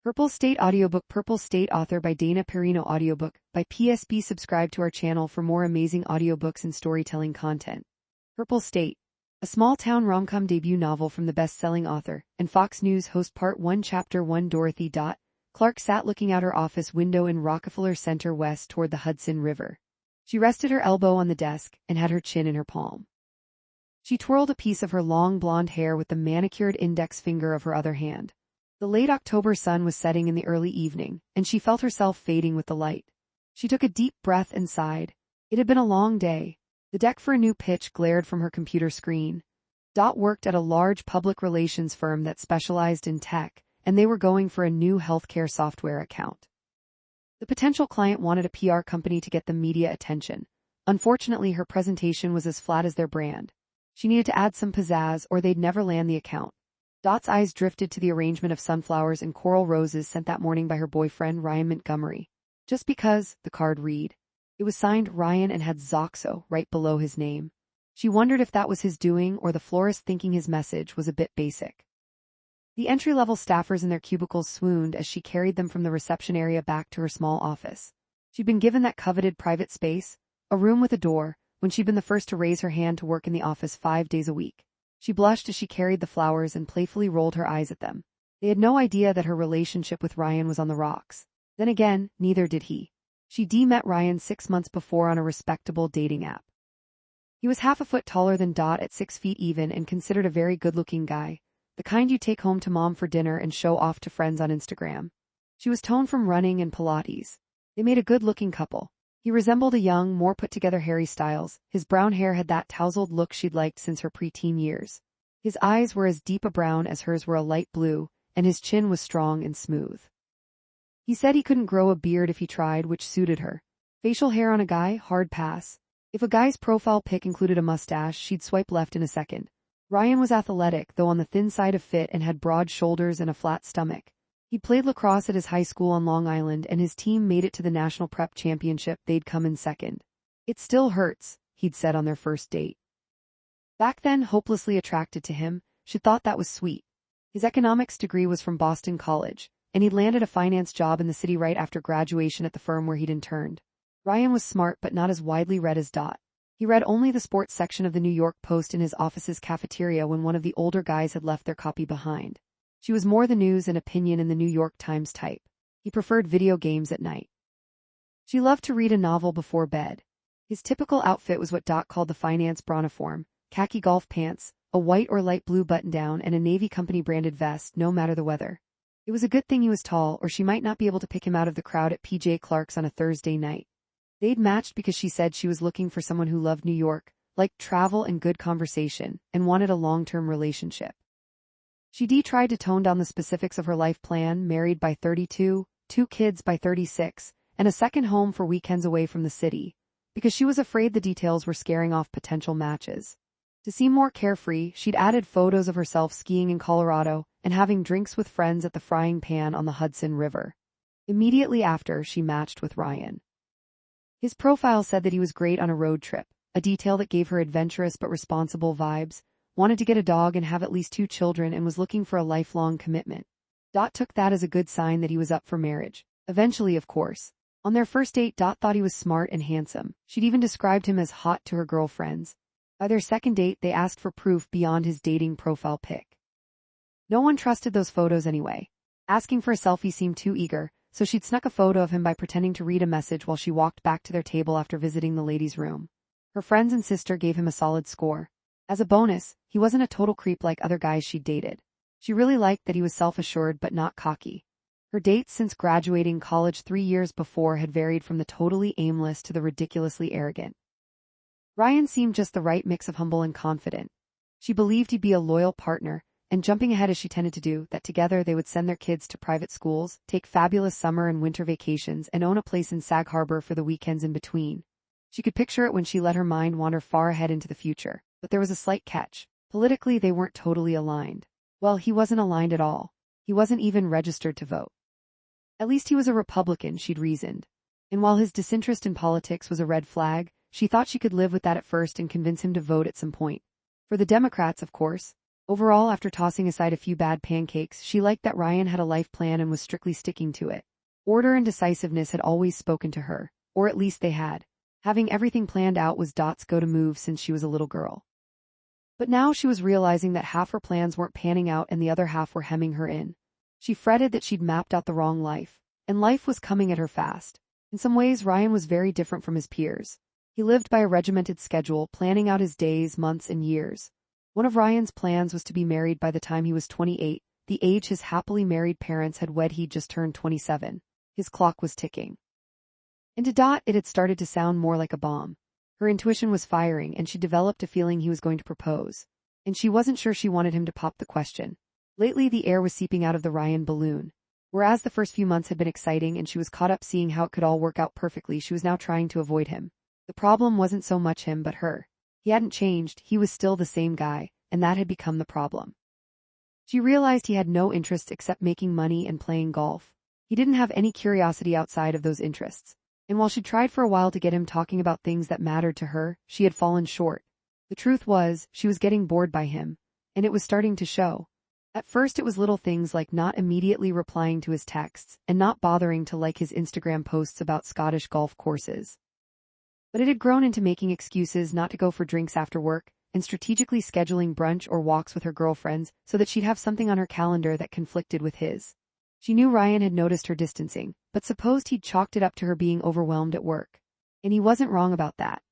Purple State Audiobook. Purple State, author by Dana Perino. Audiobook by PSP. Subscribe to our channel for more amazing audiobooks and storytelling content. Purple State, a small-town rom-com debut novel from the best-selling author and Fox News host. Part 1, Chapter 1. Dorothy. Clark sat looking out her office window in Rockefeller Center west toward the Hudson River. She rested her elbow on the desk and had her chin in her palm. She twirled a piece of her long blonde hair with the manicured index finger of her other hand. The late October sun was setting in the early evening, and she felt herself fading with the light. She took a deep breath and sighed. It had been a long day. The deck for a new pitch glared from her computer screen. Dot worked at a large public relations firm that specialized in tech, and they were going for a new healthcare software account. The potential client wanted a PR company to get the media attention. Unfortunately, her presentation was as flat as their brand. She needed to add some pizzazz or they'd never land the account. Dot's eyes drifted to the arrangement of sunflowers and coral roses sent that morning by her boyfriend Ryan Montgomery. Just because, the card read. It was signed Ryan and had Zoxo right below his name. She wondered if that was his doing or the florist thinking his message was a bit basic. The entry-level staffers in their cubicles swooned as she carried them from the reception area back to her small office. She'd been given that coveted private space, a room with a door, when she'd been the first to raise her hand to work in the office 5 days a week. She blushed as she carried the flowers and playfully rolled her eyes at them. They had no idea that her relationship with Ryan was on the rocks. Then again, neither did he. She'd met Ryan 6 months before on a respectable dating app. He was half a foot taller than Dot at 6 feet even and considered a very good-looking guy, the kind you take home to mom for dinner and show off to friends on Instagram. She was toned from running and Pilates. They made a good-looking couple. He resembled a young, more put-together Harry Styles. His brown hair had that tousled look she'd liked since her preteen years. His eyes were as deep a brown as hers were a light blue, and his chin was strong and smooth. He said he couldn't grow a beard if he tried, which suited her. Facial hair on a guy, hard pass. If a guy's profile pic included a mustache, she'd swipe left in a second. Ryan was athletic, though on the thin side of fit, and had broad shoulders and a flat stomach. He played lacrosse at his high school on Long Island, and his team made it to the National Prep Championship. They'd come in second. It still hurts, he'd said on their first date. Back then, hopelessly attracted to him, she thought that was sweet. His economics degree was from Boston College, and he'd landed a finance job in the city right after graduation at the firm where he'd interned. Ryan was smart but not as widely read as Dot. He read only the sports section of the New York Post in his office's cafeteria when one of the older guys had left their copy behind. She was more the news and opinion in the New York Times type. He preferred video games at night. She loved to read a novel before bed. His typical outfit was what Dot called the finance brawniform: khaki golf pants, a white or light blue button-down, and a Navy Company branded vest, no matter the weather. It was a good thing he was tall, or she might not be able to pick him out of the crowd at PJ Clark's on a Thursday night. They'd matched because she said she was looking for someone who loved New York, liked travel and good conversation, and wanted a long-term relationship. She tried to tone down the specifics of her life plan: married by 32, 2 kids by 36, and a second home for weekends away from the city, because she was afraid the details were scaring off potential matches. To seem more carefree, she'd added photos of herself skiing in Colorado and having drinks with friends at the Frying Pan on the Hudson River. Immediately after, she matched with Ryan. His profile said that he was great on a road trip, a detail that gave her adventurous but responsible vibes, wanted to get a dog and have at least 2 children, and was looking for a lifelong commitment. Dot took that as a good sign that he was up for marriage. Eventually, of course. On their first date, Dot thought he was smart and handsome. She'd even described him as hot to her girlfriends. By their second date, they asked for proof beyond his dating profile pic. No one trusted those photos anyway. Asking for a selfie seemed too eager, so she'd snuck a photo of him by pretending to read a message while she walked back to their table after visiting the ladies' room. Her friends and sister gave him a solid score. As a bonus, he wasn't a total creep like other guys she'd dated. She really liked that he was self-assured but not cocky. Her dates since graduating college 3 years before had varied from the totally aimless to the ridiculously arrogant. Ryan seemed just the right mix of humble and confident. She believed he'd be a loyal partner, and jumping ahead as she tended to do, that together they would send their kids to private schools, take fabulous summer and winter vacations, and own a place in Sag Harbor for the weekends in between. She could picture it when she let her mind wander far ahead into the future. But there was a slight catch. Politically, they weren't totally aligned. Well, he wasn't aligned at all. He wasn't even registered to vote. At least he was a Republican, she'd reasoned. And while his disinterest in politics was a red flag, she thought she could live with that at first and convince him to vote at some point. For the Democrats, of course. Overall, after tossing aside a few bad pancakes, she liked that Ryan had a life plan and was strictly sticking to it. Order and decisiveness had always spoken to her, or at least they had. Having everything planned out was Dot's go-to move since she was a little girl. But now she was realizing that half her plans weren't panning out and the other half were hemming her in. She fretted that she'd mapped out the wrong life, and life was coming at her fast. In some ways, Ryan was very different from his peers. He lived by a regimented schedule, planning out his days, months, and years. One of Ryan's plans was to be married by the time he was 28, the age his happily married parents had wed he'd just turned 27. His clock was ticking. And to Dot, it had started to sound more like a bomb. Her intuition was firing, and she developed a feeling he was going to propose. And she wasn't sure she wanted him to pop the question. Lately, the air was seeping out of the Ryan balloon. Whereas the first few months had been exciting and she was caught up seeing how it could all work out perfectly, she was now trying to avoid him. The problem wasn't so much him but her. He hadn't changed, he was still the same guy, and that had become the problem. She realized he had no interest except making money and playing golf. He didn't have any curiosity outside of those interests. And while she tried for a while to get him talking about things that mattered to her, she had fallen short. The truth was, she was getting bored by him, and it was starting to show. At first it was little things like not immediately replying to his texts, and not bothering to like his Instagram posts about Scottish golf courses. But it had grown into making excuses not to go for drinks after work, and strategically scheduling brunch or walks with her girlfriends so that she'd have something on her calendar that conflicted with his. She knew Ryan had noticed her distancing, but supposed he'd chalked it up to her being overwhelmed at work. And he wasn't wrong about that.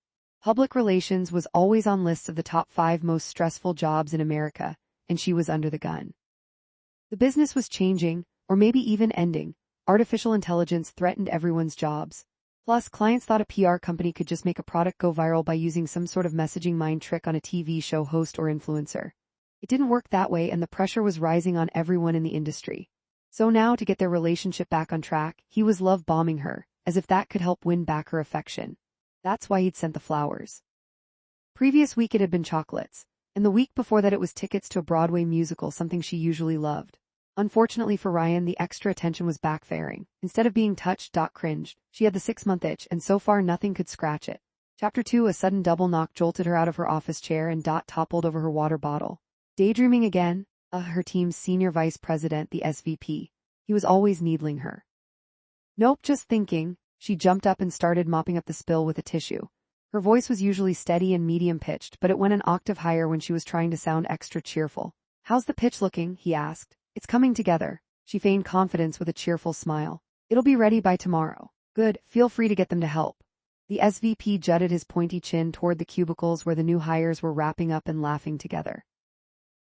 Public relations was always on lists of the top 5 most stressful jobs in America, and she was under the gun. The business was changing, or maybe even ending. Artificial intelligence threatened everyone's jobs. Plus, clients thought a PR company could just make a product go viral by using some sort of messaging mind trick on a TV show host or influencer. It didn't work that way, and the pressure was rising on everyone in the industry. So now, to get their relationship back on track, he was love-bombing her, as if that could help win back her affection. That's why he'd sent the flowers. Previous week it had been chocolates, and the week before that it was tickets to a Broadway musical, something she usually loved. Unfortunately for Ryan, the extra attention was backfiring. Instead of being touched, Dot cringed. She had the 6-month itch, and so far nothing could scratch it. Chapter 2, a sudden double knock jolted her out of her office chair and Dot toppled over her water bottle. Daydreaming again? Her team's senior vice president, the SVP. He was always needling her. Nope, just thinking. She jumped up and started mopping up the spill with a tissue. Her voice was usually steady and medium-pitched, but it went an octave higher when she was trying to sound extra cheerful. How's the pitch looking? He asked. It's coming together. She feigned confidence with a cheerful smile. It'll be ready by tomorrow. Good, feel free to get them to help. The SVP jutted his pointy chin toward the cubicles where the new hires were wrapping up and laughing together.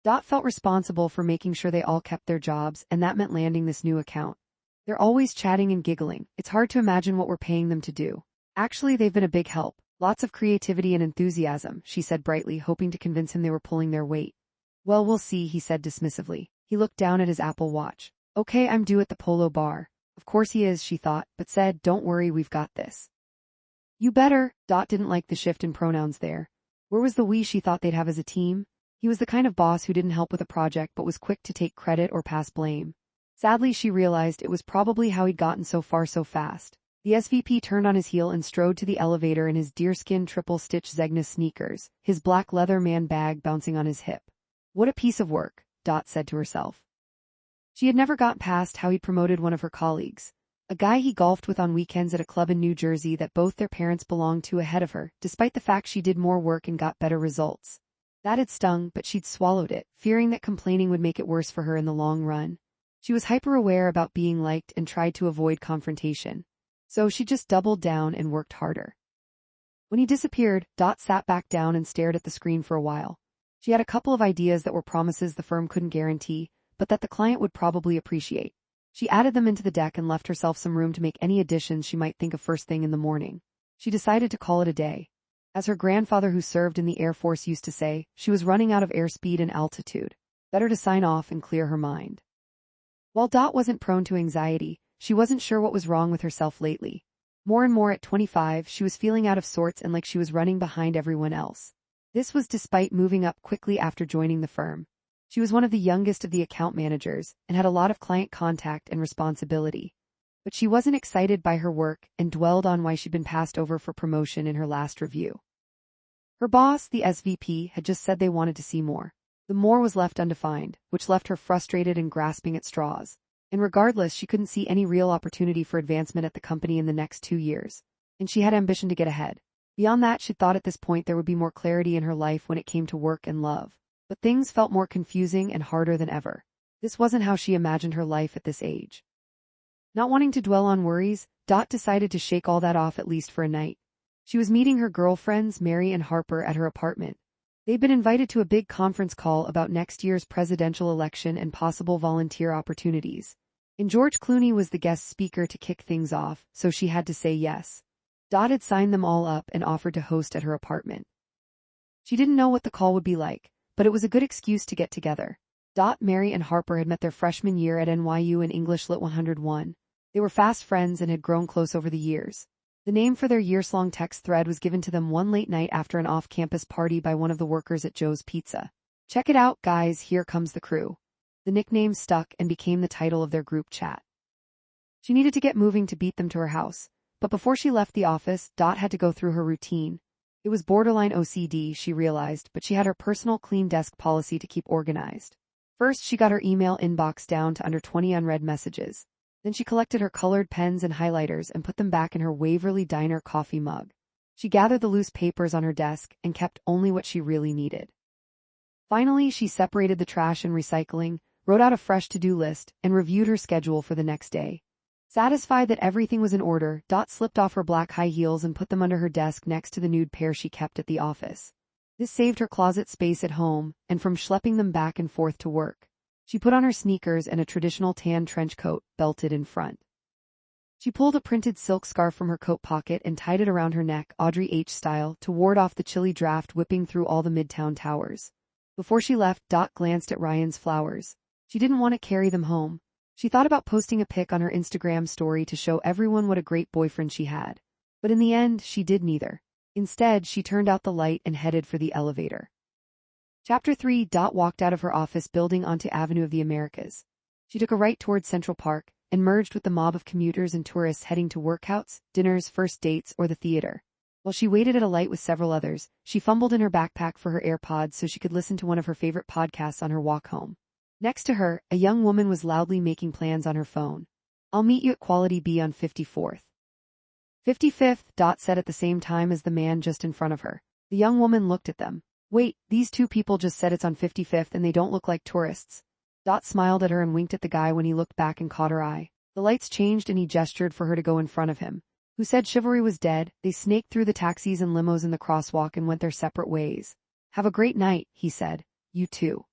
Dot felt responsible for making sure they all kept their jobs, and that meant landing this new account. They're always chatting and giggling. It's hard to imagine what we're paying them to do. Actually, they've been a big help. Lots of creativity and enthusiasm, she said brightly, hoping to convince him they were pulling their weight. Well, we'll see, he said dismissively. He looked down at his Apple Watch. Okay, I'm due at the Polo Bar. Of course he is, she thought, but said, don't worry, we've got this. You better. Dot didn't like the shift in pronouns there. Where was the we she thought they'd have as a team? He was the kind of boss who didn't help with a project but was quick to take credit or pass blame. Sadly, she realized it was probably how he'd gotten so far so fast. The SVP turned on his heel and strode to the elevator in his deerskin triple-stitch Zegna sneakers, his black leather man bag bouncing on his hip. What a piece of work, Dot said to herself. She had never got past how he'd promoted one of her colleagues, a guy he golfed with on weekends at a club in New Jersey that both their parents belonged to, ahead of her, despite the fact she did more work and got better results. That had stung, but she'd swallowed it, fearing that complaining would make it worse for her in the long run. She was hyper-aware about being liked and tried to avoid confrontation. So she just doubled down and worked harder. When he disappeared, Dot sat back down and stared at the screen for a while. She had a couple of ideas that were promises the firm couldn't guarantee, but that the client would probably appreciate. She added them into the deck and left herself some room to make any additions she might think of first thing in the morning. She decided to call it a day. As her grandfather who served in the Air Force used to say, she was running out of airspeed and altitude. Better to sign off and clear her mind. While Dot wasn't prone to anxiety, she wasn't sure what was wrong with herself lately. More and more at 25, she was feeling out of sorts and like she was running behind everyone else. This was despite moving up quickly after joining the firm. She was one of the youngest of the account managers and had a lot of client contact and responsibility. But she wasn't excited by her work and dwelled on why she'd been passed over for promotion in her last review. Her boss, the SVP, had just said they wanted to see more. The more was left undefined, which left her frustrated and grasping at straws. And regardless, she couldn't see any real opportunity for advancement at the company in the next 2 years. And she had ambition to get ahead. Beyond that, she thought at this point there would be more clarity in her life when it came to work and love. But things felt more confusing and harder than ever. This wasn't how she imagined her life at this age. Not wanting to dwell on worries, Dot decided to shake all that off at least for a night. She was meeting her girlfriends, Mary and Harper, at her apartment. They'd been invited to a big conference call about next year's presidential election and possible volunteer opportunities. And George Clooney was the guest speaker to kick things off, so she had to say yes. Dot had signed them all up and offered to host at her apartment. She didn't know what the call would be like, but it was a good excuse to get together. Dot, Mary, and Harper had met their freshman year at NYU in English Lit 101. They were fast friends and had grown close over the years. The name for their years-long text thread was given to them one late night after an off-campus party by one of the workers at Joe's Pizza. "Check it out, guys, here comes the crew." The nickname stuck and became the title of their group chat. She needed to get moving to beat them to her house, but before she left the office, Dot had to go through her routine. It was borderline OCD, she realized, but she had her personal clean desk policy to keep organized. First, she got her email inbox down to under 20 unread messages. Then she collected her colored pens and highlighters and put them back in her Waverly Diner coffee mug. She gathered the loose papers on her desk and kept only what she really needed. Finally, she separated the trash and recycling, wrote out a fresh to-do list, and reviewed her schedule for the next day. Satisfied that everything was in order, Dot slipped off her black high heels and put them under her desk next to the nude pair she kept at the office. This saved her closet space at home, and from schlepping them back and forth to work. She put on her sneakers and a traditional tan trench coat, belted in front. She pulled a printed silk scarf from her coat pocket and tied it around her neck, Audrey H. style, to ward off the chilly draft whipping through all the Midtown towers. Before she left, Dot glanced at Ryan's flowers. She didn't want to carry them home. She thought about posting a pic on her Instagram story to show everyone what a great boyfriend she had. But in the end, she did neither. Instead, she turned out the light and headed for the elevator. Chapter 3. Dot walked out of her office building onto Avenue of the Americas. She took a right toward Central Park and merged with the mob of commuters and tourists heading to workouts, dinners, first dates, or the theater. While she waited at a light with several others, she fumbled in her backpack for her AirPods so she could listen to one of her favorite podcasts on her walk home. Next to her, a young woman was loudly making plans on her phone. "I'll meet you at Quality B on 54th. 55th, Dot said at the same time as the man just in front of her. The young woman looked at them. "Wait, these two people just said it's on 55th and they don't look like tourists." Dot smiled at her and winked at the guy when he looked back and caught her eye. The lights changed and he gestured for her to go in front of him. Who said chivalry was dead? They snaked through the taxis and limos in the crosswalk and went their separate ways. "Have a great night," he said. "You too."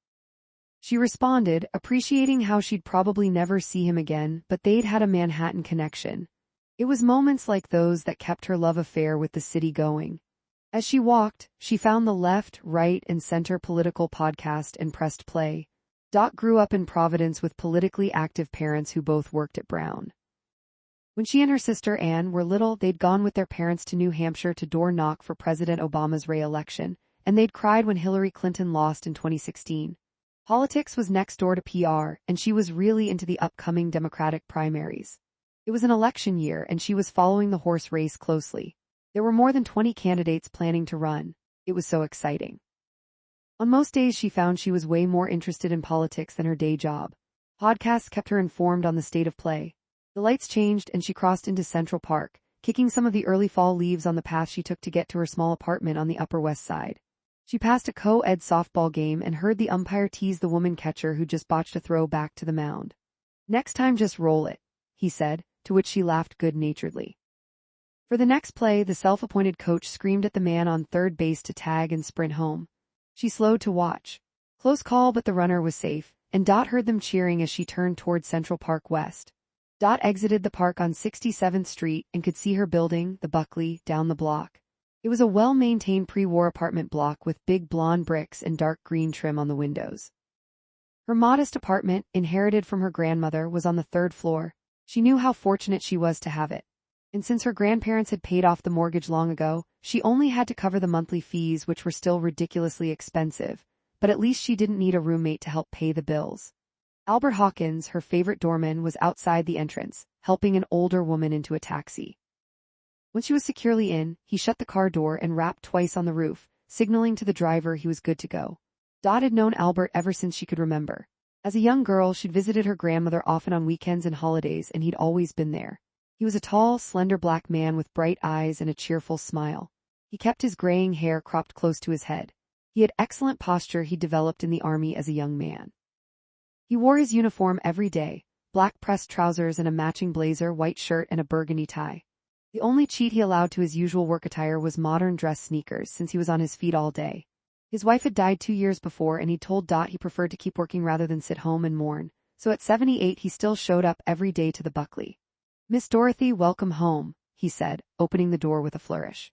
She responded, appreciating how she'd probably never see him again, but they'd had a Manhattan connection. It was moments like those that kept her love affair with the city going. As she walked, she found the Left, Right, and Center political podcast and pressed play. Dot grew up in Providence with politically active parents who both worked at Brown. When she and her sister Anne were little, they'd gone with their parents to New Hampshire to door knock for President Obama's re-election, and they'd cried when Hillary Clinton lost in 2016. Politics was next door to PR, and she was really into the upcoming Democratic primaries. It was an election year, and she was following the horse race closely. There were more than 20 candidates planning to run. It was so exciting. On most days she found she was way more interested in politics than her day job. Podcasts kept her informed on the state of play. The lights changed and she crossed into Central Park, kicking some of the early fall leaves on the path she took to get to her small apartment on the Upper West Side. She passed a co-ed softball game and heard the umpire tease the woman catcher who just botched a throw back to the mound. "Next time just roll it," he said, to which she laughed good-naturedly. For the next play, the self-appointed coach screamed at the man on third base to tag and sprint home. She slowed to watch. Close call, but the runner was safe, and Dot heard them cheering as she turned toward Central Park West. Dot exited the park on 67th Street and could see her building, the Buckley, down the block. It was a well-maintained pre-war apartment block with big blonde bricks and dark green trim on the windows. Her modest apartment, inherited from her grandmother, was on the 3rd floor. She knew how fortunate she was to have it. And since her grandparents had paid off the mortgage long ago, she only had to cover the monthly fees, which were still ridiculously expensive, but at least she didn't need a roommate to help pay the bills. Albert Hawkins, her favorite doorman, was outside the entrance, helping an older woman into a taxi. When she was securely in, he shut the car door and rapped twice on the roof, signaling to the driver he was good to go. Dot had known Albert ever since she could remember. As a young girl, she'd visited her grandmother often on weekends and holidays, and he'd always been there. He was a tall, slender black man with bright eyes and a cheerful smile. He kept his graying hair cropped close to his head. He had excellent posture he'd developed in the army as a young man. He wore his uniform every day, black pressed trousers and a matching blazer, white shirt and a burgundy tie. The only cheat he allowed to his usual work attire was modern dress sneakers, since he was on his feet all day. His wife had died 2 years before, and he told Dot he preferred to keep working rather than sit home and mourn, so at 78 he still showed up every day to the Buckley. "Miss Dorothy, welcome home," he said, opening the door with a flourish.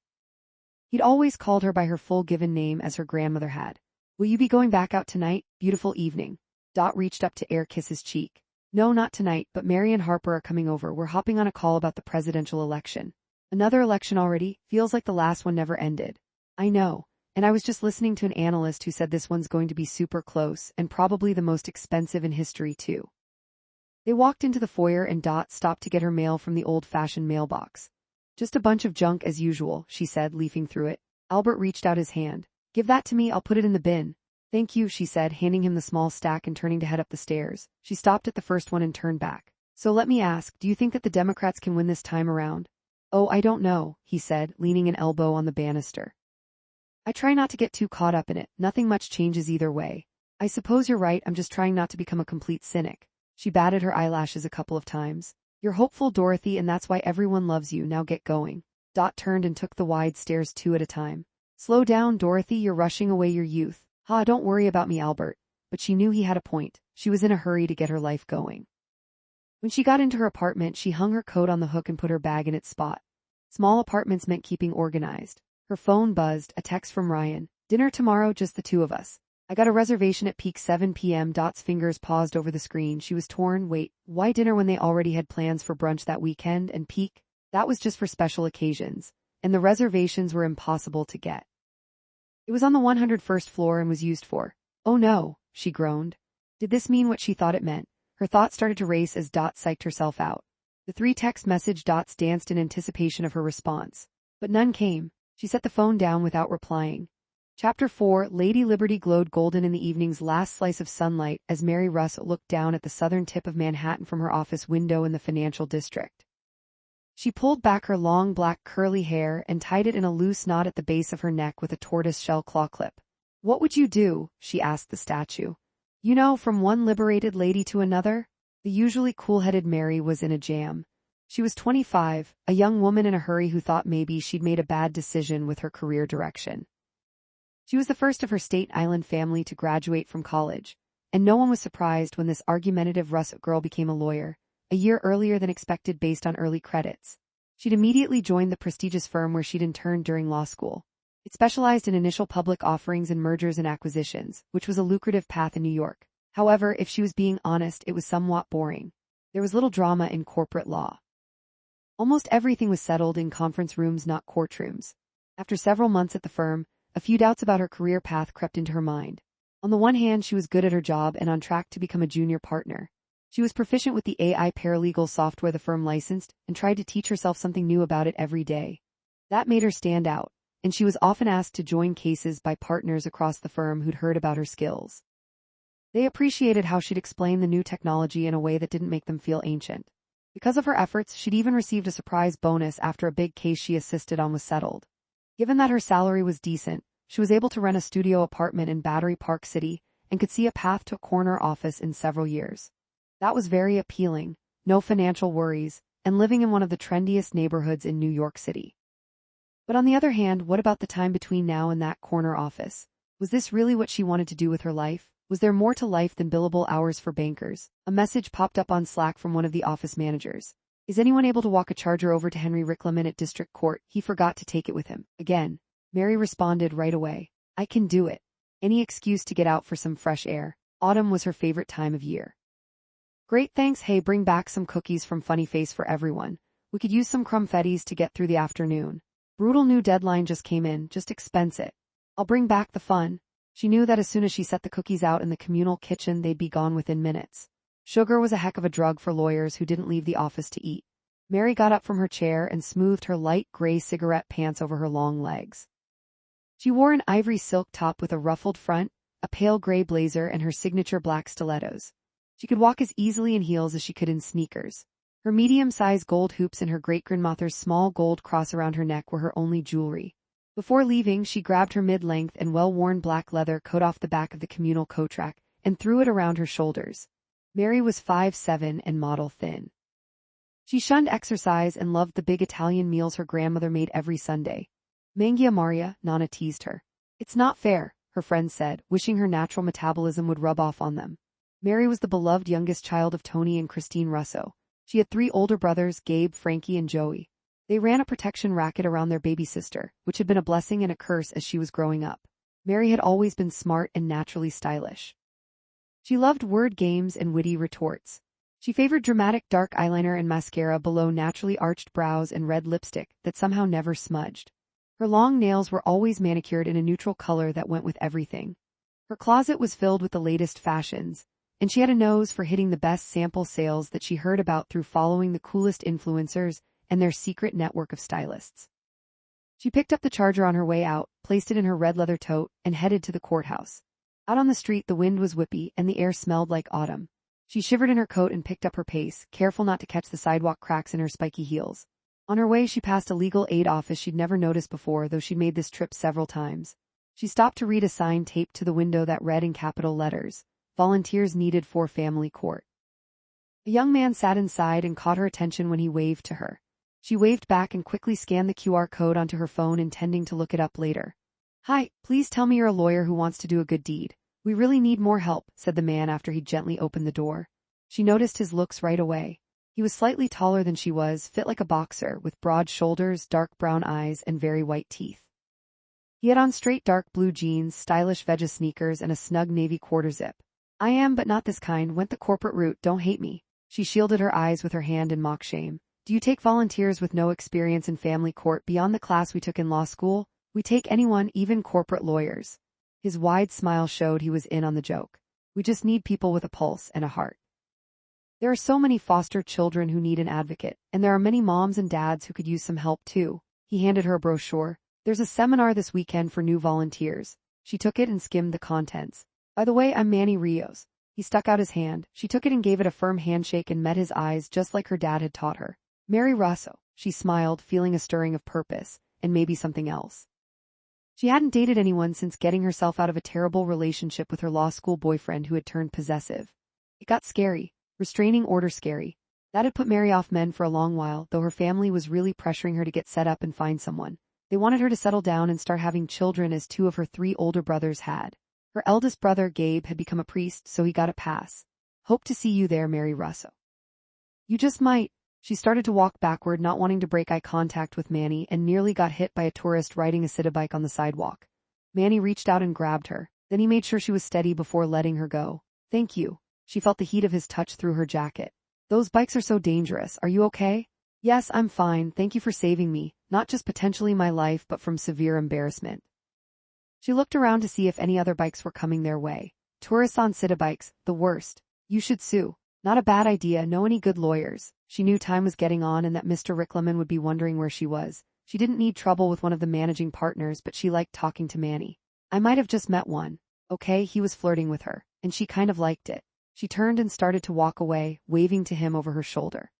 He'd always called her by her full given name as her grandmother had. "Will you be going back out tonight? Beautiful evening." Dot reached up to kiss his cheek. "No, not tonight, but Mary and Harper are coming over. We're hopping on a call about the presidential election." "Another election already? Feels like the last one never ended." "I know, and I was just listening to an analyst who said this one's going to be super close and probably the most expensive in history too." They walked into the foyer and Dot stopped to get her mail from the old-fashioned mailbox. "Just a bunch of junk as usual," she said, leafing through it. Albert reached out his hand. "Give that to me, I'll put it in the bin." "Thank you," she said, handing him the small stack and turning to head up the stairs. She stopped at the first one and turned back. "So let me ask, do you think that the Democrats can win this time around?" "Oh, I don't know," he said, leaning an elbow on the banister. "I try not to get too caught up in it. Nothing much changes either way." "I suppose you're right, I'm just trying not to become a complete cynic." She batted her eyelashes a couple of times. "You're hopeful, Dorothy, and that's why everyone loves you. Now get going." Dot turned and took the wide stairs 2 at a time. "Slow down, Dorothy, you're rushing away your youth." "Ha, don't worry about me, Albert." But she knew he had a point. She was in a hurry to get her life going. When she got into her apartment, she hung her coat on the hook and put her bag in its spot. Small apartments meant keeping organized. Her phone buzzed, a text from Ryan. "Dinner tomorrow, just the 2 of us. I got a reservation at Peak 7 p.m. Dot's fingers paused over the screen. She was torn. Wait, why dinner when they already had plans for brunch that weekend? And Peak? That was just for special occasions. And the reservations were impossible to get. It was on the 101st floor and was used for. "Oh no," she groaned. Did this mean what she thought it meant? Her thoughts started to race as Dot psyched herself out. The 3 text message dots danced in anticipation of her response. But none came. She set the phone down without replying. Chapter 4, Lady Liberty glowed golden in the evening's last slice of sunlight as Mary Russ looked down at the southern tip of Manhattan from her office window in the financial district. She pulled back her long black curly hair and tied it in a loose knot at the base of her neck with a tortoise-shell claw clip. "What would you do?" she asked the statue. "You know, from one liberated lady to another?" The usually cool-headed Mary was in a jam. She was 25, a young woman in a hurry who thought maybe she'd made a bad decision with her career direction. She was the first of her State Island family to graduate from college, and no one was surprised when this argumentative russet girl became a lawyer, a year earlier than expected based on early credits. She'd immediately joined the prestigious firm where she'd interned during law school. It specialized in initial public offerings and mergers and acquisitions, which was a lucrative path in New York. However, if she was being honest, it was somewhat boring. There was little drama in corporate law. Almost everything was settled in conference rooms, not courtrooms. After several months at the firm, a few doubts about her career path crept into her mind. On the one hand, she was good at her job and on track to become a junior partner. She was proficient with the AI paralegal software the firm licensed and tried to teach herself something new about it every day. That made her stand out, and she was often asked to join cases by partners across the firm who'd heard about her skills. They appreciated how she'd explain the new technology in a way that didn't make them feel ancient. Because of her efforts, she'd even received a surprise bonus after a big case she assisted on was settled. Given that her salary was decent, she was able to rent a studio apartment in Battery Park City and could see a path to a corner office in several years. That was very appealing, no financial worries, and living in one of the trendiest neighborhoods in New York City. But on the other hand, what about the time between now and that corner office? Was this really what she wanted to do with her life? Was there more to life than billable hours for bankers? A message popped up on Slack from one of the office managers. "Is anyone able to walk a charger over to Henry Rickleman at District Court? He forgot to take it with him." Again, Mary responded right away. "I can do it." Any excuse to get out for some fresh air. Autumn was her favorite time of year. "Great, thanks. Hey, bring back some cookies from Funny Face for everyone. We could use some crumpettis to get through the afternoon. Brutal new deadline just came in, just expense it." "I'll bring back the fun." She knew that as soon as she set the cookies out in the communal kitchen, they'd be gone within minutes. Sugar was a heck of a drug for lawyers who didn't leave the office to eat. Mary got up from her chair and smoothed her light gray cigarette pants over her long legs. She wore an ivory silk top with a ruffled front, a pale gray blazer and her signature black stilettos. She could walk as easily in heels as she could in sneakers. Her medium-sized gold hoops and her great-grandmother's small gold cross around her neck were her only jewelry. Before leaving, she grabbed her mid-length and well-worn black leather coat off the back of the communal coat rack and threw it around her shoulders. Mary was 5'7" and model thin. She shunned exercise and loved the big Italian meals her grandmother made every Sunday. Mangia Maria, Nana teased her. It's not fair, her friend said, wishing her natural metabolism would rub off on them. Mary was the beloved youngest child of Tony and Christine Russo. She had 3 older brothers, Gabe, Frankie, and Joey. They ran a protection racket around their baby sister, which had been a blessing and a curse as she was growing up. Mary had always been smart and naturally stylish. She loved word games and witty retorts. She favored dramatic dark eyeliner and mascara below naturally arched brows and red lipstick that somehow never smudged. Her long nails were always manicured in a neutral color that went with everything. Her closet was filled with the latest fashions, and she had a nose for hitting the best sample sales that she heard about through following the coolest influencers and their secret network of stylists. She picked up the charger on her way out, placed it in her red leather tote, and headed to the courthouse. Out on the street, the wind was whippy and the air smelled like autumn. She shivered in her coat and picked up her pace, careful not to catch the sidewalk cracks in her spiky heels. On her way, she passed a legal aid office she'd never noticed before, though she'd made this trip several times. She stopped to read a sign taped to the window that read in capital letters, "Volunteers needed for family court." A young man sat inside and caught her attention when he waved to her. She waved back and quickly scanned the QR code onto her phone, intending to look it up later. "Hi, please tell me you're a lawyer who wants to do a good deed. We really need more help," said the man after he gently opened the door. She noticed his looks right away. He was slightly taller than she was, fit like a boxer, with broad shoulders, dark brown eyes, and very white teeth. He had on straight dark blue jeans, stylish Veggie sneakers, and a snug navy quarter zip. "I am, but not this kind, went the corporate route, don't hate me." She shielded her eyes with her hand in mock shame. "Do you take volunteers with no experience in family court beyond the class we took in law school? We take anyone, even corporate lawyers." His wide smile showed he was in on the joke. "We just need people with a pulse and a heart. There are so many foster children who need an advocate, and there are many moms and dads who could use some help too." He handed her a brochure. "There's a seminar this weekend for new volunteers." She took it and skimmed the contents. "By the way, I'm Manny Rios." He stuck out his hand. She took it and gave it a firm handshake and met his eyes just like her dad had taught her. "Mary Russo," she smiled, feeling a stirring of purpose, and maybe something else. She hadn't dated anyone since getting herself out of a terrible relationship with her law school boyfriend who had turned possessive. It got scary. Restraining order scary. That had put Mary off men for a long while, though her family was really pressuring her to get set up and find someone. They wanted her to settle down and start having children, as 2 of her 3 older brothers had. Her eldest brother, Gabe, had become a priest, so he got a pass. "Hope to see you there, Mary Russo." "You just might." She started to walk backward, not wanting to break eye contact with Manny, and nearly got hit by a tourist riding a citibike on the sidewalk. Manny reached out and grabbed her. Then he made sure she was steady before letting her go. "Thank you." She felt the heat of his touch through her jacket. "Those bikes are so dangerous. Are you okay?" "Yes, I'm fine. Thank you for saving me, not just potentially my life but from severe embarrassment." She looked around to see if any other bikes were coming their way. Tourists on citibikes, the worst. "You should sue." "Not a bad idea. Know any good lawyers?" She knew time was getting on and that Mr. Rickleman would be wondering where she was. She didn't need trouble with one of the managing partners, but she liked talking to Manny. "I might have just met one." Okay, he was flirting with her, and she kind of liked it. She turned and started to walk away, waving to him over her shoulder.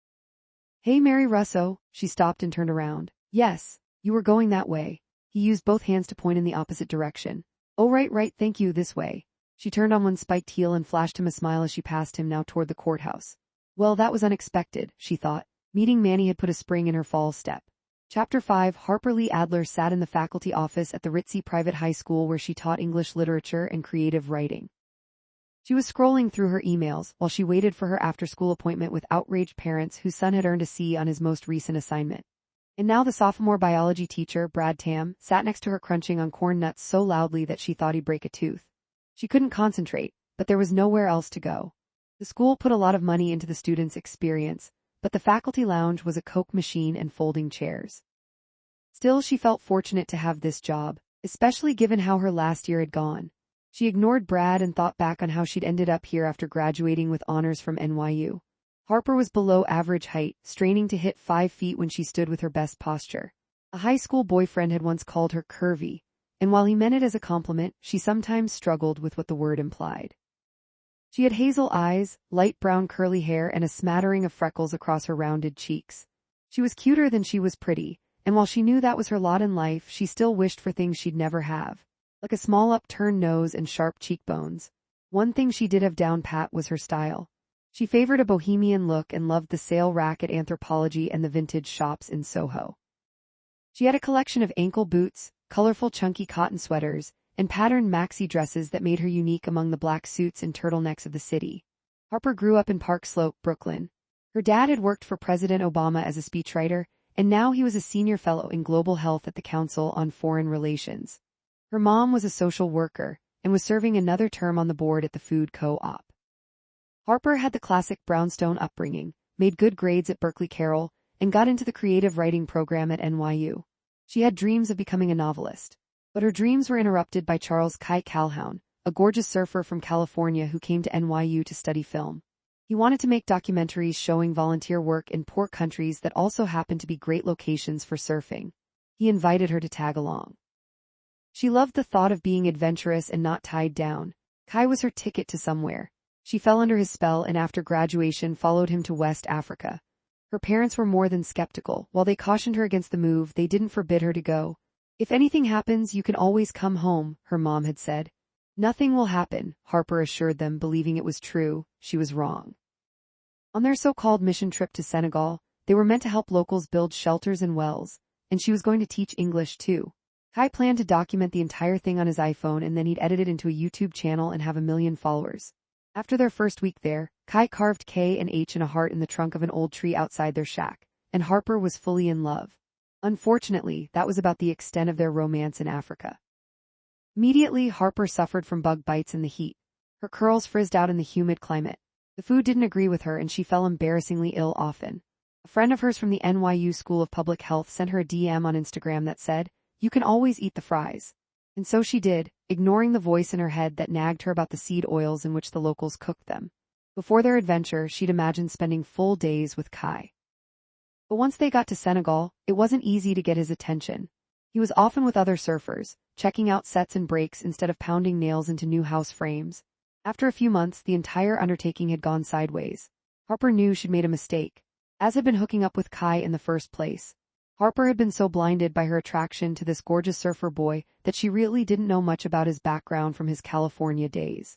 "Hey, Mary Russo." She stopped and turned around. "Yes, you were going that way." He used both hands to point in the opposite direction. "Oh, right, thank you, this way." She turned on one spiked heel and flashed him a smile as she passed him, now toward the courthouse. Well, that was unexpected, she thought. Meeting Manny had put a spring in her fall step. Chapter 5. Harper Lee Adler sat in the faculty office at the ritzy private high school where she taught English literature and creative writing. She was scrolling through her emails while she waited for her after-school appointment with outraged parents whose son had earned a C on his most recent assignment. And now the sophomore biology teacher, Brad Tam, sat next to her crunching on corn nuts so loudly that she thought he'd break a tooth. She couldn't concentrate, but there was nowhere else to go. The school put a lot of money into the students' experience, but the faculty lounge was a Coke machine and folding chairs. Still, she felt fortunate to have this job, especially given how her last year had gone. She ignored Brad and thought back on how she'd ended up here after graduating with honors from NYU. Harper was below average height, straining to hit 5 feet when she stood with her best posture. A high school boyfriend had once called her curvy, and while he meant it as a compliment, she sometimes struggled with what the word implied. She had hazel eyes, light brown curly hair, and a smattering of freckles across her rounded cheeks. She was cuter than she was pretty, and while she knew that was her lot in life, she still wished for things she'd never have, like a small upturned nose and sharp cheekbones. One thing she did have down pat was her style. She favored a bohemian look and loved the sale rack at Anthropologie and the vintage shops in Soho. She had a collection of ankle boots, colorful chunky cotton sweaters, and patterned maxi dresses that made her unique among the black suits and turtlenecks of the city. Harper grew up in Park Slope, Brooklyn. Her dad had worked for President Obama as a speechwriter, and now he was a senior fellow in global health at the Council on Foreign Relations. Her mom was a social worker and was serving another term on the board at the food co-op. Harper had the classic brownstone upbringing, made good grades at Berkeley Carroll, and got into the creative writing program at NYU. She had dreams of becoming a novelist, but her dreams were interrupted by Charles Kai Calhoun, a gorgeous surfer from California who came to NYU to study film. He wanted to make documentaries showing volunteer work in poor countries that also happened to be great locations for surfing. He invited her to tag along. She loved the thought of being adventurous and not tied down. Kai was her ticket to somewhere. She fell under his spell and after graduation followed him to West Africa. Her parents were more than skeptical. While they cautioned her against the move, they didn't forbid her to go. "If anything happens, you can always come home," her mom had said. "Nothing will happen," Harper assured them, believing it was true. She was wrong. On their so-called mission trip to Senegal, they were meant to help locals build shelters and wells, and she was going to teach English too. Kai planned to document the entire thing on his iPhone and then he'd edit it into a YouTube channel and have 1 million followers. After their first week there, Kai carved K and H and a heart in the trunk of an old tree outside their shack, and Harper was fully in love. Unfortunately, that was about the extent of their romance in Africa. Immediately, Harper suffered from bug bites in the heat. Her curls frizzed out in the humid climate. The food didn't agree with her and she fell embarrassingly ill often. A friend of hers from the NYU School of Public Health sent her a DM on Instagram that said, "You can always eat the fries." And so she did, ignoring the voice in her head that nagged her about the seed oils in which the locals cooked them. Before their adventure, she'd imagined spending full days with Kai. But once they got to Senegal, it wasn't easy to get his attention. He was often with other surfers, checking out sets and breaks instead of pounding nails into new house frames. After a few months, the entire undertaking had gone sideways. Harper knew she'd made a mistake, as had been hooking up with Kai in the first place. Harper had been so blinded by her attraction to this gorgeous surfer boy that she really didn't know much about his background from his California days.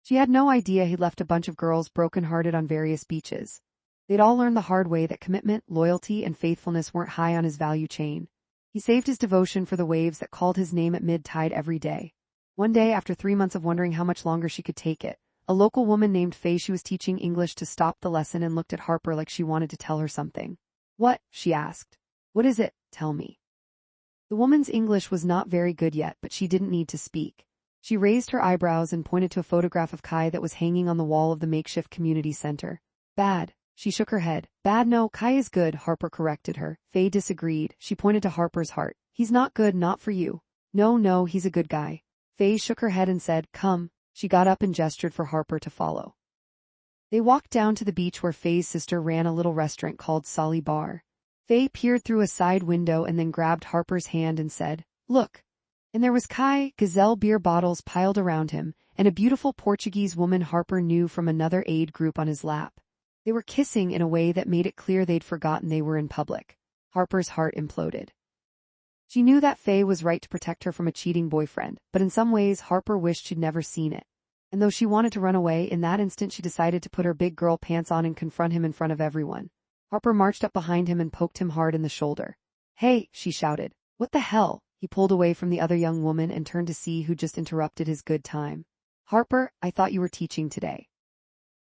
She had no idea he'd left a bunch of girls broken-hearted on various beaches. They'd all learned the hard way that commitment, loyalty, and faithfulness weren't high on his value chain. He saved his devotion for the waves that called his name at mid-tide every day. One day, after 3 months of wondering how much longer she could take it, a local woman named Faye, she was teaching English, to stop the lesson and looked at Harper like she wanted to tell her something. "What?" she asked. "What is it? Tell me." The woman's English was not very good yet, but she didn't need to speak. She raised her eyebrows and pointed to a photograph of Kai that was hanging on the wall of the makeshift community center. "Bad." She shook her head. "Bad? No, Kai is good," Harper corrected her. Faye disagreed. She pointed to Harper's heart. "He's not good, not for you." No, he's a good guy." Faye shook her head and said, "Come." She got up and gestured for Harper to follow. They walked down to the beach where Faye's sister ran a little restaurant called Solly Bar. Faye peered through a side window and then grabbed Harper's hand and said, "Look." And there was Kai, Gazelle beer bottles piled around him, and a beautiful Portuguese woman Harper knew from another aid group on his lap. They were kissing in a way that made it clear they'd forgotten they were in public. Harper's heart imploded. She knew that Faye was right to protect her from a cheating boyfriend, but in some ways Harper wished she'd never seen it. And though she wanted to run away, in that instant she decided to put her big girl pants on and confront him in front of everyone. Harper marched up behind him and poked him hard in the shoulder. "Hey," she shouted. "What the hell?" He pulled away from the other young woman and turned to see who just interrupted his good time. "Harper, I thought you were teaching today.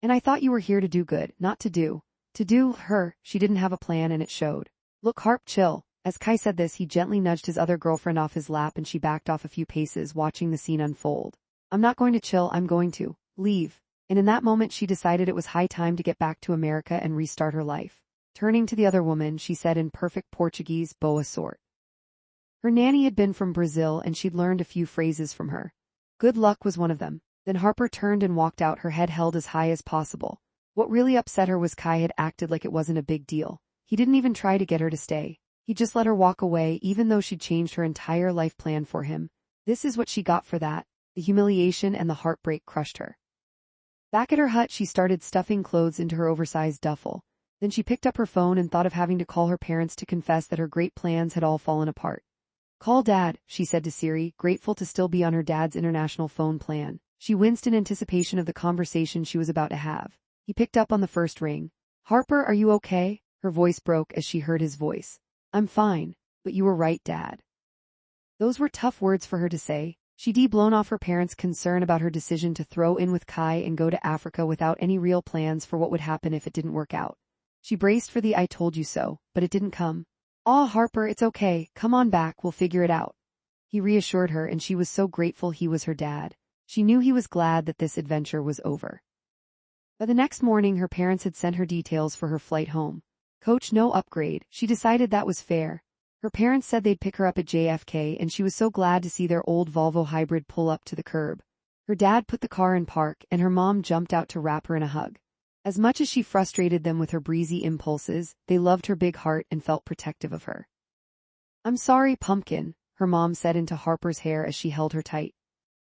And I thought you were here to do good, not to do." To do her, she didn't have a plan and it showed. "Look, Harp, chill." As Kai said this, he gently nudged his other girlfriend off his lap and she backed off a few paces, watching the scene unfold. "I'm not going to chill, I'm going to leave." And in that moment she decided it was high time to get back to America and restart her life. Turning to the other woman, she said in perfect Portuguese, "Boa sorte." Her nanny had been from Brazil and she'd learned a few phrases from her. "Good luck" was one of them. Then Harper turned and walked out, her head held as high as possible. What really upset her was Kai had acted like it wasn't a big deal. He didn't even try to get her to stay. He just let her walk away even though she'd changed her entire life plan for him. This is what she got for that. The humiliation and the heartbreak crushed her. Back at her hut, she started stuffing clothes into her oversized duffel. Then she picked up her phone and thought of having to call her parents to confess that her great plans had all fallen apart. "Call Dad," she said to Siri, grateful to still be on her dad's international phone plan. She winced in anticipation of the conversation she was about to have. He picked up on the first ring. "Harper, are you okay?" Her voice broke as she heard his voice. "I'm fine, but you were right, Dad." Those were tough words for her to say. She'd blown off her parents' concern about her decision to throw in with Kai and go to Africa without any real plans for what would happen if it didn't work out. She braced for the "I told you so," but it didn't come. "Aw, Harper, it's okay, come on back, we'll figure it out." He reassured her, and she was so grateful he was her dad. She knew he was glad that this adventure was over. By the next morning, her parents had sent her details for her flight home. Coach, no upgrade. She decided that was fair. Her parents said they'd pick her up at JFK, and she was so glad to see their old Volvo hybrid pull up to the curb. Her dad put the car in park, and her mom jumped out to wrap her in a hug. As much as she frustrated them with her breezy impulses, they loved her big heart and felt protective of her. "I'm sorry, Pumpkin," her mom said into Harper's hair as she held her tight.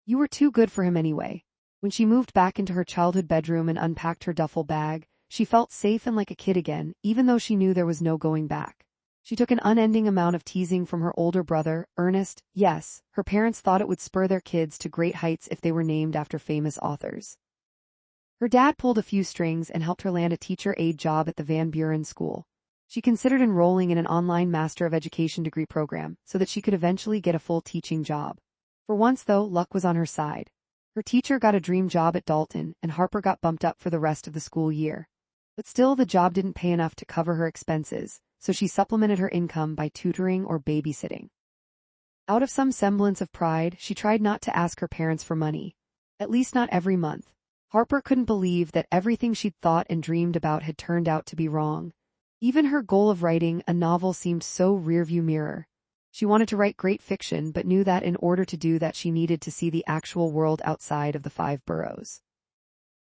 "You were too good for him anyway." When she moved back into her childhood bedroom and unpacked her duffel bag, she felt safe and like a kid again, even though she knew there was no going back. She took an unending amount of teasing from her older brother, Ernest. Yes, her parents thought it would spur their kids to great heights if they were named after famous authors. Her dad pulled a few strings and helped her land a teacher aide job at the Van Buren School. She considered enrolling in an online Master of Education degree program so that she could eventually get a full teaching job. For once, though, luck was on her side. Her teacher got a dream job at Dalton, and Harper got bumped up for the rest of the school year. But still, the job didn't pay enough to cover her expenses, so she supplemented her income by tutoring or babysitting. Out of some semblance of pride, she tried not to ask her parents for money. At least not every month. Harper couldn't believe that everything she'd thought and dreamed about had turned out to be wrong. Even her goal of writing a novel seemed so rearview mirror. She wanted to write great fiction, but knew that in order to do that she needed to see the actual world outside of the 5 boroughs.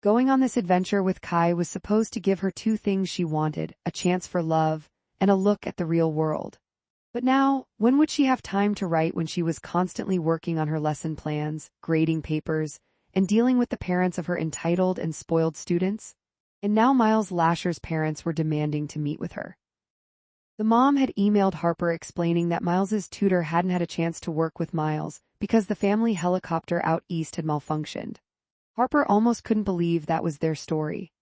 Going on this adventure with Kai was supposed to give her 2 things she wanted: a chance for love, and a look at the real world. But now, when would she have time to write when she was constantly working on her lesson plans, grading papers, and dealing with the parents of her entitled and spoiled students? And now Miles Lasher's parents were demanding to meet with her. The mom had emailed Harper explaining that Miles's tutor hadn't had a chance to work with Miles because the family helicopter out east had malfunctioned. Harper almost couldn't believe that was their story.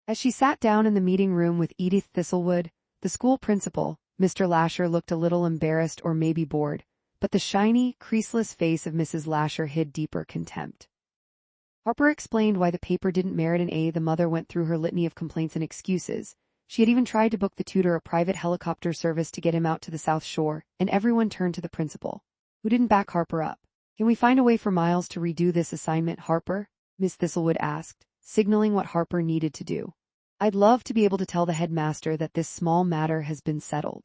As she sat down in the meeting room with Edith Thistlewood, the school principal, Mr. Lasher looked a little embarrassed or maybe bored, but the shiny, creaseless face of Mrs. Lasher hid deeper contempt. Harper explained why the paper didn't merit an A. The mother went through her litany of complaints and excuses. She had even tried to book the tutor a private helicopter service to get him out to the South Shore, and everyone turned to the principal, who didn't back Harper up. "Can we find a way for Miles to redo this assignment, Harper?" Miss Thistlewood asked, signaling what Harper needed to do. "I'd love to be able to tell the headmaster that this small matter has been settled."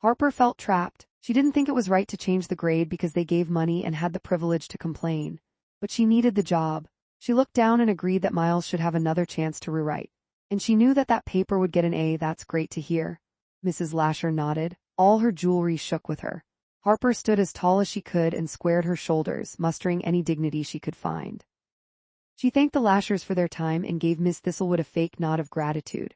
Harper felt trapped. She didn't think it was right to change the grade because they gave money and had the privilege to complain. But she needed the job. She looked down and agreed that Miles should have another chance to rewrite. And she knew that that paper would get an A. "That's great to hear." Mrs. Lasher nodded. All her jewelry shook with her. Harper stood as tall as she could and squared her shoulders, mustering any dignity she could find. She thanked the Lashers for their time and gave Miss Thistlewood a fake nod of gratitude.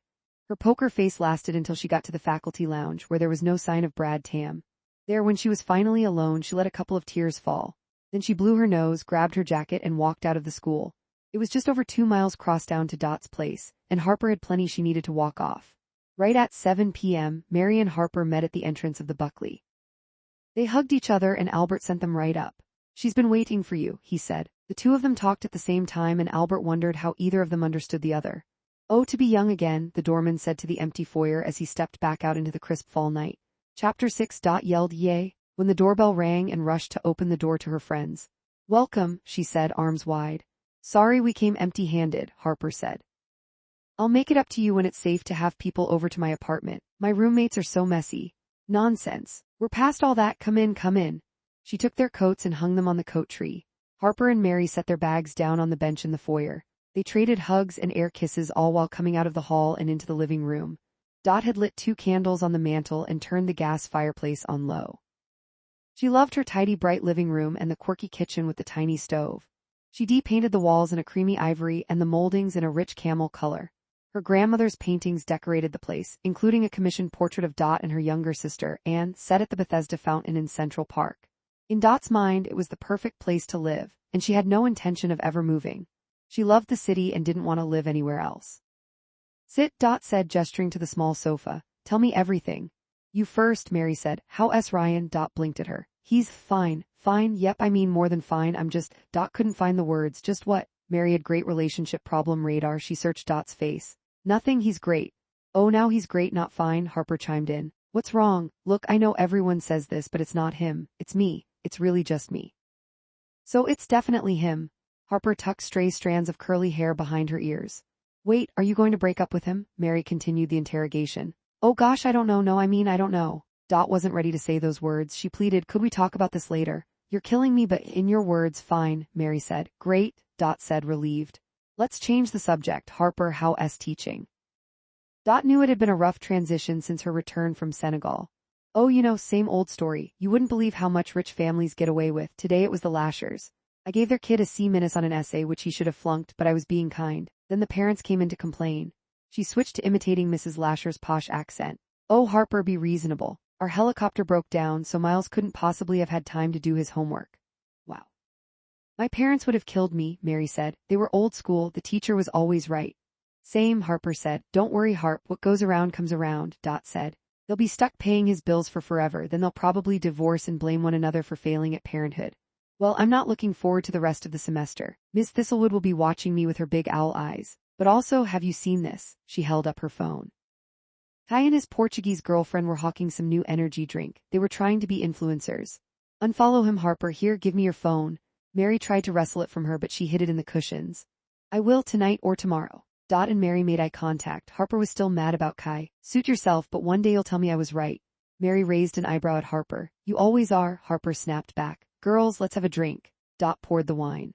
Her poker face lasted until she got to the faculty lounge, where there was no sign of Brad Tam. There, when she was finally alone, she let a couple of tears fall. Then she blew her nose, grabbed her jacket, and walked out of the school. It was just over 2 miles cross down to Dot's place, and Harper had plenty she needed to walk off. Right at 7 p.m., Mary and Harper met at the entrance of the Buckley. They hugged each other and Albert sent them right up. "She's been waiting for you," he said. The 2 of them talked at the same time, and Albert wondered how either of them understood the other. "Oh, to be young again," the doorman said to the empty foyer as he stepped back out into the crisp fall night. Chapter 6. Yelled yay when the doorbell rang and rushed to open the door to her friends. "Welcome," she said, arms wide. "Sorry we came empty-handed," Harper said. "I'll make it up to you when it's safe to have people over to my apartment. My roommates are so messy." "Nonsense. We're past all that. Come in, come in." She took their coats and hung them on the coat tree. Harper and Mary set their bags down on the bench in the foyer. They traded hugs and air kisses all while coming out of the hall and into the living room. Dot had lit 2 candles on the mantel and turned the gas fireplace on low. She loved her tidy bright living room and the quirky kitchen with the tiny stove. She depainted the walls in a creamy ivory and the moldings in a rich camel color. Her grandmother's paintings decorated the place, including a commissioned portrait of Dot and her younger sister, Anne, set at the Bethesda fountain in Central Park. In Dot's mind, it was the perfect place to live, and she had no intention of ever moving. She loved the city and didn't want to live anywhere else. Sit, Dot said, gesturing to the small sofa. Tell me everything. You first, Mary said. How's Ryan? Dot blinked at her. He's fine. Fine, yep, I mean more than fine, Dot couldn't find the words. Just what? Mary had great relationship problem radar. She searched Dot's face. Nothing, he's great. Oh, now he's great, not fine, Harper chimed in. What's wrong? Look, I know everyone says this, but it's not him. It's me. It's really just me. So it's definitely him. Harper tucked stray strands of curly hair behind her ears. Wait, are you going to break up with him? Mary continued the interrogation. Oh gosh, I don't know. No, I mean, I don't know. Dot wasn't ready to say those words. She pleaded, could we talk about this later? You're killing me, but in your words, fine, Mary said. Great, Dot said, relieved. Let's change the subject. Harper, how's teaching? Dot knew it had been a rough transition since her return from Senegal. Oh, you know, same old story. You wouldn't believe how much rich families get away with. Today it was the Lashers. I gave their kid a C- on an essay which he should have flunked, but I was being kind. Then the parents came in to complain. She switched to imitating Mrs. Lasher's posh accent. Oh, Harper, be reasonable. Our helicopter broke down, so Miles couldn't possibly have had time to do his homework. Wow. My parents would have killed me, Mary said. They were old school, the teacher was always right. Same, Harper said. Don't worry, Harp, what goes around comes around, Dot said. They'll be stuck paying his bills for forever, then they'll probably divorce and blame one another for failing at parenthood. Well, I'm not looking forward to the rest of the semester. Miss Thistlewood will be watching me with her big owl eyes. But also, have you seen this? She held up her phone. Ty and his Portuguese girlfriend were hawking some new energy drink. They were trying to be influencers. Unfollow him, Harper. Here, give me your phone. Mary tried to wrestle it from her, but she hid it in the cushions. I will tonight or tomorrow. Dot and Mary made eye contact. Harper was still mad about Kai. Suit yourself, but one day you'll tell me I was right. Mary raised an eyebrow at Harper. You always are, Harper snapped back. Girls, let's have a drink. Dot poured the wine.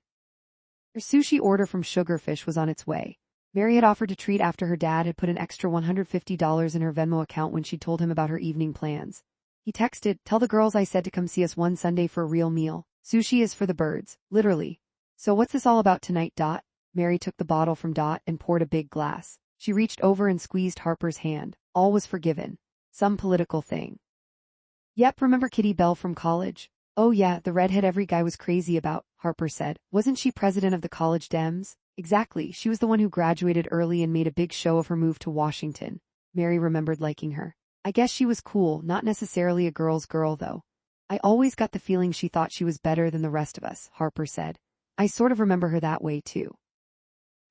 Her sushi order from Sugarfish was on its way. Mary had offered to treat after her dad had put an extra $150 in her Venmo account when she told him about her evening plans. He texted, tell the girls I said to come see us one Sunday for a real meal. Sushi is for the birds, literally. So what's this all about tonight, Dot? Mary took the bottle from Dot and poured a big glass. She reached over and squeezed Harper's hand. All was forgiven. Some political thing. Yep, remember Kitty Bell from college? Oh yeah, the redhead every guy was crazy about, Harper said. Wasn't she president of the college Dems? Exactly, she was the one who graduated early and made a big show of her move to Washington. Mary remembered liking her. I guess she was cool, not necessarily a girl's girl though. I always got the feeling she thought she was better than the rest of us, Harper said. I sort of remember her that way too.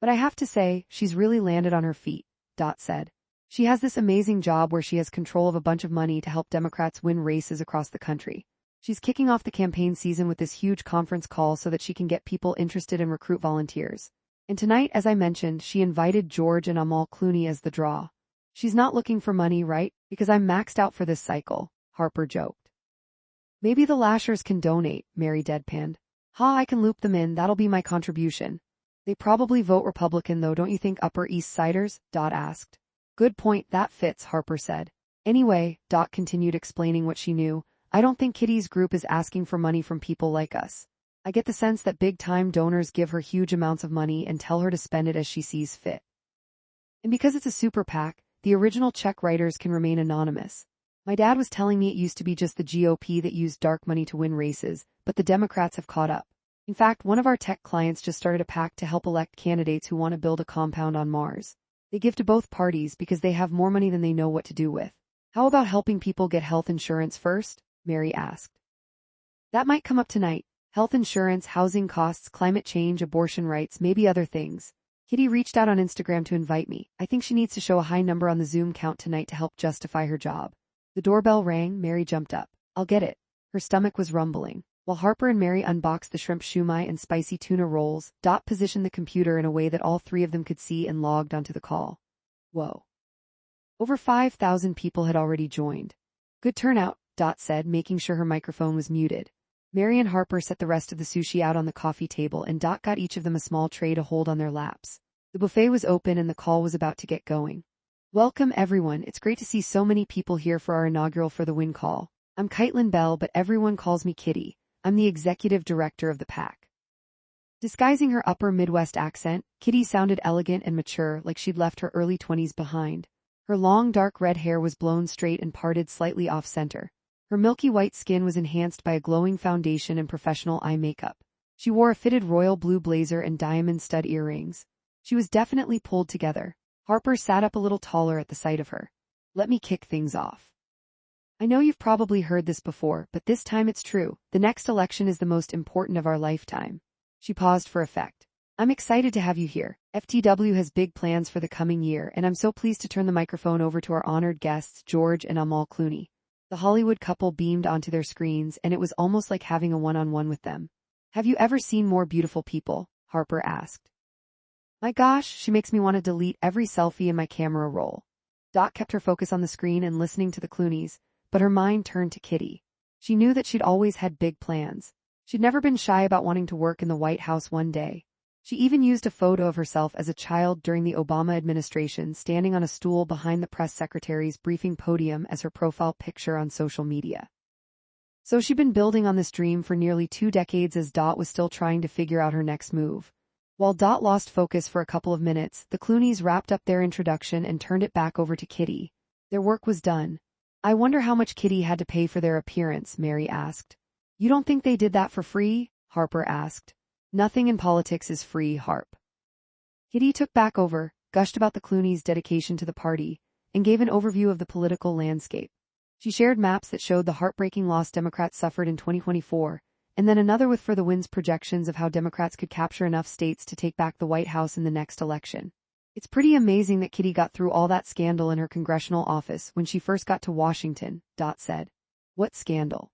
But I have to say, she's really landed on her feet, Dot said. She has this amazing job where she has control of a bunch of money to help Democrats win races across the country. She's kicking off the campaign season with this huge conference call so that she can get people interested and recruit volunteers. And tonight, as I mentioned, she invited George and Amal Clooney as the draw. She's not looking for money, right? Because I'm maxed out for this cycle, Harper joked. Maybe the Lashers can donate, Mary deadpanned. Ha, I can loop them in, that'll be my contribution. They probably vote Republican though, don't you think, Upper East Siders? Dot asked. Good point, that fits, Harper said. Anyway, Dot continued explaining what she knew. I don't think Kitty's group is asking for money from people like us. I get the sense that big-time donors give her huge amounts of money and tell her to spend it as she sees fit. And because it's a super PAC, the original check writers can remain anonymous. My dad was telling me it used to be just the GOP that used dark money to win races, but the Democrats have caught up. In fact, one of our tech clients just started a PAC to help elect candidates who want to build a compound on Mars. They give to both parties because they have more money than they know what to do with. How about helping people get health insurance first? Mary asked. That might come up tonight. Health insurance, housing costs, climate change, abortion rights, maybe other things. Kitty reached out on Instagram to invite me. I think she needs to show a high number on the Zoom count tonight to help justify her job. The doorbell rang. Mary jumped up. I'll get it. Her stomach was rumbling. While Harper and Mary unboxed the shrimp shumai and spicy tuna rolls, Dot positioned the computer in a way that all three of them could see and logged onto the call. Whoa. Over 5,000 people had already joined. Good turnout, Dot said, making sure her microphone was muted. Mary and Harper set the rest of the sushi out on the coffee table and Dot got each of them a small tray to hold on their laps. The buffet was open and the call was about to get going. Welcome everyone, it's great to see so many people here for our inaugural For the Win call. I'm Kaitlyn Bell, but everyone calls me Kitty. I'm the executive director of the pack. Disguising her upper Midwest accent, Kitty sounded elegant and mature, like she'd left her early 20s behind. Her long dark red hair was blown straight and parted slightly off-center. Her milky white skin was enhanced by a glowing foundation and professional eye makeup. She wore a fitted royal blue blazer and diamond stud earrings. She was definitely pulled together. Harper sat up a little taller at the sight of her. Let me kick things off. I know you've probably heard this before, but this time it's true. The next election is the most important of our lifetime. She paused for effect. I'm excited to have you here. FTW has big plans for the coming year, and I'm so pleased to turn the microphone over to our honored guests, George and Amal Clooney. The Hollywood couple beamed onto their screens, and it was almost like having a one-on-one with them. Have you ever seen more beautiful people? Harper asked. My gosh, she makes me want to delete every selfie in my camera roll. Dot kept her focus on the screen and listening to the Clooneys, but her mind turned to Kitty. She knew that she'd always had big plans. She'd never been shy about wanting to work in the White House one day. She even used a photo of herself as a child during the Obama administration standing on a stool behind the press secretary's briefing podium as her profile picture on social media. So she'd been building on this dream for nearly 2 decades as Dot was still trying to figure out her next move. While Dot lost focus for a couple of minutes, the Clooneys wrapped up their introduction and turned it back over to Kitty. Their work was done. I wonder how much Kitty had to pay for their appearance, Mary asked. You don't think they did that for free? Harper asked. Nothing in politics is free, Harp. Kitty took back over, gushed about the Clooneys' dedication to the party, and gave an overview of the political landscape. She shared maps that showed the heartbreaking loss Democrats suffered in 2024, and then another with For the Win's projections of how Democrats could capture enough states to take back the White House in the next election. It's pretty amazing that Kitty got through all that scandal in her congressional office when she first got to Washington, Dot said. What scandal?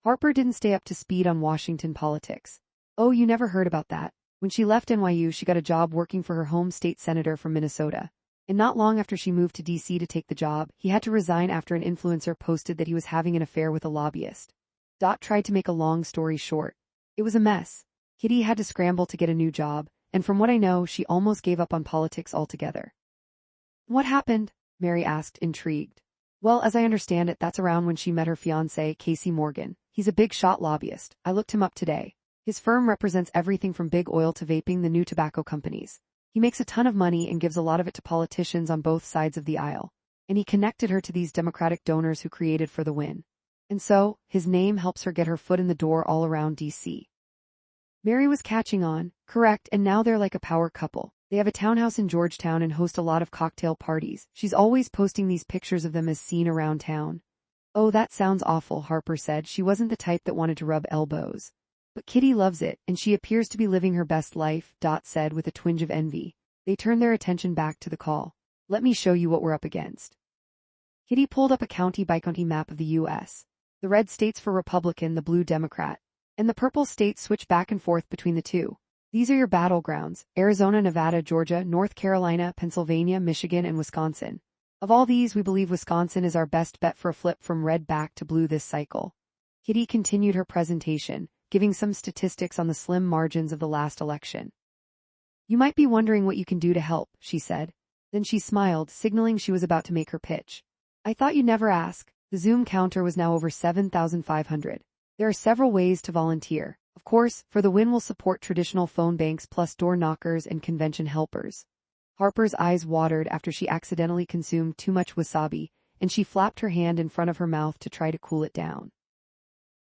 Harper didn't stay up to speed on Washington politics. Oh, you never heard about that. When she left NYU, she got a job working for her home state senator from Minnesota. And not long after she moved to D.C. to take the job, he had to resign after an influencer posted that he was having an affair with a lobbyist. Dot tried to make a long story short. It was a mess. Kitty had to scramble to get a new job, and from what I know, she almost gave up on politics altogether. What happened? Mary asked, intrigued. Well, as I understand it, that's around when she met her fiancé, Casey Morgan. He's a big shot lobbyist. I looked him up today. His firm represents everything from big oil to vaping, the new tobacco companies. He makes a ton of money and gives a lot of it to politicians on both sides of the aisle. And he connected her to these Democratic donors who created For the Win. And so, his name helps her get her foot in the door all around D.C. Mary was catching on, correct, and now they're like a power couple. They have a townhouse in Georgetown and host a lot of cocktail parties. She's always posting these pictures of them as seen around town. Oh, that sounds awful, Harper said. She wasn't the type that wanted to rub elbows. But Kitty loves it, and she appears to be living her best life, Dot said with a twinge of envy. They turned their attention back to the call. Let me show you what we're up against. Kitty pulled up a county-by-county map of the U.S. The red states for Republican, the blue Democrat. And the purple states switch back and forth between the two. These are your battlegrounds: Arizona, Nevada, Georgia, North Carolina, Pennsylvania, Michigan, and Wisconsin. Of all these, we believe Wisconsin is our best bet for a flip from red back to blue this cycle. Kitty continued her presentation, giving some statistics on the slim margins of the last election. You might be wondering what you can do to help, she said. Then she smiled, signaling she was about to make her pitch. I thought you'd never ask. The Zoom counter was now over 7,500. There are several ways to volunteer. Of course, For the Win will support traditional phone banks plus door knockers and convention helpers. Harper's eyes watered after she accidentally consumed too much wasabi, and she flapped her hand in front of her mouth to try to cool it down.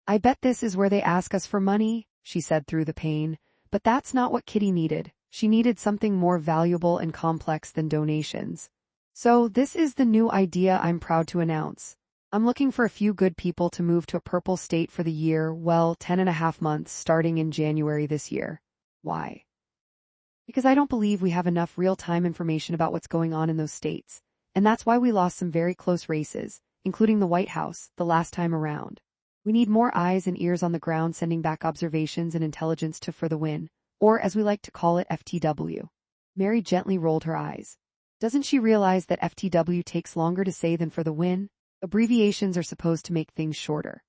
I bet this is where they ask us for money, she said through the pain, but that's not what Kitty needed. She needed something more valuable and complex than donations. So this is the new idea I'm proud to announce. I'm looking for a few good people to move to a purple state for the year, well, 10.5 months starting in January this year. Why? Because I don't believe we have enough real-time information about what's going on in those states, and that's why we lost some very close races, including the White House, the last time around. We need more eyes and ears on the ground sending back observations and intelligence to For the Win, or as we like to call it, FTW. Mary gently rolled her eyes. Doesn't she realize that FTW takes longer to say than For the Win? Abbreviations are supposed to make things shorter.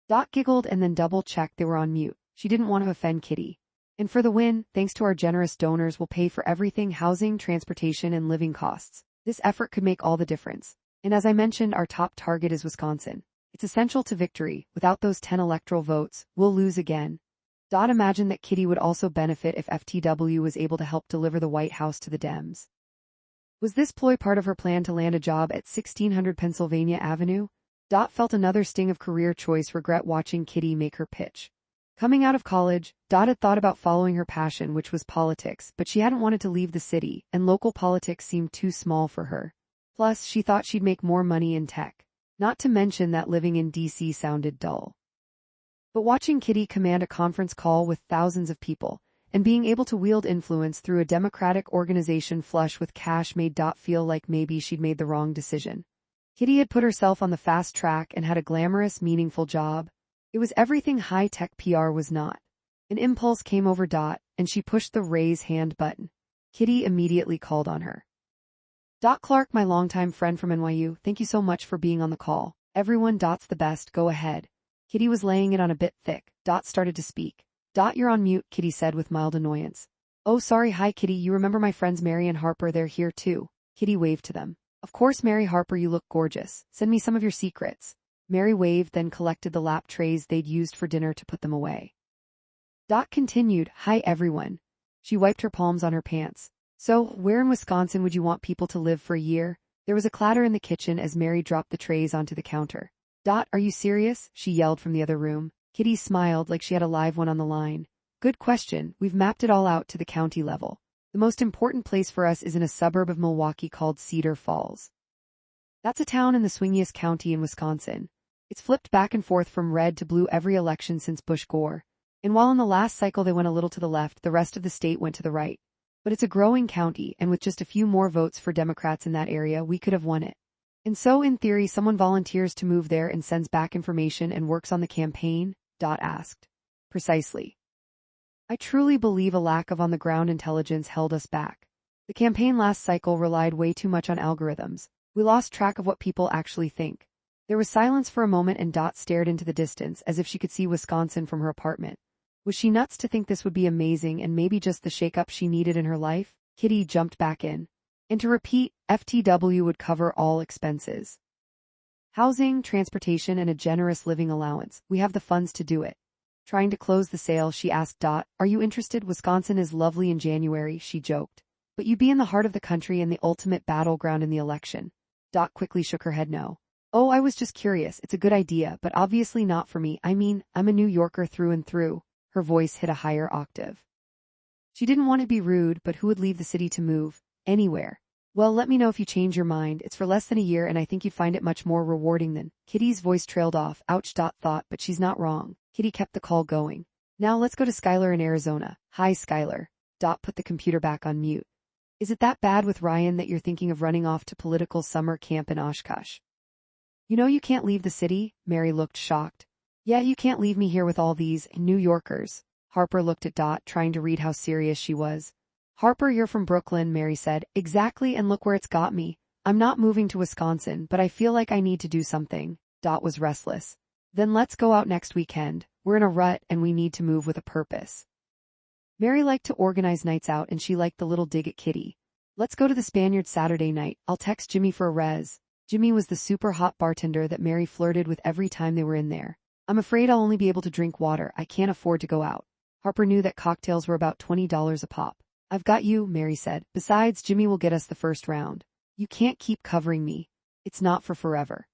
Dot giggled and then double-checked they were on mute. She didn't want to offend Kitty. And For the Win, thanks to our generous donors, will pay for everything: housing, transportation, and living costs. This effort could make all the difference. And as I mentioned, our top target is Wisconsin. It's essential to victory. Without those 10 electoral votes, we'll lose again. Dot imagined that Kitty would also benefit if FTW was able to help deliver the White House to the Dems. Was this ploy part of her plan to land a job at 1600 Pennsylvania Avenue? Dot felt another sting of career choice regret watching Kitty make her pitch. Coming out of college, Dot had thought about following her passion, which was politics, but she hadn't wanted to leave the city, and local politics seemed too small for her. Plus, she thought she'd make more money in tech. Not to mention that living in DC sounded dull. But watching Kitty command a conference call with thousands of people, and being able to wield influence through a democratic organization flush with cash made Dot feel like maybe she'd made the wrong decision. Kitty had put herself on the fast track and had a glamorous, meaningful job. It was everything high-tech PR was not. An impulse came over Dot, and she pushed the raise hand button. Kitty immediately called on her. Dot Clark, my longtime friend from NYU, thank you so much for being on the call. Everyone, Dot's the best, go ahead. Kitty was laying it on a bit thick. Dot started to speak. Dot, you're on mute, Kitty said with mild annoyance. Oh, sorry, hi Kitty, you remember my friends Mary and Harper, they're here too. Kitty waved to them. Of course, Mary, Harper, you look gorgeous. Send me some of your secrets. Mary waved, then collected the lap trays they'd used for dinner to put them away. Dot continued, hi everyone. She wiped her palms on her pants. So, where in Wisconsin would you want people to live for a year? There was a clatter in the kitchen as Mary dropped the trays onto the counter. Dot, are you serious? She yelled from the other room. Kitty smiled like she had a live one on the line. Good question, we've mapped it all out to the county level. The most important place for us is in a suburb of Milwaukee called Cedar Falls. That's a town in the swingiest county in Wisconsin. It's flipped back and forth from red to blue every election since Bush-Gore. And while in the last cycle they went a little to the left, the rest of the state went to the right. But it's a growing county, and with just a few more votes for Democrats in that area, we could have won it. And so, in theory, someone volunteers to move there and sends back information and works on the campaign? Dot asked. Precisely. I truly believe a lack of on-the-ground intelligence held us back. The campaign last cycle relied way too much on algorithms. We lost track of what people actually think. There was silence for a moment and Dot stared into the distance as if she could see Wisconsin from her apartment. Was she nuts to think this would be amazing and maybe just the shake-up she needed in her life? Kitty jumped back in. And to repeat, FTW would cover all expenses. Housing, transportation, and a generous living allowance. We have the funds to do it. Trying to close the sale, she asked Dot, are you interested? Wisconsin is lovely in January, she joked. But you'd be in the heart of the country and the ultimate battleground in the election. Dot quickly shook her head no. Oh, I was just curious. It's a good idea, but obviously not for me. I mean, I'm a New Yorker through and through. Her voice hit a higher octave. She didn't want to be rude, but who would leave the city to move? Anywhere. Well, let me know if you change your mind. It's for less than a year and I think you'd find it much more rewarding than. Kitty's voice trailed off. Ouch, Dot thought, but she's not wrong. Kitty kept the call going. Now let's go to Skylar in Arizona. Hi, Skylar. Dot put the computer back on mute. Is it that bad with Ryan that you're thinking of running off to political summer camp in Oshkosh? You know you can't leave the city? Mary looked shocked. Yeah, you can't leave me here with all these New Yorkers. Harper looked at Dot, trying to read how serious she was. Harper, you're from Brooklyn, Mary said. Exactly, and look where it's got me. I'm not moving to Wisconsin, but I feel like I need to do something. Dot was restless. Then let's go out next weekend. We're in a rut and we need to move with a purpose. Mary liked to organize nights out and she liked the little dig at Kitty. Let's go to the Spaniard Saturday night. I'll text Jimmy for a res. Jimmy was the super hot bartender that Mary flirted with every time they were in there. I'm afraid I'll only be able to drink water. I can't afford to go out. Harper knew that cocktails were about $20 a pop. I've got you, Mary said. Besides, Jimmy will get us the first round. You can't keep covering me. It's not for forever.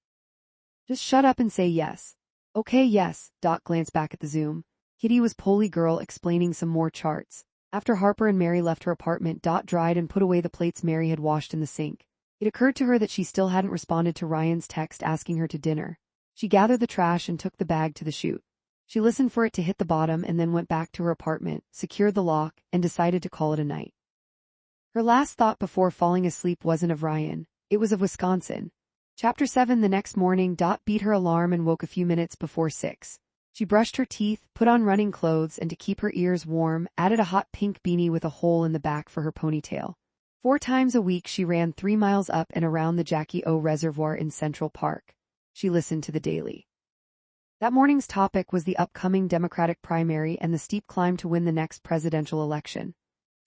Just shut up and say yes. Okay, yes. Dot glanced back at the Zoom. Kitty was Polly Girl explaining some more charts. After Harper and Mary left her apartment, Dot dried and put away the plates Mary had washed in the sink. It occurred to her that she still hadn't responded to Ryan's text asking her to dinner. She gathered the trash and took the bag to the chute. She listened for it to hit the bottom and then went back to her apartment, secured the lock, and decided to call it a night. Her last thought before falling asleep wasn't of Ryan. It was of Wisconsin. Chapter 7. The next morning, Dot beat her alarm and woke a few minutes before 6. She brushed her teeth, put on running clothes, and to keep her ears warm, added a hot pink beanie with a hole in the back for her ponytail. 4 times a week she ran 3 miles up and around the Jackie O Reservoir in Central Park. She listened to the Daily. That morning's topic was the upcoming Democratic primary and the steep climb to win the next presidential election.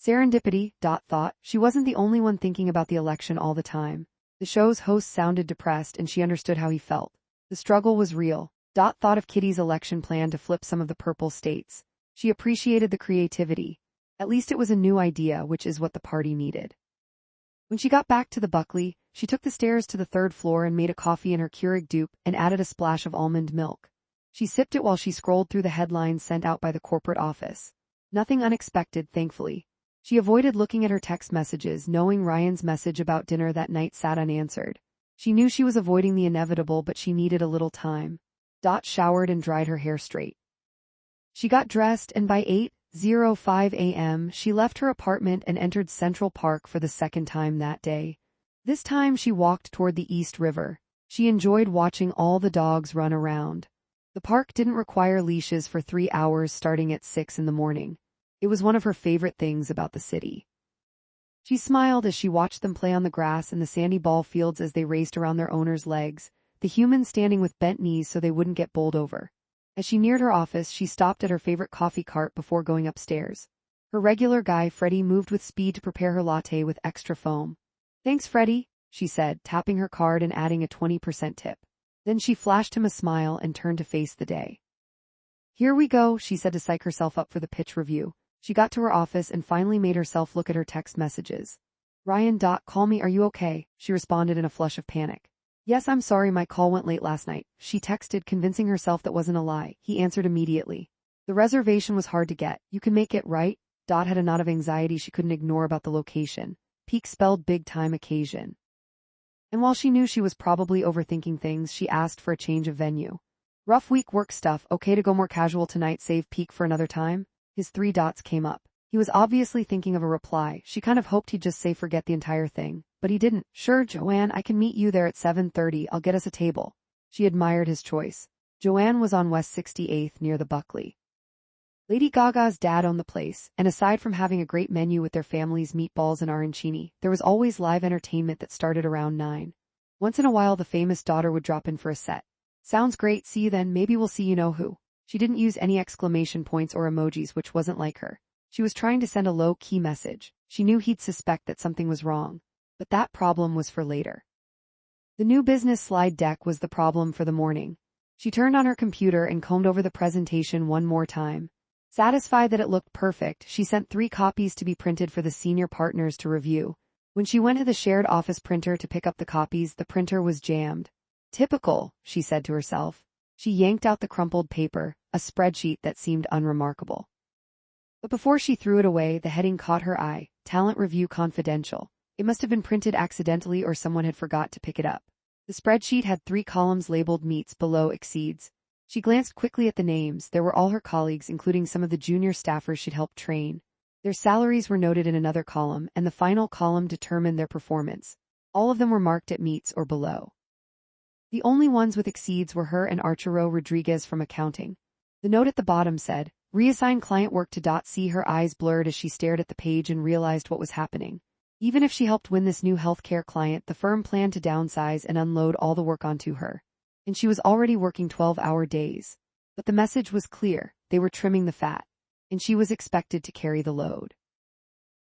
Serendipity, thought. She wasn't the only one thinking about the election all the time. The show's host sounded depressed and she understood how he felt. The struggle was real. Thought of Kitty's election plan to flip some of the purple states. She appreciated the creativity. At least it was a new idea, which is what the party needed. When she got back to the Buckley, she took the stairs to the third floor and made a coffee in her Keurig dupe and added a splash of almond milk. She sipped it while she scrolled through the headlines sent out by the corporate office. Nothing unexpected, thankfully. She avoided looking at her text messages, knowing Ryan's message about dinner that night sat unanswered. She knew she was avoiding the inevitable, but she needed a little time. Showered and dried her hair straight. She got dressed and by 8:05 a.m. she left her apartment and entered Central Park for the second time that day. This time she walked toward the East River. She enjoyed watching all the dogs run around. The park didn't require leashes for 3 hours starting at 6 in the morning. It was one of her favorite things about the city. She smiled as she watched them play on the grass and the sandy ball fields as they raced around their owners' legs, the humans standing with bent knees so they wouldn't get bowled over. As she neared her office, she stopped at her favorite coffee cart before going upstairs. Her regular guy, Freddie, moved with speed to prepare her latte with extra foam. "Thanks, Freddie," she said, tapping her card and adding a 20% tip. Then she flashed him a smile and turned to face the day. "Here we go," she said to psych herself up for the pitch review. She got to her office and finally made herself look at her text messages. "Ryan, call me, are you okay?" she responded in a flush of panic. "Yes, I'm sorry my call went late last night," she texted, convincing herself that wasn't a lie. He answered immediately. "The reservation was hard to get. You can make it, right?" Had a knot of anxiety she couldn't ignore about the location. Peak spelled big time occasion. And while she knew she was probably overthinking things, she asked for a change of venue. "Rough week work stuff, okay to go more casual tonight, save Peak for another time?" His 3 dots came up. He was obviously thinking of a reply. She kind of hoped he'd just say forget the entire thing. But he didn't. "Sure, Joanne, I can meet you there at 7:30. I'll get us a table." She admired his choice. Joanne was on West 68th near the Buckley. Lady Gaga's dad owned the place, and aside from having a great menu with their family's meatballs and arancini, there was always live entertainment that started around 9. Once in a while the famous daughter would drop in for a set. "Sounds great, see you then, maybe we'll see you know who." She didn't use any exclamation points or emojis, which wasn't like her. She was trying to send a low-key message. She knew he'd suspect that something was wrong. But that problem was for later. The new business slide deck was the problem for the morning. She turned on her computer and combed over the presentation one more time. Satisfied that it looked perfect, she sent 3 copies to be printed for the senior partners to review. When she went to the shared office printer to pick up the copies, the printer was jammed. "Typical," she said to herself. She yanked out the crumpled paper, a spreadsheet that seemed unremarkable. But before she threw it away, the heading caught her eye: Talent Review Confidential. It must have been printed accidentally or someone had forgot to pick it up. The spreadsheet had 3 columns labeled meets, below exceeds. She glanced quickly at the names. There were all her colleagues, including some of the junior staffers she'd helped train. Their salaries were noted in another column, and the final column determined their performance. All of them were marked at meets or below. The only ones with exceeds were her and Arturo Rodriguez from accounting. The note at the bottom said, "Reassign client work to." See, her eyes blurred as she stared at the page and realized what was happening. Even if she helped win this new healthcare client, the firm planned to downsize and unload all the work onto her. And she was already working 12-hour days. But the message was clear: they were trimming the fat. And she was expected to carry the load.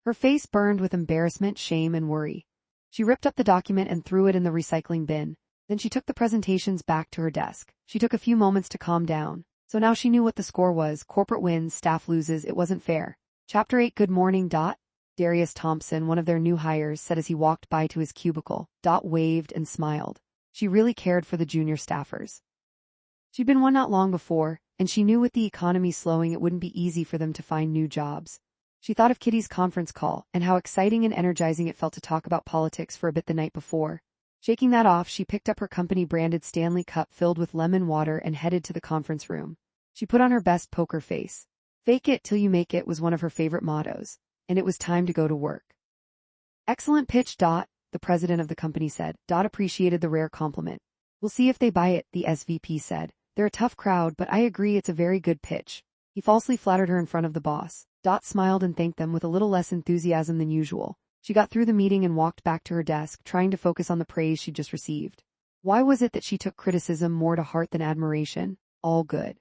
Her face burned with embarrassment, shame, and worry. She ripped up the document and threw it in the recycling bin. Then she took the presentations back to her desk. She took a few moments to calm down. So now she knew what the score was: corporate wins, staff loses, it wasn't fair. Chapter 8. Good morning. Darius Thompson, one of their new hires, said as he walked by to his cubicle. Waved and smiled. She really cared for the junior staffers. She'd been one not long before, and she knew with the economy slowing it wouldn't be easy for them to find new jobs. She thought of Kitty's conference call and how exciting and energizing it felt to talk about politics for a bit the night before. Shaking that off, she picked up her company-branded Stanley cup filled with lemon water and headed to the conference room. She put on her best poker face. "Fake it till you make it" was one of her favorite mottos, and it was time to go to work. "Excellent pitch. The president of the company said. Appreciated the rare compliment. "We'll see if they buy it," the SVP said. "They're a tough crowd, but I agree it's a very good pitch." He falsely flattered her in front of the boss. Smiled and thanked them with a little less enthusiasm than usual. She got through the meeting and walked back to her desk, trying to focus on the praise she'd just received. Why was it that she took criticism more to heart than admiration? All good.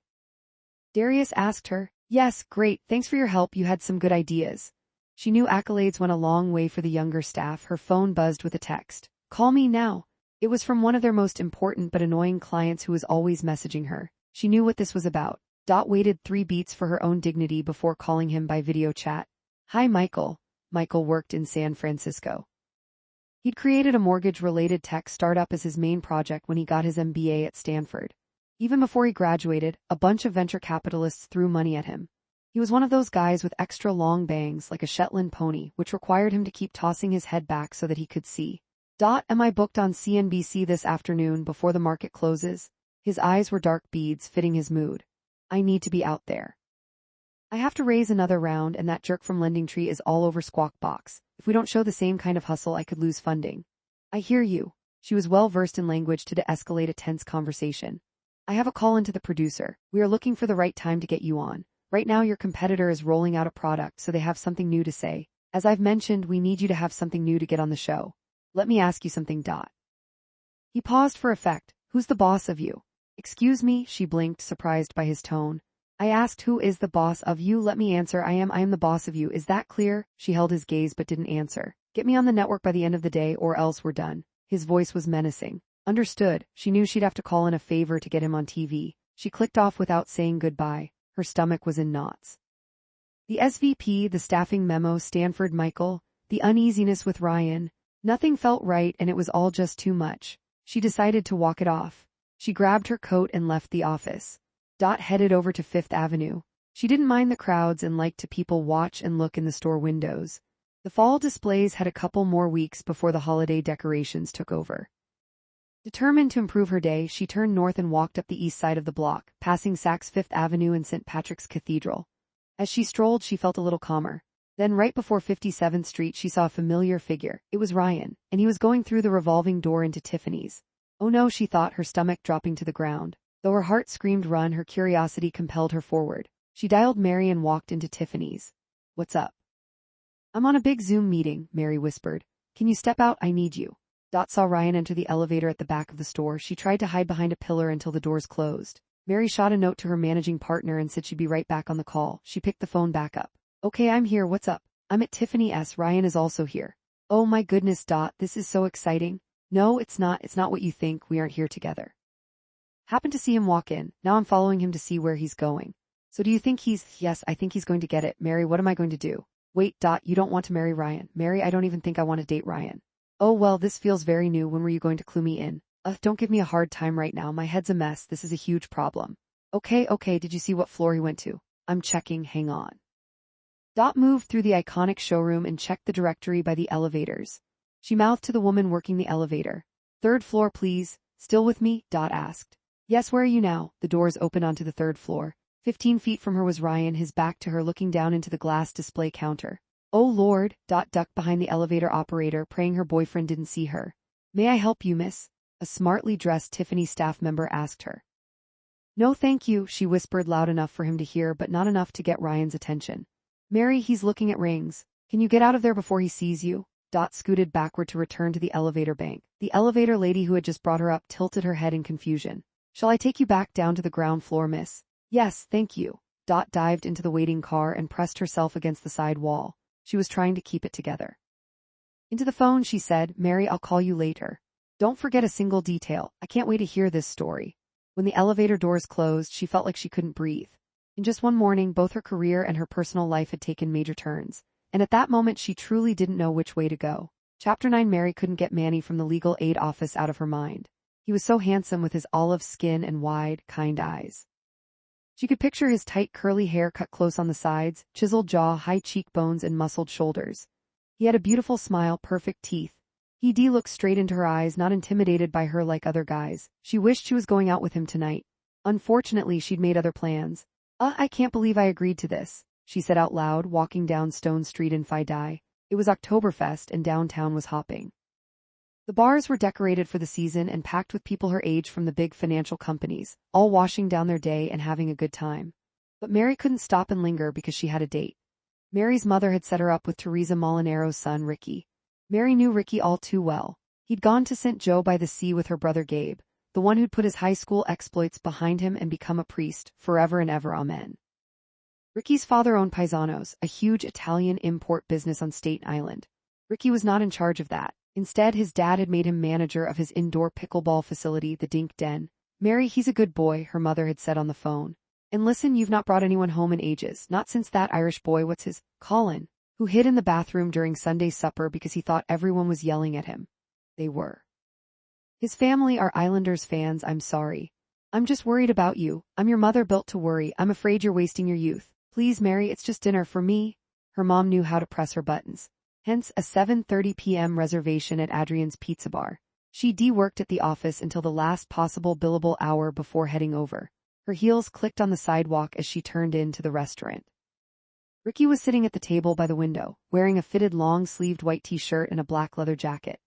Darius asked her. "Yes, great, thanks for your help, you had some good ideas." She knew accolades went a long way for the younger staff. Her phone buzzed with a text. "Call me now." It was from one of their most important but annoying clients who was always messaging her. She knew what this was about. Dot waited 3 beats for her own dignity before calling him by video chat. "Hi, Michael." Michael worked in San Francisco. He'd created a mortgage-related tech startup as his main project when he got his MBA at Stanford. Even before he graduated, a bunch of venture capitalists threw money at him. He was one of those guys with extra long bangs like a Shetland pony, which required him to keep tossing his head back so that he could see. "Am I booked on CNBC this afternoon before the market closes?" His eyes were dark beads fitting his mood. "I need to be out there. I have to raise another round and that jerk from LendingTree is all over Squawk Box. If we don't show the same kind of hustle, I could lose funding." "I hear you." She was well versed in language to de-escalate a tense conversation. "I have a call into the producer. We are looking for the right time to get you on. Right now your competitor is rolling out a product so they have something new to say. As I've mentioned, we need you to have something new to get on the show. Let me ask you something. He paused for effect. "Who's the boss of you?" "Excuse me," she blinked, surprised by his tone. "I asked who is the boss of you. Let me answer. I am the boss of you. Is that clear?" She held his gaze but didn't answer. "Get me on the network by the end of the day or else we're done." His voice was menacing. Understood. She knew she'd have to call in a favor to get him on TV. She clicked off without saying goodbye. Her stomach was in knots. The SVP, the staffing memo, Stanford Michael, the uneasiness with Ryan. Nothing felt right and it was all just too much. She decided to walk it off. She grabbed her coat and left the office. Headed over to Fifth Avenue. She didn't mind the crowds and liked to people watch and look in the store windows. The fall displays had a couple more weeks before the holiday decorations took over. Determined to improve her day, she turned north and walked up the east side of the block, passing Saks Fifth Avenue and St. Patrick's Cathedral. As she strolled, she felt a little calmer. Then right before 57th Street she saw a familiar figure. It was Ryan, and he was going through the revolving door into Tiffany's. Oh no, she thought, her stomach dropping to the ground. Though her heart screamed run, her curiosity compelled her forward. She dialed Mary and walked into Tiffany's. "What's up?" "I'm on a big Zoom meeting," Mary whispered. "Can you step out? I need you." Saw Ryan enter the elevator at the back of the store. She tried to hide behind a pillar until the doors closed. Mary shot a note to her managing partner and said she'd be right back on the call. She picked the phone back up. "Okay, I'm here. What's up?" "I'm at Tiffany's. Ryan is also here." "Oh my goodness, this is so exciting." "No, it's not. It's not what you think. We aren't here together. Happened to see him walk in. Now I'm following him to see where he's going." "So do you think he's—" "Yes, I think he's going to get it." "Mary, what am I going to do?" "Wait, you don't want to marry Ryan." "Mary, I don't even think I want to date Ryan." "Oh well, this feels very new. When were you going to clue me in?" Don't give me a hard time right now. My head's a mess. This is a huge problem." Okay, did you see what floor he went to?" "I'm checking, hang on." Moved through the iconic showroom and checked the directory by the elevators. She mouthed to the woman working the elevator. "3rd floor, please. Still with me?" asked. "Yes, where are you now?" The doors opened onto the 3rd floor. 15 feet from her was Ryan, his back to her, looking down into the glass display counter. "Oh Lord," ducked behind the elevator operator, praying her boyfriend didn't see her. "May I help you, miss?" a smartly dressed Tiffany staff member asked her. "No thank you," she whispered loud enough for him to hear but not enough to get Ryan's attention. "Mary, he's looking at rings. Can you get out of there before he sees you?" Scooted backward to return to the elevator bank. The elevator lady who had just brought her up tilted her head in confusion. "Shall I take you back down to the ground floor, miss?" "Yes, thank you." Dived into the waiting car and pressed herself against the side wall. She was trying to keep it together. Into the phone she said, "Mary, I'll call you later. Don't forget a single detail. I can't wait to hear this story." When the elevator doors closed, she felt like she couldn't breathe. In just one morning, both her career and her personal life had taken major turns, and at that moment she truly didn't know which way to go. Chapter 9. Mary couldn't get Manny from the legal aid office out of her mind. He was so handsome with his olive skin and wide, kind eyes. She could picture his tight curly hair cut close on the sides, chiseled jaw, high cheekbones, and muscled shoulders. He had a beautiful smile, perfect teeth. He looked straight into her eyes, not intimidated by her like other guys. She wished she was going out with him tonight. Unfortunately, she'd made other plans. I can't believe I agreed to this," she said out loud, walking down Stone Street in Phi. It was Oktoberfest and downtown was hopping. The bars were decorated for the season and packed with people her age from the big financial companies, all washing down their day and having a good time. But Mary couldn't stop and linger because she had a date. Mary's mother had set her up with Teresa Molinaro's son, Ricky. Mary knew Ricky all too well. He'd gone to St. Joe by the Sea with her brother Gabe, the one who'd put his high school exploits behind him and become a priest, forever and ever, amen. Ricky's father owned Paisanos, a huge Italian import business on Staten Island. Ricky was not in charge of that. Instead, his dad had made him manager of his indoor pickleball facility, the Dink Den. "Mary, he's a good boy," her mother had said on the phone. "And listen, you've not brought anyone home in ages, not since that Irish boy, what's his, Colin, who hid in the bathroom during Sunday supper because he thought everyone was yelling at him." They were. "His family are Islanders fans, I'm sorry. I'm just worried about you. I'm your mother built to worry. I'm afraid you're wasting your youth. Please, Mary, it's just dinner for me." Her mom knew how to press her buttons. Hence a 7:30 p.m. reservation at Adrian's Pizza Bar. She worked at the office until the last possible billable hour before heading over. Her heels clicked on the sidewalk as she turned into the restaurant. Ricky was sitting at the table by the window, wearing a fitted long-sleeved white t-shirt and a black leather jacket.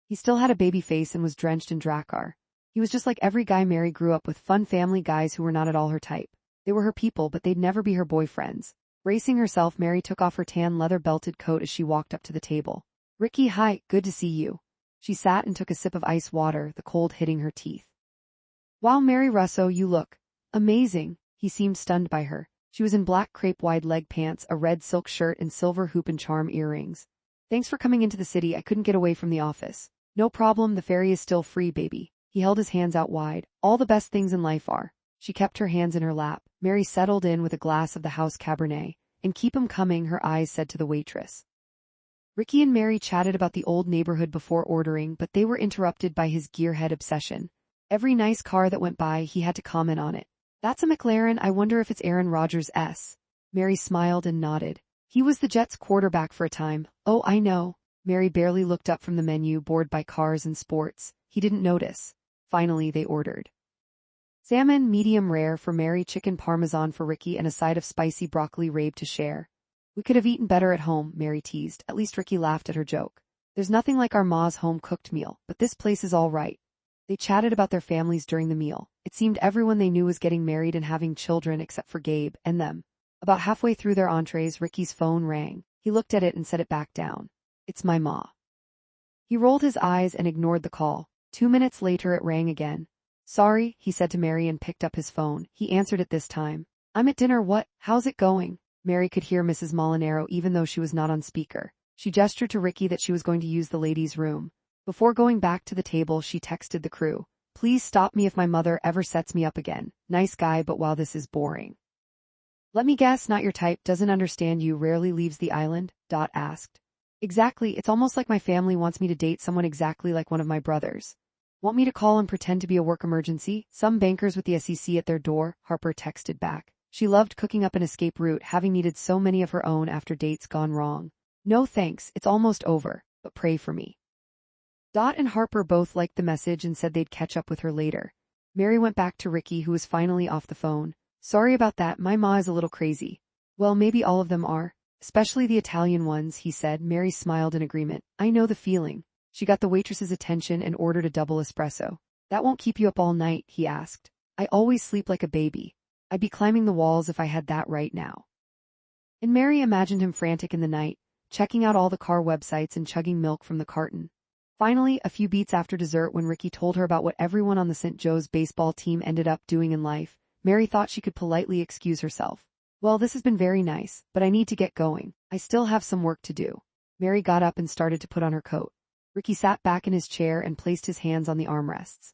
He still had a baby face and was drenched in Drakkar. He was just like every guy Mary grew up with, fun family guys who were not at all her type. They were her people, but they'd never be her boyfriends. Bracing herself, Mary took off her tan leather-belted coat as she walked up to the table. "Ricky, hi, good to see you." She sat and took a sip of ice water, the cold hitting her teeth. "Wow, Mary Russo, you look amazing." He seemed stunned by her. She was in black crepe wide leg pants, a red silk shirt, and silver hoop and charm earrings. "Thanks for coming into the city. I couldn't get away from the office." "No problem, the ferry is still free, baby." He held his hands out wide. "All the best things in life are." She kept her hands in her lap. Mary settled in with a glass of the house Cabernet. "And keep 'em coming," her eyes said to the waitress. Ricky and Mary chatted about the old neighborhood before ordering, but they were interrupted by his gearhead obsession. Every nice car that went by, he had to comment on it. "That's a McLaren, I wonder if it's Aaron Rodgers'." Mary smiled and nodded. "He was the Jets' quarterback for a time." "Oh, I know." Mary barely looked up from the menu, bored by cars and sports. He didn't notice. Finally, they ordered salmon medium rare for Mary, chicken parmesan for Ricky, and a side of spicy broccoli rabe to share. "We could have eaten better at home," Mary teased. At least Ricky laughed at her joke. "There's nothing like our ma's home-cooked meal, but this place is all right." They chatted about their families during the meal. It seemed everyone they knew was getting married and having children except for Gabe and them. About halfway through their entrees, Ricky's phone rang. He looked at it and set it back down. "It's my ma." He rolled his eyes and ignored the call. 2 minutes later it rang again. "Sorry," he said to Mary and picked up his phone. He answered it this time. "I'm at dinner. What? How's it going?" Mary could hear Mrs. Molinaro even though she was not on speaker. She gestured to Ricky that she was going to use the ladies' room. Before going back to the table, she texted the crew, "Please stop me if my mother ever sets me up again. Nice guy, but wow, this is boring." "Let me guess, not your type, doesn't understand you, rarely leaves the island?" Asked. "Exactly, it's almost like my family wants me to date someone exactly like one of my brothers." "Want me to call and pretend to be a work emergency? Some bankers with the SEC at their door," Harper texted back. She loved cooking up an escape route, having needed so many of her own after dates gone wrong. "No thanks, it's almost over, but pray for me." Dot and Harper both liked the message and said they'd catch up with her later. Mary went back to Ricky, who was finally off the phone. "Sorry about that, my ma is a little crazy." "Well, maybe all of them are. Especially the Italian ones," he said. Mary smiled in agreement. "I know the feeling." She got the waitress's attention and ordered a double espresso. "That won't keep you up all night?" he asked. "I always sleep like a baby. I'd be climbing the walls if I had that right now." And Mary imagined him frantic in the night, checking out all the car websites and chugging milk from the carton. Finally, a few beats after dessert, when Ricky told her about what everyone on the St. Joe's baseball team ended up doing in life, Mary thought she could politely excuse herself. "Well, this has been very nice, but I need to get going. I still have some work to do." Mary got up and started to put on her coat. Ricky sat back in his chair and placed his hands on the armrests.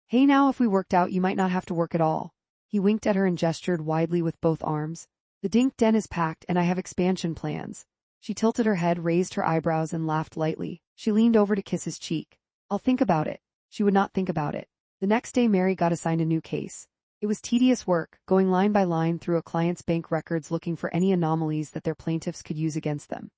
"Hey, now if we worked out, you might not have to work at all." He winked at her and gestured widely with both arms. "The Dink Den is packed and I have expansion plans." She tilted her head, raised her eyebrows, and laughed lightly. She leaned over to kiss his cheek. "I'll think about it." She would not think about it. The next day, Mary got assigned a new case. It was tedious work, going line by line through a client's bank records looking for any anomalies that their plaintiffs could use against them.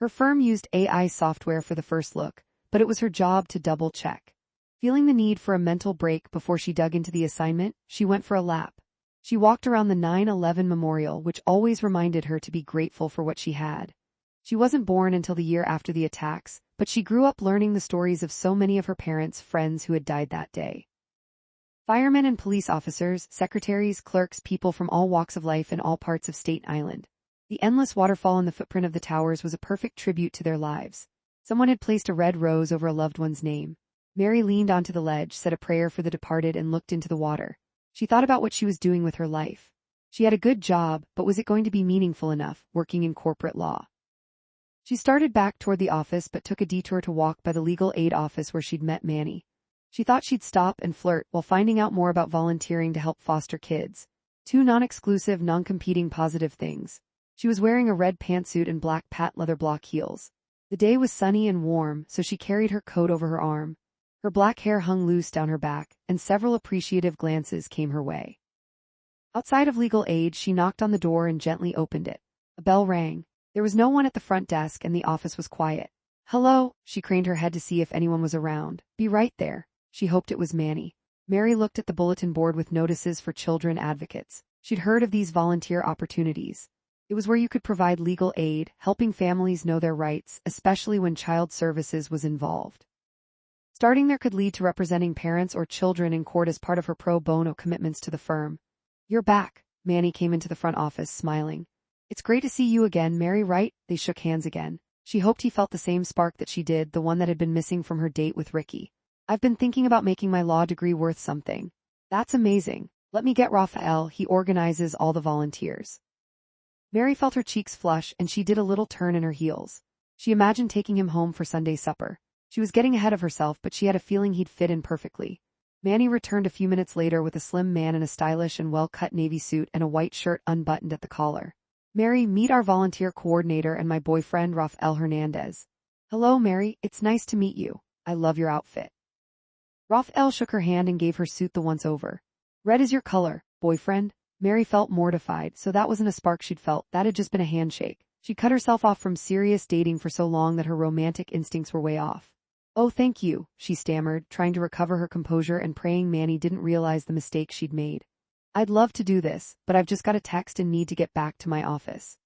Her firm used AI software for the first look, but it was her job to double-check. Feeling the need for a mental break before she dug into the assignment, she went for a lap. She walked around the 9/11 memorial, which always reminded her to be grateful for what she had. She wasn't born until the year after the attacks, but she grew up learning the stories of so many of her parents' friends who had died that day. Firemen and police officers, secretaries, clerks, people from all walks of life in all parts of Staten Island. The endless waterfall in the footprint of the towers was a perfect tribute to their lives. Someone had placed a red rose over a loved one's name. Mary leaned onto the ledge, said a prayer for the departed, and looked into the water. She thought about what she was doing with her life. She had a good job, but was it going to be meaningful enough, working in corporate law? She started back toward the office but took a detour to walk by the legal aid office where she'd met Manny. She thought she'd stop and flirt while finding out more about volunteering to help foster kids. Two non-exclusive, non-competing positive things. She was wearing a red pantsuit and black patent leather block heels. The day was sunny and warm, so she carried her coat over her arm. Her black hair hung loose down her back, and several appreciative glances came her way. Outside of legal aid, she knocked on the door and gently opened it. A bell rang. There was no one at the front desk and the office was quiet. Hello, she craned her head to see if anyone was around. Be right there. She hoped it was Manny. Mary looked at the bulletin board with notices for children advocates. She'd heard of these volunteer opportunities. It was where you could provide legal aid, helping families know their rights, especially when child services was involved. Starting there could lead to representing parents or children in court as part of her pro bono commitments to the firm. You're back. Manny came into the front office, smiling. It's great to see you again, Mary, right? They shook hands again. She hoped he felt the same spark that she did, the one that had been missing from her date with Ricky. I've been thinking about making my law degree worth something. That's amazing. Let me get Raphael, he organizes all the volunteers. Mary felt her cheeks flush and she did a little turn in her heels. She imagined taking him home for Sunday supper. She was getting ahead of herself, but she had a feeling he'd fit in perfectly. Manny returned a few minutes later with a slim man in a stylish and well-cut navy suit and a white shirt unbuttoned at the collar. Mary, meet our volunteer coordinator and my boyfriend Raphael Hernandez. Hello, Mary, it's nice to meet you. I love your outfit. Raphael shook her hand and gave her suit the once-over. Red is your color, boyfriend. Mary felt mortified, so that wasn't a spark she'd felt, that had just been a handshake. She cut herself off from serious dating for so long that her romantic instincts were way off. Oh, thank you, she stammered, trying to recover her composure and praying Manny didn't realize the mistake she'd made. I'd love to do this, but I've just got a text and need to get back to my office.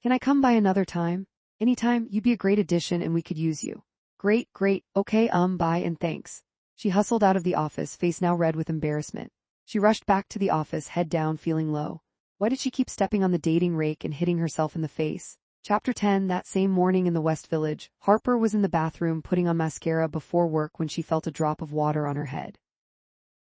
Can I come by another time? Anytime, you'd be a great addition and we could use you. Great, okay, bye and thanks. She hustled out of the office, face now red with embarrassment. She rushed back to the office, head down, feeling low. Why did she keep stepping on the dating rake and hitting herself in the face? Chapter 10. That same morning in the West Village, Harper was in the bathroom putting on mascara before work when she felt a drop of water on her head.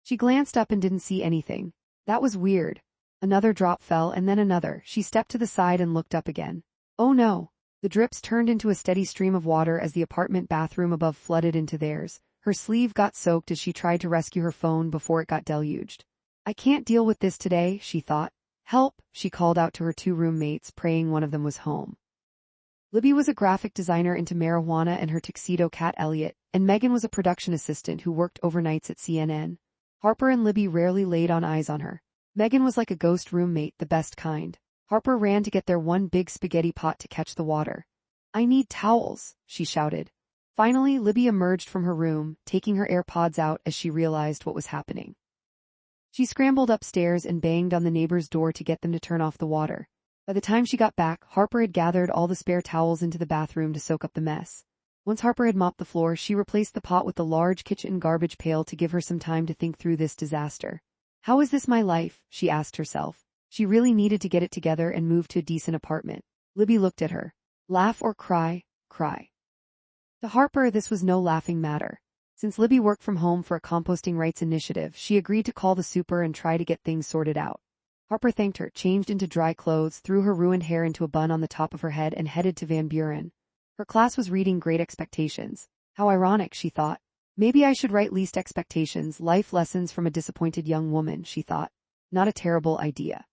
She glanced up and didn't see anything. That was weird. Another drop fell and then another. She stepped to the side and looked up again. Oh no. The drips turned into a steady stream of water as the apartment bathroom above flooded into theirs. Her sleeve got soaked as she tried to rescue her phone before it got deluged. I can't deal with this today, she thought. Help, she called out to her two roommates, praying one of them was home. Libby was a graphic designer into marijuana and her tuxedo cat Elliot, and Megan was a production assistant who worked overnights at CNN. Harper and Libby rarely laid eyes on her. Megan was like a ghost roommate, the best kind. Harper ran to get their one big spaghetti pot to catch the water. I need towels, she shouted. Finally, Libby emerged from her room, taking her AirPods out as she realized what was happening. She scrambled upstairs and banged on the neighbor's door to get them to turn off the water. By the time she got back, Harper had gathered all the spare towels into the bathroom to soak up the mess. Once Harper had mopped the floor, she replaced the pot with the large kitchen garbage pail to give her some time to think through this disaster. How is this my life? She asked herself. She really needed to get it together and move to a decent apartment. Libby looked at her. Laugh or cry? Cry. To Harper, this was no laughing matter. Since Libby worked from home for a composting rights initiative, she agreed to call the super and try to get things sorted out. Harper thanked her, changed into dry clothes, threw her ruined hair into a bun on the top of her head and headed to Van Buren. Her class was reading Great Expectations. How ironic, she thought. Maybe I should write Least Expectations, Life Lessons from a Disappointed Young Woman, she thought. Not a terrible idea.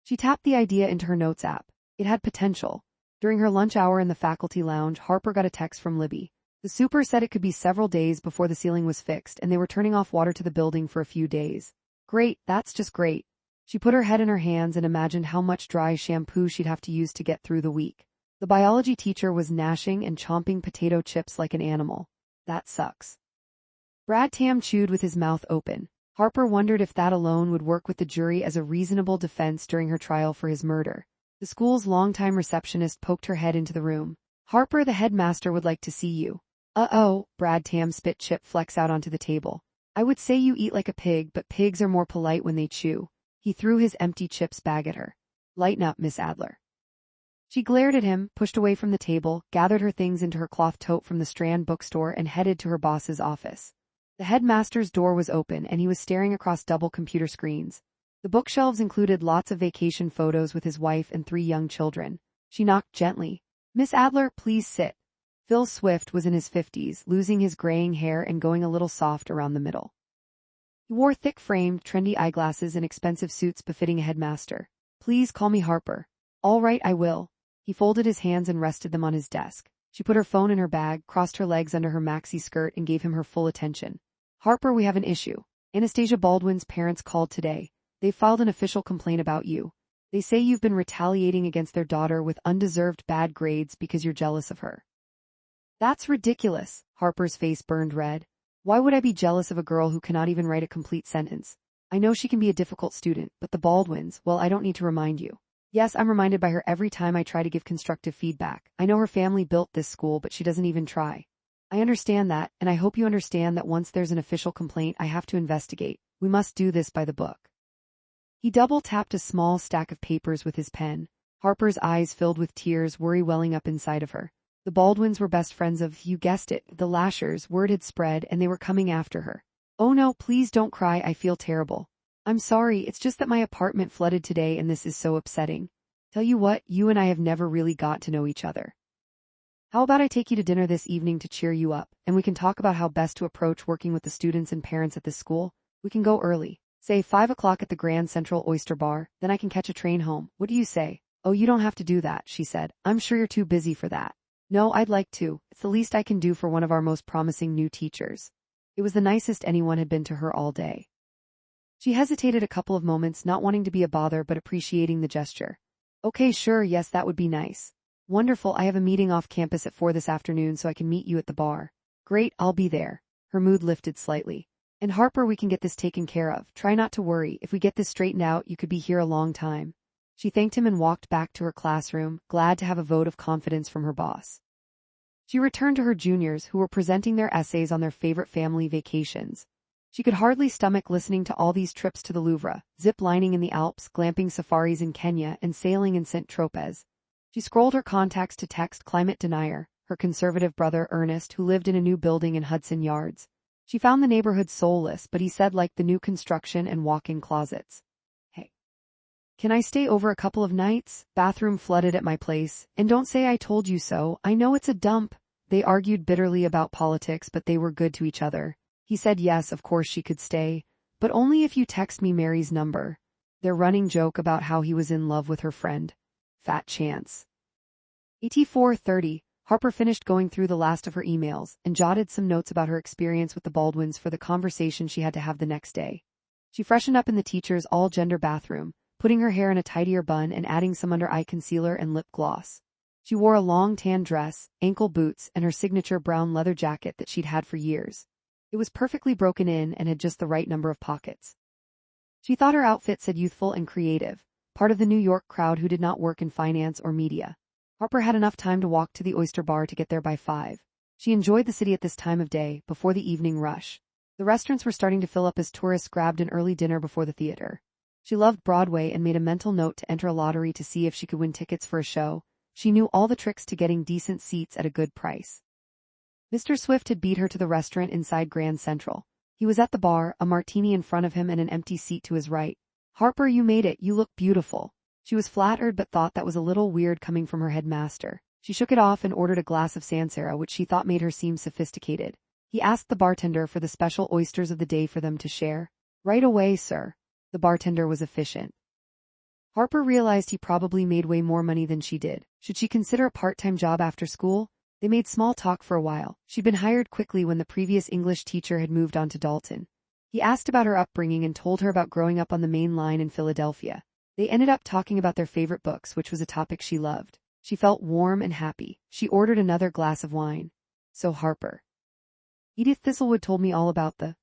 She tapped the idea into her notes app. It had potential. During her lunch hour in the faculty lounge, Harper got a text from Libby. The super said it could be several days before the ceiling was fixed and they were turning off water to the building for a few days. Great, that's just great. She put her head in her hands and imagined how much dry shampoo she'd have to use to get through the week. The biology teacher was gnashing and chomping potato chips like an animal. That sucks. Brad Tam chewed with his mouth open. Harper wondered if that alone would work with the jury as a reasonable defense during her trial for his murder. The school's longtime receptionist poked her head into the room. Harper, the headmaster would like to see you. Uh-oh, Brad Tam spit chip flecks out onto the table. I would say you eat like a pig, but pigs are more polite when they chew. He threw his empty chips bag at her. Lighten up, Miss Adler. She glared at him, pushed away from the table, gathered her things into her cloth tote from the Strand bookstore and headed to her boss's office. The headmaster's door was open and he was staring across double computer screens. The bookshelves included lots of vacation photos with his wife and 3 young children. She knocked gently. "Miss Adler, please sit." Phil Swift was in his 50s, losing his graying hair and going a little soft around the middle. He wore thick-framed, trendy eyeglasses and expensive suits befitting a headmaster. "Please call me Harper." "All right, I will." He folded his hands and rested them on his desk. She put her phone in her bag, crossed her legs under her maxi skirt, and gave him her full attention. "Harper, we have an issue. Anastasia Baldwin's parents called today. They filed an official complaint about you. They say you've been retaliating against their daughter with undeserved bad grades because you're jealous of her." "That's ridiculous." Harper's face burned red. "Why would I be jealous of a girl who cannot even write a complete sentence? I know she can be a difficult student, but the Baldwins, well, I don't need to remind you. Yes, I'm reminded by her every time I try to give constructive feedback. I know her family built this school, but she doesn't even try. I understand that, and I hope you understand that once there's an official complaint, I have to investigate. We must do this by the book." He double-tapped a small stack of papers with his pen. Harper's eyes filled with tears, worry welling up inside of her. The Baldwins were best friends of, you guessed it, the Lashers. Word had spread, and they were coming after her. "Oh no, please don't cry, I feel terrible. I'm sorry, it's just that my apartment flooded today and this is so upsetting. Tell you what, you and I have never really got to know each other. How about I take you to dinner this evening to cheer you up, and we can talk about how best to approach working with the students and parents at this school? We can go early. Say 5 o'clock at the Grand Central Oyster Bar, then I can catch a train home. What do you say?" "Oh, you don't have to do that," she said. "I'm sure you're too busy for that." "No, I'd like to. It's the least I can do for one of our most promising new teachers." It was the nicest anyone had been to her all day. She hesitated a couple of moments, not wanting to be a bother but appreciating the gesture. "Okay, sure, yes, that would be nice." "Wonderful, I have a meeting off campus at 4 this afternoon so I can meet you at the bar." "Great, I'll be there." Her mood lifted slightly. "And Harper, we can get this taken care of. Try not to worry. If we get this straightened out, you could be here a long time." She thanked him and walked back to her classroom, glad to have a vote of confidence from her boss. She returned to her juniors, who were presenting their essays on their favorite family vacations. She could hardly stomach listening to all these trips to the Louvre, zip-lining in the Alps, glamping safaris in Kenya, and sailing in Saint-Tropez. She scrolled her contacts to text climate denier, her conservative brother Ernest, who lived in a new building in Hudson Yards. She found the neighborhood soulless, but he said liked the new construction and walk-in closets. "Hey, can I stay over a couple of nights? Bathroom flooded at my place, and don't say I told you so. I know it's a dump." They argued bitterly about politics, but they were good to each other. He said yes, of course she could stay, but only if you text me Mary's number. Their running joke about how he was in love with her friend. Fat chance. 84:30. Harper finished going through the last of her emails and jotted some notes about her experience with the Baldwins for the conversation she had to have the next day. She freshened up in the teacher's all-gender bathroom, putting her hair in a tidier bun and adding some under-eye concealer and lip gloss. She wore a long tan dress, ankle boots, and her signature brown leather jacket that she'd had for years. It was perfectly broken in and had just the right number of pockets. She thought her outfit said youthful and creative, part of the New York crowd who did not work in finance or media. Harper had enough time to walk to the Oyster Bar to get there by 5. She enjoyed the city at this time of day, before the evening rush. The restaurants were starting to fill up as tourists grabbed an early dinner before the theater. She loved Broadway and made a mental note to enter a lottery to see if she could win tickets for a show. She knew all the tricks to getting decent seats at a good price. Mr. Swift had beat her to the restaurant inside Grand Central. He was at the bar, a martini in front of him and an empty seat to his right. "Harper, you made it. You look beautiful." She was flattered but thought that was a little weird coming from her headmaster. She shook it off and ordered a glass of Sansera, which she thought made her seem sophisticated. He asked the bartender for the special oysters of the day for them to share. "Right away, sir." The bartender was efficient. Harper realized he probably made way more money than she did. Should she consider a part-time job after school? They made small talk for a while. She'd been hired quickly when the previous English teacher had moved on to Dalton. He asked about her upbringing and told her about growing up on the main line in Philadelphia. They ended up talking about their favorite books, which was a topic she loved. She felt warm and happy. She ordered another glass of wine. "So Harper, Edith Thistlewood told me all about the,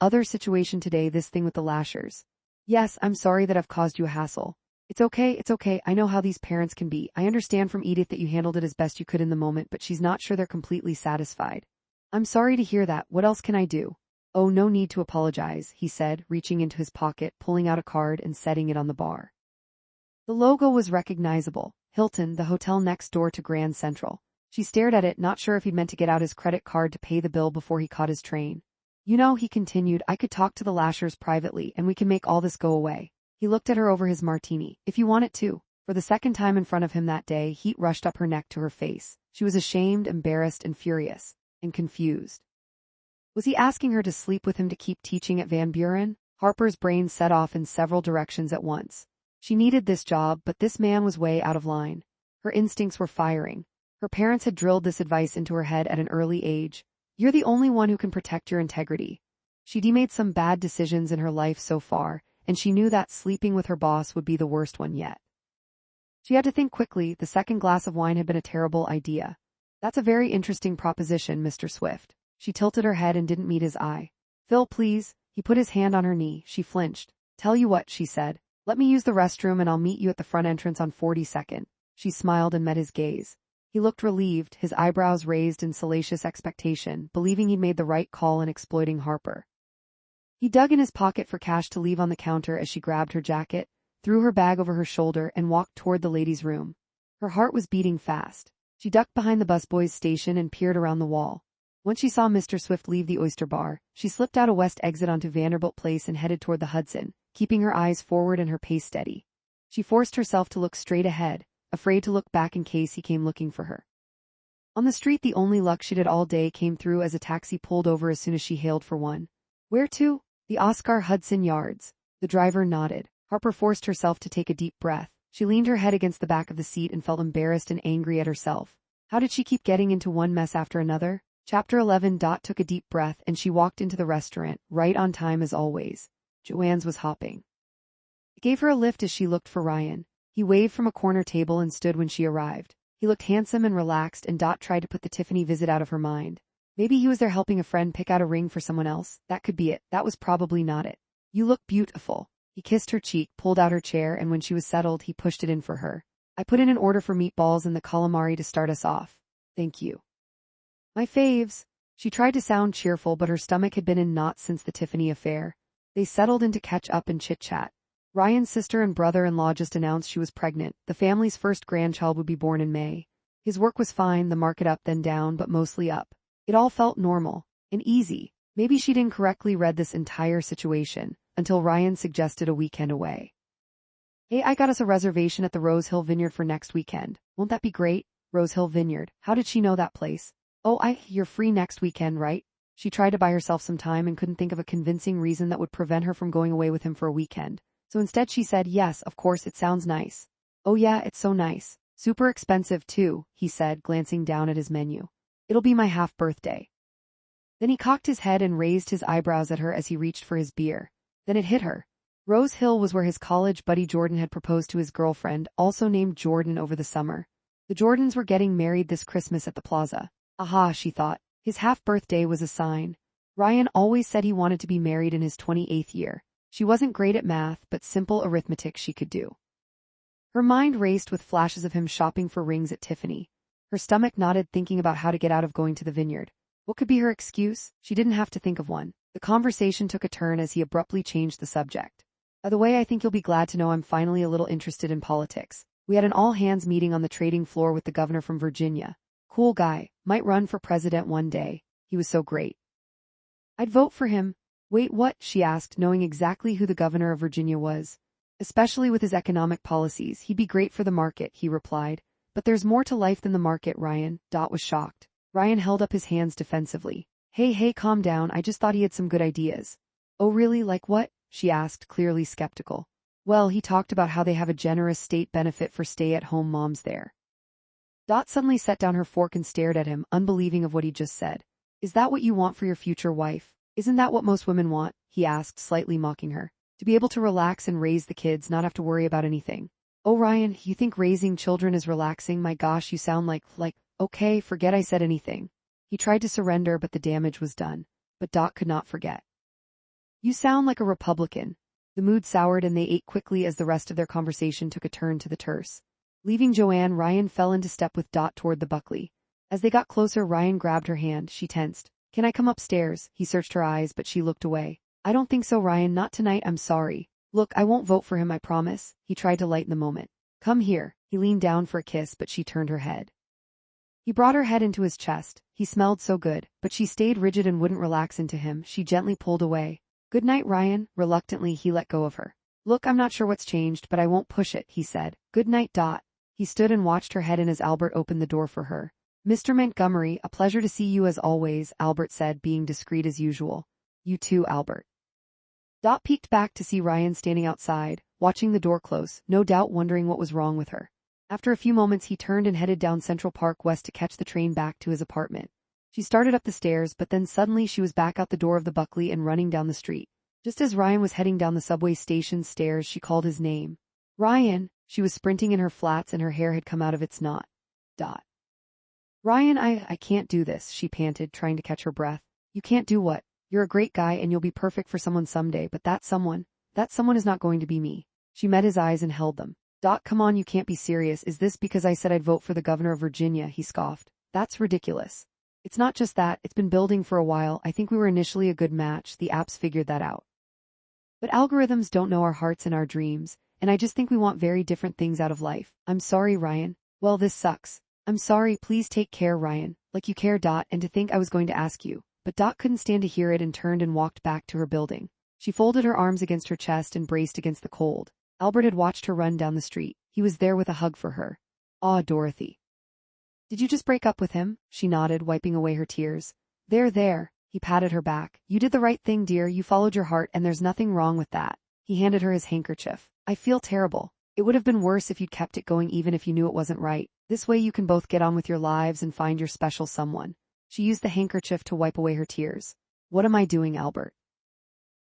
other situation today, this thing with the Lashers. Yes, I'm sorry that I've caused you a hassle." It's okay, I know how these parents can be. I understand from Edith that you handled it as best you could in the moment, but she's not sure they're completely satisfied." "I'm sorry to hear that. What else can I do?" "Oh, no need to apologize," he said, reaching into his pocket, pulling out a card and setting it on the bar. The logo was recognizable. Hilton, the hotel next door to Grand Central. She stared at it, not sure if he'd meant to get out his credit card to pay the bill before he caught his train. "You know," he continued, "I could talk to the Lashers privately and we can make all this go away. He looked at her over his martini. If you want it too. For the second time in front of him that day, heat rushed up her neck to her face. She was ashamed, embarrassed, and furious. And confused. Was he asking her to sleep with him to keep teaching at Van Buren? Harper's brain set off in several directions at once. She needed this job, but this man was way out of line. Her instincts were firing. Her parents had drilled this advice into her head at an early age. You're the only one who can protect your integrity. She'd made some bad decisions in her life so far, and she knew that sleeping with her boss would be the worst one yet. She had to think quickly. The second glass of wine had been a terrible idea. That's a very interesting proposition, Mr. Swift. She tilted her head and didn't meet his eye. Phil, please. He put his hand on her knee. She flinched. Tell you what, she said. Let me use the restroom and I'll meet you at the front entrance on 42nd. She smiled and met his gaze. He looked relieved, his eyebrows raised in salacious expectation, believing he'd made the right call in exploiting Harper. He dug in his pocket for cash to leave on the counter as she grabbed her jacket, threw her bag over her shoulder, and walked toward the ladies' room. Her heart was beating fast. She ducked behind the busboys' station and peered around the wall. Once she saw Mr. Swift leave the oyster bar, she slipped out a west exit onto Vanderbilt Place and headed toward the Hudson, keeping her eyes forward and her pace steady. She forced herself to look straight ahead, afraid to look back in case he came looking for her. On the street, the only luck she'd had all day came through as a taxi pulled over as soon as she hailed for one. Where to? The Oscar Hudson Yards. The driver nodded. Harper forced herself to take a deep breath. She leaned her head against the back of the seat and felt embarrassed and angry at herself. How did she keep getting into one mess after another? Chapter 11. Took a deep breath and she walked into the restaurant, right on time as always. Joanne's was hopping. It gave her a lift as she looked for Ryan. He waved from a corner table and stood when she arrived. He looked handsome and relaxed, and tried to put the Tiffany visit out of her mind. Maybe he was there helping a friend pick out a ring for someone else. That could be it. That was probably not it. You look beautiful. He kissed her cheek, pulled out her chair, and when she was settled, he pushed it in for her. I put in an order for meatballs and the calamari to start us off. Thank you. My faves. She tried to sound cheerful, but her stomach had been in knots since the Tiffany affair. They settled in to catch up and chit-chat. Ryan's sister and brother-in-law just announced she was pregnant. The family's first grandchild would be born in May. His work was fine, the market up then down, but mostly up. It all felt normal and easy. Maybe she'd incorrectly read this entire situation, until Ryan suggested a weekend away. Hey, I got us a reservation at the Rose Hill Vineyard for next weekend. Won't that be great? Rose Hill Vineyard. How did she know that place? Oh, you're free next weekend, right? She tried to buy herself some time and couldn't think of a convincing reason that would prevent her from going away with him for a weekend. So instead she said, yes, of course, it sounds nice. Oh yeah, it's so nice. Super expensive too, he said, glancing down at his menu. It'll be my half-birthday. Then he cocked his head and raised his eyebrows at her as he reached for his beer. Then it hit her. Rose Hill was where his college buddy Jordan had proposed to his girlfriend, also named Jordan, over the summer. The Jordans were getting married this Christmas at the plaza. Aha, she thought. His half-birthday was a sign. Ryan always said he wanted to be married in his 28th year. She wasn't great at math, but simple arithmetic she could do. Her mind raced with flashes of him shopping for rings at Tiffany. Her stomach knotted thinking about how to get out of going to the vineyard. What could be her excuse? She didn't have to think of one. The conversation took a turn as he abruptly changed the subject. By the way, I think you'll be glad to know I'm finally a little interested in politics. We had an all-hands meeting on the trading floor with the governor from Virginia. Cool guy, might run for president one day. He was so great. I'd vote for him. Wait, what? She asked, knowing exactly who the governor of Virginia was. Especially with his economic policies, he'd be great for the market, he replied. But there's more to life than the market, Ryan. Was shocked. Ryan held up his hands defensively. Hey, calm down, I just thought he had some good ideas. Oh really, like what? She asked, clearly skeptical. Well, he talked about how they have a generous state benefit for stay-at-home moms there. Suddenly set down her fork and stared at him, unbelieving of what he'd just said. Is that what you want for your future wife? Isn't that what most women want? He asked, slightly mocking her. To be able to relax and raise the kids, not have to worry about anything. Oh Ryan, you think raising children is relaxing? My gosh, you sound like, okay, forget I said anything. He tried to surrender, but the damage was done. But could not forget. You sound like a Republican. The mood soured and they ate quickly as the rest of their conversation took a turn to the terse. Leaving Joanne, Ryan fell into step with toward the Buckley. As they got closer, Ryan grabbed her hand. She tensed. Can I come upstairs? He searched her eyes, but she looked away. I don't think so, Ryan, not tonight, I'm sorry. Look, I won't vote for him, I promise. He tried to lighten the moment. Come here. He leaned down for a kiss, but she turned her head. He brought her head into his chest. He smelled so good, but she stayed rigid and wouldn't relax into him. She gently pulled away. Good night, Ryan. Reluctantly, he let go of her. Look, I'm not sure what's changed, but I won't push it, he said. Good night. He stood and watched her head in as Albert opened the door for her. Mr. Montgomery, a pleasure to see you as always, Albert said, being discreet as usual. You too, Albert. Dot peeked back to see Ryan standing outside, watching the door close, no doubt wondering what was wrong with her. After a few moments he turned and headed down Central Park West to catch the train back to his apartment. She started up the stairs, but then suddenly she was back out the door of the Buckley and running down the street. Just as Ryan was heading down the subway station stairs, she called his name. Ryan! She was sprinting in her flats and her hair had come out of its knot. Ryan, I can't do this, she panted, trying to catch her breath. You can't do what? You're a great guy and you'll be perfect for someone someday, but that someone is not going to be me. She met his eyes and held them. Come on, you can't be serious. Is this because I said I'd vote for the governor of Virginia? He scoffed. That's ridiculous. It's not just that, it's been building for a while. I think we were initially a good match. The apps figured that out. But algorithms don't know our hearts and our dreams, and I just think we want very different things out of life. I'm sorry, Ryan. Well, this sucks. I'm sorry, please take care, Ryan. Like you care. And to think I was going to ask you. But couldn't stand to hear it and turned and walked back to her building. She folded her arms against her chest and braced against the cold. Albert had watched her run down the street. He was there with a hug for her. Aw, Dorothy. Did you just break up with him? She nodded, wiping away her tears. There. He patted her back. You did the right thing, dear. You followed your heart and there's nothing wrong with that. He handed her his handkerchief. I feel terrible. It would have been worse if you'd kept it going even if you knew it wasn't right. This way you can both get on with your lives and find your special someone. She used the handkerchief to wipe away her tears. What am I doing, Albert?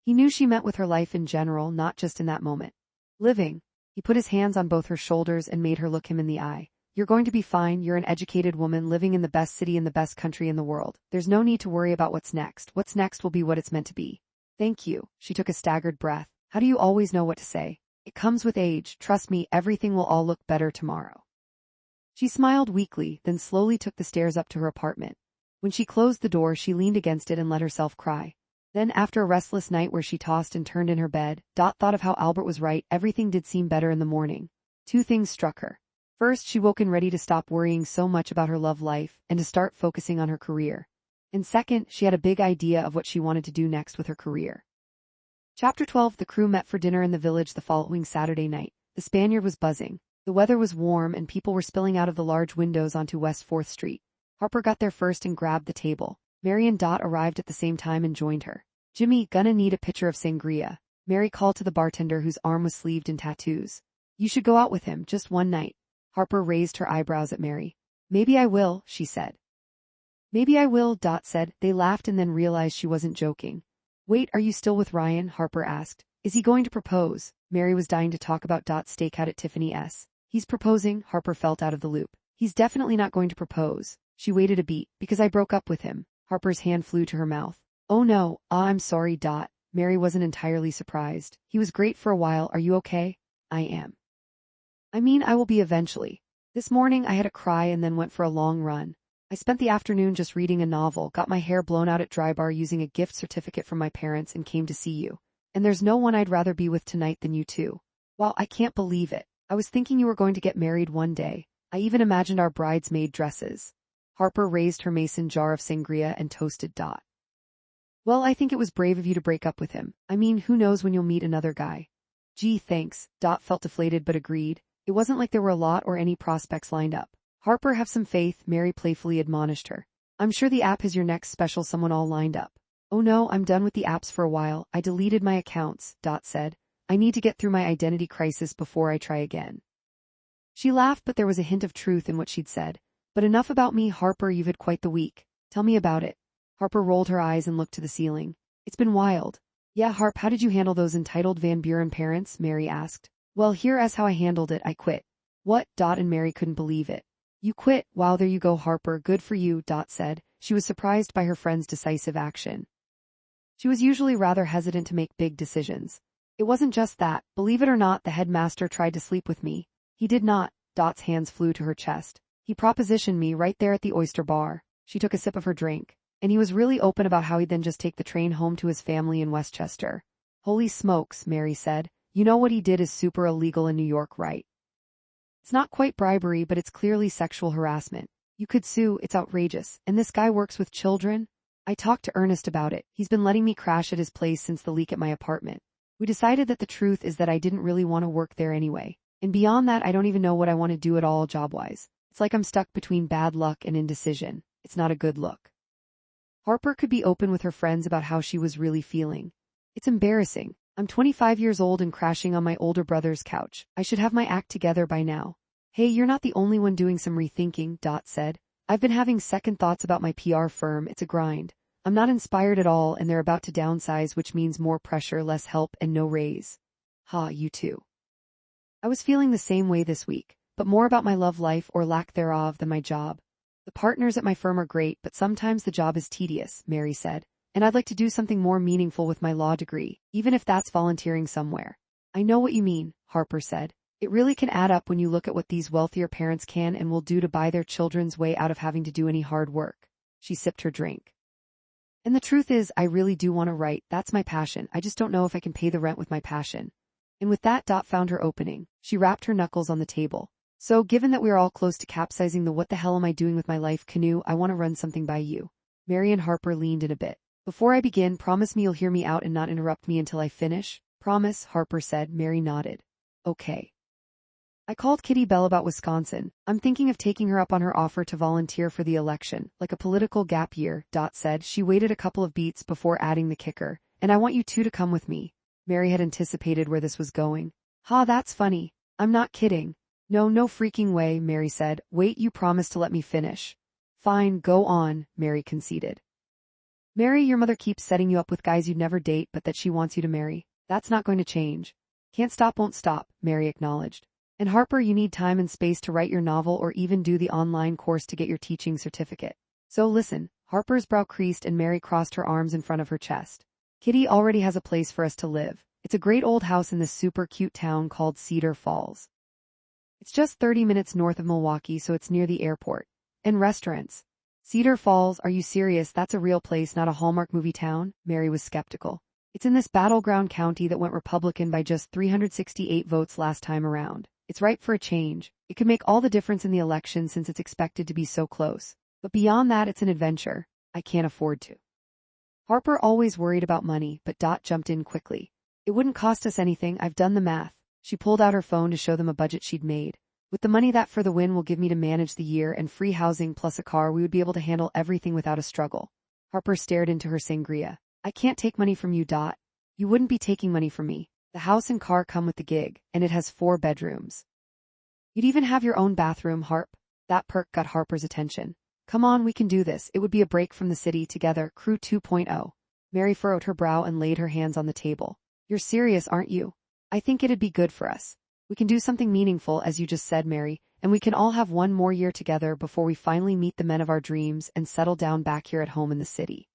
He knew she meant with her life in general, not just in that moment. Living. He put his hands on both her shoulders and made her look him in the eye. You're going to be fine. You're an educated woman living in the best city in the best country in the world. There's no need to worry about what's next. What's next will be what it's meant to be. Thank you. She took a staggered breath. How do you always know what to say? It comes with age. Trust me, everything will all look better tomorrow. She smiled weakly, then slowly took the stairs up to her apartment. When she closed the door, she leaned against it and let herself cry. Then, after a restless night where she tossed and turned in her bed, thought of how Albert was right. Everything did seem better in the morning. Two things struck her. First, she woke ready to stop worrying so much about her love life and to start focusing on her career. And second, she had a big idea of what she wanted to do next with her career. Chapter 12. The crew met for dinner in the village the following Saturday night. The Spaniard was buzzing. The weather was warm and people were spilling out of the large windows onto West 4th Street. Harper got there first and grabbed the table. Mary and arrived at the same time and joined her. Jimmy, gonna need a pitcher of sangria. Mary called to the bartender whose arm was sleeved in tattoos. You should go out with him, just one night. Harper raised her eyebrows at Mary. Maybe I will, she said. Maybe I will, said. They laughed and then realized she wasn't joking. Wait, are you still with Ryan? Harper asked. Is he going to propose? Mary was dying to talk about stakeout at Tiffany's. He's proposing, Harper felt out of the loop. He's definitely not going to propose. She waited a beat, because I broke up with him. Harper's hand flew to her mouth. Oh no, I'm sorry. Mary wasn't entirely surprised. He was great for a while. Are you okay? I am. I mean, I will be eventually. This morning I had a cry and then went for a long run. I spent the afternoon just reading a novel, got my hair blown out at Dry Bar using a gift certificate from my parents and came to see you. And there's no one I'd rather be with tonight than you two. Wow, I can't believe it. I was thinking you were going to get married one day. I even imagined our bridesmaid dresses. Harper raised her mason jar of sangria and toasted. Well, I think it was brave of you to break up with him. I mean, who knows when you'll meet another guy. Gee, thanks. Felt deflated but agreed. It wasn't like there were a lot or any prospects lined up. Harper, have some faith, Mary playfully admonished her. I'm sure the app has your next special someone all lined up. Oh no, I'm done with the apps for a while. I deleted my accounts, said. I need to get through my identity crisis before I try again. She laughed, but there was a hint of truth in what she'd said. But enough about me, Harper, you've had quite the week. Tell me about it. Harper rolled her eyes and looked to the ceiling. It's been wild. Yeah, Harp, how did you handle those entitled Van Buren parents? Mary asked. Well, here's how I handled it. I quit. What? And Mary couldn't believe it. You quit? Wow, there you go, Harper. Good for you, said. She was surprised by her friend's decisive action. She was usually rather hesitant to make big decisions. It wasn't just that. Believe it or not, the headmaster tried to sleep with me. He did not. Dot's hands flew to her chest. He propositioned me right there at the oyster bar. She took a sip of her drink. And he was really open about how he'd then just take the train home to his family in Westchester. Holy smokes, Mary said. You know what he did is super illegal in New York, right? It's not quite bribery, but it's clearly sexual harassment. You could sue, it's outrageous. And this guy works with children? I talked to Ernest about it. He's been letting me crash at his place since the leak at my apartment. We decided that the truth is that I didn't really want to work there anyway. And beyond that, I don't even know what I want to do at all job-wise. It's like I'm stuck between bad luck and indecision. It's not a good look. Harper could be open with her friends about how she was really feeling. It's embarrassing. I'm 25 years old and crashing on my older brother's couch. I should have my act together by now. Hey, you're not the only one doing some rethinking, Dot said. I've been having second thoughts about my PR firm. It's a grind. I'm not inspired at all, and they're about to downsize, which means more pressure, less help, and no raise. Ha, you too. I was feeling the same way this week, but more about my love life or lack thereof than my job. The partners at my firm are great, but sometimes the job is tedious, Mary said, and I'd like to do something more meaningful with my law degree, even if that's volunteering somewhere. I know what you mean, Harper said. It really can add up when you look at what these wealthier parents can and will do to buy their children's way out of having to do any hard work. She sipped her drink. And the truth is, I really do want to write. That's my passion. I just don't know if I can pay the rent with my passion. And with that, Dot found her opening. She rapped her knuckles on the table. So, given that we are all close to capsizing the what the hell am I doing with my life canoe, I want to run something by you. Mary and Harper leaned in a bit. Before I begin, promise me you'll hear me out and not interrupt me until I finish. Promise, Harper said. Mary nodded. Okay. I called Kitty Bell about Wisconsin. I'm thinking of taking her up on her offer to volunteer for the election, like a political gap year, Dot said. She waited a couple of beats before adding the kicker. And I want you two to come with me. Mary had anticipated where this was going. Ha, that's funny. I'm not kidding. No freaking way, Mary said. Wait, you promised to let me finish. Fine, go on, Mary conceded. Mary, your mother keeps setting you up with guys you'd never date but that she wants you to marry. That's not going to change. Can't stop, won't stop, Mary acknowledged. And Harper, you need time and space to write your novel or even do the online course to get your teaching certificate. So listen, Harper's brow creased and Mary crossed her arms in front of her chest. Kitty already has a place for us to live. It's a great old house in this super cute town called Cedar Falls. It's just 30 minutes north of Milwaukee, so it's near the airport. And restaurants. Cedar Falls, are you serious? That's a real place, not a Hallmark movie town? Mary was skeptical. It's in this battleground county that went Republican by just 368 votes last time around. It's ripe for a change. It could make all the difference in the election since it's expected to be so close. But beyond that, it's an adventure. I can't afford to. Harper always worried about money, but Dot jumped in quickly. It wouldn't cost us anything. I've done the math. She pulled out her phone to show them a budget she'd made. With the money that For the Win will give me to manage the year and free housing plus a car, we would be able to handle everything without a struggle. Harper stared into her sangria. I can't take money from you, Dot. You wouldn't be taking money from me. The house and car come with the gig, and it has 4 bedrooms. You'd even have your own bathroom, Harp. That perk got Harper's attention. Come on, we can do this. It would be a break from the city together, Crew 2.0. Mary furrowed her brow and laid her hands on the table. You're serious, aren't you? I think it'd be good for us. We can do something meaningful, as you just said, Mary, and we can all have one more year together before we finally meet the men of our dreams and settle down back here at home in the city.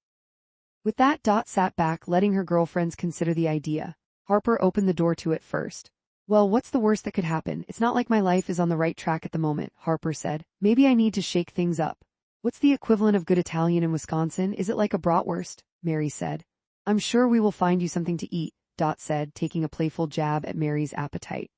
With that, Dot sat back, letting her girlfriends consider the idea. Harper opened the door to it first. Well, what's the worst that could happen? It's not like my life is on the right track at the moment, Harper said. Maybe I need to shake things up. What's the equivalent of good Italian in Wisconsin? Is it like a bratwurst? Mary said. I'm sure we will find you something to eat, Dot said, taking a playful jab at Mary's appetite.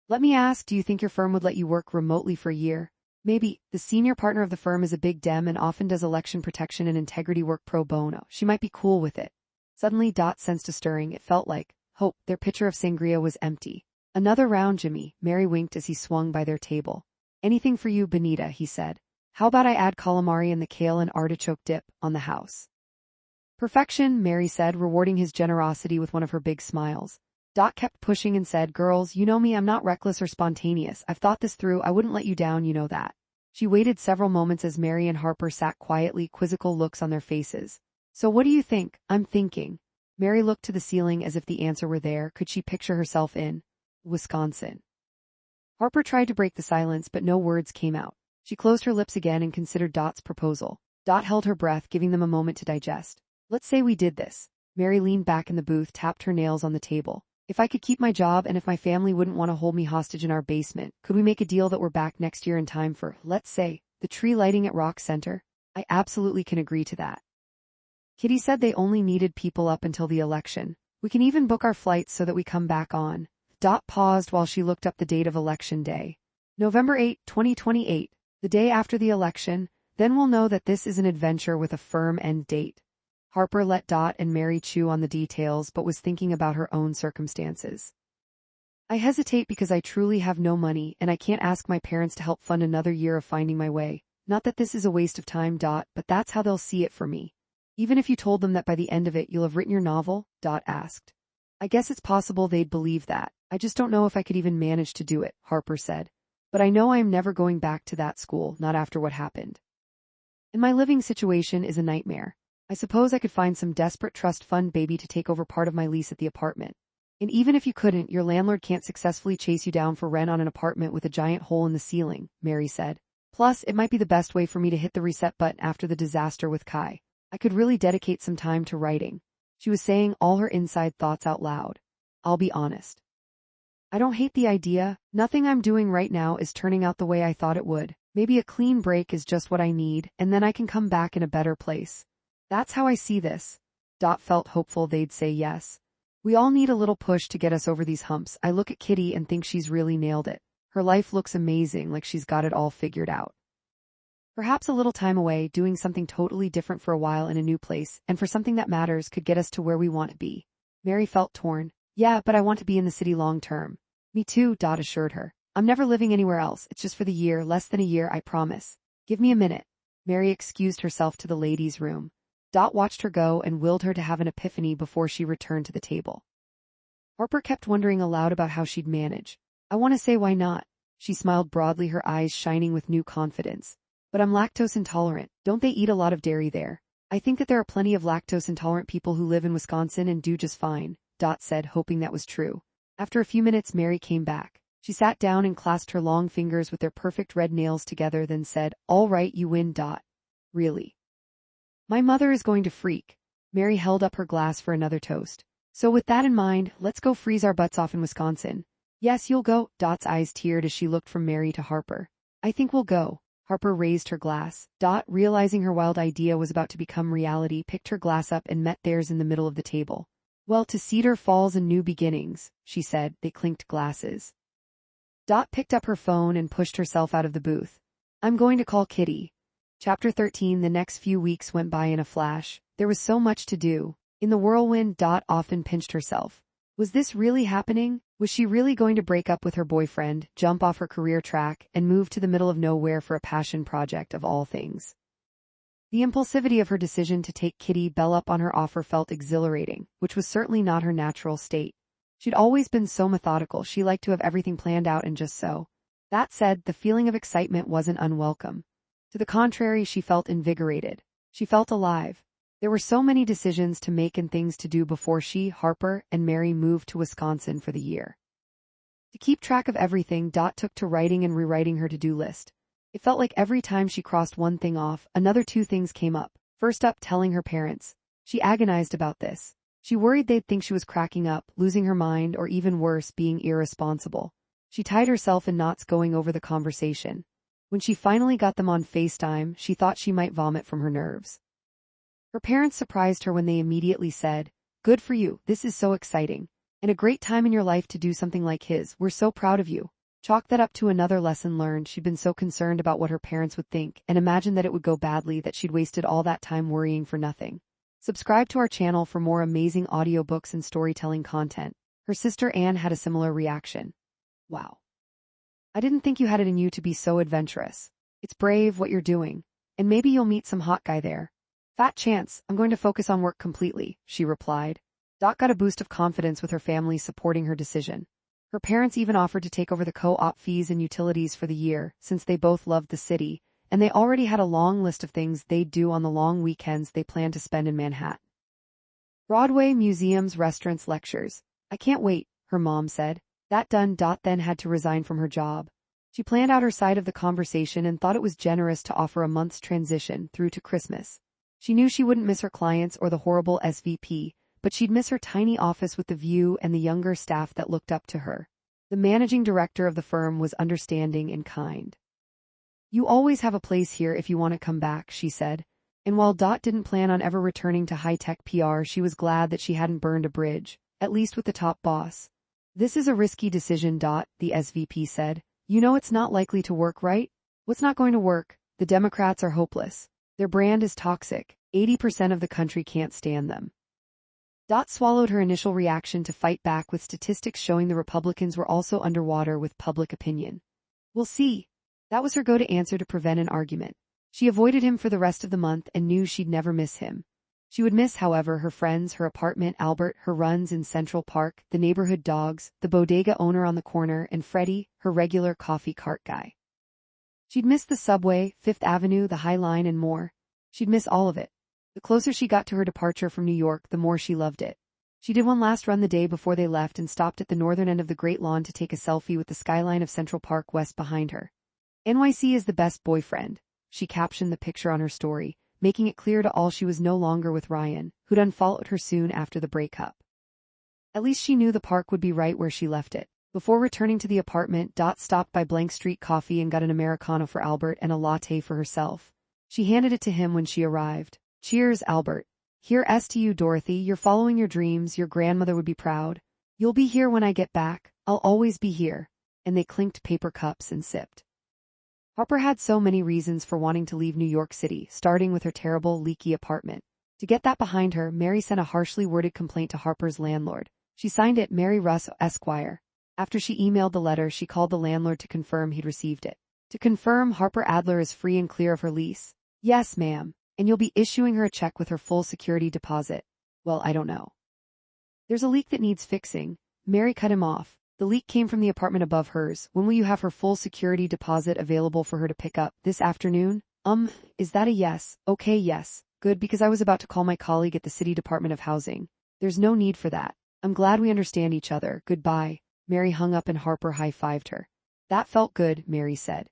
Let me ask, do you think your firm would let you work remotely for a year? Maybe. The senior partner of the firm is a big Dem and often does election protection and integrity work pro bono. She might be cool with it. Suddenly Dot sensed a stirring. It felt like hope. Their pitcher of sangria was empty. Another round, Jimmy. Mary winked as he swung by their table. Anything for you, Benita, he said. How about I add calamari and the kale and artichoke dip on the house? Perfection, Mary said, rewarding his generosity with one of her big smiles. Dot kept pushing and said, girls, you know me, I'm not reckless or spontaneous. I've thought this through. I wouldn't let you down, you know that. She waited several moments as Mary and Harper sat quietly, quizzical looks on their faces. So what do you think? I'm thinking. Mary looked to the ceiling as if the answer were there. Could she picture herself in Wisconsin? Harper tried to break the silence, but no words came out. She closed her lips again and considered Dot's proposal. Dot held her breath, giving them a moment to digest. Let's say we did this. Mary leaned back in the booth, tapped her nails on the table. If I could keep my job and if my family wouldn't want to hold me hostage in our basement, could we make a deal that we're back next year in time for, let's say, the tree lighting at Rock Center? I absolutely can agree to that. Kitty said they only needed people up until the election. We can even book our flights so that we come back on. Dot paused while she looked up the date of Election Day. November 8, 2028, the day after the election. Then we'll know that this is an adventure with a firm end date. Harper let Dot and Mary chew on the details but was thinking about her own circumstances. I hesitate because I truly have no money and I can't ask my parents to help fund another year of finding my way. Not that this is a waste of time, Dot, but that's how they'll see it for me. Even if you told them that by the end of it you'll have written your novel? Dot asked. I guess it's possible they'd believe that. I just don't know if I could even manage to do it, Harper said. But I know I am never going back to that school, not after what happened. And my living situation is a nightmare. I suppose I could find some desperate trust fund baby to take over part of my lease at the apartment. And even if you couldn't, your landlord can't successfully chase you down for rent on an apartment with a giant hole in the ceiling, Mary said. Plus, it might be the best way for me to hit the reset button after the disaster with Kai. I could really dedicate some time to writing. She was saying all her inside thoughts out loud. I'll be honest. I don't hate the idea. Nothing I'm doing right now is turning out the way I thought it would. Maybe a clean break is just what I need, and then I can come back in a better place. That's how I see this. Dot felt hopeful they'd say yes. We all need a little push to get us over these humps. I look at Kitty and think she's really nailed it. Her life looks amazing, like she's got it all figured out. Perhaps a little time away, doing something totally different for a while in a new place, and for something that matters could get us to where we want to be. Mary felt torn. Yeah, but I want to be in the city long term. Me too, Dot assured her. I'm never living anywhere else. It's just for the year, less than a year, I promise. Give me a minute. Mary excused herself to the ladies' room. Dot watched her go and willed her to have an epiphany before she returned to the table. Harper kept wondering aloud about how she'd manage. I want to say why not. She smiled broadly, her eyes shining with new confidence. But I'm lactose intolerant. Don't they eat a lot of dairy there? I think that there are plenty of lactose intolerant people who live in Wisconsin and do just fine, Dot said, hoping that was true. After a few minutes, Mary came back. She sat down and clasped her long fingers with their perfect red nails together, then said, All right, you win, Dot. Really? My mother is going to freak. Mary held up her glass for another toast. So with that in mind, let's go freeze our butts off in Wisconsin. Yes, you'll go. Dot's eyes teared as she looked from Mary to Harper. I think we'll go. Harper raised her glass. Dot, realizing her wild idea was about to become reality, picked her glass up and met theirs in the middle of the table. Well, to Cedar Falls and new beginnings, she said. They clinked glasses. Dot picked up her phone and pushed herself out of the booth. I'm going to call Kitty. Chapter 13. The next few weeks went by in a flash. There was so much to do. In the whirlwind, Dot often pinched herself. Was this really happening? Was she really going to break up with her boyfriend, jump off her career track, and move to the middle of nowhere for a passion project of all things? The impulsivity of her decision to take Kitty Bell up on her offer felt exhilarating, which was certainly not her natural state. She'd always been so methodical, she liked to have everything planned out and just so. That said, the feeling of excitement wasn't unwelcome. To the contrary, she felt invigorated. She felt alive. There were so many decisions to make and things to do before she, Harper, and Mary moved to Wisconsin for the year. To keep track of everything, Dot took to writing and rewriting her to-do list. It felt like every time she crossed one thing off, another two things came up. First up, telling her parents. She agonized about this. She worried they'd think she was cracking up, losing her mind, or even worse, being irresponsible. She tied herself in knots going over the conversation. When she finally got them on FaceTime, she thought she might vomit from her nerves. Her parents surprised her when they immediately said, Good for you, this is so exciting. And a great time in your life to do something like his. We're so proud of you. Chalk that up to another lesson learned. She'd been so concerned about what her parents would think and imagined that it would go badly that she'd wasted all that time worrying for nothing. Subscribe to our channel for more amazing audiobooks and storytelling content. Her sister Anne had a similar reaction. Wow. I didn't think you had it in you to be so adventurous. It's brave what you're doing. And maybe you'll meet some hot guy there. Fat chance, I'm going to focus on work completely, she replied. Dot got a boost of confidence with her family supporting her decision. Her parents even offered to take over the co-op fees and utilities for the year, since they both loved the city, and they already had a long list of things they'd do on the long weekends they planned to spend in Manhattan. Broadway, museums, restaurants, lectures. I can't wait, her mom said. That done, Dot then had to resign from her job. She planned out her side of the conversation and thought it was generous to offer a month's transition through to Christmas. She knew she wouldn't miss her clients or the horrible SVP, but she'd miss her tiny office with the view and the younger staff that looked up to her. The managing director of the firm was understanding and kind. You always have a place here if you want to come back, she said. And while Dot didn't plan on ever returning to high-tech PR, she was glad that she hadn't burned a bridge, at least with the top boss. This is a risky decision, Dot, the SVP said. You know it's not likely to work, right? What's not going to work? The Democrats are hopeless. Their brand is toxic. 80% of the country can't stand them. Dot swallowed her initial reaction to fight back with statistics showing the Republicans were also underwater with public opinion. We'll see. That was her go-to answer to prevent an argument. She avoided him for the rest of the month and knew she'd never miss him. She would miss, however, her friends, her apartment, Albert, her runs in Central Park, the neighborhood dogs, the bodega owner on the corner, and Freddie, her regular coffee cart guy. She'd miss the subway, Fifth Avenue, the High Line, and more. She'd miss all of it. The closer she got to her departure from New York, the more she loved it. She did one last run the day before they left and stopped at the northern end of the Great Lawn to take a selfie with the skyline of Central Park West behind her. NYC is the best boyfriend, she captioned the picture on her story, making it clear to all she was no longer with Ryan, who'd unfollowed her soon after the breakup. At least she knew the park would be right where she left it. Before returning to the apartment, Dot stopped by Blank Street Coffee and got an Americano for Albert and a latte for herself. She handed it to him when she arrived. Cheers, Albert. Here's to you, Dorothy. You're following your dreams. Your grandmother would be proud. You'll be here when I get back. I'll always be here. And they clinked paper cups and sipped. Harper had so many reasons for wanting to leave New York City, starting with her terrible, leaky apartment. To get that behind her, Mary sent a harshly worded complaint to Harper's landlord. She signed it Mary Russ, Esquire. After she emailed the letter, she called the landlord to confirm he'd received it. To confirm Harper Adler is free and clear of her lease. Yes, ma'am. And you'll be issuing her a check with her full security deposit. Well, I don't know. There's a leak that needs fixing. Mary cut him off. The leak came from the apartment above hers. When will you have her full security deposit available for her to pick up? This afternoon? Is that a yes? Okay, yes. Good, because I was about to call my colleague at the City Department of Housing. There's no need for that. I'm glad we understand each other. Goodbye. Mary hung up and Harper high-fived her. That felt good, Mary said.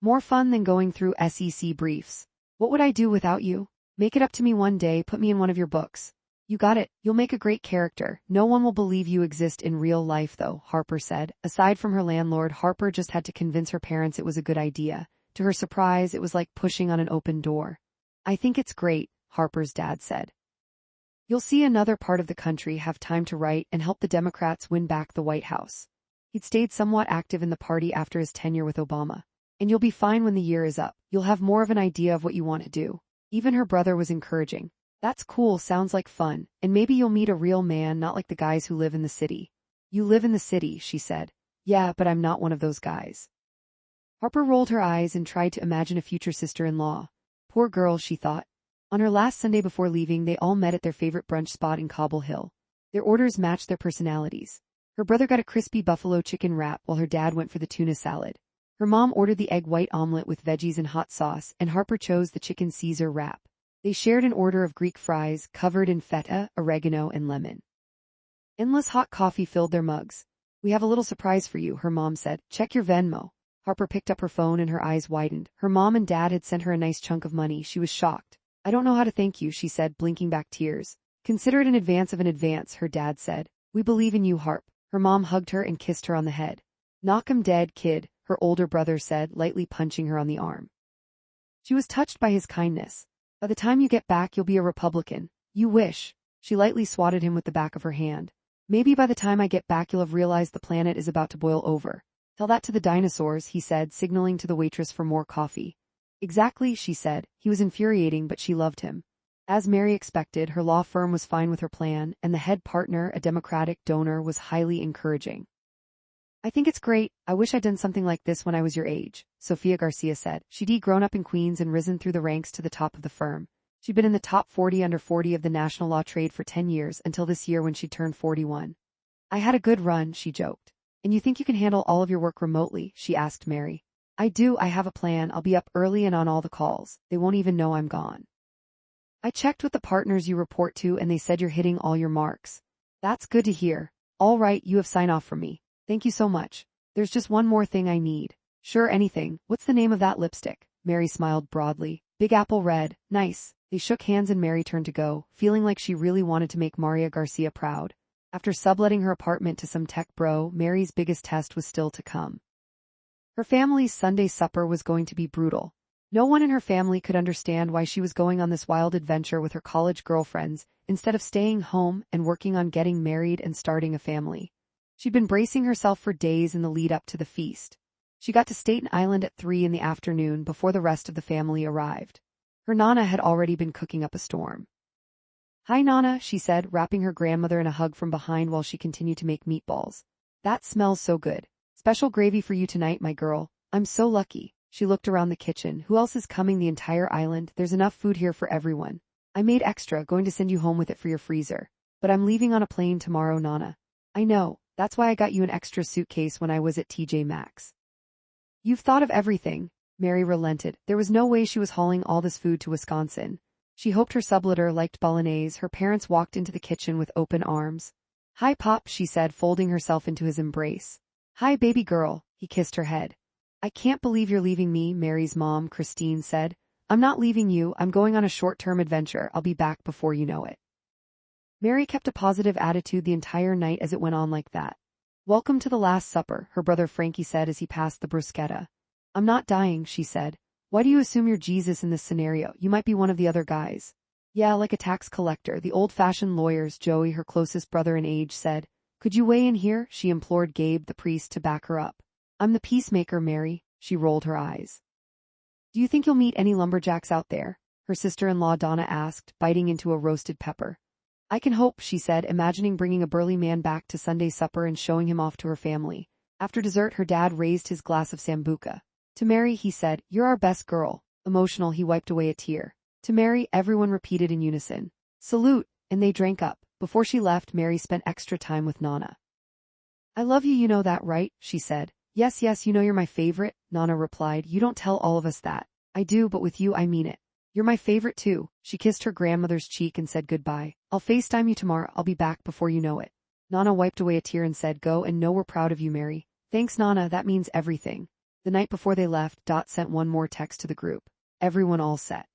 More fun than going through SEC briefs. What would I do without you? Make it up to me one day, put me in one of your books. You got it, you'll make a great character. No one will believe you exist in real life though, Harper said. Aside from her landlord, Harper just had to convince her parents it was a good idea. To her surprise, it was like pushing on an open door. I think it's great, Harper's dad said. You'll see another part of the country have time to write and help the Democrats win back the White House. He'd stayed somewhat active in the party after his tenure with Obama. And you'll be fine when the year is up. You'll have more of an idea of what you want to do. Even her brother was encouraging. That's cool, sounds like fun. And maybe you'll meet a real man, not like the guys who live in the city. You live in the city, she said. Yeah, but I'm not one of those guys. Harper rolled her eyes and tried to imagine a future sister-in-law. Poor girl, she thought. On her last Sunday before leaving, they all met at their favorite brunch spot in Cobble Hill. Their orders matched their personalities. Her brother got a crispy buffalo chicken wrap while her dad went for the tuna salad. Her mom ordered the egg white omelet with veggies and hot sauce, and Harper chose the chicken Caesar wrap. They shared an order of Greek fries covered in feta, oregano, and lemon. Endless hot coffee filled their mugs. We have a little surprise for you, her mom said. Check your Venmo. Harper picked up her phone and her eyes widened. Her mom and dad had sent her a nice chunk of money. She was shocked. I don't know how to thank you, she said, blinking back tears. Consider it an advance of an advance, her dad said. We believe in you, Harp. Her mom hugged her and kissed her on the head. Knock 'em dead, kid, her older brother said, lightly punching her on the arm. She was touched by his kindness. By the time you get back, you'll be a Republican. You wish. She lightly swatted him with the back of her hand. Maybe by the time I get back, you'll have realized the planet is about to boil over. Tell that to the dinosaurs, he said, signaling to the waitress for more coffee. Exactly, she said. He was infuriating, but she loved him. As Mary expected, her law firm was fine with her plan, and the head partner, a Democratic donor, was highly encouraging. I think it's great. I wish I'd done something like this when I was your age, Sofia Garcia said. She'd grown up in Queens and risen through the ranks to the top of the firm. She'd been in the top 40 under 40 of the national law trade for 10 years until this year when she turned 41. I had a good run, she joked. And you think you can handle all of your work remotely? She asked Mary. I do. I have a plan. I'll be up early and on all the calls. They won't even know I'm gone. I checked with the partners you report to and they said you're hitting all your marks. That's good to hear. All right, you have sign off from me. Thank you so much. There's just one more thing I need. Sure, anything. What's the name of that lipstick? Mary smiled broadly. Big Apple Red. Nice. They shook hands and Mary turned to go, feeling like she really wanted to make Maria Garcia proud. After subletting her apartment to some tech bro, Mary's biggest test was still to come. Her family's Sunday supper was going to be brutal. No one in her family could understand why she was going on this wild adventure with her college girlfriends instead of staying home and working on getting married and starting a family. She'd been bracing herself for days in the lead up to the feast. She got to Staten Island at 3 in the afternoon before the rest of the family arrived. Her Nana had already been cooking up a storm. "Hi Nana," she said, wrapping her grandmother in a hug from behind while she continued to make meatballs. "That smells so good. Special gravy for you tonight, my girl. I'm so lucky." She looked around the kitchen. "Who else is coming? The entire island? There's enough food here for everyone. I made extra, going to send you home with it for your freezer. But I'm leaving on a plane tomorrow, Nana." "I know. That's why I got you an extra suitcase when I was at TJ Maxx." "You've thought of everything." Mary relented. There was no way she was hauling all this food to Wisconsin. She hoped her subletter liked bolognese. Her parents walked into the kitchen with open arms. "Hi, Pop," she said, folding herself into his embrace. "Hi, baby girl." He kissed her head. "I can't believe you're leaving me," Mary's mom, Christine, said. "I'm not leaving you. I'm going on a short-term adventure. I'll be back before you know it." Mary kept a positive attitude the entire night as it went on like that. "Welcome to the Last Supper," her brother Frankie said as he passed the bruschetta. "I'm not dying," she said. "Why do you assume you're Jesus in this scenario? You might be one of the other guys." "Yeah, like a tax collector," the old-fashioned lawyers, Joey, her closest brother in age, said. "Could you weigh in here?" she implored Gabe, the priest, to back her up. "I'm the peacemaker, Mary." She rolled her eyes. "Do you think you'll meet any lumberjacks out there?" her sister-in-law Donna asked, biting into a roasted pepper. "I can hope," she said, imagining bringing a burly man back to Sunday supper and showing him off to her family. After dessert, her dad raised his glass of sambuca. To Mary, he said, "You're our best girl." Emotional, he wiped away a tear. To Mary, everyone repeated in unison, "Salute," and they drank up. Before she left, Mary spent extra time with Nana. "I love you, you know that, right?" she said. "Yes, yes, you know you're my favorite," Nana replied. "You don't tell all of us that." "I do, but with you I mean it. You're my favorite too." She kissed her grandmother's cheek and said goodbye. "I'll FaceTime you tomorrow. I'll be back before you know it." Nana wiped away a tear and said, "Go and know we're proud of you, Mary." "Thanks, Nana, that means everything." The night before they left, Dot sent one more text to the group. "Everyone all set?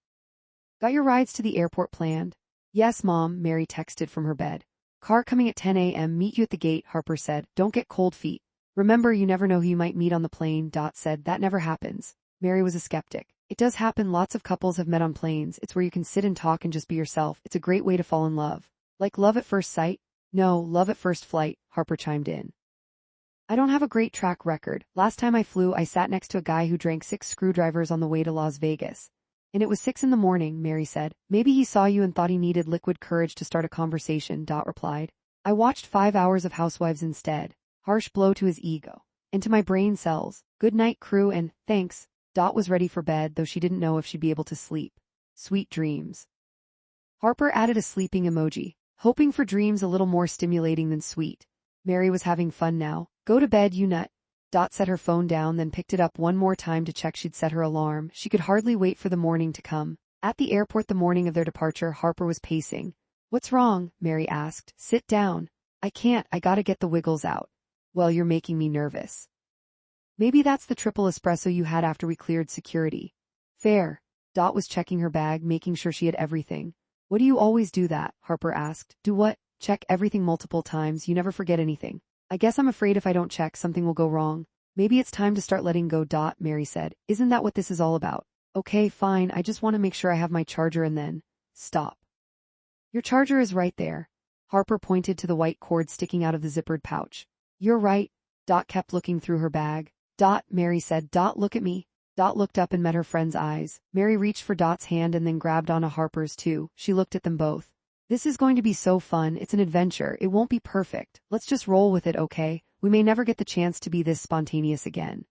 Got your rides to the airport planned?" "Yes, Mom," Mary texted from her bed. "Car coming at 10 a.m. Meet you at the gate," Harper said. "Don't get cold feet. Remember, you never know who you might meet on the plane." Dot said, "That never happens." Mary was a skeptic. "It does happen. Lots of couples have met on planes. It's where you can sit and talk and just be yourself. It's a great way to fall in love." "Like love at first sight?" "No, love at first flight," Harper chimed in. "I don't have a great track record. Last time I flew, I sat next to a guy who drank 6 screwdrivers on the way to Las Vegas. And it was 6 in the morning," Mary said. "Maybe he saw you and thought he needed liquid courage to start a conversation," Dot replied. "I watched 5 hours of Housewives instead." Harsh blow to his ego. "And to my brain cells. Good night, crew, and thanks." Dot was ready for bed, though she didn't know if she'd be able to sleep. "Sweet dreams." Harper added a sleeping emoji, hoping for dreams a little more stimulating than sweet. Mary was having fun now. "Go to bed, you nut." Dot set her phone down, then picked it up one more time to check she'd set her alarm. She could hardly wait for the morning to come. At the airport the morning of their departure, Harper was pacing. "What's wrong?" Mary asked. "Sit down." "I can't, I gotta get the wiggles out." "Well, you're making me nervous." "Maybe that's the triple espresso you had after we cleared security." "Fair." Dot was checking her bag, making sure she had everything. "What do you always do that?" Harper asked. "Do what?" "Check everything multiple times. You never forget anything." "I guess I'm afraid if I don't check, something will go wrong." "Maybe it's time to start letting go." Dot, Mary said. "Isn't that what this is all about?" "Okay, fine, I just want to make sure I have my charger and then..." "Stop. Your charger is right there." Harper pointed to the white cord sticking out of the zippered pouch. "You're right." Dot kept looking through her bag. "Dot," Mary said. "Dot, look at me." Dot looked up and met her friend's eyes. Mary reached for Dot's hand and then grabbed onto Harper's too. She looked at them both. "This is going to be so fun. It's an adventure. It won't be perfect. Let's just roll with it, okay? We may never get the chance to be this spontaneous again."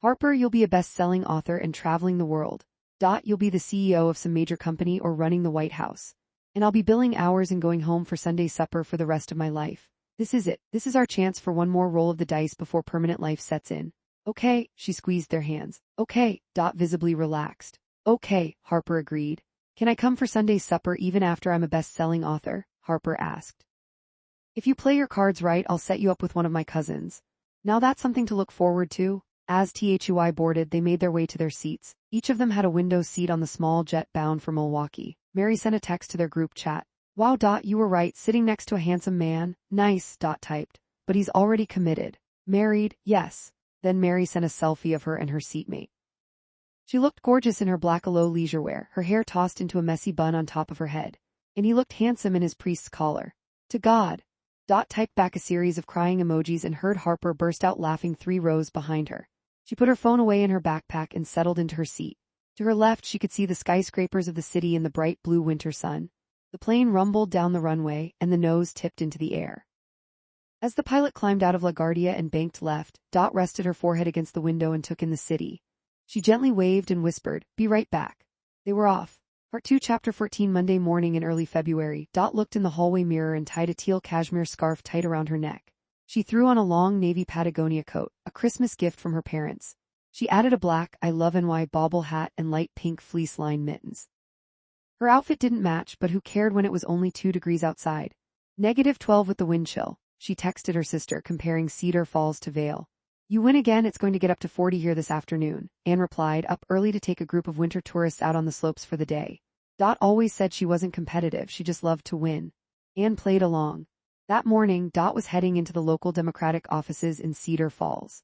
"Harper, you'll be a best-selling author and traveling the world." "Dot, you'll be the CEO of some major company or running the White House. And I'll be billing hours and going home for Sunday supper for the rest of my life. This is it. This is our chance for one more roll of the dice before permanent life sets in." "Okay," she squeezed their hands. "Okay." Dot visibly relaxed. "Okay," Harper agreed. "Can I come for Sunday supper even after I'm a best-selling author?" Harper asked. "If you play your cards right, I'll set you up with one of my cousins." Now that's something to look forward to. As THUI boarded, they made their way to their seats. Each of them had a window seat on the small jet bound for Milwaukee. Mary sent a text to their group chat. "Wow, Dot, you were right, sitting next to a handsome man." "Nice," Dot typed. "But he's already committed." "Married?" "Yes." Then Mary sent a selfie of her and her seatmate. She looked gorgeous in her black aloe leisure wear, her hair tossed into a messy bun on top of her head. And he looked handsome in his priest's collar. "To God." Dot typed back a series of crying emojis and heard Harper burst out laughing 3 rows behind her. She put her phone away in her backpack and settled into her seat. To her left she could see the skyscrapers of the city in the bright blue winter sun. The plane rumbled down the runway, and the nose tipped into the air. As the pilot climbed out of LaGuardia and banked left, Dot rested her forehead against the window and took in the city. She gently waved and whispered, "Be right back." They were off. Part 2 Chapter 14 Monday morning in early February, Dot looked in the hallway mirror and tied a teal cashmere scarf tight around her neck. She threw on a long navy Patagonia coat, a Christmas gift from her parents. She added a black "I Love NY" bobble hat and light pink fleece-lined mittens. Her outfit didn't match, but who cared when it was only 2 degrees outside? -12 with the wind chill, she texted her sister, comparing Cedar Falls to Vail. "You win again, it's going to get up to 40 here this afternoon," Anne replied, up early to take a group of winter tourists out on the slopes for the day. Dot always said she wasn't competitive, she just loved to win. Anne played along. That morning, Dot was heading into the local Democratic offices in Cedar Falls.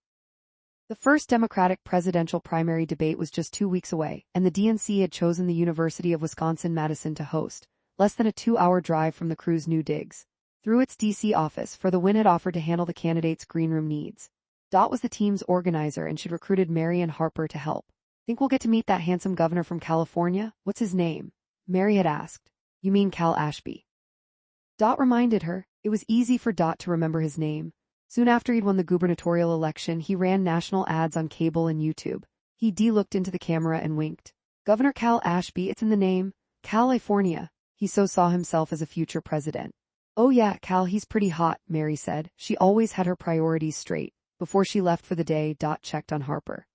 The first Democratic presidential primary debate was just 2 weeks away, and the DNC had chosen the University of Wisconsin-Madison to host, less than a 2-hour drive from the crew's new digs. Through its DC office, For the Win had offered to handle the candidates' greenroom needs. Dot was the team's organizer and she'd recruited Mary and Harper to help. "Think we'll get to meet that handsome governor from California? What's his name?" Mary had asked. "You mean Cal Ashby?" Dot reminded her. It was easy for Dot to remember his name. Soon after he'd won the gubernatorial election, he ran national ads on cable and YouTube. He looked into the camera and winked. "Governor Cal Ashby, it's in the name. California." He so saw himself as a future president. "Oh yeah, Cal, he's pretty hot," Mary said. She always had her priorities straight. Before she left for the day, Dot checked on Harper.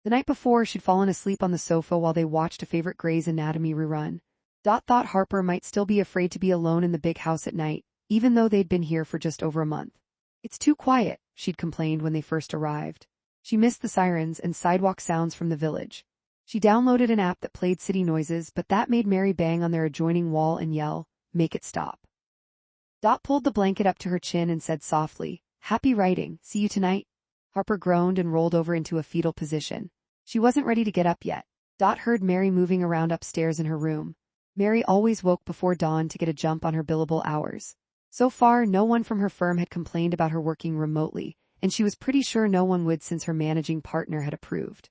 The night before, she'd fallen asleep on the sofa while they watched a favorite Grey's Anatomy rerun. Dot thought Harper might still be afraid to be alone in the big house at night, even though they'd been here for just over a month. "It's too quiet," she'd complained when they first arrived. She missed the sirens and sidewalk sounds from the village. She downloaded an app that played city noises, but that made Mary bang on their adjoining wall and yell, "Make it stop." Dot pulled the blanket up to her chin and said softly, "Happy writing, see you tonight." Harper groaned and rolled over into a fetal position. She wasn't ready to get up yet. Dot heard Mary moving around upstairs in her room. Mary always woke before dawn to get a jump on her billable hours. So far, no one from her firm had complained about her working remotely, and she was pretty sure no one would since her managing partner had approved.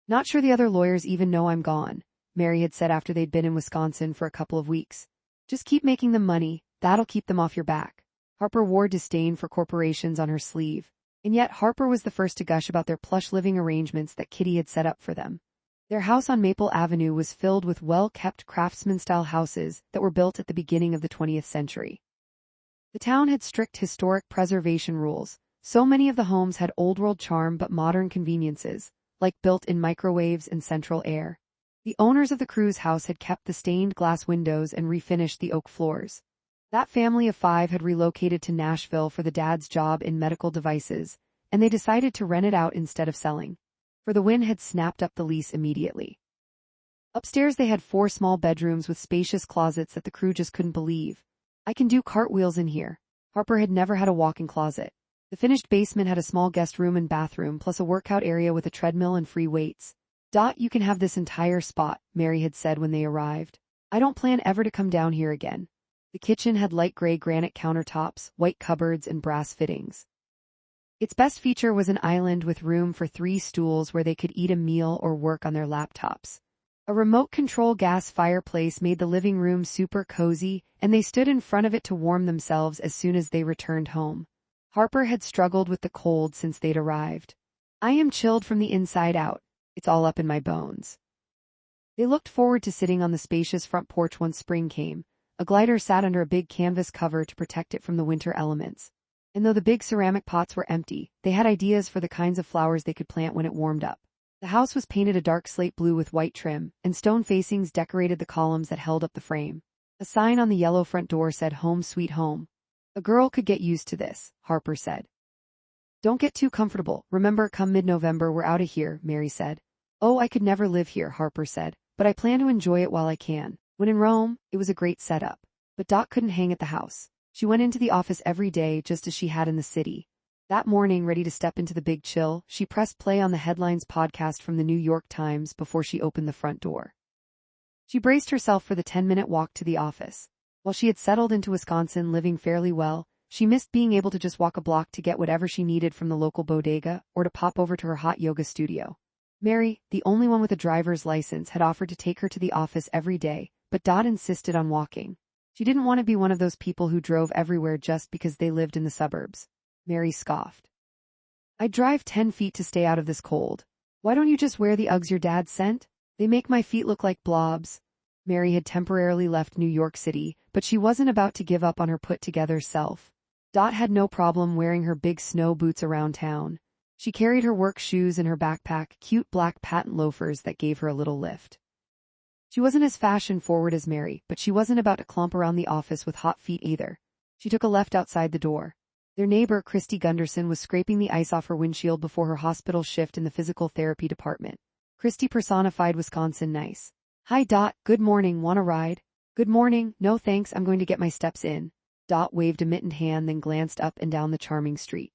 "Not sure the other lawyers even know I'm gone," Mary had said after they'd been in Wisconsin for a couple of weeks. "Just keep making them money, that'll keep them off your back." Harper wore disdain for corporations on her sleeve, and yet Harper was the first to gush about their plush living arrangements that Kitty had set up for them. Their house on Maple Avenue was filled with well-kept craftsman-style houses that were built at the beginning of the 20th century. The town had strict historic preservation rules. So many of the homes had old-world charm but modern conveniences, like built-in microwaves and central air. The owners of the crew's house had kept the stained glass windows and refinished the oak floors. That family of 5 had relocated to Nashville for the dad's job in medical devices, and they decided to rent it out instead of selling. For the Win had snapped up the lease immediately. Upstairs they had 4 small bedrooms with spacious closets that the crew just couldn't believe. "I can do cartwheels in here." Harper had never had a walk-in closet. The finished basement had a small guest room and bathroom, plus a workout area with a treadmill and free weights. "Dot, you can have this entire spot," Mary had said when they arrived. "I don't plan ever to come down here again." The kitchen had light gray granite countertops, white cupboards, and brass fittings. Its best feature was an island with room for 3 stools where they could eat a meal or work on their laptops. A remote-control gas fireplace made the living room super cozy, and they stood in front of it to warm themselves as soon as they returned home. Harper had struggled with the cold since they'd arrived. "I am chilled from the inside out. It's all up in my bones." They looked forward to sitting on the spacious front porch once spring came. A glider sat under a big canvas cover to protect it from the winter elements. And though the big ceramic pots were empty, they had ideas for the kinds of flowers they could plant when it warmed up. The house was painted a dark slate blue with white trim, and stone facings decorated the columns that held up the frame. A sign on the yellow front door said "Home Sweet Home." "A girl could get used to this," Harper said. "Don't get too comfortable. Remember, come mid-November we're out of here," Mary said. "Oh, I could never live here," Harper said, "but I plan to enjoy it while I can." When in Rome, it was a great setup. But Dot couldn't hang at the house. She went into the office every day just as she had in the city. That morning, ready to step into the big chill, she pressed play on the Headlines podcast from the New York Times before she opened the front door. She braced herself for the 10-minute walk to the office. While she had settled into Wisconsin living fairly well, she missed being able to just walk a block to get whatever she needed from the local bodega or to pop over to her hot yoga studio. Mary, the only one with a driver's license, had offered to take her to the office every day, but Dot insisted on walking. She didn't want to be one of those people who drove everywhere just because they lived in the suburbs. Mary scoffed. "I drive 10 feet to stay out of this cold. Why don't you just wear the Uggs your dad sent? They make my feet look like blobs." Mary had temporarily left New York City, but she wasn't about to give up on her put-together self. Dot had no problem wearing her big snow boots around town. She carried her work shoes in her backpack, cute black patent loafers that gave her a little lift. She wasn't as fashion-forward as Mary, but she wasn't about to clump around the office with hot feet either. She took a left outside the door. Their neighbor, Christy Gunderson, was scraping the ice off her windshield before her hospital shift in the physical therapy department. Christy personified Wisconsin nice. "Hi Dot, good morning, want a ride?" "Good morning, no thanks, I'm going to get my steps in." Dot waved a mittened hand, then glanced up and down the charming street.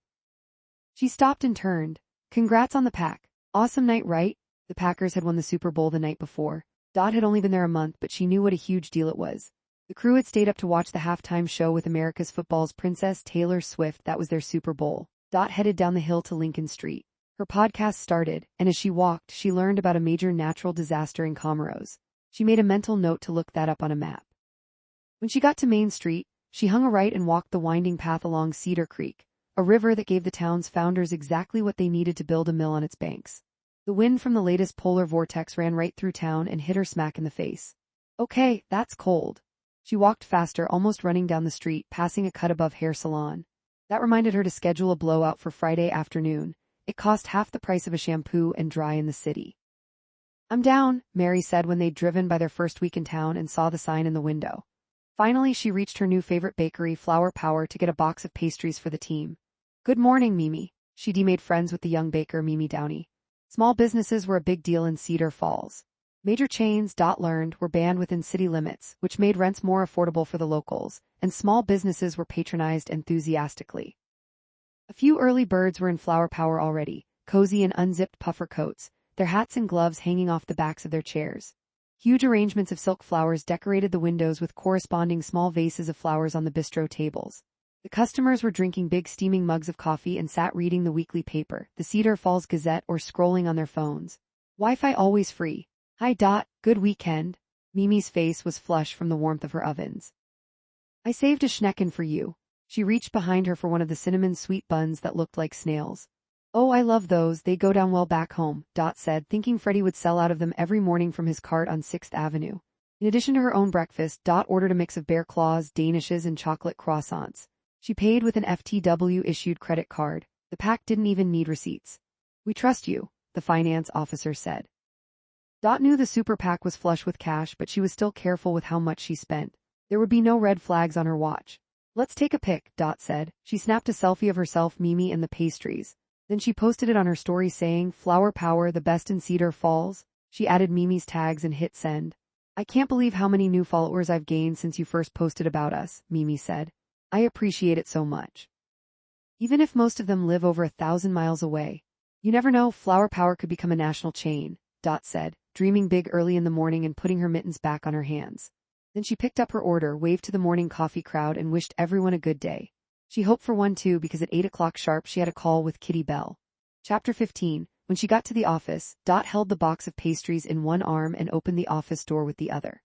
She stopped and turned. "Congrats on the pack. Awesome night, right?" The Packers had won the Super Bowl the night before. Dot had only been there a month, but she knew what a huge deal it was. The crew had stayed up to watch the halftime show with America's football's Princess Taylor Swift. That was their Super Bowl. Dot headed down the hill to Lincoln Street. Her podcast started, and as she walked, she learned about a major natural disaster in Comoros. She made a mental note to look that up on a map. When she got to Main Street, she hung a right and walked the winding path along Cedar Creek, a river that gave the town's founders exactly what they needed to build a mill on its banks. The wind from the latest polar vortex ran right through town and hit her smack in the face. "Okay, that's cold." She walked faster, almost running down the street, passing a cut-above hair salon. That reminded her to schedule a blowout for Friday afternoon. It cost half the price of a shampoo and dry in the city. "I'm down," Mary said when they'd driven by their first week in town and saw the sign in the window. Finally, she reached her new favorite bakery, Flower Power, to get a box of pastries for the team. "Good morning, Mimi." She made friends with the young baker, Mimi Downey. Small businesses were a big deal in Cedar Falls. Major chains, Dot learned, were banned within city limits, which made rents more affordable for the locals, and small businesses were patronized enthusiastically. A few early birds were in Flower Power already, cozy in unzipped puffer coats, their hats and gloves hanging off the backs of their chairs. Huge arrangements of silk flowers decorated the windows with corresponding small vases of flowers on the bistro tables. The customers were drinking big steaming mugs of coffee and sat reading the weekly paper, the Cedar Falls Gazette, or scrolling on their phones. Wi-Fi always free. "Hi Dot, good weekend." Mimi's face was flush from the warmth of her ovens. "I saved a schnecken for you." She reached behind her for one of the cinnamon sweet buns that looked like snails. "Oh, I love those, they go down well back home," Dot said, thinking Freddie would sell out of them every morning from his cart on 6th Avenue. In addition to her own breakfast, Dot ordered a mix of bear claws, danishes, and chocolate croissants. She paid with an FTW-issued credit card. The pack didn't even need receipts. "We trust you," the finance officer said. Dot knew the super PAC was flush with cash, but she was still careful with how much she spent. There would be no red flags on her watch. "Let's take a pic," Dot said. She snapped a selfie of herself, Mimi, and the pastries. Then she posted it on her story saying, "Flower Power, the best in Cedar Falls." She added Mimi's tags and hit send. "I can't believe how many new followers I've gained since you first posted about us," Mimi said. "I appreciate it so much. Even if most of them live over 1,000 miles away. You never know, Flower Power could become a national chain," Dot said, dreaming big early in the morning and putting her mittens back on her hands. Then she picked up her order, waved to the morning coffee crowd, and wished everyone a good day. She hoped for one too, because at 8 o'clock sharp she had a call with Kitty Bell. Chapter 15. When she got to the office, Dot held the box of pastries in one arm and opened the office door with the other.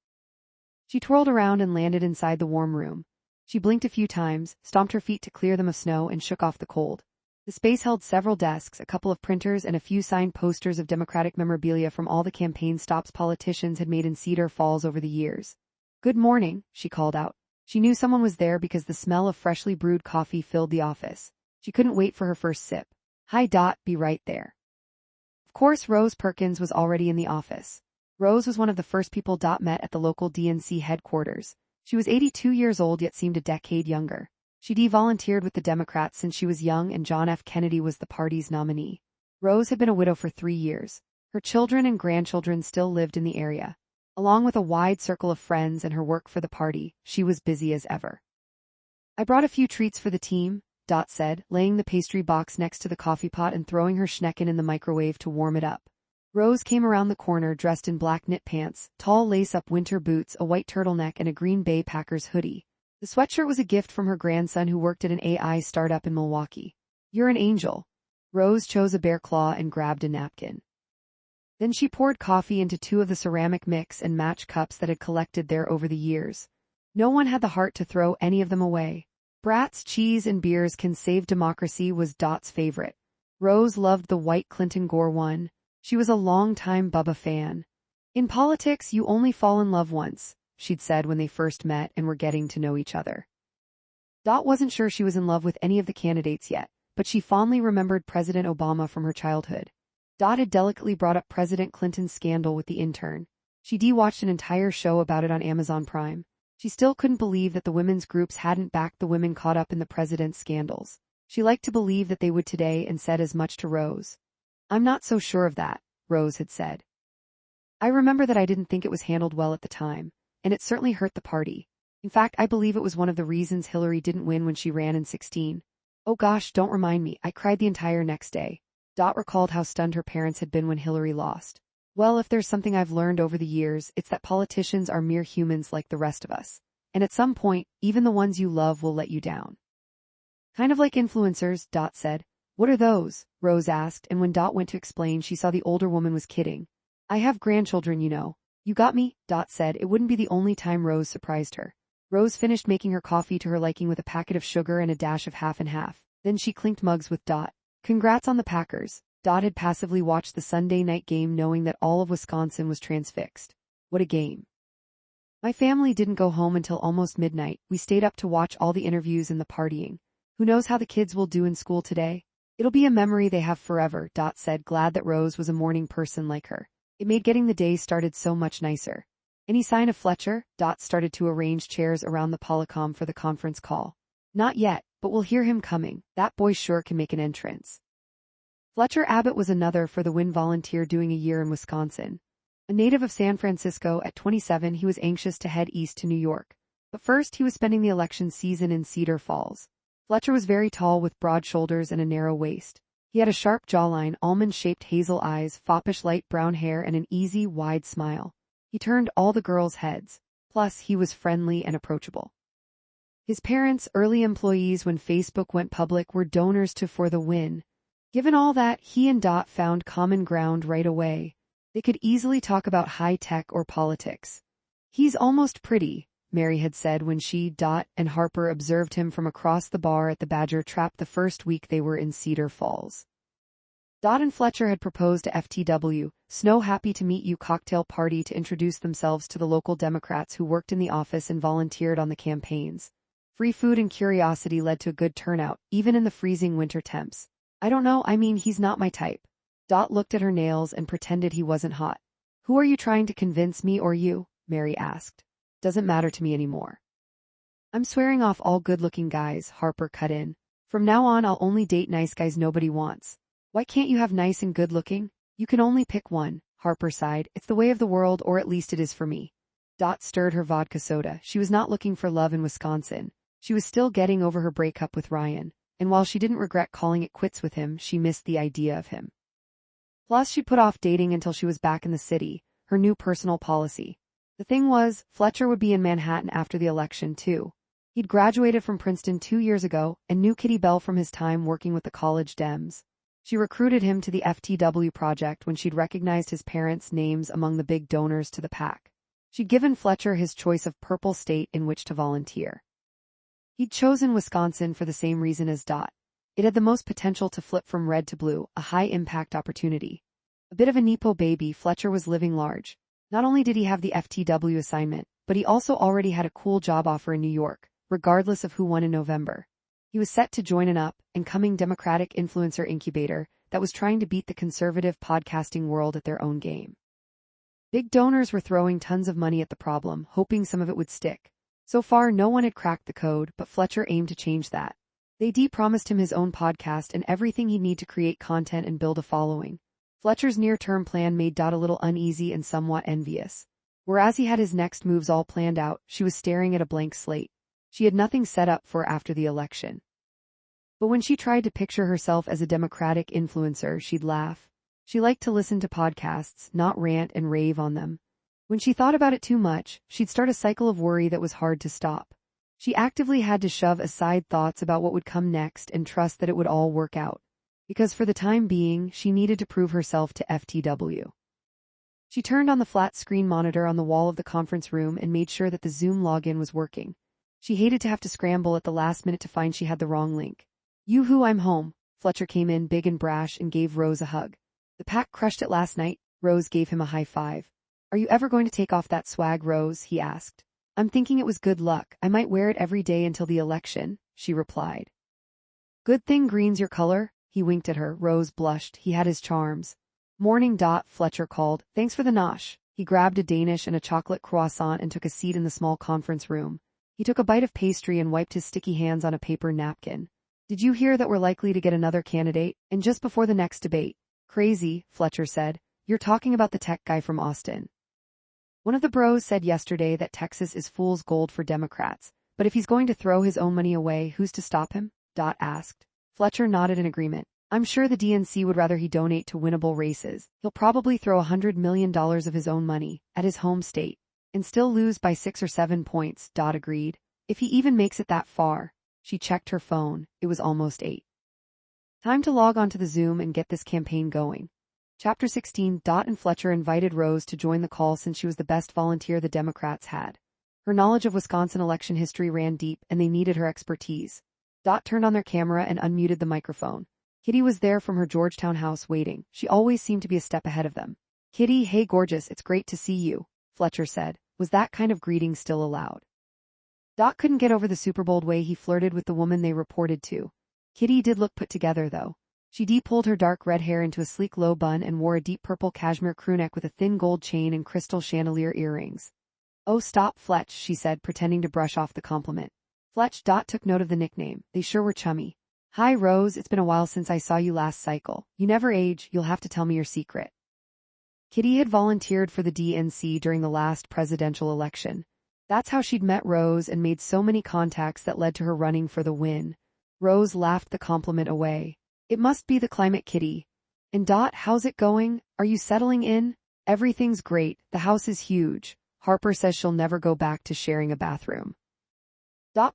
She twirled around and landed inside the warm room. She blinked a few times, stomped her feet to clear them of snow, and shook off the cold. The space held several desks, a couple of printers, and a few signed posters of Democratic memorabilia from all the campaign stops politicians had made in Cedar Falls over the years. "Good morning," she called out. She knew someone was there because the smell of freshly brewed coffee filled the office. She couldn't wait for her first sip. "Hi Dot, be right there." Of course, Rose Perkins was already in the office. Rose was one of the first people Dot met at the local DNC headquarters. She was 82 years old yet seemed a decade younger. She'd volunteered with the Democrats since she was young, and John F. Kennedy was the party's nominee. Rose had been a widow for 3 years. Her children and grandchildren still lived in the area. Along with a wide circle of friends and her work for the party, she was busy as ever. "I brought a few treats for the team," Dot said, laying the pastry box next to the coffee pot and throwing her schnecken in the microwave to warm it up. Rose came around the corner dressed in black knit pants, tall lace-up winter boots, a white turtleneck, and a Green Bay Packers hoodie. The sweatshirt was a gift from her grandson who worked at an AI startup in Milwaukee. "You're an angel." Rose chose a bear claw and grabbed a napkin. Then she poured coffee into 2 of the ceramic mix and match cups that had collected there over the years. No one had the heart to throw any of them away. Brats, cheese, and beers can save democracy was Dot's favorite. Rose loved the white Clinton Gore one. She was a long-time Bubba fan. In politics, you only fall in love once, she'd said when they first met and were getting to know each other. Dot wasn't sure she was in love with any of the candidates yet, but she fondly remembered President Obama from her childhood. Dot had delicately brought up President Clinton's scandal with the intern. She watched an entire show about it on Amazon Prime. She still couldn't believe that the women's groups hadn't backed the women caught up in the president's scandals. She liked to believe that they would today and said as much to Rose. "I'm not so sure of that," Rose had said. "I remember that I didn't think it was handled well at the time, and it certainly hurt the party. In fact, I believe it was one of the reasons Hillary didn't win when she ran in 2016. Oh gosh, don't remind me, I cried the entire next day." Dot recalled how stunned her parents had been when Hillary lost. "Well, if there's something I've learned over the years, it's that politicians are mere humans like the rest of us. And at some point, even the ones you love will let you down." "Kind of like influencers," Dot said. "What are those?" Rose asked, and when Dot went to explain, she saw the older woman was kidding. "I have grandchildren, you know." "You got me," Dot said. It wouldn't be the only time Rose surprised her. Rose finished making her coffee to her liking with a packet of sugar and a dash of half and half. Then she clinked mugs with Dot. "Congrats on the Packers." Dot had passively watched the Sunday night game knowing that all of Wisconsin was transfixed. "What a game." "My family didn't go home until almost midnight. We stayed up to watch all the interviews and the partying. Who knows how the kids will do in school today? It'll be a memory they have forever," Dot said, glad that Rose was a morning person like her. It made getting the day started so much nicer. "Any sign of Fletcher?" Dot started to arrange chairs around the Polycom for the conference call. "Not yet, but we'll hear him coming. That boy sure can make an entrance." Fletcher Abbott was another for the win volunteer doing a year in Wisconsin. A native of San Francisco at 27, he was anxious to head east to New York. But first, he was spending the election season in Cedar Falls. Fletcher was very tall with broad shoulders and a narrow waist. He had a sharp jawline, almond-shaped hazel eyes, foppish light brown hair, and an easy, wide smile. He turned all the girls' heads. Plus, he was friendly and approachable. His parents, early employees when Facebook went public, were donors to For the Win. Given all that, he and Dot found common ground right away. They could easily talk about high-tech or politics. "He's almost pretty," Mary had said when she, Dot, and Harper observed him from across the bar at the Badger Trap the first week they were in Cedar Falls. Dot and Fletcher had proposed to FTW, Snow Happy to Meet You cocktail party, to introduce themselves to the local Democrats who worked in the office and volunteered on the campaigns. Free food and curiosity led to a good turnout, even in the freezing winter temps. "I don't know, I mean, he's not my type." Dot looked at her nails and pretended he wasn't hot. "Who are you trying to convince, me or you?" Mary asked. "Doesn't matter to me anymore." "I'm swearing off all good-looking guys," Harper cut in. "From now on I'll only date nice guys nobody wants." "Why can't you have nice and good-looking?" "You can only pick one," Harper sighed. "It's the way of the world, or at least it is for me." Dot stirred her vodka soda. She was not looking for love in Wisconsin. She was still getting over her breakup with Ryan, and while she didn't regret calling it quits with him, she missed the idea of him. Plus, she put off dating until she was back in the city, her new personal policy. The thing was, Fletcher would be in Manhattan after the election, too. He'd graduated from Princeton 2 years ago and knew Kitty Bell from his time working with the college Dems. She recruited him to the FTW project when she'd recognized his parents' names among the big donors to the PAC. She'd given Fletcher his choice of purple state in which to volunteer. He'd chosen Wisconsin for the same reason as Dot. It had the most potential to flip from red to blue, a high-impact opportunity. A bit of a Nepo baby, Fletcher was living large. Not only did he have the FTW assignment, but he also already had a cool job offer in New York, regardless of who won in November. He was set to join an up-and-coming Democratic influencer incubator that was trying to beat the conservative podcasting world at their own game. Big donors were throwing tons of money at the problem, hoping some of it would stick. So far, no one had cracked the code, but Fletcher aimed to change that. They promised him his own podcast and everything he'd need to create content and build a following. Fletcher's near-term plan made Dot a little uneasy and somewhat envious. Whereas he had his next moves all planned out, she was staring at a blank slate. She had nothing set up for after the election. But when she tried to picture herself as a Democratic influencer, she'd laugh. She liked to listen to podcasts, not rant and rave on them. When she thought about it too much, she'd start a cycle of worry that was hard to stop. She actively had to shove aside thoughts about what would come next and trust that it would all work out. Because for the time being, she needed to prove herself to FTW. She turned on the flat screen monitor on the wall of the conference room and made sure that the Zoom login was working. She hated to have to scramble at the last minute to find she had the wrong link. Yoo-hoo, I'm home. Fletcher came in big and brash and gave Rose a hug. The pack crushed it last night. Rose gave him a high five. Are you ever going to take off that swag, Rose? He asked. I'm thinking it was good luck. I might wear it every day until the election, she replied. Good thing green's your color. He winked at her. Rose blushed. He had his charms. Morning. Fletcher called. Thanks for the nosh. He grabbed a Danish and a chocolate croissant and took a seat in the small conference room. He took a bite of pastry and wiped his sticky hands on a paper napkin. Did you hear that we're likely to get another candidate, and just before the next debate? Crazy, Fletcher said. You're talking about the tech guy from Austin. One of the bros said yesterday that Texas is fool's gold for Democrats, but if he's going to throw his own money away, who's to stop him? Asked. Fletcher nodded in agreement. I'm sure the DNC would rather he donate to winnable races. He'll probably throw $100 million of his own money at his home state and still lose by 6 or 7 points, agreed. If he even makes it that far. She checked her phone. It was almost 8. Time to log on to the Zoom and get this campaign going. Chapter 16. And Fletcher invited Rose to join the call since she was the best volunteer the Democrats had. Her knowledge of Wisconsin election history ran deep and they needed her expertise. Turned on their camera and unmuted the microphone. Kitty was there from her Georgetown house waiting. She always seemed to be a step ahead of them. Kitty, hey gorgeous, it's great to see you, Fletcher said. Was that kind of greeting still allowed? Couldn't get over the Super Bowl way he flirted with the woman they reported to. Kitty did look put together though. She de-pulled her dark red hair into a sleek low bun and wore a deep purple cashmere crewneck with a thin gold chain and crystal chandelier earrings. Oh stop, Fletch, she said, pretending to brush off the compliment. Fletch. Took note of the nickname. They sure were chummy. Hi Rose, it's been a while since I saw you last cycle. You never age, you'll have to tell me your secret. Kitty had volunteered for the DNC during the last presidential election. That's how she'd met Rose and made so many contacts that led to her running for the win. Rose laughed the compliment away. It must be the climate, Kitty. And how's it going? Are you settling in? Everything's great, the house is huge. Harper says she'll never go back to sharing a bathroom.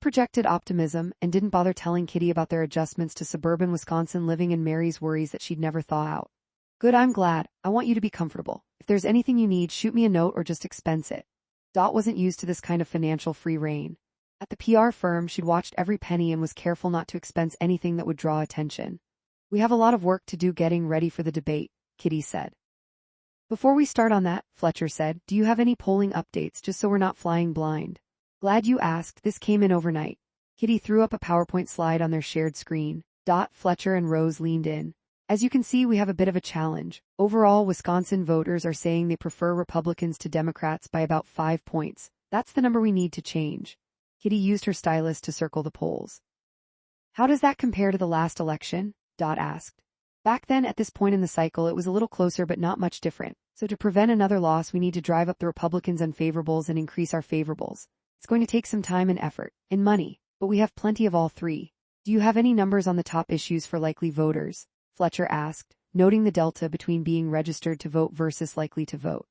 Projected optimism and didn't bother telling Kitty about their adjustments to suburban Wisconsin living and Mary's worries that she'd never thaw out. Good, I'm glad. I want you to be comfortable. If there's anything you need, shoot me a note or just expense it. Wasn't used to this kind of financial free rein. At the PR firm, she'd watched every penny and was careful not to expense anything that would draw attention. We have a lot of work to do getting ready for the debate, Kitty said. Before we start on that, Fletcher said, do you have any polling updates just so we're not flying blind? Glad you asked, this came in overnight. Kitty threw up a PowerPoint slide on their shared screen. Fletcher and Rose leaned in. As you can see, we have a bit of a challenge. Overall, Wisconsin voters are saying they prefer Republicans to Democrats by about 5 points. That's the number we need to change. Kitty used her stylus to circle the polls. How does that compare to the last election? Asked. Back then, at this point in the cycle, it was a little closer but not much different. So to prevent another loss, we need to drive up the Republicans' unfavorables and increase our favorables. It's going to take some time and effort, and money, but we have plenty of all three. Do you have any numbers on the top issues for likely voters? Fletcher asked, noting the delta between being registered to vote versus likely to vote.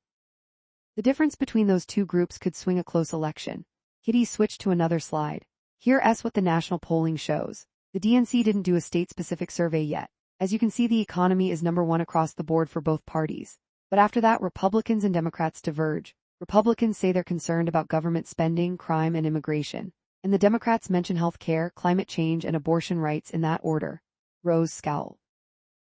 The difference between those two groups could swing a close election. Kitty switched to another slide. Here's what the national polling shows. The DNC didn't do a state-specific survey yet. As you can see, the economy is number one across the board for both parties. But after that, Republicans and Democrats diverge. Republicans say they're concerned about government spending, crime, and immigration. And the Democrats mention health care, climate change, and abortion rights in that order. Rose scowled.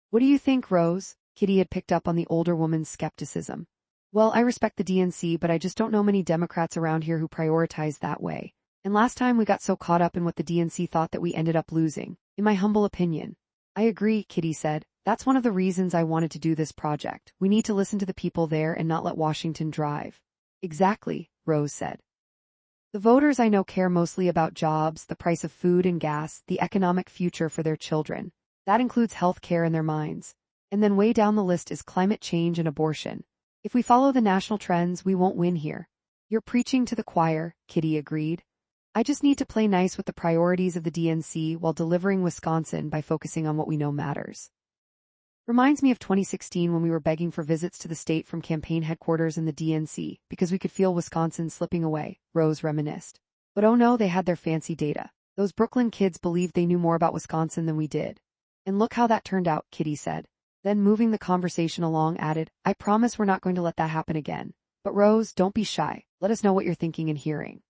What do you think, Rose? Kitty had picked up on the older woman's skepticism. Well, I respect the DNC, but I just don't know many Democrats around here who prioritize that way. And last time we got so caught up in what the DNC thought that we ended up losing, in my humble opinion. I agree, Kitty said. That's one of the reasons I wanted to do this project. We need to listen to the people there and not let Washington drive. Exactly, Rose said. The voters I know care mostly about jobs, the price of food and gas, the economic future for their children. That includes health care in their minds. And then way down the list is climate change and abortion. If we follow the national trends, we won't win here. You're preaching to the choir, Kitty agreed. I just need to play nice with the priorities of the DNC while delivering Wisconsin by focusing on what we know matters. Reminds me of 2016 when we were begging for visits to the state from campaign headquarters in the DNC because we could feel Wisconsin slipping away, Rose reminisced. But oh no, they had their fancy data. Those Brooklyn kids believed they knew more about Wisconsin than we did. And look how that turned out, Kitty said. Then moving the conversation along added, I promise we're not going to let that happen again. But Rose, don't be shy. Let us know what you're thinking and hearing.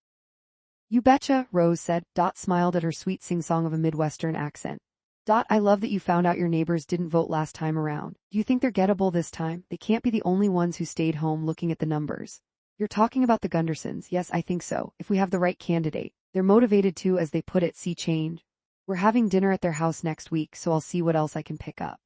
You betcha, Rose said. Smiled at her sweet sing-song of a Midwestern accent. I love that you found out your neighbors didn't vote last time around. Do you think they're gettable this time? They can't be the only ones who stayed home looking at the numbers. You're talking about the Gundersons. Yes, I think so. If we have the right candidate. They're motivated to, as they put it, see change. We're having dinner at their house next week, so I'll see what else I can pick up.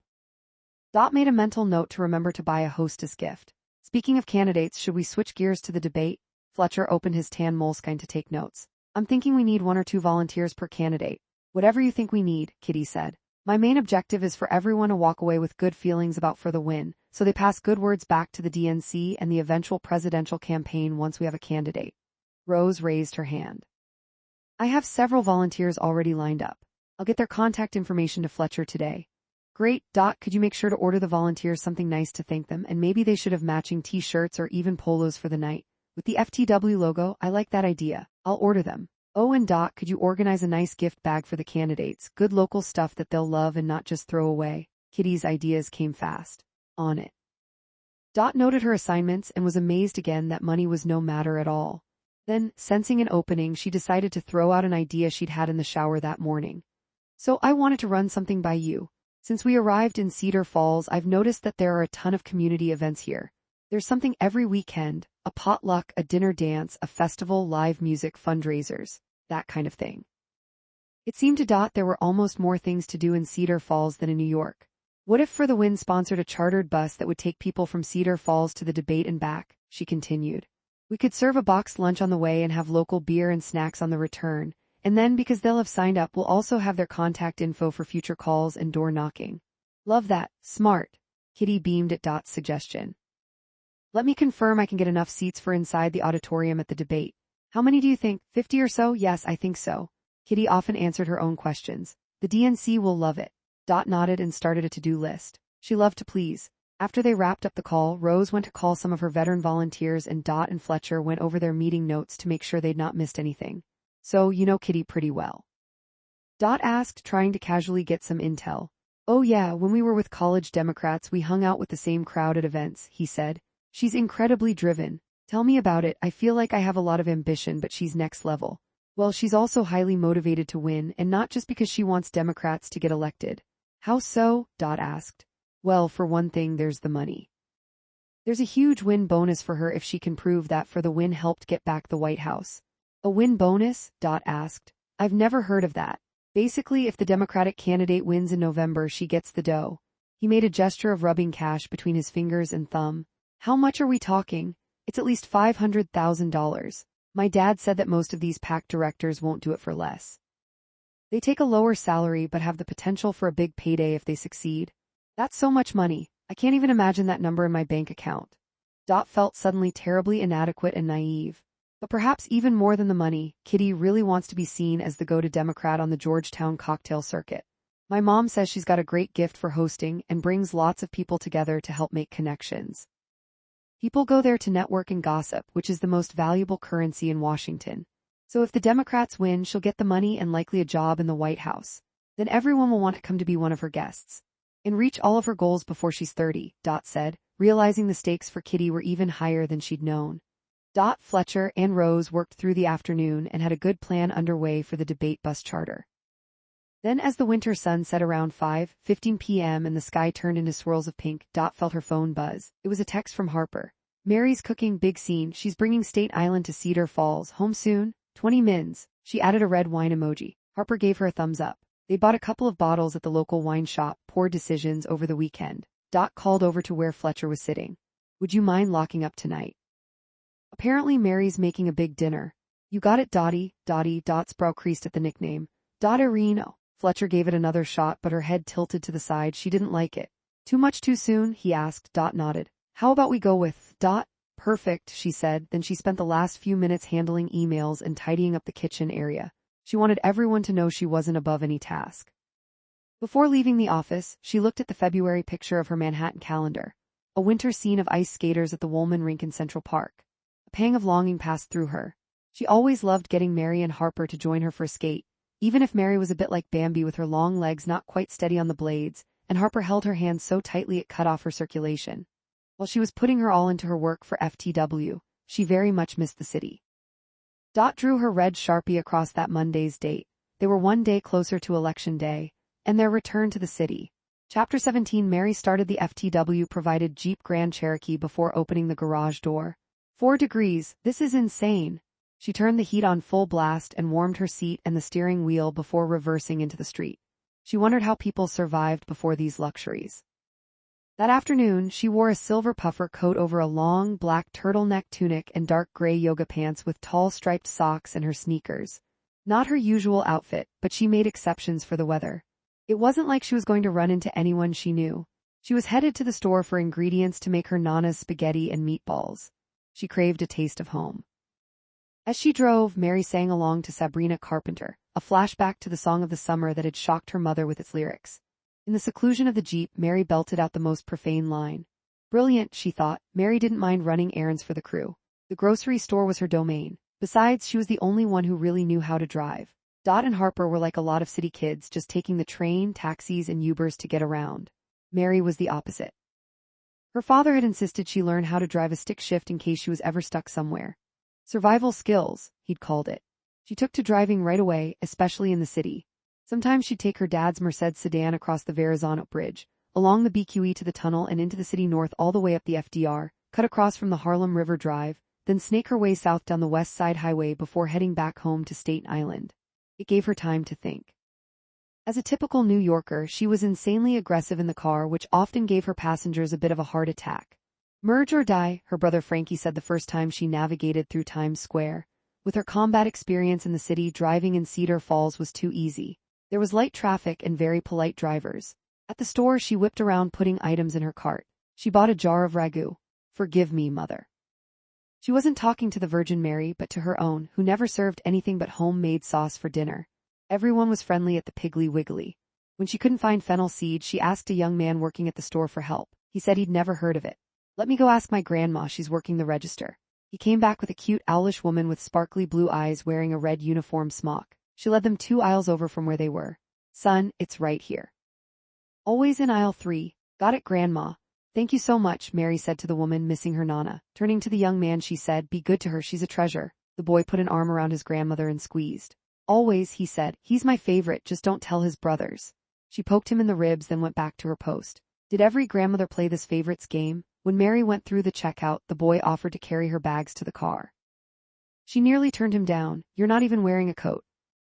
Made a mental note to remember to buy a hostess gift. Speaking of candidates, should we switch gears to the debate? Fletcher opened his tan moleskine to take notes. I'm thinking we need 1 or 2 volunteers per candidate. Whatever you think we need, Kitty said. My main objective is for everyone to walk away with good feelings about for the win, so they pass good words back to the DNC and the eventual presidential campaign once we have a candidate. Rose raised her hand. I have several volunteers already lined up. I'll get their contact information to Fletcher today. Great. Could you make sure to order the volunteers something nice to thank them, and maybe they should have matching t-shirts or even polos for the night. With the FTW logo, I like that idea. I'll order them. Oh, and could you organize a nice gift bag for the candidates? Good local stuff that they'll love and not just throw away. Kitty's ideas came fast. On it. Noted her assignments and was amazed again that money was no matter at all. Then, sensing an opening, she decided to throw out an idea she'd had in the shower that morning. So I wanted to run something by you. Since we arrived in Cedar Falls, I've noticed that there are a ton of community events here. There's something every weekend, a potluck, a dinner dance, a festival, live music, fundraisers, that kind of thing. It seemed to there were almost more things to do in Cedar Falls than in New York. What if For the Win sponsored a chartered bus that would take people from Cedar Falls to the debate and back, she continued. We could serve a boxed lunch on the way and have local beer and snacks on the return, and then because they'll have signed up, we'll also have their contact info for future calls and door knocking. Love that. Smart. Kitty beamed at Dot's suggestion. Let me confirm I can get enough seats for inside the auditorium at the debate. How many do you think? 50 or so? Yes, I think so. Kitty often answered her own questions. The DNC will love it. Nodded and started a to-do list. She loved to please. After they wrapped up the call, Rose went to call some of her veteran volunteers and and Fletcher went over their meeting notes to make sure they'd not missed anything. So, you know Kitty pretty well. Asked, trying to casually get some intel. Oh yeah, when we were with college Democrats we hung out with the same crowd at events, he said. She's incredibly driven. Tell me about it. I feel like I have a lot of ambition, but she's next level. Well, she's also highly motivated to win, and not just because she wants Democrats to get elected. How so? Asked. Well, for one thing, there's the money. There's a huge win bonus for her if she can prove that For the Win helped get back the White House. A win bonus? Asked. I've never heard of that. Basically, if the Democratic candidate wins in November, she gets the dough. He made a gesture of rubbing cash between his fingers and thumb. How much are we talking? It's at least $500,000. My dad said that most of these PAC directors won't do it for less. They take a lower salary but have the potential for a big payday if they succeed. That's so much money. I can't even imagine that number in my bank account. Felt suddenly terribly inadequate and naive. But perhaps even more than the money, Kitty really wants to be seen as the go-to Democrat on the Georgetown cocktail circuit. My mom says she's got a great gift for hosting and brings lots of people together to help make connections. People go there to network and gossip, which is the most valuable currency in Washington. So if the Democrats win, she'll get the money and likely a job in the White House. Then everyone will want to come to be one of her guests. And reach all of her goals before she's 30, said, realizing the stakes for Kitty were even higher than she'd known. Fletcher and Rose worked through the afternoon and had a good plan underway for the debate bus charter. Then as the winter sun set around 5:15 p.m. and the sky turned into swirls of pink, felt her phone buzz. It was a text from Harper. Mary's cooking, big scene. She's bringing State Island to Cedar Falls. Home soon? 20 mins. She added a red wine emoji. Harper gave her a thumbs up. They bought a couple of bottles at the local wine shop. Poor decisions over the weekend. Called over to where Fletcher was sitting. Would you mind locking up tonight? Apparently Mary's making a big dinner. You got it, Dottie. Dot's brow creased at the nickname. Perino. Fletcher gave it another shot, but her head tilted to the side. She didn't like it. Too much too soon? He asked. Nodded. How about we go with Perfect, she said. Then she spent the last few minutes handling emails and tidying up the kitchen area. She wanted everyone to know she wasn't above any task. Before leaving the office, she looked at the February picture of her Manhattan calendar. A winter scene of ice skaters at the Woolman Rink in Central Park. A pang of longing passed through her. She always loved getting Mary and Harper to join her for a skate. Even if Mary was a bit like Bambi with her long legs not quite steady on the blades, and Harper held her hand so tightly it cut off her circulation. While she was putting her all into her work for FTW, she very much missed the city. Dot drew her red Sharpie across that Monday's date. They were one day closer to Election Day, and their return to the city. Chapter 17. Mary started the FTW-provided Jeep Grand Cherokee before opening the garage door. 4 degrees, this is insane. She turned the heat on full blast and warmed her seat and the steering wheel before reversing into the street. She wondered how people survived before these luxuries. That afternoon, she wore a silver puffer coat over a long, black turtleneck tunic and dark gray yoga pants with tall striped socks and her sneakers. Not her usual outfit, but she made exceptions for the weather. It wasn't like she was going to run into anyone she knew. She was headed to the store for ingredients to make her Nana's spaghetti and meatballs. She craved a taste of home. As she drove, Mary sang along to Sabrina Carpenter, a flashback to the song of the summer that had shocked her mother with its lyrics. In the seclusion of the Jeep, Mary belted out the most profane line. Brilliant, she thought. Mary didn't mind running errands for the crew. The grocery store was her domain. Besides, she was the only one who really knew how to drive. Dot and Harper were like a lot of city kids, just taking the train, taxis, and Ubers to get around. Mary was the opposite. Her father had insisted she learn how to drive a stick shift in case she was ever stuck somewhere. Survival skills, he'd called it. She took to driving right away, especially in the city. Sometimes she'd take her dad's Mercedes sedan across the Verrazano Bridge, along the BQE to the tunnel and into the city north all the way up the FDR, cut across from the Harlem River Drive, then snake her way south down the West Side Highway before heading back home to Staten Island. It gave her time to think. As a typical New Yorker, she was insanely aggressive in the car, which often gave her passengers a bit of a heart attack. Merge or die, her brother Frankie said the first time she navigated through Times Square. With her combat experience in the city, driving in Cedar Falls was too easy. There was light traffic and very polite drivers. At the store, she whipped around putting items in her cart. She bought a jar of ragu. Forgive me, mother. She wasn't talking to the Virgin Mary, but to her own, who never served anything but homemade sauce for dinner. Everyone was friendly at the Piggly Wiggly. When she couldn't find fennel seed, she asked a young man working at the store for help. He said he'd never heard of it. Let me go ask my grandma, she's working the register. He came back with a cute owlish woman with sparkly blue eyes wearing a red uniform smock. She led them 2 aisles over from where they were. Son, it's right here. Always in aisle 3. Got it, Grandma. Thank you so much, Mary said to the woman missing her Nana. Turning to the young man, she said, be good to her, she's a treasure. The boy put an arm around his grandmother and squeezed. Always, he said, he's my favorite, just don't tell his brothers. She poked him in the ribs, then went back to her post. Did every grandmother play this favorites game? When Mary went through the checkout, the boy offered to carry her bags to the car. She nearly turned him down. You're not even wearing a coat.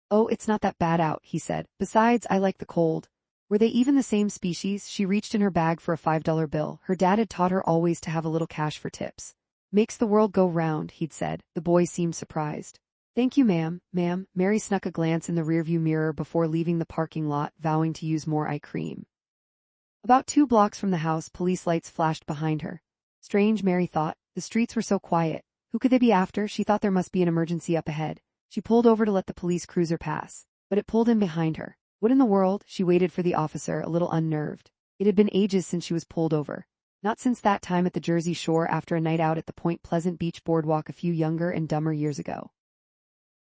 Oh, it's not that bad out, he said. Besides, I like the cold. Were they even the same species? She reached in her bag for a $5 bill. Her dad had taught her always to have a little cash for tips. Makes the world go round, he'd said. The boy seemed surprised. Thank you, ma'am. Mary snuck a glance in the rearview mirror before leaving the parking lot, vowing to use more eye cream. About 2 blocks from the house, police lights flashed behind her. Strange, Mary thought. The streets were so quiet. Who could they be after? She thought there must be an emergency up ahead. She pulled over to let the police cruiser pass, but it pulled in behind her. What in the world? She waited for the officer, a little unnerved. It had been ages since she was pulled over. Not since that time at the Jersey Shore after a night out at the Point Pleasant Beach boardwalk a few younger and dumber years ago.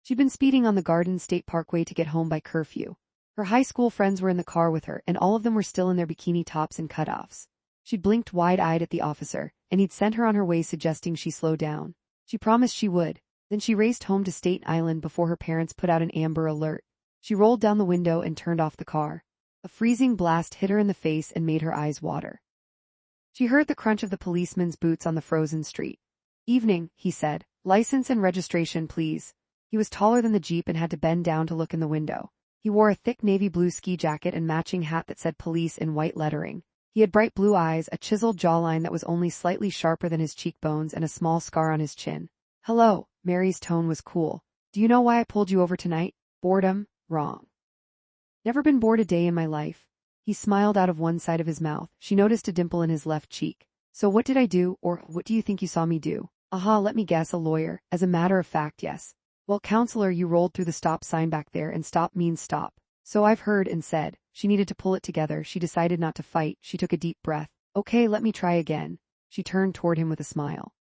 She'd been speeding on the Garden State Parkway to get home by curfew. Her high school friends were in the car with her, and all of them were still in their bikini tops and cutoffs. She'd blinked wide-eyed at the officer, and he'd sent her on her way suggesting she slow down. She promised she would. Then she raced home to Staten Island before her parents put out an Amber Alert. She rolled down the window and turned off the car. A freezing blast hit her in the face and made her eyes water. She heard the crunch of the policeman's boots on the frozen street. Evening, he said. License and registration, please. He was taller than the Jeep and had to bend down to look in the window. He wore a thick navy blue ski jacket and matching hat that said police in white lettering. He had bright blue eyes, a chiseled jawline that was only slightly sharper than his cheekbones, and a small scar on his chin. Hello, Mary's tone was cool. Do you know why I pulled you over tonight? Boredom? Wrong. Never been bored a day in my life. He smiled out of one side of his mouth. She noticed a dimple in his left cheek. So what did I do, or what do you think you saw me do? Aha, let me guess, a lawyer. As a matter of fact, yes. Well, counselor, you rolled through the stop sign back there, and stop means stop. So I've heard and said. She needed to pull it together. She decided not to fight. She took a deep breath. Okay, let me try again. She turned toward him with a smile.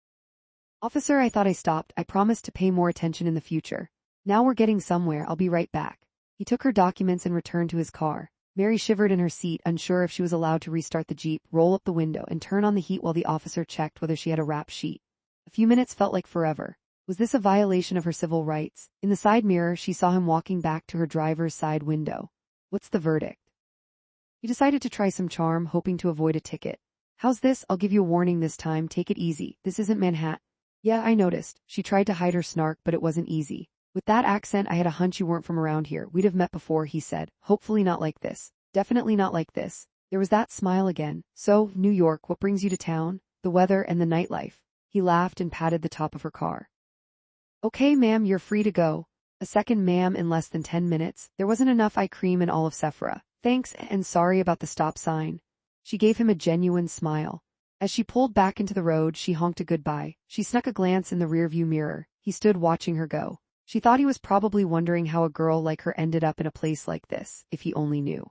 Officer, I thought I stopped. I promised to pay more attention in the future. Now we're getting somewhere. I'll be right back. He took her documents and returned to his car. Mary shivered in her seat, unsure if she was allowed to restart the Jeep, roll up the window, and turn on the heat while the officer checked whether she had a wrap sheet. A few minutes felt like forever. Was this a violation of her civil rights? In the side mirror, she saw him walking back to her driver's side window. What's the verdict? He decided to try some charm, hoping to avoid a ticket. How's this? I'll give you a warning this time. Take it easy. This isn't Manhattan. Yeah, I noticed. She tried to hide her snark, but it wasn't easy. With that accent, I had a hunch you weren't from around here. We'd have met before, he said. Hopefully not like this. Definitely not like this. There was that smile again. So, New York, what brings you to town? The weather and the nightlife. He laughed and patted the top of her car. Okay, ma'am, you're free to go. A second ma'am in less than 10 minutes. There wasn't enough eye cream in all of Sephora. Thanks, and sorry about the stop sign. She gave him a genuine smile. As she pulled back into the road, she honked a goodbye. She snuck a glance in the rearview mirror. He stood watching her go. She thought he was probably wondering how a girl like her ended up in a place like this, if he only knew.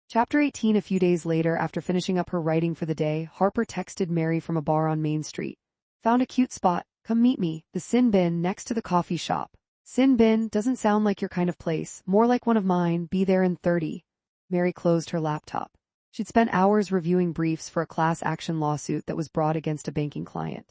Chapter 18. A few days later, after finishing up her writing for the day, Harper texted Mary from a bar on Main Street. Found a cute spot. Come meet me. The Sin Bin next to the coffee shop. Sin Bin doesn't sound like your kind of place. More like one of mine. Be there in 30. Mary closed her laptop. She'd spent hours reviewing briefs for a class action lawsuit that was brought against a banking client.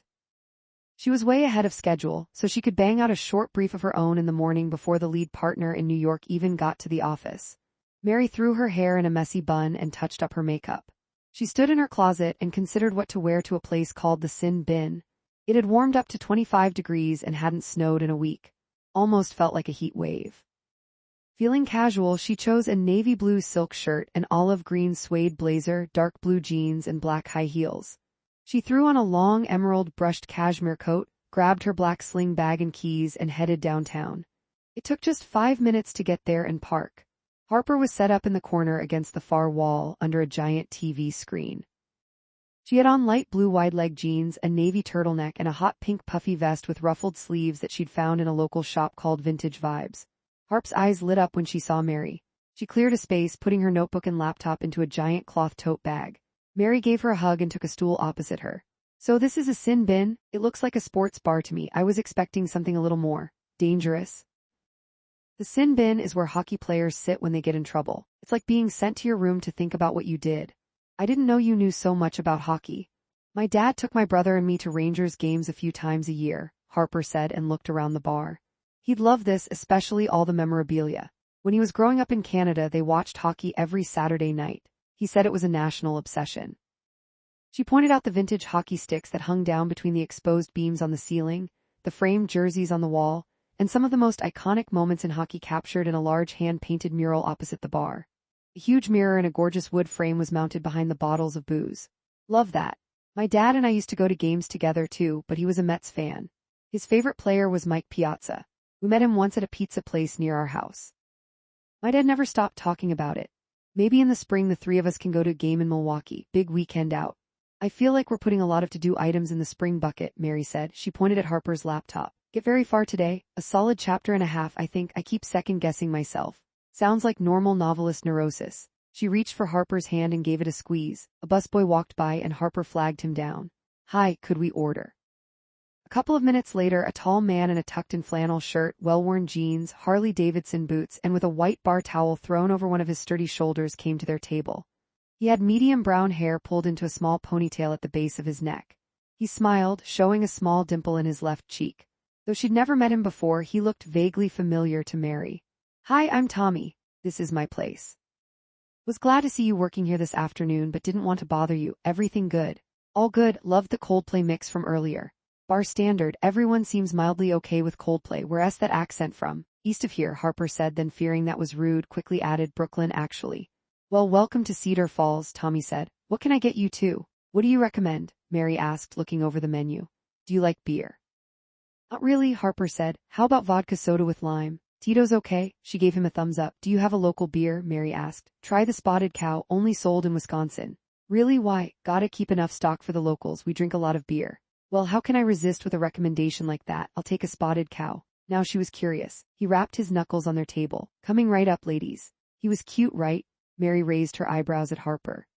She was way ahead of schedule, so she could bang out a short brief of her own in the morning before the lead partner in New York even got to the office. Mary threw her hair in a messy bun and touched up her makeup. She stood in her closet and considered what to wear to a place called the Sin Bin. It had warmed up to 25 degrees and hadn't snowed in a week. Almost felt like a heat wave. Feeling casual, she chose a navy blue silk shirt, an olive green suede blazer, dark blue jeans, and black high heels. She threw on a long emerald brushed cashmere coat, grabbed her black sling bag and keys, and headed downtown. It took just 5 minutes to get there and park. Harper was set up in the corner against the far wall under a giant TV screen. She had on light blue wide-leg jeans, a navy turtleneck, and a hot pink puffy vest with ruffled sleeves that she'd found in a local shop called Vintage Vibes. Harp's eyes lit up when she saw Mary. She cleared a space, putting her notebook and laptop into a giant cloth tote bag. Mary gave her a hug and took a stool opposite her. So this is a Sin Bin? It looks like a sports bar to me. I was expecting something a little more dangerous. The Sin Bin is where hockey players sit when they get in trouble. It's like being sent to your room to think about what you did. I didn't know you knew so much about hockey. My dad took my brother and me to Rangers games a few times a year, Harper said and looked around the bar. He'd love this, especially all the memorabilia. When he was growing up in Canada, they watched hockey every Saturday night. He said it was a national obsession. She pointed out the vintage hockey sticks that hung down between the exposed beams on the ceiling, the framed jerseys on the wall, and some of the most iconic moments in hockey captured in a large hand-painted mural opposite the bar. A huge mirror in a gorgeous wood frame was mounted behind the bottles of booze. Love that. My dad and I used to go to games together too, but he was a Mets fan. His favorite player was Mike Piazza. We met him once at a pizza place near our house. My dad never stopped talking about it. Maybe in the spring the three of us can go to a game in Milwaukee, big weekend out. I feel like we're putting a lot of to-do items in the spring bucket, Mary said. She pointed at Harper's laptop. Get very far today, a solid chapter and a half I think. I keep second-guessing myself. Sounds like normal novelist neurosis. She reached for Harper's hand and gave it a squeeze. A busboy walked by and Harper flagged him down. Hi, could we order? A couple of minutes later, a tall man in a tucked-in flannel shirt, well-worn jeans, Harley-Davidson boots, and with a white bar towel thrown over one of his sturdy shoulders came to their table. He had medium brown hair pulled into a small ponytail at the base of his neck. He smiled, showing a small dimple in his left cheek. Though she'd never met him before, he looked vaguely familiar to Mary. Hi, I'm Tommy. This is my place. Was glad to see you working here this afternoon but didn't want to bother you. Everything good? All good. Loved the Coldplay mix from earlier. Bar standard. Everyone seems mildly okay with Coldplay. Where's that accent from? East of here, Harper said, then fearing that was rude, quickly added, Brooklyn actually. Well, welcome to Cedar Falls, Tommy said. What can I get you too? What do you recommend? Mary asked, looking over the menu. Do you like beer? Not really, Harper said. How about vodka soda with lime? Tito's okay? She gave him a thumbs up. Do you have a local beer? Mary asked. Try the Spotted Cow, only sold in Wisconsin. Really? Why? Gotta keep enough stock for the locals. We drink a lot of beer. Well, how can I resist with a recommendation like that? I'll take a Spotted Cow. Now she was curious. He rapped his knuckles on their table. Coming right up, ladies. He was cute, right? Mary raised her eyebrows at Harper.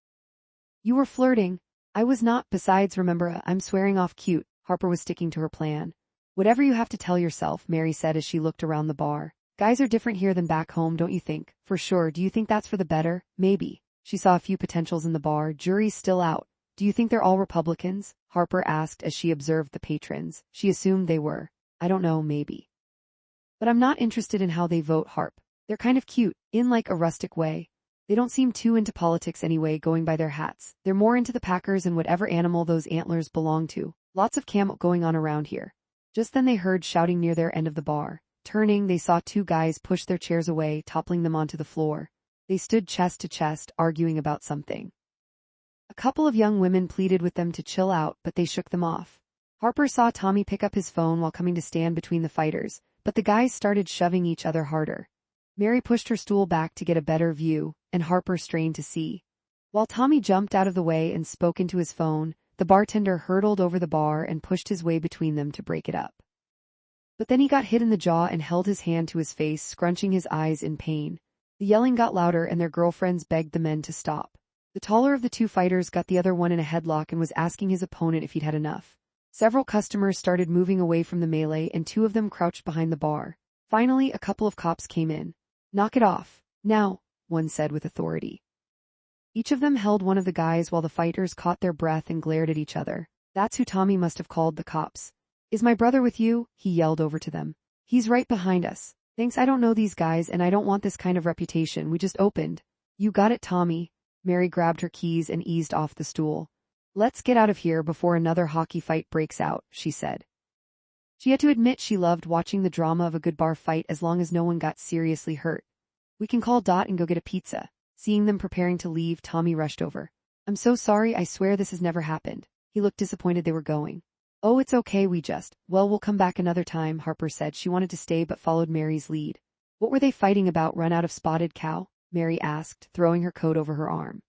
You were flirting. I was not. Besides, remember, I'm swearing off cute. Harper was sticking to her plan. Whatever you have to tell yourself, Mary said as she looked around the bar. Guys are different here than back home, don't you think? For sure. Do you think that's for the better? Maybe. She saw a few potentials in the bar. Jury's still out. Do you think they're all Republicans? Harper asked as she observed the patrons. She assumed they were. I don't know, maybe. But I'm not interested in how they vote, Harp. They're kind of cute, in like a rustic way. They don't seem too into politics anyway, going by their hats. They're more into the Packers and whatever animal those antlers belong to. Lots of camel going on around here. Just then they heard shouting near their end of the bar. Turning, they saw two guys push their chairs away, toppling them onto the floor. They stood chest to chest, arguing about something. A couple of young women pleaded with them to chill out, but they shook them off. Harper saw Tommy pick up his phone while coming to stand between the fighters, but the guys started shoving each other harder. Mary pushed her stool back to get a better view, and Harper strained to see. While Tommy jumped out of the way and spoke into his phone, the bartender hurtled over the bar and pushed his way between them to break it up. But then he got hit in the jaw and held his hand to his face, scrunching his eyes in pain. The yelling got louder and their girlfriends begged the men to stop. The taller of the two fighters got the other one in a headlock and was asking his opponent if he'd had enough. Several customers started moving away from the melee and two of them crouched behind the bar. Finally, a couple of cops came in. Knock it off. Now, one said with authority. Each of them held one of the guys while the fighters caught their breath and glared at each other. That's who Tommy must have called the cops. Is my brother with you? He yelled over to them. He's right behind us. Thanks, I don't know these guys and I don't want this kind of reputation. We just opened. You got it, Tommy. Mary grabbed her keys and eased off the stool. Let's get out of here before another hockey fight breaks out, she said. She had to admit she loved watching the drama of a good bar fight as long as no one got seriously hurt. We can call Dot and go get a pizza. Seeing them preparing to leave, Tommy rushed over. I'm so sorry, I swear this has never happened. He looked disappointed they were going. Oh, it's okay, we'll come back another time, Harper said. She wanted to stay but followed Mary's lead. What were they fighting about, run out of spotted cow? Mary asked, throwing her coat over her arm.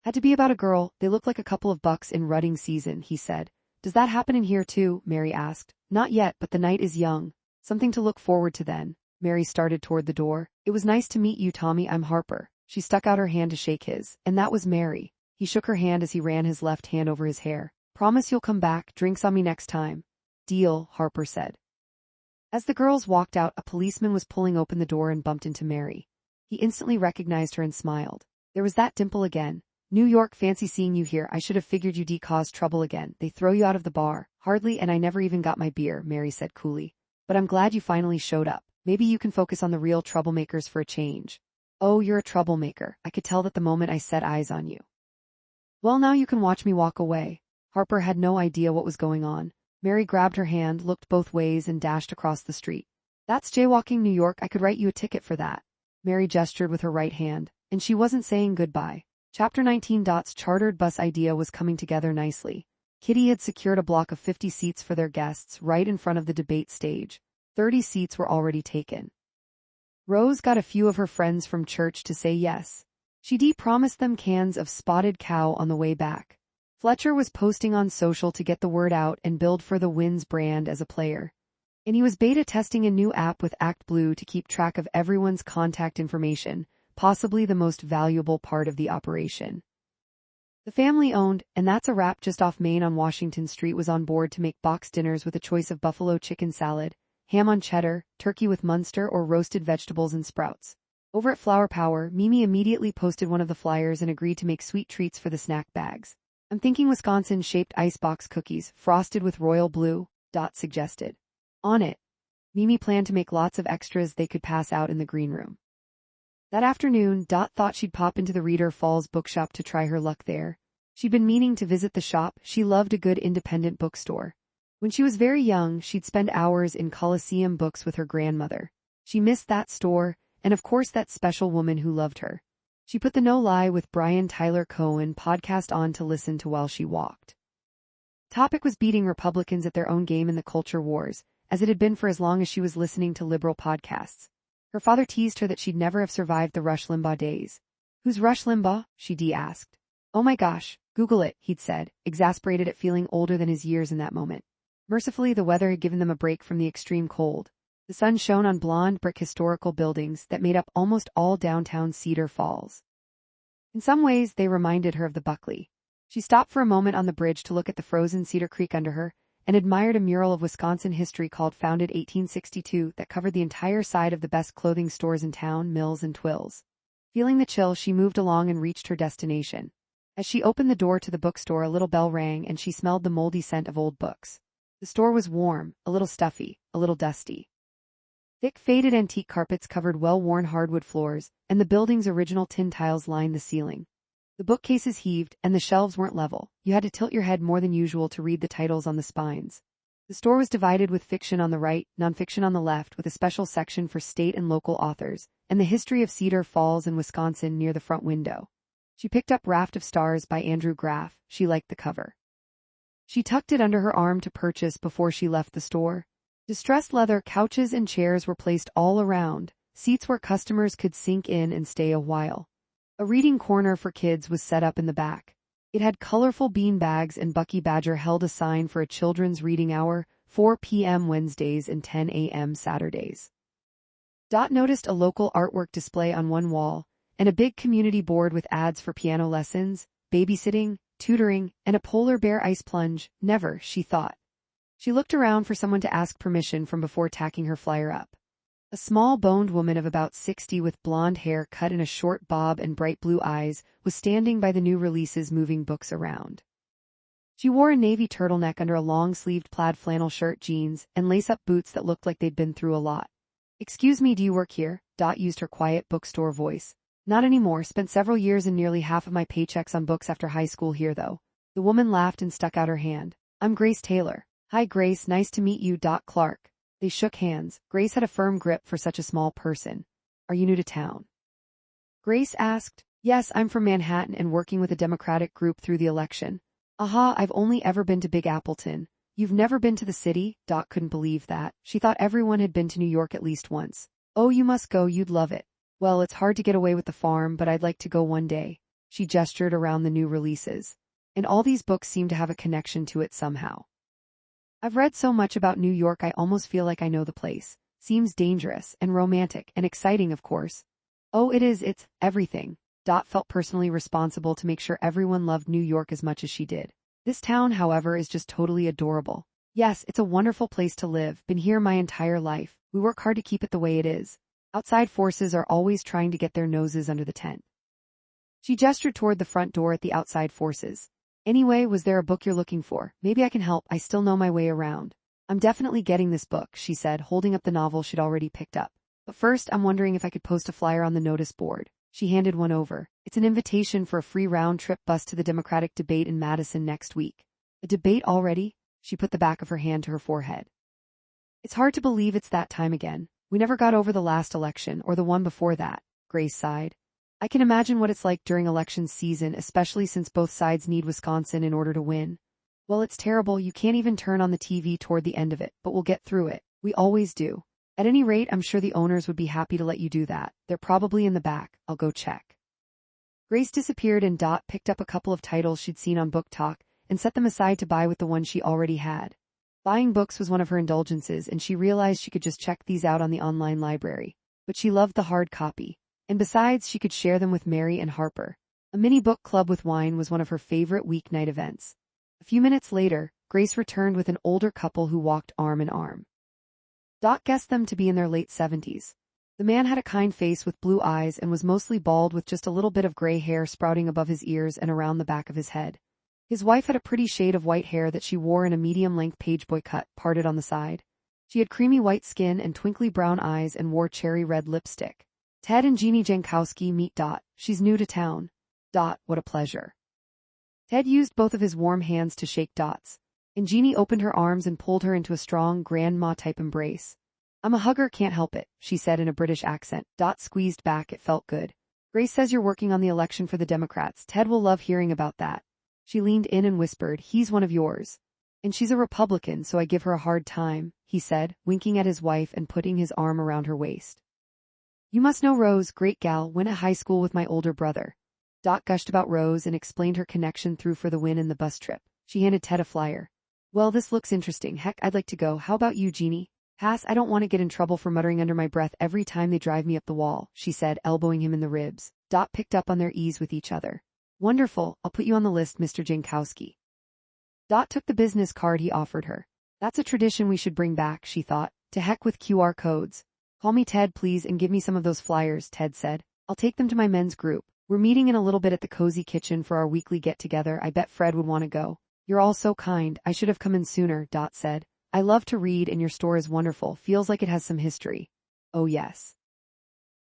Had to be about a girl, they look like a couple of bucks in rutting season, he said. Does that happen in here too? Mary asked. Not yet, but the night is young. Something to look forward to then. Mary started toward the door. It was nice to meet you, Tommy, I'm Harper. She stuck out her hand to shake his, and that was Mary. He shook her hand as he ran his left hand over his hair. Promise you'll come back, drinks on me next time. Deal, Harper said. As the girls walked out, a policeman was pulling open the door and bumped into Mary. He instantly recognized her and smiled. There was that dimple again. New York, fancy seeing you here. I should have figured you'd cause trouble again. They throw you out of the bar. Hardly, and I never even got my beer, Mary said coolly. But I'm glad you finally showed up. Maybe you can focus on the real troublemakers for a change. Oh, you're a troublemaker. I could tell that the moment I set eyes on you. Well, now you can watch me walk away. Harper had no idea what was going on. Mary grabbed her hand, looked both ways, and dashed across the street. That's jaywalking, New York. I could write you a ticket for that. Mary gestured with her right hand, and she wasn't saying goodbye. Chapter 19. Dot's chartered bus idea was coming together nicely. Kitty had secured a block of 50 seats for their guests right in front of the debate stage. 30 seats were already taken. Rose got a few of her friends from church to say yes. She promised them cans of spotted cow on the way back. Fletcher was posting on social to get the word out and build for the Wins brand as a player. And he was beta testing a new app with ActBlue to keep track of everyone's contact information, possibly the most valuable part of the operation. The family-owned, and that's a wrap just off Main on Washington Street, was on board to make box dinners with a choice of buffalo chicken salad, ham on cheddar, turkey with Munster, or roasted vegetables and sprouts. Over at Flower Power, Mimi immediately posted one of the flyers and agreed to make sweet treats for the snack bags. I'm thinking Wisconsin-shaped icebox cookies, frosted with royal blue, Dot suggested. On it. Mimi planned to make lots of extras they could pass out in the green room. That afternoon, Dot thought she'd pop into the Reader Falls bookshop to try her luck there. She'd been meaning to visit the shop. She loved a good independent bookstore. When she was very young, she'd spend hours in Coliseum Books with her grandmother. She missed that store, and of course that special woman who loved her. She put the No Lie with Brian Tyler Cohen podcast on to listen to while she walked. Topic was beating Republicans at their own game in the culture wars, as it had been for as long as she was listening to liberal podcasts. Her father teased her that she'd never have survived the Rush Limbaugh days. Who's Rush Limbaugh? She asked. Oh my gosh, Google it, he'd said, exasperated at feeling older than his years in that moment. Mercifully, the weather had given them a break from the extreme cold. The sun shone on blonde brick historical buildings that made up almost all downtown Cedar Falls. In some ways, they reminded her of the Buckley. She stopped for a moment on the bridge to look at the frozen Cedar Creek under her, and admired a mural of Wisconsin history called Founded 1862 that covered the entire side of the best clothing stores in town, Mills and Twills. Feeling the chill, she moved along and reached her destination. As she opened the door to the bookstore, a little bell rang and she smelled the moldy scent of old books. The store was warm, a little stuffy, a little dusty. Thick faded antique carpets covered well-worn hardwood floors, and the building's original tin tiles lined the ceiling. The bookcases heaved, and the shelves weren't level. You had to tilt your head more than usual to read the titles on the spines. The store was divided with fiction on the right, nonfiction on the left, with a special section for state and local authors, and the history of Cedar Falls in Wisconsin near the front window. She picked up Raft of Stars by Andrew Graff. She liked the cover. She tucked it under her arm to purchase before she left the store. Distressed leather couches and chairs were placed all around, seats where customers could sink in and stay a while. A reading corner for kids was set up in the back. It had colorful bean bags, and Bucky Badger held a sign for a children's reading hour, 4 p.m. Wednesdays and 10 a.m. Saturdays. Dot noticed a local artwork display on one wall, and a big community board with ads for piano lessons, babysitting, tutoring, and a polar bear ice plunge. Never, she thought. She looked around for someone to ask permission from before tacking her flyer up. A small boned woman of about 60 with blonde hair cut in a short bob and bright blue eyes was standing by the new releases, moving books around. She wore a navy turtleneck under a long-sleeved plaid flannel shirt, jeans, and lace-up boots that looked like they'd been through a lot. "Excuse me, do you work here?" Dot used her quiet bookstore voice. "Not anymore. Spent several years and nearly half of my paychecks on books after high school here, though." The woman laughed and stuck out her hand. "I'm Grace Taylor." "Hi, Grace. Nice to meet you, Dot Clark." They shook hands. Grace had a firm grip for such a small person. "Are you new to town?" Grace asked. "Yes, I'm from Manhattan and working with a Democratic group through the election." "Aha, I've only ever been to Big Appleton." "You've never been to the city?" Dot couldn't believe that. She thought everyone had been to New York at least once. "Oh, you must go. You'd love it." "Well, it's hard to get away with the farm, but I'd like to go one day." She gestured around the new releases. And all these books seem to have a connection to it somehow. "I've read so much about New York I almost feel like I know the place. Seems dangerous and romantic and exciting, of course." "Oh, it is. It's everything." Dot felt personally responsible to make sure everyone loved New York as much as she did. "This town, however, is just totally adorable." "Yes, it's a wonderful place to live. Been here my entire life. We work hard to keep it the way it is. Outside forces are always trying to get their noses under the tent." She gestured toward the front door at the outside forces. "Anyway, was there a book you're looking for? Maybe I can help. I still know my way around." "I'm definitely getting this book," she said, holding up the novel she'd already picked up. "But first, I'm wondering if I could post a flyer on the notice board." She handed one over. "It's an invitation for a free round-trip bus to the Democratic debate in Madison next week." "A debate already?" She put the back of her hand to her forehead. "It's hard to believe it's that time again. We never got over the last election, or the one before that." Grace sighed. "I can imagine what it's like during election season, especially since both sides need Wisconsin in order to win." "Well, it's terrible. You can't even turn on the TV toward the end of it, but we'll get through it. We always do. At any rate, I'm sure the owners would be happy to let you do that. They're probably in the back. I'll go check." Grace disappeared, and Dot picked up a couple of titles she'd seen on Book Talk and set them aside to buy with the one she already had. Buying books was one of her indulgences, and she realized she could just check these out on the online library. But she loved the hard copy. And besides, she could share them with Mary and Harper. A mini book club with wine was one of her favorite weeknight events. A few minutes later, Grace returned with an older couple who walked arm in arm. Dot guessed them to be in their late 70s. The man had a kind face with blue eyes and was mostly bald, with just a little bit of gray hair sprouting above his ears and around the back of his head. His wife had a pretty shade of white hair that she wore in a medium-length pageboy cut, parted on the side. She had creamy white skin and twinkly brown eyes and wore cherry red lipstick. "Ted and Jeannie Jankowski meet Dot. She's new to town." "Dot, what a pleasure." Ted used both of his warm hands to shake Dot's, and Jeannie opened her arms and pulled her into a strong grandma-type embrace. "I'm a hugger, can't help it," she said in a British accent. Dot squeezed back. It felt good. "Grace says you're working on the election for the Democrats. Ted will love hearing about that." She leaned in and whispered, "He's one of yours." "And she's a Republican, so I give her a hard time," he said, winking at his wife and putting his arm around her waist. "You must know Rose, great gal, went at high school with my older brother." Dot gushed about Rose and explained her connection through for the win in the bus trip. She handed Ted a flyer. "Well, this looks interesting. Heck, I'd like to go. How about you, Jeannie?" "Pass, I don't want to get in trouble for muttering under my breath every time they drive me up the wall," she said, elbowing him in the ribs. Dot picked up on their ease with each other. "Wonderful. I'll put you on the list, Mr. Jankowski." Dot took the business card he offered her. That's a tradition we should bring back, she thought. To heck with QR codes. Call me Ted, please, and give me some of those flyers, Ted said. I'll take them to my men's group. We're meeting in a little bit at the cozy kitchen for our weekly get-together. I bet Fred would want to go. You're all so kind. I should have come in sooner, Dot said. I love to read and your store is wonderful. Feels like it has some history. Oh yes.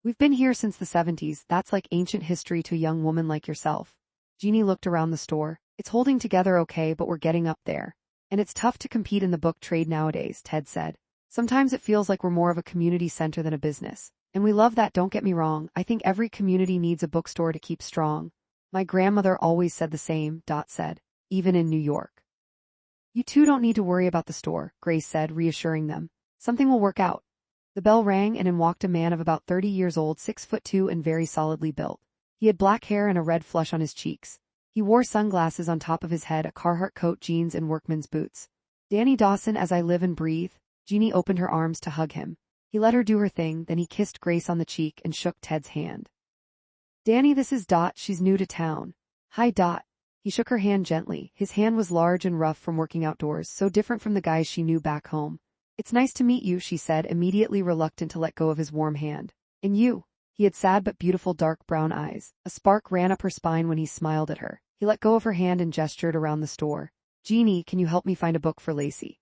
We've been here since the 70s. That's like ancient history to a young woman like yourself. Jeannie looked around the store. It's holding together okay, but we're getting up there. And it's tough to compete in the book trade nowadays, Ted said. Sometimes it feels like we're more of a community center than a business. And we love that, don't get me wrong. I think every community needs a bookstore to keep strong. My grandmother always said the same, Dot said, even in New York. You two don't need to worry about the store, Grace said, reassuring them. Something will work out. The bell rang and in walked a man of about 30 years old, 6'2" and very solidly built. He had black hair and a red flush on his cheeks. He wore sunglasses on top of his head, a Carhartt coat, jeans, and workman's boots. Danny Dawson, as I live and breathe. Jeannie opened her arms to hug him. He let her do her thing, then he kissed Grace on the cheek and shook Ted's hand. Danny, this is Dot. She's new to town. Hi, Dot. He shook her hand gently. His hand was large and rough from working outdoors, so different from the guys she knew back home. It's nice to meet you, she said, immediately reluctant to let go of his warm hand. And you? He had sad but beautiful dark brown eyes. A spark ran up her spine when he smiled at her. He let go of her hand and gestured around the store. Jeannie, can you help me find a book for Lacey?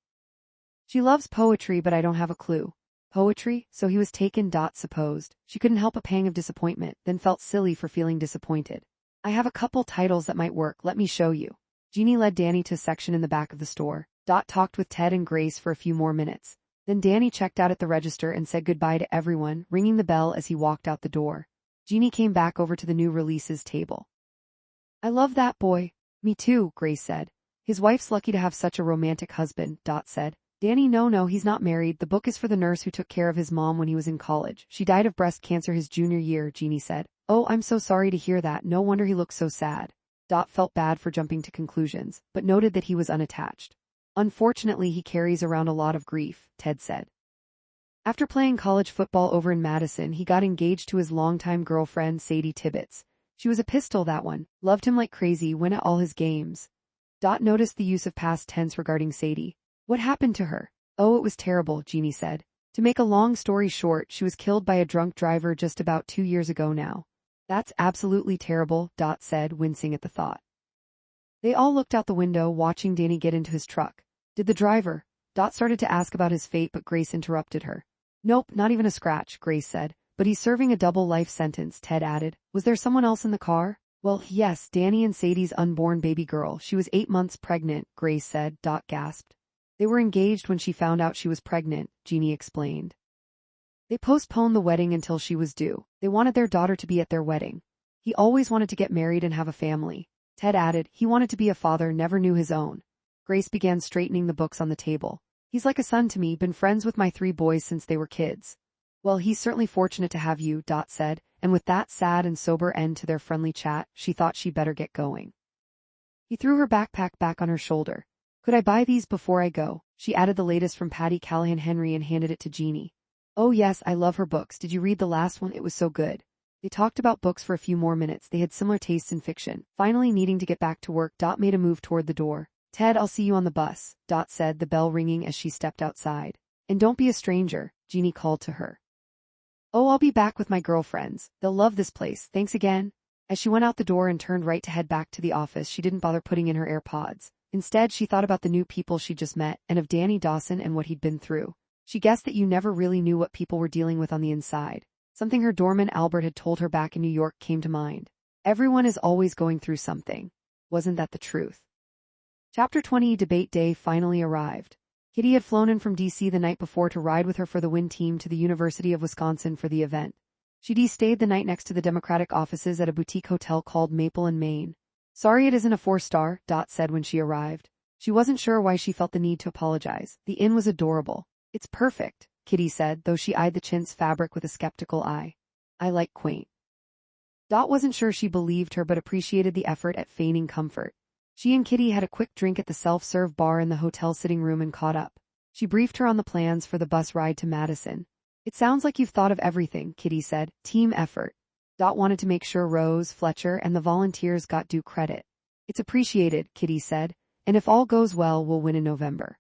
She loves poetry, but I don't have a clue. Poetry? So he was taken, Dot supposed. She couldn't help a pang of disappointment, then felt silly for feeling disappointed. I have a couple titles that might work, let me show you. Jeannie led Danny to a section in the back of the store. Dot talked with Ted and Grace for a few more minutes. Then Danny checked out at the register and said goodbye to everyone, ringing the bell as he walked out the door. Jeannie came back over to the new releases table. I love that boy. Me too, Grace said. His wife's lucky to have such a romantic husband, Dot said. Danny, no, he's not married. The book is for the nurse who took care of his mom when he was in college. She died of breast cancer his junior year, Jeannie said. Oh, I'm so sorry to hear that. No wonder he looks so sad. Dot felt bad for jumping to conclusions, but noted that he was unattached. Unfortunately, he carries around a lot of grief, Ted said. After playing college football over in Madison, he got engaged to his longtime girlfriend, Sadie Tibbetts. She was a pistol, that one. Loved him like crazy, went at all his games. Dot noticed the use of past tense regarding Sadie. What happened to her? Oh, it was terrible, Jeannie said. To make a long story short, she was killed by a drunk driver just about 2 years ago now. That's absolutely terrible, Dot said, wincing at the thought. They all looked out the window, watching Danny get into his truck. Did the driver? Dot started to ask about his fate, but Grace interrupted her. Nope, not even a scratch, Grace said. But he's serving a double life sentence, Ted added. Was there someone else in the car? Well, yes, Danny and Sadie's unborn baby girl. She was 8 months pregnant, Grace said. Dot gasped. They were engaged when she found out she was pregnant, Jeannie explained. They postponed the wedding until she was due. They wanted their daughter to be at their wedding. He always wanted to get married and have a family. Ted added, he wanted to be a father, never knew his own. Grace began straightening the books on the table. He's like a son to me, been friends with my 3 boys since they were kids. Well, he's certainly fortunate to have you, Dot said, and with that sad and sober end to their friendly chat, she thought she better get going. He threw her backpack back on her shoulder. Could I buy these before I go? She added the latest from Patty Callahan Henry and handed it to Jeannie. Oh yes, I love her books. Did you read the last one? It was so good. They talked about books for a few more minutes. They had similar tastes in fiction. Finally needing to get back to work, Dot made a move toward the door. Ted, I'll see you on the bus, Dot said, the bell ringing as she stepped outside. And don't be a stranger, Jeannie called to her. Oh, I'll be back with my girlfriends. They'll love this place. Thanks again. As she went out the door and turned right to head back to the office, she didn't bother putting in her AirPods. Instead, she thought about the new people she just met and of Danny Dawson and what he'd been through. She guessed that you never really knew what people were dealing with on the inside. Something her doorman Albert had told her back in New York came to mind. Everyone is always going through something. Wasn't that the truth? Chapter 20 Debate Day finally arrived. Kitty had flown in from D.C. the night before to ride with her for the Win team to the University of Wisconsin for the event. She'd stayed the night next to the Democratic offices at a boutique hotel called Maple and Main. Sorry it isn't a 4-star, Dot said when she arrived. She wasn't sure why she felt the need to apologize. The inn was adorable. It's perfect, Kitty said, though she eyed the chintz fabric with a skeptical eye. I like quaint. Dot wasn't sure she believed her but appreciated the effort at feigning comfort. She and Kitty had a quick drink at the self-serve bar in the hotel sitting room and caught up. She briefed her on the plans for the bus ride to Madison. It sounds like you've thought of everything, Kitty said. Team effort. Dot wanted to make sure Rose, Fletcher, and the volunteers got due credit. It's appreciated, Kitty said, and if all goes well, we'll win in November.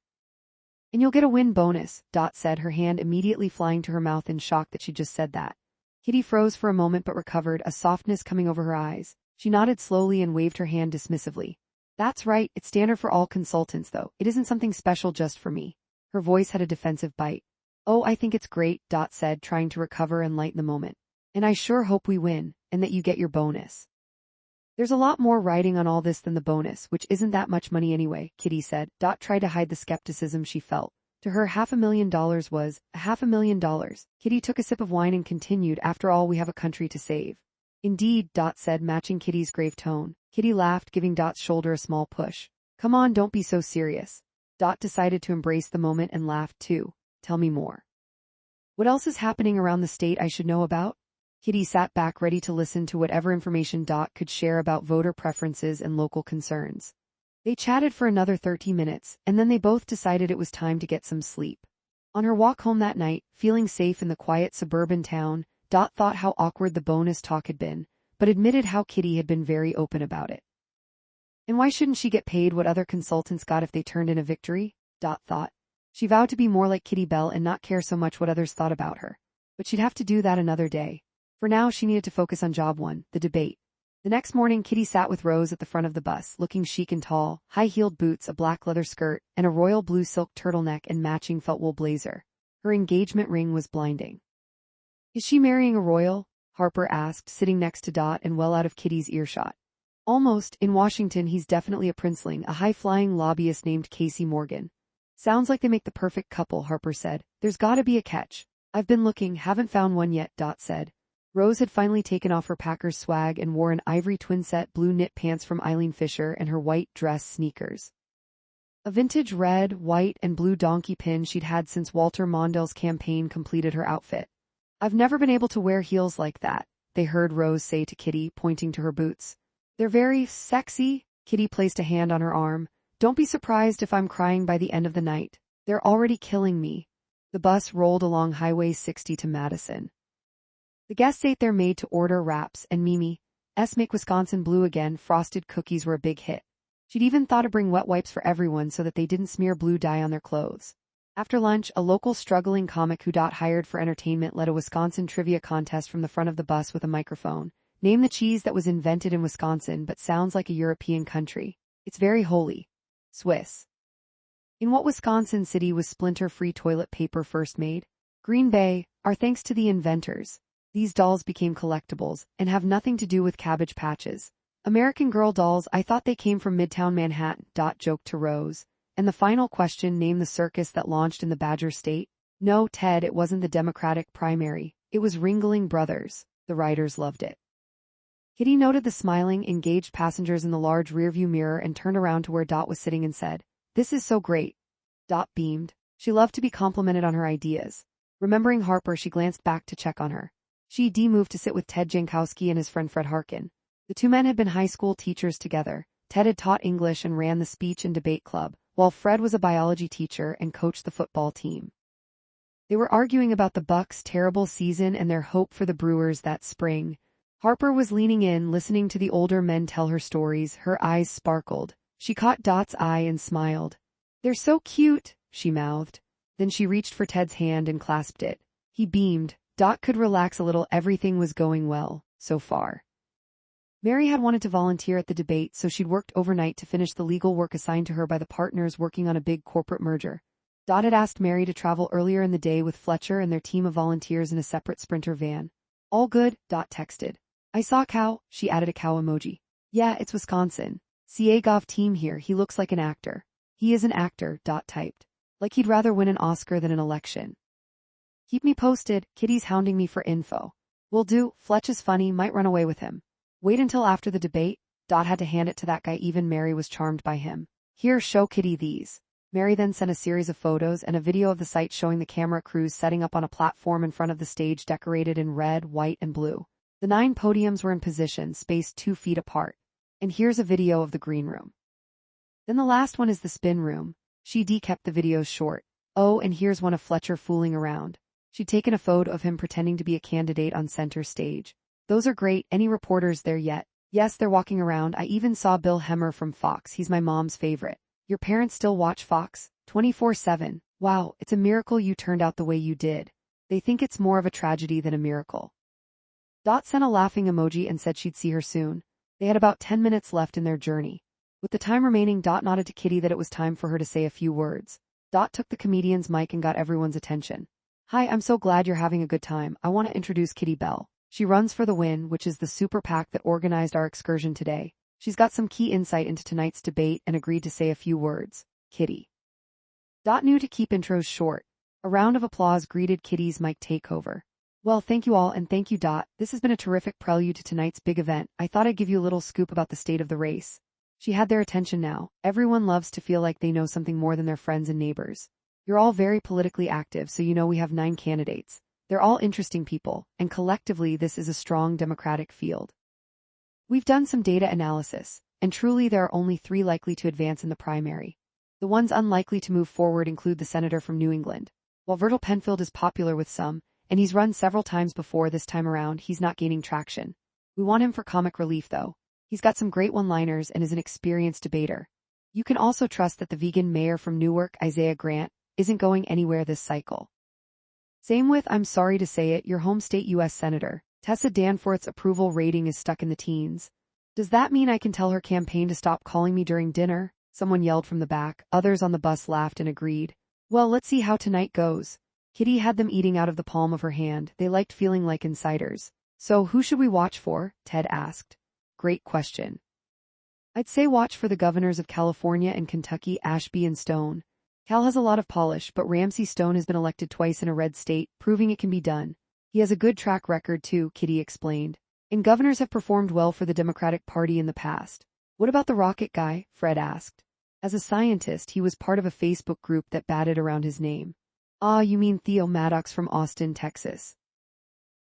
And you'll get a win bonus, Dot said, her hand immediately flying to her mouth in shock that she just said that. Kitty froze for a moment but recovered, a softness coming over her eyes. She nodded slowly and waved her hand dismissively. That's right, it's standard for all consultants though. It isn't something special just for me. Her voice had a defensive bite. Oh, I think it's great, Dot said, trying to recover and lighten the moment. And I sure hope we win, and that you get your bonus. There's a lot more riding on all this than the bonus, which isn't that much money anyway, Kitty said. Dot tried to hide the skepticism she felt. To her, $500,000 was $500,000. Kitty took a sip of wine and continued, after all, we have a country to save. Indeed, Dot said, matching Kitty's grave tone. Kitty laughed, giving Dot's shoulder a small push. Come on, don't be so serious. Dot decided to embrace the moment and laughed too. Tell me more. What else is happening around the state I should know about? Kitty sat back ready to listen to whatever information Dot could share about voter preferences and local concerns. They chatted for another 30 minutes, and then they both decided it was time to get some sleep. On her walk home that night, feeling safe in the quiet suburban town, Dot thought how awkward the bonus talk had been, but admitted how Kitty had been very open about it. And why shouldn't she get paid what other consultants got if they turned in a victory? Dot thought. She vowed to be more like Kitty Bell and not care so much what others thought about her. But she'd have to do that another day. For now, she needed to focus on job one, the debate. The next morning, Kitty sat with Rose at the front of the bus, looking chic and tall, high-heeled boots, a black leather skirt, and a royal blue silk turtleneck and matching felt wool blazer. Her engagement ring was blinding. Is she marrying a royal? Harper asked, sitting next to Dot and well out of Kitty's earshot. Almost. In Washington, he's definitely a princeling, a high-flying lobbyist named Casey Morgan. Sounds like they make the perfect couple, Harper said. There's gotta be a catch. I've been looking, haven't found one yet, Dot said. Rose had finally taken off her Packers swag and wore an ivory twin-set blue knit pants from Eileen Fisher and her white dress sneakers. A vintage red, white, and blue donkey pin she'd had since Walter Mondale's campaign completed her outfit. I've never been able to wear heels like that, they heard Rose say to Kitty, pointing to her boots. They're very sexy. Kitty placed a hand on her arm. Don't be surprised if I'm crying by the end of the night. They're already killing me. The bus rolled along Highway 60 to Madison. The guests ate their made-to-order wraps, and Mimi's Make Wisconsin Blue Again frosted cookies were a big hit. She'd even thought of bringing wet wipes for everyone so that they didn't smear blue dye on their clothes. After lunch, a local struggling comic who Dot hired for entertainment led a Wisconsin trivia contest from the front of the bus with a microphone. Name the cheese that was invented in Wisconsin but sounds like a European country. It's very holy. Swiss. In what Wisconsin city was splinter-free toilet paper first made? Green Bay. Our thanks to the inventors. These dolls became collectibles, and have nothing to do with Cabbage Patches. American Girl dolls, I thought they came from Midtown Manhattan, Dot joked to Rose. And the final question, name the circus that launched in the Badger State? No, Ted, it wasn't the Democratic primary. It was Ringling Brothers. The riders loved it. Kitty noted the smiling, engaged passengers in the large rearview mirror and turned around to where Dot was sitting and said, This is so great. Dot beamed. She loved to be complimented on her ideas. Remembering Harper, she glanced back to check on her. She moved to sit with Ted Jankowski and his friend Fred Harkin. The two men had been high school teachers together. Ted had taught English and ran the speech and debate club, while Fred was a biology teacher and coached the football team. They were arguing about the Bucks' terrible season and their hope for the Brewers that spring. Harper was leaning in, listening to the older men tell her stories. Her eyes sparkled. She caught Dot's eye and smiled. They're so cute, she mouthed. Then she reached for Ted's hand and clasped it. He beamed. Dot could relax a little. Everything was going well, so far. Mary had wanted to volunteer at the debate, so she'd worked overnight to finish the legal work assigned to her by the partners working on a big corporate merger. Dot had asked Mary to travel earlier in the day with Fletcher and their team of volunteers in a separate Sprinter van. All good, Dot texted. I saw a cow, she added a cow emoji. Yeah, it's Wisconsin. Siegov team here, he looks like an actor. He is an actor, Dot typed. Like he'd rather win an Oscar than an election. Keep me posted, Kitty's hounding me for info. Will do, Fletch is funny, might run away with him. Wait until after the debate. Dot had to hand it to that guy. Even Mary was charmed by him. Here, show Kitty these. Mary then sent a series of photos and a video of the site showing the camera crews setting up on a platform in front of the stage decorated in red, white, and blue. The 9 podiums were in position, spaced 2 feet apart. And here's a video of the green room. Then the last one is the spin room. She kept the videos short. Oh, and here's one of Fletcher fooling around. She'd taken a photo of him pretending to be a candidate on center stage. Those are great. Any reporters there yet? Yes, they're walking around. I even saw Bill Hemmer from Fox. He's my mom's favorite. Your parents still watch Fox? 24/7. Wow, it's a miracle you turned out the way you did. They think it's more of a tragedy than a miracle. Dot sent a laughing emoji and said she'd see her soon. They had about 10 minutes left in their journey. With the time remaining, Dot nodded to Kitty that it was time for her to say a few words. Dot took the comedian's mic and got everyone's attention. Hi, I'm so glad you're having a good time. I want to introduce Kitty Bell. She runs for the Win, which is the super PAC that organized our excursion today. She's got some key insight into tonight's debate and agreed to say a few words. Kitty. Dot knew to keep intros short. A round of applause greeted Kitty's mic takeover. Well, thank you all, and thank you, Dot. This has been a terrific prelude to tonight's big event. I thought I'd give you a little scoop about the state of the race. She had their attention now. Everyone loves to feel like they know something more than their friends and neighbors. You're all very politically active, so you know we have 9 candidates. They're all interesting people, and collectively this is a strong Democratic field. We've done some data analysis, and truly there are only 3 likely to advance in the primary. The ones unlikely to move forward include the senator from New England. While Virgil Penfield is popular with some, and he's run several times before this time around, he's not gaining traction. We want him for comic relief, though. He's got some great one-liners and is an experienced debater. You can also trust that the vegan mayor from Newark, Isaiah Grant, isn't going anywhere this cycle. Same with, I'm sorry to say it, your home state U.S. Senator. Tessa Danforth's approval rating is stuck in the teens. Does that mean I can tell her campaign to stop calling me during dinner? Someone yelled from the back. Others on the bus laughed and agreed. Well, let's see how tonight goes. Kitty had them eating out of the palm of her hand. They liked feeling like insiders. So who should we watch for? Ted asked. Great question. I'd say watch for the governors of California and Kentucky, Ashby and Stone. Cal has a lot of polish, but Ramsey Stone has been elected twice in a red state, proving it can be done. He has a good track record too, Kitty explained. And governors have performed well for the Democratic Party in the past. What about the rocket guy? Fred asked. As a scientist, he was part of a Facebook group that batted around his name. Ah, you mean Theo Maddox from Austin, Texas.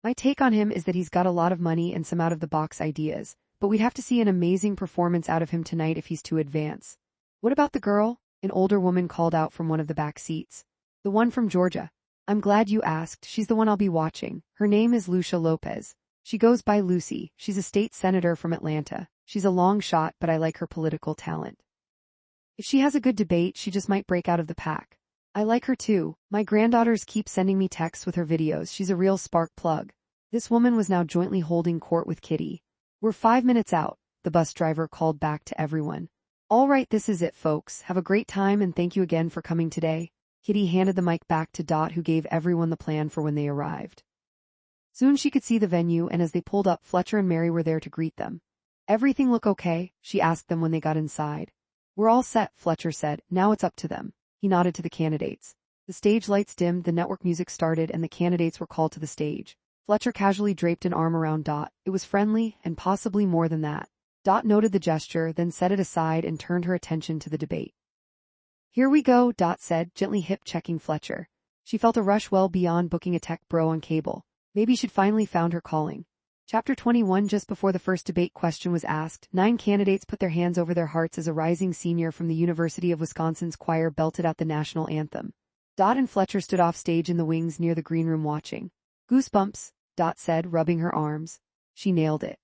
My take on him is that he's got a lot of money and some out-of-the-box ideas, but we'd have to see an amazing performance out of him tonight if he's to advance. What about the girl? An older woman called out from one of the back seats. The one from Georgia. I'm glad you asked. She's the one I'll be watching. Her name is Lucia Lopez. She goes by Lucy. She's a state senator from Atlanta. She's a long shot, but I like her political talent. If she has a good debate, she just might break out of the pack. I like her too. My granddaughters keep sending me texts with her videos. She's a real spark plug. This woman was now jointly holding court with Kitty. We're 5 minutes out, the bus driver called back to everyone. All right, this is it, folks. Have a great time and thank you again for coming today. Kitty handed the mic back to Dot, who gave everyone the plan for when they arrived. Soon she could see the venue, and as they pulled up, Fletcher and Mary were there to greet them. Everything look okay? She asked them when they got inside. We're all set, Fletcher said. Now it's up to them. He nodded to the candidates. The stage lights dimmed, the network music started, and the candidates were called to the stage. Fletcher casually draped an arm around Dot. It was friendly, and possibly more than that. Dot noted the gesture, then set it aside and turned her attention to the debate. Here we go, Dot said, gently hip-checking Fletcher. She felt a rush well beyond booking a tech bro on cable. Maybe she'd finally found her calling. Chapter 21. Just before the first debate question was asked, 9 candidates put their hands over their hearts as a rising senior from the University of Wisconsin's choir belted out the national anthem. Dot and Fletcher stood off stage in the wings near the green room watching. Goosebumps, Dot said, rubbing her arms. She nailed it.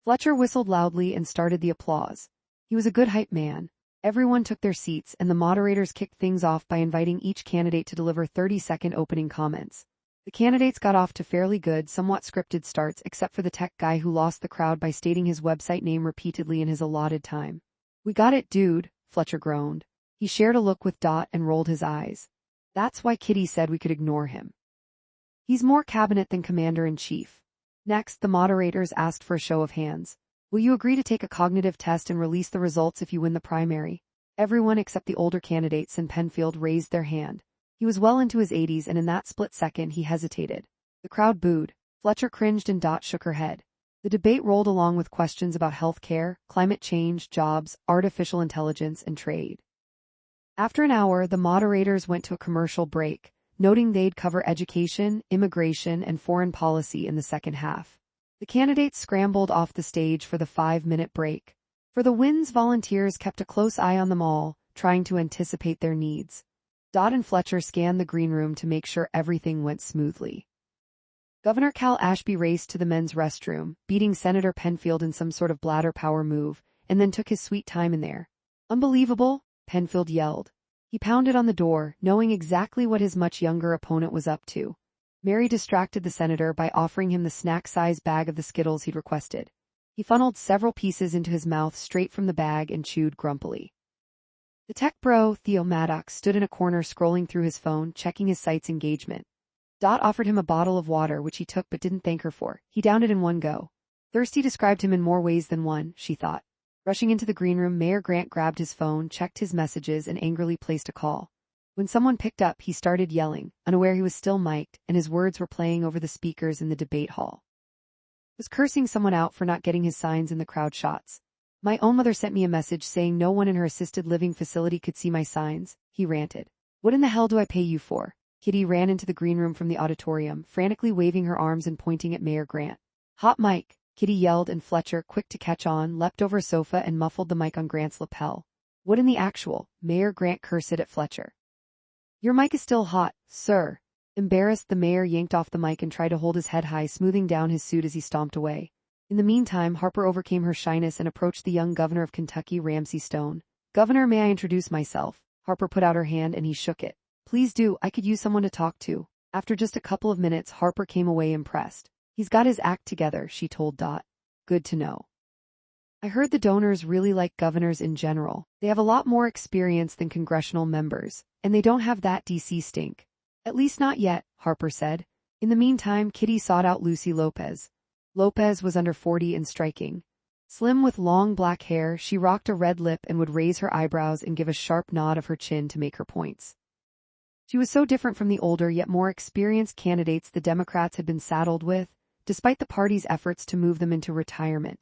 Fletcher whistled loudly and started the applause. He was a good hype man. Everyone took their seats, and the moderators kicked things off by inviting each candidate to deliver 30-second opening comments. The candidates got off to fairly good, somewhat scripted starts, except for the tech guy who lost the crowd by stating his website name repeatedly in his allotted time. We got it, dude, Fletcher groaned. He shared a look with Dot and rolled his eyes. That's why Kitty said we could ignore him. He's more cabinet than commander-in-chief. Next, the moderators asked for a show of hands. Will you agree to take a cognitive test and release the results if you win the primary? Everyone except the older candidates and Penfield raised their hand. He was well into his 80s, and in that split second he hesitated. The crowd booed. Fletcher cringed and Dot shook her head. The debate rolled along with questions about health care, climate change, jobs, artificial intelligence, and trade. After an hour, the moderators went to a commercial break, noting they'd cover education, immigration, and foreign policy in the second half. The candidates scrambled off the stage for the 5-minute break. For the Win's volunteers kept a close eye on them all, trying to anticipate their needs. Dot and Fletcher scanned the green room to make sure everything went smoothly. Governor Cal Ashby raced to the men's restroom, beating Senator Penfield in some sort of bladder power move, and then took his sweet time in there. Unbelievable, Penfield yelled. He pounded on the door, knowing exactly what his much younger opponent was up to. Mary distracted the senator by offering him the snack-size bag of the Skittles he'd requested. He funneled several pieces into his mouth straight from the bag and chewed grumpily. The tech bro, Theo Maddox, stood in a corner scrolling through his phone, checking his site's engagement. Dot offered him a bottle of water, which he took but didn't thank her for. He downed it in one go. Thirsty described him in more ways than one, she thought. Rushing into the green room, Mayor Grant grabbed his phone, checked his messages, and angrily placed a call. When someone picked up, he started yelling, unaware he was still mic'd, and his words were playing over the speakers in the debate hall. He was cursing someone out for not getting his signs in the crowd shots. My own mother sent me a message saying no one in her assisted living facility could see my signs, he ranted. What in the hell do I pay you for? Kitty ran into the green room from the auditorium, frantically waving her arms and pointing at Mayor Grant. Hot mic, Kitty yelled, and Fletcher, quick to catch on, leapt over a sofa and muffled the mic on Grant's lapel. What in the actual? Mayor Grant cursed at Fletcher. Your mic is still hot, sir. Embarrassed, the mayor yanked off the mic and tried to hold his head high, smoothing down his suit as he stomped away. In the meantime, Harper overcame her shyness and approached the young governor of Kentucky, Ramsey Stone. Governor, may I introduce myself? Harper put out her hand and he shook it. Please do, I could use someone to talk to. After just a couple of minutes, Harper came away impressed. He's got his act together, she told Dot. Good to know. I heard the donors really like governors in general. They have a lot more experience than congressional members, and they don't have that DC stink. At least not yet, Harper said. In the meantime, Kitty sought out Lucy Lopez. Lopez was under 40 and striking. Slim with long black hair, she rocked a red lip and would raise her eyebrows and give a sharp nod of her chin to make her points. She was so different from the older yet more experienced candidates the Democrats had been saddled with, despite the party's efforts to move them into retirement.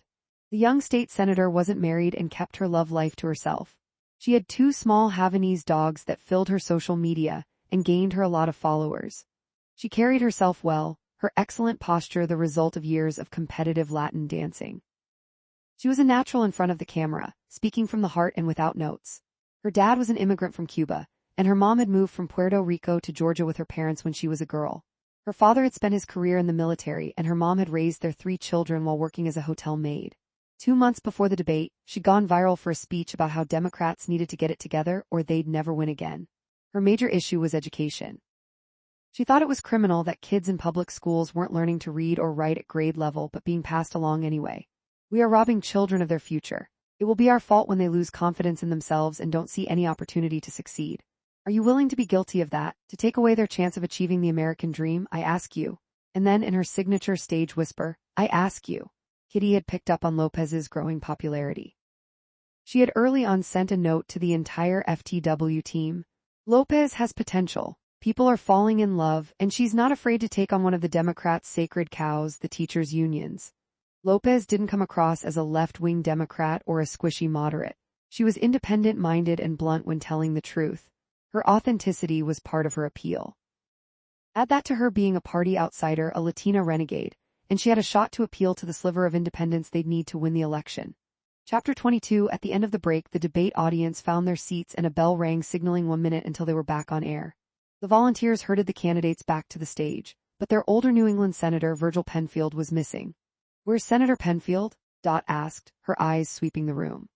The young state senator wasn't married and kept her love life to herself. She had 2 small Havanese dogs that filled her social media and gained her a lot of followers. She carried herself well, her excellent posture the result of years of competitive Latin dancing. She was a natural in front of the camera, speaking from the heart and without notes. Her dad was an immigrant from Cuba, and her mom had moved from Puerto Rico to Georgia with her parents when she was a girl. Her father had spent his career in the military, and her mom had raised their 3 children while working as a hotel maid. 2 months before the debate, she'd gone viral for a speech about how Democrats needed to get it together or they'd never win again. Her major issue was education. She thought it was criminal that kids in public schools weren't learning to read or write at grade level but being passed along anyway. We are robbing children of their future. It will be our fault when they lose confidence in themselves and don't see any opportunity to succeed. Are you willing to be guilty of that, to take away their chance of achieving the American dream, I ask you? And then in her signature stage whisper, I ask you. Kitty had picked up on Lopez's growing popularity. She had early on sent a note to the entire FTW team. Lopez has potential. People are falling in love, and she's not afraid to take on one of the Democrats' sacred cows, the teachers' unions. Lopez didn't come across as a left-wing Democrat or a squishy moderate. She was independent-minded and blunt when telling the truth. Her authenticity was part of her appeal. Add that to her being a party outsider, a Latina renegade, and she had a shot to appeal to the sliver of independents they'd need to win the election. Chapter 22. At the end of the break, the debate audience found their seats and a bell rang signaling 1 minute until they were back on air. The volunteers herded the candidates back to the stage, but their older New England Senator Virgil Penfield was missing. Where's Senator Penfield? Dot asked, her eyes sweeping the room.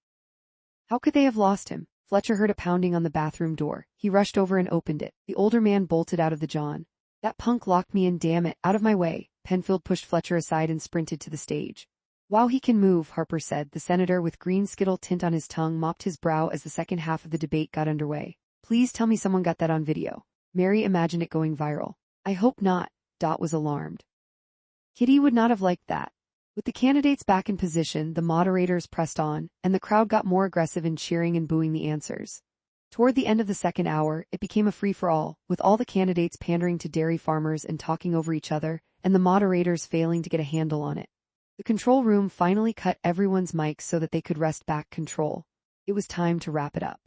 How could they have lost him? Fletcher heard a pounding on the bathroom door. He rushed over and opened it. The older man bolted out of the john. That punk locked me in, damn it, out of my way. Penfield pushed Fletcher aside and sprinted to the stage. Wow, he can move, Harper said. The senator with green Skittle tint on his tongue mopped his brow as the second half of the debate got underway. Please tell me someone got that on video. Mary imagined it going viral. I hope not. Dot was alarmed. Kitty would not have liked that. With the candidates back in position, the moderators pressed on, and the crowd got more aggressive in cheering and booing the answers. Toward the end of the second hour, it became a free-for-all, with all the candidates pandering to dairy farmers and talking over each other, and the moderators failing to get a handle on it. The control room finally cut everyone's mics so that they could wrest back control. It was time to wrap it up.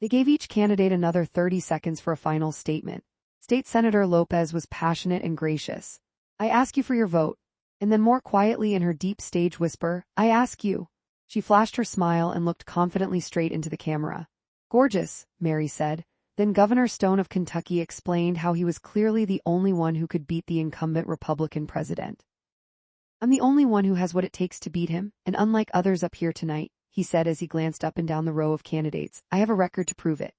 They gave each candidate another 30 seconds for a final statement. State Senator Lopez was passionate and gracious. I ask you for your vote. And then more quietly in her deep stage whisper, I ask you. She flashed her smile and looked confidently straight into the camera. Gorgeous, Mary said. Then Governor Stone of Kentucky explained how he was clearly the only one who could beat the incumbent Republican president. I'm the only one who has what it takes to beat him, and unlike others up here tonight, he said as he glanced up and down the row of candidates, I have a record to prove it.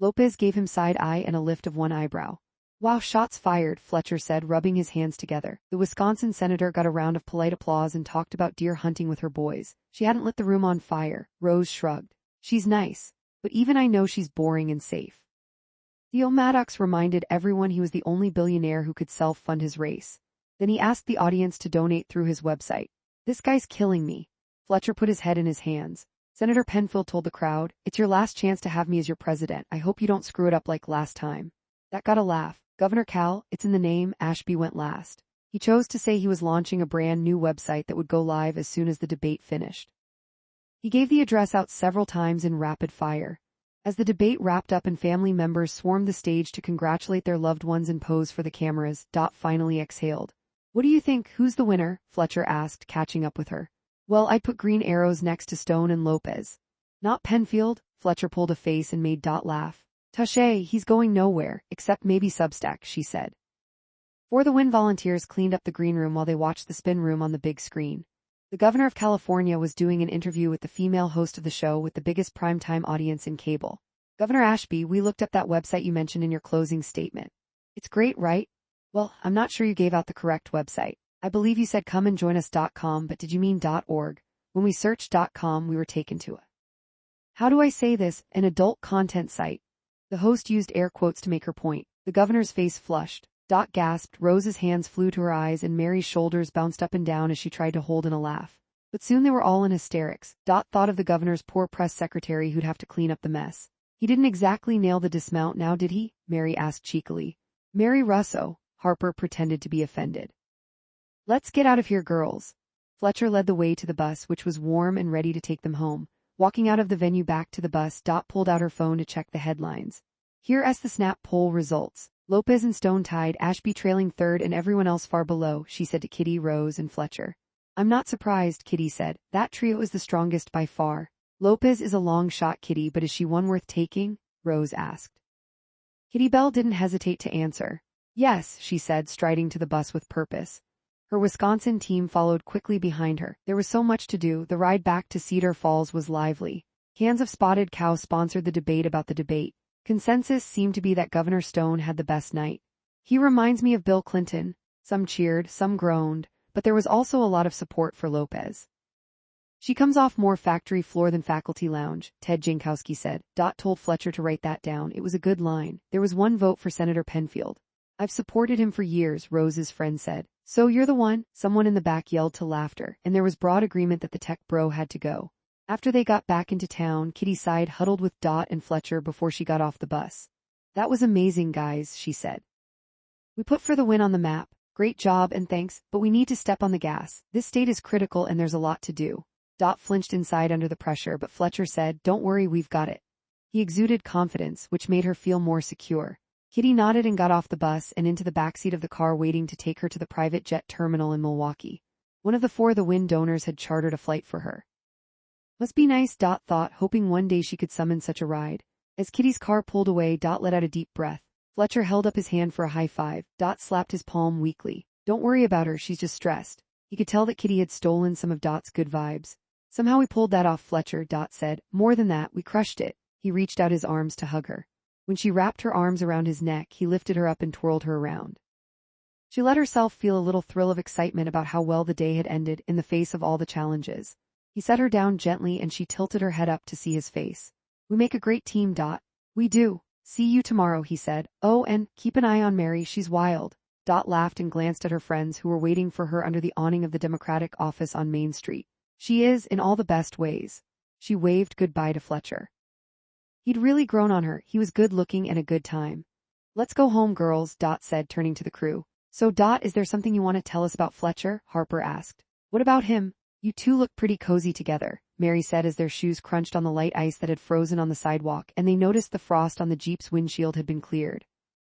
Lopez gave him side eye and a lift of one eyebrow. Wow, shots fired, Fletcher said, rubbing his hands together. The Wisconsin senator got a round of polite applause and talked about deer hunting with her boys. She hadn't lit the room on fire. Rose shrugged. She's nice, but even I know she's boring and safe. Theo Maddox reminded everyone he was the only billionaire who could self-fund his race. Then he asked the audience to donate through his website. This guy's killing me. Fletcher put his head in his hands. Senator Penfield told the crowd, it's your last chance to have me as your president. I hope you don't screw it up like last time. That got a laugh. Governor Cal, it's in the name. Ashby went last. He chose to say he was launching a brand new website that would go live as soon as the debate finished. He gave the address out several times in rapid fire. As the debate wrapped up and family members swarmed the stage to congratulate their loved ones and pose for the cameras, Dot finally exhaled. What do you think? Who's the winner? Fletcher asked, catching up with her. Well, I'd put green arrows next to Stone and Lopez. Not Penfield? Fletcher pulled a face and made Dot laugh. Touché, he's going nowhere, except maybe Substack, she said. For the Win volunteers cleaned up the green room while they watched the spin room on the big screen. The governor of California was doing an interview with the female host of the show with the biggest primetime audience in cable. Governor Ashby, we looked up that website you mentioned in your closing statement. It's great, right? Well, I'm not sure you gave out the correct website. I believe you said comeandjoinus.com, but did you mean .org? When we searched .com, we were taken to a, how do I say this, an adult content site. The host used air quotes to make her point. The governor's face flushed. Dot gasped, Rose's hands flew to her eyes and Mary's shoulders bounced up and down as she tried to hold in a laugh. But soon they were all in hysterics. Dot thought of the governor's poor press secretary who'd have to clean up the mess. He didn't exactly nail the dismount now, did he? Mary asked cheekily. Mary Russo. Harper pretended to be offended. Let's get out of here, girls. Fletcher led the way to the bus, which was warm and ready to take them home. Walking out of the venue back to the bus, Dot pulled out her phone to check the headlines. Here's the snap poll results. Lopez and Stone tied, Ashby trailing third and everyone else far below, she said to Kitty, Rose, and Fletcher. I'm not surprised, Kitty said. That trio is the strongest by far. Lopez is a long shot, Kitty, but is she one worth taking? Rose asked. Kitty Bell didn't hesitate to answer. Yes, she said, striding to the bus with purpose. Her Wisconsin team followed quickly behind her. There was so much to do. The ride back to Cedar Falls was lively. Cans of Spotted Cow sponsored the debate about the debate. Consensus seemed to be that Governor Stone had the best night. He reminds me of Bill Clinton. Some cheered, some groaned, but there was also a lot of support for Lopez. She comes off more factory floor than faculty lounge, Ted Jankowski said. Dot told Fletcher to write that down. It was a good line. There was one vote for Senator Penfield. I've supported him for years, Rose's friend said. So you're the one? Someone in the back yelled to laughter, and there was broad agreement that the tech bro had to go. After they got back into town, Kitty sighed, huddled with Dot and Fletcher before she got off the bus. That was amazing, guys, she said. We put for the win on the map. Great job and thanks, but we need to step on the gas. This state is critical and there's a lot to do. Dot flinched inside under the pressure, but Fletcher said, don't worry, we've got it. He exuded confidence, which made her feel more secure. Kitty nodded and got off the bus and into the backseat of the car waiting to take her to the private jet terminal in Milwaukee. One of the For the Win donors had chartered a flight for her. Must be nice, Dot thought, hoping one day she could summon such a ride. As Kitty's car pulled away, Dot let out a deep breath. Fletcher held up his hand for a high five. Dot slapped his palm weakly. Don't worry about her, she's just stressed. He could tell that Kitty had stolen some of Dot's good vibes. Somehow we pulled that off, Fletcher, Dot said. More than that, we crushed it. He reached out his arms to hug her. When she wrapped her arms around his neck, he lifted her up and twirled her around. She let herself feel a little thrill of excitement about how well the day had ended in the face of all the challenges. He set her down gently and she tilted her head up to see his face. We make a great team, Dot. We do. See you tomorrow, he said. Oh, and keep an eye on Mary, she's wild. Dot laughed and glanced at her friends who were waiting for her under the awning of the Democratic office on Main Street. She is, in all the best ways. She waved goodbye to Fletcher. He'd really grown on her. He was good-looking and a good time. Let's go home, girls, Dot said, turning to the crew. So, Dot, is there something you want to tell us about Fletcher? Harper asked. What about him? You two look pretty cozy together, Mary said as their shoes crunched on the light ice that had frozen on the sidewalk and they noticed the frost on the Jeep's windshield had been cleared.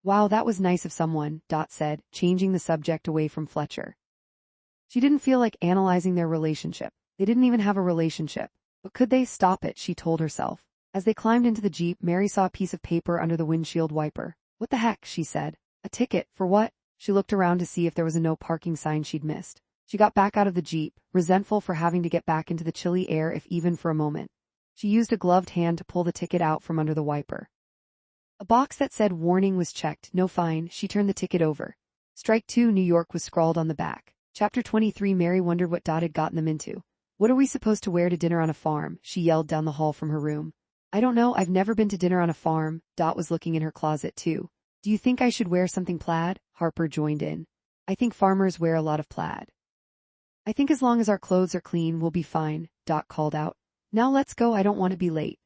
Wow, that was nice of someone, Dot said, changing the subject away from Fletcher. She didn't feel like analyzing their relationship. They didn't even have a relationship. But could they stop it, she told herself. As they climbed into the Jeep, Mary saw a piece of paper under the windshield wiper. What the heck, she said. A ticket, for what? She looked around to see if there was a no parking sign she'd missed. She got back out of the Jeep, resentful for having to get back into the chilly air if even for a moment. She used a gloved hand to pull the ticket out from under the wiper. A box that said warning was checked, no fine. She turned the ticket over. Strike 2, New York was scrawled on the back. Chapter 23. Mary wondered what Dot had gotten them into. What are we supposed to wear to dinner on a farm? She yelled down the hall from her room. I don't know, I've never been to dinner on a farm. Dot was looking in her closet too. Do you think I should wear something plaid? Harper joined in. I think farmers wear a lot of plaid. I think as long as our clothes are clean, we'll be fine, Dot called out. Now let's go, I don't want to be late.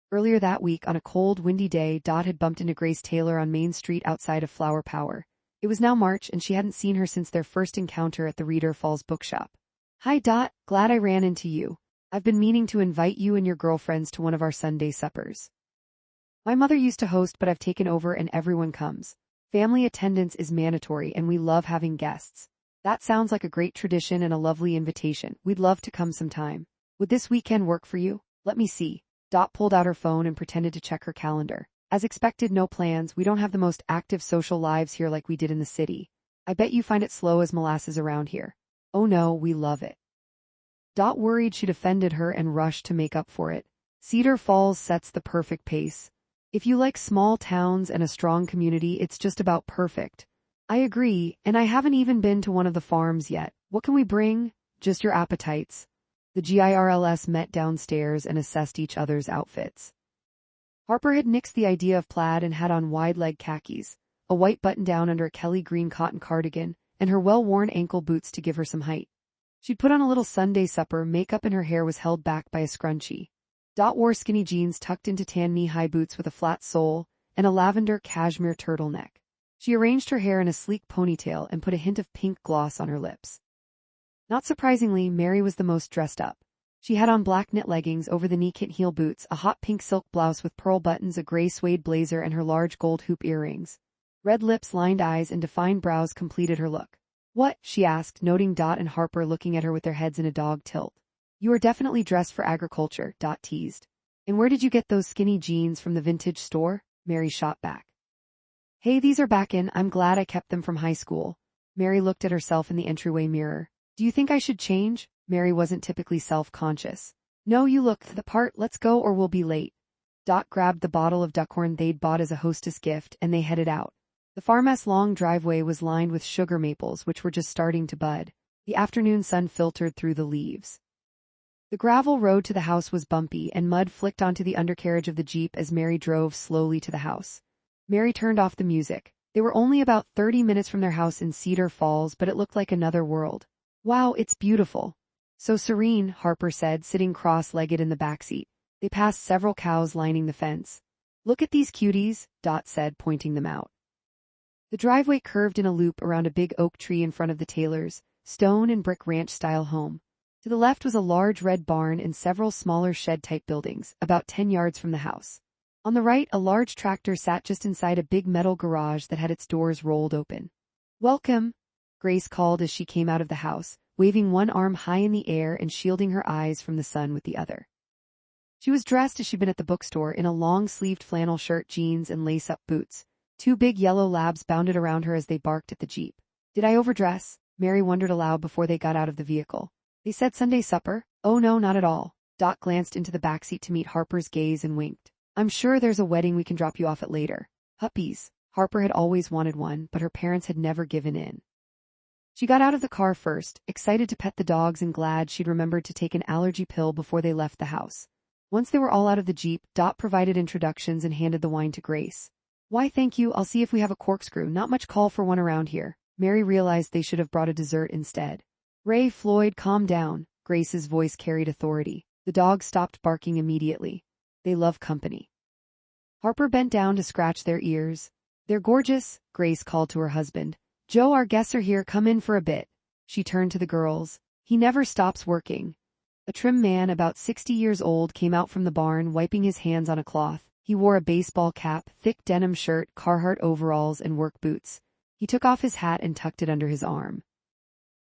Earlier that week, on a cold, windy day, Dot had bumped into Grace Taylor on Main Street outside of Flower Power. It was now March, and she hadn't seen her since their first encounter at the Reader Falls bookshop. Hi Dot, glad I ran into you. I've been meaning to invite you and your girlfriends to one of our Sunday suppers. My mother used to host, but I've taken over and everyone comes. Family attendance is mandatory and we love having guests. That sounds like a great tradition and a lovely invitation. We'd love to come sometime. Would this weekend work for you? Let me see. Dot pulled out her phone and pretended to check her calendar. As expected, no plans. We don't have the most active social lives here like we did in the city. I bet you find it slow as molasses around here. Oh no, we love it. Dot worried she'd offended her and rushed to make up for it. Cedar Falls sets the perfect pace. If you like small towns and a strong community, it's just about perfect. I agree, and I haven't even been to one of the farms yet. What can we bring? Just your appetites. The GIRLs met downstairs and assessed each other's outfits. Harper had nixed the idea of plaid and had on wide-leg khakis, a white button-down under a Kelly green cotton cardigan, and her well-worn ankle boots to give her some height. She'd put on a little Sunday supper makeup and her hair was held back by a scrunchie. Dot wore skinny jeans tucked into tan knee-high boots with a flat sole and a lavender cashmere turtleneck. She arranged her hair in a sleek ponytail and put a hint of pink gloss on her lips. Not surprisingly, Mary was the most dressed up. She had on black knit leggings over the knee heel boots, a hot pink silk blouse with pearl buttons, a gray suede blazer, and her large gold hoop earrings. Red lips, lined eyes, and defined brows completed her look. What? She asked, noting Dot and Harper looking at her with their heads in a dog tilt. You are definitely dressed for agriculture, Dot teased. And where did you get those skinny jeans from the vintage store? Mary shot back. Hey, these are back in. I'm glad I kept them from high school. Mary looked at herself in the entryway mirror. Do you think I should change? Mary wasn't typically self-conscious. No, you look the part. Let's go or we'll be late. Dot grabbed the bottle of duckhorn they'd bought as a hostess gift and they headed out. The farm's long driveway was lined with sugar maples which were just starting to bud. The afternoon sun filtered through the leaves. The gravel road to the house was bumpy and mud flicked onto the undercarriage of the Jeep as Mary drove slowly to the house. Mary turned off the music. They were only about 30 minutes from their house in Cedar Falls, but it looked like another world. Wow, it's beautiful. So serene, Harper said, sitting cross-legged in the backseat. They passed several cows lining the fence. Look at these cuties, Dot said, pointing them out. The driveway curved in a loop around a big oak tree in front of the Taylors' stone and brick ranch-style home. To the left was a large red barn and several smaller shed-type buildings, about 10 yards from the house. On the right, a large tractor sat just inside a big metal garage that had its doors rolled open. Welcome, Grace called as she came out of the house, waving one arm high in the air and shielding her eyes from the sun with the other. She was dressed as she'd been at the bookstore in a long-sleeved flannel shirt, jeans, and lace-up boots. Two big yellow labs bounded around her as they barked at the Jeep. Did I overdress? Mary wondered aloud before they got out of the vehicle. They said Sunday supper? Oh no, not at all. Dot glanced into the backseat to meet Harper's gaze and winked. I'm sure there's a wedding we can drop you off at later. Puppies. Harper had always wanted one, but her parents had never given in. She got out of the car first, excited to pet the dogs and glad she'd remembered to take an allergy pill before they left the house. Once they were all out of the Jeep, Dot provided introductions and handed the wine to Grace. Why thank you, I'll see if we have a corkscrew, not much call for one around here. Mary realized they should have brought a dessert instead. Ray, Floyd, calm down, Grace's voice carried authority. The dogs stopped barking immediately. They love company. Harper bent down to scratch their ears. They're gorgeous, Grace called to her husband. Joe, our guests are here, come in for a bit. She turned to the girls. He never stops working. A trim man about 60 years old came out from the barn wiping his hands on a cloth. He wore a baseball cap, thick denim shirt, Carhartt overalls, and work boots. He took off his hat and tucked it under his arm.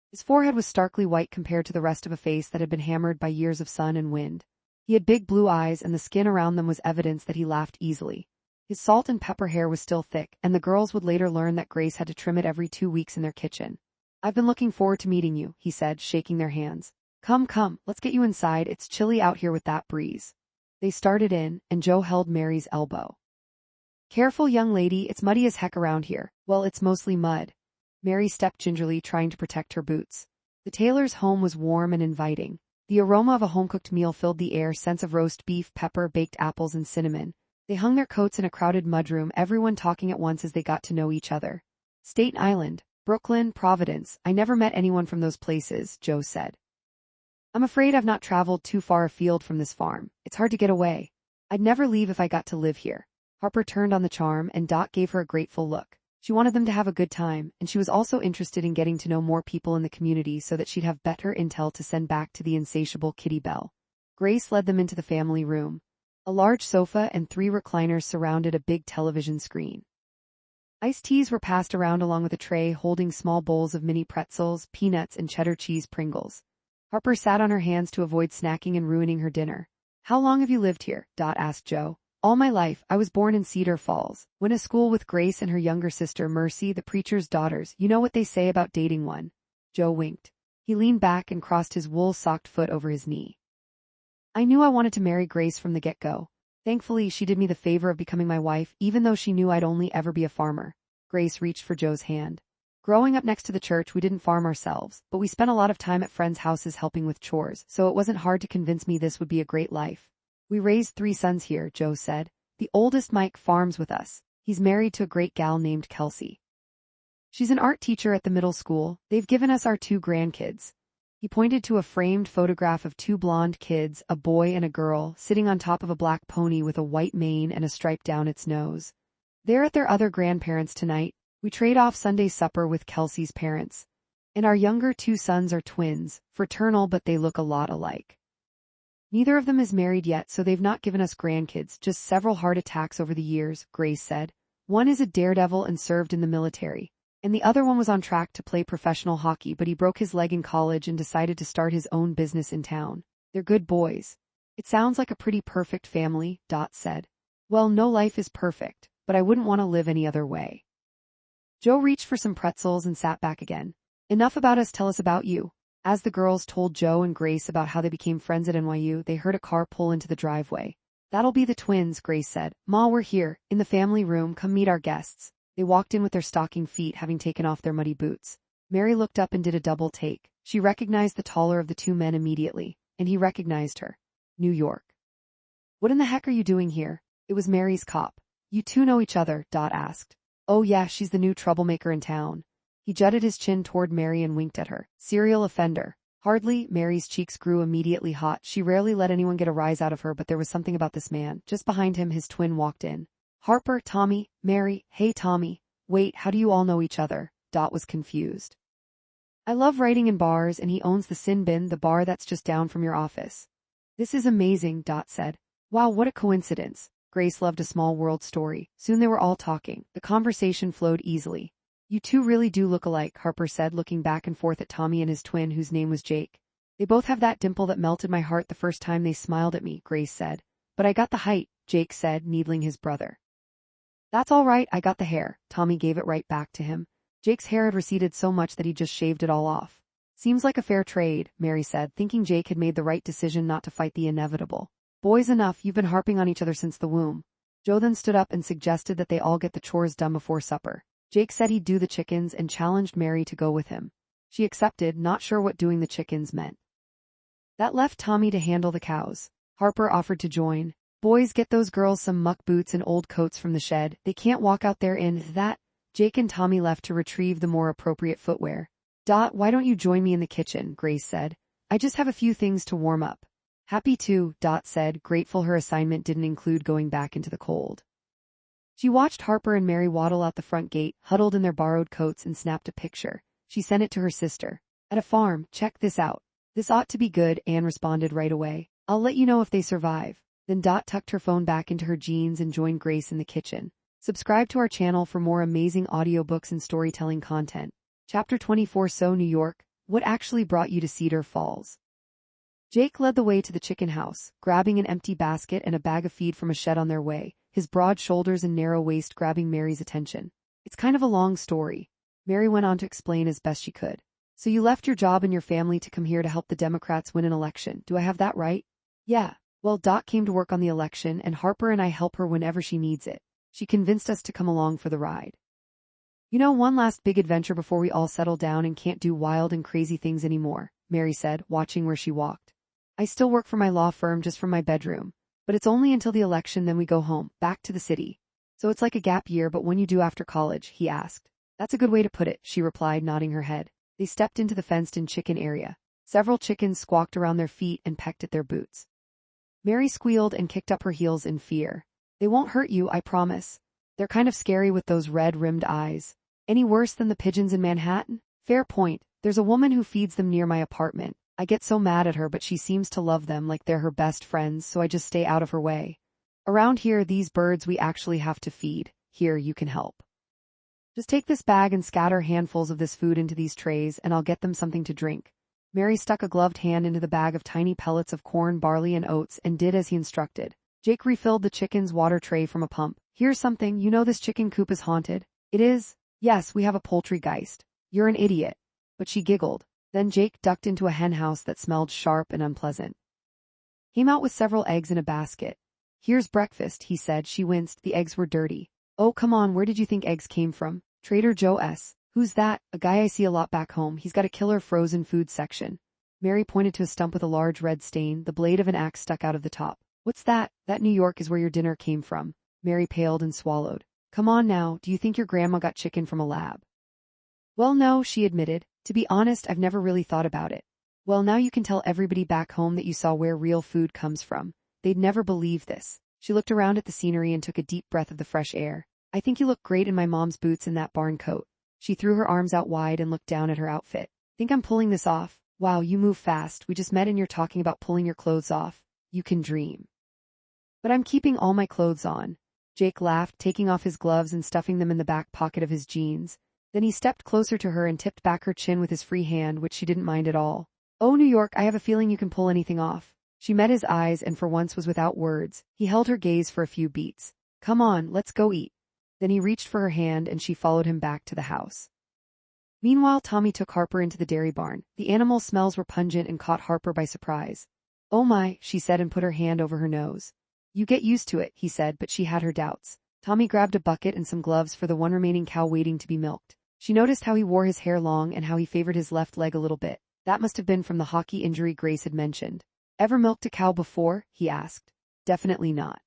His forehead was starkly white compared to the rest of a face that had been hammered by years of sun and wind. He had big blue eyes and the skin around them was evidence that he laughed easily. His salt and pepper hair was still thick, and the girls would later learn that Grace had to trim it every 2 weeks in their kitchen. I've been looking forward to meeting you, he said, shaking their hands. Come, let's get you inside, it's chilly out here with that breeze. They started in, and Joe held Mary's elbow. Careful, young lady, it's muddy as heck around here. Well, it's mostly mud. Mary stepped gingerly, trying to protect her boots. The Taylors' home was warm and inviting. The aroma of a home-cooked meal filled the air, scents of roast beef, pepper, baked apples, and cinnamon. They hung their coats in a crowded mudroom, everyone talking at once as they got to know each other. Staten Island, Brooklyn, Providence, I never met anyone from those places, Joe said. I'm afraid I've not traveled too far afield from this farm. It's hard to get away. I'd never leave if I got to live here. Harper turned on the charm, and Dot gave her a grateful look. She wanted them to have a good time, and she was also interested in getting to know more people in the community so that she'd have better intel to send back to the insatiable Kitty Belle. Grace led them into the family room. A large sofa and 3 recliners surrounded a big television screen. Iced teas were passed around along with a tray holding small bowls of mini pretzels, peanuts, and cheddar cheese Pringles. Harper sat on her hands to avoid snacking and ruining her dinner. How long have you lived here? Dot asked Joe. All my life. I was born in Cedar Falls. Went to school with Grace and her younger sister Mercy, the preacher's daughters. You know what they say about dating one. Joe winked. He leaned back and crossed his wool-socked foot over his knee. I knew I wanted to marry Grace from the get-go. Thankfully, she did me the favor of becoming my wife, even though she knew I'd only ever be a farmer. Grace reached for Joe's hand. Growing up next to the church, we didn't farm ourselves, but we spent a lot of time at friends' houses helping with chores, so it wasn't hard to convince me this would be a great life. We raised 3 sons here, Joe said. The oldest, Mike, farms with us. He's married to a great gal named Kelsey. She's an art teacher at the middle school. They've given us our 2 grandkids. He pointed to a framed photograph of 2 blonde kids, a boy and a girl, sitting on top of a black pony with a white mane and a stripe down its nose. They're at their other grandparents tonight. We trade off Sunday supper with Kelsey's parents. And our younger 2 sons are twins, fraternal, but they look a lot alike. Neither of them is married yet, so they've not given us grandkids, just several heart attacks over the years, Grace said. One is a daredevil and served in the military, and the other one was on track to play professional hockey, but he broke his leg in college and decided to start his own business in town. They're good boys. It sounds like a pretty perfect family, Dot said. Well, no life is perfect, but I wouldn't want to live any other way. Joe reached for some pretzels and sat back again. Enough about us, tell us about you. As the girls told Joe and Grace about how they became friends at NYU, they heard a car pull into the driveway. That'll be the twins, Grace said. Ma, we're here, in the family room, come meet our guests. They walked in with their stocking feet, having taken off their muddy boots. Mary looked up and did a double take. She recognized the taller of the 2 men immediately, and he recognized her. New York. What in the heck are you doing here? It was Mary's cop. You 2 know each other, Dot asked. Oh yeah, she's the new troublemaker in town. He jutted his chin toward Mary and winked at her. Serial offender. Hardly. Mary's cheeks grew immediately hot. She rarely let anyone get a rise out of her, but there was something about this man. Just behind him, his twin walked in. Harper, Tommy, Mary. Hey, Tommy. Wait, how do you all know each other? Dot was confused. I love writing in bars, and he owns the Sin Bin, the bar that's just down from your office. This is amazing, Dot said. Wow, what a coincidence. Grace loved a small world story. Soon they were all talking. The conversation flowed easily. You 2 really do look alike, Harper said, looking back and forth at Tommy and his twin, whose name was Jake. They both have that dimple that melted my heart the first time they smiled at me, Grace said. But I got the height, Jake said, needling his brother. That's all right, I got the hair. Tommy gave it right back to him. Jake's hair had receded so much that he just shaved it all off. Seems like a fair trade, Mary said, thinking Jake had made the right decision not to fight the inevitable. Boys enough, you've been harping on each other since the womb. Joe then stood up and suggested that they all get the chores done before supper. Jake said he'd do the chickens and challenged Mary to go with him. She accepted, not sure what doing the chickens meant. That left Tommy to handle the cows. Harper offered to join. Boys, get those girls some muck boots and old coats from the shed. They can't walk out there in that. Jake and Tommy left to retrieve the more appropriate footwear. Dot, why don't you join me in the kitchen? Grace said. I just have a few things to warm up. Happy to, Dot said, grateful her assignment didn't include going back into the cold. She watched Harper and Mary waddle out the front gate, huddled in their borrowed coats, and snapped a picture. She sent it to her sister. At a farm, check this out. This ought to be good, Anne responded right away. I'll let you know if they survive. Then Dot tucked her phone back into her jeans and joined Grace in the kitchen. Subscribe to our channel for more amazing audiobooks and storytelling content. Chapter 24. So New York, what actually brought you to Cedar Falls? Jake led the way to the chicken house, grabbing an empty basket and a bag of feed from a shed on their way, his broad shoulders and narrow waist grabbing Mary's attention. It's kind of a long story, Mary went on to explain as best she could. So you left your job and your family to come here to help the Democrats win an election, do I have that right? Yeah. Well, Dot came to work on the election, and Harper and I help her whenever she needs it. She convinced us to come along for the ride. You know, one last big adventure before we all settle down and can't do wild and crazy things anymore, Mary said, watching where she walked. I still work for my law firm just from my bedroom, but it's only until the election, then we go home, back to the city. So it's like a gap year, but when you do after college, he asked. That's a good way to put it, she replied, nodding her head. They stepped into the fenced-in chicken area. Several chickens squawked around their feet and pecked at their boots. Mary squealed and kicked up her heels in fear. They won't hurt you, I promise. They're kind of scary with those red-rimmed eyes. Any worse than the pigeons in Manhattan? Fair point. There's a woman who feeds them near my apartment. I get so mad at her, but she seems to love them like they're her best friends, so I just stay out of her way. Around here, these birds we actually have to feed. Here, you can help. Just take this bag and scatter handfuls of this food into these trays, and I'll get them something to drink. Mary stuck a gloved hand into the bag of tiny pellets of corn, barley, and oats and did as he instructed. Jake refilled the chicken's water tray from a pump. Here's something, you know this chicken coop is haunted? It is? Yes, we have a poultrygeist. You're an idiot. But she giggled. Then Jake ducked into a henhouse that smelled sharp and unpleasant. Came out with several eggs in a basket. Here's breakfast, he said. She winced. The eggs were dirty. Oh, come on, where did you think eggs came from? Trader Joe's. Who's that? A guy I see a lot back home. He's got a killer frozen food section. Mary pointed to a stump with a large red stain. The blade of an axe stuck out of the top. What's that? That New York is where your dinner came from. Mary paled and swallowed. Come on now, do you think your grandma got chicken from a lab? Well, no, she admitted. To be honest, I've never really thought about it. Well, now you can tell everybody back home that you saw where real food comes from. They'd never believe this. She looked around at the scenery and took a deep breath of the fresh air. I think you look great in my mom's boots and that barn coat. She threw her arms out wide and looked down at her outfit. Think I'm pulling this off? Wow, you move fast. We just met and you're talking about pulling your clothes off. You can dream. But I'm keeping all my clothes on. Jake laughed, taking off his gloves and stuffing them in the back pocket of his jeans. Then he stepped closer to her and tipped back her chin with his free hand, which she didn't mind at all. Oh, New York, I have a feeling you can pull anything off. She met his eyes and for once was without words. He held her gaze for a few beats. Come on, let's go eat. Then he reached for her hand and she followed him back to the house. Meanwhile, Tommy took Harper into the dairy barn. The animal smells were pungent and caught Harper by surprise. Oh my, she said and put her hand over her nose. You get used to it, he said, but she had her doubts. Tommy grabbed a bucket and some gloves for the one remaining cow waiting to be milked. She noticed how he wore his hair long and how he favored his left leg a little bit. That must have been from the hockey injury Grace had mentioned. Ever milked a cow before? He asked. Definitely not.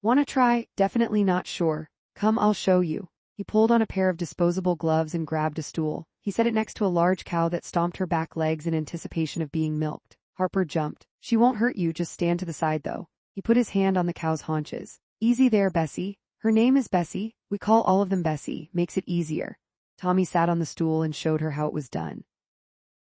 Wanna try? Definitely not sure. Come, I'll show you. He pulled on a pair of disposable gloves and grabbed a stool. He set it next to a large cow that stomped her back legs in anticipation of being milked. Harper jumped. She won't hurt you, just stand to the side though. He put his hand on the cow's haunches. Easy there, Bessie. Her name is Bessie. We call all of them Bessie. Makes it easier. Tommy sat on the stool and showed her how it was done.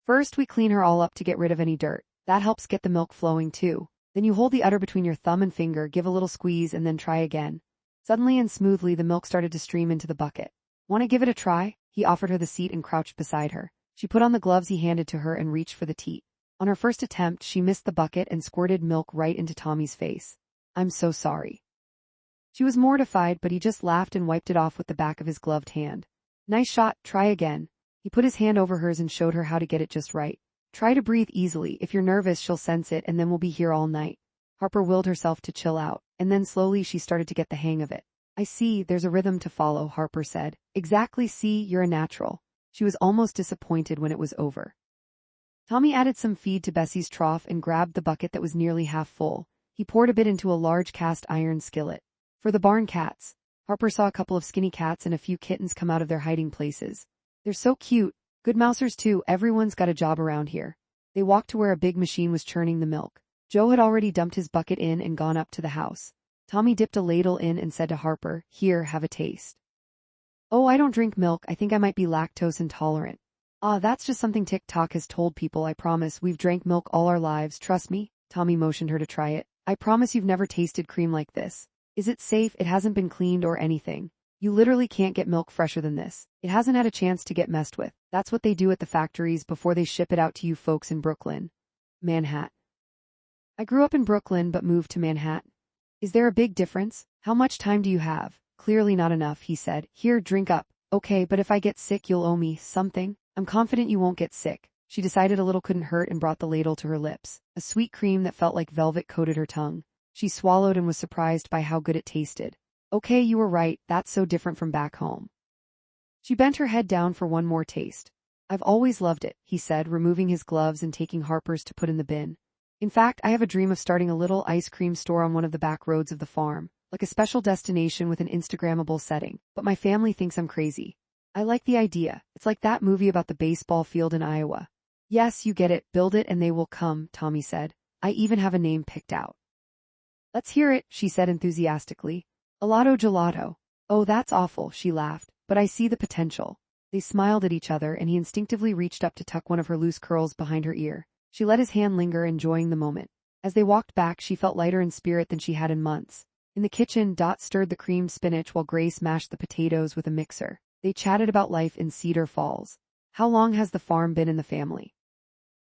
First, we clean her all up to get rid of any dirt. That helps get the milk flowing too. Then you hold the udder between your thumb and finger, give a little squeeze, and then try again. Suddenly and smoothly, the milk started to stream into the bucket. Want to give it a try? He offered her the seat and crouched beside her. She put on the gloves he handed to her and reached for the teat. On her first attempt, she missed the bucket and squirted milk right into Tommy's face. I'm so sorry. She was mortified, but he just laughed and wiped it off with the back of his gloved hand. Nice shot, try again. He put his hand over hers and showed her how to get it just right. Try to breathe easily. If you're nervous, she'll sense it and then we'll be here all night. Harper willed herself to chill out, and then slowly she started to get the hang of it. I see, there's a rhythm to follow, Harper said. Exactly, see, you're a natural. She was almost disappointed when it was over. Tommy added some feed to Bessie's trough and grabbed the bucket that was nearly half full. He poured a bit into a large cast iron skillet. For the barn cats, Harper saw a couple of skinny cats and a few kittens come out of their hiding places. They're so cute. Good mousers too, everyone's got a job around here. They walked to where a big machine was churning the milk. Joe had already dumped his bucket in and gone up to the house. Tommy dipped a ladle in and said to Harper, Here, have a taste. Oh, I don't drink milk, I think I might be lactose intolerant. Ah, that's just something TikTok has told people, I promise, we've drank milk all our lives, trust me. Tommy motioned her to try it. I promise you've never tasted cream like this. Is it safe? It hasn't been cleaned or anything. You literally can't get milk fresher than this. It hasn't had a chance to get messed with. That's what they do at the factories before they ship it out to you folks in Brooklyn. Manhattan. I grew up in Brooklyn but moved to Manhattan. Is there a big difference? How much time do you have? Clearly not enough, he said. Here, drink up. Okay, but if I get sick you'll owe me something. I'm confident you won't get sick. She decided a little couldn't hurt and brought the ladle to her lips. A sweet cream that felt like velvet coated her tongue. She swallowed and was surprised by how good it tasted. Okay, you were right, that's so different from back home. She bent her head down for one more taste. I've always loved it, he said, removing his gloves and taking Harper's to put in the bin. In fact, I have a dream of starting a little ice cream store on one of the back roads of the farm, like a special destination with an Instagrammable setting, but my family thinks I'm crazy. I like the idea. It's like that movie about the baseball field in Iowa. Yes, you get it, build it and they will come, Tommy said. I even have a name picked out. Let's hear it, she said enthusiastically. Alato Gelato. Oh, that's awful, she laughed, but I see the potential. They smiled at each other and he instinctively reached up to tuck one of her loose curls behind her ear. She let his hand linger, enjoying the moment. As they walked back, she felt lighter in spirit than she had in months. In the kitchen, Dot stirred the creamed spinach while Grace mashed the potatoes with a mixer. They chatted about life in Cedar Falls. How long has the farm been in the family?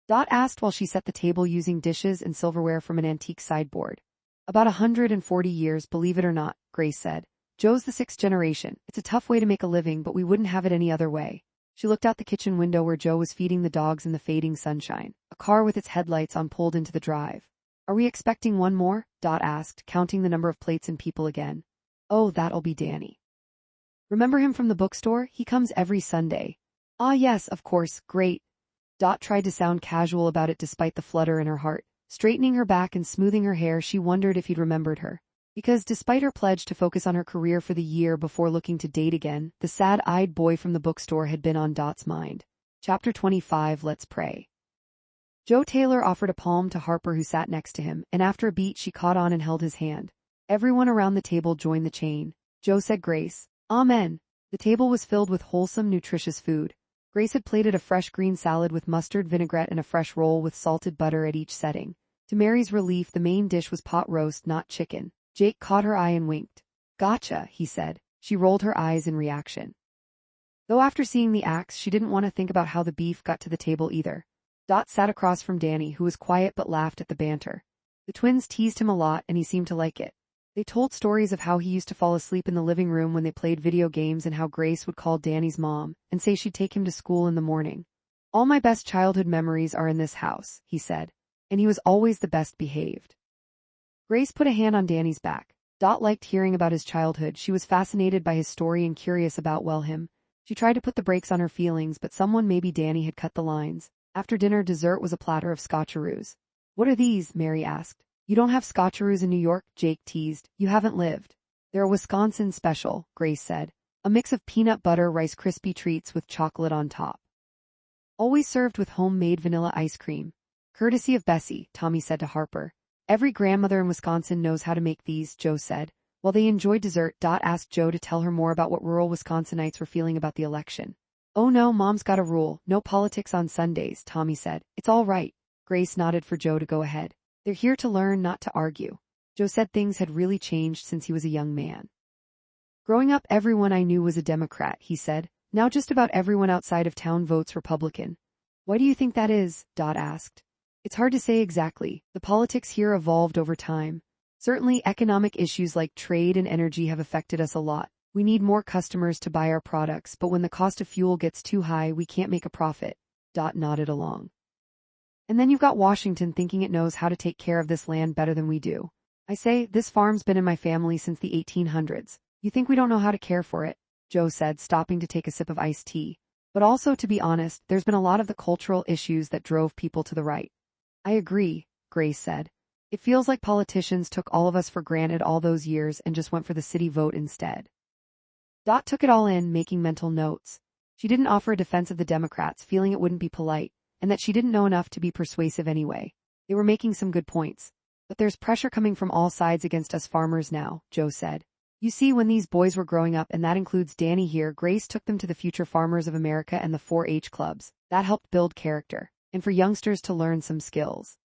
Dot asked while she set the table using dishes and silverware from an antique sideboard. About 140 years, believe it or not, Grace said. Joe's the 6th generation. It's a tough way to make a living, but we wouldn't have it any other way. She looked out the kitchen window where Joe was feeding the dogs in the fading sunshine. A car with its headlights on pulled into the drive. Are we expecting one more? Dot asked, counting the number of plates and people again. Oh, that'll be Danny. Remember him from the bookstore? He comes every Sunday. Ah yes, of course, great. Dot tried to sound casual about it despite the flutter in her heart. Straightening her back and smoothing her hair, she wondered if he'd remembered her. Because despite her pledge to focus on her career for the year before looking to date again, the sad-eyed boy from the bookstore had been on Dot's mind. Chapter 25, Let's Pray. Joe Taylor offered a palm to Harper, who sat next to him, and after a beat she caught on and held his hand. Everyone around the table joined the chain. Joe said grace. Amen. The table was filled with wholesome, nutritious food. Grace had plated a fresh green salad with mustard vinaigrette and a fresh roll with salted butter at each setting. To Mary's relief, the main dish was pot roast, not chicken. Jake caught her eye and winked. Gotcha, he said. She rolled her eyes in reaction. Though after seeing the axe, she didn't want to think about how the beef got to the table either. Dot sat across from Danny, who was quiet but laughed at the banter. The twins teased him a lot and he seemed to like it. They told stories of how he used to fall asleep in the living room when they played video games and how Grace would call Danny's mom and say she'd take him to school in the morning. All my best childhood memories are in this house, he said. And he was always the best behaved. Grace put a hand on Danny's back. Dot liked hearing about his childhood. She was fascinated by his story and curious about, well, him. She tried to put the brakes on her feelings, but someone, maybe Danny, had cut the lines. After dinner, dessert was a platter of scotcheroos. What are these? Mary asked. You don't have scotcheroos in New York, Jake teased. You haven't lived. They're a Wisconsin special, Grace said. A mix of peanut butter Rice Krispie treats with chocolate on top. Always served with homemade vanilla ice cream. Courtesy of Bessie, Tommy said to Harper. Every grandmother in Wisconsin knows how to make these, Joe said. While they enjoyed dessert, Dot asked Joe to tell her more about what rural Wisconsinites were feeling about the election. Oh no, Mom's got a rule. No politics on Sundays, Tommy said. It's all right. Grace nodded for Joe to go ahead. They're here to learn, not to argue. Joe said things had really changed since he was a young man. Growing up, everyone I knew was a Democrat, he said. Now just about everyone outside of town votes Republican. Why do you think that is? Dot asked. It's hard to say exactly. The politics here evolved over time. Certainly, economic issues like trade and energy have affected us a lot. We need more customers to buy our products, but when the cost of fuel gets too high, we can't make a profit. Dot nodded along. And then you've got Washington thinking it knows how to take care of this land better than we do. I say, this farm's been in my family since the 1800s. You think we don't know how to care for it? Joe said, stopping to take a sip of iced tea. But also, to be honest, there's been a lot of the cultural issues that drove people to the right. I agree, Grace said. It feels like politicians took all of us for granted all those years and just went for the city vote instead. Dot took it all in, making mental notes. She didn't offer a defense of the Democrats, feeling it wouldn't be polite, and that she didn't know enough to be persuasive anyway. They were making some good points. But there's pressure coming from all sides against us farmers now, Joe said. You see, when these boys were growing up, and that includes Danny here, Grace took them to the Future Farmers of America and the 4-H clubs. That helped build character, and for youngsters to learn some skills.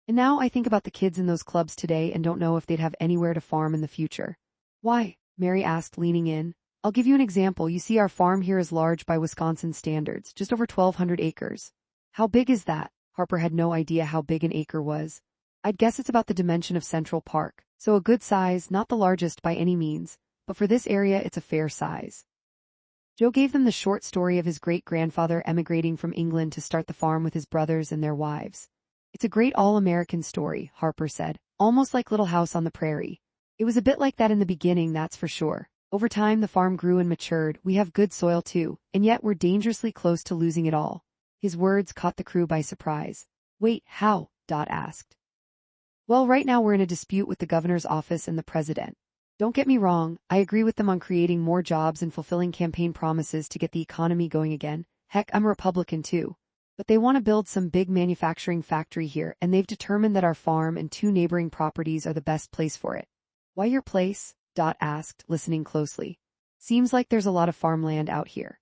And now I think about the kids in those clubs today and don't know if they'd have anywhere to farm in the future. Why? Mary asked, leaning in. I'll give you an example. You see, our farm here is large by Wisconsin standards, just over 1,200 acres. How big is that? Harper had no idea how big an acre was. I'd guess it's about the dimension of Central Park, so a good size, not the largest by any means, but for this area it's a fair size. Joe gave them the short story of his great-grandfather emigrating from England to start the farm with his brothers and their wives. It's a great all-American story, Harper said, almost like Little House on the Prairie. It was a bit like that in the beginning, that's for sure. Over time the farm grew and matured, we have good soil too, and yet we're dangerously close to losing it all. His words caught the crew by surprise. Wait, how? Dot asked. Well, right now we're in a dispute with the governor's office and the president. Don't get me wrong, I agree with them on creating more jobs and fulfilling campaign promises to get the economy going again. Heck, I'm a Republican too. But they want to build some big manufacturing factory here, and they've determined that our farm and 2 neighboring properties are the best place for it. Why your place? Dot asked, listening closely. Seems like there's a lot of farmland out here.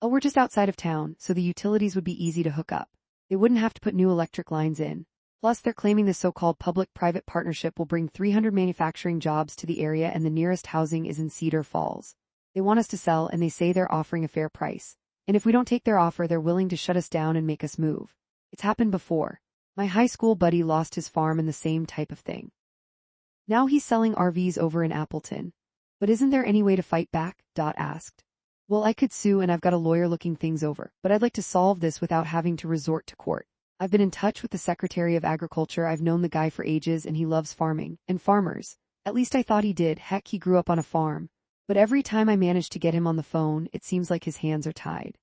Oh, we're just outside of town, so the utilities would be easy to hook up. They wouldn't have to put new electric lines in. Plus, they're claiming this so-called public-private partnership will bring 300 manufacturing jobs to the area, and the nearest housing is in Cedar Falls. They want us to sell, and they say they're offering a fair price. And if we don't take their offer, they're willing to shut us down and make us move. It's happened before. My high school buddy lost his farm in the same type of thing. Now he's selling RVs over in Appleton. But isn't there any way to fight back? Dot asked. Well, I could sue, and I've got a lawyer looking things over, but I'd like to solve this without having to resort to court. I've been in touch with the Secretary of Agriculture. I've known the guy for ages, and he loves farming and farmers. At least I thought he did. Heck, he grew up on a farm. But every time I manage to get him on the phone, it seems like his hands are tied.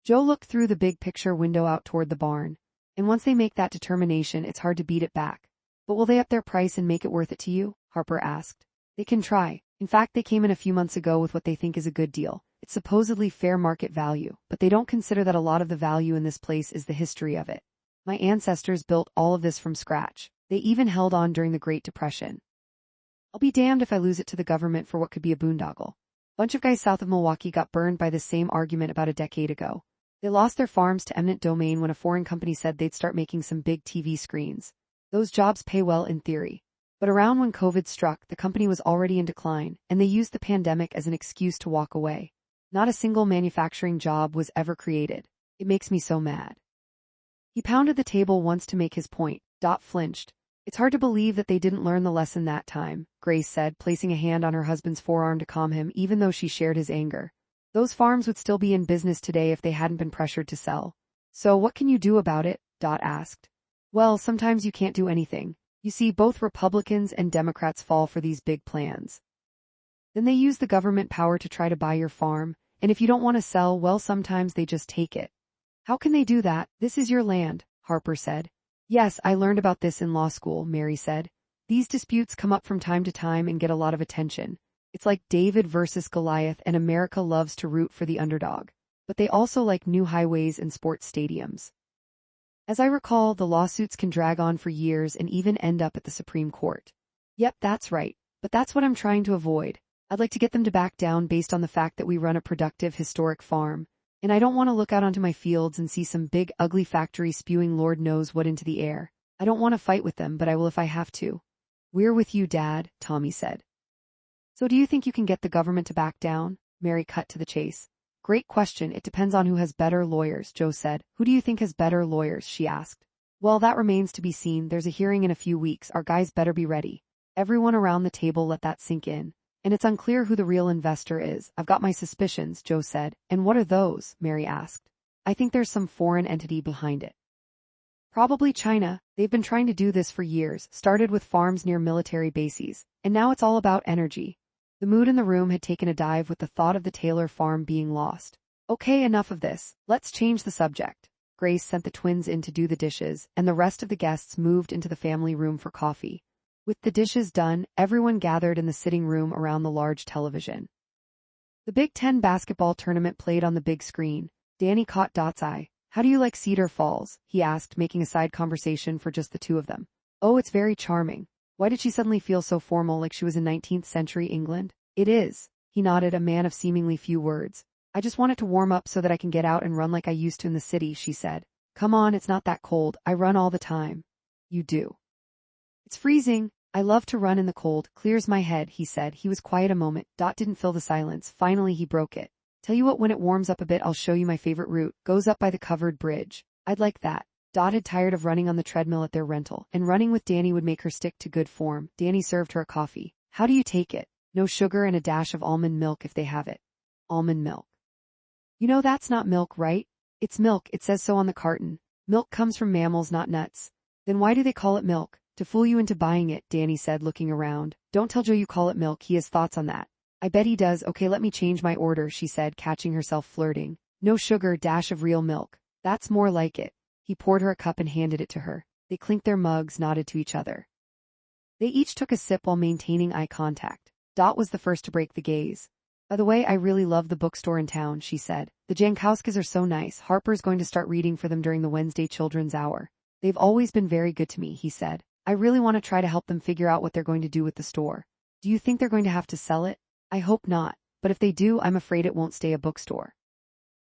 Joe looked through the big picture window out toward the barn. And once they make that determination, it's hard to beat it back. But will they up their price and make it worth it to you? Harper asked. They can try. In fact, they came in a few months ago with what they think is a good deal. It's supposedly fair market value, but they don't consider that a lot of the value in this place is the history of it. My ancestors built all of this from scratch. They even held on during the Great Depression. I'll be damned if I lose it to the government for what could be a boondoggle. Bunch of guys south of Milwaukee got burned by this same argument about a decade ago. They lost their farms to eminent domain when a foreign company said they'd start making some big TV screens. Those jobs pay well in theory. But around when COVID struck, the company was already in decline, and they used the pandemic as an excuse to walk away. Not a single manufacturing job was ever created. It makes me so mad. He pounded the table once to make his point. Dot flinched. It's hard to believe that they didn't learn the lesson that time, Grace said, placing a hand on her husband's forearm to calm him, even though she shared his anger. Those farms would still be in business today if they hadn't been pressured to sell. So what can you do about it? Dot asked. Well, sometimes you can't do anything. You see, both Republicans and Democrats fall for these big plans. Then they use the government power to try to buy your farm, and if you don't want to sell, well, sometimes they just take it. How can they do that? This is your land, Harper said. Yes, I learned about this in law school, Mary said. These disputes come up from time to time and get a lot of attention. It's like David versus Goliath, and America loves to root for the underdog. But they also like new highways and sports stadiums. As I recall, the lawsuits can drag on for years and even end up at the Supreme Court. Yep, that's right. But that's what I'm trying to avoid. I'd like to get them to back down based on the fact that we run a productive historic farm. And I don't want to look out onto my fields and see some big ugly factory spewing Lord knows what into the air. I don't want to fight with them, but I will if I have to. We're with you, Dad, Tommy said. So do you think you can get the government to back down? Mary cut to the chase. Great question. It depends on who has better lawyers, Joe said. Who do you think has better lawyers? She asked. Well, that remains to be seen. There's a hearing in a few weeks. Our guys better be ready. Everyone around the table let that sink in. And it's unclear who the real investor is. I've got my suspicions, Joe said. And what are those? Mary asked. I think there's some foreign entity behind it. Probably China. They've been trying to do this for years, started with farms near military bases, and now it's all about energy. The mood in the room had taken a dive with the thought of the Taylor farm being lost. Okay, enough of this. Let's change the subject. Grace sent the twins in to do the dishes, and the rest of the guests moved into the family room for coffee. With the dishes done, everyone gathered in the sitting room around the large television. The Big Ten basketball tournament played on the big screen. Danny caught Dot's eye. How do you like Cedar Falls? He asked, making a side conversation for just the two of them. Oh, it's very charming. Why did she suddenly feel so formal, like she was in 19th century England? It is. He nodded, a man of seemingly few words. I just want it to warm up so that I can get out and run like I used to in the city, she said. Come on, it's not that cold. I run all the time. You do. It's freezing. I love to run in the cold. Clears my head, he said. He was quiet a moment. Dot didn't fill the silence. Finally, he broke it. Tell you what, when it warms up a bit, I'll show you my favorite route. Goes up by the covered bridge. I'd like that. Dot had tired of running on the treadmill at their rental, and running with Danny would make her stick to good form. Danny served her a coffee. How do you take it? No sugar and a dash of almond milk if they have it. Almond milk. You know that's not milk, right? It's milk, it says so on the carton. Milk comes from mammals, not nuts. Then why do they call it milk? To fool you into buying it, Danny said, looking around. Don't tell Joe you call it milk, he has thoughts on that. I bet he does. Okay, let me change my order, she said, catching herself flirting. No sugar, dash of real milk. That's more like it. He poured her a cup and handed it to her. They clinked their mugs, nodded to each other. They each took a sip while maintaining eye contact. Dot was the first to break the gaze. By the way, I really love the bookstore in town, she said. The Jankouskas are so nice. Harper's going to start reading for them during the Wednesday children's hour. They've always been very good to me, he said. I really want to try to help them figure out what they're going to do with the store. Do you think they're going to have to sell it? I hope not, but if they do, I'm afraid it won't stay a bookstore.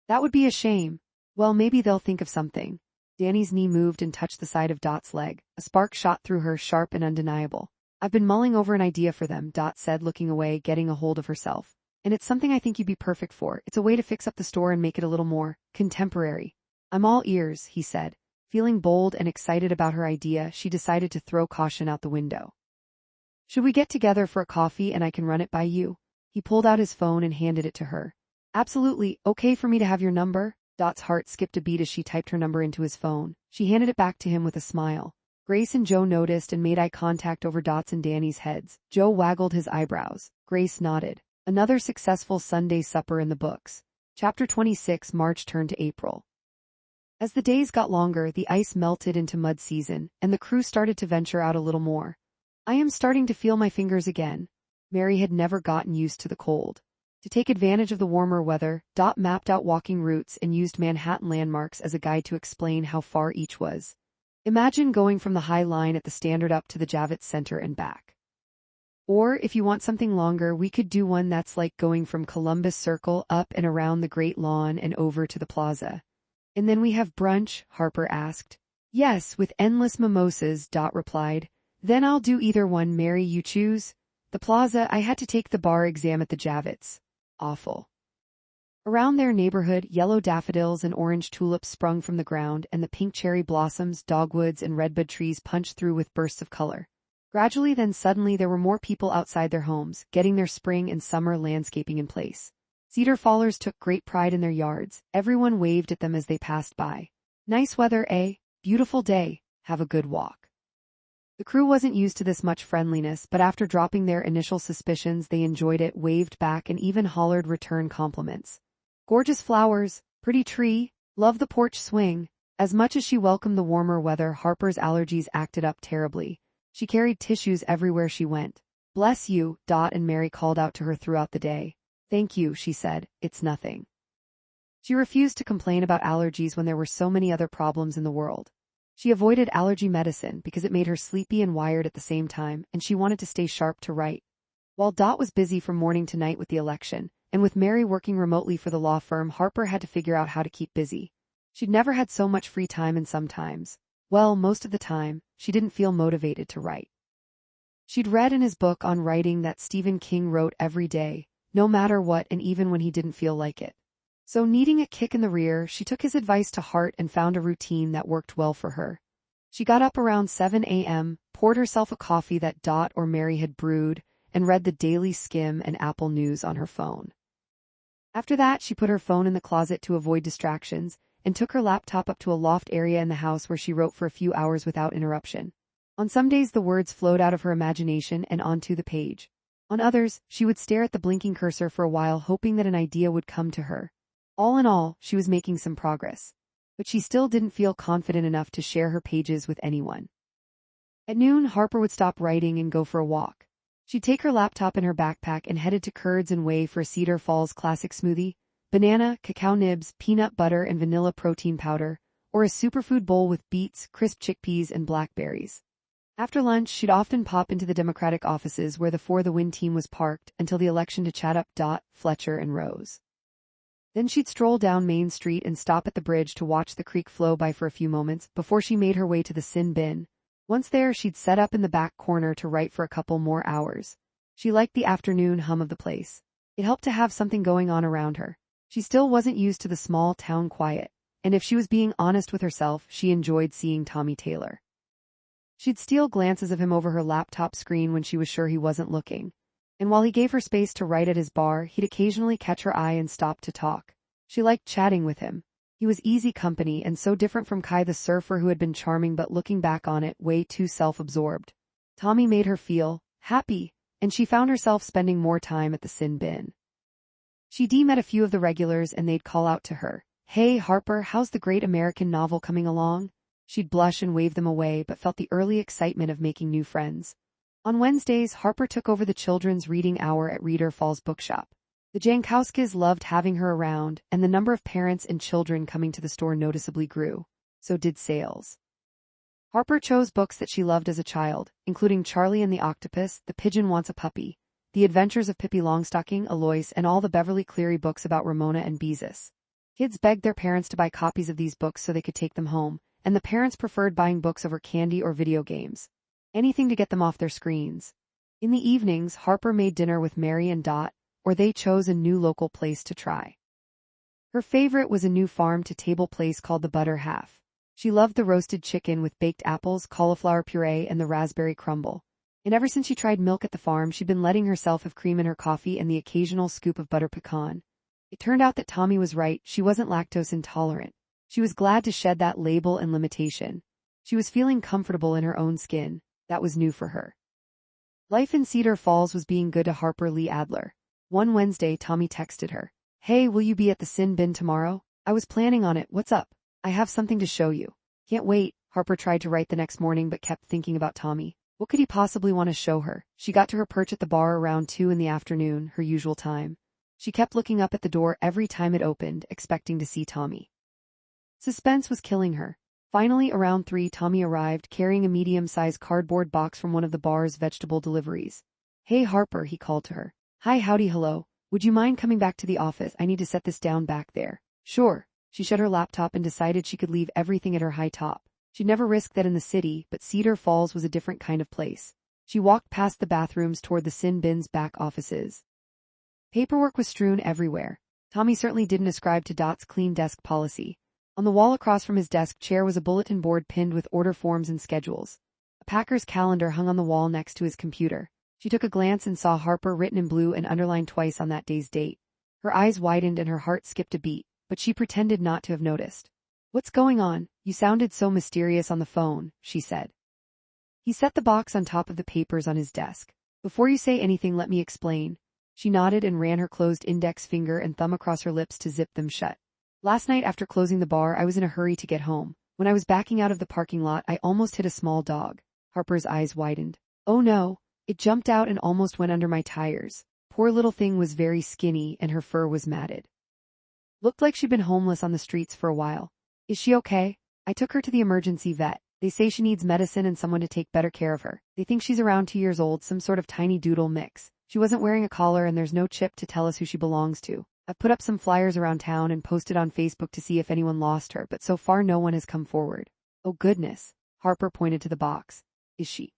That would be a shame. Well, maybe they'll think of something. Danny's knee moved and touched the side of Dot's leg. A spark shot through her, sharp and undeniable. I've been mulling over an idea for them, Dot said, looking away, getting a hold of herself. And it's something I think you'd be perfect for. It's a way to fix up the store and make it a little more contemporary. I'm all ears, he said. Feeling bold and excited about her idea, she decided to throw caution out the window. Should we get together for a coffee and I can run it by you? He pulled out his phone and handed it to her. Absolutely, okay for me to have your number? Dot's heart skipped a beat as she typed her number into his phone. She handed it back to him with a smile. Grace and Joe noticed and made eye contact over Dot's and Danny's heads. Joe waggled his eyebrows. Grace nodded. Another successful Sunday supper in the books. Chapter 26, March turned to April. As the days got longer, the ice melted into mud season, and the crew started to venture out a little more. I am starting to feel my fingers again. Mary had never gotten used to the cold. To take advantage of the warmer weather, Dot mapped out walking routes and used Manhattan landmarks as a guide to explain how far each was. Imagine going from the High Line at the Standard up to the Javits Center and back. Or, if you want something longer, we could do one that's like going from Columbus Circle up and around the Great Lawn and over to the Plaza. And then we have brunch, Harper asked. Yes, with endless mimosas, Dot replied. Then I'll do either one, Mary, you choose. The Plaza, I had to take the bar exam at the Javits. Awful. Around their neighborhood, yellow daffodils and orange tulips sprung from the ground, and the pink cherry blossoms, dogwoods, and redbud trees punched through with bursts of color. Gradually, then suddenly, there were more people outside their homes, getting their spring and summer landscaping in place. Cedar fallers took great pride in their yards. Everyone waved at them as they passed by. Nice weather, eh? Beautiful day. Have a good walk. The crew wasn't used to this much friendliness, but after dropping their initial suspicions, they enjoyed it, waved back, and even hollered return compliments. Gorgeous flowers, pretty tree, love the porch swing. As much as she welcomed the warmer weather, Harper's allergies acted up terribly. She carried tissues everywhere she went. Bless you, Dot and Mary called out to her throughout the day. Thank you, she said, it's nothing. She refused to complain about allergies when there were so many other problems in the world. She avoided allergy medicine because it made her sleepy and wired at the same time, and she wanted to stay sharp to write. While Dot was busy from morning to night with the election, and with Mary working remotely for the law firm, Harper had to figure out how to keep busy. She'd never had so much free time, and sometimes, well, most of the time, she didn't feel motivated to write. She'd read in his book on writing that Stephen King wrote every day, no matter what, and even when he didn't feel like it. So needing a kick in the rear, she took his advice to heart and found a routine that worked well for her. She got up around 7 a.m., poured herself a coffee that Dot or Mary had brewed, and read the Daily Skim and Apple News on her phone. After that, she put her phone in the closet to avoid distractions, and took her laptop up to a loft area in the house where she wrote for a few hours without interruption. On some days the words flowed out of her imagination and onto the page. On others, she would stare at the blinking cursor for a while, hoping that an idea would come to her. All in all, she was making some progress. But she still didn't feel confident enough to share her pages with anyone. At noon, Harper would stop writing and go for a walk. She'd take her laptop in her backpack and headed to Curds and Whey for a Cedar Falls classic smoothie, banana, cacao nibs, peanut butter, and vanilla protein powder, or a superfood bowl with beets, crisp chickpeas, and blackberries. After lunch, she'd often pop into the Democratic offices where the For the Win team was parked until the election to chat up Dot, Fletcher, and Rose. Then she'd stroll down Main Street and stop at the bridge to watch the creek flow by for a few moments before she made her way to the sin bin. Once there, she'd set up in the back corner to write for a couple more hours. She liked the afternoon hum of the place. It helped to have something going on around her. She still wasn't used to the small town quiet, and if she was being honest with herself, she enjoyed seeing Tommy Taylor. She'd steal glances of him over her laptop screen when she was sure he wasn't looking. And while he gave her space to write at his bar, he'd occasionally catch her eye and stop to talk. She liked chatting with him. He was easy company and so different from Kai the surfer who had been charming but looking back on it, way too self-absorbed. Tommy made her feel happy, and she found herself spending more time at the sin bin. She met a few of the regulars and they'd call out to her, "Hey Harper, how's the great American novel coming along?" She'd blush and wave them away but felt the early excitement of making new friends. On Wednesdays, Harper took over the children's reading hour at Reader Falls Bookshop. The Jankowskis loved having her around, and the number of parents and children coming to the store noticeably grew. So did sales. Harper chose books that she loved as a child, including Charlie and the Octopus, The Pigeon Wants a Puppy, The Adventures of Pippi Longstocking, Alois, and all the Beverly Cleary books about Ramona and Beezus. Kids begged their parents to buy copies of these books so they could take them home, and the parents preferred buying books over candy or video games. Anything to get them off their screens. In the evenings, Harper made dinner with Mary and Dot, or they chose a new local place to try. Her favorite was a new farm-to-table place called the Butter Half. She loved the roasted chicken with baked apples, cauliflower puree, and the raspberry crumble. And ever since she tried milk at the farm, she'd been letting herself have cream in her coffee and the occasional scoop of butter pecan. It turned out that Tommy was right, she wasn't lactose intolerant. She was glad to shed that label and limitation. She was feeling comfortable in her own skin. That was new for her. Life in Cedar Falls was being good to Harper Lee Adler. One Wednesday, Tommy texted her, "Hey, will you be at the sin bin tomorrow? I was planning on it, what's up? I have something to show you." "Can't wait," Harper tried to write the next morning but kept thinking about Tommy. What could he possibly want to show her? She got to her perch at the bar around 2 in the afternoon, her usual time. She kept looking up at the door every time it opened, expecting to see Tommy. Suspense was killing her. Finally, around 3, Tommy arrived, carrying a medium-sized cardboard box from one of the bar's vegetable deliveries. "Hey Harper," he called to her. "Hi, howdy, hello. Would you mind coming back to the office? I need to set this down back there." "Sure." She shut her laptop and decided she could leave everything at her high top. She'd never risked that in the city, but Cedar Falls was a different kind of place. She walked past the bathrooms toward the sin bin's back offices. Paperwork was strewn everywhere. Tommy certainly didn't ascribe to Dot's clean desk policy. On the wall across from his desk chair was a bulletin board pinned with order forms and schedules. A packer's calendar hung on the wall next to his computer. She took a glance and saw Harper written in blue and underlined twice on that day's date. Her eyes widened and her heart skipped a beat, but she pretended not to have noticed. "What's going on? You sounded so mysterious on the phone," she said. He set the box on top of the papers on his desk. "Before you say anything, let me explain." She nodded and ran her closed index finger and thumb across her lips to zip them shut. "Last night after closing the bar, I was in a hurry to get home. When I was backing out of the parking lot, I almost hit a small dog." Harper's eyes widened. "Oh no, it jumped out and almost went under my tires. Poor little thing was very skinny and her fur was matted. Looked like she'd been homeless on the streets for a while. Is she okay? I took her to the emergency vet. They say she needs medicine and someone to take better care of her. They think she's around 2 years old, some sort of tiny doodle mix. She wasn't wearing a collar and there's no chip to tell us who she belongs to. I've put up some flyers around town and posted on Facebook to see if anyone lost her, but so far no one has come forward." "Oh goodness." Harper pointed to the box. "Is she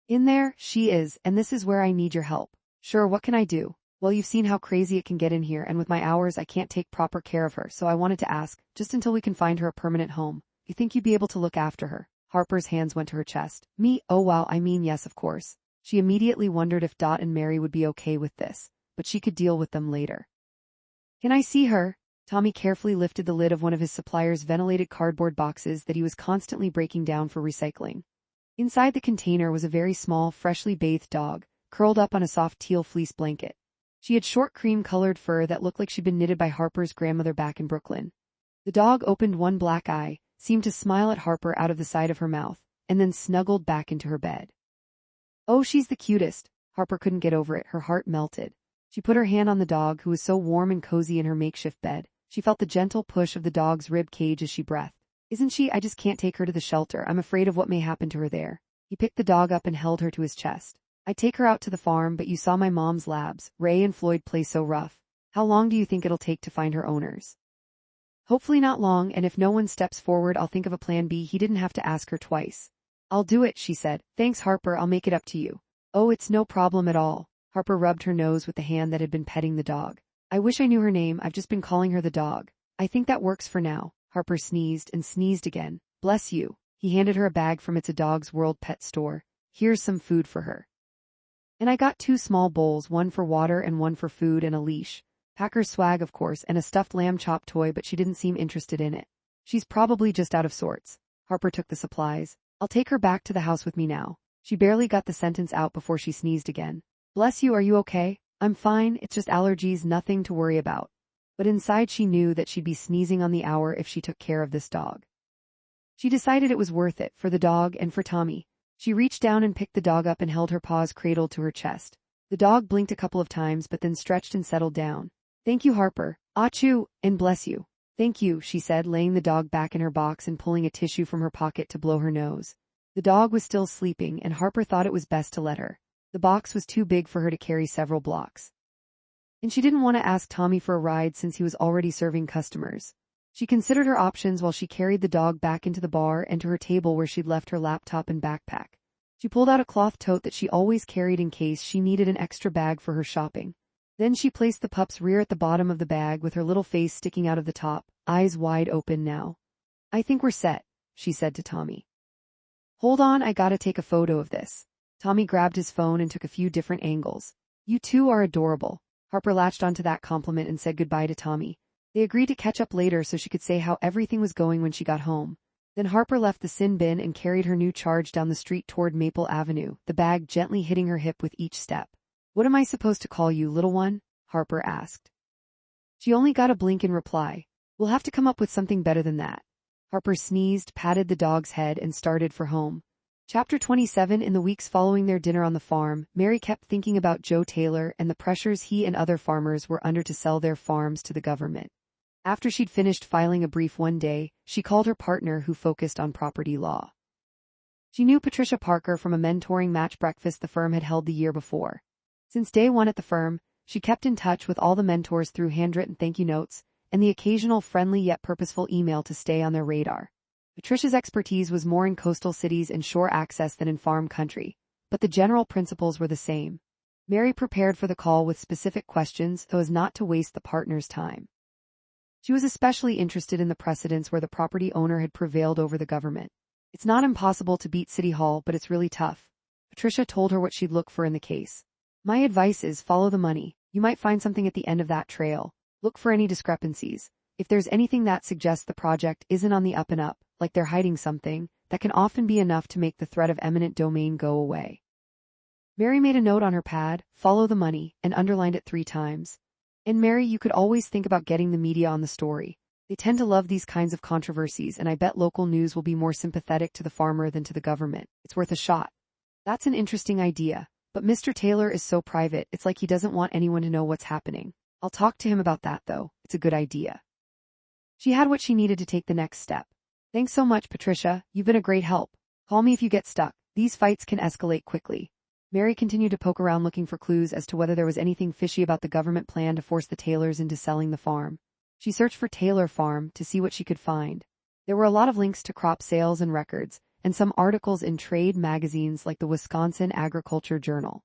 in there?" "She is, and this is where I need your help." "Sure, what can I do?" "Well, you've seen how crazy it can get in here, and with my hours I can't take proper care of her, so I wanted to ask, just until we can find her a permanent home, you think you'd be able to look after her?" Harper's hands went to her chest. "Me? Oh wow, I mean yes, of course." She immediately wondered if Dot and Mary would be okay with this, but she could deal with them later. "Can I see her?" Tommy carefully lifted the lid of one of his supplier's ventilated cardboard boxes that he was constantly breaking down for recycling. Inside the container was a very small, freshly bathed dog, curled up on a soft teal fleece blanket. She had short cream-colored fur that looked like she'd been knitted by Harper's grandmother back in Brooklyn. The dog opened one black eye, seemed to smile at Harper out of the side of her mouth, and then snuggled back into her bed. "Oh, she's the cutest." Harper couldn't get over it, her heart melted. She put her hand on the dog, who was so warm and cozy in her makeshift bed. She felt the gentle push of the dog's rib cage as she breathed. "Isn't she? I just can't take her to the shelter. I'm afraid of what may happen to her there." He picked the dog up and held her to his chest. "I'd take her out to the farm, but you saw my mom's labs. Ray and Floyd play so rough. How long do you think it'll take to find her owners?" "Hopefully not long, and if no one steps forward, I'll think of a plan B." He didn't have to ask her twice. "I'll do it," she said. "Thanks, Harper, I'll make it up to you." "Oh, it's no problem at all." Harper rubbed her nose with the hand that had been petting the dog. "I wish I knew her name. I've just been calling her the dog. I think that works for now." Harper sneezed and sneezed again. "Bless you." He handed her a bag from It's a Dog's World pet store. "Here's some food for her. And I got 2 small bowls, one for water and one for food, and a leash." Hacker's swag, of course, and a stuffed lamb chop toy, but she didn't seem interested in it. She's probably just out of sorts. Harper took the supplies. I'll take her back to the house with me now. She barely got the sentence out before she sneezed again. Bless you, are you okay? I'm fine, it's just allergies, nothing to worry about. But inside she knew that she'd be sneezing on the hour if she took care of this dog. She decided it was worth it, for the dog and for Tommy. She reached down and picked the dog up and held her paws cradled to her chest. The dog blinked a couple of times but then stretched and settled down. Thank you, Harper. Achoo, and bless you. Thank you, she said, laying the dog back in her box and pulling a tissue from her pocket to blow her nose. The dog was still sleeping, and Harper thought it was best to let her. The box was too big for her to carry several blocks. And she didn't want to ask Tommy for a ride since he was already serving customers. She considered her options while she carried the dog back into the bar and to her table where she'd left her laptop and backpack. She pulled out a cloth tote that she always carried in case she needed an extra bag for her shopping. Then she placed the pup's rear at the bottom of the bag with her little face sticking out of the top, eyes wide open now. I think we're set, she said to Tommy. Hold on, I gotta take a photo of this. Tommy grabbed his phone and took a few different angles. You two are adorable. Harper latched onto that compliment and said goodbye to Tommy. They agreed to catch up later so she could say how everything was going when she got home. Then Harper left the sin bin and carried her new charge down the street toward Maple Avenue, the bag gently hitting her hip with each step. What am I supposed to call you, little one? Harper asked. She only got a blink in reply. We'll have to come up with something better than that. Harper sneezed, patted the dog's head, and started for home. Chapter 27. In the weeks following their dinner on the farm, Mary kept thinking about Joe Taylor and the pressures he and other farmers were under to sell their farms to the government. After she'd finished filing a brief one day, she called her partner who focused on property law. She knew Patricia Parker from a mentoring match breakfast the firm had held the year before. Since day one at the firm, she kept in touch with all the mentors through handwritten thank you notes and the occasional friendly yet purposeful email to stay on their radar. Patricia's expertise was more in coastal cities and shore access than in farm country, but the general principles were the same. Mary prepared for the call with specific questions so as not to waste the partner's time. She was especially interested in the precedents where the property owner had prevailed over the government. It's not impossible to beat City Hall, but it's really tough. Patricia told her what she'd look for in the case. My advice is follow the money. You might find something at the end of that trail. Look for any discrepancies. If there's anything that suggests the project isn't on the up and up, like they're hiding something, that can often be enough to make the threat of eminent domain go away. Mary made a note on her pad, follow the money, and underlined it 3 times. And Mary, you could always think about getting the media on the story. They tend to love these kinds of controversies, and I bet local news will be more sympathetic to the farmer than to the government. It's worth a shot. That's an interesting idea, but Mr. Taylor is so private, it's like he doesn't want anyone to know what's happening. I'll talk to him about that, though. It's a good idea. She had what she needed to take the next step. Thanks so much, Patricia. You've been a great help. Call me if you get stuck. These fights can escalate quickly. Mary continued to poke around looking for clues as to whether there was anything fishy about the government plan to force the Taylors into selling the farm. She searched for Taylor Farm to see what she could find. There were a lot of links to crop sales and records, and some articles in trade magazines like the Wisconsin Agriculture Journal.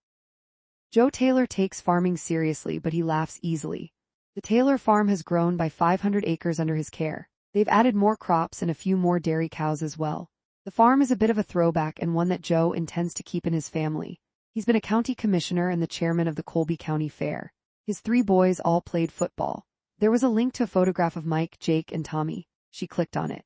Joe Taylor takes farming seriously, but he laughs easily. The Taylor farm has grown by 500 acres under his care. They've added more crops and a few more dairy cows as well. The farm is a bit of a throwback and one that Joe intends to keep in his family. He's been a county commissioner and the chairman of the Colby County Fair. His 3 boys all played football. There was a link to a photograph of Mike, Jake, and Tommy. She clicked on it.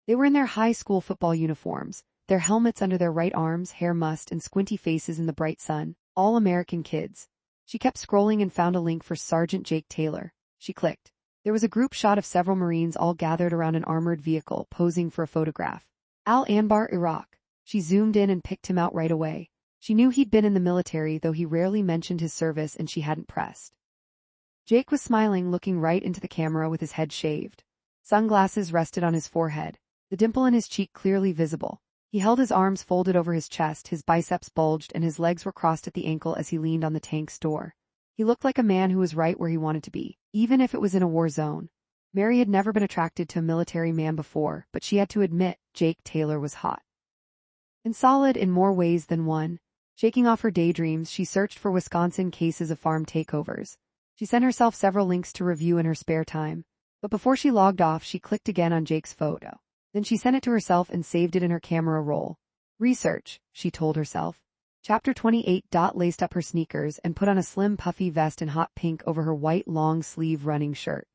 They were in their high school football uniforms, their helmets under their right arms, hair mussed, and squinty faces in the bright sun. All American kids. She kept scrolling and found a link for Sergeant Jake Taylor. She clicked. There was a group shot of several Marines all gathered around an armored vehicle, posing for a photograph. Al Anbar, Iraq. She zoomed in and picked him out right away. She knew he'd been in the military, though he rarely mentioned his service and she hadn't pressed. Jake was smiling, looking right into the camera with his head shaved. Sunglasses rested on his forehead, the dimple in his cheek clearly visible. He held his arms folded over his chest, his biceps bulged, and his legs were crossed at the ankle as he leaned on the tank's door. He looked like a man who was right where he wanted to be, even if it was in a war zone. Mary had never been attracted to a military man before, but she had to admit Jake Taylor was hot. And solid in more ways than one. Shaking off her daydreams, she searched for Wisconsin cases of farm takeovers. She sent herself several links to review in her spare time. But before she logged off, she clicked again on Jake's photo. Then she sent it to herself and saved it in her camera roll. Research, she told herself. Chapter 28. Dot laced up her sneakers and put on a slim puffy vest in hot pink over her white long-sleeve running shirt.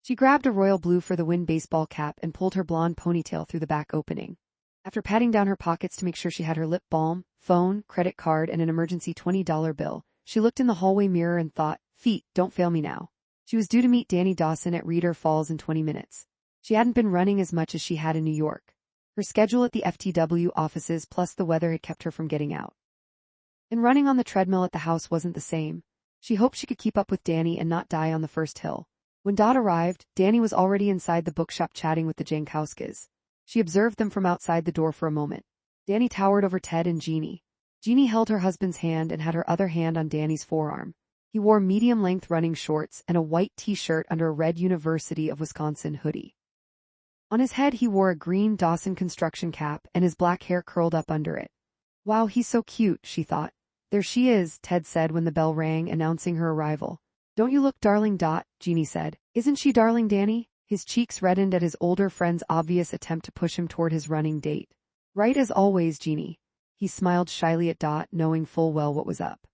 She grabbed a royal blue for the wind baseball cap and pulled her blonde ponytail through the back opening. After patting down her pockets to make sure she had her lip balm, phone, credit card, and an emergency $20 bill, she looked in the hallway mirror and thought, "Feet, don't fail me now." She was due to meet Danny Dawson at Reeder Falls in 20 minutes. She hadn't been running as much as she had in New York. Her schedule at the FTW offices plus the weather had kept her from getting out. And running on the treadmill at the house wasn't the same. She hoped she could keep up with Danny and not die on the first hill. When Dot arrived, Danny was already inside the bookshop chatting with the Jankowiskis. She observed them from outside the door for a moment. Danny towered over Ted and Jeannie. Jeannie held her husband's hand and had her other hand on Danny's forearm. He wore medium-length running shorts and a white t-shirt under a red University of Wisconsin hoodie. On his head he wore a green Dawson construction cap and his black hair curled up under it. "Wow, he's so cute," she thought. "There she is," Ted said when the bell rang announcing her arrival. "Don't you look darling, Dot," Jeannie said. "Isn't she darling, Danny?" His cheeks reddened at his older friend's obvious attempt to push him toward his running date. "Right as always, Jeannie." He smiled shyly at Dot, knowing full well what was up.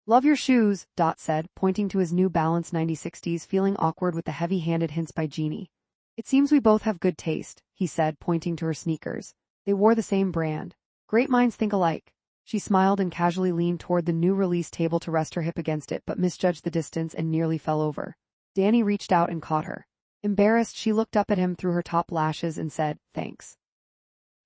"Love your shoes," Dot said, pointing to his New Balance 9060s, feeling awkward with the heavy-handed hints by Jeannie. "It seems we both have good taste," he said, pointing to her sneakers. They wore the same brand. "Great minds think alike." She smiled and casually leaned toward the new release table to rest her hip against it but misjudged the distance and nearly fell over. Danny reached out and caught her. Embarrassed, she looked up at him through her top lashes and said, "Thanks.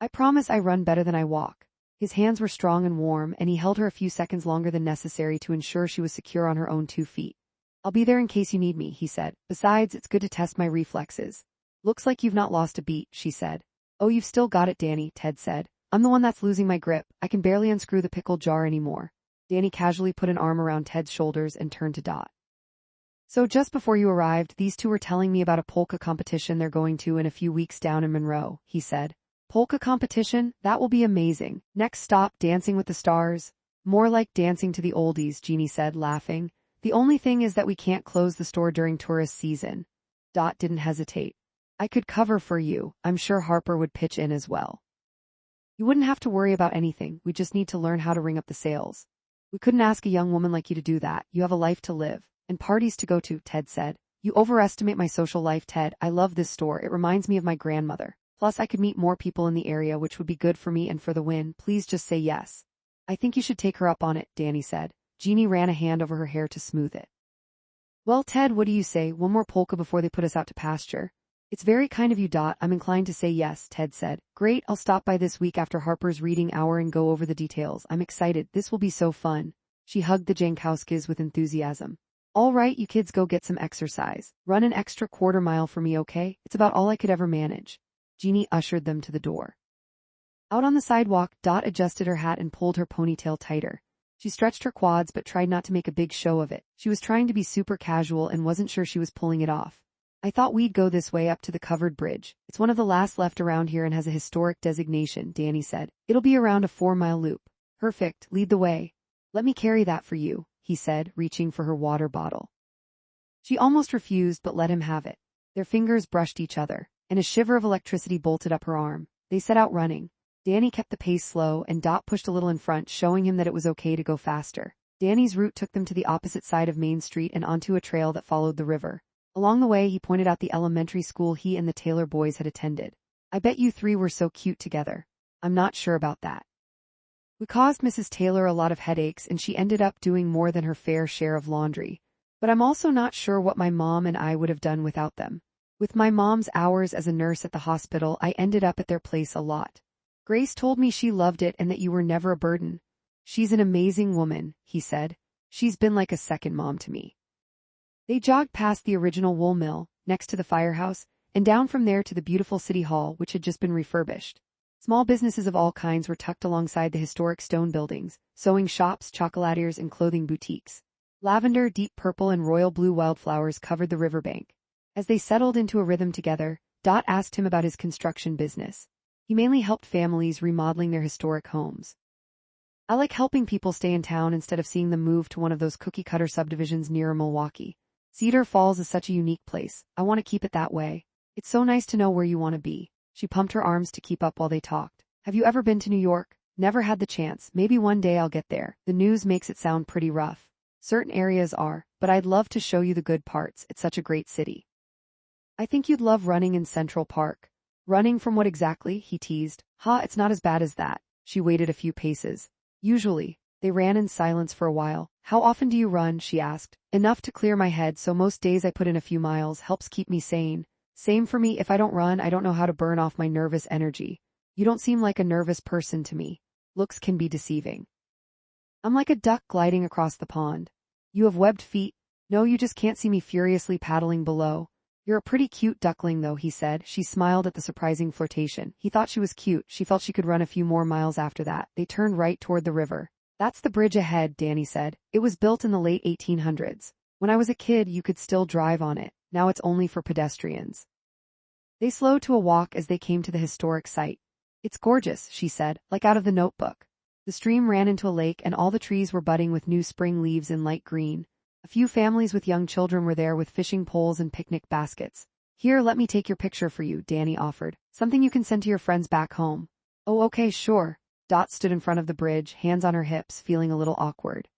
I promise I run better than I walk." His hands were strong and warm, and he held her a few seconds longer than necessary to ensure she was secure on her own 2 feet. "I'll be there in case you need me," he said. "Besides, it's good to test my reflexes." "Looks like you've not lost a beat," she said. "Oh, you've still got it, Danny," Ted said. "I'm the one that's losing my grip. I can barely unscrew the pickle jar anymore." Danny casually put an arm around Ted's shoulders and turned to Dot. "So just before you arrived, these two were telling me about a polka competition they're going to in a few weeks down in Monroe," he said. "Polka competition? That will be amazing. Next stop, Dancing with the Stars?" "More like Dancing to the Oldies," Jeannie said, laughing. "The only thing is that we can't close the store during tourist season." Dot didn't hesitate. "I could cover for you. I'm sure Harper would pitch in as well." "You wouldn't have to worry about anything. We just need to learn how to ring up the sales." "We couldn't ask a young woman like you to do that. You have a life to live. And parties to go to," Ted said. "You overestimate my social life, Ted. I love this store. It reminds me of my grandmother. Plus, I could meet more people in the area, which would be good for me and for the win. Please just say yes." "I think you should take her up on it," Danny said. Jeannie ran a hand over her hair to smooth it. "Well, Ted, what do you say? One more polka before they put us out to pasture?" "It's very kind of you, Dot. I'm inclined to say yes," Ted said. "Great, I'll stop by this week after Harper's reading hour and go over the details. I'm excited. This will be so fun." She hugged the Jankowiskis with enthusiasm. "All right, you kids go get some exercise. Run an extra quarter mile for me, okay? It's about all I could ever manage." Jeannie ushered them to the door. Out on the sidewalk, Dot adjusted her hat and pulled her ponytail tighter. She stretched her quads but tried not to make a big show of it. She was trying to be super casual and wasn't sure she was pulling it off. "I thought we'd go this way up to the covered bridge. It's one of the last left around here and has a historic designation," Danny said. "It'll be around a 4-mile loop." "Perfect, lead the way." "Let me carry that for you," he said, reaching for her water bottle. She almost refused but let him have it. Their fingers brushed each other, and a shiver of electricity bolted up her arm. They set out running. Danny kept the pace slow, and Dot pushed a little in front, showing him that it was okay to go faster. Danny's route took them to the opposite side of Main Street and onto a trail that followed the river. Along the way, he pointed out the elementary school he and the Taylor boys had attended. "I bet you 3 were so cute together." "I'm not sure about that. We caused Mrs. Taylor a lot of headaches, and she ended up doing more than her fair share of laundry. But I'm also not sure what my mom and I would have done without them. With my mom's hours as a nurse at the hospital, I ended up at their place a lot. Grace told me she loved it and that you were never a burden." "She's an amazing woman," he said. "She's been like a second mom to me." They jogged past the original wool mill, next to the firehouse, and down from there to the beautiful city hall, which had just been refurbished. Small businesses of all kinds were tucked alongside the historic stone buildings, sewing shops, chocolatiers, and clothing boutiques. Lavender, deep purple, and royal blue wildflowers covered the riverbank. As they settled into a rhythm together, Dot asked him about his construction business. He mainly helped families remodeling their historic homes. "I like helping people stay in town instead of seeing them move to one of those cookie-cutter subdivisions near Milwaukee. Cedar Falls is such a unique place. I want to keep it that way. It's so nice to know where you want to be." She pumped her arms to keep up while they talked. "Have you ever been to New York?" Never had the chance. Maybe one day I'll get there. The news makes it sound pretty rough. Certain areas are, but I'd love to show you the good parts. It's such a great city. I think you'd love running in Central Park. Running from what exactly? He teased. It's not as bad as that. She waited a few paces. Usually. They ran in silence for a while. How often do you run? She asked. Enough to clear my head, so most days I put in a few miles. Helps keep me sane. Same for me. If I don't run, I don't know how to burn off my nervous energy. You don't seem like a nervous person to me. Looks can be deceiving. I'm like a duck gliding across the pond. You have webbed feet. No, you just can't see me furiously paddling below. You're a pretty cute duckling though, he said. She smiled at the surprising flirtation. He thought she was cute. She felt she could run a few more miles after that. They turned right toward the river. That's the bridge ahead, Danny said. It was built in the late 1800s. When I was a kid, you could still drive on it. Now it's only for pedestrians. They slowed to a walk as they came to the historic site. It's gorgeous, she said, like out of the Notebook. The stream ran into a lake and all the trees were budding with new spring leaves in light green. A few families with young children were there with fishing poles and picnic baskets. Here, let me take your picture for you, Danny offered. Something you can send to your friends back home. Oh, okay, sure. Dot stood in front of the bridge, hands on her hips, feeling a little awkward.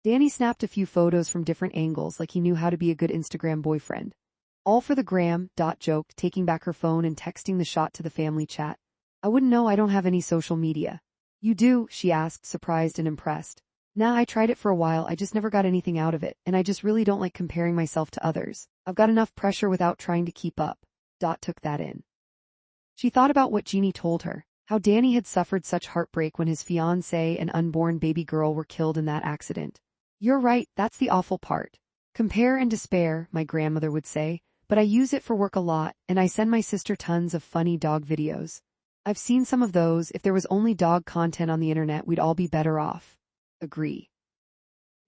Danny snapped a few photos from different angles like he knew how to be a good Instagram boyfriend. All for the gram, Dot joked, taking back her phone and texting the shot to the family chat. I wouldn't know, I don't have any social media. You do? She asked, surprised and impressed. Nah, I tried it for a while, I just never got anything out of it, and I just really don't like comparing myself to others. I've got enough pressure without trying to keep up. Dot took that in. She thought about what Jeannie told her. How Danny had suffered such heartbreak when his fiancée and unborn baby girl were killed in that accident. You're right, that's the awful part. Compare and despair, my grandmother would say, but I use it for work a lot, and I send my sister tons of funny dog videos. I've seen some of those. If there was only dog content on the internet, we'd all be better off. Agree.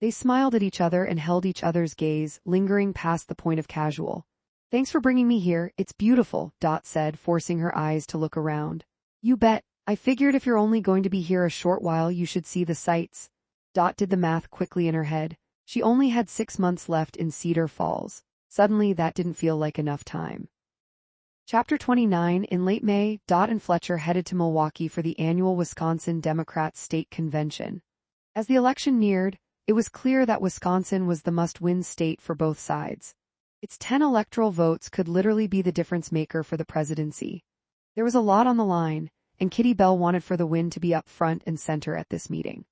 They smiled at each other and held each other's gaze, lingering past the point of casual. Thanks for bringing me here, it's beautiful, Dot said, forcing her eyes to look around. You bet. I figured if you're only going to be here a short while, you should see the sights. Dot did the math quickly in her head. She only had 6 months left in Cedar Falls. Suddenly, that didn't feel like enough time. Chapter 29. In late May, Dot and Fletcher headed to Milwaukee for the annual Wisconsin Democrats State Convention. As the election neared, it was clear that Wisconsin was the must-win state for both sides. Its 10 electoral votes could literally be the difference maker for the presidency. There was a lot on the line, and Kitty Bell wanted for the win to be up front and center at this meeting.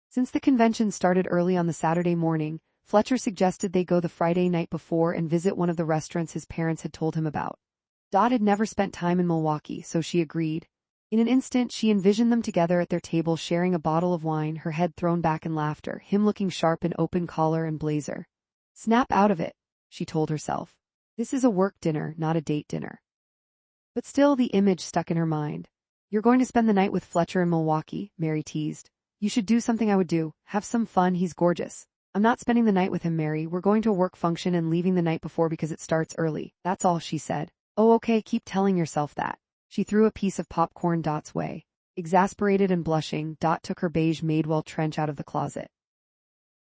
Since the convention started early on the Saturday morning, Fletcher suggested they go the Friday night before and visit one of the restaurants his parents had told him about. Dot had never spent time in Milwaukee, so she agreed. In an instant, she envisioned them together at their table sharing a bottle of wine, her head thrown back in laughter, him looking sharp in open collar and blazer. Snap out of it, she told herself. This is a work dinner, not a date dinner. But still the image stuck in her mind. You're going to spend the night with Fletcher in Milwaukee, Mary teased. You should do something I would do, have some fun, he's gorgeous. I'm not spending the night with him, Mary, we're going to a work function and leaving the night before because it starts early. That's all, she said. Oh, okay, keep telling yourself that. She threw a piece of popcorn Dot's way. Exasperated and blushing, Dot took her beige Madewell trench out of the closet.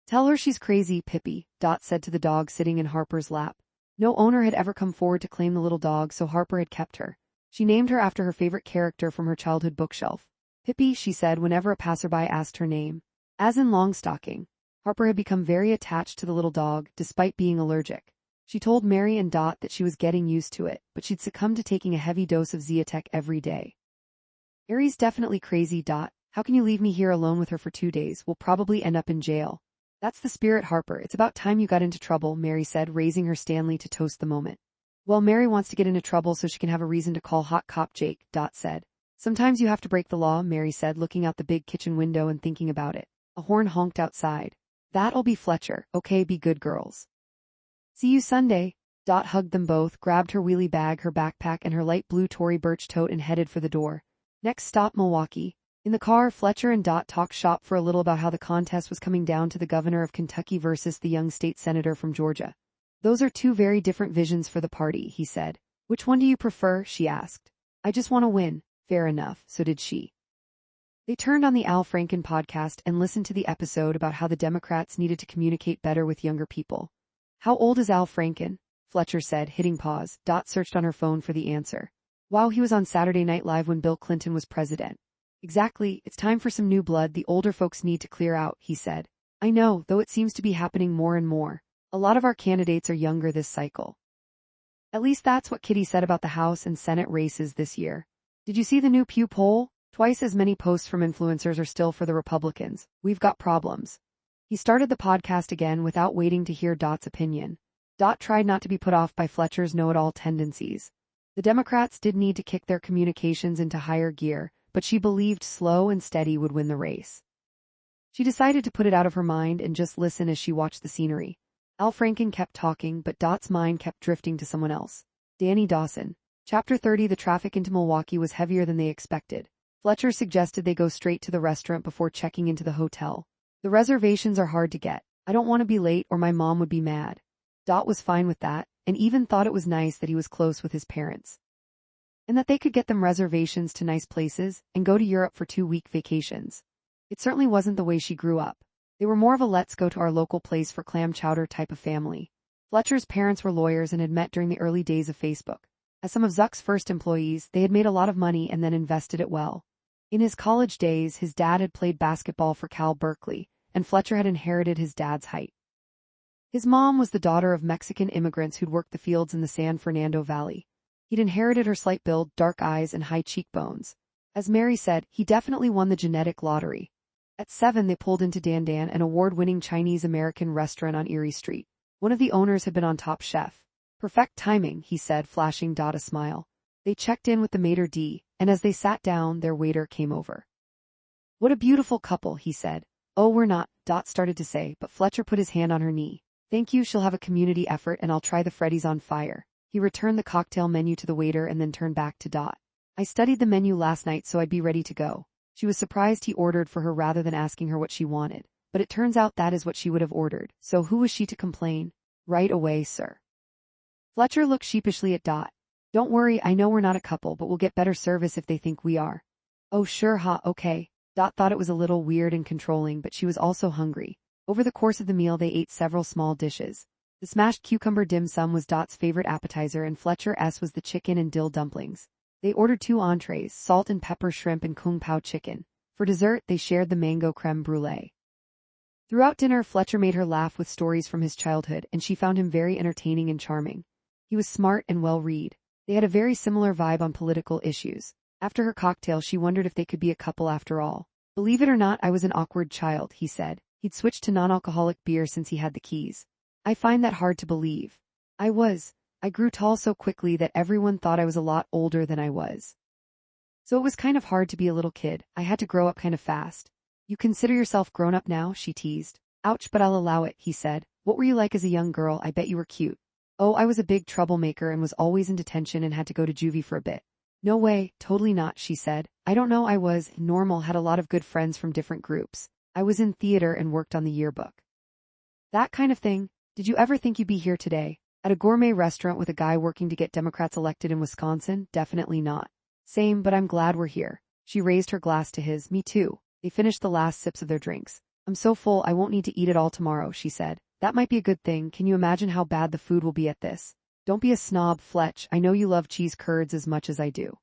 Tell her she's crazy, Pippi, Dot said to the dog sitting in Harper's lap. No owner had ever come forward to claim the little dog, so Harper had kept her. She named her after her favorite character from her childhood bookshelf. Pippi, she said whenever a passerby asked her name. As in Longstocking, Harper had become very attached to the little dog, despite being allergic. She told Mary and Dot that she was getting used to it, but she'd succumb to taking a heavy dose of Zeotech every day. Aries definitely crazy, Dot. How can you leave me here alone with her for 2 days? We'll probably end up in jail. That's the spirit, Harper. It's about time you got into trouble, Mary said, raising her Stanley to toast the moment. Well, Mary wants to get into trouble so she can have a reason to call hot cop Jake, Dot said. Sometimes you have to break the law, Mary said, looking out the big kitchen window and thinking about it. A horn honked outside. That'll be Fletcher. Okay, be good girls. See you Sunday. Dot hugged them both, grabbed her wheelie bag, her backpack, and her light blue Tory Burch tote and headed for the door. Next stop, Milwaukee. In the car, Fletcher and Dot talked shop for a little about how the contest was coming down to the governor of Kentucky versus the young state senator from Georgia. Those are two very different visions for the party, he said. Which one do you prefer? She asked. I just want to win. Fair enough, so did she. They turned on the Al Franken podcast and listened to the episode about how the Democrats needed to communicate better with younger people. How old is Al Franken? Fletcher said, hitting pause. Dot searched on her phone for the answer. Wow, he was on Saturday Night Live when Bill Clinton was president. Exactly, it's time for some new blood. The older folks need to clear out, he said. I know, though it seems to be happening more and more. A lot of our candidates are younger this cycle. At least that's what Kitty said about the House and Senate races this year. Did you see the new Pew poll? Twice as many posts from influencers are still for the Republicans. We've got problems. He started the podcast again without waiting to hear Dot's opinion. Dot tried not to be put off by Fletcher's know-it-all tendencies. The Democrats did need to kick their communications into higher gear, but she believed slow and steady would win the race. She decided to put it out of her mind and just listen as she watched the scenery. Al Franken kept talking, but Dot's mind kept drifting to someone else. Danny Dawson. Chapter 30. The traffic into Milwaukee was heavier than they expected. Fletcher suggested they go straight to the restaurant before checking into the hotel. The reservations are hard to get. I don't want to be late or my mom would be mad. Dot was fine with that, and even thought it was nice that he was close with his parents. And that they could get them reservations to nice places and go to Europe for 2-week vacations. It certainly wasn't the way she grew up. They were more of a let's go to our local place for clam chowder type of family. Fletcher's parents were lawyers and had met during the early days of Facebook. As some of Zuck's first employees, they had made a lot of money and then invested it well. In his college days, his dad had played basketball for Cal Berkeley, and Fletcher had inherited his dad's height. His mom was the daughter of Mexican immigrants who'd worked the fields in the San Fernando Valley. He'd inherited her slight build, dark eyes, and high cheekbones. As Mary said, he definitely won the genetic lottery. At 7, they pulled into Dan Dan, an award-winning Chinese-American restaurant on Erie Street. One of the owners had been on Top Chef. Perfect timing, he said, flashing Dot a smile. They checked in with the maitre d', and as they sat down, their waiter came over. What a beautiful couple, he said. Oh, we're not, Dot started to say, but Fletcher put his hand on her knee. Thank you, she'll have a community effort and I'll try the Freddy's on fire. He returned the cocktail menu to the waiter and then turned back to Dot. I studied the menu last night so I'd be ready to go. She was surprised he ordered for her rather than asking her what she wanted, but it turns out that is what she would have ordered, so who was she to complain? Right away, sir. Fletcher looked sheepishly at Dot. Don't worry, I know we're not a couple, but we'll get better service if they think we are. Oh sure, okay. Dot thought it was a little weird and controlling, but she was also hungry. Over the course of the meal they ate several small dishes. The smashed cucumber dim sum was Dot's favorite appetizer and Fletcher's was the chicken and dill dumplings. They ordered 2 entrees, salt and pepper shrimp and kung pao chicken. For dessert, they shared the mango creme brulee. Throughout dinner, Fletcher made her laugh with stories from his childhood, and she found him very entertaining and charming. He was smart and well-read. They had a very similar vibe on political issues. After her cocktail, she wondered if they could be a couple after all. Believe it or not, I was an awkward child, he said. He'd switched to non-alcoholic beer since he had the keys. I find that hard to believe. I grew tall so quickly that everyone thought I was a lot older than I was. So it was kind of hard to be a little kid. I had to grow up kind of fast. You consider yourself grown up now? She teased. Ouch, but I'll allow it, he said. What were you like as a young girl? I bet you were cute. Oh, I was a big troublemaker and was always in detention and had to go to juvie for a bit. No way, totally not, she said. I don't know, I was normal, had a lot of good friends from different groups. I was in theater and worked on the yearbook. That kind of thing. Did you ever think you'd be here today? At a gourmet restaurant with a guy working to get Democrats elected in Wisconsin? Definitely not. Same, but I'm glad we're here. She raised her glass to his. Me too. They finished the last sips of their drinks. I'm so full I won't need to eat it all tomorrow, she said. That might be a good thing. Can you imagine how bad the food will be at this? Don't be a snob, Fletch. I know you love cheese curds as much as I do.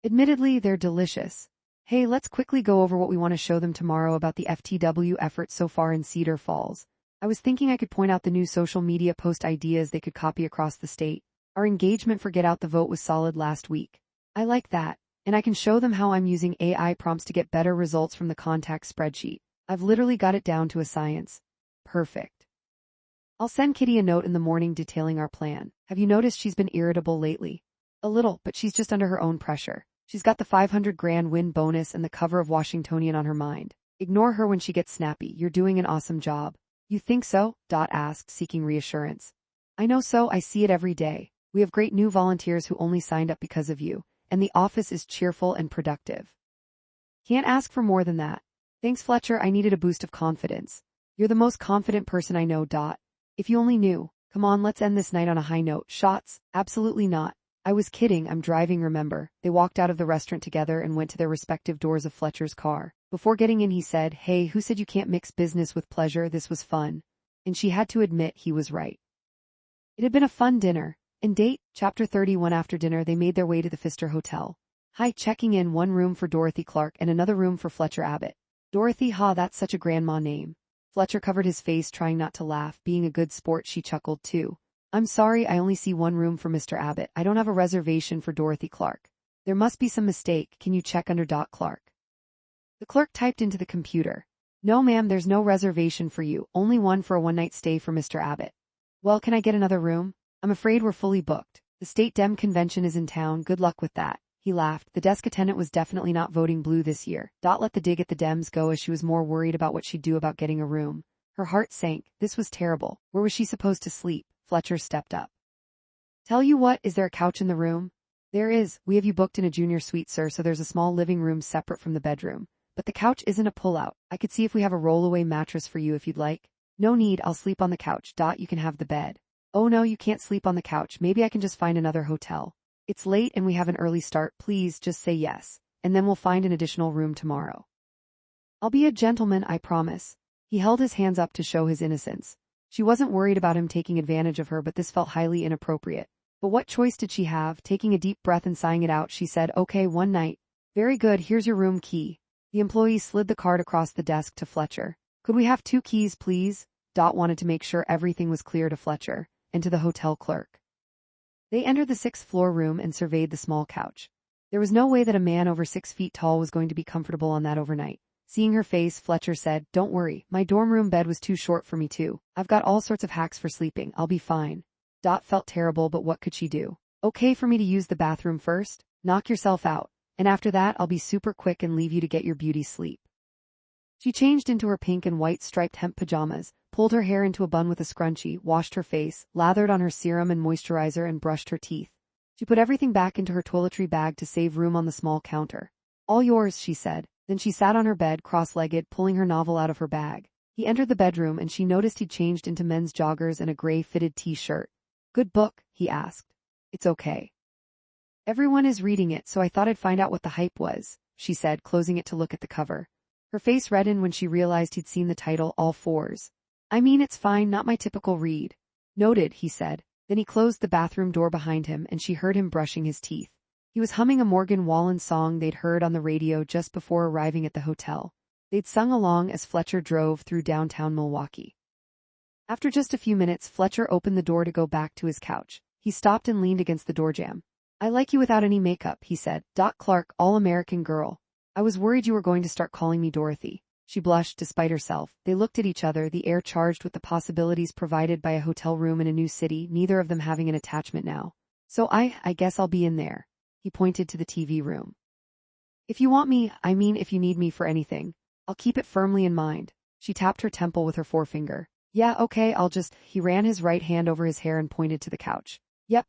Admittedly, they're delicious. Hey, let's quickly go over what we want to show them tomorrow about the FTW effort so far in Cedar Falls. I was thinking I could point out the new social media post ideas they could copy across the state. Our engagement for Get Out the Vote was solid last week. I like that, and I can show them how I'm using AI prompts to get better results from the contact spreadsheet. I've literally got it down to a science. Perfect. I'll send Kitty a note in the morning detailing our plan. Have you noticed she's been irritable lately? A little, but she's just under her own pressure. She's got the $500,000 win bonus and the cover of Washingtonian on her mind. Ignore her when she gets snappy. You're doing an awesome job. You think so? Dot asked, seeking reassurance. I know so, I see it every day. We have great new volunteers who only signed up because of you, and the office is cheerful and productive. Can't ask for more than that. Thanks, Fletcher, I needed a boost of confidence. You're the most confident person I know, Dot. If you only knew. Come on, let's end this night on a high note. Shots? Absolutely not. I was kidding, I'm driving, remember. They walked out of the restaurant together and went to their respective doors of Fletcher's car. Before getting in he said, Hey, who said you can't mix business with pleasure? This was fun. And she had to admit he was right. It had been a fun dinner. And date, Chapter 31. After dinner they made their way to the Pfister Hotel. Hi, checking in, one room for Dorothy Clark and another room for Fletcher Abbott. Dorothy, ha, that's such a grandma name. Fletcher covered his face, trying not to laugh. Being a good sport, she chuckled too. I'm sorry, I only see one room for Mr. Abbott. I don't have a reservation for Dorothy Clark. There must be some mistake. Can you check under Clark? The clerk typed into the computer. No ma'am, there's no reservation for you, only one for a one-night stay for Mr. Abbott. Well, can I get another room? I'm afraid we're fully booked. The state Dem convention is in town, good luck with that. He laughed. The desk attendant was definitely not voting blue this year. Let the dig at the Dems go as she was more worried about what she'd do about getting a room. Her heart sank. This was terrible. Where was she supposed to sleep? Fletcher stepped up. Tell you what, is there a couch in the room? There is. We have you booked in a junior suite, sir, so there's a small living room separate from the bedroom. But the couch isn't a pull-out. I could see if we have a roll-away mattress for you if you'd like. No need, I'll sleep on the couch. You can have the bed. Oh no, you can't sleep on the couch. Maybe I can just find another hotel. It's late and we have an early start. Please just say yes, and then we'll find an additional room tomorrow. I'll be a gentleman, I promise. He held his hands up to show his innocence. She wasn't worried about him taking advantage of her, but this felt highly inappropriate. But what choice did she have? Taking a deep breath and sighing it out, she said, okay, one night. Very good, here's your room key. The employee slid the card across the desk to Fletcher. Could we have 2 keys, please? Wanted to make sure everything was clear to Fletcher, and to the hotel clerk. They entered the 6th floor room and surveyed the small couch. There was no way that a man over 6 feet tall was going to be comfortable on that overnight. Seeing her face, Fletcher said, don't worry, my dorm room bed was too short for me too. I've got all sorts of hacks for sleeping, I'll be fine. Felt terrible, but what could she do? Okay for me to use the bathroom first? Knock yourself out, and after that I'll be super quick and leave you to get your beauty sleep. She changed into her pink and white striped hemp pajamas, pulled her hair into a bun with a scrunchie, washed her face, lathered on her serum and moisturizer and brushed her teeth. She put everything back into her toiletry bag to save room on the small counter. All yours, she said. Then she sat on her bed cross-legged, pulling her novel out of her bag. He entered the bedroom and she noticed he'd changed into men's joggers and a gray fitted t-shirt. Good book? He asked. It's okay. Everyone is reading it, so I thought I'd find out what the hype was, she said, closing it to look at the cover. Her face reddened when she realized he'd seen the title, All Fours. I mean, it's fine, not my typical read. Noted, he said. Then he closed the bathroom door behind him and she heard him brushing his teeth. He was humming a Morgan Wallen song they'd heard on the radio just before arriving at the hotel. They'd sung along as Fletcher drove through downtown Milwaukee. After just a few minutes, Fletcher opened the door to go back to his couch. He stopped and leaned against the doorjamb. I like you without any makeup, he said. Clark, all-American girl. I was worried you were going to start calling me Dorothy. She blushed despite herself. They looked at each other, the air charged with the possibilities provided by a hotel room in a new city, neither of them having an attachment now. So I guess I'll be in there. He pointed to the TV room. If you want me, I mean if you need me for anything, I'll keep it firmly in mind. She tapped her temple with her forefinger. Yeah, okay, He ran his right hand over his hair and pointed to the couch. Yep,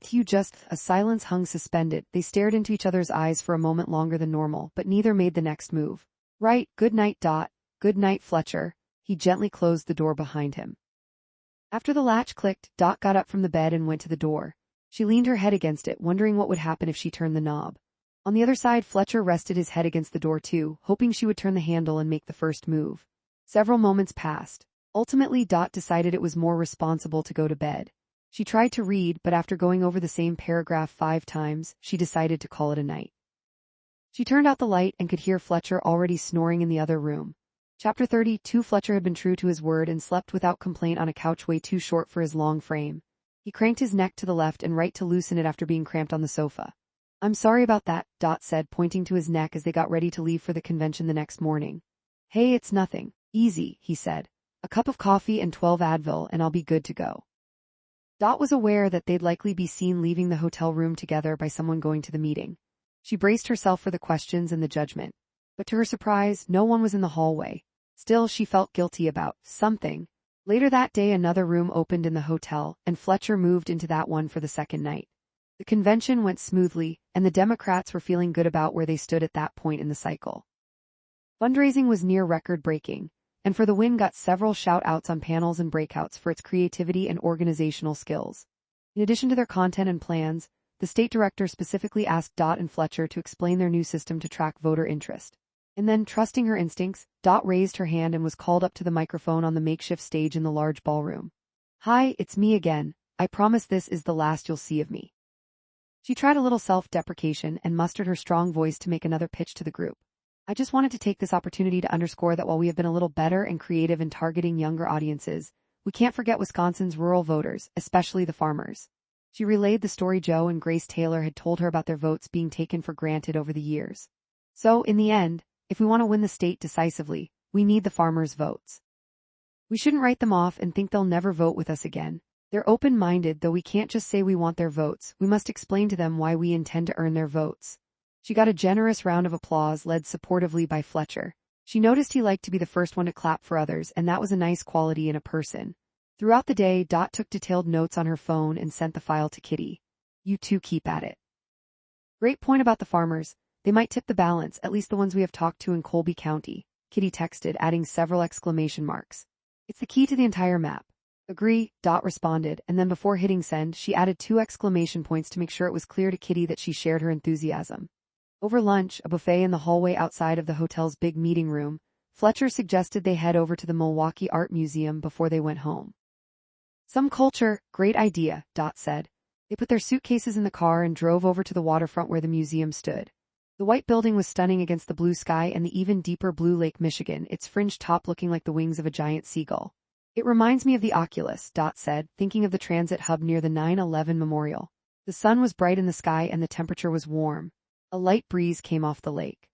a silence hung suspended. They stared into each other's eyes for a moment longer than normal, but neither made the next move. Right, good night, Good night, Fletcher. He gently closed the door behind him. After the latch clicked, got up from the bed and went to the door. She leaned her head against it, wondering what would happen if she turned the knob. On the other side, Fletcher rested his head against the door too, hoping she would turn the handle and make the first move. Several moments passed. Ultimately, decided it was more responsible to go to bed. She tried to read, but after going over the same paragraph 5 times, she decided to call it a night. She turned out the light and could hear Fletcher already snoring in the other room. Chapter 32. Fletcher had been true to his word and slept without complaint on a couch way too short for his long frame. He cranked his neck to the left and right to loosen it after being cramped on the sofa. I'm sorry about that, said, pointing to his neck as they got ready to leave for the convention the next morning. Hey, it's nothing. Easy, he said. A cup of coffee and 12 Advil and I'll be good to go. Was aware that they'd likely be seen leaving the hotel room together by someone going to the meeting. She braced herself for the questions and the judgment. But to her surprise, no one was in the hallway. Still, she felt guilty about something. Later that day, another room opened in the hotel, and Fletcher moved into that one for the second night. The convention went smoothly, and the Democrats were feeling good about where they stood at that point in the cycle. Fundraising was near record-breaking, and For the Win got several shout-outs on panels and breakouts for its creativity and organizational skills. In addition to their content and plans, the state director specifically asked Dot and Fletcher to explain their new system to track voter interest. And then, trusting her instincts, Dot raised her hand and was called up to the microphone on the makeshift stage in the large ballroom. Hi, it's me again. I promise this is the last you'll see of me. She tried a little self-deprecation and mustered her strong voice to make another pitch to the group. I just wanted to take this opportunity to underscore that while we have been a little better and creative in targeting younger audiences, we can't forget Wisconsin's rural voters, especially the farmers. She relayed the story Joe and Grace Taylor had told her about their votes being taken for granted over the years. So, in the end, if we want to win the state decisively, we need the farmers' votes. We shouldn't write them off and think they'll never vote with us again. They're open-minded, though we can't just say we want their votes, we must explain to them why we intend to earn their votes. She got a generous round of applause led supportively by Fletcher. She noticed he liked to be the first one to clap for others, and that was a nice quality in a person. Throughout the day, Dot took detailed notes on her phone and sent the file to Kitty. You two keep at it. Great point about the farmers. They might tip the balance, at least the ones we have talked to in Colby County, Kitty texted, adding several exclamation marks. It's the key to the entire map. Agree, Dot responded, and then before hitting send, she added 2 exclamation points to make sure it was clear to Kitty that she shared her enthusiasm. Over lunch, a buffet in the hallway outside of the hotel's big meeting room, Fletcher suggested they head over to the Milwaukee Art Museum before they went home. Some culture, great idea, Dot said. They put their suitcases in the car and drove over to the waterfront where the museum stood. The white building was stunning against the blue sky and the even deeper blue Lake Michigan, its fringed top looking like the wings of a giant seagull. It reminds me of the Oculus, Dot said, thinking of the transit hub near the 9/11 memorial. The sun was bright in the sky and the temperature was warm. A light breeze came off the lake.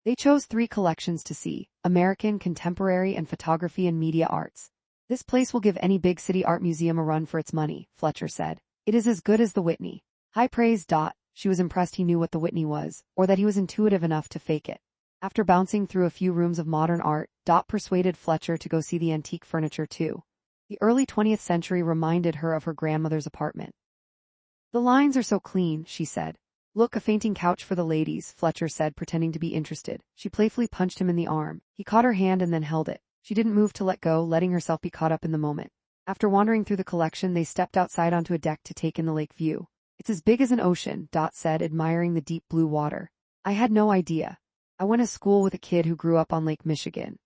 They chose 3 collections to see: American, Contemporary, and Photography and Media Arts. This place will give any big city art museum a run for its money, Fletcher said. It is as good as the Whitney. High praise, Dot. She was impressed he knew what the Whitney was, or that he was intuitive enough to fake it. After bouncing through a few rooms of modern art, Dot persuaded Fletcher to go see the antique furniture too. The early 20th century reminded her of her grandmother's apartment. The lines are so clean, she said. Look, a fainting couch for the ladies, Fletcher said, pretending to be interested. She playfully punched him in the arm. He caught her hand and then held it. She didn't move to let go, letting herself be caught up in the moment. After wandering through the collection, they stepped outside onto a deck to take in the lake view. It's as big as an ocean, Dot said, admiring the deep blue water. I had no idea. I went to school with a kid who grew up on Lake Michigan.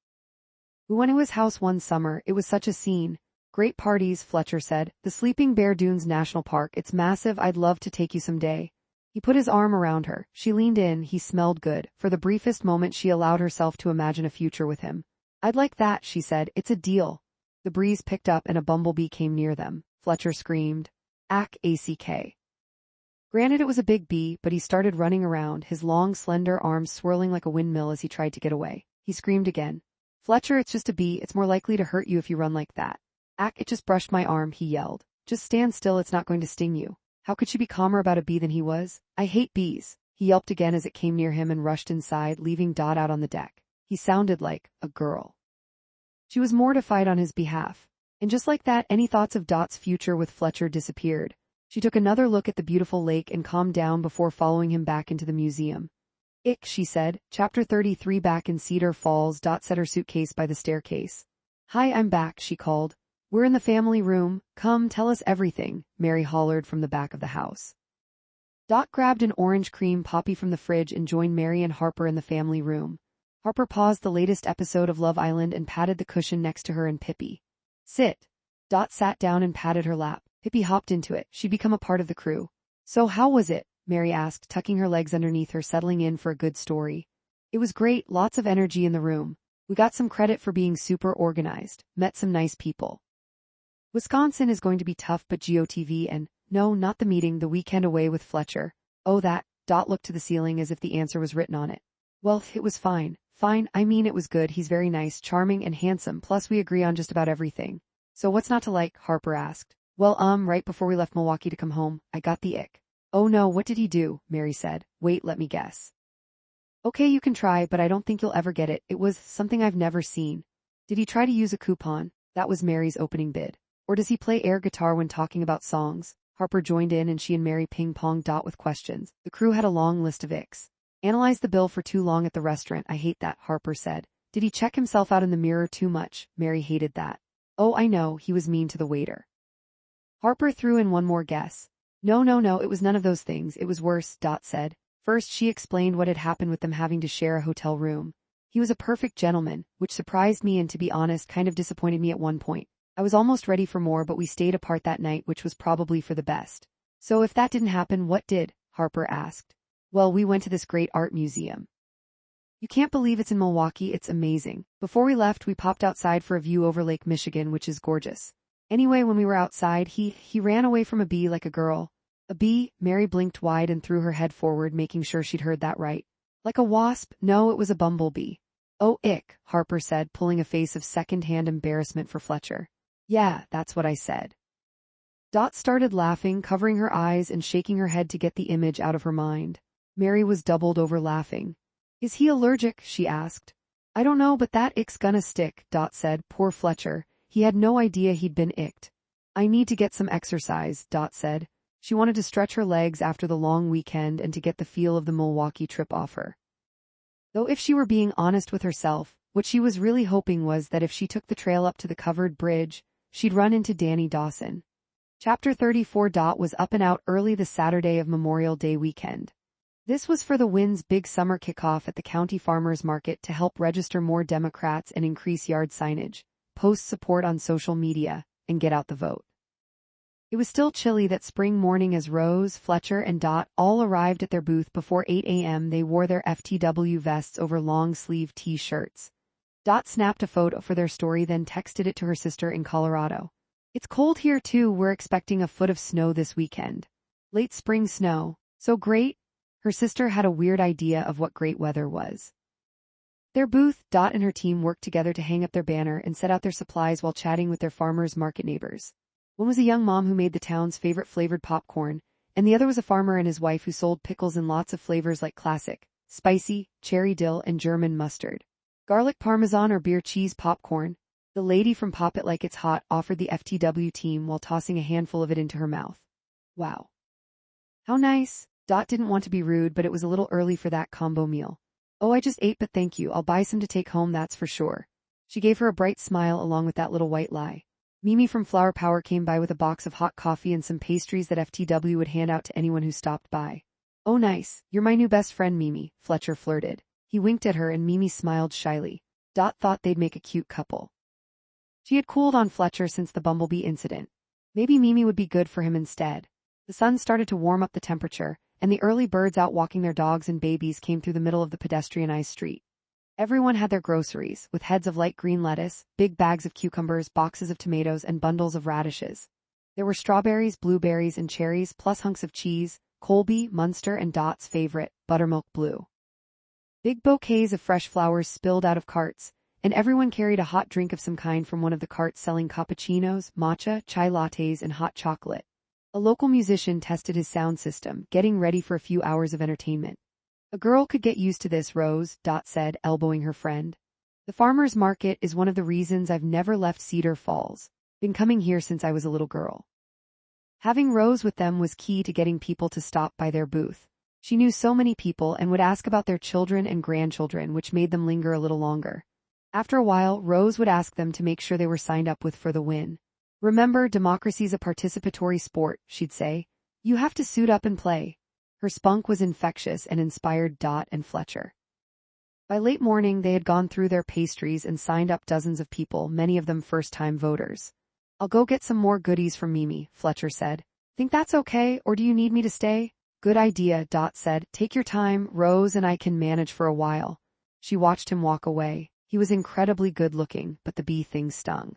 We went to his house one summer. It was such a scene. Great parties, Fletcher said. The Sleeping Bear Dunes National Park. It's massive. I'd love to take you someday. He put his arm around her. She leaned in. He smelled good. For the briefest moment, she allowed herself to imagine a future with him. I'd like that, she said. It's a deal. The breeze picked up and a bumblebee came near them. Fletcher screamed. ACK. Granted, it was a big bee, but he started running around, his long, slender arms swirling like a windmill as he tried to get away. He screamed again. Fletcher, it's just a bee. It's more likely to hurt you if you run like that. It just brushed my arm, he yelled. Just stand still, it's not going to sting you. How could she be calmer about a bee than he was? I hate bees. He yelped again as it came near him and rushed inside, leaving Dot out on the deck. He sounded like a girl. She was mortified on his behalf. And just like that, any thoughts of Dot's future with Fletcher disappeared. She took another look at the beautiful lake and calmed down before following him back into the museum. She said. Chapter 33. Back in Cedar Falls. Dot set her suitcase by the staircase. Hi, I'm back, she called. We're in the family room. Come, tell us everything, Mary hollered from the back of the house. Dot grabbed an orange cream poppy from the fridge and joined Mary and Harper in the family room. Harper paused the latest episode of Love Island and patted the cushion next to her and Pippi. Sit. Dot sat down and patted her lap. Pippi hopped into it. She'd become a part of the crew. So how was it? Mary asked, tucking her legs underneath her, settling in for a good story. It was great, lots of energy in the room. We got some credit for being super organized, met some nice people. Wisconsin is going to be tough, but GOTV and, no, not the meeting, the weekend away with Fletcher. Oh, that. Dot looked to the ceiling as if the answer was written on it. Well, it was fine. Fine, I mean it was good. He's very nice, charming, and handsome, plus we agree on just about everything. So what's not to like? Harper asked. Well, right before we left Milwaukee to come home, I got the ick. Oh no, what did he do? Mary said. Wait, let me guess. Okay, you can try, but I don't think you'll ever get it. It was something I've never seen. Did he try to use a coupon? That was Mary's opening bid. Or does he play air guitar when talking about songs? Harper joined in and she and Mary ping-ponged Dot with questions. The crew had a long list of icks. Analyzed the bill for too long at the restaurant. I hate that, Harper said. Did he check himself out in the mirror too much? Mary hated that. Oh, I know, he was mean to the waiter. Harper threw in one more guess. No, it was none of those things. It was worse, Dot said. First, she explained what had happened with them having to share a hotel room. He was a perfect gentleman, which surprised me and, to be honest, kind of disappointed me at one point. I was almost ready for more, but we stayed apart that night, which was probably for the best. So if that didn't happen, what did? Harper asked. Well, we went to this great art museum. You can't believe it's in Milwaukee, it's amazing. Before we left, we popped outside for a view over Lake Michigan, which is gorgeous. Anyway, when we were outside, he ran away from a bee like a girl. A bee? Mary blinked wide and threw her head forward, making sure she'd heard that right. Like a wasp? No, it was a bumblebee. Oh, ick, Harper said, pulling a face of second-hand embarrassment for Fletcher. Yeah, that's what I said. Dot started laughing, covering her eyes and shaking her head to get the image out of her mind. Mary was doubled over laughing. Is he allergic? She asked. I don't know, but that ick's gonna stick, Dot said. Poor Fletcher. He had no idea he'd been icked. I need to get some exercise, Dot said. She wanted to stretch her legs after the long weekend and to get the feel of the Milwaukee trip off her. Though if she were being honest with herself, what she was really hoping was that if she took the trail up to the covered bridge, she'd run into Danny Dawson. Chapter 34. Dot was up and out early the Saturday of Memorial Day weekend. This was for the Wynn's big summer kickoff at the county farmers market to help register more Democrats and increase yard signage, post support on social media, and get out the vote. It was still chilly that spring morning as Rose, Fletcher, and Dot all arrived at their booth before 8 a.m. They wore their FTW vests over long-sleeve T-shirts. Dot snapped a photo for their story, then texted it to her sister in Colorado. It's cold here too, we're expecting a foot of snow this weekend. Late spring snow. So great? Her sister had a weird idea of what great weather was. Their booth, Dot and her team worked together to hang up their banner and set out their supplies while chatting with their farmers market neighbors. One was a young mom who made the town's favorite flavored popcorn, and the other was a farmer and his wife who sold pickles in lots of flavors like classic, spicy, cherry dill, and German mustard. Garlic parmesan or beer cheese popcorn. The lady from Pop It Like It's Hot offered the FTW team while tossing a handful of it into her mouth. Wow. How nice. Dot didn't want to be rude, but it was a little early for that combo meal. Oh, I just ate, but thank you. I'll buy some to take home, that's for sure. She gave her a bright smile along with that little white lie. Mimi from Flower Power came by with a box of hot coffee and some pastries that FTW would hand out to anyone who stopped by. Oh nice, you're my new best friend, Mimi, Fletcher flirted. He winked at her and Mimi smiled shyly. Dot thought they'd make a cute couple. She had cooled on Fletcher since the bumblebee incident. Maybe Mimi would be good for him instead. The sun started to warm up the temperature, and the early birds out walking their dogs and babies came through the middle of the pedestrianized street. Everyone had their groceries, with heads of light green lettuce, big bags of cucumbers, boxes of tomatoes, and bundles of radishes. There were strawberries, blueberries, and cherries, plus hunks of cheese, Colby, Munster, and Dot's favorite, buttermilk blue. Big bouquets of fresh flowers spilled out of carts, and everyone carried a hot drink of some kind from one of the carts selling cappuccinos, matcha, chai lattes, and hot chocolate. A local musician tested his sound system, getting ready for a few hours of entertainment. A girl could get used to this, Rose, Dot said, elbowing her friend. The farmer's market is one of the reasons I've never left Cedar Falls. Been coming here since I was a little girl. Having Rose with them was key to getting people to stop by their booth. She knew so many people and would ask about their children and grandchildren, which made them linger a little longer. After a while, Rose would ask them to make sure they were signed up with For the Win. Remember, democracy's a participatory sport, she'd say. You have to suit up and play. Her spunk was infectious and inspired Dot and Fletcher. By late morning, they had gone through their pastries and signed up dozens of people, many of them first-time voters. I'll go get some more goodies from Mimi, Fletcher said. Think that's okay, or do you need me to stay? Good idea, Dot said. Take your time, Rose and I can manage for a while. She watched him walk away. He was incredibly good-looking, but the bee thing stung.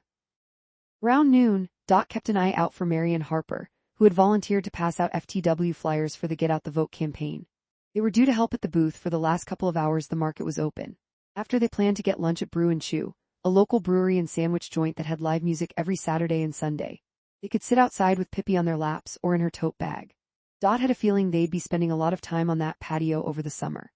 Around noon, Dot kept an eye out for Mary and Harper, who had volunteered to pass out FTW flyers for the Get Out the Vote campaign. They were due to help at the booth for the last couple of hours the market was open. After they planned to get lunch at Brew and Chew, a local brewery and sandwich joint that had live music every Saturday and Sunday. They could sit outside with Pippi on their laps or in her tote bag. Dot had a feeling they'd be spending a lot of time on that patio over the summer.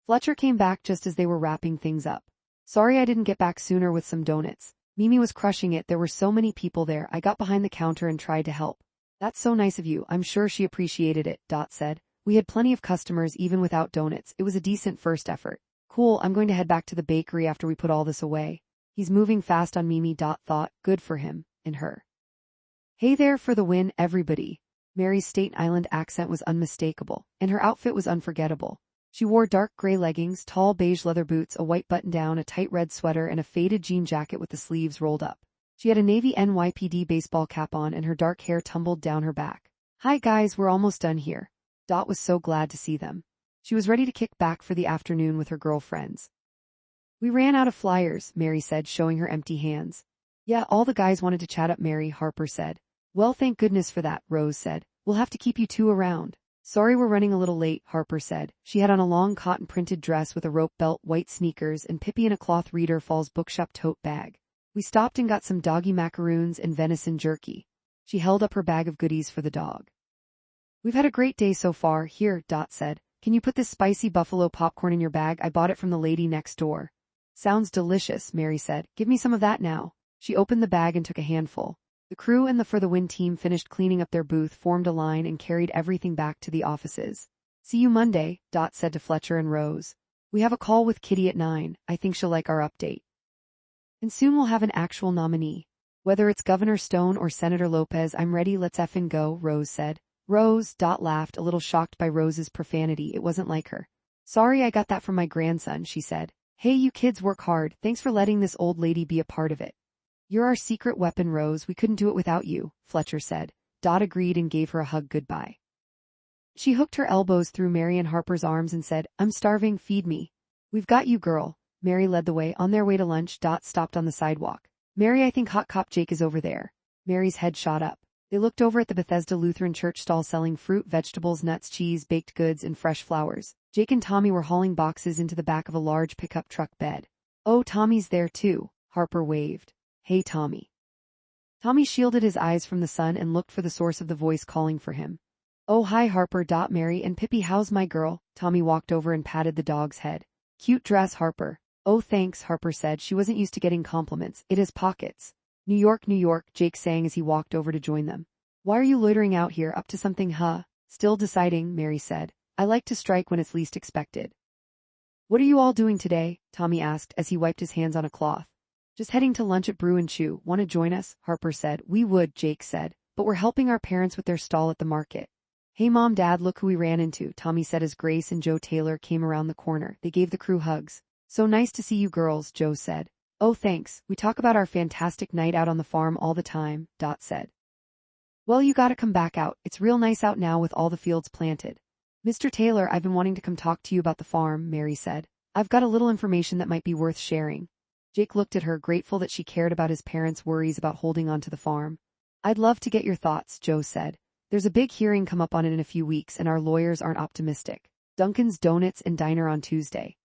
Fletcher came back just as they were wrapping things up. Sorry I didn't get back sooner with some donuts. Mimi was crushing it, there were so many people there, I got behind the counter and tried to help. That's so nice of you, I'm sure she appreciated it, Dot said. We had plenty of customers even without donuts, it was a decent first effort. Cool, I'm going to head back to the bakery after we put all this away. He's moving fast on Mimi, Dot thought, good for him, and her. Hey there, For the Win, everybody. Mary's Staten Island accent was unmistakable, and her outfit was unforgettable. She wore dark gray leggings, tall beige leather boots, a white button-down, a tight red sweater, and a faded jean jacket with the sleeves rolled up. She had a navy NYPD baseball cap on and her dark hair tumbled down her back. Hi guys, we're almost done here. Dot was so glad to see them. She was ready to kick back for the afternoon with her girlfriends. We ran out of flyers, Mary said, showing her empty hands. Yeah, all the guys wanted to chat up Mary, Harper said. Well, thank goodness for that, Rose said. We'll have to keep you two around. Sorry we're running a little late, Harper said. She had on a long cotton-printed dress with a rope belt, white sneakers, and Pippi in a cloth Reader Falls bookshop tote bag. We stopped and got some doggy macaroons and venison jerky. She held up her bag of goodies for the dog. We've had a great day so far, here, Dot said. Can you put this spicy buffalo popcorn in your bag? I bought it from the lady next door. Sounds delicious, Mary said. Give me some of that now. She opened the bag and took a handful. The crew and the For the Win team finished cleaning up their booth, formed a line, and carried everything back to the offices. See you Monday, Dot said to Fletcher and Rose. We have a call with Kitty at 9. I think she'll like our update. And soon we'll have an actual nominee. Whether it's Governor Stone or Senator Lopez, I'm ready, let's effing go, Rose said. Rose, Dot laughed, a little shocked by Rose's profanity. It wasn't like her. Sorry, I got that from my grandson, she said. Hey, you kids work hard. Thanks for letting this old lady be a part of it. You're our secret weapon, Rose. We couldn't do it without you, Fletcher said. Dot agreed and gave her a hug goodbye. She hooked her elbows through Mary and Harper's arms and said, I'm starving, feed me. We've got you, girl. Mary led the way. On their way to lunch, Dot stopped on the sidewalk. Mary, I think Hot Cop Jake is over there. Mary's head shot up. They looked over at the Bethesda Lutheran Church stall selling fruit, vegetables, nuts, cheese, baked goods, and fresh flowers. Jake and Tommy were hauling boxes into the back of a large pickup truck bed. Oh, Tommy's there too, Harper waved. Hey, Tommy. Tommy shielded his eyes from the sun and looked for the source of the voice calling for him. Oh, hi, Harper. Mary and Pippi, how's my girl? Tommy walked over and patted the dog's head. Cute dress, Harper. Oh, thanks, Harper said. She wasn't used to getting compliments. It has pockets. New York, Jake sang as he walked over to join them. Why are you loitering out here, up to something, huh? Still deciding, Mary said. I like to strike when it's least expected. What are you all doing today? Tommy asked as he wiped his hands on a cloth. Just heading to lunch at Brew and Chew. Want to join us? Harper said. We would, Jake said, but we're helping our parents with their stall at the market. Hey Mom, Dad, look who we ran into, Tommy said as Grace and Joe Taylor came around the corner. They gave the crew hugs. So nice to see you girls, Joe said. Oh thanks, we talk about our fantastic night out on the farm all the time, Dot said. Well, you gotta come back out. It's real nice out now with all the fields planted. Mr. Taylor, I've been wanting to come talk to you about the farm, Mary said. I've got a little information that might be worth sharing. Jake looked at her, grateful that she cared about his parents' worries about holding on to the farm. I'd love to get your thoughts, Joe said. There's a big hearing come up on it in a few weeks and our lawyers aren't optimistic. Dunkin's Donuts and Diner on Tuesday.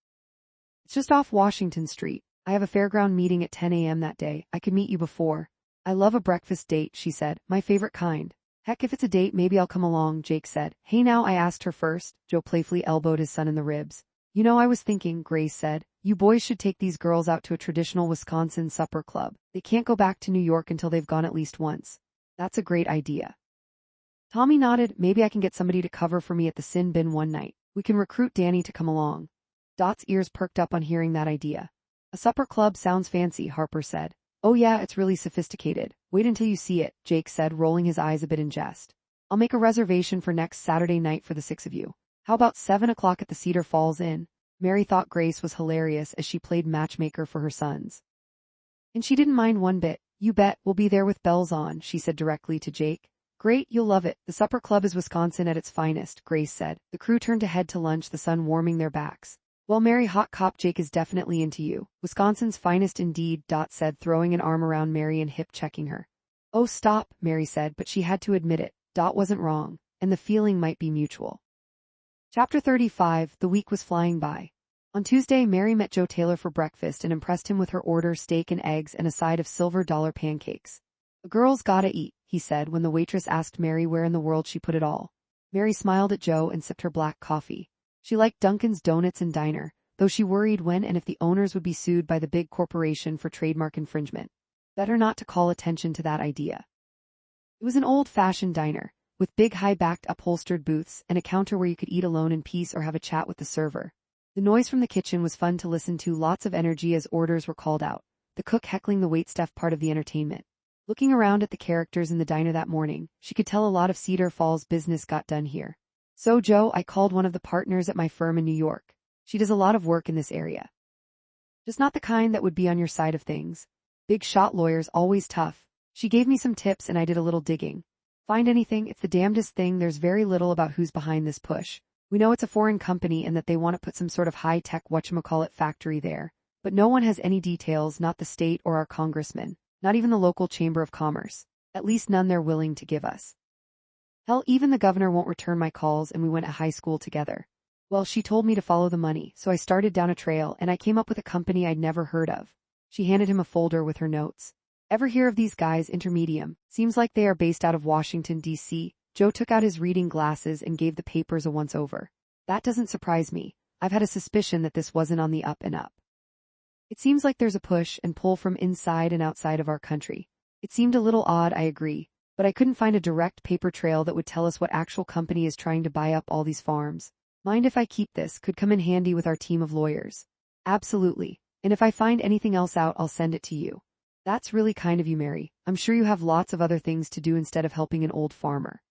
It's just off Washington Street. I have a fairground meeting at 10 a.m. that day. I could meet you before. I love a breakfast date, she said. My favorite kind. Heck, if it's a date, maybe I'll come along, Jake said. Hey now, I asked her first. Joe playfully elbowed his son in the ribs. You know, I was thinking, Grace said. You boys should take these girls out to a traditional Wisconsin supper club. They can't go back to New York until they've gone at least once. That's a great idea. Tommy nodded. Maybe I can get somebody to cover for me at the sin bin one night. We can recruit Danny to come along. Dot's ears perked up on hearing that idea. A supper club sounds fancy, Harper said. Oh yeah, it's really sophisticated. Wait until you see it, Jake said, rolling his eyes a bit in jest. I'll make a reservation for next Saturday night for the 6 of you. How about 7 o'clock at the Cedar Falls Inn? Mary thought Grace was hilarious as she played matchmaker for her sons. And she didn't mind one bit. You bet, we'll be there with bells on, she said directly to Jake. Great, you'll love it. The supper club is Wisconsin at its finest, Grace said. The crew turned to head to lunch, the sun warming their backs. Well, Mary, Hot Cop Jake is definitely into you. Wisconsin's finest indeed, Dot said, throwing an arm around Mary and hip-checking her. Oh, stop, Mary said, but she had to admit it. Dot wasn't wrong, and the feeling might be mutual. Chapter 35, the week was flying by. On Tuesday, Mary met Joe Taylor for breakfast and impressed him with her order, steak and eggs and a side of silver dollar pancakes. A girl's gotta eat, he said when the waitress asked Mary where in the world she put it all. Mary smiled at Joe and sipped her black coffee. She liked Dunkin's Donuts and Diner, though she worried when and if the owners would be sued by the big corporation for trademark infringement. Better not to call attention to that idea. It was an old-fashioned diner, with big high-backed upholstered booths and a counter where you could eat alone in peace or have a chat with the server. The noise from the kitchen was fun to listen to, lots of energy as orders were called out, the cook heckling the waitstaff part of the entertainment. Looking around at the characters in the diner that morning, she could tell a lot of Cedar Falls business got done here. So Joe, I called one of the partners at my firm in New York. She does a lot of work in this area. Just not the kind that would be on your side of things. Big shot lawyers, always tough. She gave me some tips and I did a little digging. Find anything? It's the damnedest thing. There's very little about who's behind this push. We know it's a foreign company and that they want to put some sort of high-tech whatchamacallit factory there. But no one has any details, not the state or our congressman, not even the local chamber of commerce. At least none they're willing to give us. Hell, even the governor won't return my calls, and we went to high school together. Well, she told me to follow the money, so I started down a trail and I came up with a company I'd never heard of. She handed him a folder with her notes. Ever hear of these guys, Intermedium? Seems like they are based out of Washington, D.C. Joe took out his reading glasses and gave the papers a once-over. That doesn't surprise me. I've had a suspicion that this wasn't on the up and up. It seems like there's a push and pull from inside and outside of our country. It seemed a little odd, I agree, but I couldn't find a direct paper trail that would tell us what actual company is trying to buy up all these farms. Mind if I keep this? Could come in handy with our team of lawyers. Absolutely. And if I find anything else out, I'll send it to you. That's really kind of you, Mary. I'm sure you have lots of other things to do instead of helping an old farmer.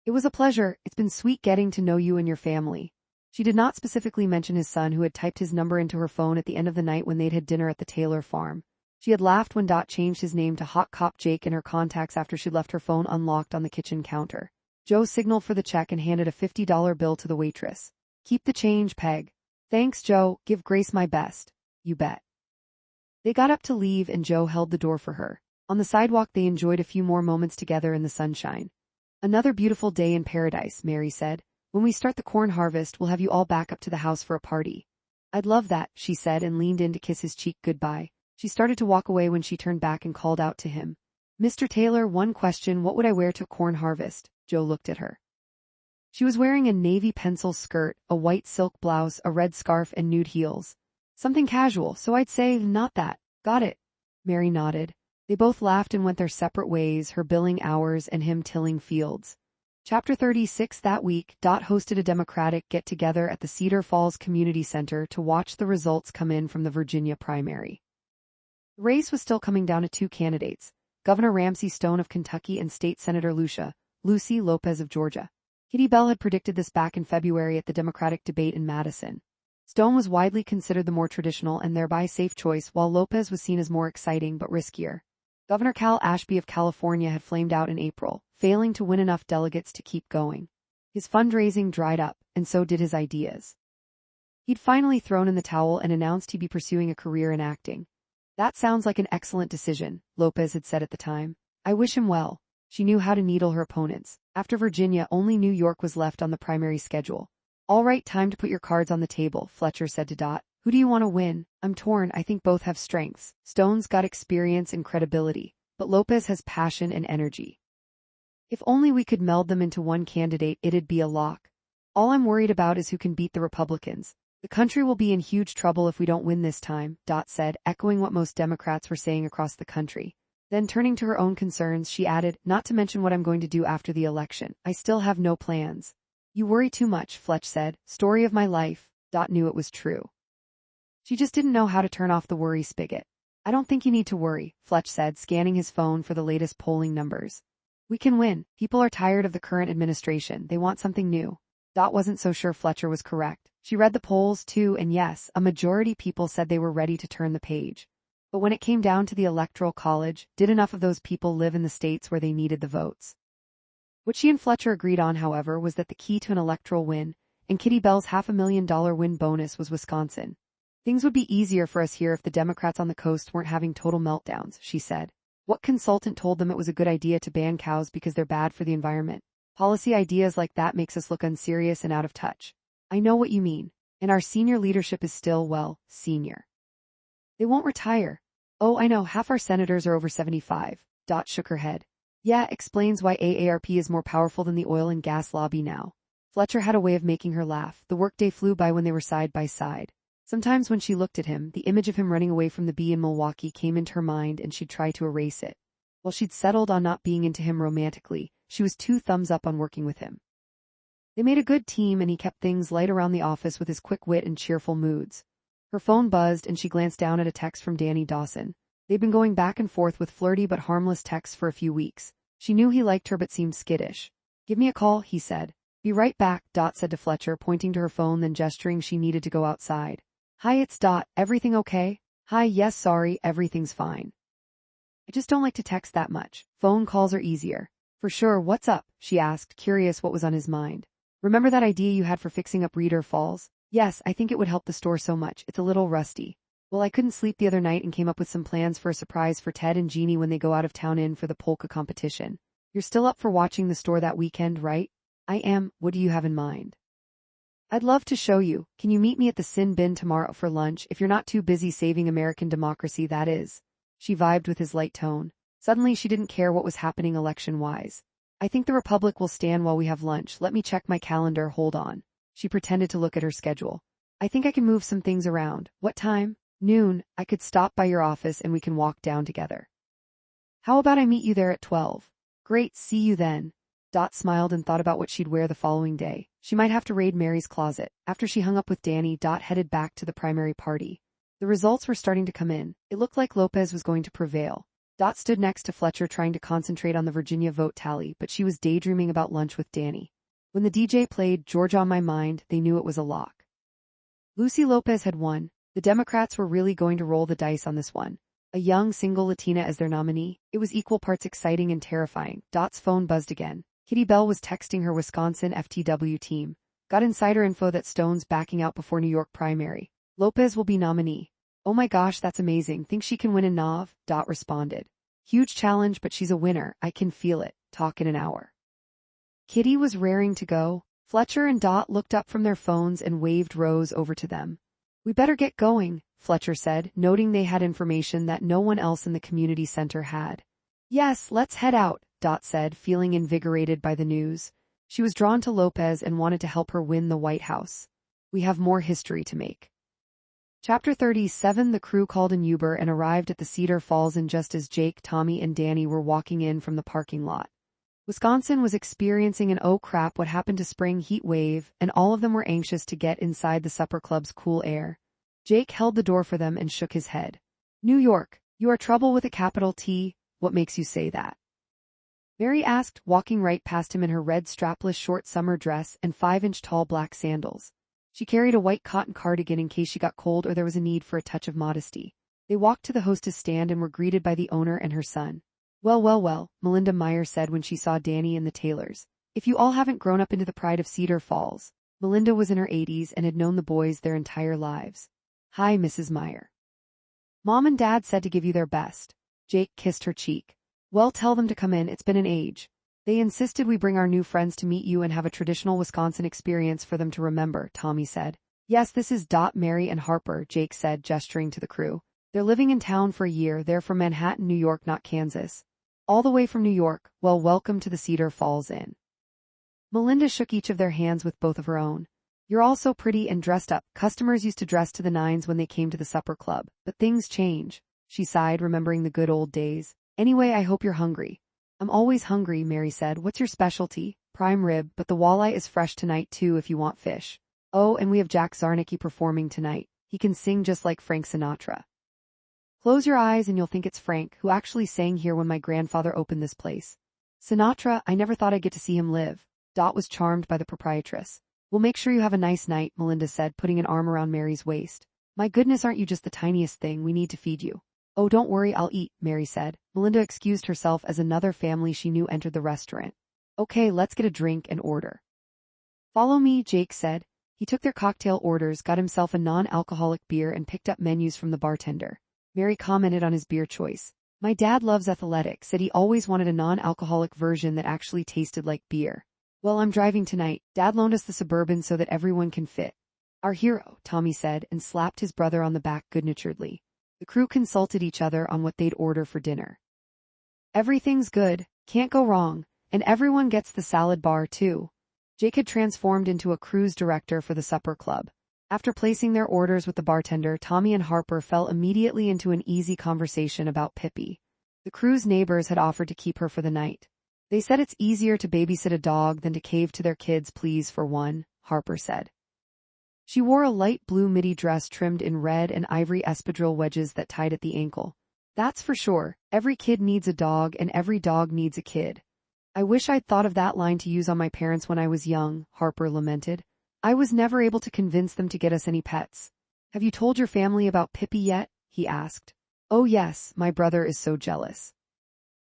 It was a pleasure. It's been sweet getting to know you and your family. She did not specifically mention his son, who had typed his number into her phone at the end of the night when they'd had dinner at the Taylor farm. She had laughed when Dot changed his name to Hot Cop Jake in her contacts after she'd left her phone unlocked on the kitchen counter. Joe signaled for the check and handed a $50 bill to the waitress. Keep the change, Peg. Thanks, Joe. Give Grace my best. You bet. They got up to leave and Joe held the door for her. On the sidewalk they enjoyed a few more moments together in the sunshine. Another beautiful day in paradise, Mary said. When we start the corn harvest, we'll have you all back up to the house for a party. I'd love that, she said and leaned in to kiss his cheek goodbye. She started to walk away when she turned back and called out to him. Mr. Taylor, one question, what would I wear to a corn harvest? Joe looked at her. She was wearing a navy pencil skirt, a white silk blouse, a red scarf, and nude heels. Something casual, so I'd say, not that. Got it. Mary nodded. They both laughed and went their separate ways, her billing hours and him tilling fields. Chapter 36. That week, Dot hosted a Democratic get-together at the Cedar Falls Community Center to watch the results come in from the Virginia primary. The race was still coming down to two candidates, Governor Ramsey Stone of Kentucky and State Senator Lucy Lopez of Georgia. Kitty Bell had predicted this back in February at the Democratic debate in Madison. Stone was widely considered the more traditional and thereby safe choice, while Lopez was seen as more exciting but riskier. Governor Cal Ashby of California had flamed out in April, failing to win enough delegates to keep going. His fundraising dried up, and so did his ideas. He'd finally thrown in the towel and announced he'd be pursuing a career in acting. That sounds like an excellent decision, Lopez had said at the time. I wish him well. She knew how to needle her opponents. After Virginia, only New York was left on the primary schedule. All right, time to put your cards on the table, Fletcher said to Dot. Who do you want to win? I'm torn. I think both have strengths. Stone's got experience and credibility, but Lopez has passion and energy. If only we could meld them into one candidate, it'd be a lock. All I'm worried about is who can beat the Republicans. The country will be in huge trouble if we don't win this time, Dot said, echoing what most Democrats were saying across the country. Then turning to her own concerns, she added, not to mention what I'm going to do after the election. I still have no plans. You worry too much, Fletch said. Story of my life. Dot knew it was true. She just didn't know how to turn off the worry spigot. I don't think you need to worry, Fletch said, scanning his phone for the latest polling numbers. We can win. People are tired of the current administration. They want something new. Dot wasn't so sure Fletcher was correct. She read the polls too, and yes, a majority people said they were ready to turn the page. But when it came down to the Electoral College, did enough of those people live in the states where they needed the votes? What she and Fletcher agreed on, however, was that the key to an electoral win, and Kitty Bell's $500,000 win bonus, was Wisconsin. Things would be easier for us here if the Democrats on the coast weren't having total meltdowns, she said. What consultant told them it was a good idea to ban cows because they're bad for the environment? Policy ideas like that makes us look unserious and out of touch. I know what you mean. And our senior leadership is still, well, senior. They won't retire. Oh, I know, half our senators are over 75. Dot shook her head. Yeah, explains why AARP is more powerful than the oil and gas lobby now. Fletcher had a way of making her laugh. The workday flew by when they were side by side. Sometimes when she looked at him, the image of him running away from the bee in Milwaukee came into her mind and she'd try to erase it. While she'd settled on not being into him romantically, she was 2 thumbs up on working with him. They made a good team and he kept things light around the office with his quick wit and cheerful moods. Her phone buzzed and she glanced down at a text from Danny Dawson. They'd been going back and forth with flirty but harmless texts for a few weeks. She knew he liked her but seemed skittish. Give me a call, he said. Be right back, Dot said to Fletcher, pointing to her phone then gesturing she needed to go outside. Hi, it's Dot. Everything okay? Hi, yes, sorry, everything's fine. I just don't like to text that much. Phone calls are easier. For sure, what's up? She asked, curious what was on his mind. Remember that idea you had for fixing up Reader Falls? Yes, I think it would help the store so much. It's a little rusty. Well, I couldn't sleep the other night and came up with some plans for a surprise for Ted and Jeannie when they go out of town in for the polka competition. You're still up for watching the store that weekend, right? I am. What do you have in mind? I'd love to show you. Can you meet me at the Sin Bin tomorrow for lunch if you're not too busy saving American democracy, that is? She vibed with his light tone. Suddenly she didn't care what was happening election-wise. I think the Republic will stand while we have lunch. Let me check my calendar. Hold on. She pretended to look at her schedule. I think I can move some things around. What time? Noon. I could stop by your office and we can walk down together. How about I meet you there at 12? Great, see you then. Dot smiled and thought about what she'd wear the following day. She might have to raid Mary's closet. After she hung up with Danny, Dot headed back to the primary party. The results were starting to come in. It looked like Lopez was going to prevail. Dot stood next to Fletcher trying to concentrate on the Virginia vote tally, but she was daydreaming about lunch with Danny. When the DJ played Georgia on My Mind, they knew it was a lock. Lucy Lopez had won. The Democrats were really going to roll the dice on this one. A young, single Latina as their nominee. It was equal parts exciting and terrifying. Dot's phone buzzed again. Kitty Bell was texting her Wisconsin FTW team. Got insider info that Stone's backing out before New York primary. Lopez will be nominee. Oh my gosh, that's amazing. Think she can win in Nav? Dot responded. Huge challenge, but she's a winner. I can feel it. Talk in an hour. Kitty was raring to go. Fletcher and Dot looked up from their phones and waved Rose over to them. We better get going, Fletcher said, noting they had information that no one else in the community center had. Yes, let's head out, Dot said, feeling invigorated by the news. She was drawn to Lopez and wanted to help her win the White House. We have more history to make. Chapter 37. The crew called an Uber and arrived at the Cedar Falls and just as Jake, Tommy, and Danny were walking in from the parking lot. Wisconsin was experiencing an oh crap what happened to spring heat wave, and all of them were anxious to get inside the supper club's cool air. Jake held the door for them and shook his head. New York, you are trouble with a capital T. What makes you say that? Mary asked, walking right past him in her red strapless short summer dress and 5-inch tall black sandals. She carried a white cotton cardigan in case she got cold or there was a need for a touch of modesty. They walked to the hostess stand and were greeted by the owner and her son. Well, Melinda Meyer said when she saw Danny and the Taylors. If you all haven't grown up into the pride of Cedar Falls. Melinda was in her 80s and had known the boys their entire lives. Hi, Mrs. Meyer. Mom and Dad said to give you their best. Jake kissed her cheek. Well, tell them to come in, it's been an age. They insisted we bring our new friends to meet you and have a traditional Wisconsin experience for them to remember, Tommy said. Yes, this is Dot, Mary, and Harper, Jake said, gesturing to the crew. They're living in town for a year. They're from Manhattan, New York, not Kansas. All the way from New York. Well, welcome to the Cedar Falls Inn. Melinda shook each of their hands with both of her own. You're all so pretty and dressed up. Customers used to dress to the nines when they came to the supper club, but things change. She sighed, remembering the good old days. Anyway, I hope you're hungry. I'm always hungry, Mary said. What's your specialty? Prime rib, but the walleye is fresh tonight too if you want fish. Oh, and we have Jack Zarnicki performing tonight. He can sing just like Frank Sinatra. Close your eyes and you'll think it's Frank, who actually sang here when my grandfather opened this place. Sinatra, I never thought I'd get to see him live. Dot was charmed by the proprietress. We'll make sure you have a nice night, Melinda said, putting an arm around Mary's waist. My goodness, aren't you just the tiniest thing? We need to feed you. Oh, don't worry, I'll eat, Mary said. Melinda excused herself as another family she knew entered the restaurant. Okay, let's get a drink and order. Follow me, Jake said. He took their cocktail orders, got himself a non-alcoholic beer and picked up menus from the bartender. Mary commented on his beer choice. My dad loves Athletic, said he always wanted a non-alcoholic version that actually tasted like beer. Well, I'm driving tonight. Dad loaned us the Suburban so that everyone can fit. Our hero, Tommy said, and slapped his brother on the back good-naturedly. The crew consulted each other on what they'd order for dinner. Everything's good, can't go wrong, and everyone gets the salad bar too. Jake had transformed into a cruise director for the supper club. After placing their orders with the bartender, Tommy and Harper fell immediately into an easy conversation about Pippi. The crew's neighbors had offered to keep her for the night. They said it's easier to babysit a dog than to cave to their kids' pleas for one, Harper said. She wore a light blue midi dress trimmed in red and ivory espadrille wedges that tied at the ankle. That's for sure. Every kid needs a dog and every dog needs a kid. I wish I'd thought of that line to use on my parents when I was young, Harper lamented. I was never able to convince them to get us any pets. Have you told your family about Pippi yet? He asked. Oh yes, my brother is so jealous.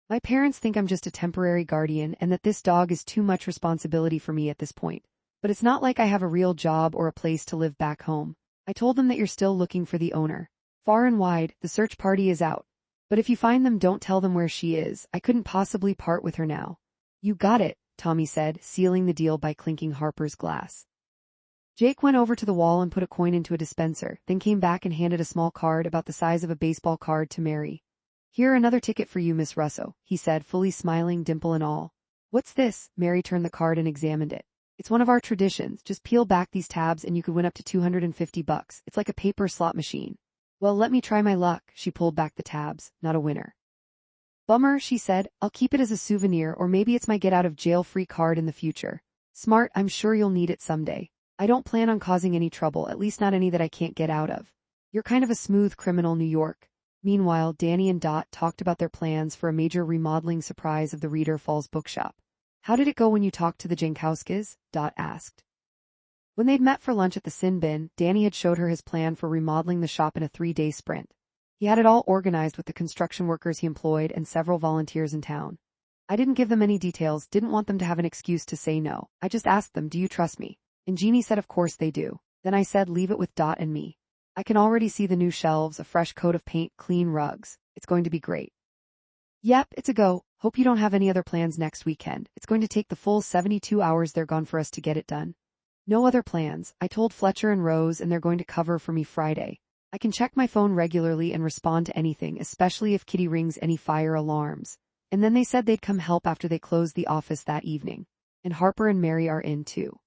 My parents think I'm just a temporary guardian and that this dog is too much responsibility for me at this point. But it's not like I have a real job or a place to live back home. I told them that you're still looking for the owner. Far and wide, the search party is out. But if you find them, don't tell them where she is. I couldn't possibly part with her now. You got it, Tommy said, sealing the deal by clinking Harper's glass. Jake went over to the wall and put a coin into a dispenser, then came back and handed a small card about the size of a baseball card to Mary. Here, another ticket for you, Miss Russo, he said, fully smiling, dimple and all. What's this? Mary turned the card and examined it. It's one of our traditions. Just peel back these tabs and you could win up to $250. It's like a paper slot machine. Well, let me try my luck. She pulled back the tabs. Not a winner. Bummer, she said. I'll keep it as a souvenir, or maybe it's my get-out-of-jail-free card in the future. Smart, I'm sure you'll need it someday. I don't plan on causing any trouble, at least not any that I can't get out of. You're kind of a smooth criminal, New York. Meanwhile, Danny and Dot talked about their plans for a major remodeling surprise of the Reader Falls bookshop. How did it go when you talked to the Jankowskis? Dot asked. When they'd met for lunch at the Sin Bin, Danny had showed her his plan for remodeling the shop in a 3-day sprint. He had it all organized with the construction workers he employed and several volunteers in town. I didn't give them any details, didn't want them to have an excuse to say no. I just asked them, do you trust me? And Jeannie said of course they do. Then I said leave it with Dot and me. I can already see the new shelves, a fresh coat of paint, clean rugs. It's going to be great. Yep, it's a go. Hope you don't have any other plans next weekend. It's going to take the full 72 hours they're gone for us to get it done. No other plans. I told Fletcher and Rose and they're going to cover for me Friday. I can check my phone regularly and respond to anything, especially if Kitty rings any fire alarms. And then they said they'd come help after they closed the office that evening. And Harper and Mary are in too.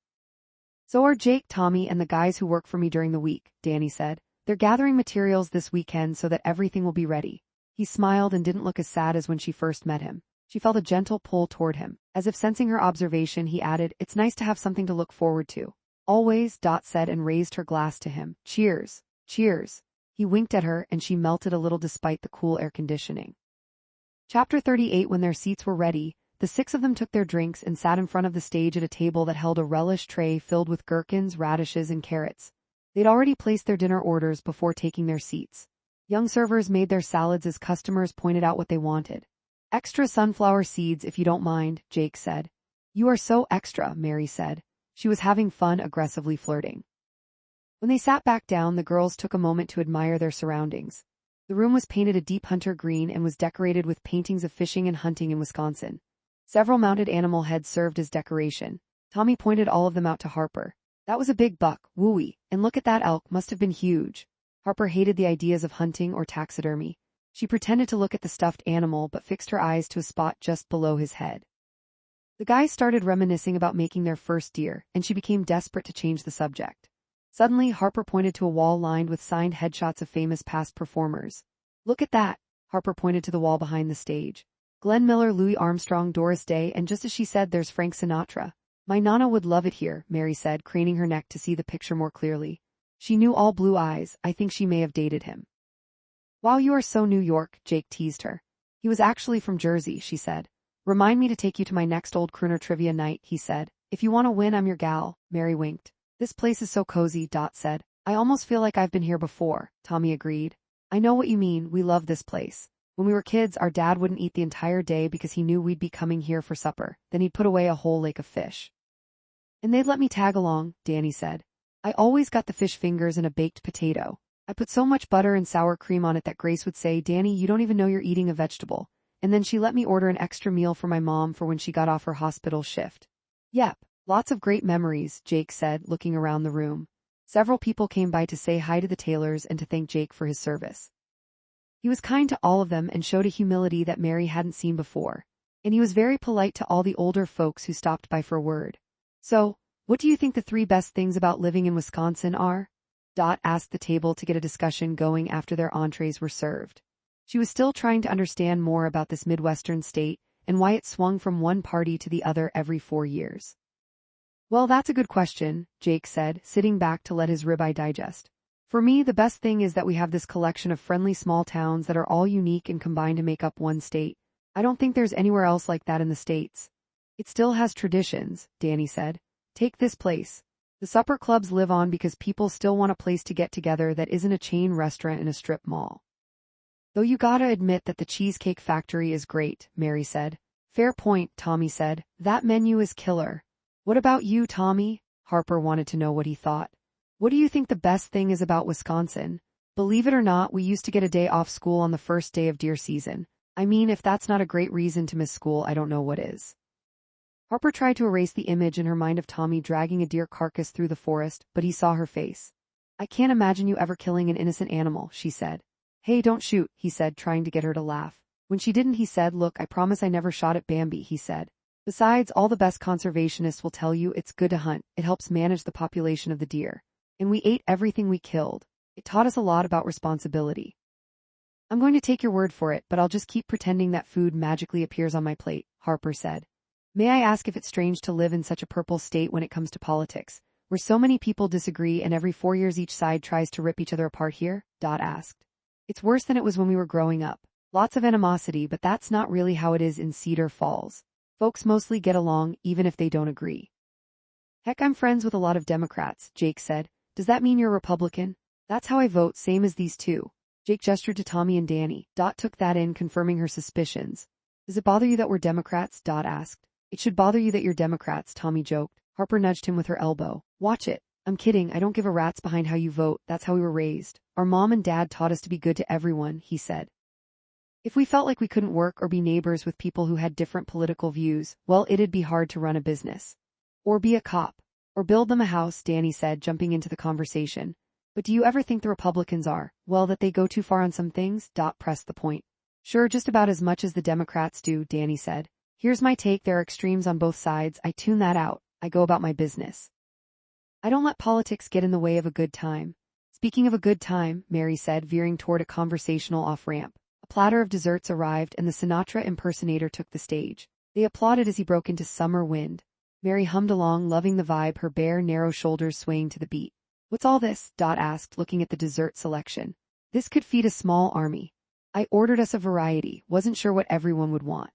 So are Jake, Tommy, and the guys who work for me during the week, Danny said. They're gathering materials this weekend so that everything will be ready. He smiled and didn't look as sad as when she first met him. She felt a gentle pull toward him. As if sensing her observation, he added, it's nice to have something to look forward to. Always, Dot said and raised her glass to him. Cheers. Cheers. He winked at her and she melted a little despite the cool air conditioning. Chapter 38. When their seats were ready, the 6 of them took their drinks and sat in front of the stage at a table that held a relish tray filled with gherkins, radishes, and carrots. They'd already placed their dinner orders before taking their seats. Young servers made their salads as customers pointed out what they wanted. Extra sunflower seeds if you don't mind, Jake said. You are so extra, Mary said. She was having fun aggressively flirting. When they sat back down, the girls took a moment to admire their surroundings. The room was painted a deep hunter green and was decorated with paintings of fishing and hunting in Wisconsin. Several mounted animal heads served as decoration. Tommy pointed all of them out to Harper. That was a big buck, wooey, and look at that elk, must have been huge. Harper hated the ideas of hunting or taxidermy. She pretended to look at the stuffed animal but fixed her eyes to a spot just below his head. The guys started reminiscing about making their first deer, and she became desperate to change the subject. Suddenly, Harper pointed to a wall lined with signed headshots of famous past performers. Look at that, Harper pointed to the wall behind the stage. Glenn Miller, Louis Armstrong, Doris Day, and just as she said, there's Frank Sinatra. My Nana would love it here, Mary said, craning her neck to see the picture more clearly. She knew all blue eyes. I think she may have dated him. Wow, you are so New York, Jake teased her. He was actually from Jersey, she said. Remind me to take you to my next old crooner trivia night, he said. If you want to win, I'm your gal, Mary winked. This place is so cozy, Dot said. I almost feel like I've been here before, Tommy agreed. I know what you mean, we love this place. When we were kids, our dad wouldn't eat the entire day because he knew we'd be coming here for supper. Then he'd put away a whole lake of fish. And they'd let me tag along, Danny said. I always got the fish fingers and a baked potato. I put so much butter and sour cream on it that Grace would say, Danny, you don't even know you're eating a vegetable. And then she let me order an extra meal for my mom for when she got off her hospital shift. Yep, lots of great memories, Jake said, looking around the room. Several people came by to say hi to the Taylors and to thank Jake for his service. He was kind to all of them and showed a humility that Mary hadn't seen before. And he was very polite to all the older folks who stopped by for a word. So, what do you think the 3 best things about living in Wisconsin are? Dot asked the table to get a discussion going after their entrees were served. She was still trying to understand more about this Midwestern state and why it swung from one party to the other every 4 years. Well, that's a good question, Jake said, sitting back to let his ribeye digest. For me, the best thing is that we have this collection of friendly small towns that are all unique and combined to make up one state. I don't think there's anywhere else like that in the States. It still has traditions, Danny said. Take this place. The supper clubs live on because people still want a place to get together that isn't a chain restaurant in a strip mall. Though you gotta admit that the Cheesecake Factory is great, Mary said. Fair point, Tommy said. That menu is killer. What about you, Tommy? Harper wanted to know what he thought. What do you think the best thing is about Wisconsin? Believe it or not, we used to get a day off school on the first day of deer season. I mean, if that's not a great reason to miss school, I don't know what is. Harper tried to erase the image in her mind of Tommy dragging a deer carcass through the forest, but he saw her face. I can't imagine you ever killing an innocent animal, she said. Hey, don't shoot, he said, trying to get her to laugh. When she didn't, he said, look, I promise I never shot at Bambi, he said. Besides, all the best conservationists will tell you it's good to hunt, it helps manage the population of the deer. And we ate everything we killed. It taught us a lot about responsibility. I'm going to take your word for it, but I'll just keep pretending that food magically appears on my plate, Harper said. May I ask if it's strange to live in such a purple state when it comes to politics, where so many people disagree and every 4 years each side tries to rip each other apart here? Dot asked. It's worse than it was when we were growing up. Lots of animosity, but that's not really how it is in Cedar Falls. Folks mostly get along, even if they don't agree. Heck, I'm friends with a lot of Democrats, Jake said. Does that mean you're a Republican? That's how I vote, same as these two. Jake gestured to Tommy and Danny. Dot took that in, confirming her suspicions. Does it bother you that we're Democrats? Dot asked. It should bother you that you're Democrats, Tommy joked. Harper nudged him with her elbow. Watch it. I'm kidding, I don't give a rat's behind how you vote, that's how we were raised. Our mom and dad taught us to be good to everyone, he said. If we felt like we couldn't work or be neighbors with people who had different political views, well, it'd be hard to run a business. Or be a cop. Or build them a house, Danny said, jumping into the conversation. But do you ever think the Republicans are, well, that they go too far on some things? Dot pressed the point. Sure, just about as much as the Democrats do, Danny said. Here's my take, there are extremes on both sides, I tune that out, I go about my business. I don't let politics get in the way of a good time. Speaking of a good time, Mary said, veering toward a conversational off-ramp. A platter of desserts arrived and the Sinatra impersonator took the stage. They applauded as he broke into Summer Wind. Mary hummed along, loving the vibe, her bare, narrow shoulders swaying to the beat. What's all this? Dot asked, looking at the dessert selection. This could feed a small army. I ordered us a variety, wasn't sure what everyone would want.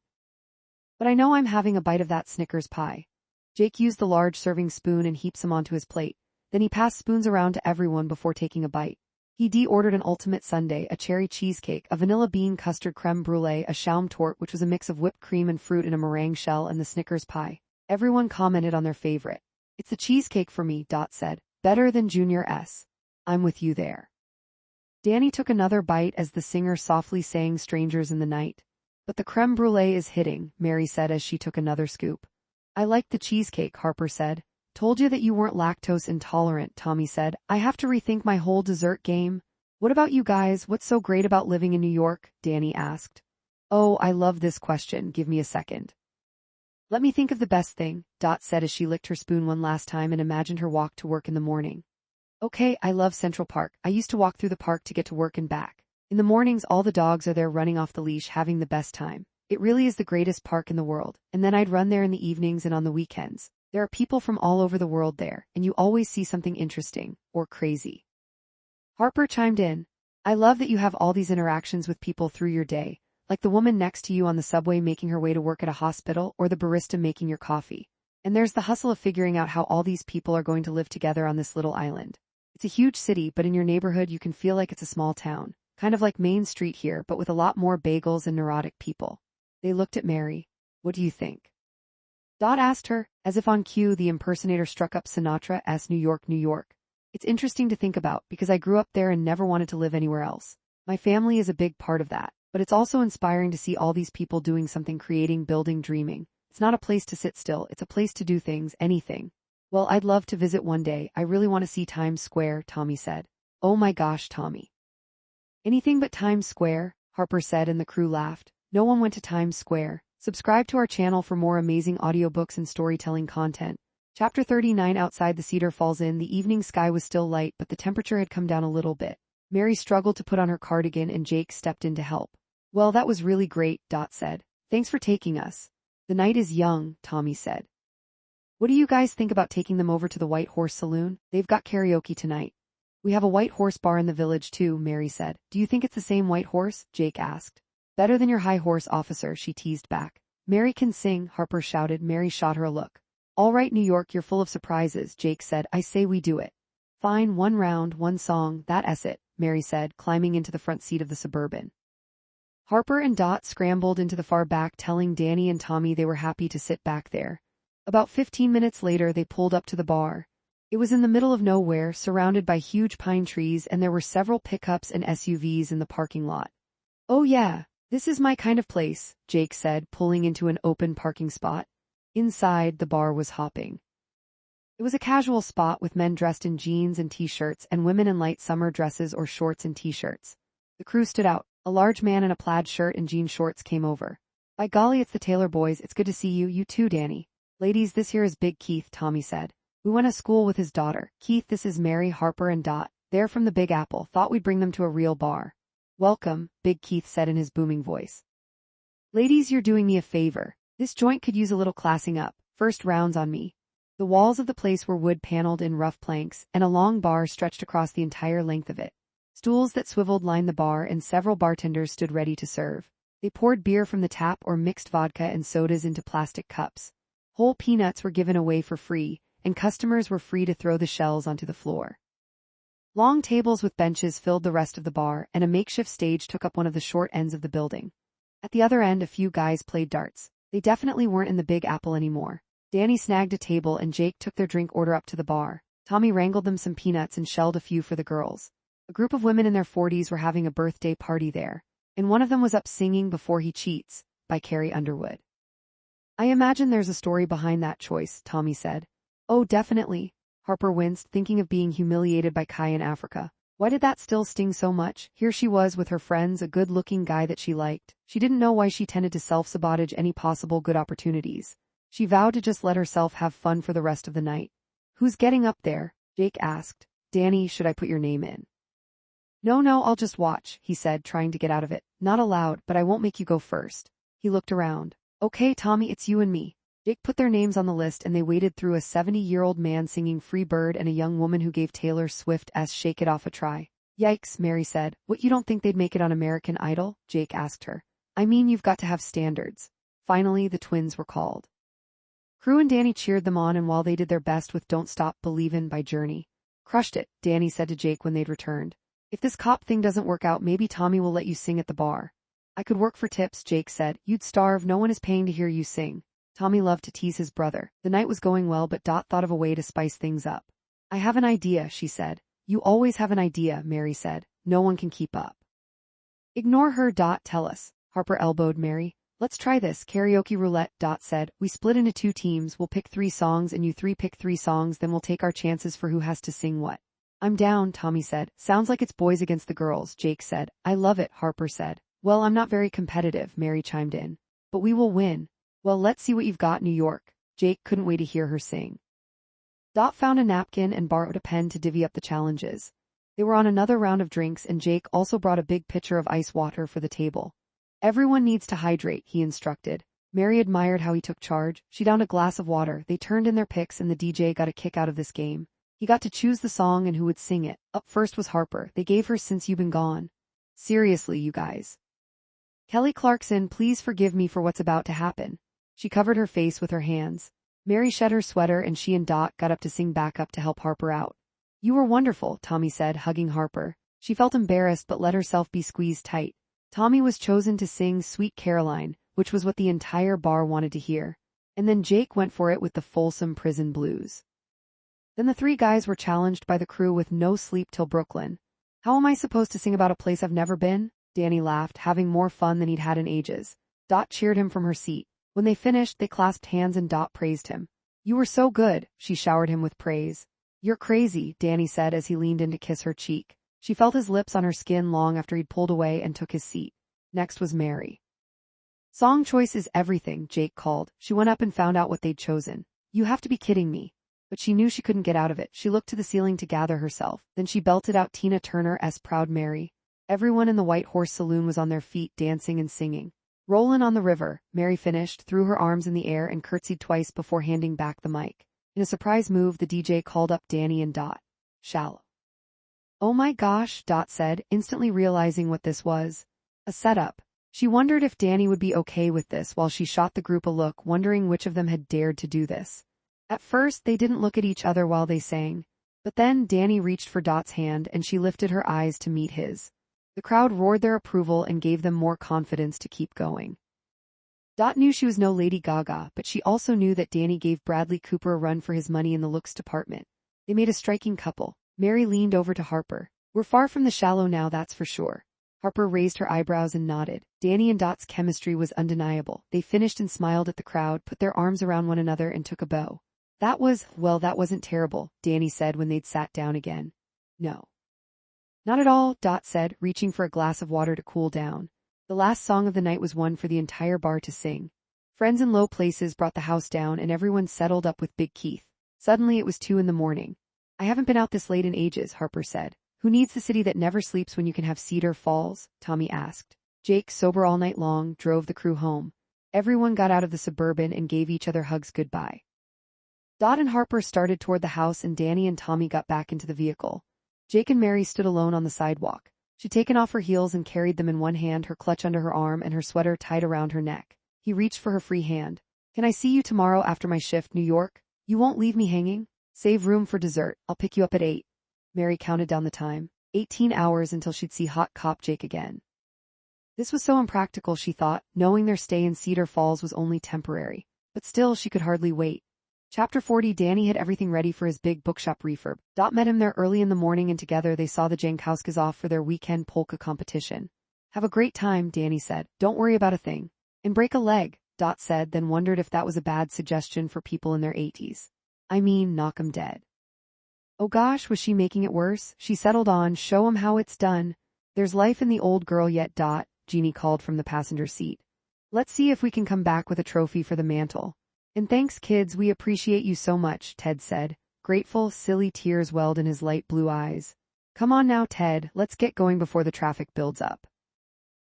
But I know I'm having a bite of that Snickers pie. Jake used the large serving spoon and heaped some onto his plate. Then he passed spoons around to everyone before taking a bite. He ordered an ultimate sundae, a cherry cheesecake, a vanilla bean custard creme brulee, a Schaum torte, which was a mix of whipped cream and fruit in a meringue shell, and the Snickers pie. Everyone commented on their favorite. It's the cheesecake for me, Dot said. Better than Junior S. I'm with you there. Danny took another bite as the singer softly sang Strangers in the Night. But the creme brulee is hitting, Mary said as she took another scoop. I like the cheesecake, Harper said. Told you that you weren't lactose intolerant, Tommy said. I have to rethink my whole dessert game. What about you guys? What's so great about living in New York? Danny asked. Oh, I love this question. Give me a second. Let me think of the best thing, Dot said as she licked her spoon one last time and imagined her walk to work in the morning. Okay, I love Central Park. I used to walk through the park to get to work and back. In the mornings, all the dogs are there running off the leash, having the best time. It really is the greatest park in the world. And then I'd run there in the evenings and on the weekends. There are people from all over the world there, and you always see something interesting, or crazy. Harper chimed in. I love that you have all these interactions with people through your day, like the woman next to you on the subway making her way to work at a hospital, or the barista making your coffee. And there's the hustle of figuring out how all these people are going to live together on this little island. It's a huge city, but in your neighborhood you can feel like it's a small town. Kind of like Main Street here, but with a lot more bagels and neurotic people. They looked at Mary. What do you think? Dot asked her, as if on cue the impersonator struck up Sinatra's New York, New York. It's interesting to think about, because I grew up there and never wanted to live anywhere else. My family is a big part of that, but it's also inspiring to see all these people doing something, creating, building, dreaming. It's not a place to sit still, it's a place to do things, anything. Well, I'd love to visit one day, I really want to see Times Square, Tommy said. Oh my gosh, Tommy. Anything but Times Square, Harper said, and the crew laughed. No one went to Times Square. Subscribe to our channel for more amazing audiobooks and storytelling content. Chapter 39. Outside the Cedar Falls Inn, the evening sky was still light, but the temperature had come down a little bit. Mary struggled to put on her cardigan and Jake stepped in to help. Well, that was really great, Dot said. Thanks for taking us. The night is young, Tommy said. What do you guys think about taking them over to the White Horse Saloon? They've got karaoke tonight. We have a White Horse bar in the village too, Mary said. Do you think it's the same White Horse? Jake asked. Better than your High Horse, officer, she teased back. Mary can sing, Harper shouted. Mary shot her a look. All right, New York, you're full of surprises, Jake said. I say we do it. Fine, one round, one song, that's it, Mary said, climbing into the front seat of the Suburban. Harper and Dot scrambled into the far back, telling Danny and Tommy they were happy to sit back there. About 15 minutes later they pulled up to the bar. It was in the middle of nowhere, surrounded by huge pine trees, and there were several pickups and SUVs in the parking lot. "Oh yeah, this is my kind of place," Jake said, pulling into an open parking spot. Inside, the bar was hopping. It was a casual spot with men dressed in jeans and t-shirts and women in light summer dresses or shorts and t-shirts. The crew stood out. A large man in a plaid shirt and jean shorts came over. "By golly, it's the Taylor boys. It's good to see you. You too, Danny." "Ladies, this here is Big Keith," Tommy said. "We went to school with his daughter. Keith, this is Mary, Harper, and Dot. They're from the Big Apple. Thought we'd bring them to a real bar." "Welcome," Big Keith said in his booming voice. "Ladies, you're doing me a favor. This joint could use a little classing up. First rounds on me." The walls of the place were wood paneled in rough planks, and a long bar stretched across the entire length of it. Stools that swiveled lined the bar, and several bartenders stood ready to serve. They poured beer from the tap or mixed vodka and sodas into plastic cups. Whole peanuts were given away for free, and customers were free to throw the shells onto the floor. Long tables with benches filled the rest of the bar, and a makeshift stage took up one of the short ends of the building. At the other end, a few guys played darts. They definitely weren't in the Big Apple anymore. Danny snagged a table and Jake took their drink order up to the bar. Tommy wrangled them some peanuts and shelled a few for the girls. A group of women in their 40s were having a birthday party there, and one of them was up singing Before He Cheats by Carrie Underwood. "I imagine there's a story behind that choice," Tommy said. "Oh, definitely." Harper winced, thinking of being humiliated by Kai in Africa. Why did that still sting so much? Here she was with her friends, a good-looking guy that she liked. She didn't know why she tended to self-sabotage any possible good opportunities. She vowed to just let herself have fun for the rest of the night. "Who's getting up there?" Jake asked. "Danny, should I put your name in?" No, I'll just watch," he said, trying to get out of it. "Not allowed, but I won't make you go first." He looked around. "Okay, Tommy, it's you and me." Jake put their names on the list and they waded through a 70-year-old man singing Free Bird and a young woman who gave Taylor Swift's Shake It Off a try. "Yikes," Mary said. "What, you don't think they'd make it on American Idol?" Jake asked her. "I mean, you've got to have standards." Finally, the twins were called. Crew and Danny cheered them on, and while they did their best with Don't Stop Believin' by Journey. "Crushed it," Danny said to Jake when they'd returned. "If this cop thing doesn't work out, maybe Tommy will let you sing at the bar." "I could work for tips," Jake said. "You'd starve. No one is paying to hear you sing." Tommy loved to tease his brother. The night was going well, but Dot thought of a way to spice things up. "I have an idea," she said. "You always have an idea," Mary said. "No one can keep up." "Ignore her, Dot. Tell us." Harper elbowed Mary. "Let's try this. Karaoke roulette," Dot said. "We split into 2 teams. We'll pick 3 songs and you 3 pick 3 songs, then we'll take our chances for who has to sing what." "I'm down," Tommy said. "Sounds like it's boys against the girls," Jake said. "I love it," Harper said. "Well, I'm not very competitive," Mary chimed in. "But we will win." "Well, let's see what you've got, New York." Jake couldn't wait to hear her sing. Dot found a napkin and borrowed a pen to divvy up the challenges. They were on another round of drinks, and Jake also brought a big pitcher of ice water for the table. "Everyone needs to hydrate," he instructed. Mary admired how he took charge. She downed a glass of water. They turned in their picks, and the DJ got a kick out of this game. He got to choose the song and who would sing it. Up first was Harper. They gave her Since You've Been Gone. "Seriously, you guys." "Kelly Clarkson, please forgive me for what's about to happen." She covered her face with her hands. Mary shed her sweater and she and Dot got up to sing backup to help Harper out. "You were wonderful," Tommy said, hugging Harper. She felt embarrassed but let herself be squeezed tight. Tommy was chosen to sing Sweet Caroline, which was what the entire bar wanted to hear. And then Jake went for it with the Folsom Prison Blues. Then the 3 guys were challenged by the crew with No Sleep Till Brooklyn. "How am I supposed to sing about a place I've never been?" Danny laughed, having more fun than he'd had in ages. Dot cheered him from her seat. When they finished, they clasped hands and Dot praised him. "You were so good," she showered him with praise. "You're crazy," Danny said as he leaned in to kiss her cheek. She felt his lips on her skin long after he'd pulled away and took his seat. Next was Mary. "Song choice is everything," Jake called. She went up and found out what they'd chosen. "You have to be kidding me." But she knew she couldn't get out of it. She looked to the ceiling to gather herself. Then she belted out Tina Turner's Proud Mary. Everyone in the White Horse Saloon was on their feet, dancing and singing. "Rollin' on the River," Mary finished, threw her arms in the air and curtsied twice before handing back the mic. In a surprise move, the DJ called up Danny and Dot. "Shallow." "Oh my gosh," Dot said, instantly realizing what this was. A setup. She wondered if Danny would be okay with this while she shot the group a look, wondering which of them had dared to do this. At first, they didn't look at each other while they sang. But then Danny reached for Dot's hand and she lifted her eyes to meet his. The crowd roared their approval and gave them more confidence to keep going. Dot knew she was no Lady Gaga, but she also knew that Danny gave Bradley Cooper a run for his money in the looks department. They made a striking couple. Mary leaned over to Harper. "We're far from the shallow now, that's for sure." Harper raised her eyebrows and nodded. Danny and Dot's chemistry was undeniable. They finished and smiled at the crowd, put their arms around one another and took a bow. That wasn't terrible," Danny said when they'd sat down again. "No. Not at all," Dot said, reaching for a glass of water to cool down. The last song of the night was one for the entire bar to sing. Friends in low places brought the house down and everyone settled up with Big Keith. Suddenly it was 2 a.m. "I haven't been out this late in ages," Harper said. "Who needs the city that never sleeps when you can have Cedar Falls?" Tommy asked. Jake, sober all night long, drove the crew home. Everyone got out of the Suburban and gave each other hugs goodbye. Dot and Harper started toward the house and Danny and Tommy got back into the vehicle. Jake and Mary stood alone on the sidewalk. She'd taken off her heels and carried them in one hand, her clutch under her arm and her sweater tied around her neck. He reached for her free hand. "Can I see you tomorrow after my shift, New York? You won't leave me hanging? Save room for dessert. I'll pick you up at 8. Mary counted down the time. 18 hours until she'd see hot cop Jake again. This was so impractical, she thought, knowing their stay in Cedar Falls was only temporary. But still, she could hardly wait. Chapter 40. Danny had everything ready for his big bookshop refurb. Dot met him there early in the morning and together they saw the Jankouskas off for their weekend polka competition. "Have a great time," Danny said. "Don't worry about a thing. And break a leg," Dot said, then wondered if that was a bad suggestion for people in their 80s. "I mean, knock 'em dead." Oh gosh, was she making it worse? She settled on, "Show 'em how it's done. There's life in the old girl yet." Dot, Jeannie called from the passenger seat. "Let's see if we can come back with a trophy for the mantle." "And thanks, kids, we appreciate you so much," Ted said. Grateful, silly tears welled in his light blue eyes. "Come on now, Ted, let's get going before the traffic builds up."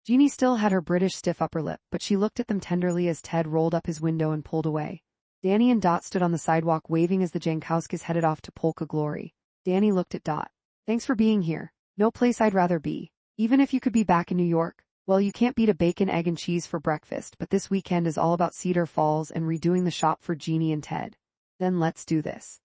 Jeannie still had her British stiff upper lip, but she looked at them tenderly as Ted rolled up his window and pulled away. Danny and Dot stood on the sidewalk waving as the Jankouskas headed off to Polka Glory. Danny looked at Dot. "Thanks for being here. No place I'd rather be. Even if you could be back in New York. Well, you can't beat a bacon, egg, and cheese for breakfast, but this weekend is all about Cedar Falls and redoing the shop for Jeannie and Ted. Then let's do this."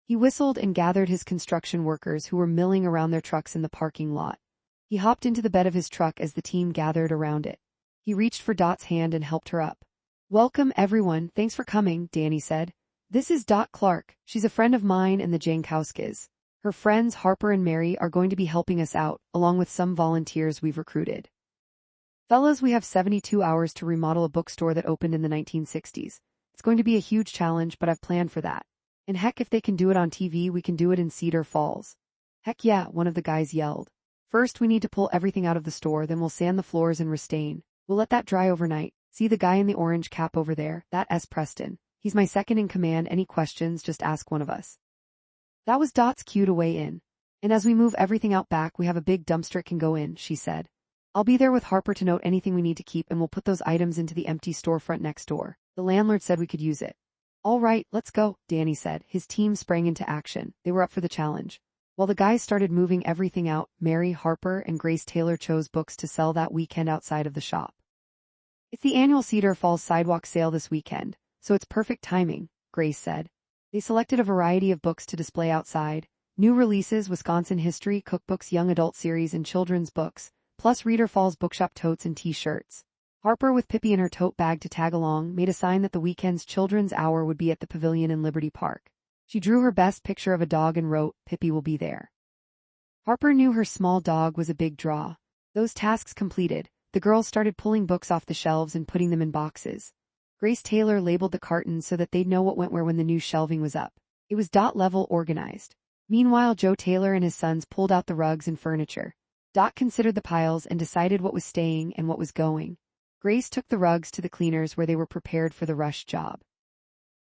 He whistled and gathered his construction workers who were milling around their trucks in the parking lot. He hopped into the bed of his truck as the team gathered around it. He reached for Dot's hand and helped her up. "Welcome, everyone. Thanks for coming," Danny said. "This is Dot Clark. She's a friend of mine and the Jankouskas. Her friends Harper and Mary are going to be helping us out, along with some volunteers we've recruited. Fellas, we have 72 hours to remodel a bookstore that opened in the 1960s. It's going to be a huge challenge, but I've planned for that. And heck, if they can do it on TV, we can do it in Cedar Falls." "Heck yeah," one of the guys yelled. "First, we need to pull everything out of the store, then we'll sand the floors and restain. We'll let that dry overnight. See the guy in the orange cap over there? That's S. Preston. He's my second in command. Any questions, just ask one of us." That was Dot's cue to weigh in. "And as we move everything out back, we have a big dumpster it can go in," she said. "I'll be there with Harper to note anything we need to keep and we'll put those items into the empty storefront next door. The landlord said we could use it." "All right, let's go," Danny said. His team sprang into action. They were up for the challenge. While the guys started moving everything out, Mary, Harper, and Grace Taylor chose books to sell that weekend outside of the shop. "It's the annual Cedar Falls sidewalk sale this weekend, so it's perfect timing," Grace said. They selected a variety of books to display outside. New releases, Wisconsin history, cookbooks, young adult series, and children's books, plus Reader Falls bookshop totes and t-shirts. Harper, with Pippi in her tote bag to tag along, made a sign that the weekend's children's hour would be at the pavilion in Liberty Park. She drew her best picture of a dog and wrote, "Pippi will be there." Harper knew her small dog was a big draw. Those tasks completed, the girls started pulling books off the shelves and putting them in boxes. Grace Taylor labeled the cartons so that they'd know what went where when the new shelving was up. It was Dot level organized. Meanwhile, Joe Taylor and his sons pulled out the rugs and furniture. Dot considered the piles and decided what was staying and what was going. Grace took the rugs to the cleaners where they were prepared for the rush job.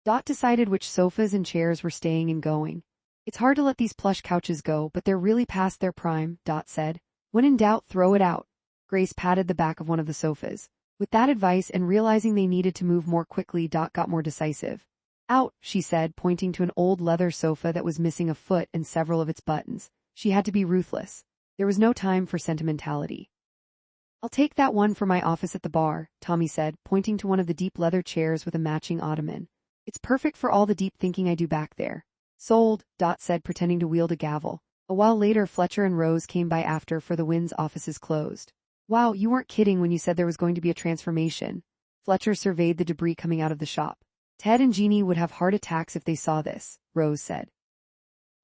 Dot decided which sofas and chairs were staying and going. "It's hard to let these plush couches go, but they're really past their prime," Dot said. "When in doubt, throw it out." Grace patted the back of one of the sofas. With that advice and realizing they needed to move more quickly, Dot got more decisive. "Out," she said, pointing to an old leather sofa that was missing a foot and several of its buttons. She had to be ruthless. There was no time for sentimentality. "I'll take that one for my office at the bar," Tommy said, pointing to one of the deep leather chairs with a matching ottoman. "It's perfect for all the deep thinking I do back there." "Sold," Dot said, pretending to wield a gavel. A while later, Fletcher and Rose came by after for the Wynn's offices closed. Wow, you weren't kidding when you said there was going to be a transformation. Fletcher surveyed the debris coming out of the shop. Ted and Jeannie would have heart attacks if they saw this, Rose said.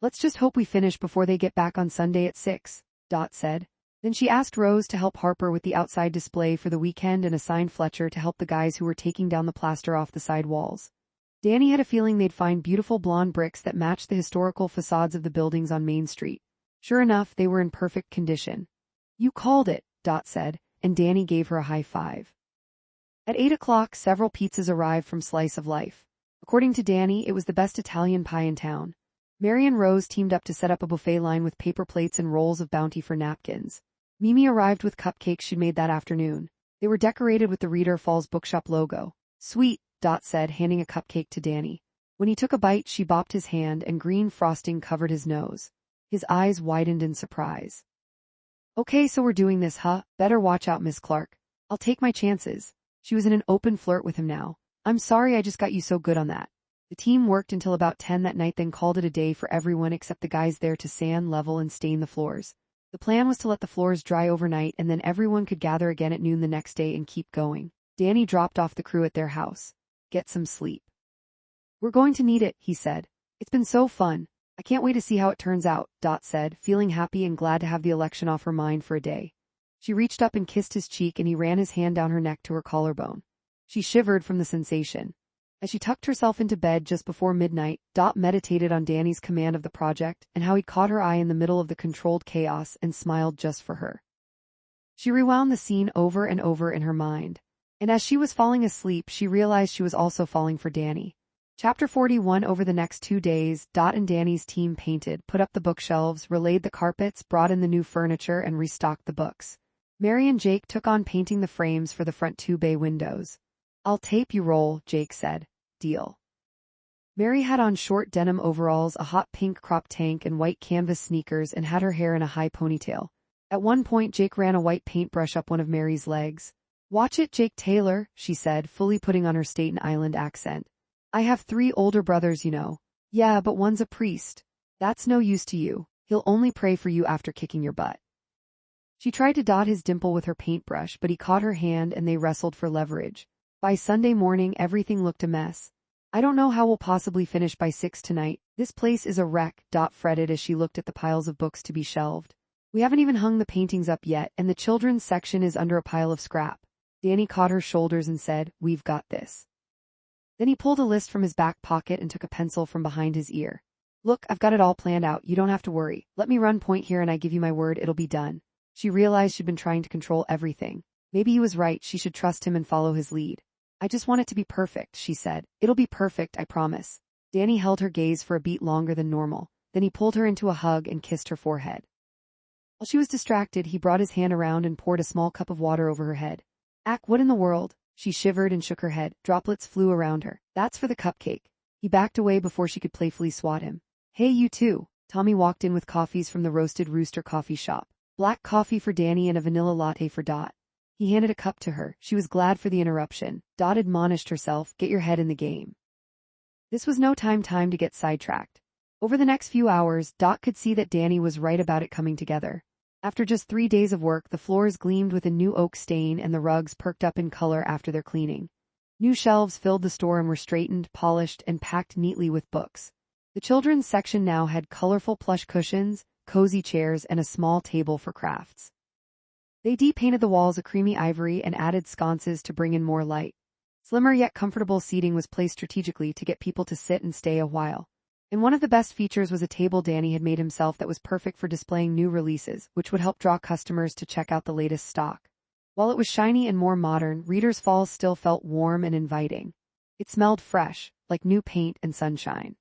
Let's just hope we finish before they get back on Sunday at 6, Dot said. Then she asked Rose to help Harper with the outside display for the weekend and assigned Fletcher to help the guys who were taking down the plaster off the side walls. Danny had a feeling they'd find beautiful blonde bricks that matched the historical facades of the buildings on Main Street. Sure enough, they were in perfect condition. You called it, Dot said, and Danny gave her a high five. At 8 o'clock, several pizzas arrived from Slice of Life. According to Danny, it was the best Italian pie in town. Mary and Rose teamed up to set up a buffet line with paper plates and rolls of Bounty for napkins. Mimi arrived with cupcakes she'd made that afternoon. They were decorated with the Reader Falls Bookshop logo. Sweet, Dot said, handing a cupcake to Danny. When he took a bite, she bopped his hand and green frosting covered his nose. His eyes widened in surprise. Okay, so we're doing this, huh? Better watch out, Miss Clark. I'll take my chances. She was in an open flirt with him now. I'm sorry I just got you so good on that. The team worked until about 10 that night, then called it a day for everyone except the guys there to sand, level, and stain the floors. The plan was to let the floors dry overnight and then everyone could gather again at noon the next day and keep going. Danny dropped off the crew at their house. Get some sleep. We're going to need it, he said. It's been so fun. I can't wait to see how it turns out, Dot said, feeling happy and glad to have the election off her mind for a day. She reached up and kissed his cheek and he ran his hand down her neck to her collarbone. She shivered from the sensation. As she tucked herself into bed just before midnight, Dot meditated on Danny's command of the project and how he'd caught her eye in the middle of the controlled chaos and smiled just for her. She rewound the scene over and over in her mind. And as she was falling asleep, she realized she was also falling for Danny. Chapter 41. Over the next 2 days, Dot and Danny's team painted, put up the bookshelves, relayed the carpets, brought in the new furniture, and restocked the books. Mary and Jake took on painting the frames for the front 2 bay windows. I'll tape you roll, Jake said. Deal. Mary had on short denim overalls, a hot pink crop tank, and white canvas sneakers, and had her hair in a high ponytail. At one point, Jake ran a white paintbrush up one of Mary's legs. Watch it, Jake Taylor, she said, fully putting on her Staten Island accent. I have 3 older brothers, you know. Yeah, but one's a priest. That's no use to you. He'll only pray for you after kicking your butt. She tried to dot his dimple with her paintbrush, but he caught her hand and they wrestled for leverage. By Sunday morning, everything looked a mess. I don't know how we'll possibly finish by 6 tonight. This place is a wreck, Dot fretted as she looked at the piles of books to be shelved. We haven't even hung the paintings up yet, and the children's section is under a pile of scrap. Danny caught her shoulders and said, We've got this. Then he pulled a list from his back pocket and took a pencil from behind his ear. Look, I've got it all planned out. You don't have to worry. Let me run point here and I give you my word it'll be done. She realized she'd been trying to control everything. Maybe he was right, she should trust him and follow his lead. I just want it to be perfect, she said. It'll be perfect, I promise. Danny held her gaze for a beat longer than normal. Then he pulled her into a hug and kissed her forehead. While she was distracted, he brought his hand around and poured a small cup of water over her head. What in the world? She shivered and shook her head. Droplets flew around her. That's for the cupcake. He backed away before she could playfully swat him. Hey, you too. Tommy walked in with coffees from the Roasted Rooster coffee shop. Black coffee for Danny and a vanilla latte for Dot. He handed a cup to her. She was glad for the interruption. Dot admonished herself, get your head in the game. This was no time to get sidetracked. Over the next few hours, Dot could see that Danny was right about it coming together. After just 3 days of work, the floors gleamed with a new oak stain and the rugs perked up in color after their cleaning. New shelves filled the store and were straightened, polished, and packed neatly with books. The children's section now had colorful plush cushions, cozy chairs, and a small table for crafts. They de-painted the walls a creamy ivory and added sconces to bring in more light. Slimmer yet comfortable seating was placed strategically to get people to sit and stay a while. And one of the best features was a table Danny had made himself that was perfect for displaying new releases, which would help draw customers to check out the latest stock. While it was shiny and more modern, Reader's Falls still felt warm and inviting. It smelled fresh, like new paint and sunshine.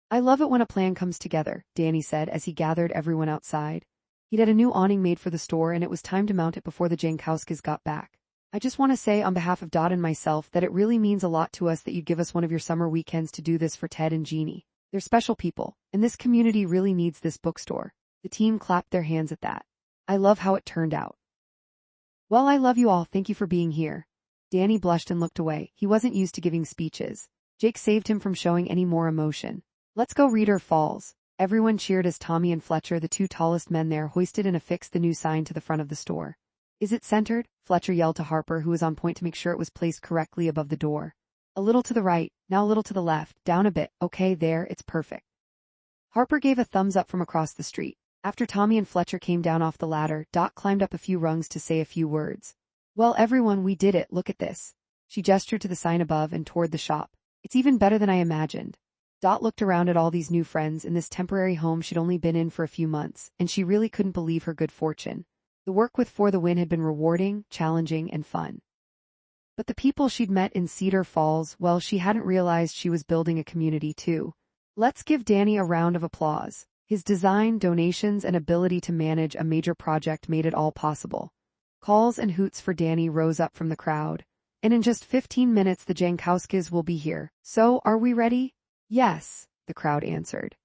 I love it when a plan comes together, Danny said as he gathered everyone outside. He'd had a new awning made for the store and it was time to mount it before the Jankowskis got back. I just want to say on behalf of Dot and myself that it really means a lot to us that you'd give us one of your summer weekends to do this for Ted and Jeannie. They're special people, and this community really needs this bookstore. The team clapped their hands at that. I love how it turned out. Well, I love you all, thank you for being here. Danny blushed and looked away. He wasn't used to giving speeches. Jake saved him from showing any more emotion. Let's go Reader Falls. Everyone cheered as Tommy and Fletcher, the two tallest men there, hoisted and affixed the new sign to the front of the store. Is it centered? Fletcher yelled to Harper, who was on point to make sure it was placed correctly above the door. A little to the right, now a little to the left, down a bit, okay there, it's perfect. Harper gave a thumbs up from across the street. After Tommy and Fletcher came down off the ladder, Dot climbed up a few rungs to say a few words. Well everyone, we did it, look at this. She gestured to the sign above and toward the shop. It's even better than I imagined. Dot looked around at all these new friends in this temporary home she'd only been in for a few months, and she really couldn't believe her good fortune. The work with For the Win had been rewarding, challenging, and fun. But the people she'd met in Cedar Falls, well, she hadn't realized she was building a community too. Let's give Danny a round of applause. His design, donations, and ability to manage a major project made it all possible. Calls and hoots for Danny rose up from the crowd. And in just 15 minutes the Jankowskis will be here. So, are we ready? Yes, the crowd answered.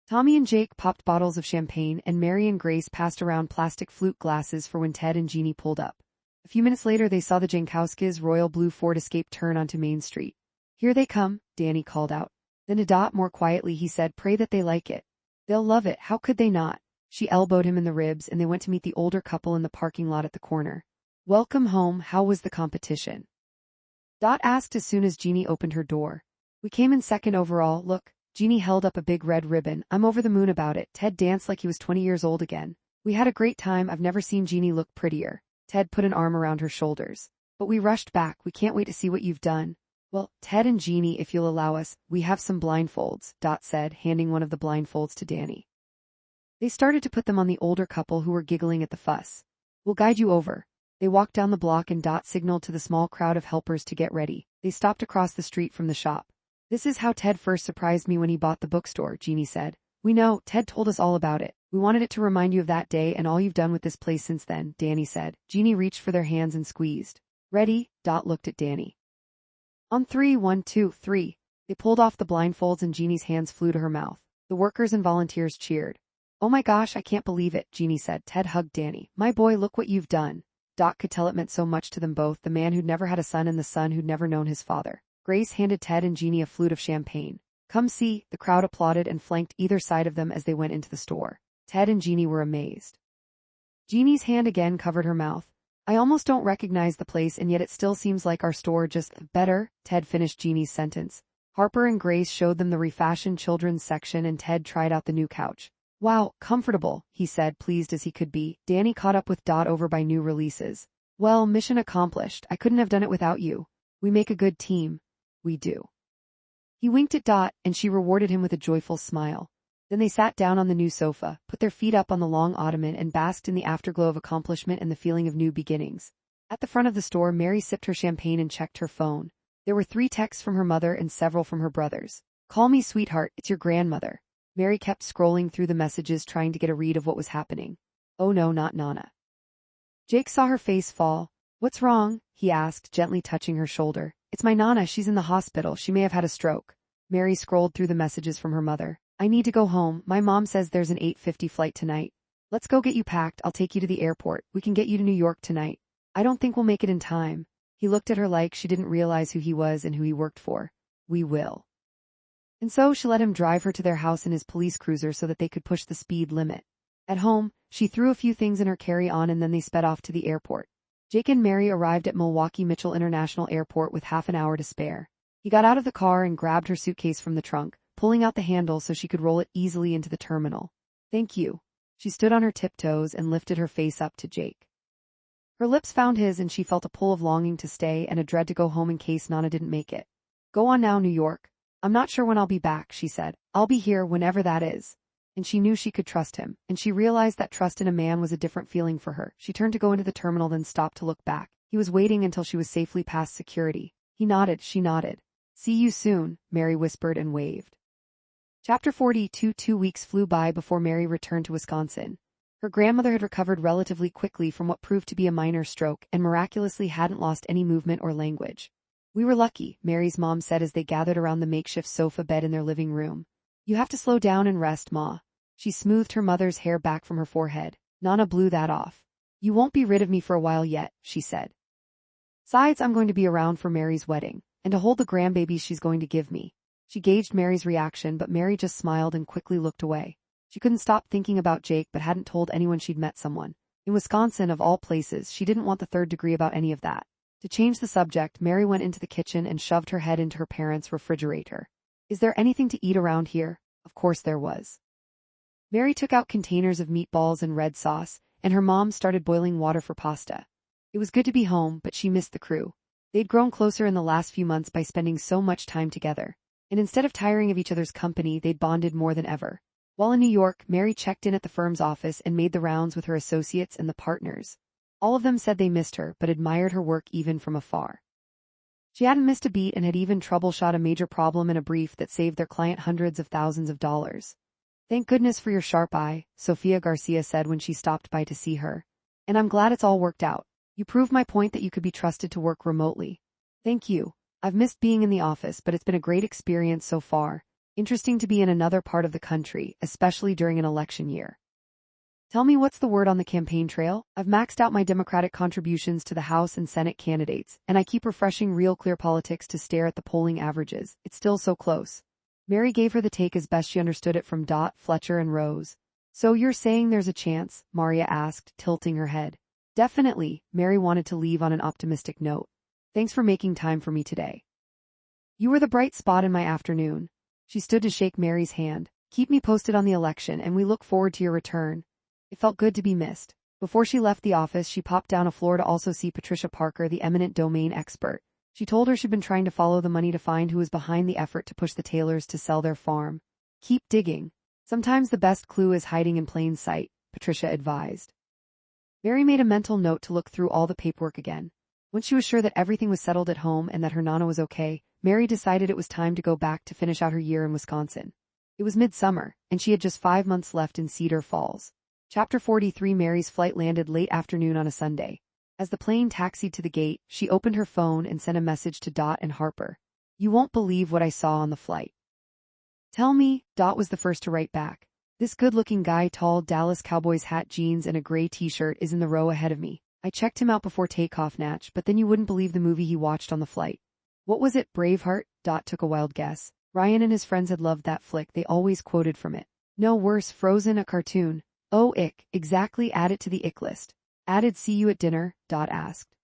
Tommy and Jake popped bottles of champagne, and Mary and Grace passed around plastic flute glasses for when Ted and Jeannie pulled up. A few minutes later they saw the Jankowskis' royal blue Ford Escape turn onto Main Street. Here they come, Danny called out. Then to Dot more quietly he said, pray that they like it. They'll love it, how could they not? She elbowed him in the ribs and they went to meet the older couple in the parking lot at the corner. Welcome home, how was the competition? Dot asked as soon as Jeannie opened her door. We came in second overall, look. Jeannie held up a big red ribbon. I'm over the moon about it. Ted danced like he was 20 years old again. We had a great time, I've never seen Jeannie look prettier. Ted put an arm around her shoulders. But we rushed back, we can't wait to see what you've done. Well, Ted and Jeannie, if you'll allow us, we have some blindfolds, Dot said, handing one of the blindfolds to Danny. They started to put them on the older couple who were giggling at the fuss. We'll guide you over. They walked down the block and Dot signaled to the small crowd of helpers to get ready. They stopped across the street from the shop. This is how Ted first surprised me when he bought the bookstore, Jeannie said. We know, Ted told us all about it. We wanted it to remind you of that day and all you've done with this place since then, Danny said. Jeannie reached for their hands and squeezed. Ready? Dot looked at Danny. On 3, 1, 2, 3. They pulled off the blindfolds and Jeannie's hands flew to her mouth. The workers and volunteers cheered. Oh my gosh, I can't believe it, Jeannie said. Ted hugged Danny. My boy, look what you've done. Dot could tell it meant so much to them both, the man who'd never had a son and the son who'd never known his father. Grace handed Ted and Jeannie a flute of champagne. Come see, the crowd applauded and flanked either side of them as they went into the store. Ted and Jeannie were amazed. Jeannie's hand again covered her mouth. I almost don't recognize the place and yet it still seems like our store, just better, Ted finished Jeannie's sentence. Harper and Grace showed them the refashioned children's section and Ted tried out the new couch. Wow, comfortable, he said, pleased as he could be. Danny caught up with Dot over by new releases. Well, mission accomplished, I couldn't have done it without you. We make a good team. We do. He winked at Dot, and she rewarded him with a joyful smile. Then they sat down on the new sofa, put their feet up on the long ottoman and basked in the afterglow of accomplishment and the feeling of new beginnings. At the front of the store, Mary sipped her champagne and checked her phone. There were 3 texts from her mother and several from her brothers. Call me sweetheart, it's your grandmother. Mary kept scrolling through the messages trying to get a read of what was happening. Oh no, not Nana. Jake saw her face fall. What's wrong? He asked, gently touching her shoulder. It's my Nana, she's in the hospital, she may have had a stroke. Mary scrolled through the messages from her mother. I need to go home, my mom says there's an 8:50 flight tonight. Let's go get you packed, I'll take you to the airport, we can get you to New York tonight. I don't think we'll make it in time. He looked at her like she didn't realize who he was and who he worked for. We will. And so she let him drive her to their house in his police cruiser so that they could push the speed limit. At home, she threw a few things in her carry-on and then they sped off to the airport. Jake and Mary arrived at Milwaukee Mitchell International Airport with half an hour to spare. He got out of the car and grabbed her suitcase from the trunk, pulling out the handle so she could roll it easily into the terminal. Thank you. She stood on her tiptoes and lifted her face up to Jake. Her lips found his and she felt a pull of longing to stay and a dread to go home in case Nana didn't make it. Go on now, New York. I'm not sure when I'll be back, she said. I'll be here whenever that is. And she knew she could trust him, and she realized that trust in a man was a different feeling for her. She turned to go into the terminal then stopped to look back. He was waiting until she was safely past security. He nodded, she nodded. See you soon, Mary whispered and waved. Chapter 42. 2 weeks flew by before Mary returned to Wisconsin. Her grandmother had recovered relatively quickly from what proved to be a minor stroke and miraculously hadn't lost any movement or language. We were lucky, Mary's mom said as they gathered around the makeshift sofa bed in their living room. You have to slow down and rest, Ma. She smoothed her mother's hair back from her forehead. Nana blew that off. You won't be rid of me for a while yet, she said. Besides, I'm going to be around for Mary's wedding, and to hold the grandbabies she's going to give me. She gauged Mary's reaction, but Mary just smiled and quickly looked away. She couldn't stop thinking about Jake but hadn't told anyone she'd met someone. In Wisconsin, of all places, she didn't want the third degree about any of that. To change the subject, Mary went into the kitchen and shoved her head into her parents' refrigerator. Is there anything to eat around here? Of course there was. Mary took out containers of meatballs and red sauce, and her mom started boiling water for pasta. It was good to be home, but she missed the crew. They'd grown closer in the last few months by spending so much time together. And instead of tiring of each other's company, they'd bonded more than ever. While in New York, Mary checked in at the firm's office and made the rounds with her associates and the partners. All of them said they missed her, but admired her work even from afar. She hadn't missed a beat and had even troubleshot a major problem in a brief that saved their client hundreds of thousands of dollars. Thank goodness for your sharp eye, Sofia Garcia said when she stopped by to see her. And I'm glad it's all worked out. You proved my point that you could be trusted to work remotely. Thank you. I've missed being in the office, but it's been a great experience so far. Interesting to be in another part of the country, especially during an election year. Tell me what's the word on the campaign trail? I've maxed out my Democratic contributions to the House and Senate candidates, and I keep refreshing Real Clear Politics to stare at the polling averages. It's still so close. Mary gave her the take as best she understood it from Dot, Fletcher, and Rose. So you're saying there's a chance? Maria asked, tilting her head. Definitely. Mary wanted to leave on an optimistic note. Thanks for making time for me today. You were the bright spot in my afternoon. She stood to shake Mary's hand. Keep me posted on the election, and we look forward to your return. It felt good to be missed. Before she left the office, she popped down a floor to also see Patricia Parker, the eminent domain expert. She told her she'd been trying to follow the money to find who was behind the effort to push the Taylors to sell their farm. Keep digging. Sometimes the best clue is hiding in plain sight, Patricia advised. Mary made a mental note to look through all the paperwork again. Once she was sure that everything was settled at home and that her Nana was okay, Mary decided it was time to go back to finish out her year in Wisconsin. It was midsummer, and she had just 5 months left in Cedar Falls. Chapter 43. Mary's flight landed late afternoon on a Sunday. As the plane taxied to the gate, she opened her phone and sent a message to Dot and Harper. You won't believe what I saw on the flight. Tell me, Dot was the first to write back. This good-looking guy, tall Dallas Cowboys hat, jeans, and a gray t-shirt, is in the row ahead of me. I checked him out before takeoff, Natch, but then you wouldn't believe the movie he watched on the flight. What was it, Braveheart? Dot took a wild guess. Ryan and his friends had loved that flick. They always quoted from it. No worse, Frozen, a cartoon. Oh, ick, exactly, add it to the ick list. Added. See you at dinner? Dot asked.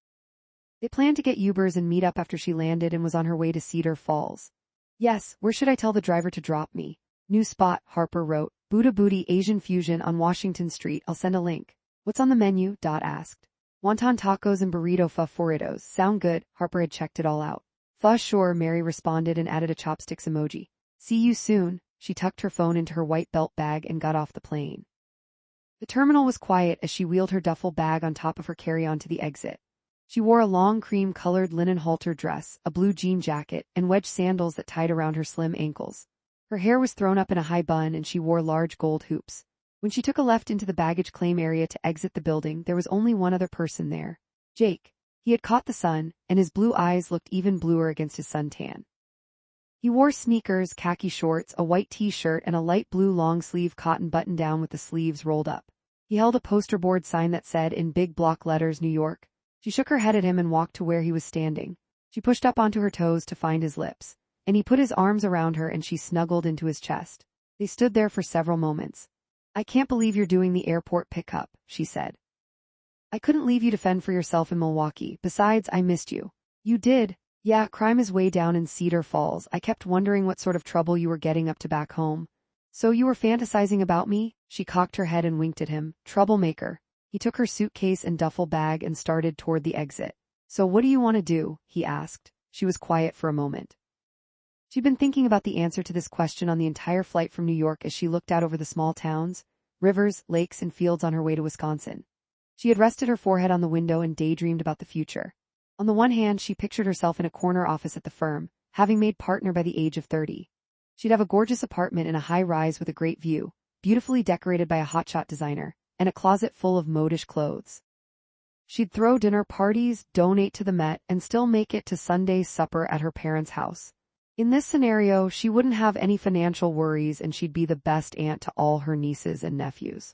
They planned to get Ubers and meet up after she landed and was on her way to Cedar Falls. Yes, where should I tell the driver to drop me? New spot, Harper wrote. Buddha Booty Asian Fusion on Washington Street. I'll send a link. What's on the menu? Dot asked. Wonton tacos and burrito favoritos. Sound good. Harper had checked it all out. Pho sure, Mary responded and added a chopsticks emoji. See you soon. She tucked her phone into her white belt bag and got off the plane. The terminal was quiet as she wheeled her duffel bag on top of her carry-on to the exit. She wore a long cream-colored linen halter dress, a blue jean jacket, and wedge sandals that tied around her slim ankles. Her hair was thrown up in a high bun and she wore large gold hoops. When she took a left into the baggage claim area to exit the building, there was only one other person there. Jake. He had caught the sun, and his blue eyes looked even bluer against his suntan. He wore sneakers, khaki shorts, a white t-shirt, and a light blue long-sleeve cotton button-down with the sleeves rolled up. He held a poster board sign that said, in big block letters, New York. She shook her head at him and walked to where he was standing. She pushed up onto her toes to find his lips, and he put his arms around her and she snuggled into his chest. They stood there for several moments. I can't believe you're doing the airport pickup, she said. I couldn't leave you to fend for yourself in Milwaukee. Besides, I missed you. You did? Yeah, crime is way down in Cedar Falls. I kept wondering what sort of trouble you were getting up to back home. So you were fantasizing about me? She cocked her head and winked at him. Troublemaker. He took her suitcase and duffel bag and started toward the exit. So what do you want to do? He asked. She was quiet for a moment. She'd been thinking about the answer to this question on the entire flight from New York as she looked out over the small towns, rivers, lakes, and fields on her way to Wisconsin. She had rested her forehead on the window and daydreamed about the future. On the one hand, she pictured herself in a corner office at the firm, having made partner by the age of 30. She'd have a gorgeous apartment in a high-rise with a great view, beautifully decorated by a hotshot designer, and a closet full of modish clothes. She'd throw dinner parties, donate to the Met, and still make it to Sunday's supper at her parents' house. In this scenario, she wouldn't have any financial worries and she'd be the best aunt to all her nieces and nephews.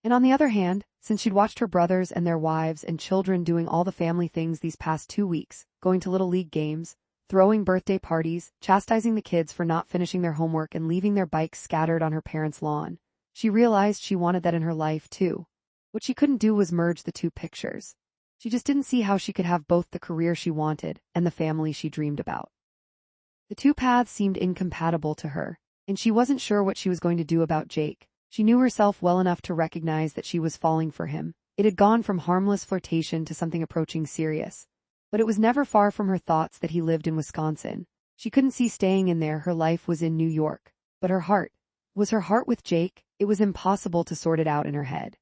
And on the other hand, since she'd watched her brothers and their wives and children doing all the family things these past 2 weeks, going to Little League games, throwing birthday parties, chastising the kids for not finishing their homework and leaving their bikes scattered on her parents' lawn. She realized she wanted that in her life too. What she couldn't do was merge the two pictures. She just didn't see how she could have both the career she wanted and the family she dreamed about. The two paths seemed incompatible to her, and she wasn't sure what she was going to do about Jake. She knew herself well enough to recognize that she was falling for him. It had gone from harmless flirtation to something approaching serious. But it was never far from her thoughts that he lived in Wisconsin. She couldn't see staying in there, her life was in New York. But her heart. Was her heart with Jake? It was impossible to sort it out in her head.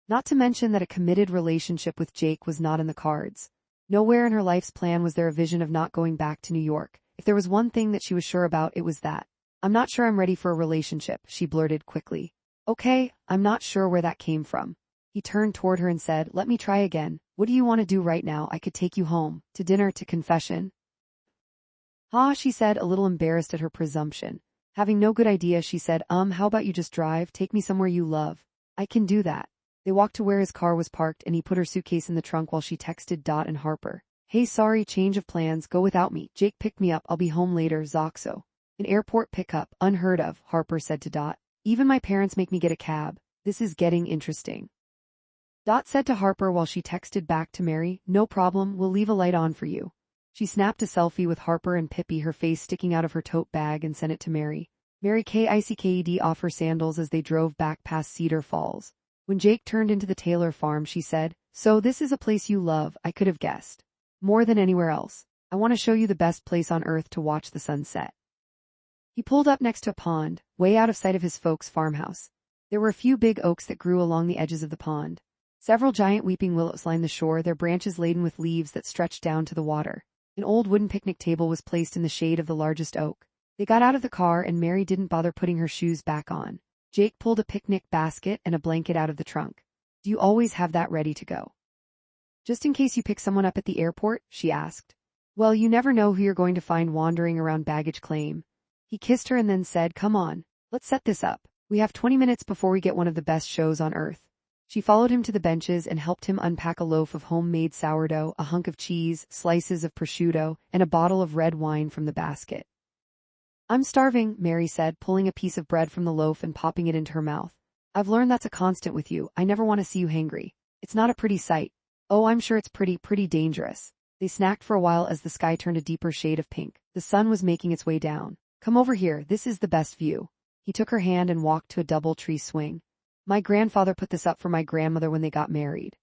Not to mention that a committed relationship with Jake was not in the cards. Nowhere in her life's plan was there a vision of not going back to New York. If there was one thing that she was sure about, it was that. I'm not sure I'm ready for a relationship, she blurted quickly. Okay, I'm not sure where that came from. He turned toward her and said, let me try again. What do you want to do right now? I could take you home, to dinner, to confession. She said, a little embarrassed at her presumption. Having no good idea, she said, how about you just drive, take me somewhere you love. I can do that. They walked to where his car was parked and he put her suitcase in the trunk while she texted Dot and Harper. Hey, sorry, change of plans, go without me. Jake picked me up, I'll be home later, Zoxo. An airport pickup, unheard of, Harper said to Dot. Even my parents make me get a cab. This is getting interesting. Dot said to Harper while she texted back to Mary, no problem, we'll leave a light on for you. She snapped a selfie with Harper and Pippi, her face sticking out of her tote bag, and sent it to Mary. Mary kicked off her sandals as they drove back past Cedar Falls. When Jake turned into the Taylor farm, she said, so this is a place you love, I could have guessed. More than anywhere else. I want to show you the best place on earth to watch the sunset. He pulled up next to a pond, way out of sight of his folks' farmhouse. There were a few big oaks that grew along the edges of the pond. Several giant weeping willows lined the shore, their branches laden with leaves that stretched down to the water. An old wooden picnic table was placed in the shade of the largest oak. They got out of the car and Mary didn't bother putting her shoes back on. Jake pulled a picnic basket and a blanket out of the trunk. Do you always have that ready to go? Just in case you pick someone up at the airport, she asked. Well, you never know who you're going to find wandering around baggage claim. He kissed her and then said, come on, let's set this up. We have 20 minutes before we get one of the best shows on earth. She followed him to the benches and helped him unpack a loaf of homemade sourdough, a hunk of cheese, slices of prosciutto, and a bottle of red wine from the basket. I'm starving, Mary said, pulling a piece of bread from the loaf and popping it into her mouth. I've learned that's a constant with you. I never want to see you hangry. It's not a pretty sight. Oh, I'm sure it's pretty dangerous. They snacked for a while as the sky turned a deeper shade of pink. The sun was making its way down. Come over here, this is the best view. He took her hand and walked to a double tree swing. My grandfather put this up for my grandmother when they got married.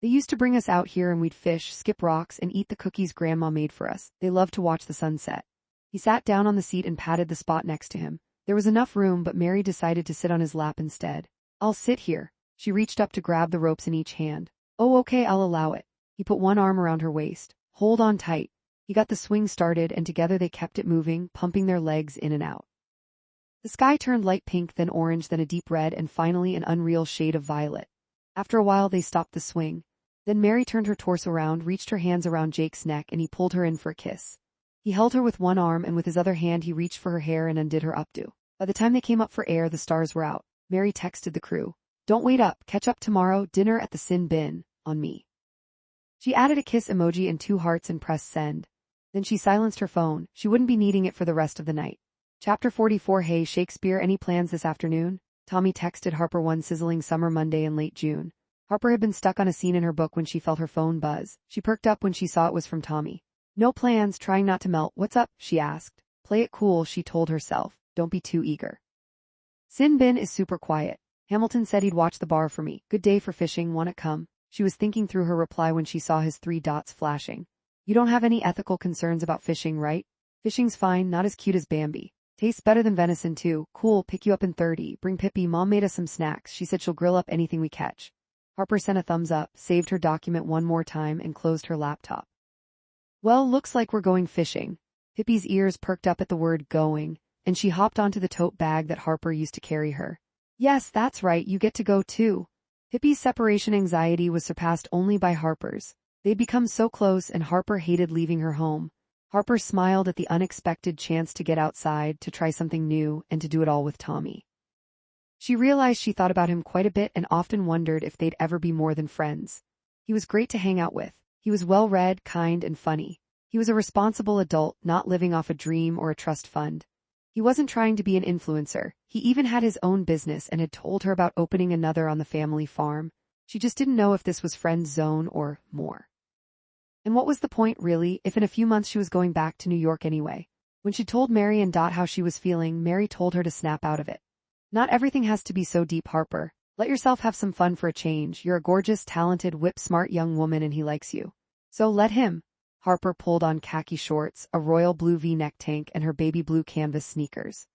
They used to bring us out here and we'd fish, skip rocks, and eat the cookies Grandma made for us. They loved to watch the sunset. He sat down on the seat and patted the spot next to him. There was enough room, but Mary decided to sit on his lap instead. I'll sit here. She reached up to grab the ropes in each hand. Oh, okay, I'll allow it. He put one arm around her waist. Hold on tight. He got the swing started and together they kept it moving, pumping their legs in and out. The sky turned light pink, then orange, then a deep red, and finally an unreal shade of violet. After a while they stopped the swing. Then Mary turned her torso around, reached her hands around Jake's neck, and he pulled her in for a kiss. He held her with one arm and with his other hand he reached for her hair and undid her updo. By the time they came up for air, the stars were out. Mary texted the crew. Don't wait up, catch up tomorrow, dinner at the Sin Bin, on me. She added a kiss emoji and 2 hearts and pressed send. Then she silenced her phone. She wouldn't be needing it for the rest of the night. Chapter 44. Hey Shakespeare, any plans this afternoon? Tommy texted Harper one sizzling summer Monday in late June. Harper had been stuck on a scene in her book when she felt her phone buzz. She perked up when she saw it was from Tommy. No plans, trying not to melt. What's up? She asked. Play it cool, she told herself. Don't be too eager. Sin Bin is super quiet. Hamilton said he'd watch the bar for me. Good day for fishing, wanna come? She was thinking through her reply when she saw his 3 dots flashing. You don't have any ethical concerns about fishing, right? Fishing's fine, not as cute as Bambi. Tastes better than venison too. Cool, pick you up in 30. Bring Pippi, Mom made us some snacks. She said she'll grill up anything we catch. Harper sent a thumbs up, saved her document one more time, and closed her laptop. Well, looks like we're going fishing. Pippi's ears perked up at the word going, and she hopped onto the tote bag that Harper used to carry her. Yes, that's right, you get to go too. Pippi's separation anxiety was surpassed only by Harper's. They'd become so close and Harper hated leaving her home. Harper smiled at the unexpected chance to get outside, to try something new, and to do it all with Tommy. She realized she thought about him quite a bit and often wondered if they'd ever be more than friends. He was great to hang out with. He was well-read, kind, and funny. He was a responsible adult, not living off a dream or a trust fund. He wasn't trying to be an influencer. He even had his own business and had told her about opening another on the family farm. She just didn't know if this was friend zone or more. And what was the point, really, if in a few months she was going back to New York anyway? When she told Mary and Dot how she was feeling, Mary told her to snap out of it. Not everything has to be so deep, Harper. Let yourself have some fun for a change. You're a gorgeous, talented, whip-smart young woman and he likes you. So let him. Harper pulled on khaki shorts, a royal blue V-neck tank, and her baby blue canvas sneakers.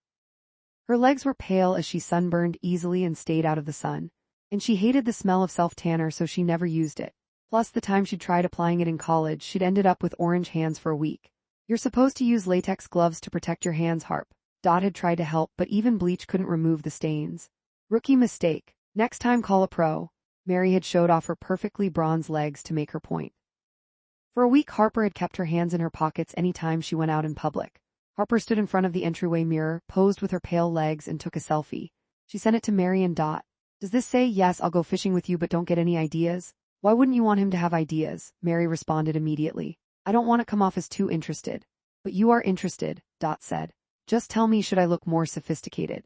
Her legs were pale as she sunburned easily and stayed out of the sun. And she hated the smell of self-tanner, so she never used it. Plus, the time she'd tried applying it in college, she'd ended up with orange hands for a week. You're supposed to use latex gloves to protect your hands, Harp. Dot had tried to help, but even bleach couldn't remove the stains. Rookie mistake. Next time call a pro. Mary had showed off her perfectly bronzed legs to make her point. For a week, Harper had kept her hands in her pockets any time she went out in public. Harper stood in front of the entryway mirror, posed with her pale legs, and took a selfie. She sent it to Mary and Dot. Does this say, yes, I'll go fishing with you but don't get any ideas? Why wouldn't you want him to have ideas? Mary responded immediately. I don't want to come off as too interested. But you are interested, Dot said. Just tell me, should I look more sophisticated?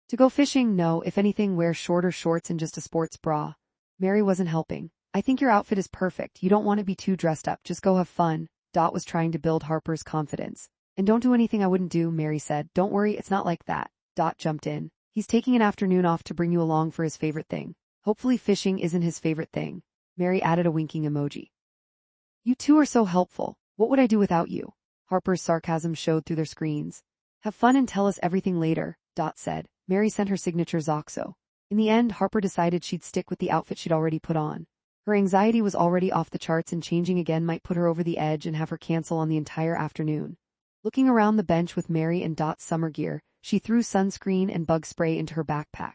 To go fishing? No, if anything, wear shorter shorts and just a sports bra. Mary wasn't helping. I think your outfit is perfect. You don't want to be too dressed up. Just go have fun. Dot was trying to build Harper's confidence. And don't do anything I wouldn't do, Mary said. Don't worry, it's not like that. Dot jumped in. He's taking an afternoon off to bring you along for his favorite thing. Hopefully fishing isn't his favorite thing. Mary added a winking emoji. You two are so helpful. What would I do without you? Harper's sarcasm showed through their screens. Have fun and tell us everything later, Dot said. Mary sent her signature Zoxo. In the end, Harper decided she'd stick with the outfit she'd already put on. Her anxiety was already off the charts and changing again might put her over the edge and have her cancel on the entire afternoon. Looking around the bench with Mary and Dot's summer gear, she threw sunscreen and bug spray into her backpack.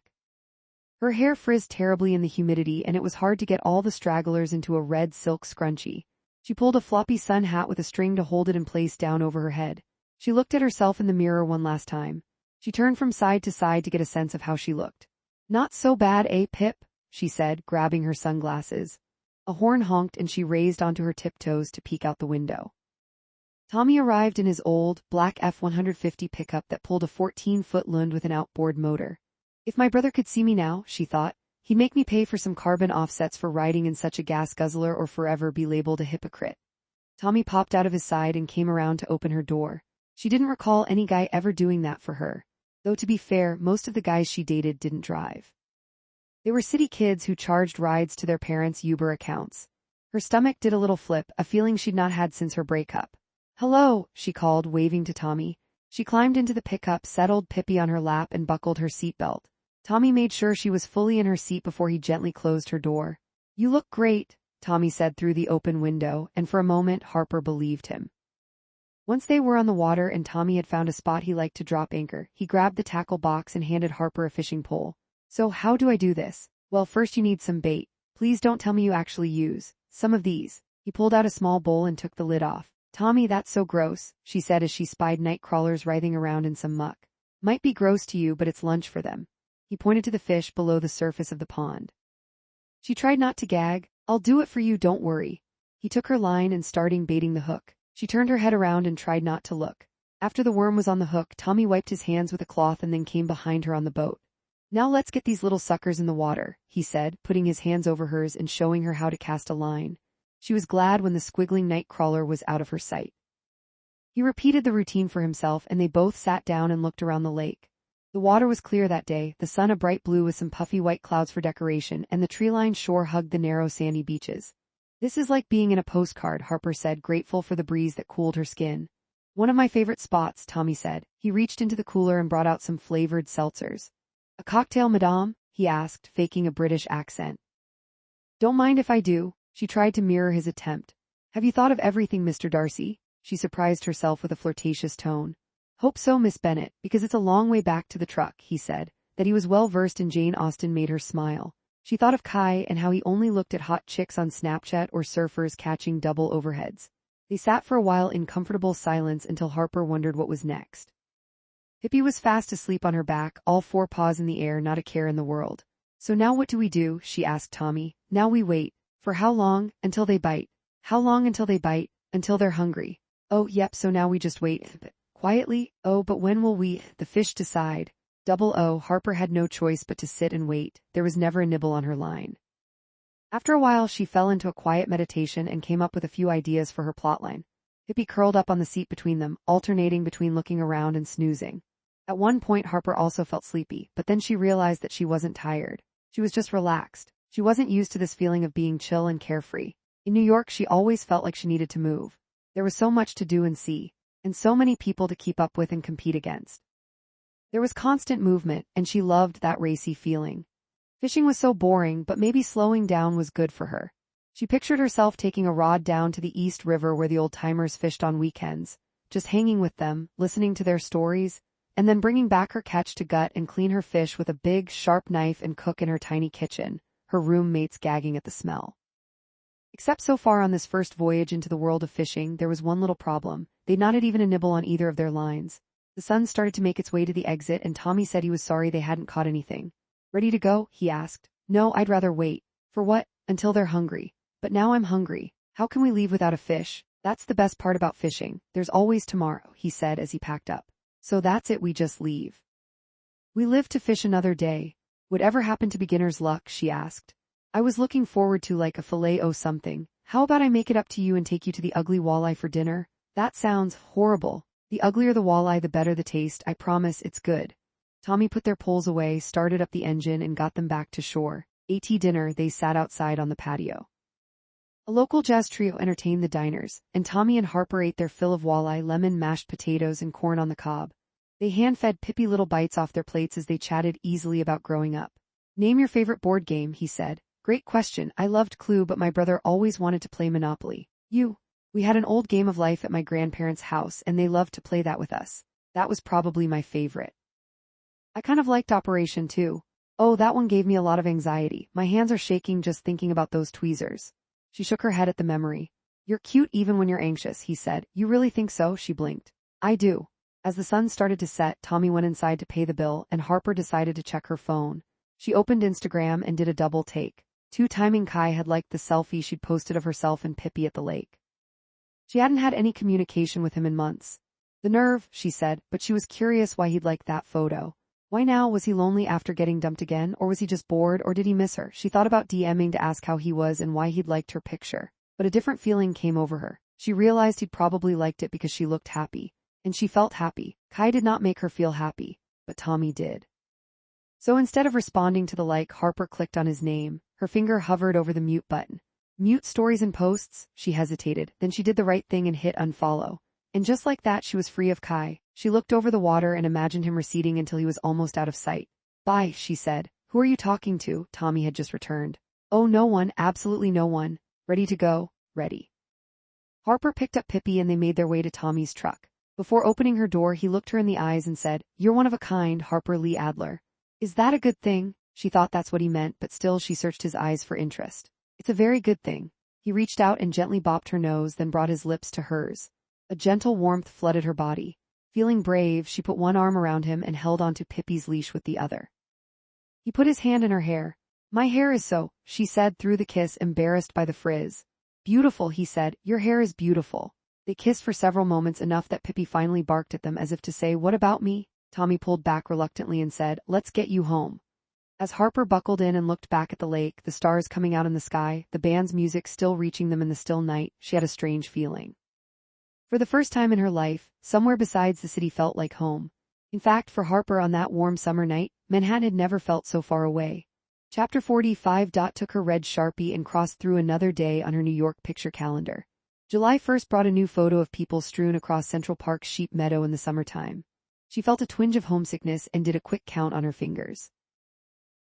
Her hair frizzed terribly in the humidity and it was hard to get all the stragglers into a red silk scrunchie. She pulled a floppy sun hat with a string to hold it in place down over her head. She looked at herself in the mirror one last time. She turned from side to side to get a sense of how she looked. Not so bad, eh, Pip? She said, grabbing her sunglasses. A horn honked and she raised onto her tiptoes to peek out the window. Tommy arrived in his old, black F-150 pickup that pulled a 14-foot Lund with an outboard motor. If my brother could see me now, she thought, he'd make me pay for some carbon offsets for riding in such a gas guzzler or forever be labeled a hypocrite. Tommy popped out of his side and came around to open her door. She didn't recall any guy ever doing that for her. Though to be fair, most of the guys she dated didn't drive. They were city kids who charged rides to their parents' Uber accounts. Her stomach did a little flip, a feeling she'd not had since her breakup. Hello, she called, waving to Tommy. She climbed into the pickup, settled Pippi on her lap, and buckled her seatbelt. Tommy made sure she was fully in her seat before he gently closed her door. You look great, Tommy said through the open window, and for a moment Harper believed him. Once they were on the water and Tommy had found a spot he liked to drop anchor, he grabbed the tackle box and handed Harper a fishing pole. So how do I do this? Well, first you need some bait. Please don't tell me you actually use some of these. He pulled out a small bowl and took the lid off. Tommy, that's so gross, she said as she spied night crawlers writhing around in some muck. Might be gross to you, but it's lunch for them. He pointed to the fish below the surface of the pond. She tried not to gag. I'll do it for you, don't worry. He took her line and started baiting the hook. She turned her head around and tried not to look. After the worm was on the hook, Tommy wiped his hands with a cloth and then came behind her on the boat. Now let's get these little suckers in the water, he said, putting his hands over hers and showing her how to cast a line. She was glad when the squiggling night crawler was out of her sight. He repeated the routine for himself and they both sat down and looked around the lake. The water was clear that day, the sun a bright blue with some puffy white clouds for decoration, and the tree-lined shore hugged the narrow sandy beaches. This is like being in a postcard, Harper said, grateful for the breeze that cooled her skin. One of my favorite spots, Tommy said. He reached into the cooler and brought out some flavored seltzers. A cocktail, madame? He asked, faking a British accent. Don't mind if I do. She tried to mirror his attempt. Have you thought of everything, Mr. Darcy? She surprised herself with a flirtatious tone. Hope so, Miss Bennet, because it's a long way back to the truck, he said. That he was well-versed in Jane Austen made her smile. She thought of Kai and how he only looked at hot chicks on Snapchat or surfers catching double overheads. They sat for a while in comfortable silence until Harper wondered what was next. Pippi was fast asleep on her back, all four paws in the air, not a care in the world. So now what do we do? She asked Tommy. Now we wait. For how long? Until they bite. How long until they bite? Until they're hungry. Oh, yep, so now we just wait. Quietly, oh, but when will the fish decide? Double O, Harper had no choice but to sit and wait. There was never a nibble on her line. After a while, she fell into a quiet meditation and came up with a few ideas for her plotline. Pippi curled up on the seat between them, alternating between looking around and snoozing. At one point, Harper also felt sleepy, but then she realized that she wasn't tired. She was just relaxed. She wasn't used to this feeling of being chill and carefree. In New York, she always felt like she needed to move. There was so much to do and see, and so many people to keep up with and compete against. There was constant movement, and she loved that racy feeling. Fishing was so boring, but maybe slowing down was good for her. She pictured herself taking a rod down to the East River where the old-timers fished on weekends, just hanging with them, listening to their stories, and then bringing back her catch to gut and clean her fish with a big, sharp knife and cook in her tiny kitchen, her roommates gagging at the smell. Except so far on this first voyage into the world of fishing, there was one little problem. They'd not had even a nibble on either of their lines. The sun started to make its way to the exit, and Tommy said he was sorry they hadn't caught anything. Ready to go? He asked. No, I'd rather wait. For what? Until they're hungry. But now I'm hungry. How can we leave without a fish? That's the best part about fishing. There's always tomorrow, he said as he packed up. So that's it, we just leave. We live to fish another day. Whatever happened to beginner's luck, she asked. I was looking forward to like a filet-o something. How about I make it up to you and take you to the ugly walleye for dinner? That sounds horrible. The uglier the walleye, the better the taste. I promise it's good. Tommy put their poles away, started up the engine, and got them back to shore. At dinner, they sat outside on the patio. A local jazz trio entertained the diners, and Tommy and Harper ate their fill of walleye, lemon, mashed potatoes, and corn on the cob. They hand-fed Pippi little bites off their plates as they chatted easily about growing up. Name your favorite board game, he said. Great question. I loved Clue, but my brother always wanted to play Monopoly. You? We had an old game of life at my grandparents' house, and they loved to play that with us. That was probably my favorite. I kind of liked Operation too. Oh, that one gave me a lot of anxiety. My hands are shaking just thinking about those tweezers. She shook her head at the memory. You're cute even when you're anxious, he said. You really think so? She blinked. I do. As the sun started to set, Tommy went inside to pay the bill, and Harper decided to check her phone. She opened Instagram and did a double take. Timing Kai had liked the selfie she'd posted of herself and Pippi at the lake. She hadn't had any communication with him in months. The nerve, she said, but she was curious why he'd liked that photo. Why now? Was he lonely after getting dumped again, or was he just bored, or did he miss her? She thought about DMing to ask how he was and why he'd liked her picture. But a different feeling came over her. She realized he'd probably liked it because she looked happy. And she felt happy. Kai did not make her feel happy, but Tommy did. So instead of responding to the like, Harper clicked on his name. Her finger hovered over the mute button. Mute stories and posts? She hesitated. Then she did the right thing and hit unfollow. And just like that, she was free of Kai. She looked over the water and imagined him receding until he was almost out of sight. Bye, she said. Who are you talking to? Tommy had just returned. Oh, no one, absolutely no one. Ready to go? Ready. Harper picked up Pippi and they made their way to Tommy's truck. Before opening her door, he looked her in the eyes and said, You're one of a kind, Harper Lee Adler. Is that a good thing? She thought that's what he meant, but still she searched his eyes for interest. It's a very good thing. He reached out and gently bopped her nose, then brought his lips to hers. A gentle warmth flooded her body. Feeling brave, she put one arm around him and held onto Pippi's leash with the other. He put his hand in her hair. My hair is so, she said through the kiss, embarrassed by the frizz. Beautiful, he said. Your hair is beautiful. They kissed for several moments, enough that Pippi finally barked at them as if to say, What about me? Tommy pulled back reluctantly and said, Let's get you home. As Harper buckled in and looked back at the lake, the stars coming out in the sky, the band's music still reaching them in the still night, she had a strange feeling. For the first time in her life, somewhere besides the city felt like home. In fact, for Harper on that warm summer night, Manhattan had never felt so far away. Chapter 45. Took her red Sharpie and crossed through another day on her New York picture calendar. July 1st brought a new photo of people strewn across Central Park's sheep meadow in the summertime. She felt a twinge of homesickness and did a quick count on her fingers.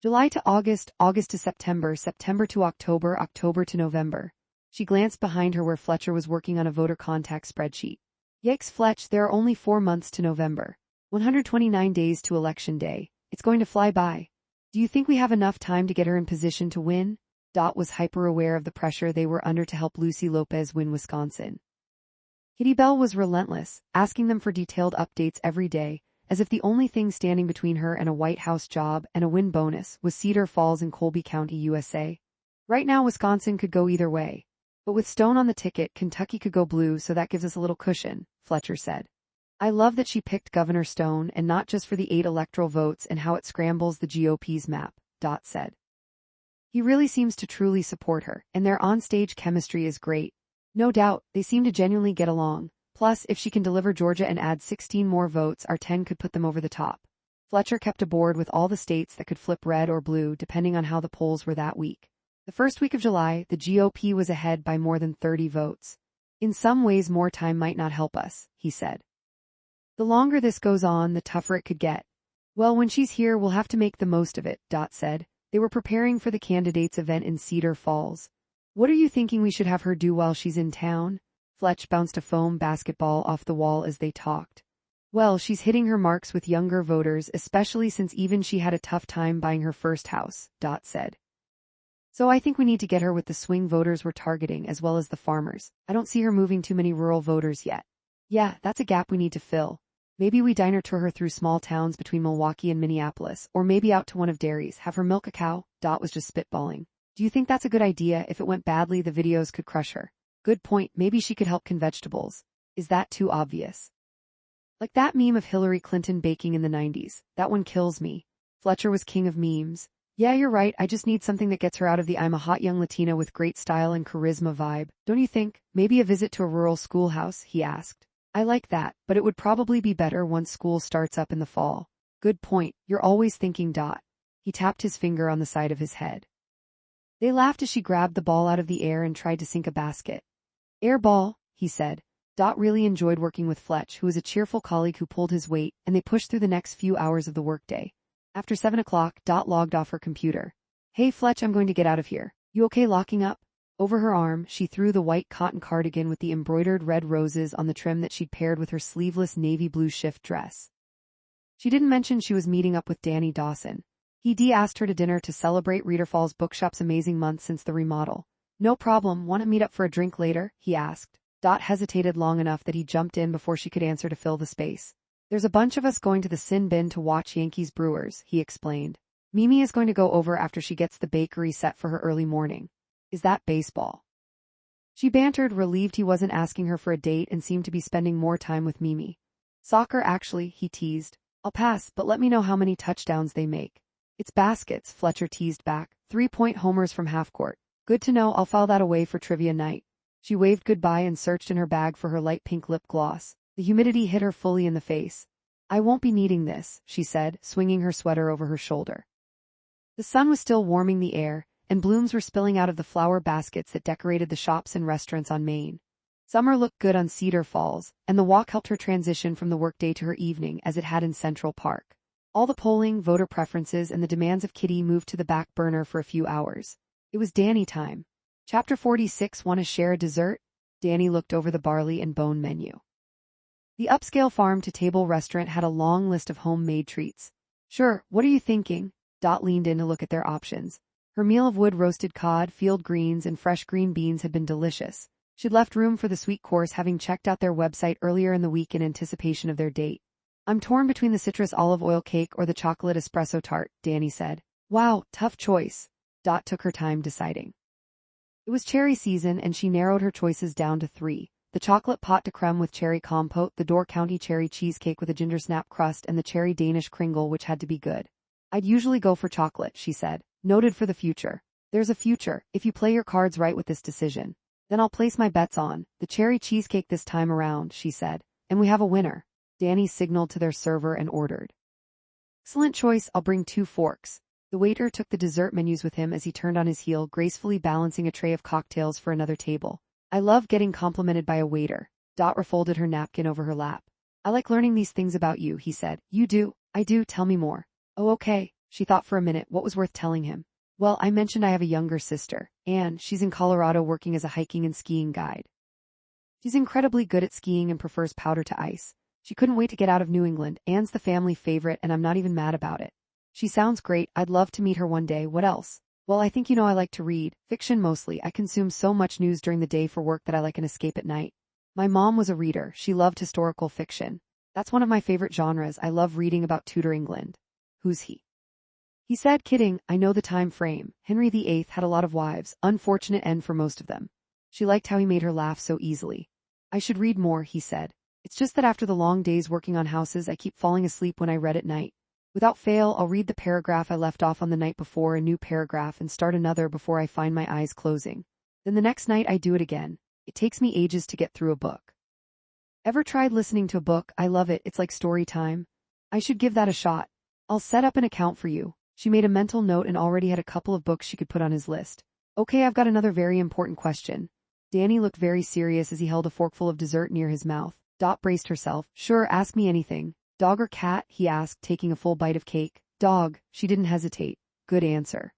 July to August, August to September, September to October, October to November. She glanced behind her where Fletcher was working on a voter contact spreadsheet. Yikes, Fletch, there are only 4 months to November. 129 days to Election Day. It's going to fly by. Do you think we have enough time to get her in position to win? Dot was hyper-aware of the pressure they were under to help Lucy Lopez win Wisconsin. Kitty Bell was relentless, asking them for detailed updates every day, as if the only thing standing between her and a White House job and a win bonus was Cedar Falls in Colby County, USA. Right now Wisconsin could go either way. But with Stone on the ticket, Kentucky could go blue, so that gives us a little cushion, Fletcher said. I love that she picked Governor Stone and not just for the 8 electoral votes and how it scrambles the GOP's map, Dot said. He really seems to truly support her, and their on-stage chemistry is great. No doubt, they seem to genuinely get along. Plus, if she can deliver Georgia and add 16 more votes, our 10 could put them over the top. Fletcher kept a board with all the states that could flip red or blue depending on how the polls were that week. The first week of July, the GOP was ahead by more than 30 votes. In some ways, more time might not help us, he said. The longer this goes on, the tougher it could get. Well, when she's here, we'll have to make the most of it, Dot said. They were preparing for the candidates' event in Cedar Falls. What are you thinking we should have her do while she's in town? Fletch bounced a foam basketball off the wall as they talked. Well, she's hitting her marks with younger voters, especially since even she had a tough time buying her first house, Dot said. So I think we need to get her with the swing voters we're targeting as well as the farmers. I don't see her moving too many rural voters yet. Yeah, that's a gap we need to fill. Maybe we diner tour her through small towns between Milwaukee and Minneapolis, or maybe out to one of Derry's, have her milk a cow. Dot was just spitballing. Do you think that's a good idea? If it went badly, the videos could crush her. Good point, maybe she could help can vegetables. Is that too obvious? Like that meme of Hillary Clinton baking in the 90s. That one kills me. Fletcher was king of memes. Yeah, you're right, I just need something that gets her out of the I'm a hot young Latina with great style and charisma vibe. Don't you think? Maybe a visit to a rural schoolhouse, he asked. I like that, but it would probably be better once school starts up in the fall. Good point, you're always thinking, Dot. He tapped his finger on the side of his head. They laughed as she grabbed the ball out of the air and tried to sink a basket. Air ball, he said. Dot really enjoyed working with Fletch, who was a cheerful colleague who pulled his weight, and they pushed through the next few hours of the workday. After 7 o'clock, Dot logged off her computer. Hey Fletch, I'm going to get out of here. You okay locking up? Over her arm, she threw the white cotton cardigan with the embroidered red roses on the trim that she'd paired with her sleeveless navy blue shift dress. She didn't mention she was meeting up with Danny Dawson. He asked her to dinner to celebrate Reader Falls Bookshop's amazing month since the remodel. No problem, want to meet up for a drink later? He asked. Dot hesitated long enough that he jumped in before she could answer to fill the space. There's a bunch of us going to the Sin Bin to watch Yankees Brewers, he explained. Mimi is going to go over after she gets the bakery set for her early morning. Is that baseball? She bantered, relieved he wasn't asking her for a date and seemed to be spending more time with Mimi. Soccer actually, he teased. I'll pass, but let me know how many touchdowns they make. It's baskets, Fletcher teased back. 3-point homers from half court. Good to know, I'll file that away for trivia night. She waved goodbye and searched in her bag for her light pink lip gloss. The humidity hit her fully in the face. I won't be needing this, she said, swinging her sweater over her shoulder. The sun was still warming the air, and blooms were spilling out of the flower baskets that decorated the shops and restaurants on Main. Summer looked good on Cedar Falls, and the walk helped her transition from the workday to her evening as it had in Central Park. All the polling, voter preferences, and the demands of Kitty moved to the back burner for a few hours. It was Danny time. Chapter 46, Want to share a dessert? Danny looked over the barley and bone menu. The upscale farm-to-table restaurant had a long list of homemade treats. Sure, what are you thinking? Dot leaned in to look at their options. Her meal of wood-roasted cod, field greens, and fresh green beans had been delicious. She'd left room for the sweet course, having checked out their website earlier in the week in anticipation of their date. I'm torn between the citrus olive oil cake or the chocolate espresso tart, Danny said. Wow, tough choice. Dot took her time deciding. It was cherry season, and she narrowed her choices down to 3. The chocolate pot de creme with cherry compote, the Door County cherry cheesecake with a ginger snap crust, and the cherry Danish kringle, which had to be good. I'd usually go for chocolate, she said. Noted for the future. There's a future, if you play your cards right with this decision. Then I'll place my bets on the cherry cheesecake this time around, she said. And we have a winner. Danny signaled to their server and ordered. Excellent choice, I'll bring 2 forks. The waiter took the dessert menus with him as he turned on his heel, gracefully balancing a tray of cocktails for another table. I love getting complimented by a waiter. Dot refolded her napkin over her lap. I like learning these things about you, he said. You do? I do, tell me more. Oh, okay. She thought for a minute what was worth telling him. Well, I mentioned I have a younger sister, Anne. She's in Colorado working as a hiking and skiing guide. She's incredibly good at skiing and prefers powder to ice. She couldn't wait to get out of New England. Anne's the family favorite, and I'm not even mad about it. She sounds great. I'd love to meet her one day. What else? Well, I think you know I like to read. Fiction mostly. I consume so much news during the day for work that I like an escape at night. My mom was a reader. She loved historical fiction. That's one of my favorite genres. I love reading about Tudor England. Who's he? He said, kidding, I know the time frame. Henry VIII had a lot of wives, unfortunate end for most of them. She liked how he made her laugh so easily. I should read more, he said. It's just that after the long days working on houses, I keep falling asleep when I read at night. Without fail, I'll read the paragraph I left off on the night before, a new paragraph, and start another before I find my eyes closing. Then the next night I do it again. It takes me ages to get through a book. Ever tried listening to a book? I love it. It's like story time. I should give that a shot. I'll set up an account for you. She made a mental note and already had a couple of books she could put on his list. Okay, I've got another very important question. Danny looked very serious as he held a forkful of dessert near his mouth. Dot braced herself. Sure, ask me anything. Dog or cat? He asked, taking a full bite of cake. Dog. She didn't hesitate. Good answer.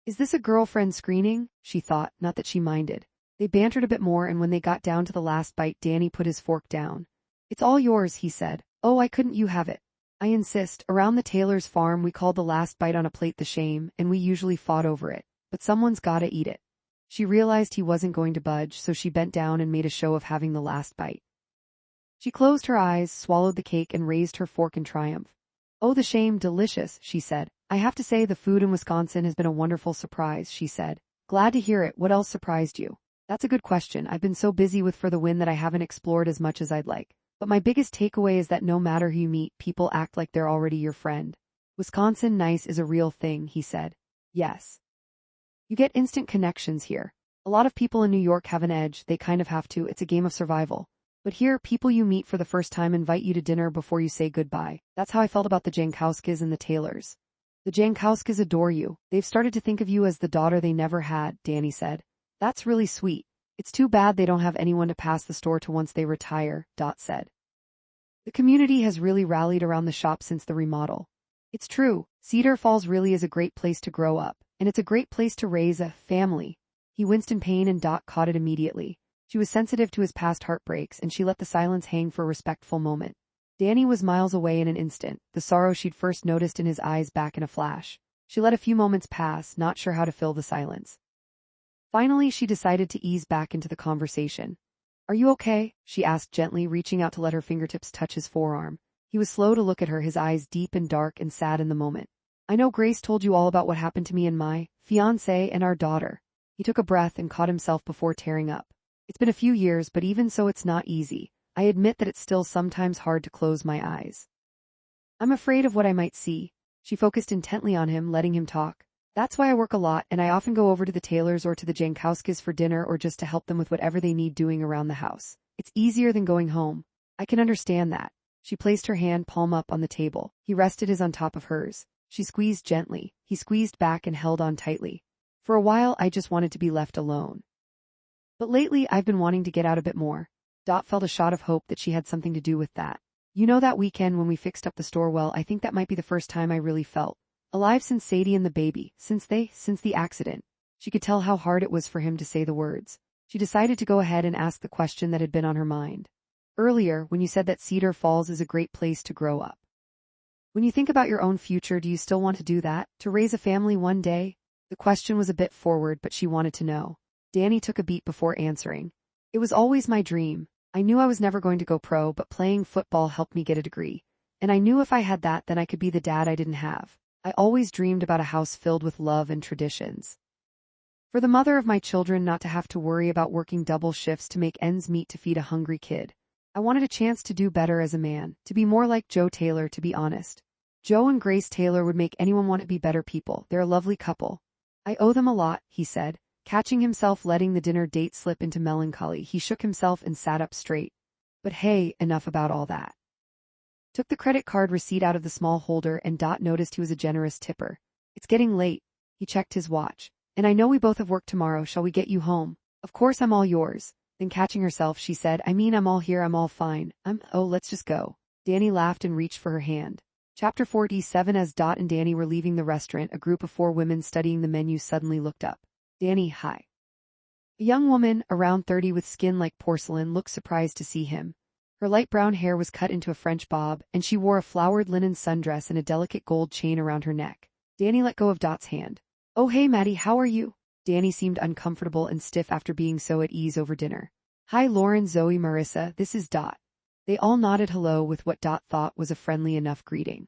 Is this a girlfriend screening? She thought, not that she minded. They bantered a bit more, and when they got down to the last bite, Danny put his fork down. It's all yours, he said. Oh, why couldn't you have it? I insist. Around the Taylor's farm we called the last bite on a plate the shame, and we usually fought over it. But someone's gotta eat it. She realized he wasn't going to budge, so she bent down and made a show of having the last bite. She closed her eyes, swallowed the cake, and raised her fork in triumph. Oh, the shame, delicious, she said. I have to say the food in Wisconsin has been a wonderful surprise, she said. Glad to hear it. What else surprised you? That's a good question. I've been so busy with For the Win that I haven't explored as much as I'd like. But my biggest takeaway is that no matter who you meet, people act like they're already your friend. Wisconsin nice is a real thing, he said. Yes. You get instant connections here. A lot of people in New York have an edge, they kind of have to, it's a game of survival. But here, people you meet for the first time invite you to dinner before you say goodbye. That's how I felt about the Jankowskis and the Taylors. The Jankowskis adore you. They've started to think of you as the daughter they never had, Danny said. That's really sweet. It's too bad they don't have anyone to pass the store to once they retire, Dot said. The community has really rallied around the shop since the remodel. It's true, Cedar Falls really is a great place to grow up, and it's a great place to raise a family. He winced in pain and Dot caught it immediately. She was sensitive to his past heartbreaks, and she let the silence hang for a respectful moment. Danny was miles away in an instant, the sorrow she'd first noticed in his eyes back in a flash. She let a few moments pass, not sure how to fill the silence. Finally, she decided to ease back into the conversation. Are you okay? She asked gently, reaching out to let her fingertips touch his forearm. He was slow to look at her, his eyes deep and dark and sad in the moment. I know Grace told you all about what happened to me and my fiancé and our daughter. He took a breath and caught himself before tearing up. It's been a few years, but even so it's not easy. I admit that it's still sometimes hard to close my eyes. I'm afraid of what I might see. She focused intently on him, letting him talk. That's why I work a lot, and I often go over to the Taylors or to the Jankowskis for dinner or just to help them with whatever they need doing around the house. It's easier than going home. I can understand that. She placed her hand palm up on the table. He rested his on top of hers. She squeezed gently. He squeezed back and held on tightly. For a while, I just wanted to be left alone. But lately, I've been wanting to get out a bit more. Dot felt a shot of hope that she had something to do with that. You know, that weekend when we fixed up the store, well, I think that might be the first time I really felt alive since Sadie and the baby, since the accident. She could tell how hard it was for him to say the words. She decided to go ahead and ask the question that had been on her mind. Earlier, when you said that Cedar Falls is a great place to grow up. When you think about your own future, do you still want to do that? To raise a family one day? The question was a bit forward, but she wanted to know. Danny took a beat before answering. It was always my dream. I knew I was never going to go pro, but playing football helped me get a degree. And I knew if I had that, then I could be the dad I didn't have. I always dreamed about a house filled with love and traditions. For the mother of my children not to have to worry about working double shifts to make ends meet to feed a hungry kid. I wanted a chance to do better as a man, to be more like Joe Taylor, to be honest. Joe and Grace Taylor would make anyone want to be better people. They're a lovely couple. I owe them a lot, he said. Catching himself letting the dinner date slip into melancholy, he shook himself and sat up straight. But hey, enough about all that. Took the credit card receipt out of the small holder, and Dot noticed he was a generous tipper. It's getting late. He checked his watch. And I know we both have work tomorrow. Shall we get you home? Of course, I'm all yours. Then catching herself, she said, I mean, I'm all here, I'm all fine. Let's just go. Danny laughed and reached for her hand. Chapter 47. As Dot and Danny were leaving the restaurant, a group of 4 women studying the menu suddenly looked up. Danny, hi. A young woman, around 30 with skin like porcelain, looked surprised to see him. Her light brown hair was cut into a French bob, and she wore a flowered linen sundress and a delicate gold chain around her neck. Danny let go of Dot's hand. Oh hey Maddie, how are you? Danny seemed uncomfortable and stiff after being so at ease over dinner. Hi Lauren, Zoe, Marissa, this is Dot. They all nodded hello with what Dot thought was a friendly enough greeting.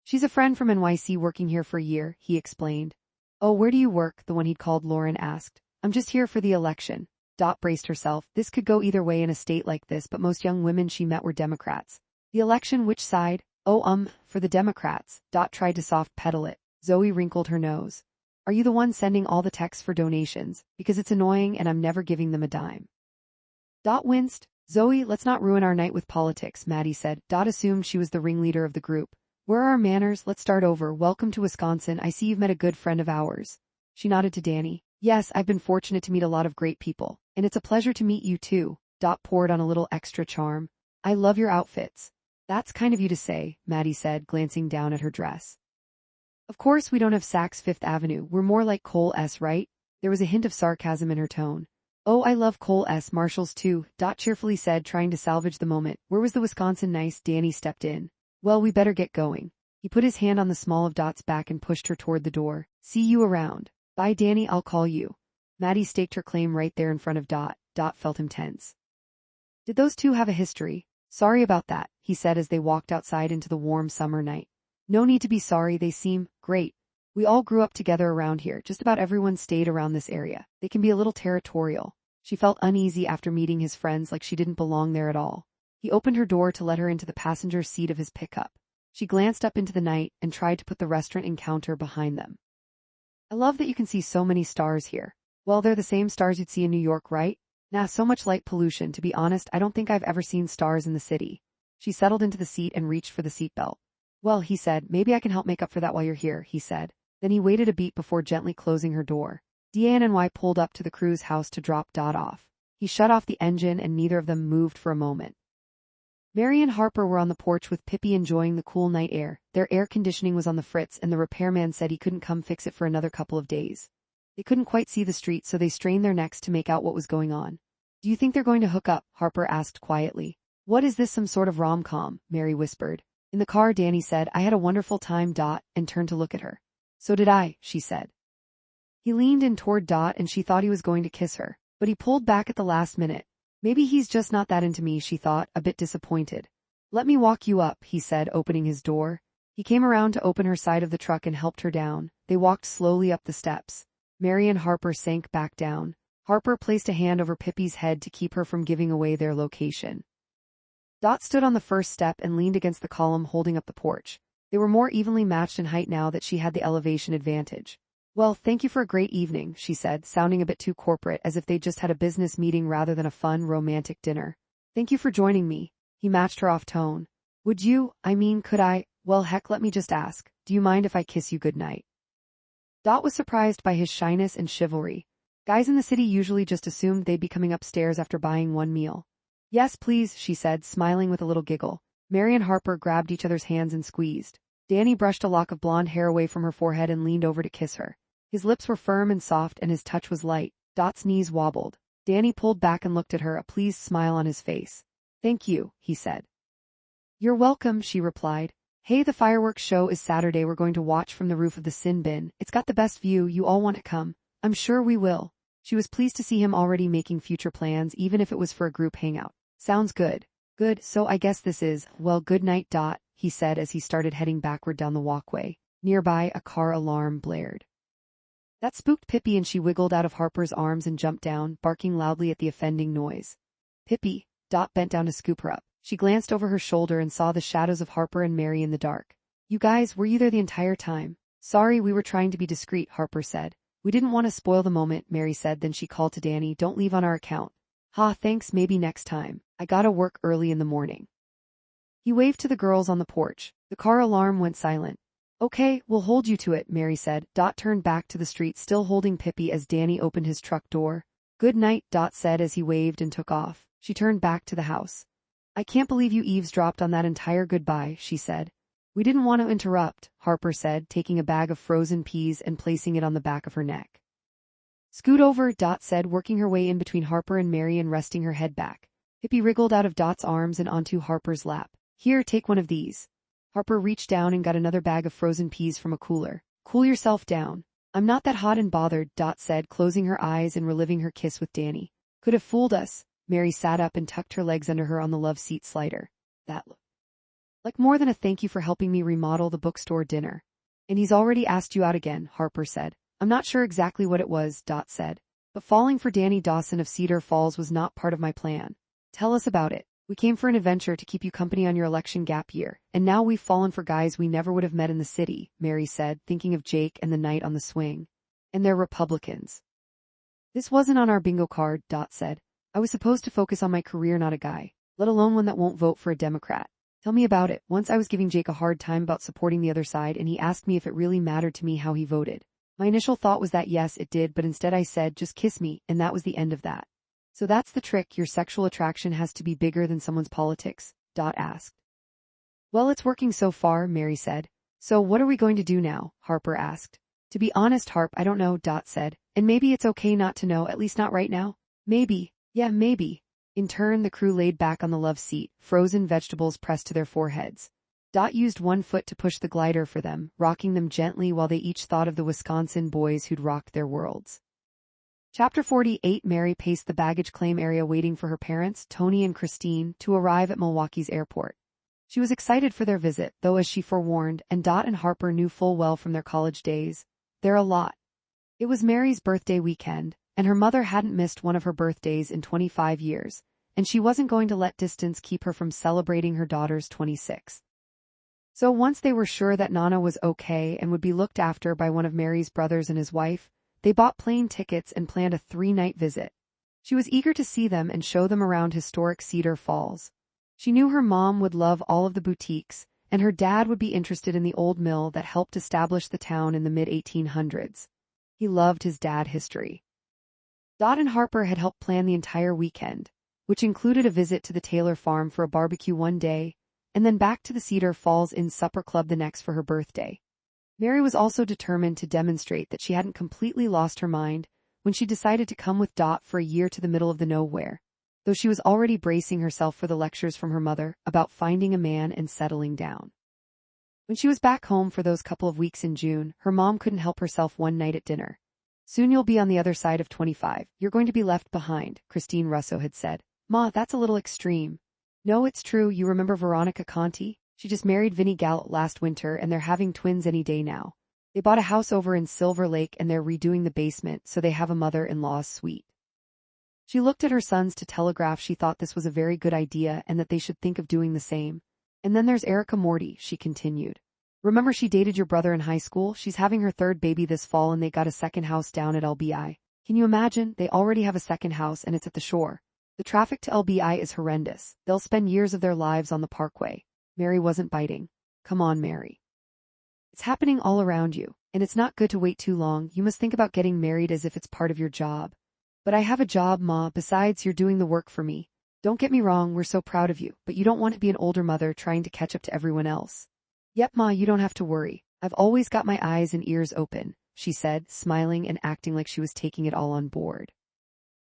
She's a friend from NYC working here for a year, he explained. Oh, where do you work? The one he'd called Lauren asked. I'm just here for the election. Dot braced herself. This could go either way in a state like this, but most young women she met were Democrats. The election, which side? Oh, for the Democrats. Dot tried to soft pedal it. Zoe wrinkled her nose. Are you the one sending all the texts for donations? Because it's annoying and I'm never giving them a dime. Dot winced. Zoe, let's not ruin our night with politics, Maddie said. Dot assumed she was the ringleader of the group. Where are our manners? Let's start over. Welcome to Wisconsin. I see you've met a good friend of ours. She nodded to Danny. Yes, I've been fortunate to meet a lot of great people. And it's a pleasure to meet you too. Dot poured on a little extra charm. I love your outfits. That's kind of you to say, Maddie said, glancing down at her dress. Of course we don't have Saks Fifth Avenue. We're more like Cole S., right? There was a hint of sarcasm in her tone. Oh, I love Cole S. Marshalls too, Dot cheerfully said, trying to salvage the moment. Where was the Wisconsin nice? Danny stepped in. Well, we better get going. He put his hand on the small of Dot's back and pushed her toward the door. See you around. Bye, Danny, I'll call you. Maddie staked her claim right there in front of Dot. Dot felt him tense. Did those two have a history? Sorry about that, he said as they walked outside into the warm summer night. No need to be sorry, they seem great. We all grew up together around here. Just about everyone stayed around this area. They can be a little territorial. She felt uneasy after meeting his friends, like she didn't belong there at all. He opened her door to let her into the passenger seat of his pickup. She glanced up into the night and tried to put the restaurant encounter behind them. I love that you can see so many stars here. Well, they're the same stars you'd see in New York, right? Nah, so much light pollution. To be honest, I don't think I've ever seen stars in the city. She settled into the seat and reached for the seatbelt. Well, he said, maybe I can help make up for that while you're here, he said. Then he waited a beat before gently closing her door. Deanne and Y pulled up to the crew's house to drop Dot off. He shut off the engine and neither of them moved for a moment. Mary and Harper were on the porch with Pippi enjoying the cool night air. Their air conditioning was on the fritz and the repairman said he couldn't come fix it for another couple of days. They couldn't quite see the street, so they strained their necks to make out what was going on. Do you think they're going to hook up? Harper asked quietly. What is this, some sort of rom-com? Mary whispered. In the car, Danny said, I had a wonderful time, Dot, and turned to look at her. So did I, she said. He leaned in toward Dot and she thought he was going to kiss her, but he pulled back at the last minute. Maybe he's just not that into me, she thought, a bit disappointed. Let me walk you up, he said, opening his door. He came around to open her side of the truck and helped her down. They walked slowly up the steps. Mary and Harper sank back down. Harper placed a hand over Pippi's head to keep her from giving away their location. Dot stood on the first step and leaned against the column holding up the porch. They were more evenly matched in height now that she had the elevation advantage. Well, thank you for a great evening, she said, sounding a bit too corporate, as if they'd just had a business meeting rather than a fun, romantic dinner. Thank you for joining me. He matched her off tone. Would you, could I? Well, heck, let me just ask. Do you mind if I kiss you goodnight? Dot was surprised by his shyness and chivalry. Guys in the city usually just assumed they'd be coming upstairs after buying one meal. Yes, please, she said, smiling with a little giggle. Mary and Harper grabbed each other's hands and squeezed. Danny brushed a lock of blonde hair away from her forehead and leaned over to kiss her. His lips were firm and soft and his touch was light. Dot's knees wobbled. Danny pulled back and looked at her, a pleased smile on his face. Thank you, he said. You're welcome, she replied. Hey, the fireworks show is Saturday. We're going to watch from the roof of the sin bin. It's got the best view. You all want to come? I'm sure we will. She was pleased to see him already making future plans, even if it was for a group hangout. Sounds good. Good, so I guess this is, well, good night, Dot, he said as he started heading backward down the walkway. Nearby, a car alarm blared. That spooked Pippi and she wiggled out of Harper's arms and jumped down, barking loudly at the offending noise. Pippi, Dot bent down to scoop her up. She glanced over her shoulder and saw the shadows of Harper and Mary in the dark. You guys, were you there the entire time? Sorry, we were trying to be discreet, Harper said. We didn't want to spoil the moment, Mary said, then she called to Danny, don't leave on our account. Ha, thanks, maybe next time. I gotta work early in the morning. He waved to the girls on the porch. The car alarm went silent. Okay, we'll hold you to it, Mary said. Dot turned back to the street, still holding Pippi as Danny opened his truck door. Good night, Dot said as he waved and took off. She turned back to the house. I can't believe you eavesdropped on that entire goodbye, she said. We didn't want to interrupt, Harper said, taking a bag of frozen peas and placing it on the back of her neck. Scoot over, Dot said, working her way in between Harper and Mary and resting her head back. Pippi wriggled out of Dot's arms and onto Harper's lap. Here, take one of these. Harper reached down and got another bag of frozen peas from a cooler. Cool yourself down. I'm not that hot and bothered, Dot said, closing her eyes and reliving her kiss with Danny. Could have fooled us. Mary sat up and tucked her legs under her on the love seat slider. That looked like more than a thank you for helping me remodel the bookstore dinner. And he's already asked you out again, Harper said. I'm not sure exactly what it was, Dot said. But falling for Danny Dawson of Cedar Falls was not part of my plan. Tell us about it. We came for an adventure to keep you company on your election gap year, and now we've fallen for guys we never would have met in the city, Mary said, thinking of Jake and the night on the swing. And they're Republicans. This wasn't on our bingo card, Dot said. I was supposed to focus on my career, not a guy, let alone one that won't vote for a Democrat. Tell me about it. Once I was giving Jake a hard time about supporting the other side, and he asked me if it really mattered to me how he voted. My initial thought was that yes, it did, but instead I said, just kiss me, and that was the end of that. So that's the trick, your sexual attraction has to be bigger than someone's politics? Dot asked. Well, it's working so far, Mary said. So what are we going to do now? Harper asked. To be honest, Harp, I don't know, Dot said. And maybe it's okay not to know, at least not right now. Maybe. Yeah, maybe. In turn, the crew laid back on the love seat, frozen vegetables pressed to their foreheads. Dot used one foot to push the glider for them, rocking them gently while they each thought of the Wisconsin boys who'd rocked their worlds. Chapter 48. Mary paced the baggage claim area waiting for her parents, Tony and Christine, to arrive at Milwaukee's airport. She was excited for their visit, though as she forewarned, and Dot and Harper knew full well from their college days, they're a lot. It was Mary's birthday weekend, and her mother hadn't missed one of her birthdays in 25 years, and she wasn't going to let distance keep her from celebrating her daughter's 26th. So once they were sure that Nana was okay and would be looked after by one of Mary's brothers and his wife, they bought plane tickets and planned a 3-night visit. She was eager to see them and show them around historic Cedar Falls. She knew her mom would love all of the boutiques, and her dad would be interested in the old mill that helped establish the town in the mid-1800s. He loved his dad history. Dot and Harper had helped plan the entire weekend, which included a visit to the Taylor farm for a barbecue one day, and then back to the Cedar Falls Inn Supper Club the next for her birthday. Mary was also determined to demonstrate that she hadn't completely lost her mind when she decided to come with Dot for a year to the middle of the nowhere, though she was already bracing herself for the lectures from her mother about finding a man and settling down. When she was back home for those couple of weeks in June, her mom couldn't help herself one night at dinner. Soon you'll be on the other side of 25. You're going to be left behind, Christine Russo had said. Ma, that's a little extreme. No, it's true. You remember Veronica Conti? She just married Vinnie Gallant last winter and they're having twins any day now. They bought a house over in Silver Lake and they're redoing the basement so they have a mother-in-law's suite. She looked at her sons to telegraph she thought this was a very good idea and that they should think of doing the same. And then there's Erica Morty, she continued. Remember she dated your brother in high school? She's having her third baby this fall and they got a second house down at LBI. Can you imagine? They already have a second house and it's at the shore. The traffic to LBI is horrendous. They'll spend years of their lives on the parkway. Mary wasn't biting. Come on, Mary. It's happening all around you, and it's not good to wait too long. You must think about getting married as if it's part of your job. But I have a job, Ma. Besides, you're doing the work for me. Don't get me wrong, we're so proud of you, but you don't want to be an older mother trying to catch up to everyone else. Yep, Ma, you don't have to worry. I've always got my eyes and ears open, she said, smiling and acting like she was taking it all on board.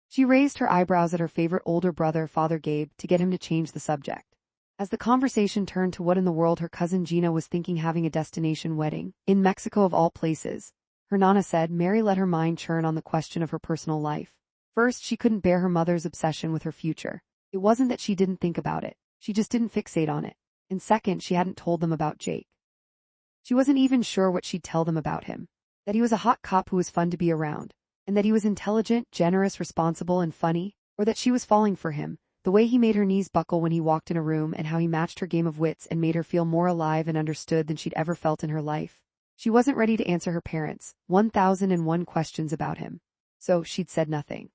She raised her eyebrows at her favorite older brother, Father Gabe, to get him to change the subject. As the conversation turned to what in the world her cousin Gina was thinking having a destination wedding, in Mexico of all places, her Nana said, Mary let her mind churn on the question of her personal life. First, she couldn't bear her mother's obsession with her future. It wasn't that she didn't think about it, she just didn't fixate on it. And second, she hadn't told them about Jake. She wasn't even sure what she'd tell them about him. That he was a hot cop who was fun to be around, and that he was intelligent, generous, responsible, and funny, or that she was falling for him. The way he made her knees buckle when he walked in a room and how he matched her game of wits and made her feel more alive and understood than she'd ever felt in her life. She wasn't ready to answer her parents' 1001 questions about him. So she'd said nothing.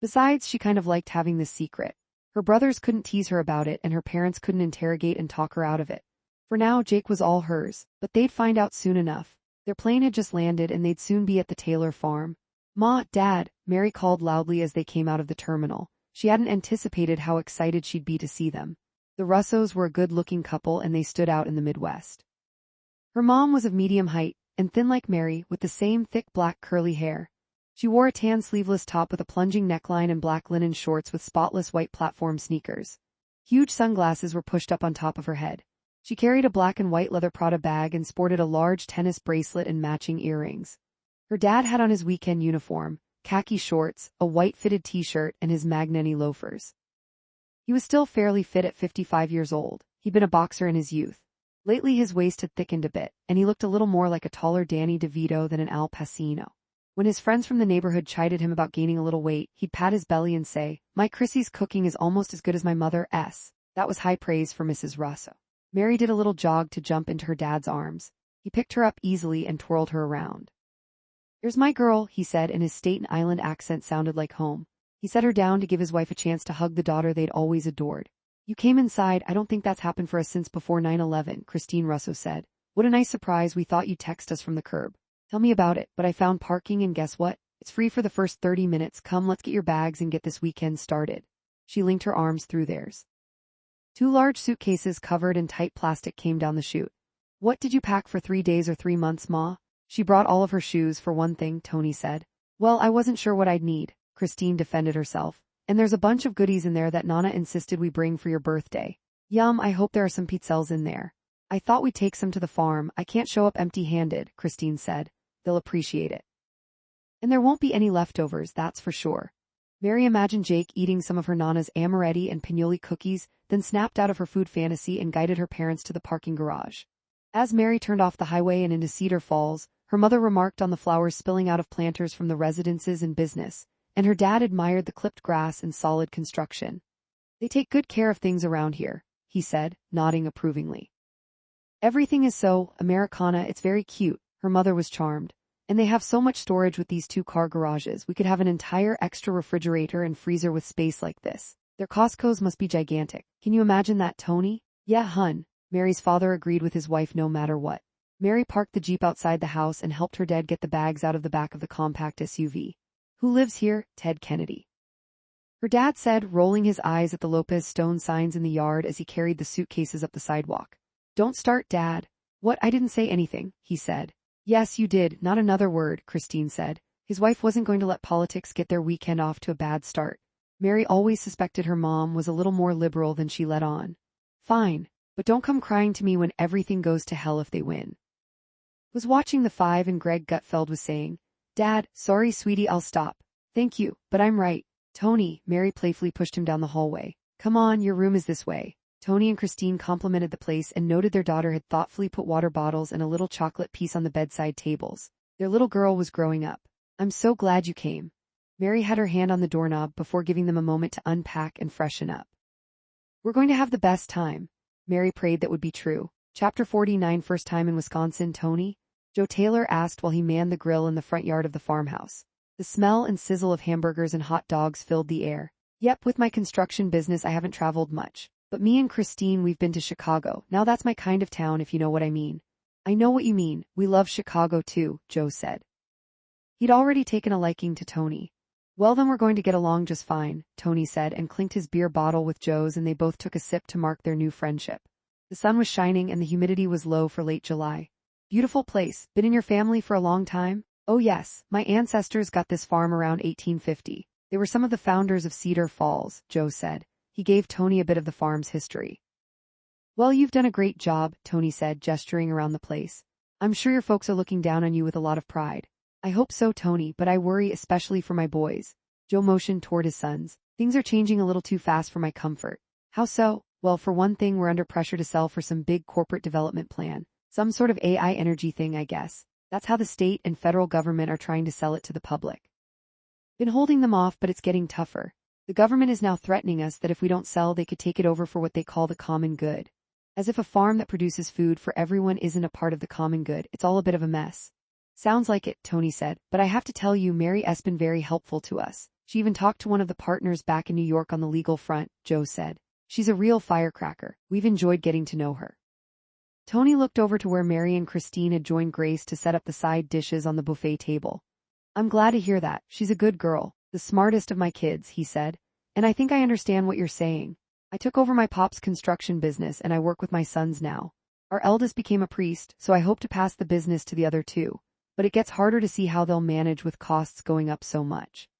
Besides, she kind of liked having this secret. Her brothers couldn't tease her about it and her parents couldn't interrogate and talk her out of it. For now, Jake was all hers, but they'd find out soon enough. Their plane had just landed and they'd soon be at the Taylor farm. Ma, Dad, Mary called loudly as they came out of the terminal. She hadn't anticipated how excited she'd be to see them. The Russos were a good-looking couple and they stood out in the Midwest. Her mom was of medium height and thin like Mary, with the same thick black curly hair. She wore a tan sleeveless top with a plunging neckline and black linen shorts with spotless white platform sneakers. Huge sunglasses were pushed up on top of her head. She carried a black and white leather Prada bag and sported a large tennis bracelet and matching earrings. Her dad had on his weekend uniform, khaki shorts, a white fitted t-shirt, and his Magnani loafers. He was still fairly fit at 55 years old. He'd been a boxer in his youth. Lately his waist had thickened a bit, and he looked a little more like a taller Danny DeVito than an Al Pacino. When his friends from the neighborhood chided him about gaining a little weight, he'd pat his belly and say, "My Chrissy's cooking is almost as good as my mother's." That was high praise for Mrs. Russo. Mary did a little jog to jump into her dad's arms. He picked her up easily and twirled her around. "Here's my girl," he said, and his Staten Island accent sounded like home. He set her down to give his wife a chance to hug the daughter they'd always adored. "You came inside. I don't think that's happened for us since before 9/11, Christine Russo said. "What a nice surprise. We thought you'd text us from the curb." "Tell me about it, but I found parking and guess what? It's free for the first 30 minutes. Come, let's get your bags and get this weekend started." She linked her arms through theirs. 2 large suitcases covered in tight plastic came down the chute. "What did you pack for 3 days or 3 months, Ma?" "She brought all of her shoes for one thing," Tony said. "Well, I wasn't sure what I'd need," Christine defended herself. "And there's a bunch of goodies in there that Nana insisted we bring for your birthday." "Yum, I hope there are some pizzelles in there." "I thought we'd take some to the farm. I can't show up empty-handed," Christine said. "They'll appreciate it. And there won't be any leftovers, that's for sure." Mary imagined Jake eating some of her Nana's amaretti and pinoli cookies, then snapped out of her food fantasy and guided her parents to the parking garage. As Mary turned off the highway and into Cedar Falls, her mother remarked on the flowers spilling out of planters from the residences and business, and her dad admired the clipped grass and solid construction. "They take good care of things around here," he said, nodding approvingly. "Everything is so Americana, it's very cute," her mother was charmed. "And they have so much storage with these 2-car garages. We could have an entire extra refrigerator and freezer with space like this. Their Costco's must be gigantic. Can you imagine that, Tony?" "Yeah, hun," Mary's father agreed with his wife no matter what. Mary parked the Jeep outside the house and helped her dad get the bags out of the back of the compact SUV. "Who lives here?" "Ted Kennedy," her dad said, rolling his eyes at the Lopez stone signs in the yard as he carried the suitcases up the sidewalk. "Don't start, Dad." "What? I didn't say anything," he said. "Yes, you did, not another word," Christine said. His wife wasn't going to let politics get their weekend off to a bad start. Mary always suspected her mom was a little more liberal than she let on. "Fine, but don't come crying to me when everything goes to hell if they win." Was watching the 5 and Greg Gutfeld was saying, "Dad, sorry sweetie, I'll stop." "Thank you, but I'm right." "Tony," Mary playfully pushed him down the hallway. "Come on, your room is this way." Tony and Christine complimented the place and noted their daughter had thoughtfully put water bottles and a little chocolate piece on the bedside tables. Their little girl was growing up. "I'm so glad you came." Mary had her hand on the doorknob before giving them a moment to unpack and freshen up. "We're going to have the best time." Mary prayed that would be true. Chapter 49. First time in Wisconsin, Tony? Joe Taylor asked while he manned the grill in the front yard of the farmhouse. The smell and sizzle of hamburgers and hot dogs filled the air. "Yep, with my construction business I haven't traveled much. But me and Christine, we've been to Chicago. Now that's my kind of town, if you know what I mean." "I know what you mean. We love Chicago too," Joe said. He'd already taken a liking to Tony. "Well, then we're going to get along just fine," Tony said and clinked his beer bottle with Joe's, and they both took a sip to mark their new friendship. The sun was shining and the humidity was low for late July. "Beautiful place. Been in your family for a long time?" "Oh yes, my ancestors got this farm around 1850. They were some of the founders of Cedar Falls," Joe said. He gave Tony a bit of the farm's history. "Well, you've done a great job," Tony said, gesturing around the place. "I'm sure your folks are looking down on you with a lot of pride." "I hope so, Tony, but I worry especially for my boys." Joe motioned toward his sons. "Things are changing a little too fast for my comfort." "How so?" "Well, for one thing, we're under pressure to sell for some big corporate development plan. Some sort of AI energy thing, I guess. That's how the state and federal government are trying to sell it to the public. Been holding them off, but it's getting tougher. The government is now threatening us that if we don't sell, they could take it over for what they call the common good. As if a farm that produces food for everyone isn't a part of the common good. It's all a bit of a mess." "Sounds like it," Tony said, "but I have to tell you, Mary S. been very helpful to us. She even talked to one of the partners back in New York on the legal front," Joe said. "She's a real firecracker. We've enjoyed getting to know her." Tony looked over to where Mary and Christine had joined Grace to set up the side dishes on the buffet table. "I'm glad to hear that. She's a good girl. The smartest of my kids," he said. "And I think I understand what you're saying. I took over my pop's construction business and I work with my sons now. Our eldest became a priest, so I hope to pass the business to the other two. But it gets harder to see how they'll manage with costs going up so much.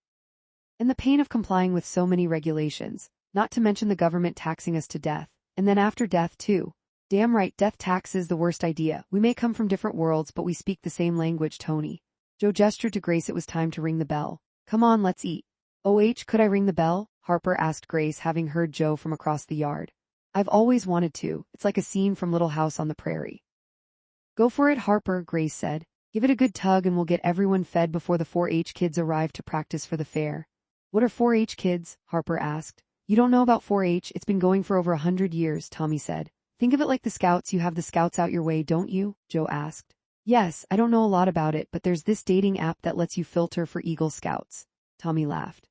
And the pain of complying with so many regulations, not to mention the government taxing us to death, and then after death too. Damn right, death tax is the worst idea. We may come from different worlds, but we speak the same language, Tony." Joe gestured to Grace. It was time to ring the bell. "Come on, let's eat." Could I ring the bell?" Harper asked Grace, having heard Joe from across the yard. "I've always wanted to. It's like a scene from Little House on the Prairie." "Go for it, Harper," Grace said. Give it a good tug and we'll get everyone fed before the 4-H kids arrive to practice for the fair. What are 4-H kids? Harper asked. You don't know about 4-H, it's been going for over 100 years, Tommy said. Think of it like the Scouts, you have the Scouts out your way, don't you? Joe asked. Yes, I don't know a lot about it, but there's this dating app that lets you filter for Eagle Scouts. Tommy laughed.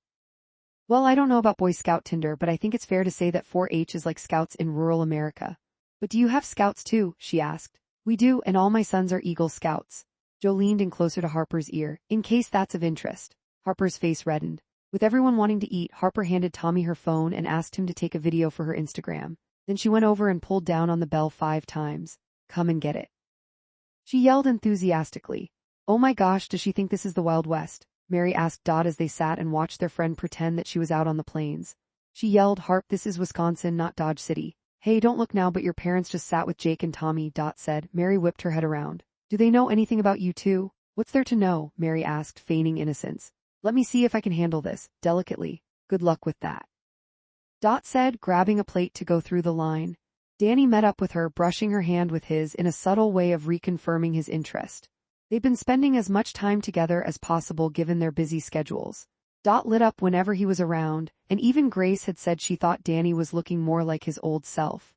Well, I don't know about Boy Scout Tinder, but I think it's fair to say that 4-H is like Scouts in rural America. But do you have Scouts too? She asked. We do, and all my sons are Eagle Scouts. Joe leaned in closer to Harper's ear, in case that's of interest. Harper's face reddened. With everyone wanting to eat, Harper handed Tommy her phone and asked him to take a video for her Instagram. Then she went over and pulled down on the bell 5 times. Come and get it. She yelled enthusiastically. Oh my gosh, does she think this is the Wild West? Mary asked Dot as they sat and watched their friend pretend that she was out on the plains. She yelled, Harp, this is Wisconsin, not Dodge City. Hey, don't look now, but your parents just sat with Jake and Tommy, Dot said. Mary whipped her head around. Do they know anything about you too? What's there to know? Mary asked, feigning innocence. Let me see if I can handle this, delicately. Good luck with that. Dot said, grabbing a plate to go through the line. Danny met up with her, brushing her hand with his in a subtle way of reconfirming his interest. They'd been spending as much time together as possible given their busy schedules. Dot lit up whenever he was around, and even Grace had said she thought Danny was looking more like his old self.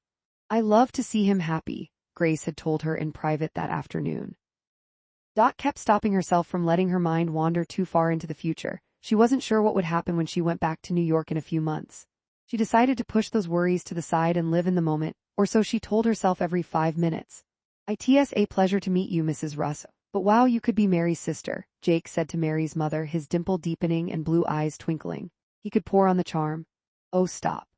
I love to see him happy, Grace had told her in private that afternoon. Dot kept stopping herself from letting her mind wander too far into the future. She wasn't sure what would happen when she went back to New York in a few months. She decided to push those worries to the side and live in the moment, or so she told herself every 5 minutes. It's a pleasure to meet you, Mrs. Russ. But wow, you could be Mary's sister, Jake said to Mary's mother, his dimple deepening and blue eyes twinkling. He could pour on the charm. Oh, stop.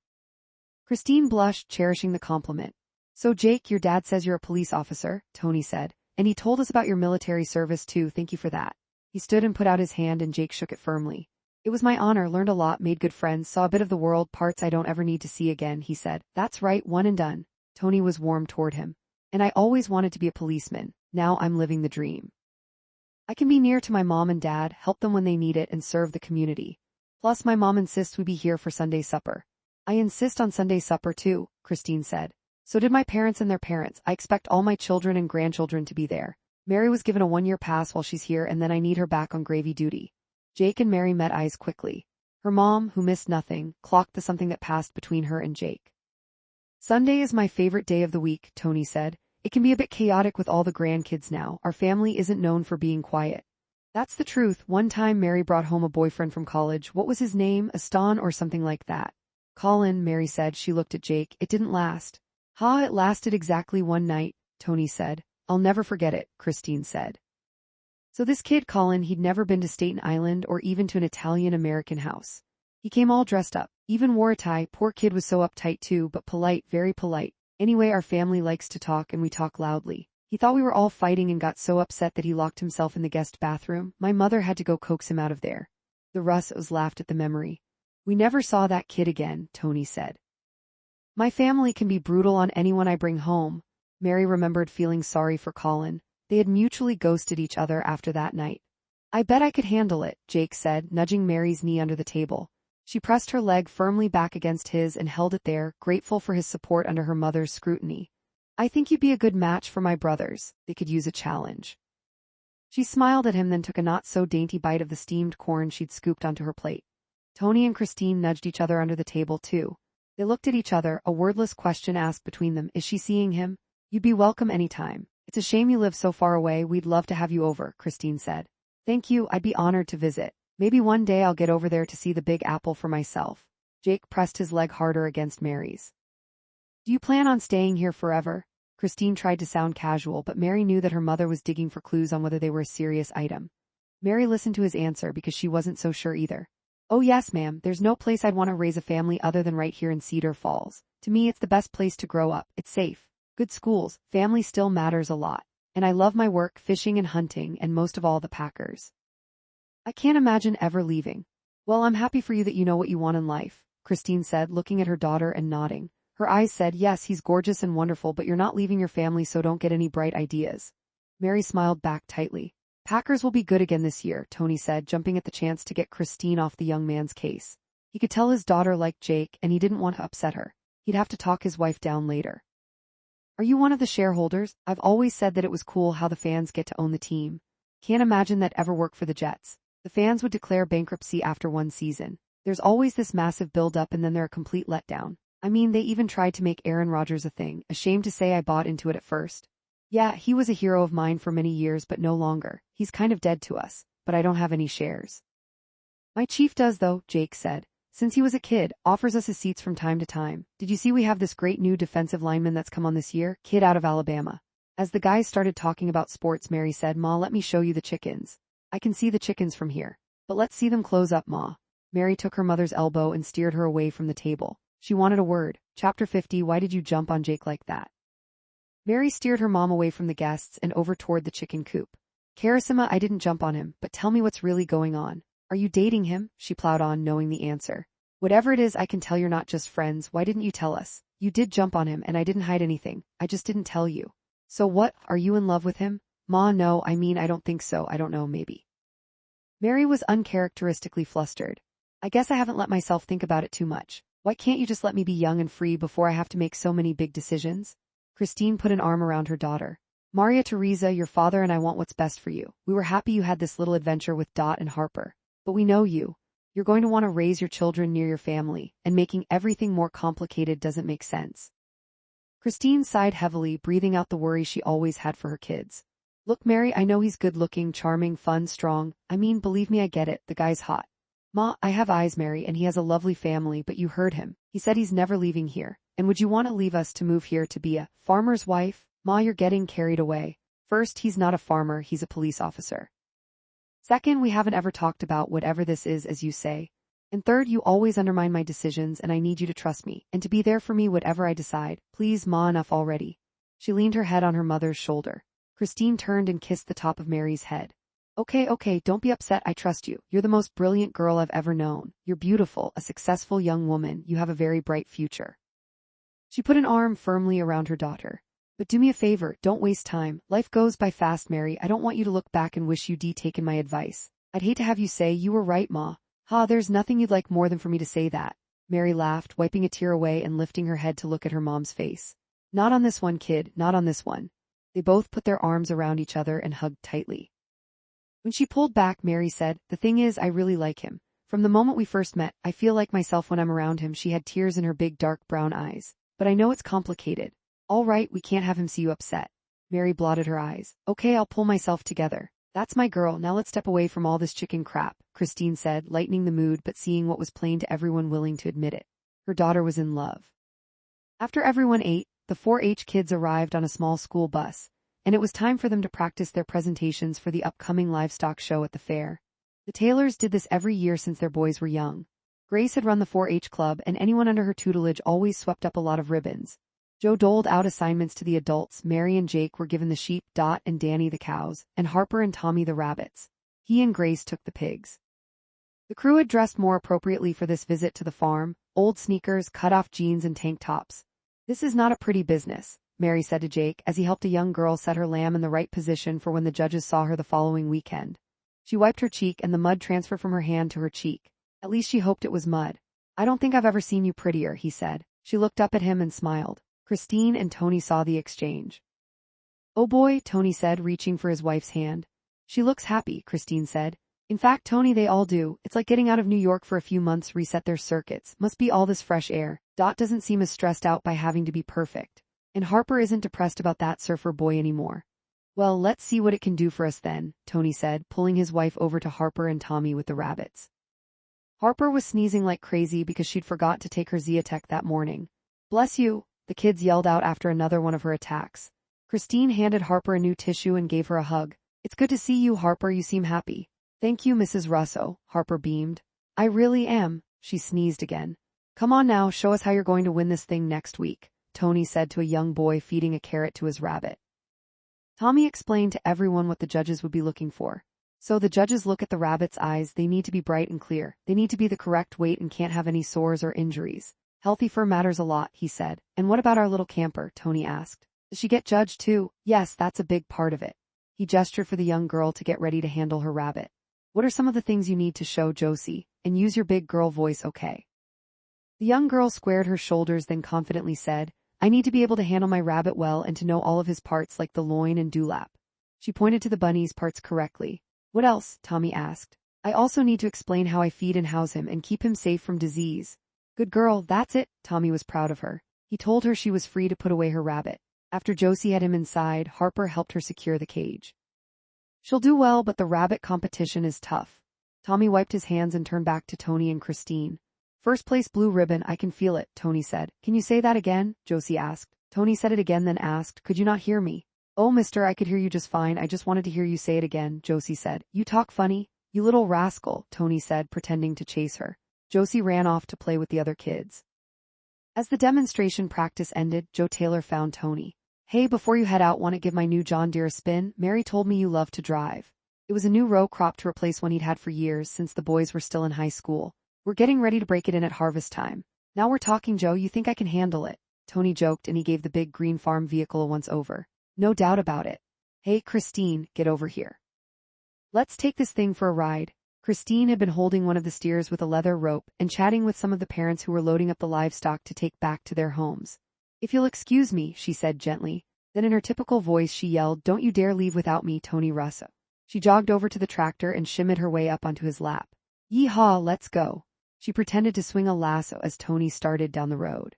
Christine blushed, cherishing the compliment. So Jake, your dad says you're a police officer, Tony said, and he told us about your military service too, thank you for that. He stood and put out his hand and Jake shook it firmly. It was my honor, learned a lot, made good friends, saw a bit of the world, parts I don't ever need to see again, he said. That's right, one and done. Tony was warm toward him. And I always wanted to be a policeman. Now I'm living the dream. I can be near to my mom and dad, help them when they need it, and serve the community. Plus, my mom insists we be here for Sunday supper. I insist on Sunday supper too, Christine said. So did my parents and their parents. I expect all my children and grandchildren to be there. Mary was given a 1-year pass while she's here, and then I need her back on gravy duty. Jake and Mary met eyes quickly. Her mom, who missed nothing, clocked the something that passed between her and Jake. Sunday is my favorite day of the week, Tony said. It can be a bit chaotic with all the grandkids now. Our family isn't known for being quiet. That's the truth. One time Mary brought home a boyfriend from college. What was his name? Aston or something like that. Colin, Mary said. She looked at Jake. It didn't last. Ha, it lasted exactly one night, Tony said. I'll never forget it, Christine said. So this kid Colin, he'd never been to Staten Island or even to an Italian-American house. He came all dressed up, even wore a tie. Poor kid was so uptight too, but polite, very polite. Anyway, our family likes to talk and we talk loudly. He thought we were all fighting and got so upset that he locked himself in the guest bathroom. My mother had to go coax him out of there. The Russos laughed at the memory. We never saw that kid again, Tony said. My family can be brutal on anyone I bring home. Mary remembered feeling sorry for Colin. They had mutually ghosted each other after that night. I bet I could handle it, Jake said, nudging Mary's knee under the table. She pressed her leg firmly back against his and held it there, grateful for his support under her mother's scrutiny. I think you'd be a good match for my brothers. They could use a challenge. She smiled at him, then took a not-so-dainty bite of the steamed corn she'd scooped onto her plate. Tony and Christine nudged each other under the table, too. They looked at each other, a wordless question asked between them. Is she seeing him? You'd be welcome anytime. It's a shame you live so far away. We'd love to have you over, Christine said. Thank you, I'd be honored to visit. Maybe one day I'll get over there to see the Big Apple for myself. Jake pressed his leg harder against Mary's. Do you plan on staying here forever? Christine tried to sound casual, but Mary knew that her mother was digging for clues on whether they were a serious item. Mary listened to his answer because she wasn't so sure either. Oh yes, ma'am, there's no place I'd want to raise a family other than right here in Cedar Falls. To me, it's the best place to grow up. It's safe. Good schools. Family still matters a lot. And I love my work, fishing and hunting, and most of all the Packers. I can't imagine ever leaving. Well, I'm happy for you that you know what you want in life, Christine said, looking at her daughter and nodding. Her eyes said, yes, he's gorgeous and wonderful, but you're not leaving your family, so don't get any bright ideas. Mary smiled back tightly. Packers will be good again this year, Tony said, jumping at the chance to get Christine off the young man's case. He could tell his daughter liked Jake, and he didn't want to upset her. He'd have to talk his wife down later. Are you one of the shareholders? I've always said that it was cool how the fans get to own the team. Can't imagine that ever worked for the Jets. The fans would declare bankruptcy after one season. There's always this massive build-up and then they're a complete letdown. I mean, they even tried to make Aaron Rodgers a thing. Ashamed to say I bought into it at first. Yeah, he was a hero of mine for many years but no longer. He's kind of dead to us, but I don't have any shares. My chief does though, Jake said. Since he was a kid, offers us his seats from time to time. Did you see we have this great new defensive lineman that's come on this year? Kid out of Alabama. As the guys started talking about sports, Mary said, Ma, let me show you the chickens. I can see the chickens from here. But let's see them close up, Ma. Mary took her mother's elbow and steered her away from the table. She wanted a word. Chapter 50. Why did you jump on Jake like that? Mary steered her mom away from the guests and over toward the chicken coop. Carissima, I didn't jump on him, but tell me what's really going on. Are you dating him? She plowed on, knowing the answer. Whatever it is, I can tell you're not just friends. Why didn't you tell us? You did jump on him and I didn't hide anything. I just didn't tell you. So what? Are you in love with him? Ma, no, I mean I don't think so. I don't know, maybe. Mary was uncharacteristically flustered. I guess I haven't let myself think about it too much. Why can't you just let me be young and free before I have to make so many big decisions? Christine put an arm around her daughter. Maria Teresa, your father and I want what's best for you. We were happy you had this little adventure with Dot and Harper. But we know you. You're going to want to raise your children near your family, and making everything more complicated doesn't make sense. Christine sighed heavily, breathing out the worry she always had for her kids. Look, Mary, I know he's good-looking, charming, fun, strong. I mean, believe me, I get it. The guy's hot. Ma, I have eyes, Mary, and he has a lovely family, but you heard him. He said he's never leaving here. And would you want to leave us to move here to be a farmer's wife? Ma, you're getting carried away. First, he's not a farmer, he's a police officer. Second, we haven't ever talked about whatever this is, as you say. And third, you always undermine my decisions and I need you to trust me, and to be there for me whatever I decide. Please, Ma, enough already. She leaned her head on her mother's shoulder. Christine turned and kissed the top of Mary's head. Okay, don't be upset, I trust you. You're the most brilliant girl I've ever known. You're beautiful, a successful young woman, you have a very bright future. She put an arm firmly around her daughter. But do me a favor, don't waste time. Life goes by fast, Mary. I don't want you to look back and wish you'd taken my advice. I'd hate to have you say, you were right, Ma. Ha, there's nothing you'd like more than for me to say that. Mary laughed, wiping a tear away and lifting her head to look at her mom's face. Not on this one, kid, not on this one. They both put their arms around each other and hugged tightly. When she pulled back, Mary said, the thing is, I really like him. From the moment we first met, I feel like myself when I'm around him. She had tears in her big dark brown eyes. But I know it's complicated. All right, we can't have him see you upset. Mary blotted her eyes. Okay, I'll pull myself together. That's my girl, now let's step away from all this chicken crap, Christine said, lightening the mood but seeing what was plain to everyone willing to admit it. Her daughter was in love. After everyone ate, the 4-H kids arrived on a small school bus, and it was time for them to practice their presentations for the upcoming livestock show at the fair. The Taylors did this every year since their boys were young. Grace had run the 4-H club and anyone under her tutelage always swept up a lot of ribbons. Joe doled out assignments to the adults. Mary and Jake were given the sheep, Dot and Danny the cows, and Harper and Tommy the rabbits. He and Grace took the pigs. The crew had dressed more appropriately for this visit to the farm, old sneakers, cut-off jeans and tank tops. This is not a pretty business, Mary said to Jake as he helped a young girl set her lamb in the right position for when the judges saw her the following weekend. She wiped her cheek and the mud transferred from her hand to her cheek. At least she hoped it was mud. I don't think I've ever seen you prettier, he said. She looked up at him and smiled. Christine and Tony saw the exchange. Oh boy, Tony said, reaching for his wife's hand. She looks happy, Christine said. In fact, Tony, they all do. It's like getting out of New York for a few months, reset their circuits. Must be all this fresh air. Dot doesn't seem as stressed out by having to be perfect. And Harper isn't depressed about that surfer boy anymore. Well, let's see what it can do for us then, Tony said, pulling his wife over to Harper and Tommy with the rabbits. Harper was sneezing like crazy because she'd forgot to take her Zeotech that morning. Bless you, the kids yelled out after another one of her attacks. Christine handed Harper a new tissue and gave her a hug. It's good to see you, Harper, you seem happy. Thank you, Mrs. Russo, Harper beamed. I really am, she sneezed again. Come on now, show us how you're going to win this thing next week, Tony said to a young boy feeding a carrot to his rabbit. Tommy explained to everyone what the judges would be looking for. So the judges look at the rabbit's eyes, they need to be bright and clear. They need to be the correct weight and can't have any sores or injuries. Healthy fur matters a lot, he said. And what about our little camper, Tony asked. Does she get judged too? Yes, that's a big part of it. He gestured for the young girl to get ready to handle her rabbit. What are some of the things you need to show Josie? And use your big girl voice, okay? The young girl squared her shoulders then confidently said, I need to be able to handle my rabbit well and to know all of his parts like the loin and dewlap. She pointed to the bunny's parts correctly. What else? Tommy asked. I also need to explain how I feed and house him and keep him safe from disease. Good girl, that's it. Tommy was proud of her. He told her she was free to put away her rabbit. After Josie had him inside, Harper helped her secure the cage. She'll do well, but the rabbit competition is tough. Tommy wiped his hands and turned back to Tony and Christine. First place blue ribbon, I can feel it, Tony said. Can you say that again? Josie asked. Tony said it again, then asked, could you not hear me? Oh, mister, I could hear you just fine. I just wanted to hear you say it again, Josie said. You talk funny. You little rascal, Tony said, pretending to chase her. Josie ran off to play with the other kids. As the demonstration practice ended, Joe Taylor found Tony. Hey, before you head out, want to give my new John Deere a spin? Mary told me you love to drive. It was a new row crop to replace one he'd had for years since the boys were still in high school. We're getting ready to break it in at harvest time. Now we're talking, Joe. You think I can handle it? Tony joked, and he gave the big green farm vehicle a once-over. No doubt about it. Hey, Christine, get over here. Let's take this thing for a ride. Christine had been holding one of the steers with a leather rope and chatting with some of the parents who were loading up the livestock to take back to their homes. If you'll excuse me, she said gently. Then in her typical voice she yelled, don't you dare leave without me, Tony Russo. She jogged over to the tractor and shimmied her way up onto his lap. Yee-haw, let's go. She pretended to swing a lasso as Tony started down the road.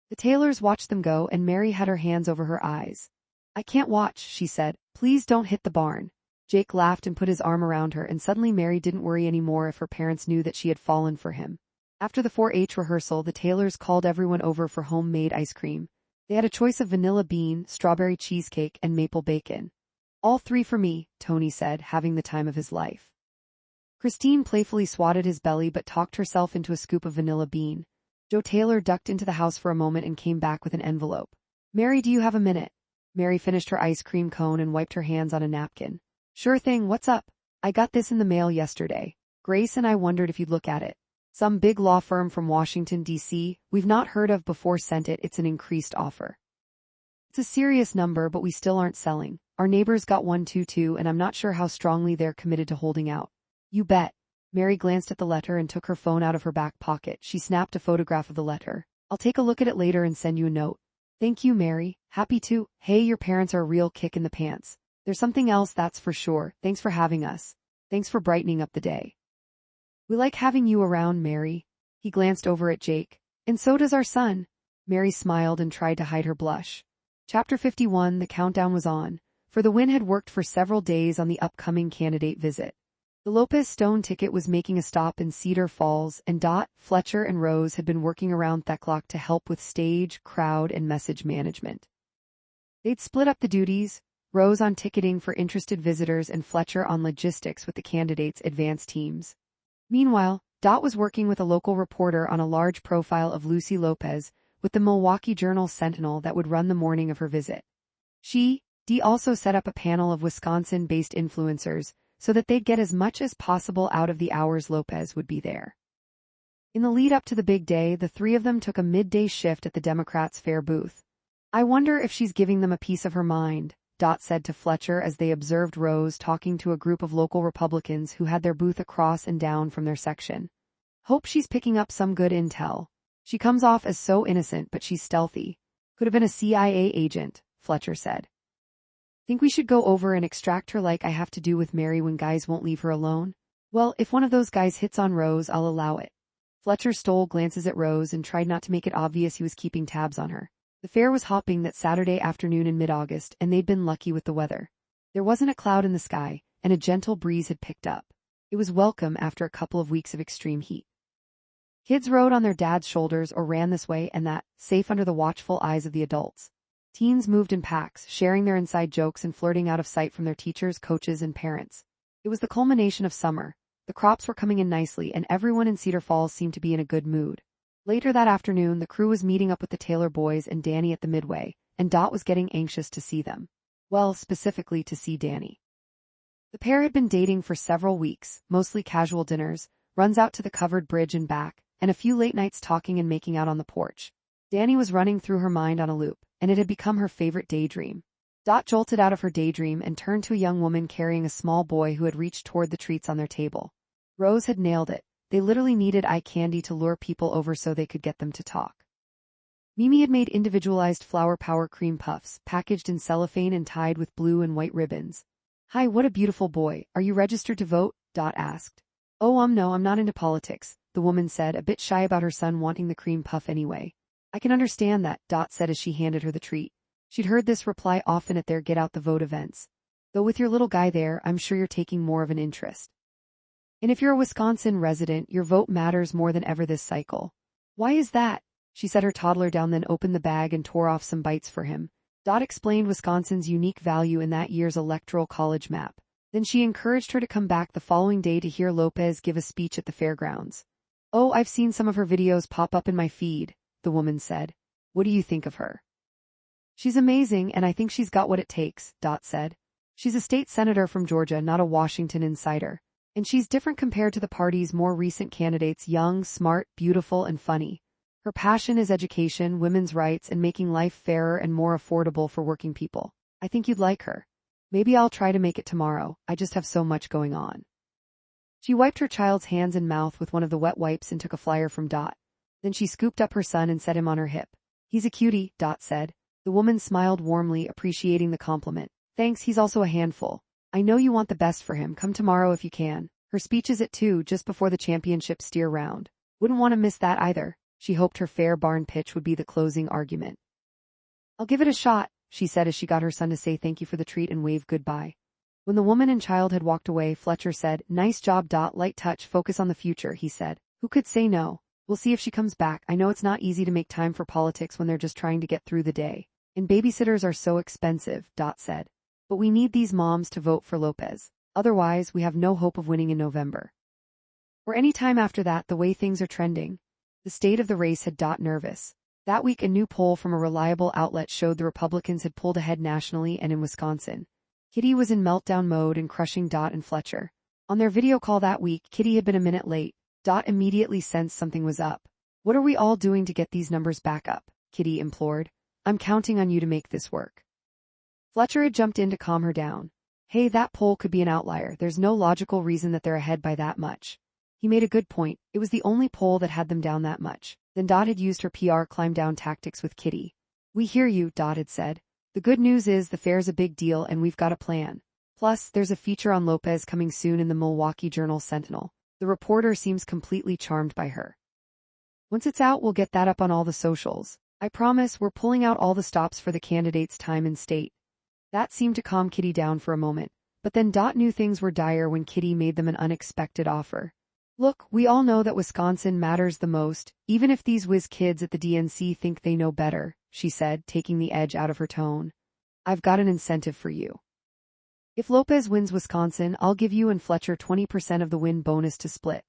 The Taylors watched them go, and Mary had her hands over her eyes. I can't watch, she said. Please don't hit the barn. Jake laughed and put his arm around her, and suddenly Mary didn't worry anymore if her parents knew that she had fallen for him. After the 4-H rehearsal, the Taylors called everyone over for homemade ice cream. They had a choice of vanilla bean, strawberry cheesecake, and maple bacon. All 3 for me, Tony said, having the time of his life. Christine playfully swatted his belly but talked herself into a scoop of vanilla bean. Joe Taylor ducked into the house for a moment and came back with an envelope. Mary, do you have a minute? Mary finished her ice cream cone and wiped her hands on a napkin. Sure thing, what's up? I got this in the mail yesterday. Grace and I wondered if you'd look at it. Some big law firm from Washington, D.C., we've not heard of before sent it. It's an increased offer. It's a serious number, but we still aren't selling. Our neighbors got one too, and I'm not sure how strongly they're committed to holding out. You bet. Mary glanced at the letter and took her phone out of her back pocket. She snapped a photograph of the letter. I'll take a look at it later and send you a note. Thank you, Mary. Happy to. Hey, your parents are a real kick in the pants. There's something else, that's for sure. Thanks for having us. Thanks for brightening up the day. We like having you around, Mary. He glanced over at Jake. And so does our son. Mary smiled and tried to hide her blush. Chapter 51, the countdown was on, for the Wynn had worked for several days on the upcoming candidate visit. The Lopez Stone ticket was making a stop in Cedar Falls, and Dot, Fletcher, and Rose had been working around Theklock to help with stage, crowd, and message management. They'd split up the duties, Rose on ticketing for interested visitors and Fletcher on logistics with the candidates' advance teams. Meanwhile, Dot was working with a local reporter on a large profile of Lucy Lopez with the Milwaukee Journal-Sentinel that would run the morning of her visit. Dee also set up a panel of Wisconsin-based influencers so that they'd get as much as possible out of the hours Lopez would be there. In the lead-up to the big day, the 3 of them took a midday shift at the Democrats' fair booth. I wonder if she's giving them a piece of her mind, Dot said to Fletcher as they observed Rose talking to a group of local Republicans who had their booth across and down from their section. Hope she's picking up some good intel. She comes off as so innocent, but she's stealthy. Could have been a CIA agent, Fletcher said. Think we should go over and extract her like I have to do with Mary when guys won't leave her alone? Well, if one of those guys hits on Rose, I'll allow it. Fletcher stole glances at Rose and tried not to make it obvious he was keeping tabs on her. The fair was hopping that Saturday afternoon in mid-August, and they'd been lucky with the weather. There wasn't a cloud in the sky, and a gentle breeze had picked up. It was welcome after a couple of weeks of extreme heat. Kids rode on their dad's shoulders or ran this way and that, safe under the watchful eyes of the adults. Teens moved in packs, sharing their inside jokes and flirting out of sight from their teachers, coaches, and parents. It was the culmination of summer. The crops were coming in nicely, and everyone in Cedar Falls seemed to be in a good mood. Later that afternoon, the crew was meeting up with the Taylor boys and Danny at the Midway, and Dot was getting anxious to see them. Well, specifically to see Danny. The pair had been dating for several weeks, mostly casual dinners, runs out to the covered bridge and back, and a few late nights talking and making out on the porch. Danny was running through her mind on a loop, and it had become her favorite daydream. Dot jolted out of her daydream and turned to a young woman carrying a small boy who had reached toward the treats on their table. Rose had nailed it. They literally needed eye candy to lure people over so they could get them to talk. Mimi had made individualized flower power cream puffs, packaged in cellophane and tied with blue and white ribbons. Hi, what a beautiful boy. Are you registered to vote? Dot asked. Oh, no, I'm not into politics, the woman said, a bit shy about her son wanting the cream puff anyway. I can understand that, Dot said as she handed her the treat. She'd heard this reply often at their Get Out the Vote events. Though with your little guy there, I'm sure you're taking more of an interest. And if you're a Wisconsin resident, your vote matters more than ever this cycle. Why is that? She set her toddler down, then opened the bag and tore off some bites for him. Dot explained Wisconsin's unique value in that year's electoral college map. Then she encouraged her to come back the following day to hear Lopez give a speech at the fairgrounds. Oh, I've seen some of her videos pop up in my feed, the woman said. What do you think of her? She's amazing, and I think she's got what it takes, Dot said. She's a state senator from Georgia, not a Washington insider. And she's different compared to the party's more recent candidates, young, smart, beautiful, and funny. Her passion is education, women's rights, and making life fairer and more affordable for working people. I think you'd like her. Maybe I'll try to make it tomorrow, I just have so much going on. She wiped her child's hands and mouth with one of the wet wipes and took a flyer from Dot. Then she scooped up her son and set him on her hip. He's a cutie, Dot said. The woman smiled warmly, appreciating the compliment. Thanks, he's also a handful. I know you want the best for him, come tomorrow if you can. Her speech is at 2 just before the championship steer round. Wouldn't want to miss that either. She hoped her fair barn pitch would be the closing argument. I'll give it a shot, she said as she got her son to say thank you for the treat and wave goodbye. When the woman and child had walked away, Fletcher said, Nice job, Dot, light touch, focus on the future, he said. Who could say no? We'll see if she comes back. I know it's not easy to make time for politics when they're just trying to get through the day. And babysitters are so expensive, Dot said. But we need these moms to vote for Lopez. Otherwise, we have no hope of winning in November. Or any time after that, the way things are trending. The state of the race had Dot nervous. That week, a new poll from a reliable outlet showed the Republicans had pulled ahead nationally and in Wisconsin. Kitty was in meltdown mode and crushing Dot and Fletcher. On their video call that week, Kitty had been a minute late. Dot immediately sensed something was up. What are we all doing to get these numbers back up? Kitty implored. I'm counting on you to make this work. Fletcher had jumped in to calm her down. Hey, that poll could be an outlier. There's no logical reason that they're ahead by that much. He made a good point. It was the only poll that had them down that much. Then Dot had used her PR climb-down tactics with Kitty. We hear you, Dot had said. The good news is the fair's a big deal and we've got a plan. Plus, there's a feature on Lopez coming soon in the Milwaukee Journal-Sentinel. The reporter seems completely charmed by her. Once it's out, we'll get that up on all the socials. I promise we're pulling out all the stops for the candidates' time and state. That seemed to calm Kitty down for a moment, but then Dot knew things were dire when Kitty made them an unexpected offer. Look, we all know that Wisconsin matters the most, even if these whiz kids at the DNC think they know better, she said, taking the edge out of her tone. I've got an incentive for you. If Lopez wins Wisconsin, I'll give you and Fletcher 20% of the win bonus to split.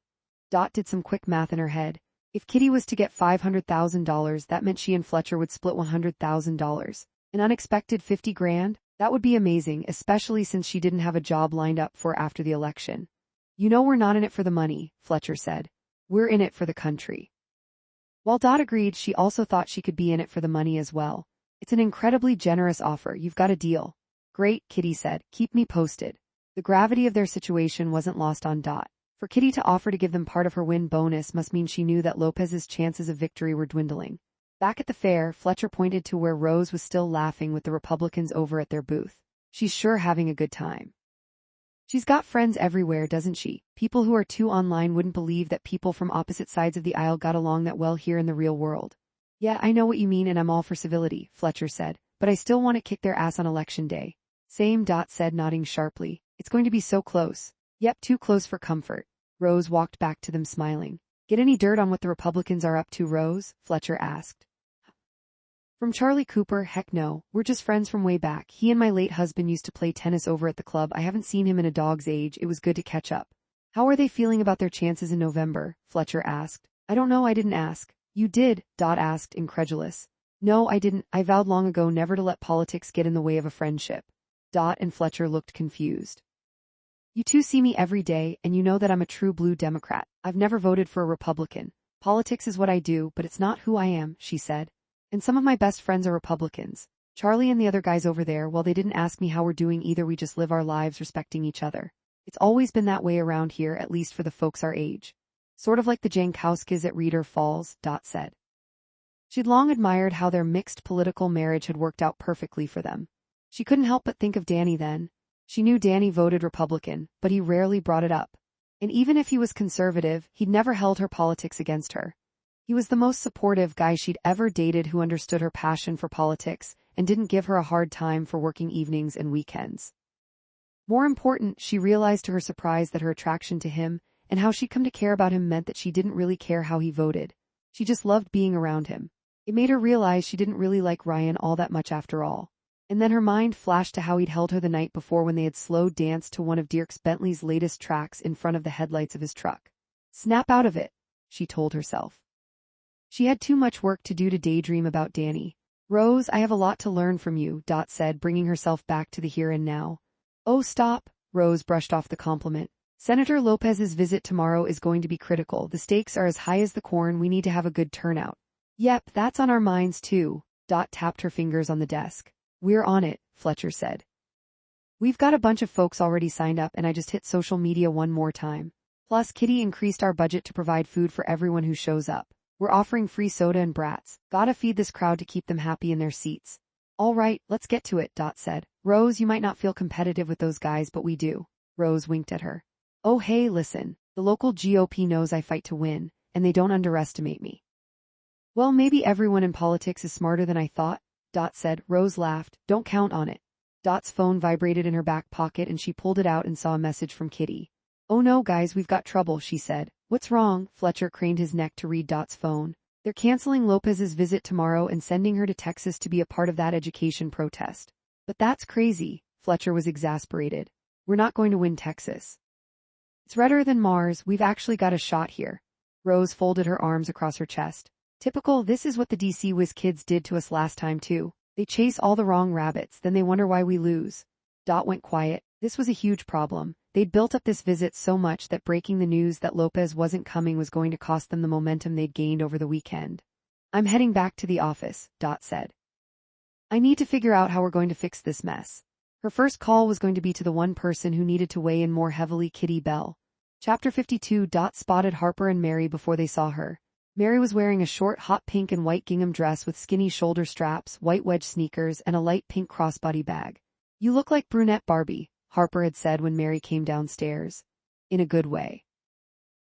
Dot did some quick math in her head. If Kitty was to get $500,000, that meant she and Fletcher would split $100,000. An unexpected $50,000? That would be amazing, especially since she didn't have a job lined up for after the election. You know we're not in it for the money, Fletcher said. We're in it for the country. While Dot agreed, she also thought she could be in it for the money as well. It's an incredibly generous offer. You've got a deal. Great, Kitty said. Keep me posted. The gravity of their situation wasn't lost on Dot. For Kitty to offer to give them part of her win bonus must mean she knew that Lopez's chances of victory were dwindling. Back at the fair, Fletcher pointed to where Rose was still laughing with the Republicans over at their booth. She's sure having a good time. She's got friends everywhere, doesn't she? People who are too online wouldn't believe that people from opposite sides of the aisle got along that well here in the real world. Yeah, I know what you mean and I'm all for civility, Fletcher said, but I still want to kick their ass on election day. Same, Dot said, nodding sharply. It's going to be so close. Yep, too close for comfort. Rose walked back to them smiling. Get any dirt on what the Republicans are up to, Rose? Fletcher asked. From Charlie Cooper, heck no, we're just friends from way back. He and my late husband used to play tennis over at the club. I haven't seen him in a dog's age. It was good to catch up. How are they feeling about their chances in November? Fletcher asked. I don't know, I didn't ask. You did? Dot asked, incredulous. No, I didn't. I vowed long ago never to let politics get in the way of a friendship. Dot and Fletcher looked confused. You two see me every day, and you know that I'm a true blue Democrat. I've never voted for a Republican. Politics is what I do, but it's not who I am, she said. And some of my best friends are Republicans. Charlie and the other guys over there, well, they didn't ask me how we're doing either. We just live our lives respecting each other. It's always been that way around here, at least for the folks our age. Sort of like the Jankowskis at Reeder Falls, Dot said. She'd long admired how their mixed political marriage had worked out perfectly for them. She couldn't help but think of Danny then. She knew Danny voted Republican, but he rarely brought it up. And even if he was conservative, he'd never held her politics against her. He was the most supportive guy she'd ever dated who understood her passion for politics and didn't give her a hard time for working evenings and weekends. More important, she realized to her surprise that her attraction to him and how she'd come to care about him meant that she didn't really care how he voted. She just loved being around him. It made her realize she didn't really like Ryan all that much after all. And then her mind flashed to how he'd held her the night before when they had slow danced to one of Dierks Bentley's latest tracks in front of the headlights of his truck. Snap out of it, she told herself. She had too much work to do to daydream about Danny. Rose, I have a lot to learn from you, Dot said, bringing herself back to the here and now. Oh, stop, Rose brushed off the compliment. Senator Lopez's visit tomorrow is going to be critical. The stakes are as high as the corn. We need to have a good turnout. Yep, that's on our minds too. Dot tapped her fingers on the desk. We're on it, Fletcher said. We've got a bunch of folks already signed up and I just hit social media one more time. Plus, Kitty increased our budget to provide food for everyone who shows up. We're offering free soda and brats. Gotta feed this crowd to keep them happy in their seats. All right, let's get to it, Dot said. Rose, you might not feel competitive with those guys, but we do. Rose winked at her. Oh hey, listen. The local GOP knows I fight to win, and they don't underestimate me. Well, maybe everyone in politics is smarter than I thought, Dot said. Rose laughed. Don't count on it. Dot's phone vibrated in her back pocket and she pulled it out and saw a message from Kitty. Oh no, guys, we've got trouble, she said. What's wrong? Fletcher craned his neck to read Dot's phone. They're canceling Lopez's visit tomorrow and sending her to Texas to be a part of that education protest. But that's crazy. Fletcher was exasperated. We're not going to win Texas. It's redder than Mars. We've actually got a shot here. Rose folded her arms across her chest. Typical, this is what the DC Whiz kids did to us last time too. They chase all the wrong rabbits, then they wonder why we lose. Dot went quiet. This was a huge problem. They'd built up this visit so much that breaking the news that Lopez wasn't coming was going to cost them the momentum they'd gained over the weekend. I'm heading back to the office, Dot said. I need to figure out how we're going to fix this mess. Her first call was going to be to the one person who needed to weigh in more heavily, Kitty Bell. Chapter 52. Dot spotted Harper and Mary before they saw her. Mary was wearing a short hot pink and white gingham dress with skinny shoulder straps, white wedge sneakers, and a light pink crossbody bag. You look like brunette Barbie, Harper had said when Mary came downstairs. In a good way.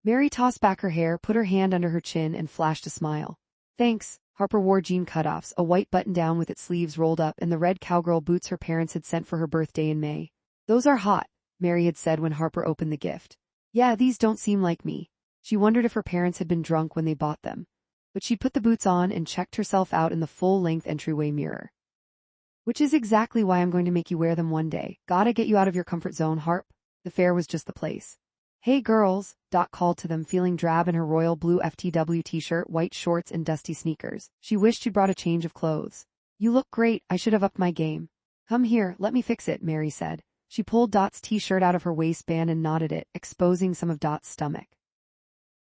Mary tossed back her hair, put her hand under her chin, and flashed a smile. Thanks. Harper wore jean cutoffs, a white button-down with its sleeves rolled up, and the red cowgirl boots her parents had sent for her birthday in May. Those are hot, Mary had said when Harper opened the gift. Yeah, these don't seem like me. She wondered if her parents had been drunk when they bought them. But she'd put the boots on and checked herself out in the full-length entryway mirror. Which is exactly why I'm going to make you wear them one day. Gotta get you out of your comfort zone, Harp. The fair was just the place. Hey girls, Dot called to them, feeling drab in her royal blue FTW t-shirt, white shorts, and dusty sneakers. She wished she'd brought a change of clothes. You look great, I should have upped my game. Come here, let me fix it, Mary said. She pulled Dot's t-shirt out of her waistband and knotted it, exposing some of Dot's stomach.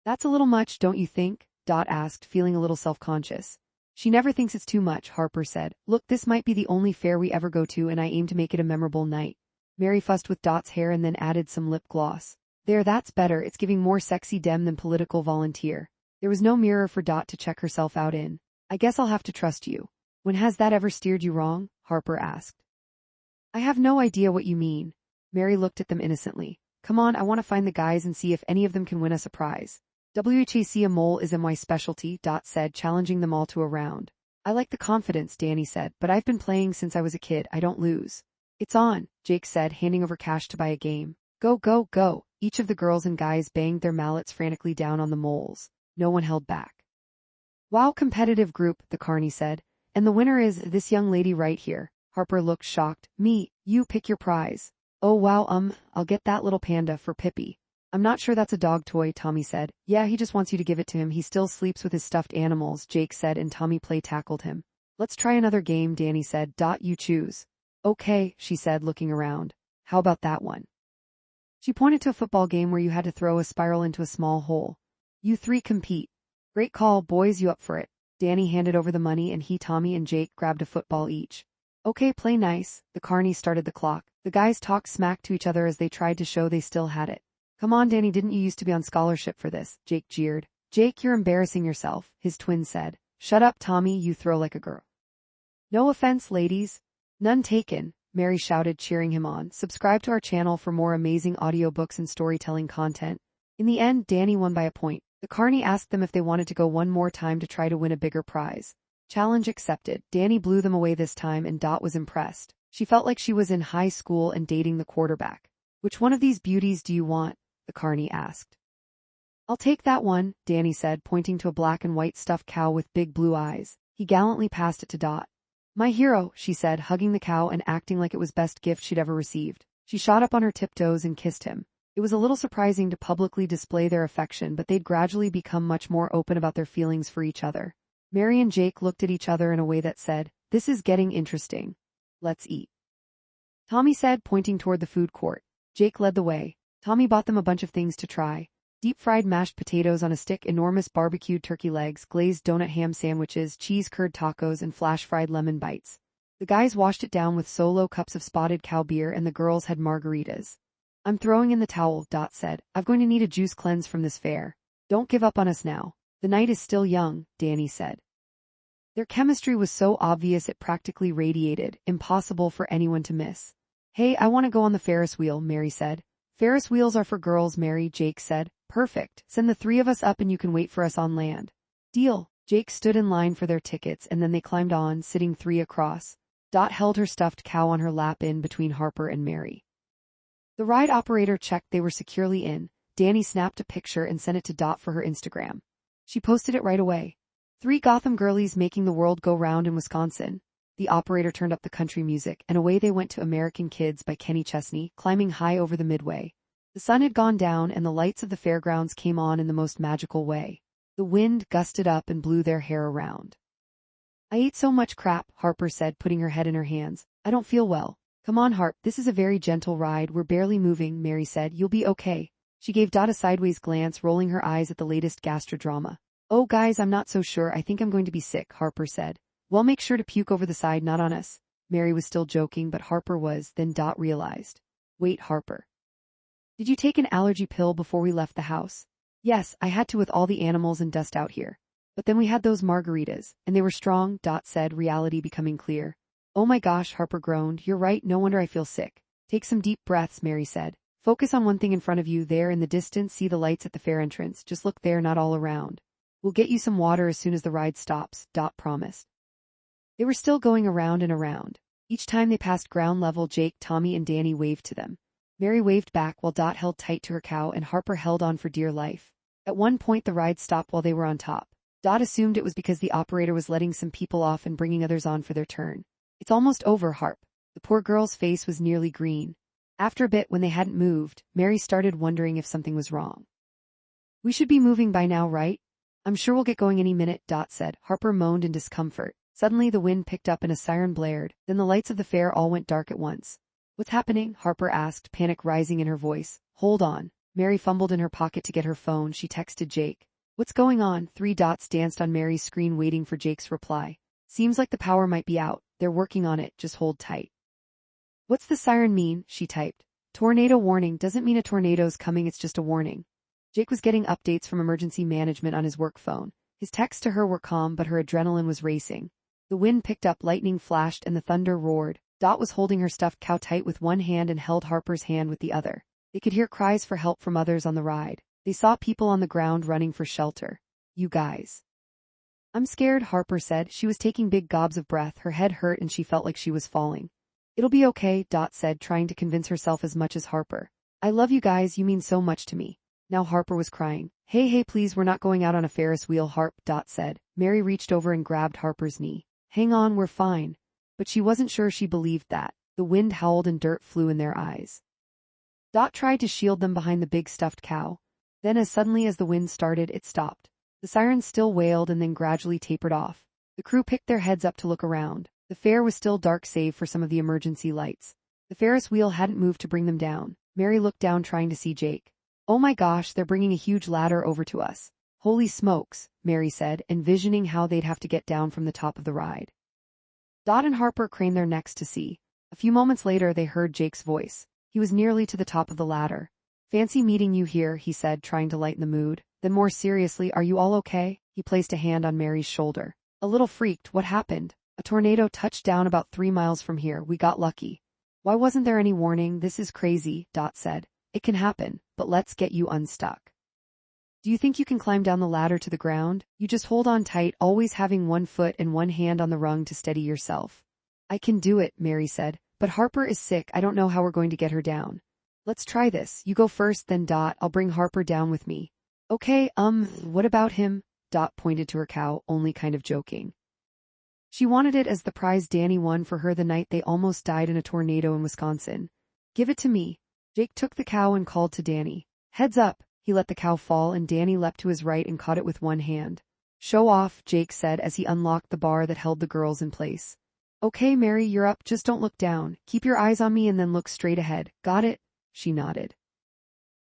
That's a little much, don't you think? Dot asked, feeling a little self-conscious. She never thinks it's too much, Harper said. Look, this might be the only fair we ever go to and I aim to make it a memorable night. Mary fussed with Dot's hair and then added some lip gloss. There, that's better, it's giving more sexy dem than political volunteer. There was no mirror for Dot to check herself out in. I guess I'll have to trust you. When has that ever steered you wrong? Harper asked. I have no idea what you mean. Mary looked at them innocently. Come on, I want to find the guys and see if any of them can win us a prize. WHAC a mole is my specialty, Dot said, challenging them all to a round. I like the confidence, Danny said, but I've been playing since I was a kid, I don't lose. It's on, Jake said, handing over cash to buy a game. Go, go, go. Each of the girls and guys banged their mallets frantically down on the moles. No one held back. Wow, competitive group, the carny said. And the winner is this young lady right here. Harper looked shocked. Me, you pick your prize. Oh wow, I'll get that little panda for Pippi. I'm not sure that's a dog toy, Tommy said. Yeah, he just wants you to give it to him. He still sleeps with his stuffed animals, Jake said, and Tommy play tackled him. Let's try another game, Danny said. You choose. Okay, she said, looking around. How about that one? She pointed to a football game where you had to throw a spiral into a small hole. You three compete. Great call, boys, you up for it? Danny handed over the money and he, Tommy, and Jake grabbed a football each. Okay, play nice. The carny started the clock. The guys talked smack to each other as they tried to show they still had it. Come on, Danny, didn't you used to be on scholarship for this? Jake jeered. Jake, you're embarrassing yourself, his twin said. Shut up, Tommy, you throw like a girl. No offense, ladies. None taken, Mary shouted, cheering him on. Subscribe to our channel for more amazing audiobooks and storytelling content. In the end, Danny won by a point. The carney asked them if they wanted to go one more time to try to win a bigger prize. Challenge accepted. Danny blew them away this time and Dot was impressed. She felt like she was in high school and dating the quarterback. Which one of these beauties do you want? The carney asked. I'll take that one, Danny said, pointing to a black and white stuffed cow with big blue eyes. He gallantly passed it to Dot. My hero, she said, hugging the cow and acting like it was best gift she'd ever received. She shot up on her tiptoes and kissed him. It was a little surprising to publicly display their affection, but they'd gradually become much more open about their feelings for each other. Mary and Jake looked at each other in a way that said, this is getting interesting. Let's eat. Tommy said, pointing toward the food court. Jake led the way. Tommy bought them a bunch of things to try. Deep-fried mashed potatoes on a stick, enormous barbecued turkey legs, glazed donut ham sandwiches, cheese curd tacos, and flash-fried lemon bites. The guys washed it down with solo cups of spotted cow beer and the girls had margaritas. I'm throwing in the towel, Dot said. I'm going to need a juice cleanse from this fare. Don't give up on us now. The night is still young, Danny said. Their chemistry was so obvious it practically radiated, impossible for anyone to miss. Hey, I want to go on the Ferris wheel, Mary said. Ferris wheels are for girls, Mary, Jake said. Perfect. Send the three of us up and you can wait for us on land. Deal. Jake stood in line for their tickets and then they climbed on, sitting three across. Dot held her stuffed cow on her lap in between Harper and Mary. The ride operator checked they were securely in. Danny snapped a picture and sent it to Dot for her Instagram. She posted it right away. 3 Gotham girlies making the world go round in Wisconsin. The operator turned up the country music, and away they went to American Kids by Kenny Chesney, climbing high over the midway. The sun had gone down and the lights of the fairgrounds came on in the most magical way. The wind gusted up and blew their hair around. I ate so much crap, Harper said, putting her head in her hands. I don't feel well. Come on, Harp, this is a very gentle ride, we're barely moving, Mary said. You'll be okay. She gave Dot a sideways glance, rolling her eyes at the latest gastrodrama. Oh guys, I'm not so sure, I think I'm going to be sick, Harper said. Well, make sure to puke over the side, not on us. Mary was still joking, but Harper was. Then Dot realized. Wait, Harper. Did you take an allergy pill before we left the house? Yes, I had to with all the animals and dust out here. But then we had those margaritas, and they were strong, Dot said, reality becoming clear. Oh my gosh, Harper groaned. You're right, no wonder I feel sick. Take some deep breaths, Mary said. Focus on one thing in front of you, there in the distance, see the lights at the fair entrance. Just look there, not all around. We'll get you some water as soon as the ride stops, Dot promised. They were still going around and around. Each time they passed ground level, Jake, Tommy, and Danny waved to them. Mary waved back while Dot held tight to her cow and Harper held on for dear life. At one point the ride stopped while they were on top. Dot assumed it was because the operator was letting some people off and bringing others on for their turn. It's almost over, Harp. The poor girl's face was nearly green. After a bit, when they hadn't moved, Mary started wondering if something was wrong. We should be moving by now, right? I'm sure we'll get going any minute, Dot said. Harper moaned in discomfort. Suddenly the wind picked up and a siren blared, then the lights of the fair all went dark at once. What's happening? Harper asked, panic rising in her voice. Hold on. Mary fumbled in her pocket to get her phone. She texted Jake. What's going on? 3 dots danced on Mary's screen waiting for Jake's reply. Seems like the power might be out. They're working on it, just hold tight. What's the siren mean? She typed. Tornado warning doesn't mean a tornado's coming, it's just a warning. Jake was getting updates from emergency management on his work phone. His texts to her were calm, but her adrenaline was racing. The wind picked up, lightning flashed, and the thunder roared. Dot was holding her stuffed cow tight with one hand and held Harper's hand with the other. They could hear cries for help from others on the ride. They saw people on the ground running for shelter. You guys. I'm scared, Harper said. She was taking big gobs of breath, her head hurt and she felt like she was falling. It'll be okay, Dot said, trying to convince herself as much as Harper. I love you guys, you mean so much to me. Now Harper was crying. Hey, please, we're not going out on a Ferris wheel, Harp, Dot said. Mary reached over and grabbed Harper's knee. Hang on, we're fine. But she wasn't sure she believed that. The wind howled and dirt flew in their eyes. Dot tried to shield them behind the big stuffed cow. Then as suddenly as the wind started, it stopped. The sirens still wailed and then gradually tapered off. The crew picked their heads up to look around. The fair was still dark save for some of the emergency lights. The Ferris wheel hadn't moved to bring them down. Mary looked down trying to see Jake. Oh my gosh, they're bringing a huge ladder over to us. Holy smokes, Mary said, envisioning how they'd have to get down from the top of the ride. Dot and Harper craned their necks to see. A few moments later they heard Jake's voice. He was nearly to the top of the ladder. Fancy meeting you here, he said, trying to lighten the mood. Then more seriously, are you all okay? He placed a hand on Mary's shoulder. A little freaked. What happened? A tornado touched down about 3 miles from here. We got lucky. Why wasn't there any warning? This is crazy, Dot said. It can happen, but let's get you unstuck. Do you think you can climb down the ladder to the ground? You just hold on tight, always having one foot and one hand on the rung to steady yourself. I can do it, Mary said, but Harper is sick. I don't know how we're going to get her down. Let's try this. You go first, then Dot. I'll bring Harper down with me. Okay, what about him? Dot pointed to her cow, only kind of joking. She wanted it as the prize Danny won for her the night they almost died in a tornado in Wisconsin. Give it to me. Jake took the cow and called to Danny. Heads up. He let the cow fall and Danny leapt to his right and caught it with one hand. Show off, Jake said as he unlocked the bar that held the girls in place. Okay, Mary, you're up. Just don't look down. Keep your eyes on me and then look straight ahead. Got it? She nodded.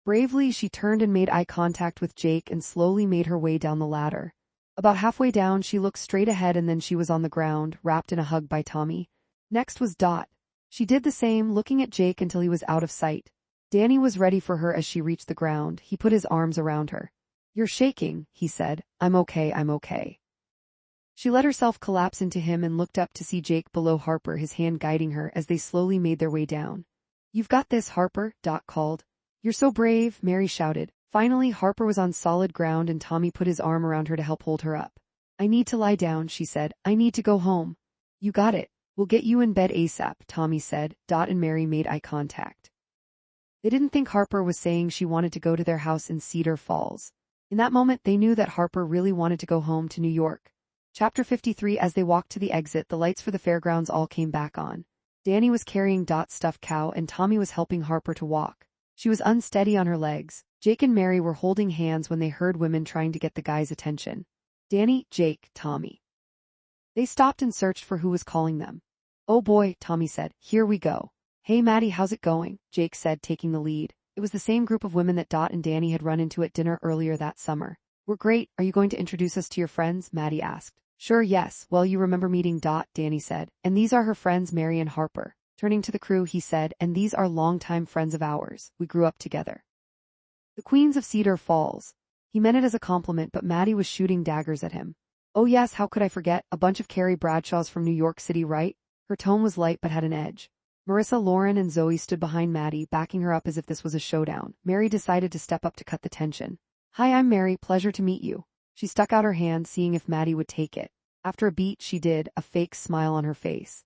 Bravely, she turned and made eye contact with Jake and slowly made her way down the ladder. About halfway down, she looked straight ahead and then she was on the ground, wrapped in a hug by Tommy. Next was Dot. She did the same, looking at Jake until he was out of sight. Danny was ready for her as she reached the ground. He put his arms around her. You're shaking, he said. I'm okay, I'm okay. She let herself collapse into him and looked up to see Jake below Harper, his hand guiding her as they slowly made their way down. You've got this, Harper, Dot called. You're so brave, Mary shouted. Finally, Harper was on solid ground and Tommy put his arm around her to help hold her up. I need to lie down, she said. I need to go home. You got it. We'll get you in bed ASAP, Tommy said. Dot and Mary made eye contact. They didn't think Harper was saying she wanted to go to their house in Cedar Falls. In that moment, they knew that Harper really wanted to go home to New York. Chapter 53. As they walked to the exit, the lights for the fairgrounds all came back on. Danny was carrying Dot's stuffed cow and Tommy was helping Harper to walk. She was unsteady on her legs. Jake and Mary were holding hands when they heard women trying to get the guys' attention. Danny, Jake, Tommy. They stopped and searched for who was calling them. Oh boy, Tommy said. Here we go. Hey Maddie, how's it going? Jake said, taking the lead. It was the same group of women that Dot and Danny had run into at dinner earlier that summer. We're great. Are you going to introduce us to your friends? Maddie asked. Sure, yes. Well, you remember meeting Dot, Danny said. And these are her friends Mary and Harper. Turning to the crew, he said, and these are longtime friends of ours. We grew up together. The Queens of Cedar Falls. He meant it as a compliment, but Maddie was shooting daggers at him. Oh yes, how could I forget? A bunch of Carrie Bradshaws from New York City, right? Her tone was light but had an edge. Marissa, Lauren, and Zoe stood behind Maddie, backing her up as if this was a showdown. Mary decided to step up to cut the tension. Hi, I'm Mary. Pleasure to meet you. She stuck out her hand, seeing if Maddie would take it. After a beat, she did, a fake smile on her face.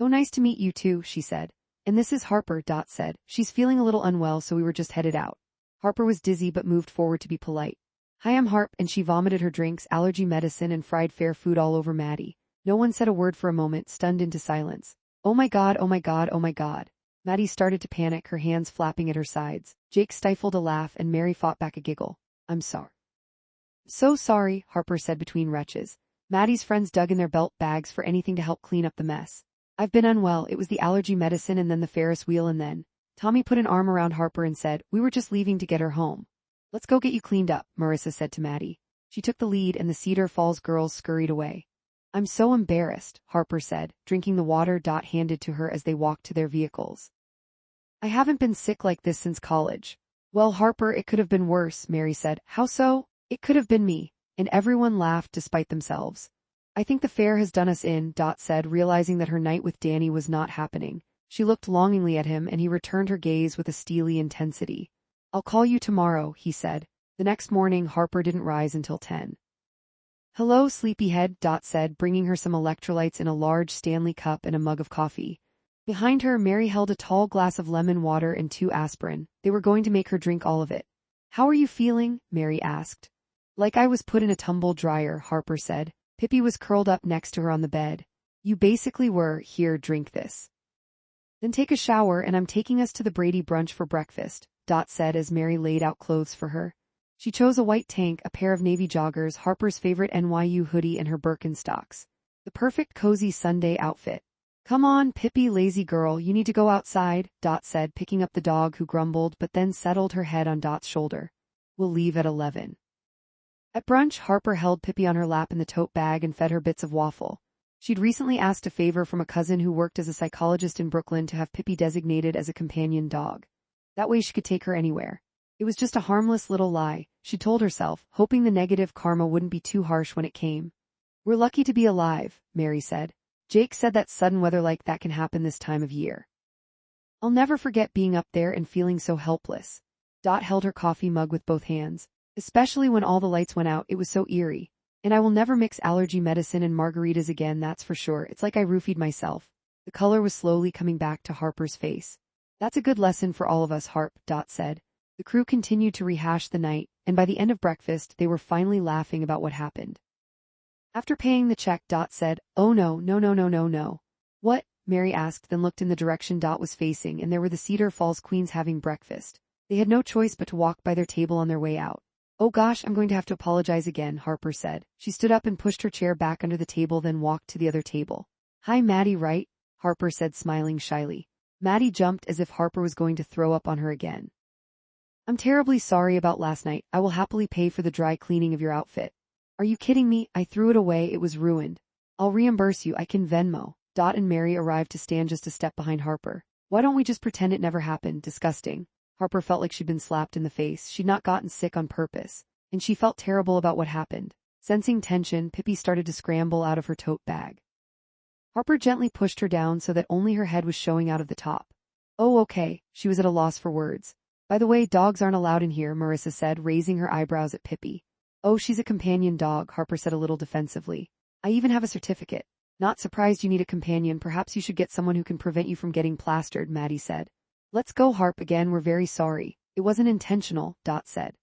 Oh, nice to meet you too, she said. And this is Harper, Dot said. She's feeling a little unwell, so we were just headed out. Harper was dizzy but moved forward to be polite. Hi, I'm Harp, and she vomited her drinks, allergy medicine, and fried fair food all over Maddie. No one said a word for a moment, stunned into silence. Oh my god, oh my god, oh my god. Maddie started to panic, her hands flapping at her sides. Jake stifled a laugh and Mary fought back a giggle. I'm sorry. So sorry, Harper said between retches. Maddie's friends dug in their belt bags for anything to help clean up the mess. I've been unwell. It was the allergy medicine and then the Ferris wheel and then. Tommy put an arm around Harper and said, we were just leaving to get her home. Let's go get you cleaned up, Marissa said to Maddie. She took the lead and the Cedar Falls girls scurried away. I'm so embarrassed, Harper said, drinking the water Dot handed to her as they walked to their vehicles. I haven't been sick like this since college. Well, Harper, it could have been worse, Mary said. How so? It could have been me. And everyone laughed despite themselves. I think the fair has done us in, Dot said, realizing that her night with Danny was not happening. She looked longingly at him and he returned her gaze with a steely intensity. I'll call you tomorrow, he said. The next morning, Harper didn't rise until 10. Hello, sleepyhead, Dot said, bringing her some electrolytes in a large Stanley cup and a mug of coffee. Behind her, Mary held a tall glass of lemon water and 2 aspirin. They were going to make her drink all of it. How are you feeling? Mary asked. Like I was put in a tumble dryer, Harper said. Pippi was curled up next to her on the bed. You basically were. Here, drink this. Then take a shower and I'm taking us to the Brady brunch for breakfast, Dot said as Mary laid out clothes for her. She chose a white tank, a pair of navy joggers, Harper's favorite NYU hoodie, and her Birkenstocks. The perfect cozy Sunday outfit. Come on, Pippi, lazy girl, you need to go outside, Dot said, picking up the dog who grumbled but then settled her head on Dot's shoulder. We'll leave at 11. At brunch, Harper held Pippi on her lap in the tote bag and fed her bits of waffle. She'd recently asked a favor from a cousin who worked as a psychologist in Brooklyn to have Pippi designated as a companion dog. That way she could take her anywhere. It was just a harmless little lie, she told herself, hoping the negative karma wouldn't be too harsh when it came. We're lucky to be alive, Mary said. Jake said that sudden weather like that can happen this time of year. I'll never forget being up there and feeling so helpless. Dot held her coffee mug with both hands. Especially when all the lights went out, it was so eerie. And I will never mix allergy medicine and margaritas again, that's for sure. It's like I roofied myself. The color was slowly coming back to Harper's face. That's a good lesson for all of us, Harp, Dot said. The crew continued to rehash the night, and by the end of breakfast, they were finally laughing about what happened. After paying the check, Dot said, "Oh no, no, no, no, no, no." "What?" Mary asked, then looked in the direction Dot was facing, and there were the Cedar Falls queens having breakfast. They had no choice but to walk by their table on their way out. "Oh gosh, I'm going to have to apologize again," Harper said. She stood up and pushed her chair back under the table, then walked to the other table. "Hi, Maddie, right?" Harper said, smiling shyly. Maddie jumped as if Harper was going to throw up on her again. "I'm terribly sorry about last night. I will happily pay for the dry cleaning of your outfit." "Are you kidding me? I threw it away, it was ruined." "I'll reimburse you, I can Venmo." Dot and Mary arrived to stand just a step behind Harper. "Why don't we just pretend it never happened? Disgusting." Harper felt like she'd been slapped in the face. She'd not gotten sick on purpose. And she felt terrible about what happened. Sensing tension, Pippi started to scramble out of her tote bag. Harper gently pushed her down so that only her head was showing out of the top. "Oh, okay." She was at a loss for words. "By the way, dogs aren't allowed in here," Marissa said, raising her eyebrows at Pippi. "Oh, she's a companion dog," Harper said a little defensively. "I even have a certificate." "Not surprised you need a companion. Perhaps you should get someone who can prevent you from getting plastered," Maddie said. "Let's go, Harp. Again, we're very sorry. It wasn't intentional," Dot said.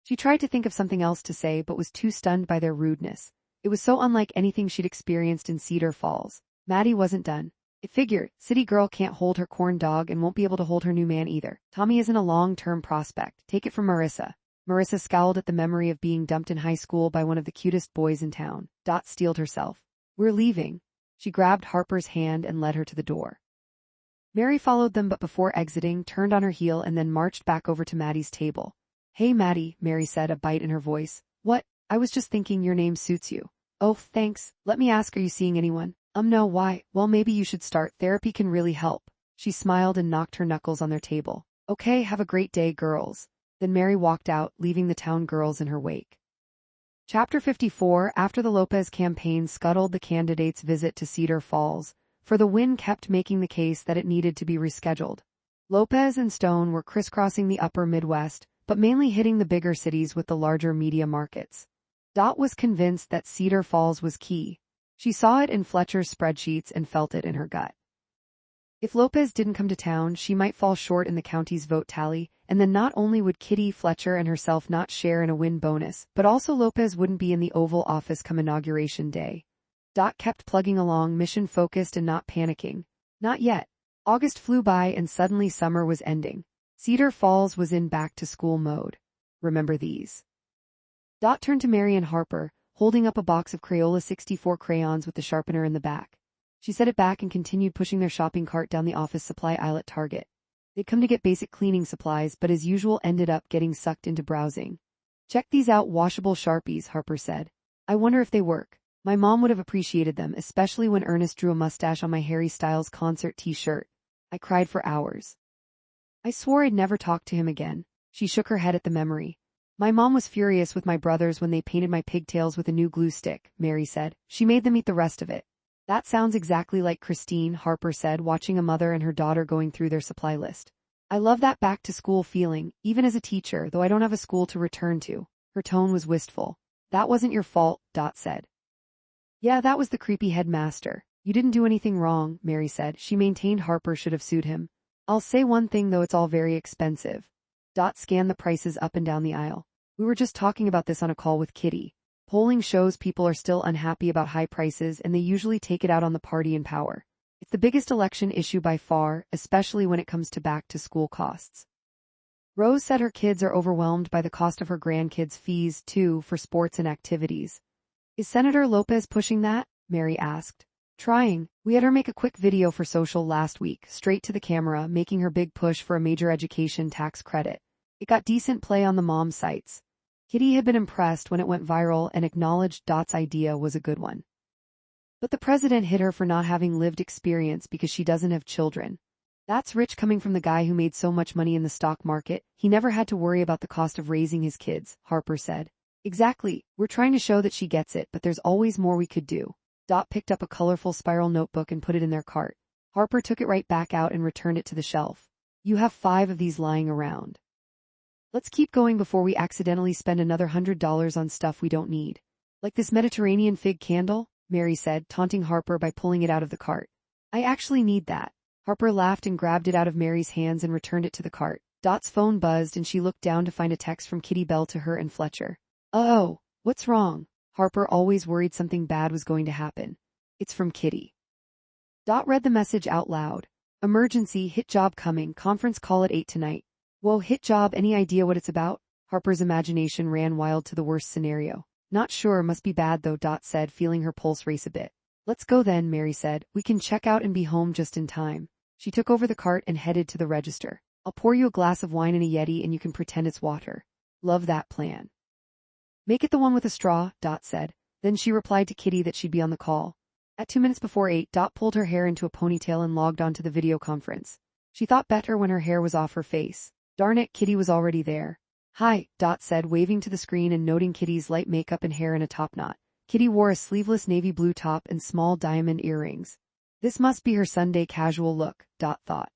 She tried to think of something else to say but was too stunned by their rudeness. It was so unlike anything she'd experienced in Cedar Falls. Maddie wasn't done. "It figured, city girl can't hold her corn dog and won't be able to hold her new man either. Tommy isn't a long-term prospect. Take it from Marissa." Marissa scowled at the memory of being dumped in high school by one of the cutest boys in town. Dot steeled herself. "We're leaving." She grabbed Harper's hand and led her to the door. Mary followed them, but before exiting, turned on her heel and then marched back over to Maddie's table. "Hey, Maddie," Mary said, a bite in her voice. "What?" "I was just thinking your name suits you." "Oh, thanks. Let me ask, are you seeing anyone?" No, why?" "Well, maybe you should start. Therapy can really help." She smiled and knocked her knuckles on their table. "Okay, have a great day, girls." Then Mary walked out, leaving the town girls in her wake. Chapter 54. After the Lopez campaign scuttled the candidates' visit to Cedar Falls, for the wind kept making the case that it needed to be rescheduled. Lopez and Stone were crisscrossing the upper Midwest, but mainly hitting the bigger cities with the larger media markets. Dot was convinced that Cedar Falls was key. She saw it in Fletcher's spreadsheets and felt it in her gut. If Lopez didn't come to town, she might fall short in the county's vote tally, and then not only would Kitty, Fletcher, and herself not share in a win bonus, but also Lopez wouldn't be in the Oval Office come Inauguration Day. Dot kept plugging along, mission-focused and not panicking. Not yet. August flew by and suddenly summer was ending. Cedar Falls was in back-to-school mode. Remember these? Dot turned to Mary and Harper, holding up a box of Crayola 64 crayons with the sharpener in the back. She set it back and continued pushing their shopping cart down the office supply aisle at Target. They'd come to get basic cleaning supplies, but as usual ended up getting sucked into browsing. "Check these out, washable Sharpies," Harper said. "I wonder if they work. My mom would have appreciated them, especially when Ernest drew a mustache on my Harry Styles concert t-shirt. I cried for hours. I swore I'd never talk to him again." She shook her head at the memory. "My mom was furious with my brothers when they painted my pigtails with a new glue stick," Mary said. "She made them eat the rest of it." "That sounds exactly like Christine," Harper said, watching a mother and her daughter going through their supply list. "I love that back-to-school feeling, even as a teacher, though I don't have a school to return to." Her tone was wistful. "That wasn't your fault," Dot said. "Yeah, that was the creepy headmaster. You didn't do anything wrong," Mary said. She maintained Harper should have sued him. "I'll say one thing, though, it's all very expensive." Dot scanned the prices up and down the aisle. "We were just talking about this on a call with Kitty. Polling shows people are still unhappy about high prices, and they usually take it out on the party in power. It's the biggest election issue by far, especially when it comes to back-to-school costs." Rose said her kids are overwhelmed by the cost of her grandkids' fees, too, for sports and activities. "Is Senator Lopez pushing that?" Mary asked. "Trying. We had her make a quick video for social last week, straight to the camera, making her big push for a major education tax credit. It got decent play on the mom sites. Kitty had been impressed when it went viral and acknowledged Dot's idea was a good one. But the president hit her for not having lived experience because she doesn't have children. That's rich coming from the guy who made so much money in the stock market. He never had to worry about the cost of raising his kids, Harper said. Exactly. We're trying to show that she gets it, but there's always more we could do. Dot picked up a colorful spiral notebook and put it in their cart. Harper took it right back out and returned it to the shelf. You have 5 of these lying around. Let's keep going before we accidentally spend another $100 on stuff we don't need. Like this Mediterranean fig candle? Mary said, taunting Harper by pulling it out of the cart. I actually need that. Harper laughed and grabbed it out of Mary's hands and returned it to the cart. Dot's phone buzzed and she looked down to find a text from Kitty Bell to her and Fletcher. Oh, what's wrong? Harper always worried something bad was going to happen. It's from Kitty. Dot read the message out loud. Emergency, hit job coming, conference call at 8 tonight. Whoa, hit job, any idea what it's about? Harper's imagination ran wild to the worst scenario. Not sure, must be bad though, Dot said, feeling her pulse race a bit. Let's go then, Mary said. We can check out and be home just in time. She took over the cart and headed to the register. I'll pour you a glass of wine in a Yeti and you can pretend it's water. Love that plan. Make it the one with a straw, Dot said. Then she replied to Kitty that she'd be on the call. At 2 minutes before 8, Dot pulled her hair into a ponytail and logged onto the video conference. She thought better when her hair was off her face. Darn it, Kitty was already there. Hi, Dot said, waving to the screen and noting Kitty's light makeup and hair in a top knot. Kitty wore a sleeveless navy blue top and small diamond earrings. This must be her Sunday casual look, Dot thought.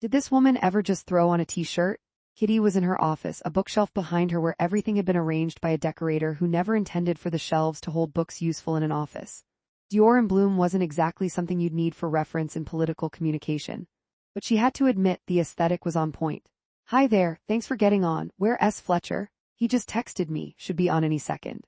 Did this woman ever just throw on a t-shirt? Kitty was in her office, a bookshelf behind her where everything had been arranged by a decorator who never intended for the shelves to hold books useful in an office. Dior and Bloom wasn't exactly something you'd need for reference in political communication. But she had to admit the aesthetic was on point. Hi there, thanks for getting on. Where S. Fletcher? He just texted me, should be on any second.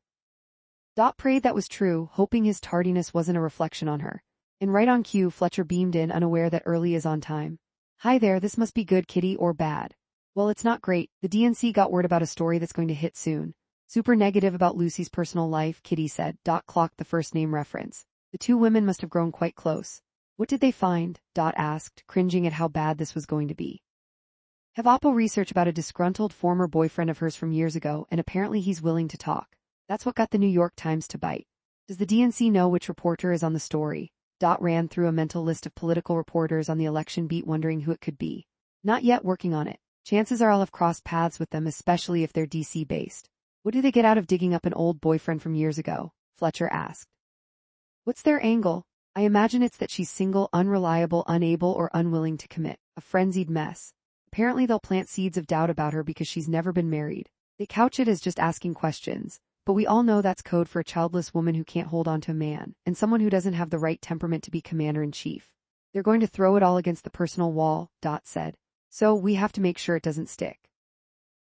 Dot prayed that was true, hoping his tardiness wasn't a reflection on her. And right on cue, Fletcher beamed in, unaware that early is on time. Hi there, this must be good, Kitty, or bad. Well, it's not great. The DNC got word about a story that's going to hit soon. Super negative about Lucy's personal life, Kitty said. Dot clocked the first name reference. The two women must have grown quite close. What did they find? Dot asked, cringing at how bad this was going to be. Have Oppo research about a disgruntled former boyfriend of hers from years ago, and apparently he's willing to talk. That's what got the New York Times to bite. Does the DNC know which reporter is on the story? Dot ran through a mental list of political reporters on the election beat, wondering who it could be. Not yet, working on it. Chances are I'll have crossed paths with them, especially if they're DC-based. What do they get out of digging up an old boyfriend from years ago? Fletcher asked. What's their angle? I imagine it's that she's single, unreliable, unable, or unwilling to commit. A frenzied mess. Apparently they'll plant seeds of doubt about her because she's never been married. They couch it as just asking questions. But we all know that's code for a childless woman who can't hold on to a man, and someone who doesn't have the right temperament to be commander-in-chief. They're going to throw it all against the personal wall, Dot said. So we have to make sure it doesn't stick.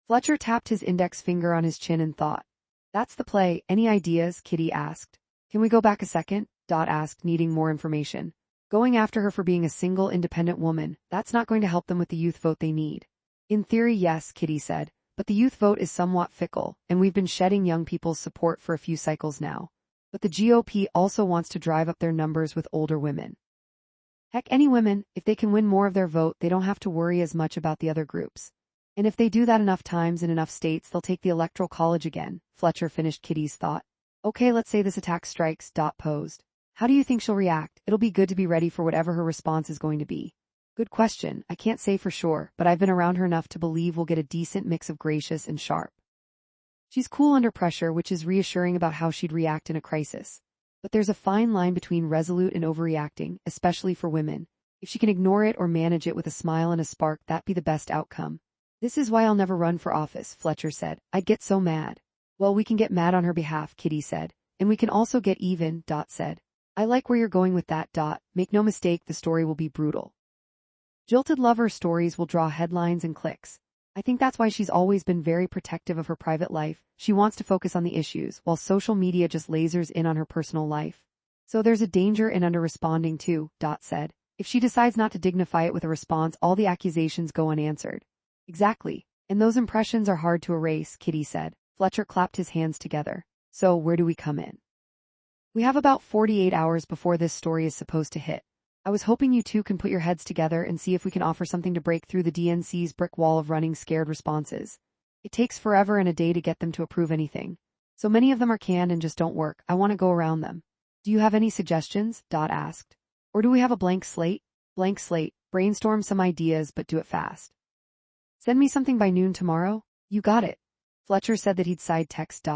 Fletcher tapped his index finger on his chin and thought. That's the play. Any ideas? Kitty asked. Can we go back a second? Dot asked, needing more information. Going after her for being a single, independent woman, that's not going to help them with the youth vote they need. In theory, yes, Kitty said, but the youth vote is somewhat fickle, and we've been shedding young people's support for a few cycles now. But the GOP also wants to drive up their numbers with older women. Heck, any women, if they can win more of their vote, they don't have to worry as much about the other groups. And if they do that enough times in enough states, they'll take the Electoral College again, Fletcher finished Kitty's thought. Okay, let's say this attack strikes, Dot posed. How do you think she'll react? It'll be good to be ready for whatever her response is going to be. Good question. I can't say for sure, but I've been around her enough to believe we'll get a decent mix of gracious and sharp. She's cool under pressure, which is reassuring about how she'd react in a crisis. But there's a fine line between resolute and overreacting, especially for women. If she can ignore it or manage it with a smile and a spark, that'd be the best outcome. This is why I'll never run for office, Fletcher said. I'd get so mad. Well, we can get mad on her behalf, Kitty said. And we can also get even, Dot said. I like where you're going with that, Dot. Make no mistake, the story will be brutal. Jilted lover stories will draw headlines and clicks. I think that's why she's always been very protective of her private life. She wants to focus on the issues, while social media just lasers in on her personal life. So there's a danger in under-responding too, Dot said. If she decides not to dignify it with a response, all the accusations go unanswered. Exactly. And those impressions are hard to erase, Kitty said. Fletcher clapped his hands together. So where do we come in? We have about 48 hours before this story is supposed to hit. I was hoping you two can put your heads together and see if we can offer something to break through the DNC's brick wall of running scared responses. It takes forever and a day to get them to approve anything. So many of them are canned and just don't work. I want to go around them. Do you have any suggestions? Dot asked. Or do we have a blank slate? Blank slate. Brainstorm some ideas, but do it fast. Send me something by noon tomorrow? You got it. Fletcher said that he'd side text.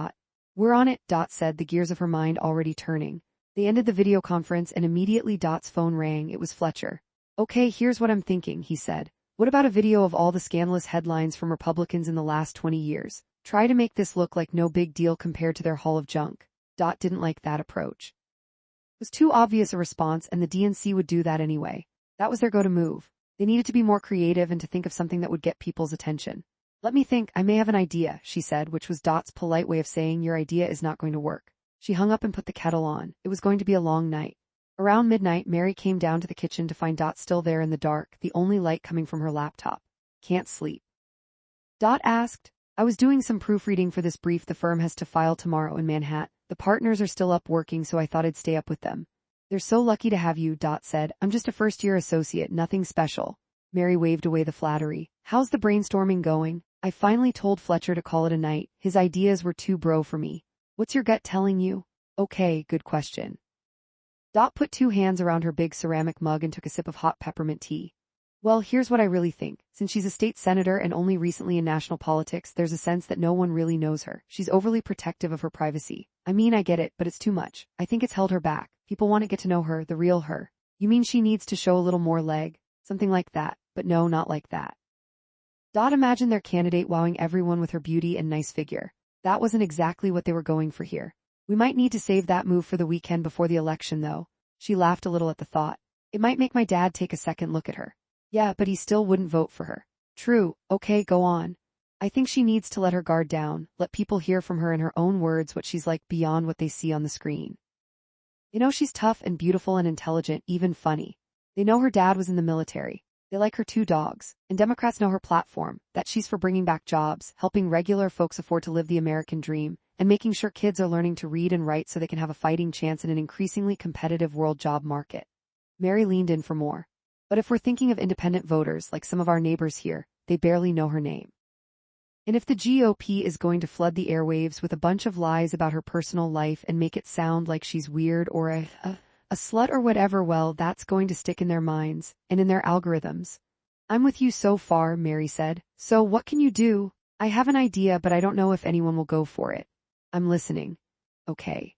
We're on it, said, the gears of her mind already turning. They ended the video conference and immediately Dot's phone rang. It was Fletcher. Okay, here's what I'm thinking, he said. What about a video of all the scandalous headlines from Republicans in the last 20 years? Try to make this look like no big deal compared to their haul of junk. Dot didn't like that approach. It was too obvious a response, and the DNC would do that anyway. That was their go-to move. They needed to be more creative and to think of something that would get people's attention. Let me think, I may have an idea, she said, which was Dot's polite way of saying your idea is not going to work. She hung up and put the kettle on. It was going to be a long night. Around midnight, Mary came down to the kitchen to find Dot still there in the dark, the only light coming from her laptop. Can't sleep? Dot asked. I was doing some proofreading for this brief the firm has to file tomorrow in Manhattan. The partners are still up working, so I thought I'd stay up with them. They're so lucky to have you, Dot said. I'm just a first-year associate, nothing special. Mary waved away the flattery. How's the brainstorming going? I finally told Fletcher to call it a night. His ideas were too bro for me. What's your gut telling you? Okay, good question. Dot put two hands around her big ceramic mug and took a sip of hot peppermint tea. Well, here's what I really think. Since she's a state senator and only recently in national politics, there's a sense that no one really knows her. She's overly protective of her privacy. I mean, I get it, but it's too much. I think it's held her back. People want to get to know her, the real her. You mean she needs to show a little more leg? Something like that. But no, not like that. Dot imagined their candidate wowing everyone with her beauty and nice figure. That wasn't exactly what they were going for here. We might need to save that move for the weekend before the election, though. She laughed a little at the thought. It might make my dad take a second look at her. Yeah, but he still wouldn't vote for her. True. Okay, go on. I think she needs to let her guard down, let people hear from her in her own words what she's like beyond what they see on the screen. You know, she's tough and beautiful and intelligent, even funny. They know her dad was in the military. They like her two dogs. And Democrats know her platform, that she's for bringing back jobs, helping regular folks afford to live the American dream, and making sure kids are learning to read and write so they can have a fighting chance in an increasingly competitive world job market. Mary leaned in for more. But if we're thinking of independent voters like some of our neighbors here, they barely know her name. And if the GOP is going to flood the airwaves with a bunch of lies about her personal life and make it sound like she's weird or a slut or whatever, well, that's going to stick in their minds and in their algorithms. I'm with you so far, Mary said. So what can you do? I have an idea, but I don't know if anyone will go for it. I'm listening. Okay.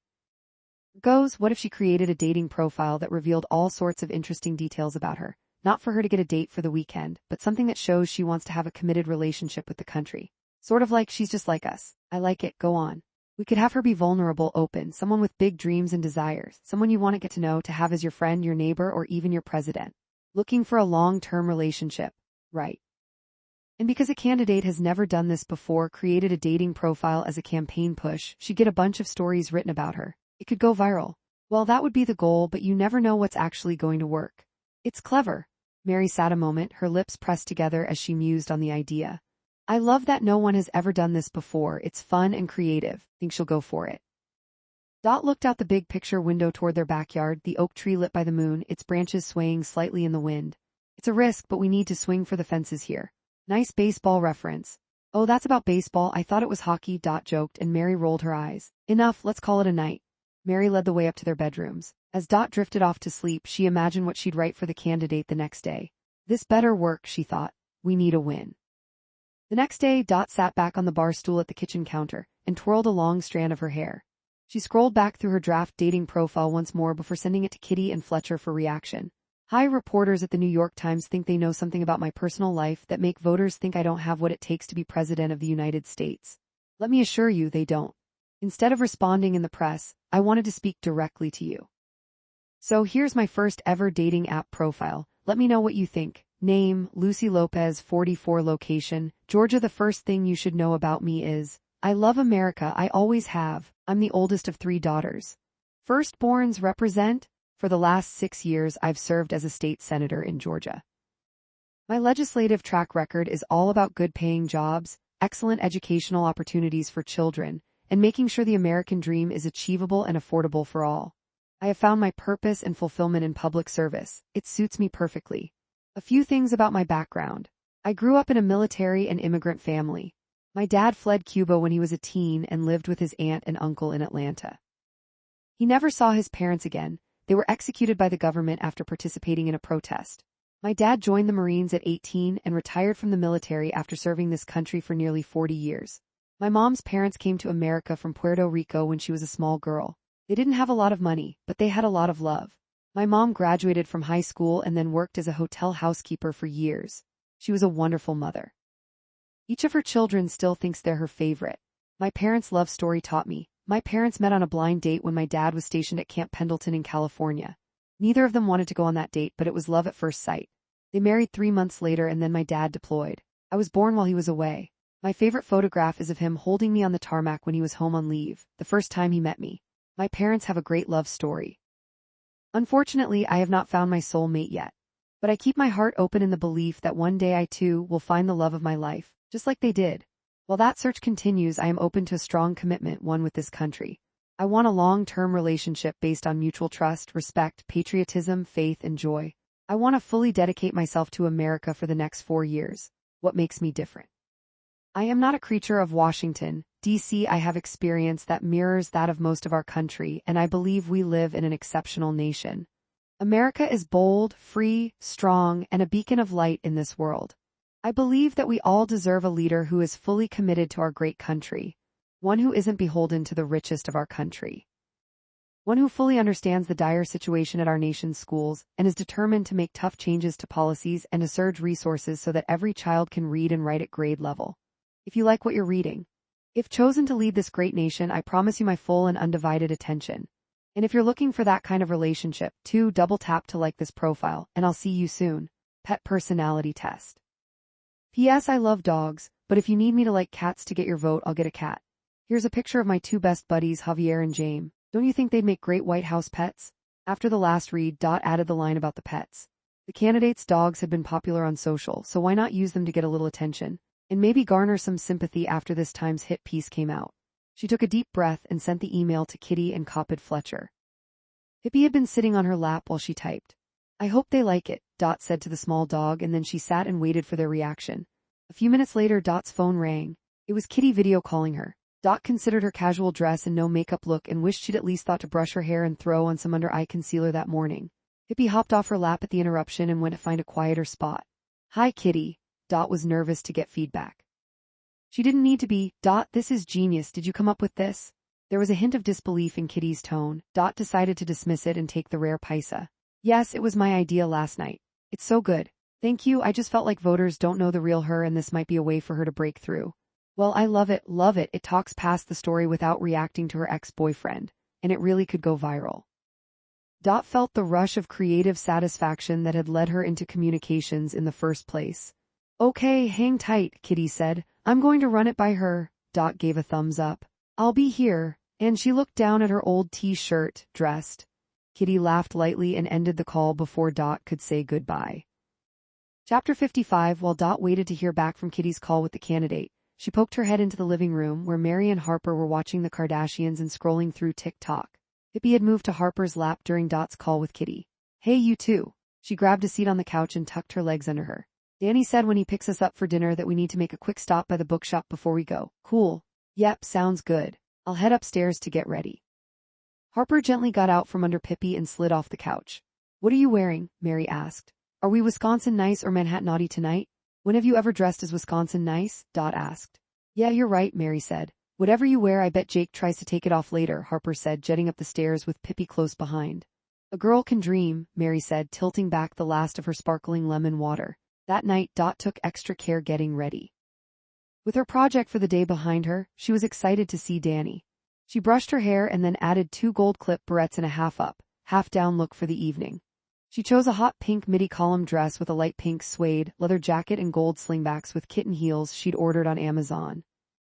Goes, what if she created a dating profile that revealed all sorts of interesting details about her? Not for her to get a date for the weekend, but something that shows she wants to have a committed relationship with the country. Sort of like she's just like us. I like it, go on. We could have her be vulnerable, open, someone with big dreams and desires, someone you want to get to know, to have as your friend, your neighbor, or even your president. Looking for a long-term relationship. Right. And because a candidate has never done this before, created a dating profile as a campaign push, she'd get a bunch of stories written about her. It could go viral. Well, that would be the goal, but you never know what's actually going to work. It's clever. Mary sat a moment, her lips pressed together as she mused on the idea. I love that no one has ever done this before. It's fun and creative. Think she'll go for it. Dot looked out the big picture window toward their backyard, the oak tree lit by the moon, its branches swaying slightly in the wind. It's a risk, but we need to swing for the fences here. Nice baseball reference. Oh, that's about baseball. I thought it was hockey, Dot joked, and Mary rolled her eyes. Enough, let's call it a night. Mary led the way up to their bedrooms. As Dot drifted off to sleep, she imagined what she'd write for the candidate the next day. This better work, she thought. We need a win. The next day, Dot sat back on the bar stool at the kitchen counter and twirled a long strand of her hair. She scrolled back through her draft dating profile once more before sending it to Kitty and Fletcher for reaction. Hi, reporters at the New York Times think they know something about my personal life that make voters think I don't have what it takes to be president of the United States. Let me assure you they don't. Instead of responding in the press, I wanted to speak directly to you. So here's my first ever dating app profile. Let me know what you think. Name, Lucy Lopez, 44. Location, Georgia. The first thing you should know about me is, I love America. I always have. I'm the oldest of 3 daughters. Firstborns represent. For the last 6 years, I've served as a state senator in Georgia. My legislative track record is all about good-paying jobs, excellent educational opportunities for children, and making sure the American dream is achievable and affordable for all. I have found my purpose and fulfillment in public service. It suits me perfectly. A few things about my background. I grew up in a military and immigrant family. My dad fled Cuba when he was a teen and lived with his aunt and uncle in Atlanta. He never saw his parents again. They were executed by the government after participating in a protest. My dad joined the Marines at 18 and retired from the military after serving this country for nearly 40 years. My mom's parents came to America from Puerto Rico when she was a small girl. They didn't have a lot of money, but they had a lot of love. My mom graduated from high school and then worked as a hotel housekeeper for years. She was a wonderful mother. Each of her children still thinks they're her favorite. My parents' love story taught me. My parents met on a blind date when my dad was stationed at Camp Pendleton in California. Neither of them wanted to go on that date, but it was love at first sight. They married 3 months later and then my dad deployed. I was born while he was away. My favorite photograph is of him holding me on the tarmac when he was home on leave, the first time he met me. My parents have a great love story. Unfortunately, I have not found my soul mate yet. But I keep my heart open in the belief that one day I too will find the love of my life, just like they did. While that search continues, I am open to a strong commitment, one with this country. I want a long-term relationship based on mutual trust, respect, patriotism, faith, and joy. I want to fully dedicate myself to America for the next 4 years. What makes me different? I am not a creature of Washington, D.C. I have experience that mirrors that of most of our country, and I believe we live in an exceptional nation. America is bold, free, strong, and a beacon of light in this world. I believe that we all deserve a leader who is fully committed to our great country, one who isn't beholden to the richest of our country, one who fully understands the dire situation at our nation's schools and is determined to make tough changes to policies and to surge resources so that every child can read and write at grade level. If you like what you're reading, if chosen to lead this great nation, I promise you my full and undivided attention. And if you're looking for that kind of relationship, too, double tap to like this profile, and I'll see you soon. Pet personality test. P.S. I love dogs, but if you need me to like cats to get your vote, I'll get a cat. Here's a picture of my 2 best buddies, Javier and Jaime. Don't you think they'd make great White House pets? After the last read, added the line about the pets. The candidates' dogs had been popular on social, so why not use them to get a little attention, and maybe garner some sympathy after this Times hit piece came out. She took a deep breath and sent the email to Kitty and Copid Fletcher. Hippie had been sitting on her lap while she typed. I hope they like it, said to the small dog, and then she sat and waited for their reaction. A few minutes later, Dot's phone rang. It was Kitty video calling her. Dot considered her casual dress and no makeup look and wished she'd at least thought to brush her hair and throw on some under-eye concealer that morning. Hippie hopped off her lap at the interruption and went to find a quieter spot. Hi, Kitty. Dot was nervous to get feedback. She didn't need to be. This is genius. Did you come up with this? There was a hint of disbelief in Kitty's tone. Dot decided to dismiss it and take the rare paisa. Yes, it was my idea last night. It's so good. Thank you. I just felt like voters don't know the real her and this might be a way for her to break through. Well, I love it. Love it. It talks past the story without reacting to her ex-boyfriend, and it really could go viral. Dot felt the rush of creative satisfaction that had led her into communications in the first place. Okay, hang tight, Kitty said. I'm going to run it by her. Dot gave a thumbs up. I'll be here. And she looked down at her old t-shirt, dressed. Kitty laughed lightly and ended the call before Dot could say goodbye. Chapter 55. While Dot waited to hear back from Kitty's call with the candidate, she poked her head into the living room where Mary and Harper were watching the Kardashians and scrolling through TikTok. Hippie had moved to Harper's lap during Dot's call with Kitty. Hey, you too. She grabbed a seat on the couch and tucked her legs under her. Danny said when he picks us up for dinner that we need to make a quick stop by the bookshop before we go. Cool. Yep, sounds good. I'll head upstairs to get ready. Harper gently got out from under Pippi and slid off the couch. What are you wearing? Mary asked. Are we Wisconsin nice or Manhattan naughty tonight? When have you ever dressed as Wisconsin nice? Dot asked. Yeah, you're right, Mary said. Whatever you wear, I bet Jake tries to take it off later, Harper said, jetting up the stairs with Pippi close behind. A girl can dream, Mary said, tilting back the last of her sparkling lemon water. That night, Dot took extra care getting ready. With her project for the day behind her, she was excited to see Danny. She brushed her hair and then added 2 gold clip barrettes and a half-up, half-down look for the evening. She chose a hot pink midi-column dress with a light pink suede, leather jacket and gold slingbacks with kitten heels she'd ordered on Amazon.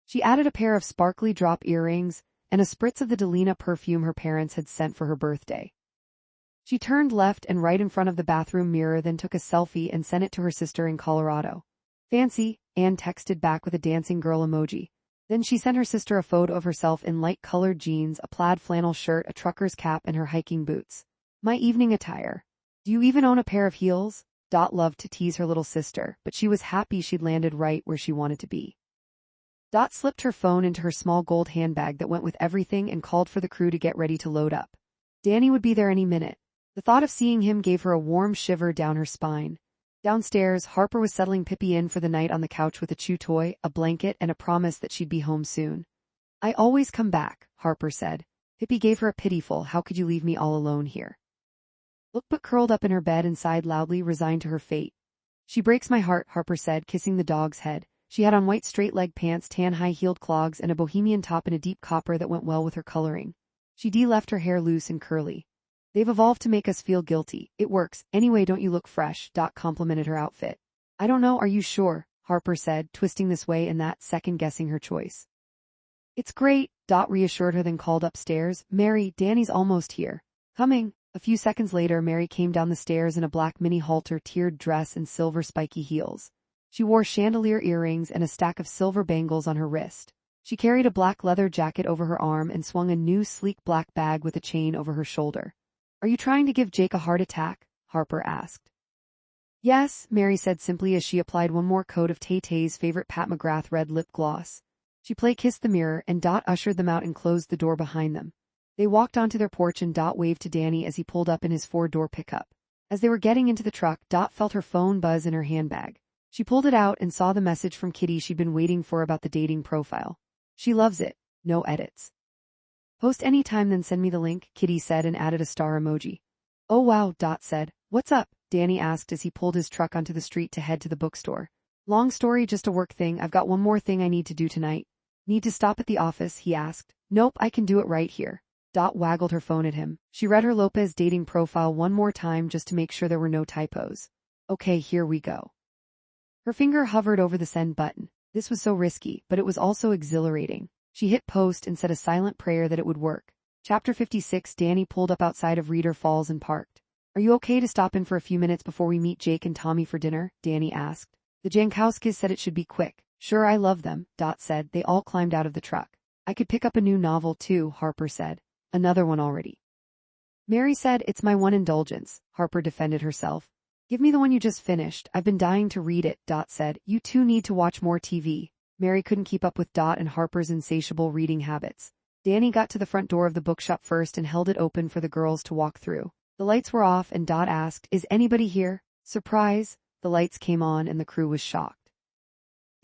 She added a pair of sparkly drop earrings and a spritz of the Delina perfume her parents had sent for her birthday. She turned left and right in front of the bathroom mirror, then took a selfie and sent it to her sister in Colorado. Fancy, Anne texted back with a dancing girl emoji. Then she sent her sister a photo of herself in light-colored jeans, a plaid flannel shirt, a trucker's cap, and her hiking boots. My evening attire. Do you even own a pair of heels? Dot loved to tease her little sister, but she was happy she'd landed right where she wanted to be. Dot slipped her phone into her small gold handbag that went with everything and called for the crew to get ready to load up. Danny would be there any minute. The thought of seeing him gave her a warm shiver down her spine. Downstairs, Harper was settling Pippi in for the night on the couch with a chew toy, a blanket, and a promise that she'd be home soon. I always come back, Harper said. Pippi gave her a pitiful, how could you leave me all alone here? Look, but curled up in her bed and sighed loudly, resigned to her fate. She breaks my heart, Harper said, kissing the dog's head. She had on white straight-leg pants, tan high-heeled clogs, and a bohemian top in a deep copper that went well with her coloring. She left her hair loose and curly. They've evolved to make us feel guilty. It works. Anyway, don't you look fresh? Complimented her outfit. I don't know, are you sure? Harper said, twisting this way and that, second-guessing her choice. It's great, reassured her, then called upstairs. Mary, Danny's almost here. Coming. A few seconds later, Mary came down the stairs in a black mini halter tiered dress and silver spiky heels. She wore chandelier earrings and a stack of silver bangles on her wrist. She carried a black leather jacket over her arm and swung a new sleek black bag with a chain over her shoulder. Are you trying to give Jake a heart attack? Harper asked. Yes, Mary said simply as she applied one more coat of Tay-Tay's favorite Pat McGrath red lip gloss. She play-kissed the mirror and ushered them out and closed the door behind them. They walked onto their porch and waved to Danny as he pulled up in his 4-door pickup. As they were getting into the truck, felt her phone buzz in her handbag. She pulled it out and saw the message from Kitty she'd been waiting for about the dating profile. She loves it. No edits. Post any time, then send me the link, Kitty said and added a star emoji. Oh wow, said. What's up? Danny asked as he pulled his truck onto the street to head to the bookstore. Long story, just a work thing. I've got one more thing I need to do tonight. Need to stop at the office, he asked. Nope, I can do it right here. Waggled her phone at him. She read her Lopez dating profile one more time just to make sure there were no typos. Okay, here we go. Her finger hovered over the send button. This was so risky, but it was also exhilarating. She hit post and said a silent prayer that it would work. Chapter 56. Danny pulled up outside of Reeder Falls and parked. Are you okay to stop in for a few minutes before we meet Jake and Tommy for dinner? Danny asked. The Jankowskis said it should be quick. Sure, I love them, said. They all climbed out of the truck. I could pick up a new novel too, Harper said. Another one already. Mary said, it's my one indulgence, Harper defended herself. Give me the one you just finished. I've been dying to read it, said. You two need to watch more TV. Mary couldn't keep up with and Harper's insatiable reading habits. Danny got to the front door of the bookshop first and held it open for the girls to walk through. The lights were off and asked, is anybody here? Surprise! The lights came on and the crew was shocked.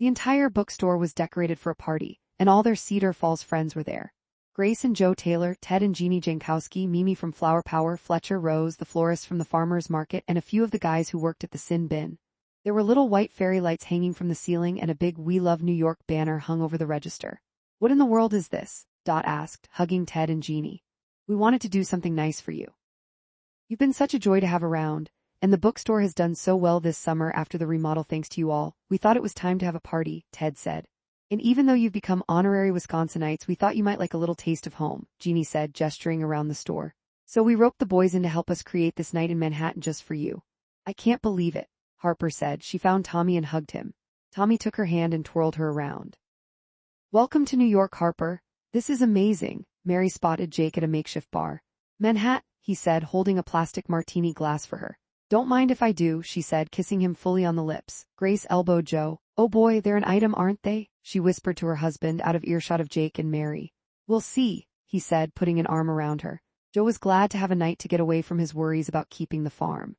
The entire bookstore was decorated for a party, and all their Cedar Falls friends were there. Grace and Joe Taylor, Ted and Jeannie Jankowski, Mimi from Flower Power, Fletcher Rose, the florist from the farmer's market, and a few of the guys who worked at the Sin Bin. There were little white fairy lights hanging from the ceiling and a big We Love New York banner hung over the register. What in the world is this? Asked, hugging Ted and Jeannie. We wanted to do something nice for you. You've been such a joy to have around, and the bookstore has done so well this summer after the remodel thanks to you all. We thought it was time to have a party, Ted said. And even though you've become honorary Wisconsinites, we thought you might like a little taste of home, Jeannie said, gesturing around the store. So we roped the boys in to help us create this night in Manhattan just for you. I can't believe it, Harper said. She found Tommy and hugged him. Tommy took her hand and twirled her around. Welcome to New York, Harper. This is amazing. Mary spotted Jake at a makeshift bar. Manhattan, he said, holding a plastic martini glass for her. Don't mind if I do, she said, kissing him fully on the lips. Grace elbowed Joe. Oh boy, they're an item, aren't they? She whispered to her husband out of earshot of Jake and Mary. We'll see, he said, putting an arm around her. Joe was glad to have a night to get away from his worries about keeping the farm.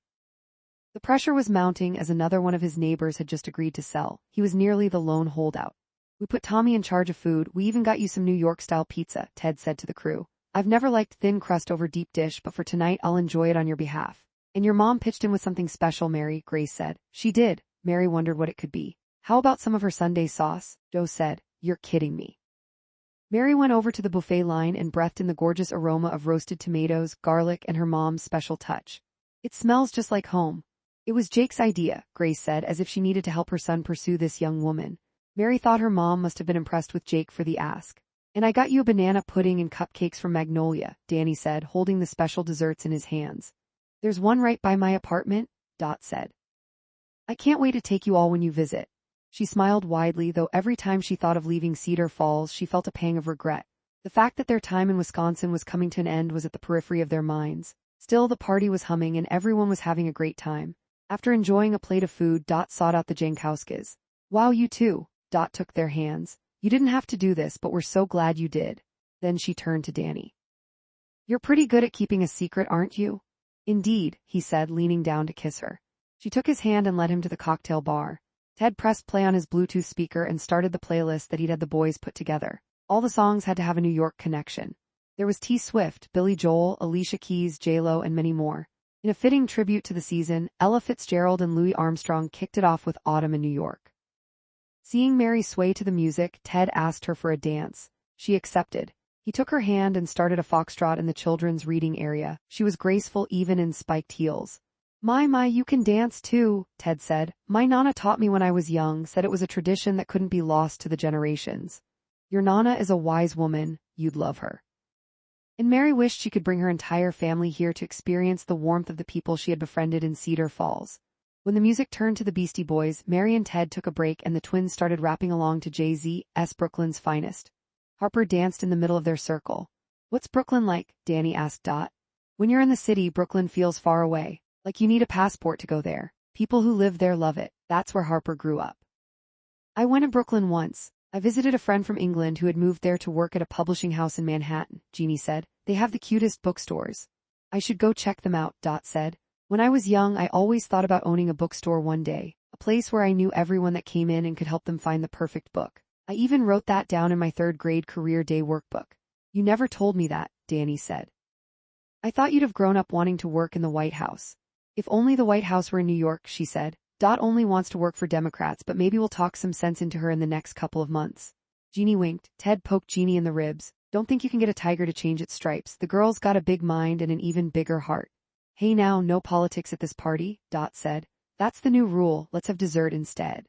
The pressure was mounting as another one of his neighbors had just agreed to sell. He was nearly the lone holdout. We put Tommy in charge of food. We even got you some New York-style pizza, Ted said to the crew. I've never liked thin crust over deep dish, but for tonight I'll enjoy it on your behalf. And your mom pitched in with something special, Mary, Grace said. She did. Mary wondered what it could be. How about some of her Sunday sauce? Joe said. You're kidding me. Mary went over to the buffet line and breathed in the gorgeous aroma of roasted tomatoes, garlic, and her mom's special touch. It smells just like home. It was Jake's idea, Grace said, as if she needed to help her son pursue this young woman. Mary thought her mom must have been impressed with Jake for the ask. And I got you a banana pudding and cupcakes from Magnolia, Danny said, holding the special desserts in his hands. There's one right by my apartment, said. I can't wait to take you all when you visit. She smiled widely, though every time she thought of leaving Cedar Falls she felt a pang of regret. The fact that their time in Wisconsin was coming to an end was at the periphery of their minds. Still, the party was humming and everyone was having a great time. After enjoying a plate of food, sought out the Jankowskis. Wow, you too, took their hands. You didn't have to do this, but we're so glad you did. Then she turned to Danny. You're pretty good at keeping a secret, aren't you? Indeed, he said, leaning down to kiss her. She took his hand and led him to the cocktail bar. Ted pressed play on his Bluetooth speaker and started the playlist that he'd had the boys put together. All the songs had to have a New York connection. There was T. Swift, Billy Joel, Alicia Keys, J-Lo, and many more. In a fitting tribute to the season, Ella Fitzgerald and Louis Armstrong kicked it off with Autumn in New York. Seeing Mary sway to the music, Ted asked her for a dance. She accepted. He took her hand and started a foxtrot in the children's reading area. She was graceful even in spiked heels. My, you can dance too, Ted said. My Nana taught me when I was young, said it was a tradition that couldn't be lost to the generations. Your Nana is a wise woman, you'd love her. And Mary wished she could bring her entire family here to experience the warmth of the people she had befriended in Cedar Falls. When the music turned to the Beastie Boys, Mary and Ted took a break and the twins started rapping along to Jay-Z's Brooklyn's Finest. Harper danced in the middle of their circle. What's Brooklyn like? Danny asked Dot. When you're in the city, Brooklyn feels far away. Like you need a passport to go there. People who live there love it. That's where Harper grew up. I went to Brooklyn once. I visited a friend from England who had moved there to work at a publishing house in Manhattan, Jeannie said. They have the cutest bookstores. I should go check them out, Dot said. When I was young, I always thought about owning a bookstore one day, a place where I knew everyone that came in and could help them find the perfect book. I even wrote that down in my 3rd grade career day workbook. You never told me that, Danny said. I thought you'd have grown up wanting to work in the White House. If only the White House were in New York, she said. Dot only wants to work for Democrats, but maybe we'll talk some sense into her in the next couple of months. Jeannie winked. Ted poked Jeannie in the ribs. Don't think you can get a tiger to change its stripes. The girl's got a big mind and an even bigger heart. Hey now, no politics at this party, Dot said. That's the new rule, let's have dessert instead.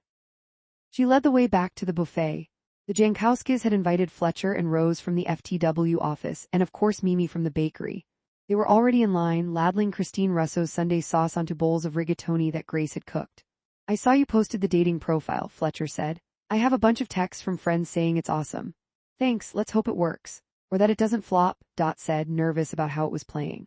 She led the way back to the buffet. The Jankowskis had invited Fletcher and Rose from the FTW office, and of course Mimi from the bakery. They were already in line, ladling Christine Russo's Sunday sauce onto bowls of rigatoni that Grace had cooked. I saw you posted the dating profile, Fletcher said. I have a bunch of texts from friends saying it's awesome. Thanks, let's hope it works. Or that it doesn't flop, Dot said, nervous about how it was playing.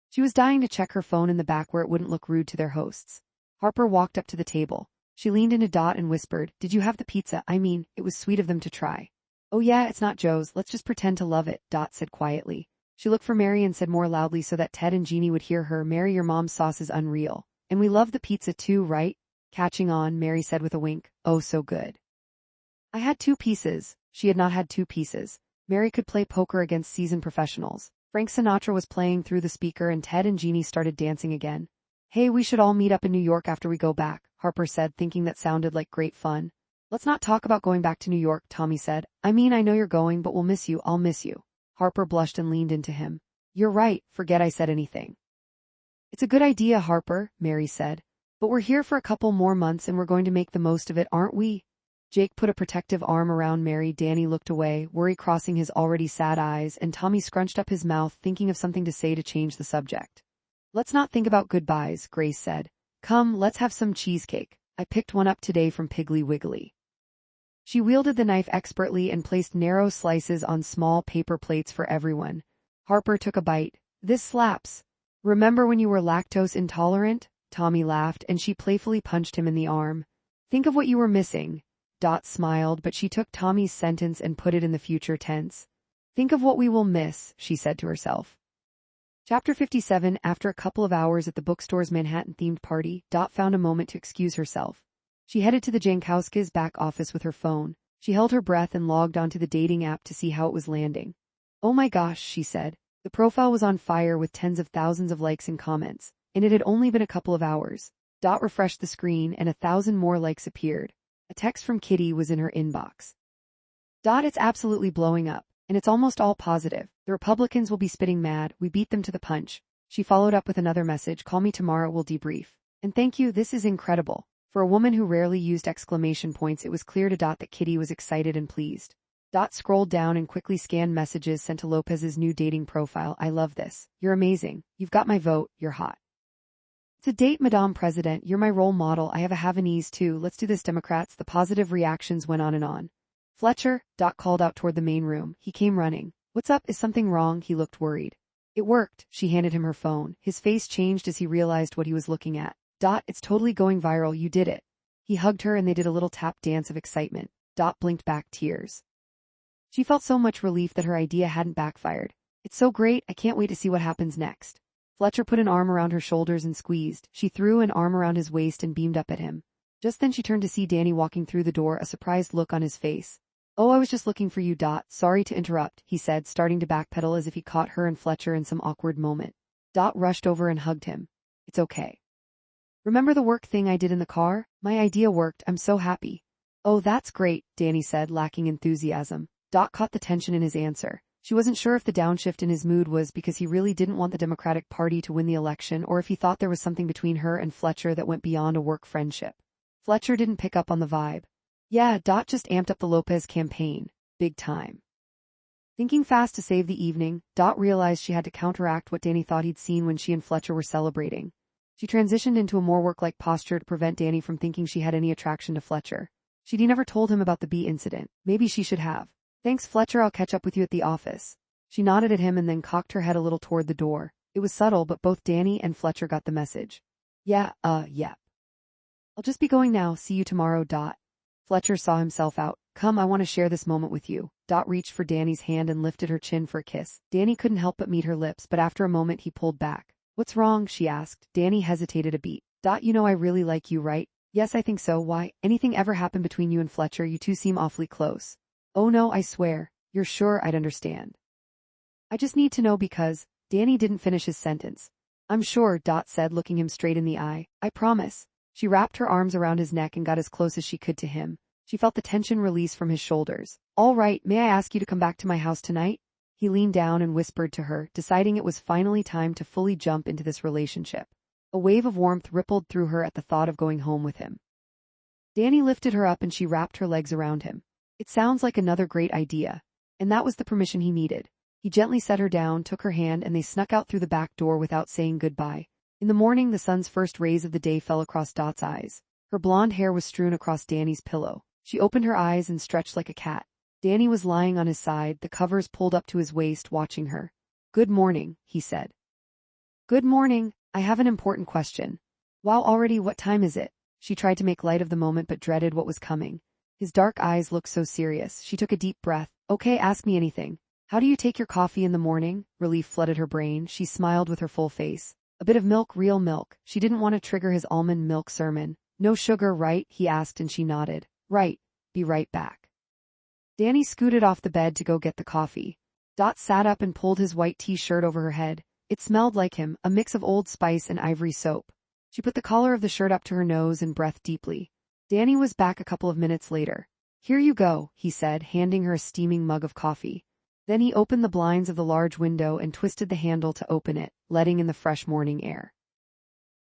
She was dying to check her phone in the back where it wouldn't look rude to their hosts. Harper walked up to the table. She leaned into Dot and whispered, Did you have the pizza? I mean, it was sweet of them to try. Oh yeah, it's not Joe's, let's just pretend to love it, Dot said quietly. She looked for Mary and said more loudly so that Ted and Jeannie would hear her, Mary, your mom's sauce is unreal. And we love the pizza too, right? Catching on, Mary said with a wink, oh so good. I had 2 pieces. She had not had 2 pieces. Mary could play poker against seasoned professionals. Frank Sinatra was playing through the speaker and Ted and Jeannie started dancing again. Hey, we should all meet up in New York after we go back, Harper said, thinking that sounded like great fun. Let's not talk about going back to New York, Tommy said. I mean, I know you're going, but we'll miss you, I'll miss you. Harper blushed and leaned into him. You're right, forget I said anything. It's a good idea, Harper, Mary said. But we're here for a couple more months and we're going to make the most of it, aren't we? Jake put a protective arm around Mary. Danny looked away, worry crossing his already sad eyes, and Tommy scrunched up his mouth, thinking of something to say to change the subject. Let's not think about goodbyes, Grace said. Come, let's have some cheesecake. I picked one up today from Piggly Wiggly. She wielded the knife expertly and placed narrow slices on small paper plates for everyone. Harper took a bite. This slaps. Remember when you were lactose intolerant? Tommy laughed, and she playfully punched him in the arm. Think of what you were missing. Dot smiled, but she took Tommy's sentence and put it in the future tense. Think of what we will miss, she said to herself. Chapter 57. After a couple of hours at the bookstore's Manhattan-themed party, Dot found a moment to excuse herself. She headed to the Jankowskis' back office with her phone. She held her breath and logged onto the dating app to see how it was landing. Oh my gosh, she said. The profile was on fire with tens of thousands of likes and comments, and it had only been a couple of hours. Dot refreshed the screen and 1,000 more likes appeared. A text from Kitty was in her inbox. Dot, it's absolutely blowing up, and it's almost all positive. The Republicans will be spitting mad, we beat them to the punch. She followed up with another message, call me tomorrow, we'll debrief. And thank you, this is incredible. For a woman who rarely used exclamation points, it was clear to Dot that Kitty was excited and pleased. Dot scrolled down and quickly scanned messages sent to Lopez's new dating profile. I love this. You're amazing. You've got my vote. You're hot. To date, Madame President, you're my role model. I have a Havanese too. Let's do this, Democrats. The positive reactions went on and on. Fletcher, Dot called out toward the main room. He came running. What's up? Is something wrong? He looked worried. It worked. She handed him her phone. His face changed as he realized what he was looking at. Dot, it's totally going viral. You did it. He hugged her and they did a little tap dance of excitement. Dot blinked back tears. She felt so much relief that her idea hadn't backfired. It's so great. I can't wait to see what happens next. Fletcher put an arm around her shoulders and squeezed. She threw an arm around his waist and beamed up at him. Just then she turned to see Danny walking through the door, a surprised look on his face. "Oh, I was just looking for you, Dot. Sorry to interrupt," he said, starting to backpedal as if he caught her and Fletcher in some awkward moment. Dot rushed over and hugged him. "It's okay. Remember the work thing I did in the car? My idea worked. I'm so happy." "Oh, that's great," Danny said, lacking enthusiasm. Dot caught the tension in his answer. She wasn't sure if the downshift in his mood was because he really didn't want the Democratic Party to win the election or if he thought there was something between her and Fletcher that went beyond a work friendship. Fletcher didn't pick up on the vibe. Yeah, Dot just amped up the Lopez campaign. Big time. Thinking fast to save the evening, Dot realized she had to counteract what Danny thought he'd seen when she and Fletcher were celebrating. She transitioned into a more work-like posture to prevent Danny from thinking she had any attraction to Fletcher. She'd never told him about the bee incident. Maybe she should have. "Thanks, Fletcher, I'll catch up with you at the office." She nodded at him and then cocked her head a little toward the door. It was subtle, but both Danny and Fletcher got the message. Yep. I'll just be going now. See you tomorrow, Dot." Fletcher saw himself out. "Come, I want to share this moment with you." Dot reached for Danny's hand and lifted her chin for a kiss. Danny couldn't help but meet her lips, but after a moment he pulled back. "What's wrong?" she asked. Danny hesitated a beat. "Dot, you know I really like you, right?" "Yes, I think so. Why? Anything ever happen between you and Fletcher? You two seem awfully close." "Oh no, I swear." "You're sure?" "I'd understand. I just need to know because—" Danny didn't finish his sentence. "I'm sure," Dot said, looking him straight in the eye. "I promise." She wrapped her arms around his neck and got as close as she could to him. She felt the tension release from his shoulders. "All right, may I ask you to come back to my house tonight?" He leaned down and whispered to her, deciding it was finally time to fully jump into this relationship. A wave of warmth rippled through her at the thought of going home with him. Danny lifted her up and she wrapped her legs around him. "It sounds like another great idea." And that was the permission he needed. He gently set her down, took her hand, and they snuck out through the back door without saying goodbye. In the morning, the sun's first rays of the day fell across Dot's eyes. Her blonde hair was strewn across Danny's pillow. She opened her eyes and stretched like a cat. Danny was lying on his side, the covers pulled up to his waist, watching her. "Good morning," he said. "Good morning. I have an important question." "Wow, already? What time is it?" She tried to make light of the moment but dreaded what was coming. His dark eyes looked so serious. She took a deep breath. "Okay, ask me anything." "How do you take your coffee in the morning?" Relief flooded her brain. She smiled with her full face. "A bit of milk, real milk." She didn't want to trigger his almond milk sermon. "No sugar, right?" he asked, and she nodded. "Right. Be right back." Danny scooted off the bed to go get the coffee. Dot sat up and pulled his white t-shirt over her head. It smelled like him, a mix of Old Spice and ivory soap. She put the collar of the shirt up to her nose and breathed deeply. Danny was back a couple of minutes later. "Here you go," he said, handing her a steaming mug of coffee. Then he opened the blinds of the large window and twisted the handle to open it, letting in the fresh morning air.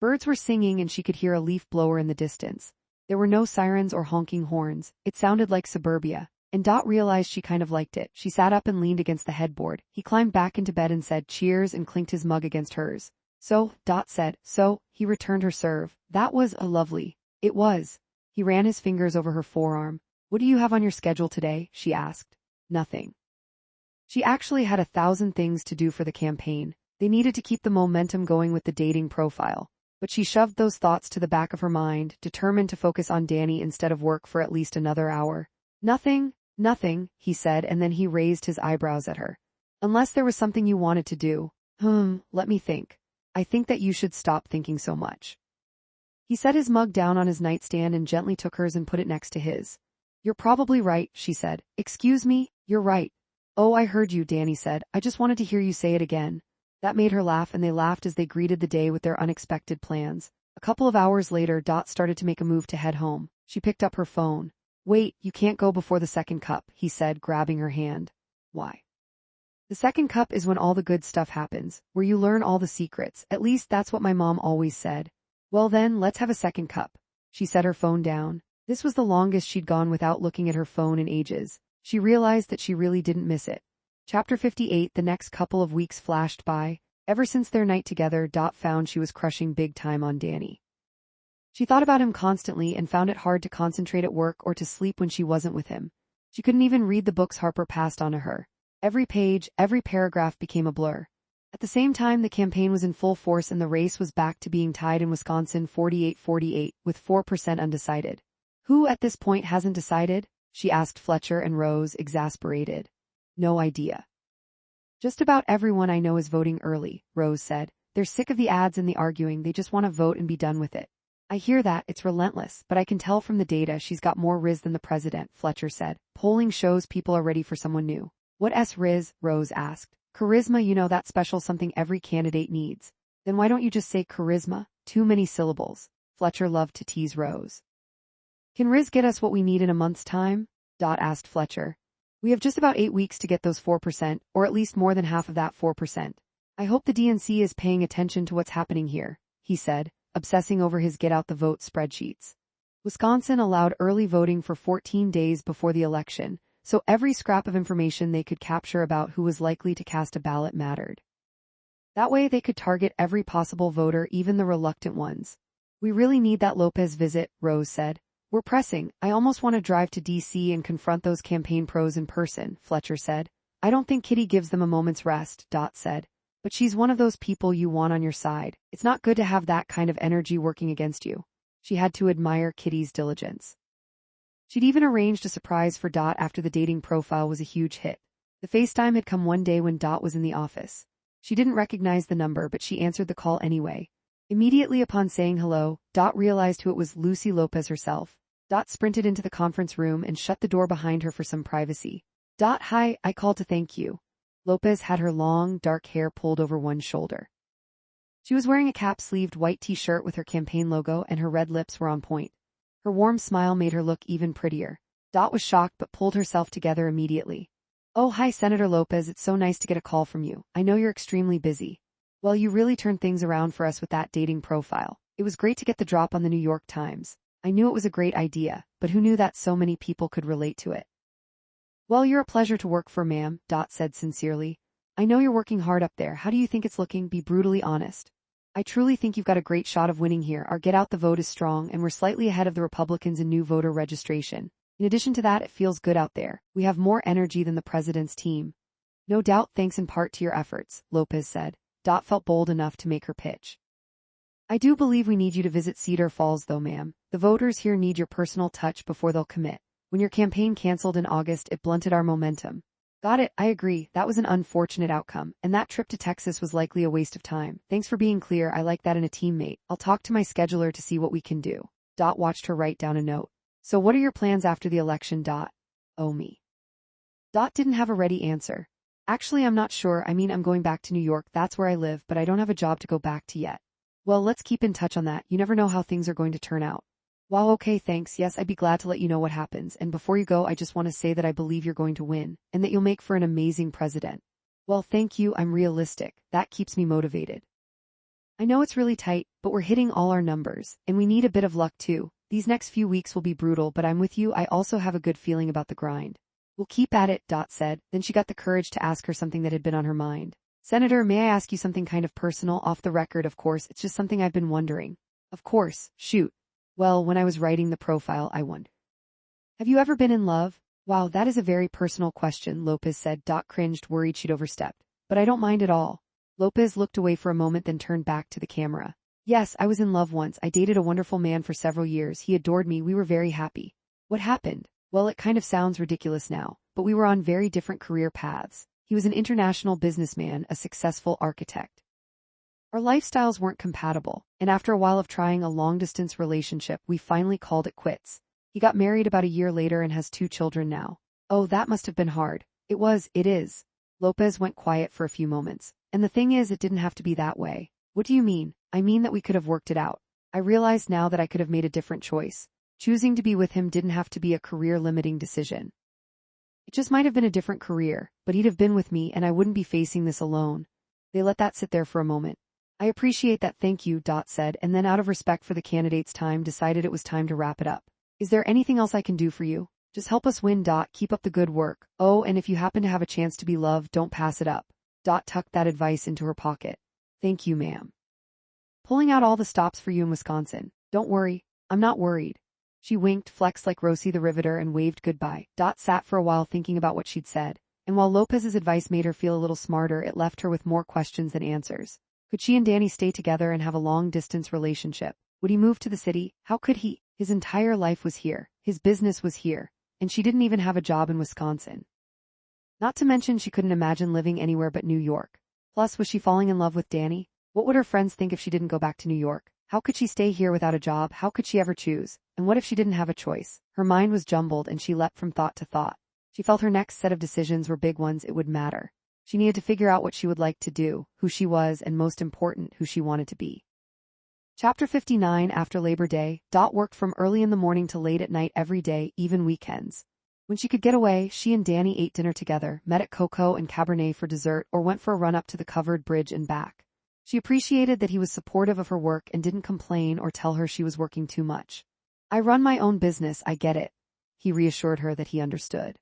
Birds were singing and she could hear a leaf blower in the distance. There were no sirens or honking horns. It sounded like suburbia, and Dot realized she kind of liked it. She sat up and leaned against the headboard. He climbed back into bed and said cheers and clinked his mug against hers. "So," Dot said. "So," he returned her serve. "That was a lovely." "It was." He ran his fingers over her forearm. "What do you have on your schedule today?" she asked. "Nothing." She actually had 1,000 things to do for the campaign. They needed to keep the momentum going with the dating profile. But she shoved those thoughts to the back of her mind, determined to focus on Danny instead of work for at least another hour. "Nothing, he said, and then he raised his eyebrows at her. "Unless there was something you wanted to do." Let me think. "I think that you should stop thinking so much." He set his mug down on his nightstand and gently took hers and put it next to his. "You're probably right," she said. "Excuse me, you're right." "Oh, I heard you," Danny said. "I just wanted to hear you say it again." That made her laugh, and they laughed as they greeted the day with their unexpected plans. A couple of hours later, Dot started to make a move to head home. She picked up her phone. "Wait, you can't go before the second cup," he said, grabbing her hand. "Why?" "The second cup is when all the good stuff happens, where you learn all the secrets. At least that's what my mom always said." "Well then, let's have a second cup." She set her phone down. This was the longest she'd gone without looking at her phone in ages. She realized that she really didn't miss it. Chapter 58. The next couple of weeks flashed by. Ever since their night together, Dot found she was crushing big time on Danny. She thought about him constantly and found it hard to concentrate at work or to sleep when she wasn't with him. She couldn't even read the books Harper passed on to her. Every page, every paragraph became a blur. At the same time, the campaign was in full force and the race was back to being tied in Wisconsin 48-48, with 4% undecided. "Who at this point hasn't decided?" she asked Fletcher and rose, exasperated. "No idea. Just about everyone I know is voting early," Rose said. They're sick of the ads and the arguing, they just want to vote and be done with it. I hear that, it's relentless, but I can tell from the data she's got more riz than the president, Fletcher said. Polling shows people are ready for someone new. What's riz? Rose asked. Charisma, you know, that special something every candidate needs. Then why don't you just say charisma? Too many syllables. Fletcher loved to tease Rose. Can Riz get us what we need in a month's time? Asked Fletcher. We have just about 8 weeks to get those 4%, or at least more than half of that 4%. I hope the DNC is paying attention to what's happening here, he said, obsessing over his get-out-the-vote spreadsheets. Wisconsin allowed early voting for 14 days before the election, so every scrap of information they could capture about who was likely to cast a ballot mattered. That way they could target every possible voter, even the reluctant ones. We really need that Lopez visit, Rose said. We're pressing. I almost want to drive to D.C. and confront those campaign pros in person, Fletcher said. I don't think Kitty gives them a moment's rest, said. But she's one of those people you want on your side. It's not good to have that kind of energy working against you. She had to admire Kitty's diligence. She'd even arranged a surprise for after the dating profile was a huge hit. The FaceTime had come one day when was in the office. She didn't recognize the number, but she answered the call anyway. Immediately upon saying hello, realized who it was, Lucy Lopez herself. Sprinted into the conference room and shut the door behind her for some privacy. Hi, I called to thank you. Lopez had her long, dark hair pulled over one shoulder. She was wearing a cap-sleeved white t-shirt with her campaign logo, and her red lips were on point. Her warm smile made her look even prettier. Was shocked but pulled herself together immediately. Oh, hi, Senator Lopez, it's so nice to get a call from you. I know you're extremely busy. Well, you really turned things around for us with that dating profile. It was great to get the drop on the New York Times. I knew it was a great idea, but who knew that so many people could relate to it? Well, you're a pleasure to work for, ma'am, said sincerely. I know you're working hard up there. How do you think it's looking? Be brutally honest. I truly think you've got a great shot of winning here. Our get out the vote is strong, and we're slightly ahead of the Republicans in new voter registration. In addition to that, it feels good out there. We have more energy than the president's team. No doubt thanks in part to your efforts, Lopez said. Felt bold enough to make her pitch. I do believe we need you to visit Cedar Falls though, ma'am. The voters here need your personal touch before they'll commit. When your campaign canceled in August, it blunted our momentum. Got it, I agree. That was an unfortunate outcome, and that trip to Texas was likely a waste of time. Thanks for being clear. I like that in a teammate. I'll talk to my scheduler to see what we can do. Watched her write down a note. So what are your plans after the election? Oh, me. Didn't have a ready answer. Actually, I'm not sure. I mean, I'm going back to New York. That's where I live, but I don't have a job to go back to yet. Well, let's keep in touch on that. You never know how things are going to turn out. Wow, okay, thanks. Yes, I'd be glad to let you know what happens. And before you go, I just want to say that I believe you're going to win, and that you'll make for an amazing president. Well, thank you. I'm realistic. That keeps me motivated. I know it's really tight, but we're hitting all our numbers, and we need a bit of luck too. These next few weeks will be brutal, but I'm with you. I also have a good feeling about the grind. We'll keep at it, said. Then she got the courage to ask her something that had been on her mind. Senator, may I ask you something kind of personal, off the record, of course? It's just something I've been wondering. Of course, shoot. Well, when I was writing the profile, I wondered. Have you ever been in love? Wow, that is a very personal question, Lopez said. Cringed, worried she'd overstepped. But I don't mind at all. Lopez looked away for a moment, then turned back to the camera. Yes, I was in love once. I dated a wonderful man for several years. He adored me. We were very happy. What happened? Well, it kind of sounds ridiculous now, but we were on very different career paths. He was an international businessman, a successful architect. Our lifestyles weren't compatible, and after a while of trying a long-distance relationship, we finally called it quits. He got married about a year later and has 2 children now. Oh, that must have been hard. It is. Lopez went quiet for a few moments. And the thing is, it didn't have to be that way. What do you mean? I mean that we could have worked it out. I realized now that I could have made a different choice. Choosing to be with him didn't have to be a career-limiting decision. It just might have been a different career, but he'd have been with me and I wouldn't be facing this alone. They let that sit there for a moment. I appreciate that, thank you, said, and then out of respect for the candidate's time decided it was time to wrap it up. Is there anything else I can do for you? Just help us win, keep up the good work. Oh, and if you happen to have a chance to be loved, don't pass it up. Tucked that advice into her pocket. Thank you, ma'am. Pulling out all the stops for you in Wisconsin. Don't worry, I'm not worried. She winked, flexed like Rosie the Riveter, and waved goodbye. Sat for a while thinking about what she'd said, and while Lopez's advice made her feel a little smarter, it left her with more questions than answers. Could she and Danny stay together and have a long-distance relationship? Would he move to the city? How could he? His entire life was here. His business was here. And she didn't even have a job in Wisconsin. Not to mention she couldn't imagine living anywhere but New York. Plus, was she falling in love with Danny? What would her friends think if she didn't go back to New York? How could she stay here without a job? How could she ever choose? And what if she didn't have a choice? Her mind was jumbled and she leapt from thought to thought. She felt her next set of decisions were big ones. It would matter. She needed to figure out what she would like to do, who she was, and most important, who she wanted to be. Chapter 59. After Labor Day, Dot worked from early in the morning to late at night every day, even weekends. When she could get away, she and Danny ate dinner together, met at Coco and Cabernet for dessert, or went for a run up to the covered bridge and back. She appreciated that he was supportive of her work and didn't complain or tell her she was working too much. "I run my own business, I get it." He reassured her that he understood.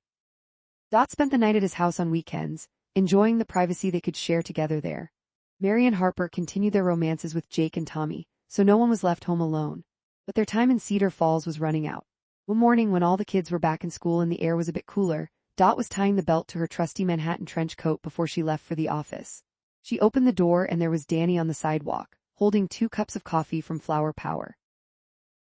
Dot spent the night at his house on weekends, enjoying the privacy they could share together there. Mary and Harper continued their romances with Jake and Tommy, so no one was left home alone. But their time in Cedar Falls was running out. One morning when all the kids were back in school and the air was a bit cooler, Dot was tying the belt to her trusty Manhattan trench coat before she left for the office. She opened the door and there was Danny on the sidewalk, holding 2 cups of coffee from Flower Power.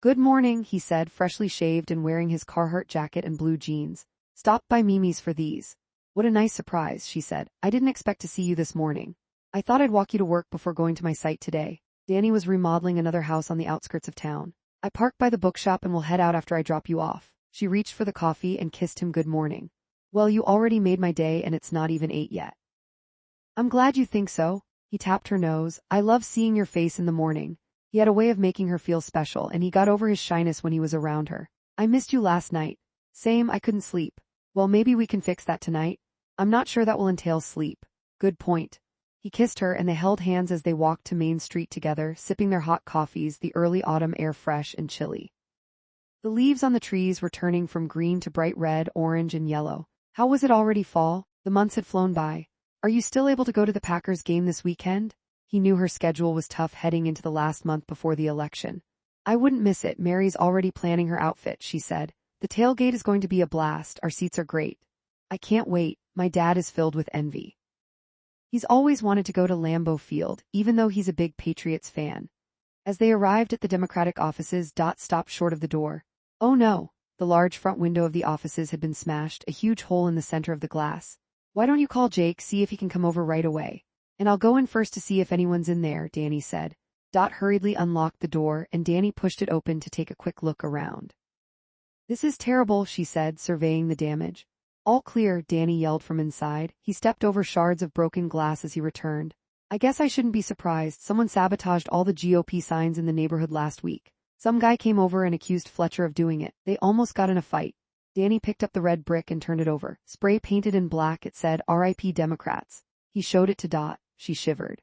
"Good morning," he said, freshly shaved and wearing his Carhartt jacket and blue jeans. "Stopped by Mimi's for these." "What a nice surprise," she said. "I didn't expect to see you this morning. I thought I'd walk you to work before going to my site today." Danny was remodeling another house on the outskirts of town. "I parked by the bookshop and will head out after I drop you off." She reached for the coffee and kissed him good morning. "Well, you already made my day and it's not even 8 yet." "I'm glad you think so." He tapped her nose. "I love seeing your face in the morning." He had a way of making her feel special and he got over his shyness when he was around her. "I missed you last night." "Same, I couldn't sleep." "Well, maybe we can fix that tonight." "I'm not sure that will entail sleep." "Good point." He kissed her and they held hands as they walked to Main Street together, sipping their hot coffees, the early autumn air fresh and chilly. The leaves on the trees were turning from green to bright red, orange, and yellow. How was it already fall? The months had flown by. "Are you still able to go to the Packers game this weekend?" He knew her schedule was tough heading into the last month before the election. "I wouldn't miss it. Mary's already planning her outfit," she said. "The tailgate is going to be a blast. Our seats are great." "I can't wait. My dad is filled with envy. He's always wanted to go to Lambeau Field, even though he's a big Patriots fan." As they arrived at the Democratic offices, Dot stopped short of the door. Oh no! The large front window of the offices had been smashed, a huge hole in the center of the glass. "Why don't you call Jake, see if he can come over right away?" "And I'll go in first to see if anyone's in there," Danny said. Dot hurriedly unlocked the door and Danny pushed it open to take a quick look around. "This is terrible," she said, surveying the damage. "All clear," Danny yelled from inside. He stepped over shards of broken glass as he returned. "I guess I shouldn't be surprised. Someone sabotaged all the GOP signs in the neighborhood last week. Some guy came over and accused Fletcher of doing it. They almost got in a fight." Danny picked up the red brick and turned it over. Spray painted in black, it said, "R.I.P. Democrats." He showed it to Dot. She shivered.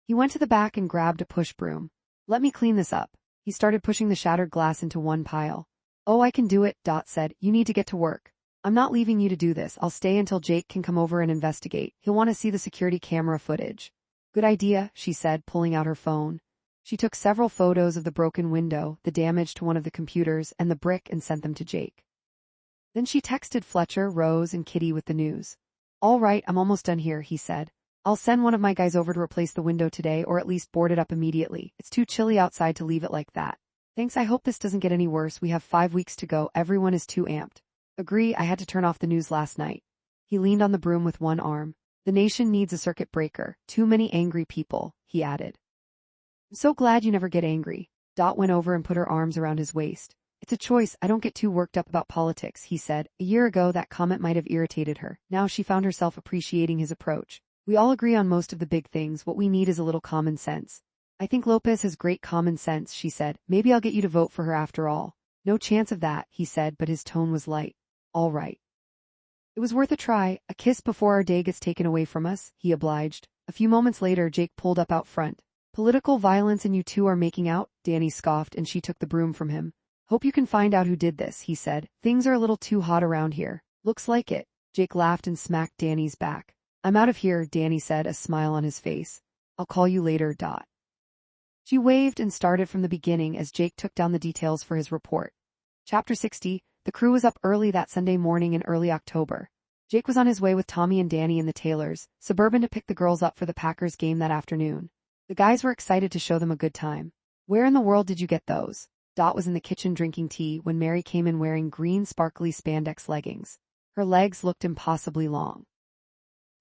He went to the back and grabbed a push broom. "Let me clean this up." He started pushing the shattered glass into one pile. "Oh, I can do it," Dot said. "You need to get to work." "I'm not leaving you to do this. I'll stay until Jake can come over and investigate. He'll want to see the security camera footage." "Good idea," she said, pulling out her phone. She took several photos of the broken window, the damage to one of the computers, and the brick and sent them to Jake. Then she texted Fletcher, Rose, and Kitty with the news. "All right, I'm almost done here," he said. "I'll send one of my guys over to replace the window today or at least board it up immediately. It's too chilly outside to leave it like that." "Thanks, I hope this doesn't get any worse. We have 5 weeks to go. Everyone is too amped." "Agree, I had to turn off the news last night." He leaned on the broom with one arm. "The nation needs a circuit breaker. Too many angry people," he added. "I'm so glad you never get angry." Dot went over and put her arms around his waist. "It's a choice. I don't get too worked up about politics," he said. A year ago that comment might have irritated her. Now she found herself appreciating his approach. "We all agree on most of the big things. What we need is a little common sense." "I think Lopez has great common sense," she said. "Maybe I'll get you to vote for her after all." "No chance of that," he said, but his tone was light. "All right." "It was worth a try. A kiss before our day gets taken away from us," he obliged. A few moments later, Jake pulled up out front. "Political violence and you two are making out?" Danny scoffed and she took the broom from him. "Hope you can find out who did this," he said. "Things are a little too hot around here." "Looks like it." Jake laughed and smacked Danny's back. "I'm out of here," Danny said, a smile on his face. "I'll call you later, Dot." She waved and started from the beginning as Jake took down the details for his report. Chapter 60. The crew was up early that Sunday morning in early October. Jake was on his way with Tommy and Danny and the Taylors, suburban, to pick the girls up for the Packers game that afternoon. The guys were excited to show them a good time. "Where in the world did you get those?" Dot was in the kitchen drinking tea when Mary came in wearing green sparkly spandex leggings. Her legs looked impossibly long.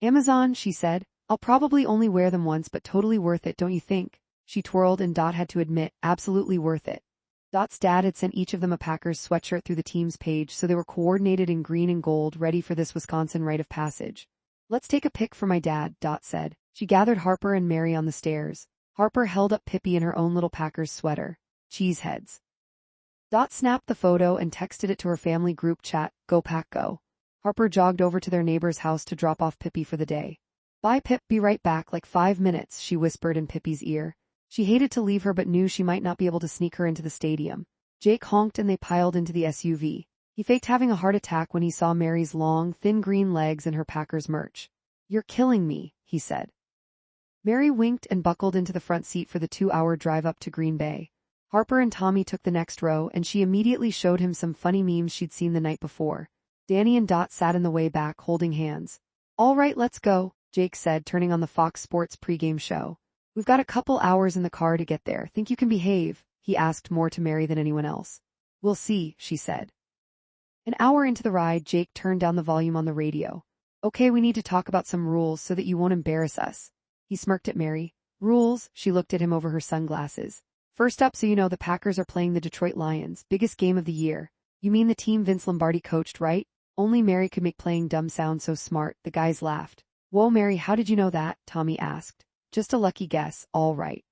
"Amazon," she said. I'll probably only wear them once, but totally worth it, don't you think? She twirled and Dot had to admit, absolutely worth it. Dot's dad had sent each of them a Packers sweatshirt through the team's page, so they were coordinated in green and gold, ready for this Wisconsin rite of passage. Let's take a pic for my dad, Dot said. She gathered Harper and Mary on the stairs. Harper held up Pippi in her own little Packers sweater. Cheeseheads. Dot snapped the photo and texted it to her family group chat, Go Pack Go. Harper jogged over to their neighbor's house to drop off Pippi for the day. Bye Pip, be right back, like 5 minutes, she whispered in Pippi's ear. She hated to leave her but knew she might not be able to sneak her into the stadium. Jake honked and they piled into the SUV. He faked having a heart attack when he saw Mary's long, thin green legs and her Packers merch. You're killing me, he said. Mary winked and buckled into the front seat for the 2-hour drive up to Green Bay. Harper and Tommy took the next row and she immediately showed him some funny memes she'd seen the night before. Danny and Dot sat in the way back holding hands. All right, let's go, Jake said, turning on the Fox Sports pregame show. We've got a couple hours in the car to get there. Think you can behave? He asked more to Mary than anyone else. We'll see, she said. An hour into the ride, Jake turned down the volume on the radio. Okay, we need to talk about some rules so that you won't embarrass us. He smirked at Mary. Rules? She looked at him over her sunglasses. First up, so you know, the Packers are playing the Detroit Lions, biggest game of the year. You mean the team Vince Lombardi coached, right? Only Mary could make playing dumb sound so smart. The guys laughed. Whoa, Mary, how did you know that? Tommy asked. Just a lucky guess, all right.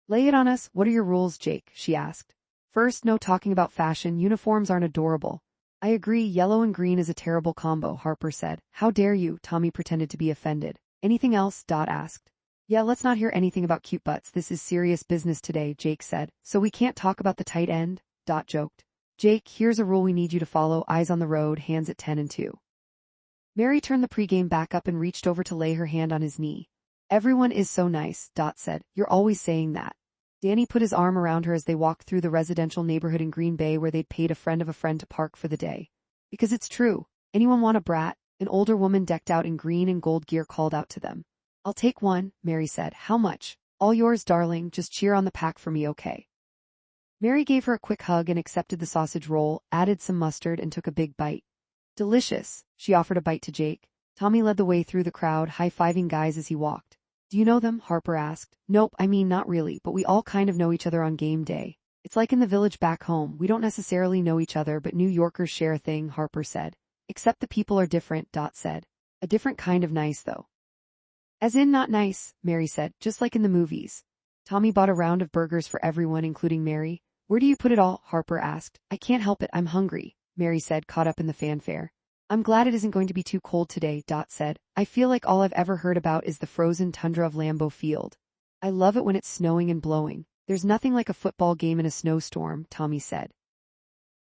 Lay it on us, what are your rules, Jake? She asked. First, no talking about fashion, uniforms aren't adorable. I agree, yellow and green is a terrible combo, Harper said. How dare you? Tommy pretended to be offended. Anything else? Dot asked. Yeah, let's not hear anything about cute butts, this is serious business today, Jake said. So we can't talk about the tight end? Dot joked. Jake, here's a rule we need you to follow, eyes on the road, hands at 10 and 2. Mary turned the pregame back up and reached over to lay her hand on his knee. Everyone is so nice, Dot said. You're always saying that. Danny put his arm around her as they walked through the residential neighborhood in Green Bay where they'd paid a friend of a friend to park for the day. Because it's true. Anyone want a brat? An older woman decked out in green and gold gear called out to them. I'll take one, Mary said. How much? All yours, darling, just cheer on the pack for me, okay? Mary gave her a quick hug and accepted the sausage roll, added some mustard and took a big bite. Delicious, she offered a bite to Jake. Tommy led the way through the crowd, high-fiving guys as he walked. Do you know them? Harper asked. Nope, I mean not really, but we all kind of know each other on game day. It's like in the village back home, we don't necessarily know each other but New Yorkers share a thing, Harper said. Except the people are different, Dot said. A different kind of nice though. As in not nice, Mary said, just like in the movies. Tommy bought a round of burgers for everyone including Mary. Where do you put it all? Harper asked. I can't help it, I'm hungry, Mary said, caught up in the fanfare. I'm glad it isn't going to be too cold today, Dot said. I feel like all I've ever heard about is the frozen tundra of Lambeau Field. I love it when it's snowing and blowing. There's nothing like a football game in a snowstorm, Tommy said.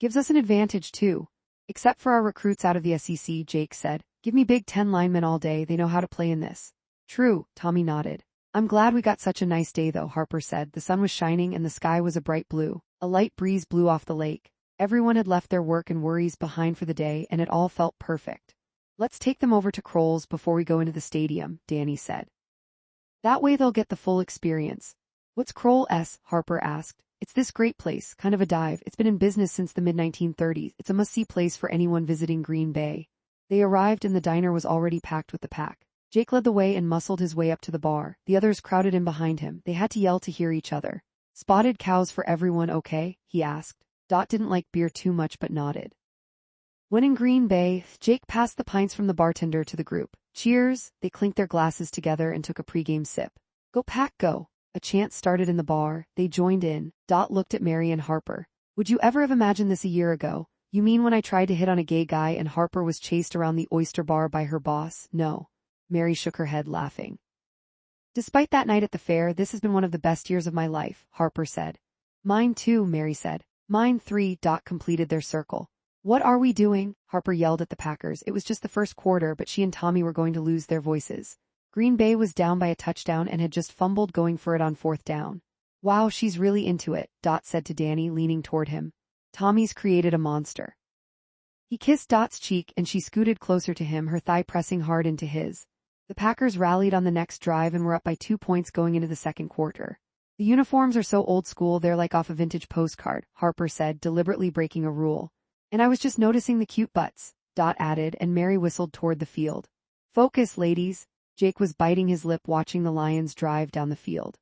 Gives us an advantage too. Except for our recruits out of the SEC, Jake said. Give me Big Ten linemen all day, they know how to play in this. True, Tommy nodded. I'm glad we got such a nice day though, Harper said. The sun was shining and the sky was a bright blue. A light breeze blew off the lake. Everyone had left their work and worries behind for the day and it all felt perfect. Let's take them over to Kroll's before we go into the stadium, Danny said. That way they'll get the full experience. What's Kroll's? Harper asked. It's this great place, kind of a dive. It's been in business since the mid-1930s. It's a must-see place for anyone visiting Green Bay. They arrived and the diner was already packed with the pack. Jake led the way and muscled his way up to the bar. The others crowded in behind him. They had to yell to hear each other. Spotted cows for everyone, okay? He asked. Dot didn't like beer too much but nodded. When in Green Bay, Jake passed the pints from the bartender to the group. Cheers! They clinked their glasses together and took a pregame sip. Go Pack Go! A chant started in the bar. They joined in. Dot looked at Mary and Harper. Would you ever have imagined this a year ago? You mean when I tried to hit on a gay guy and Harper was chased around the oyster bar by her boss? No. Mary shook her head, laughing. Despite that night at the fair, this has been one of the best years of my life, Harper said. Mine too, Mary said. Mine 3. Dot completed their circle. What are we doing? Harper yelled at the Packers. It was just the first quarter, but she and Tommy were going to lose their voices. Green Bay was down by a touchdown and had just fumbled going for it on 4th down. Wow, she's really into it, Dot said to Danny, leaning toward him. Tommy's created a monster. He kissed Dot's cheek and she scooted closer to him, her thigh pressing hard into his. The Packers rallied on the next drive and were up by 2 points going into the second quarter. The uniforms are so old school they're like off a vintage postcard, Harper said, deliberately breaking a rule. And I was just noticing the cute butts, Dot added, and Mary whistled toward the field. Focus, ladies. Jake was biting his lip watching the Lions drive down the field.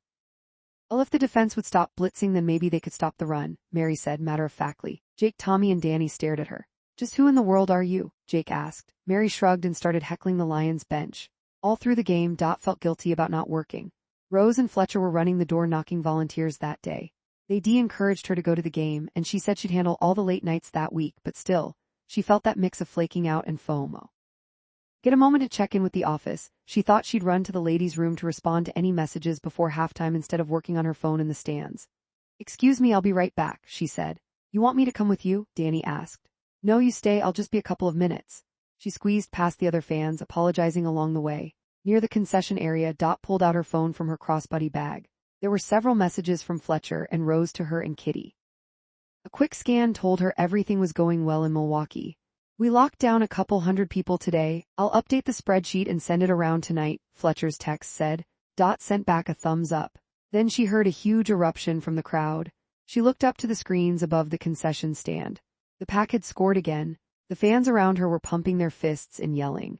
Well, if the defense would stop blitzing, then maybe they could stop the run, Mary said matter-of-factly. Jake, Tommy, and Danny stared at her. Just who in the world are you? Jake asked. Mary shrugged and started heckling the Lions bench. All through the game, Dot felt guilty about not working. Rose and Fletcher were running the door-knocking volunteers that day. They encouraged her to go to the game, and she said she'd handle all the late nights that week, but still, she felt that mix of flaking out and FOMO. Get a moment to check in with the office. She thought she'd run to the ladies' room to respond to any messages before halftime instead of working on her phone in the stands. Excuse me, I'll be right back, she said. You want me to come with you? Danny asked. No, you stay, I'll just be a couple of minutes. She squeezed past the other fans, apologizing along the way. Near the concession area, Dot pulled out her phone from her crossbody bag. There were several messages from Fletcher and Rose to her and Kitty. A quick scan told her everything was going well in Milwaukee. We locked down a couple hundred people today. I'll update the spreadsheet and send it around tonight, Fletcher's text said. Dot sent back a thumbs up. Then she heard a huge eruption from the crowd. She looked up to the screens above the concession stand. The Pack had scored again. The fans around her were pumping their fists and yelling.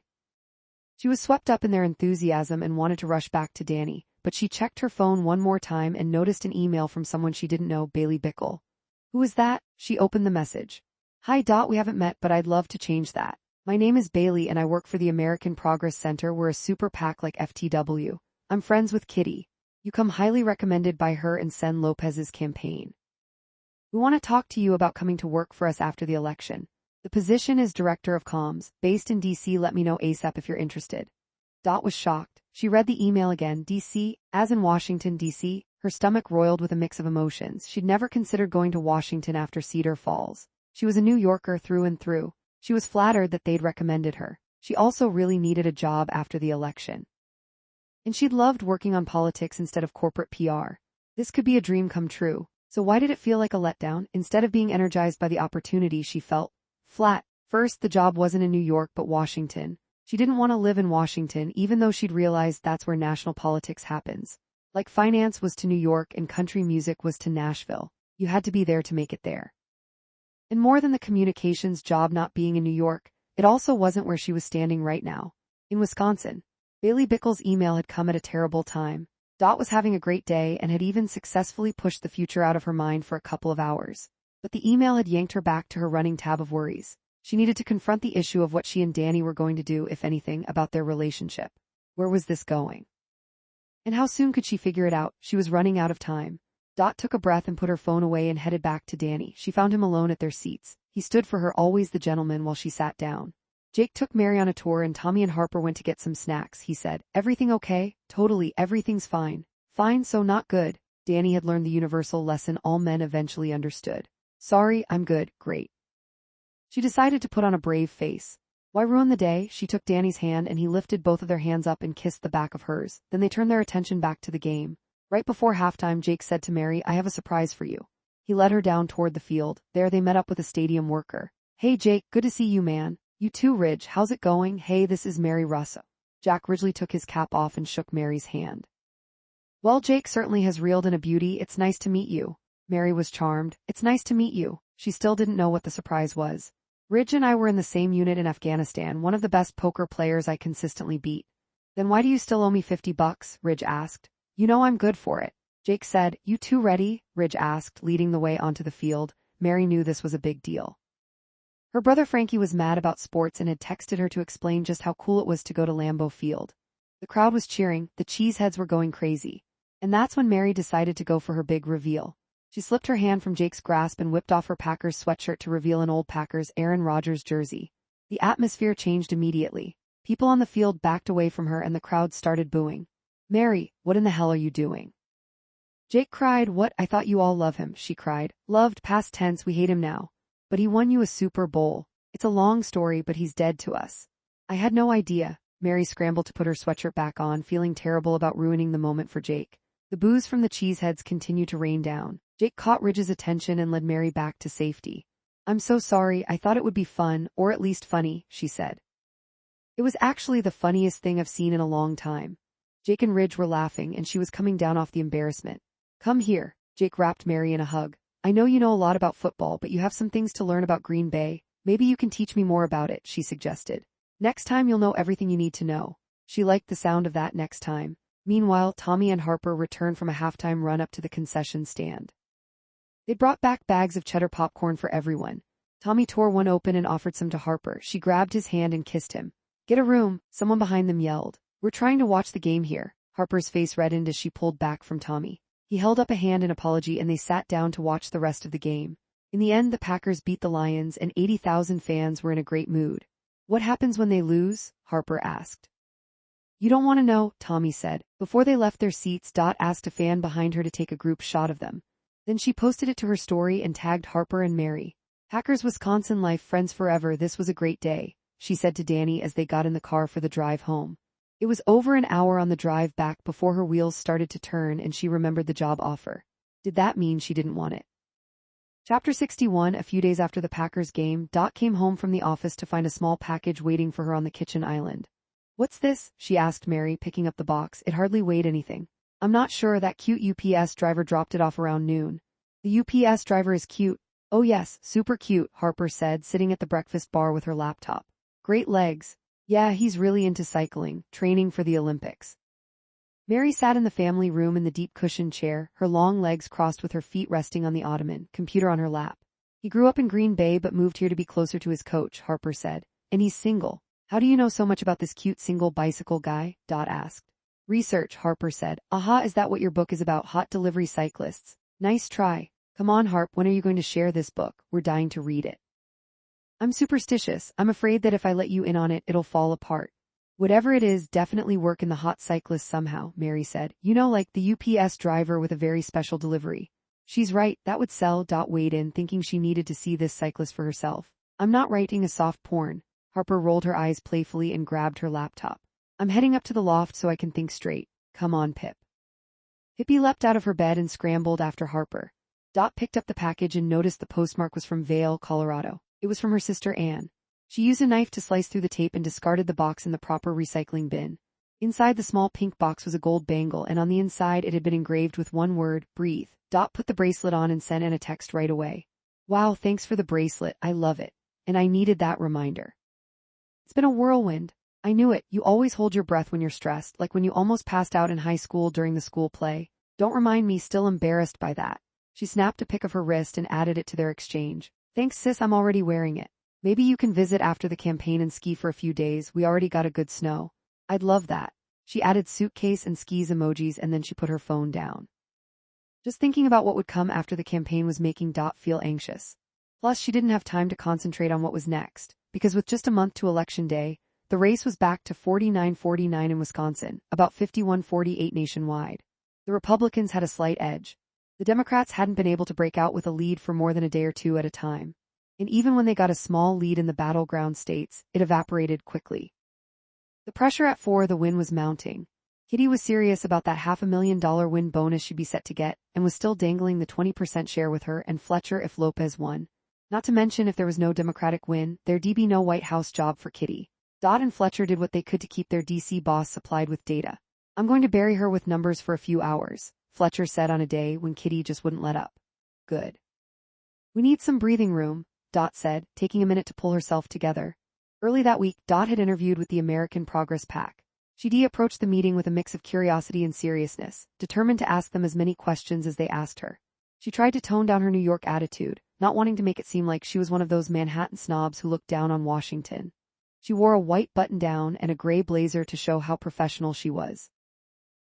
She was swept up in their enthusiasm and wanted to rush back to Danny, but she checked her phone one more time and noticed an email from someone she didn't know, Bailey Bickle. Who is that? She opened the message. Hi Dot, we haven't met, but I'd love to change that. My name is Bailey and I work for the American Progress Center. We're a super PAC like FTW. I'm friends with Kitty. You come highly recommended by her and Sen Lopez's campaign. We want to talk to you about coming to work for us after the election. The position is Director of Comms, based in DC. Let me know ASAP if you're interested. Dot was shocked. She read the email again. DC, as in Washington, DC. Her stomach roiled with a mix of emotions. She'd never considered going to Washington after Cedar Falls. She was a New Yorker through and through. She was flattered that they'd recommended her. She also really needed a job after the election. And she'd loved working on politics instead of corporate PR. This could be a dream come true. So why did it feel like a letdown? Instead of being energized by the opportunity, she felt flat. First, the job wasn't in New York but Washington. She didn't want to live in Washington, even though she'd realized that's where national politics happens. Like finance was to New York and country music was to Nashville. You had to be there to make it there. And more than the communications job not being in New York, it also wasn't where she was standing right now. In Wisconsin. Bailey Bickle's email had come at a terrible time. Dot was having a great day and had even successfully pushed the future out of her mind for a couple of hours. But the email had yanked her back to her running tab of worries. She needed to confront the issue of what she and Danny were going to do, if anything, about their relationship. Where was this going? And how soon could she figure it out? She was running out of time. Dot took a breath and put her phone away and headed back to Danny. She found him alone at their seats. He stood for her, always the gentleman, while she sat down. Jake took Mary on a tour and Tommy and Harper went to get some snacks, he said. Everything okay? Totally, everything's fine. Fine, so not good. Danny had learned the universal lesson all men eventually understood. Sorry, I'm good, great. She decided to put on a brave face. Why ruin the day? She took Danny's hand and he lifted both of their hands up and kissed the back of hers. Then they turned their attention back to the game. Right before halftime, Jake said to Mary, I have a surprise for you. He led her down toward the field. There they met up with a stadium worker. Hey Jake, good to see you, man. You too, Ridge, how's it going? Hey, this is Mary Russo. Jack Ridgely took his cap off and shook Mary's hand. Well, Jake certainly has reeled in a beauty. It's nice to meet you. Mary was charmed. It's nice to meet you. She still didn't know what the surprise was. Ridge and I were in the same unit in Afghanistan, one of the best poker players I consistently beat. Then why do you still owe me $50? Ridge asked. You know I'm good for it. Jake said. You two ready? Ridge asked, leading the way onto the field. Mary knew this was a big deal. Her brother Frankie was mad about sports and had texted her to explain just how cool it was to go to Lambeau Field. The crowd was cheering, the cheeseheads were going crazy. And that's when Mary decided to go for her big reveal. She slipped her hand from Jake's grasp and whipped off her Packers sweatshirt to reveal an old Packers Aaron Rodgers jersey. The atmosphere changed immediately. People on the field backed away from her and the crowd started booing. Mary, what in the hell are you doing? Jake cried. What? I thought you all love him, she cried. Loved, past tense, we hate him now. But he won you a Super Bowl. It's a long story, but he's dead to us. I had no idea. Mary scrambled to put her sweatshirt back on, feeling terrible about ruining the moment for Jake. The boos from the cheeseheads continued to rain down. Jake caught Ridge's attention and led Mary back to safety. I'm so sorry, I thought it would be fun, or at least funny, she said. It was actually the funniest thing I've seen in a long time. Jake and Ridge were laughing and she was coming down off the embarrassment. Come here. Jake wrapped Mary in a hug. I know you know a lot about football, but you have some things to learn about Green Bay. Maybe you can teach me more about it, she suggested. Next time you'll know everything you need to know. She liked the sound of that next time. Meanwhile, Tommy and Harper returned from a halftime run up to the concession stand. They brought back bags of cheddar popcorn for everyone. Tommy tore one open and offered some to Harper. She grabbed his hand and kissed him. "Get a room," someone behind them yelled. "We're trying to watch the game here." Harper's face reddened as she pulled back from Tommy. He held up a hand in apology and they sat down to watch the rest of the game. In the end, the Packers beat the Lions and 80,000 fans were in a great mood. "What happens when they lose?" Harper asked. "You don't want to know," Tommy said. Before they left their seats, Dot asked a fan behind her to take a group shot of them. Then she posted it to her story and tagged Harper and Mary. "Packers Wisconsin life, friends forever. This was a great day," she said to Danny as they got in the car for the drive home. It was over an hour on the drive back before her wheels started to turn and she remembered the job offer. Did that mean she didn't want it? Chapter 61. A few days after the Packers game, Dot came home from the office to find a small package waiting for her on the kitchen island. "What's this?" she asked Mary, picking up the box. It hardly weighed anything. "I'm not sure. That cute UPS driver dropped it off around noon." "The UPS driver is cute." "Oh yes, super cute," Harper said, sitting at the breakfast bar with her laptop. "Great legs." "Yeah, he's really into cycling, training for the Olympics." Mary sat in the family room in the deep cushioned chair, her long legs crossed with her feet resting on the ottoman, computer on her lap. "He grew up in Green Bay but moved here to be closer to his coach," Harper said. "And he's single." "How do you know so much about this cute single bicycle guy?" Dot asked. "Research," Harper said. "Aha, is that what your book is about? Hot delivery cyclists?" "Nice try. Come on, Harp, when are you going to share this book? We're dying to read it." "I'm superstitious. I'm afraid that if I let you in on it, it'll fall apart." "Whatever it is, definitely work in the hot cyclist somehow," Mary said. "You know, like the UPS driver with a very special delivery." "She's right, that would sell." Dot weighed in, thinking she needed to see this cyclist for herself. "I'm not writing a soft porn." Harper rolled her eyes playfully and grabbed her laptop. "I'm heading up to the loft so I can think straight. Come on, Pip." Pippi leapt out of her bed and scrambled after Harper. Dot picked up the package and noticed the postmark was from Vail, Colorado. It was from her sister Anne. She used a knife to slice through the tape and discarded the box in the proper recycling bin. Inside the small pink box was a gold bangle, and on the inside it had been engraved with one word, breathe. Dot put the bracelet on and sent Anne a text right away. "Wow, thanks for the bracelet, I love it. And I needed that reminder. It's been a whirlwind. I knew it. You always hold your breath when you're stressed, like when you almost passed out in high school during the school play. Don't remind me, still embarrassed by that." She snapped a pic of her wrist and added it to their exchange. "Thanks sis, I'm already wearing it. Maybe you can visit after the campaign and ski for a few days. We already got a good snow." "I'd love that." She added suitcase and skis emojis and then she put her phone down. Just thinking about what would come after the campaign was making Dot feel anxious. Plus, she didn't have time to concentrate on what was next, because with just a month to Election Day, the race was back to 49-49 in Wisconsin, about 51-48 nationwide. The Republicans had a slight edge. The Democrats hadn't been able to break out with a lead for more than a day or two at a time. And even when they got a small lead in the battleground states, it evaporated quickly. The pressure at the win was mounting. Kitty was serious about that $500,000 win bonus she'd be set to get, and was still dangling the 20% share with her and Fletcher if Lopez won. Not to mention, if there was no Democratic win, there'd be no White House job for Kitty. Dot and Fletcher did what they could to keep their DC boss supplied with data. "I'm going to bury her with numbers for a few hours," Fletcher said on a day when Kitty just wouldn't let up. "Good. We need some breathing room," Dot said, taking a minute to pull herself together. Early that week, Dot had interviewed with the American Progress PAC. She approached the meeting with a mix of curiosity and seriousness, determined to ask them as many questions as they asked her. She tried to tone down her New York attitude, not wanting to make it seem like she was one of those Manhattan snobs who looked down on Washington. She wore a white button-down and a gray blazer to show how professional she was.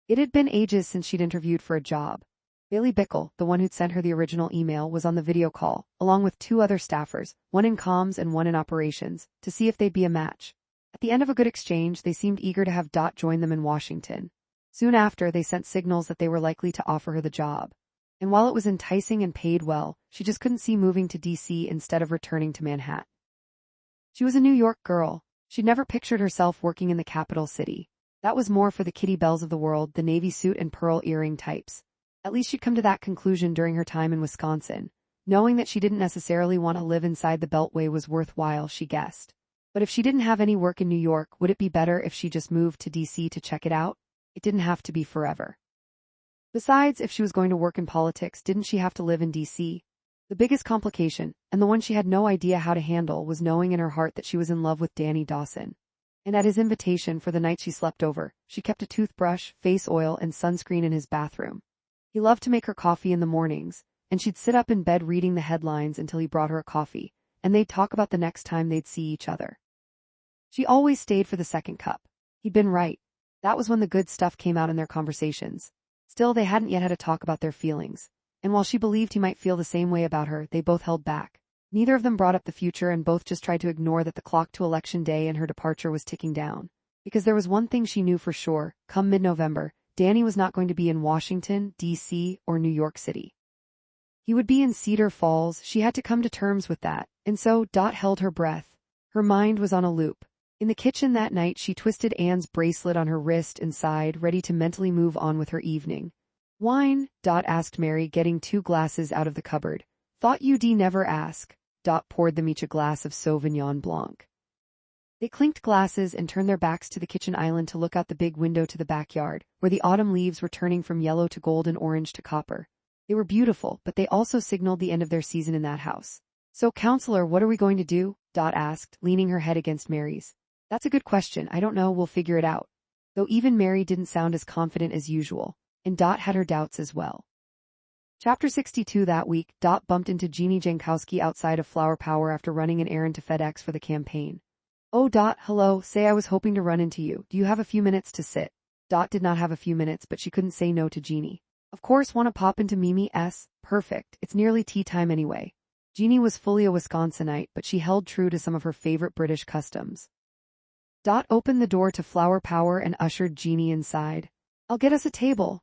It had been ages since she'd interviewed for a job. Bailey Bickle, the one who'd sent her the original email, was on the video call, along with two other staffers, one in comms and one in operations, to see if they'd be a match. At the end of a good exchange, they seemed eager to have Dot join them in Washington. Soon after, they sent signals that they were likely to offer her the job. And while it was enticing and paid well, she just couldn't see moving to DC instead of returning to Manhattan. She was a New York girl. She'd never pictured herself working in the capital city. That was more for the Kitty Bells of the world, the navy suit and pearl earring types. At least she'd come to that conclusion during her time in Wisconsin. Knowing that she didn't necessarily want to live inside the Beltway was worthwhile, she guessed. But if she didn't have any work in New York, would it be better if she just moved to DC to check it out? It didn't have to be forever. Besides, if she was going to work in politics, didn't she have to live in DC? The biggest complication, and the one she had no idea how to handle, was knowing in her heart that she was in love with Danny Dawson. and at his invitation for the night she slept over, she kept a toothbrush, face oil, and sunscreen in his bathroom. He loved to make her coffee in the mornings, and she'd sit up in bed reading the headlines until he brought her a coffee, and they'd talk about the next time they'd see each other. She always stayed for the second cup. He'd been right. That was when the good stuff came out in their conversations. Still, they hadn't yet had a talk about their feelings, and while she believed he might feel the same way about her, they both held back. Neither of them brought up the future, and both just tried to ignore that the clock to election day and her departure was ticking down. Because there was one thing she knew for sure: come mid-November, Danny was not going to be in Washington, D.C., or New York City. He would be in Cedar Falls. She had to come to terms with that, and so held her breath. Her mind was on a loop. In the kitchen that night, she twisted Anne's bracelet on her wrist and sighed, ready to mentally move on with her evening. Wine? Asked Mary, getting 2 glasses out of the cupboard. Thought you'd never ask. Poured them each a glass of Sauvignon Blanc. They clinked glasses and turned their backs to the kitchen island to look out the big window to the backyard, where the autumn leaves were turning from yellow to gold and orange to copper. They were beautiful, but they also signaled the end of their season in that house. So, counselor, what are we going to do? Asked, leaning her head against Mary's. That's a good question. I don't know. We'll figure it out. Though even Mary didn't sound as confident as usual, and had her doubts as well. Chapter 62. That week, bumped into Jeannie Jankowski outside of Flower Power after running an errand to FedEx for the campaign. Oh, hello, say I was hoping to run into you. Do you have a few minutes to sit? Did not have a few minutes, but she couldn't say no to Jeannie. Of course, want to pop into Mimi's? Perfect. It's nearly tea time anyway. Jeannie was fully a Wisconsinite, but she held true to some of her favorite British customs. Opened the door to Flower Power and ushered Jeannie inside. I'll get us a table.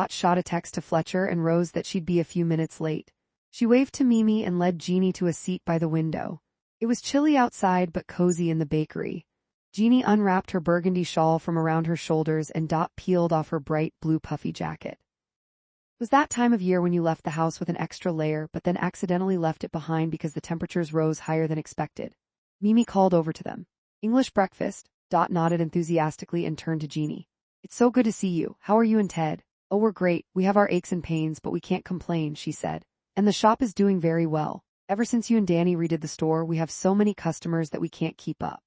Shot a text to Fletcher and Rose that she'd be a few minutes late. She waved to Mimi and led Jeannie to a seat by the window. It was chilly outside but cozy in the bakery. Jeannie unwrapped her burgundy shawl from around her shoulders and peeled off her bright blue puffy jacket. It was that time of year when you left the house with an extra layer but then accidentally left it behind because the temperatures rose higher than expected. Mimi called over to them. English breakfast? Nodded enthusiastically and turned to Jeannie. It's so good to see you. How are you and Ted? Oh, we're great. We have our aches and pains, but we can't complain, she said. And the shop is doing very well. Ever since you and Danny redid the store, we have so many customers that we can't keep up.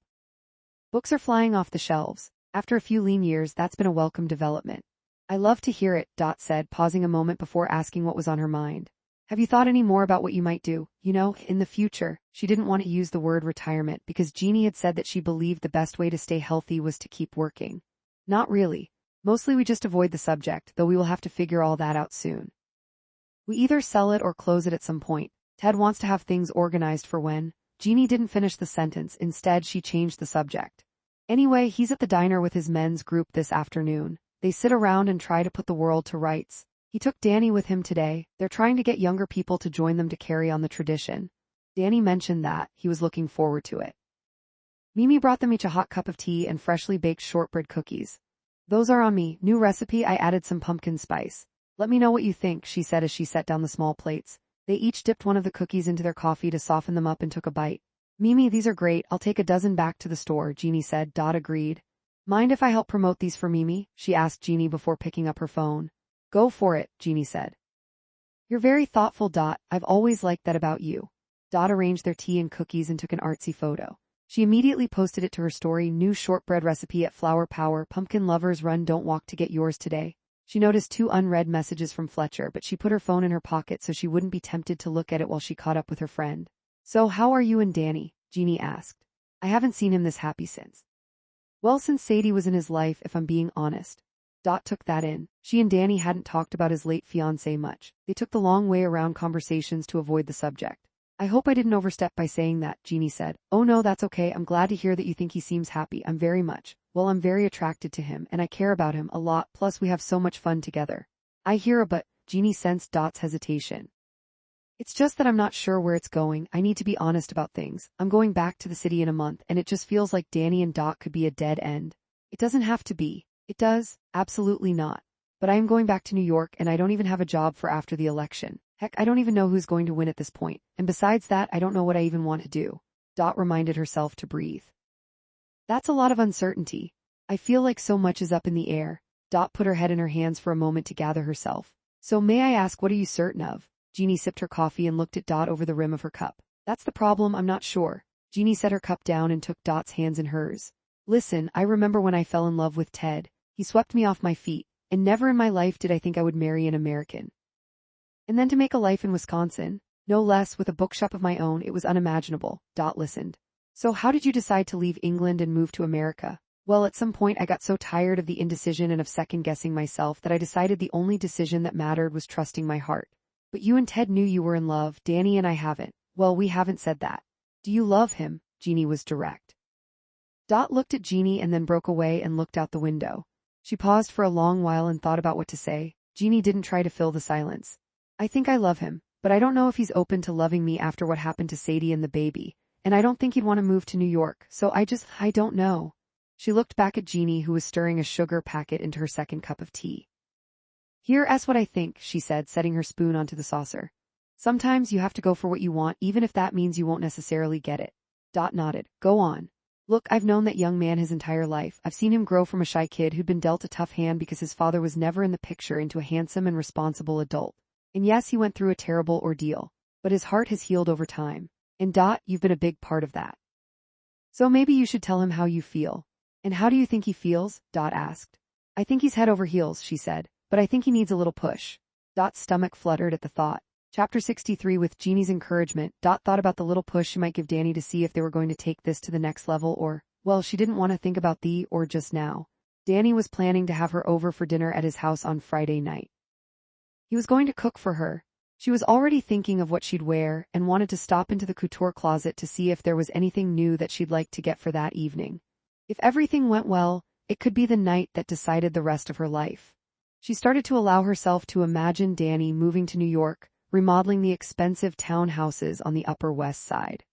Books are flying off the shelves. After a few lean years, that's been a welcome development. I love to hear it, said, pausing a moment before asking what was on her mind. Have you thought any more about what you might do, in the future? She didn't want to use the word retirement because Jeannie had said that she believed the best way to stay healthy was to keep working. Not really. Mostly we just avoid the subject, though we will have to figure all that out soon. We either sell it or close it at some point. Ted wants to have things organized for when. Jeannie didn't finish the sentence. Instead, she changed the subject. Anyway, he's at the diner with his men's group this afternoon. They sit around and try to put the world to rights. He took Danny with him today. They're trying to get younger people to join them to carry on the tradition. Danny mentioned that. He was looking forward to it. Mimi brought them each a hot cup of tea and freshly baked shortbread cookies. Those are on me. New recipe, I added some pumpkin spice. Let me know what you think, she said as she set down the small plates. They each dipped one of the cookies into their coffee to soften them up and took a bite. Mimi, these are great. I'll take a dozen back to the store, Jeannie said. Agreed. Mind if I help promote these for Mimi? She asked Jeannie before picking up her phone. Go for it, Jeannie said. You're very thoughtful, I've always liked that about you. Arranged their tea and cookies and took an artsy photo. She immediately posted it to her story. New shortbread recipe at Flower Power. Pumpkin lovers run, don't walk to get yours today. She noticed 2 unread messages from Fletcher, but she put her phone in her pocket so she wouldn't be tempted to look at it while she caught up with her friend. So how are you and Danny? Jeannie asked. I haven't seen him this happy since. Well, since Sadie was in his life, if I'm being honest. Took that in. She and Danny hadn't talked about his late fiancé much. They took the long way around conversations to avoid the subject. I hope I didn't overstep by saying that, Jeannie said. Oh no, that's okay. I'm glad to hear that you think he seems happy. I'm very attracted to him, and I care about him a lot, plus we have so much fun together. I hear but, Jeannie sensed hesitation. It's just that I'm not sure where it's going. I need to be honest about things. I'm going back to the city in a month, and it just feels like Danny and could be a dead end. It doesn't have to be. It does? Absolutely not. But I am going back to New York, and I don't even have a job for after the election. Heck, I don't even know who's going to win at this point. And besides that, I don't know what I even want to do. Reminded herself to breathe. That's a lot of uncertainty. I feel like so much is up in the air. Put her head in her hands for a moment to gather herself. So may I ask, what are you certain of? Jeannie sipped her coffee and looked at over the rim of her cup. That's the problem, I'm not sure. Jeannie set her cup down and took Dot's hands in hers. Listen, I remember when I fell in love with Ted. He swept me off my feet, and never in my life did I think I would marry an American. And then to make a life in Wisconsin, no less, with a bookshop of my own, it was unimaginable. Listened. So how did you decide to leave England and move to America? Well, at some point I got so tired of the indecision and of second-guessing myself that I decided the only decision that mattered was trusting my heart. But you and Ted knew you were in love, Danny and I haven't. Well, we haven't said that. Do you love him? Jeannie was direct. Looked at Jeannie and then broke away and looked out the window. She paused for a long while and thought about what to say. Jeannie didn't try to fill the silence. I think I love him, but I don't know if he's open to loving me after what happened to Sadie and the baby, and I don't think he'd want to move to New York, so I don't know. She looked back at Jeannie, who was stirring a sugar packet into her second cup of tea. Here's what I think, she said, setting her spoon onto the saucer. Sometimes you have to go for what you want, even if that means you won't necessarily get it. Nodded. Go on. Look, I've known that young man his entire life. I've seen him grow from a shy kid who'd been dealt a tough hand because his father was never in the picture into a handsome and responsible adult. And yes, he went through a terrible ordeal, but his heart has healed over time. And you've been a big part of that. So maybe you should tell him how you feel. And how do you think he feels? Asked. I think he's head over heels, she said, but I think he needs a little push. Stomach fluttered at the thought. Chapter 63. With Jeannie's encouragement, thought about the little push she might give Danny to see if they were going to take this to the next level or, well, she didn't want to think about or just now. Danny was planning to have her over for dinner at his house on Friday night. He was going to cook for her. She was already thinking of what she'd wear and wanted to stop into the couture closet to see if there was anything new that she'd like to get for that evening. If everything went well, it could be the night that decided the rest of her life. She started to allow herself to imagine Danny moving to New York, remodeling the expensive townhouses on the Upper West Side.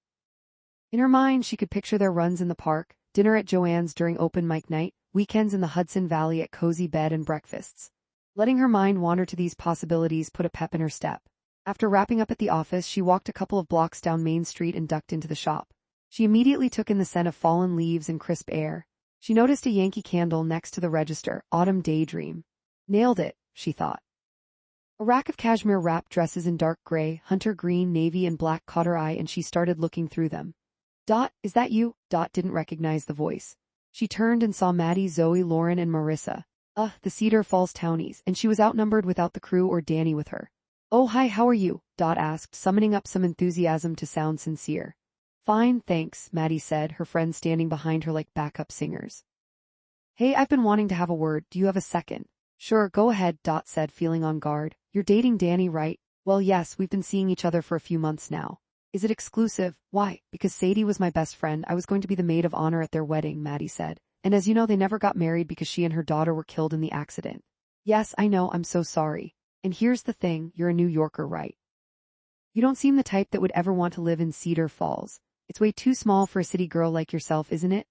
In her mind, she could picture their runs in the park, dinner at Joanne's during open mic night, weekends in the Hudson Valley at cozy bed and breakfasts. Letting her mind wander to these possibilities put a pep in her step. After wrapping up at the office, she walked a couple of blocks down Main Street and ducked into the shop. She immediately took in the scent of fallen leaves and crisp air. She noticed a Yankee candle next to the register, Autumn Daydream. Nailed it, she thought. A rack of cashmere wrap dresses in dark gray, hunter green, navy, and black caught her eye, and she started looking through them. Is that you? Didn't recognize the voice. She turned and saw Maddie, Zoe, Lauren, and Marissa. The Cedar Falls townies, and she was outnumbered without the crew or Danny with her. Oh, hi, how are you? Asked, summoning up some enthusiasm to sound sincere. Fine, thanks, Maddie said, her friends standing behind her like backup singers. Hey, I've been wanting to have a word. Do you have a second? Sure, go ahead, said, feeling on guard. You're dating Danny, right? Well, yes, we've been seeing each other for a few months now. Is it exclusive? Why? Because Sadie was my best friend. I was going to be the maid of honor at their wedding, Maddie said. And as you know, they never got married because she and her daughter were killed in the accident. Yes, I know, I'm so sorry. And here's the thing, you're a New Yorker, right? You don't seem the type that would ever want to live in Cedar Falls. It's way too small for a city girl like yourself, isn't it?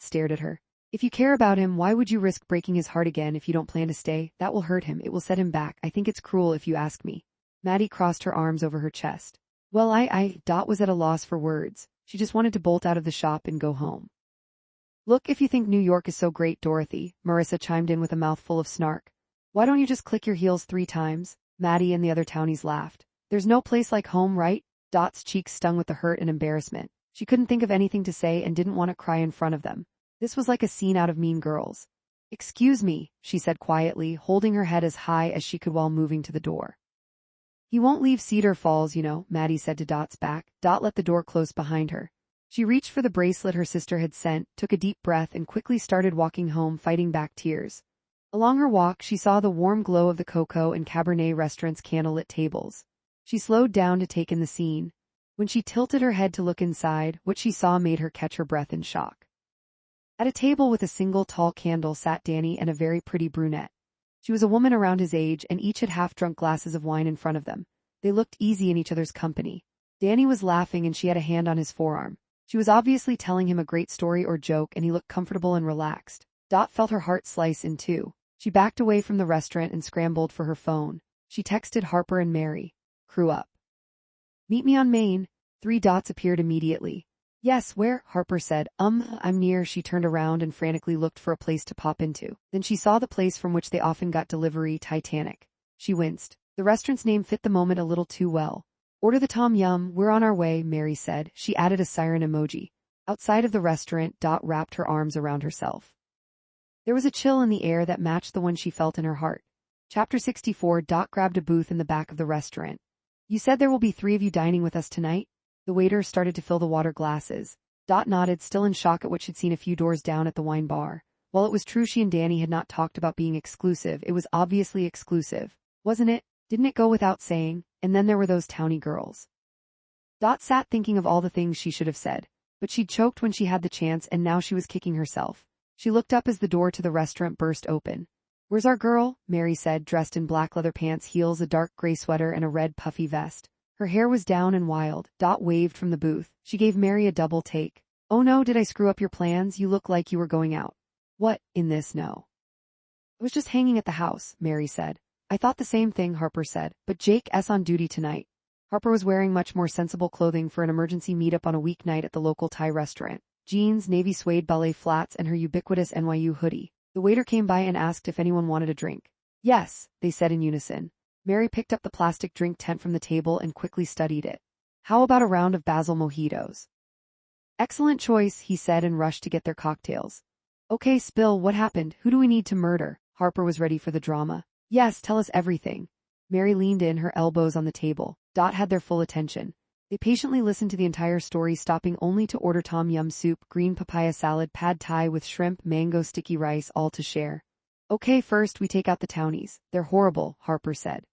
Stared at her. If you care about him, why would you risk breaking his heart again if you don't plan to stay? That will hurt him. It will set him back. I think it's cruel if you ask me. Maddie crossed her arms over her chest. Well, I was at a loss for words. She just wanted to bolt out of the shop and go home. Look, if you think New York is so great, Dorothy, Marissa chimed in with a mouthful of snark. Why don't you just click your heels 3 times? Maddie and the other townies laughed. There's no place like home, right? Dot's cheeks stung with the hurt and embarrassment. She couldn't think of anything to say and didn't want to cry in front of them. This was like a scene out of Mean Girls. Excuse me, she said quietly, holding her head as high as she could while moving to the door. He won't leave Cedar Falls, you know, Maddie said to Dot's back. Dot let the door close behind her. She reached for the bracelet her sister had sent, took a deep breath, and quickly started walking home, fighting back tears. Along her walk, she saw the warm glow of the Coco and Cabernet restaurant's candlelit tables. She slowed down to take in the scene. When she tilted her head to look inside, what she saw made her catch her breath in shock. At a table with a single tall candle sat Danny and a very pretty brunette. She was a woman around his age, and each had half-drunk glasses of wine in front of them. They looked easy in each other's company. Danny was laughing and she had a hand on his forearm. She was obviously telling him a great story or joke, and he looked comfortable and relaxed. Dot felt her heart slice in two. She backed away from the restaurant and scrambled for her phone. She texted Harper and Mary. Crew up. Meet me on Main. 3 dots appeared immediately. Yes, where? Harper said. I'm near. She turned around and frantically looked for a place to pop into. Then she saw the place from which they often got delivery, Titanic. She winced. The restaurant's name fit the moment a little too well. Order the Tom Yum, we're on our way, Mary said. She added a siren emoji. Outside of the restaurant, Dot wrapped her arms around herself. There was a chill in the air that matched the one she felt in her heart. Chapter 64. Dot grabbed a booth in the back of the restaurant. You said there will be 3 of you dining with us tonight? The waiter started to fill the water glasses. Dot nodded, still in shock at what she'd seen a few doors down at the wine bar. While it was true she and Danny had not talked about being exclusive, it was obviously exclusive. Wasn't it? Didn't it go without saying? And then there were those towny girls. Dot sat thinking of all the things she should have said. But she'd choked when she had the chance, and now she was kicking herself. She looked up as the door to the restaurant burst open. Where's our girl? Mary said, dressed in black leather pants, heels, a dark gray sweater, and a red puffy vest. Her hair was down and wild. Dot waved from the booth. She gave Mary a double take. Oh no, did I screw up your plans? You look like you were going out. What, in this? No. I was just hanging at the house, Mary said. I thought the same thing, Harper said, but Jake's on duty tonight. Harper was wearing much more sensible clothing for an emergency meetup on a weeknight at the local Thai restaurant. Jeans, navy suede ballet flats, and her ubiquitous NYU hoodie. The waiter came by and asked if anyone wanted a drink. Yes, they said in unison. Mary picked up the plastic drink tent from the table and quickly studied it. How about a round of basil mojitos? Excellent choice, he said, and rushed to get their cocktails. Okay, spill, what happened? Who do we need to murder? Harper was ready for the drama. Yes, tell us everything. Mary leaned in, her elbows on the table. Dot had their full attention. They patiently listened to the entire story, stopping only to order tom yum soup, green papaya salad, pad thai with shrimp, mango sticky rice, all to share. Okay, first we take out the townies. They're horrible, Harper said.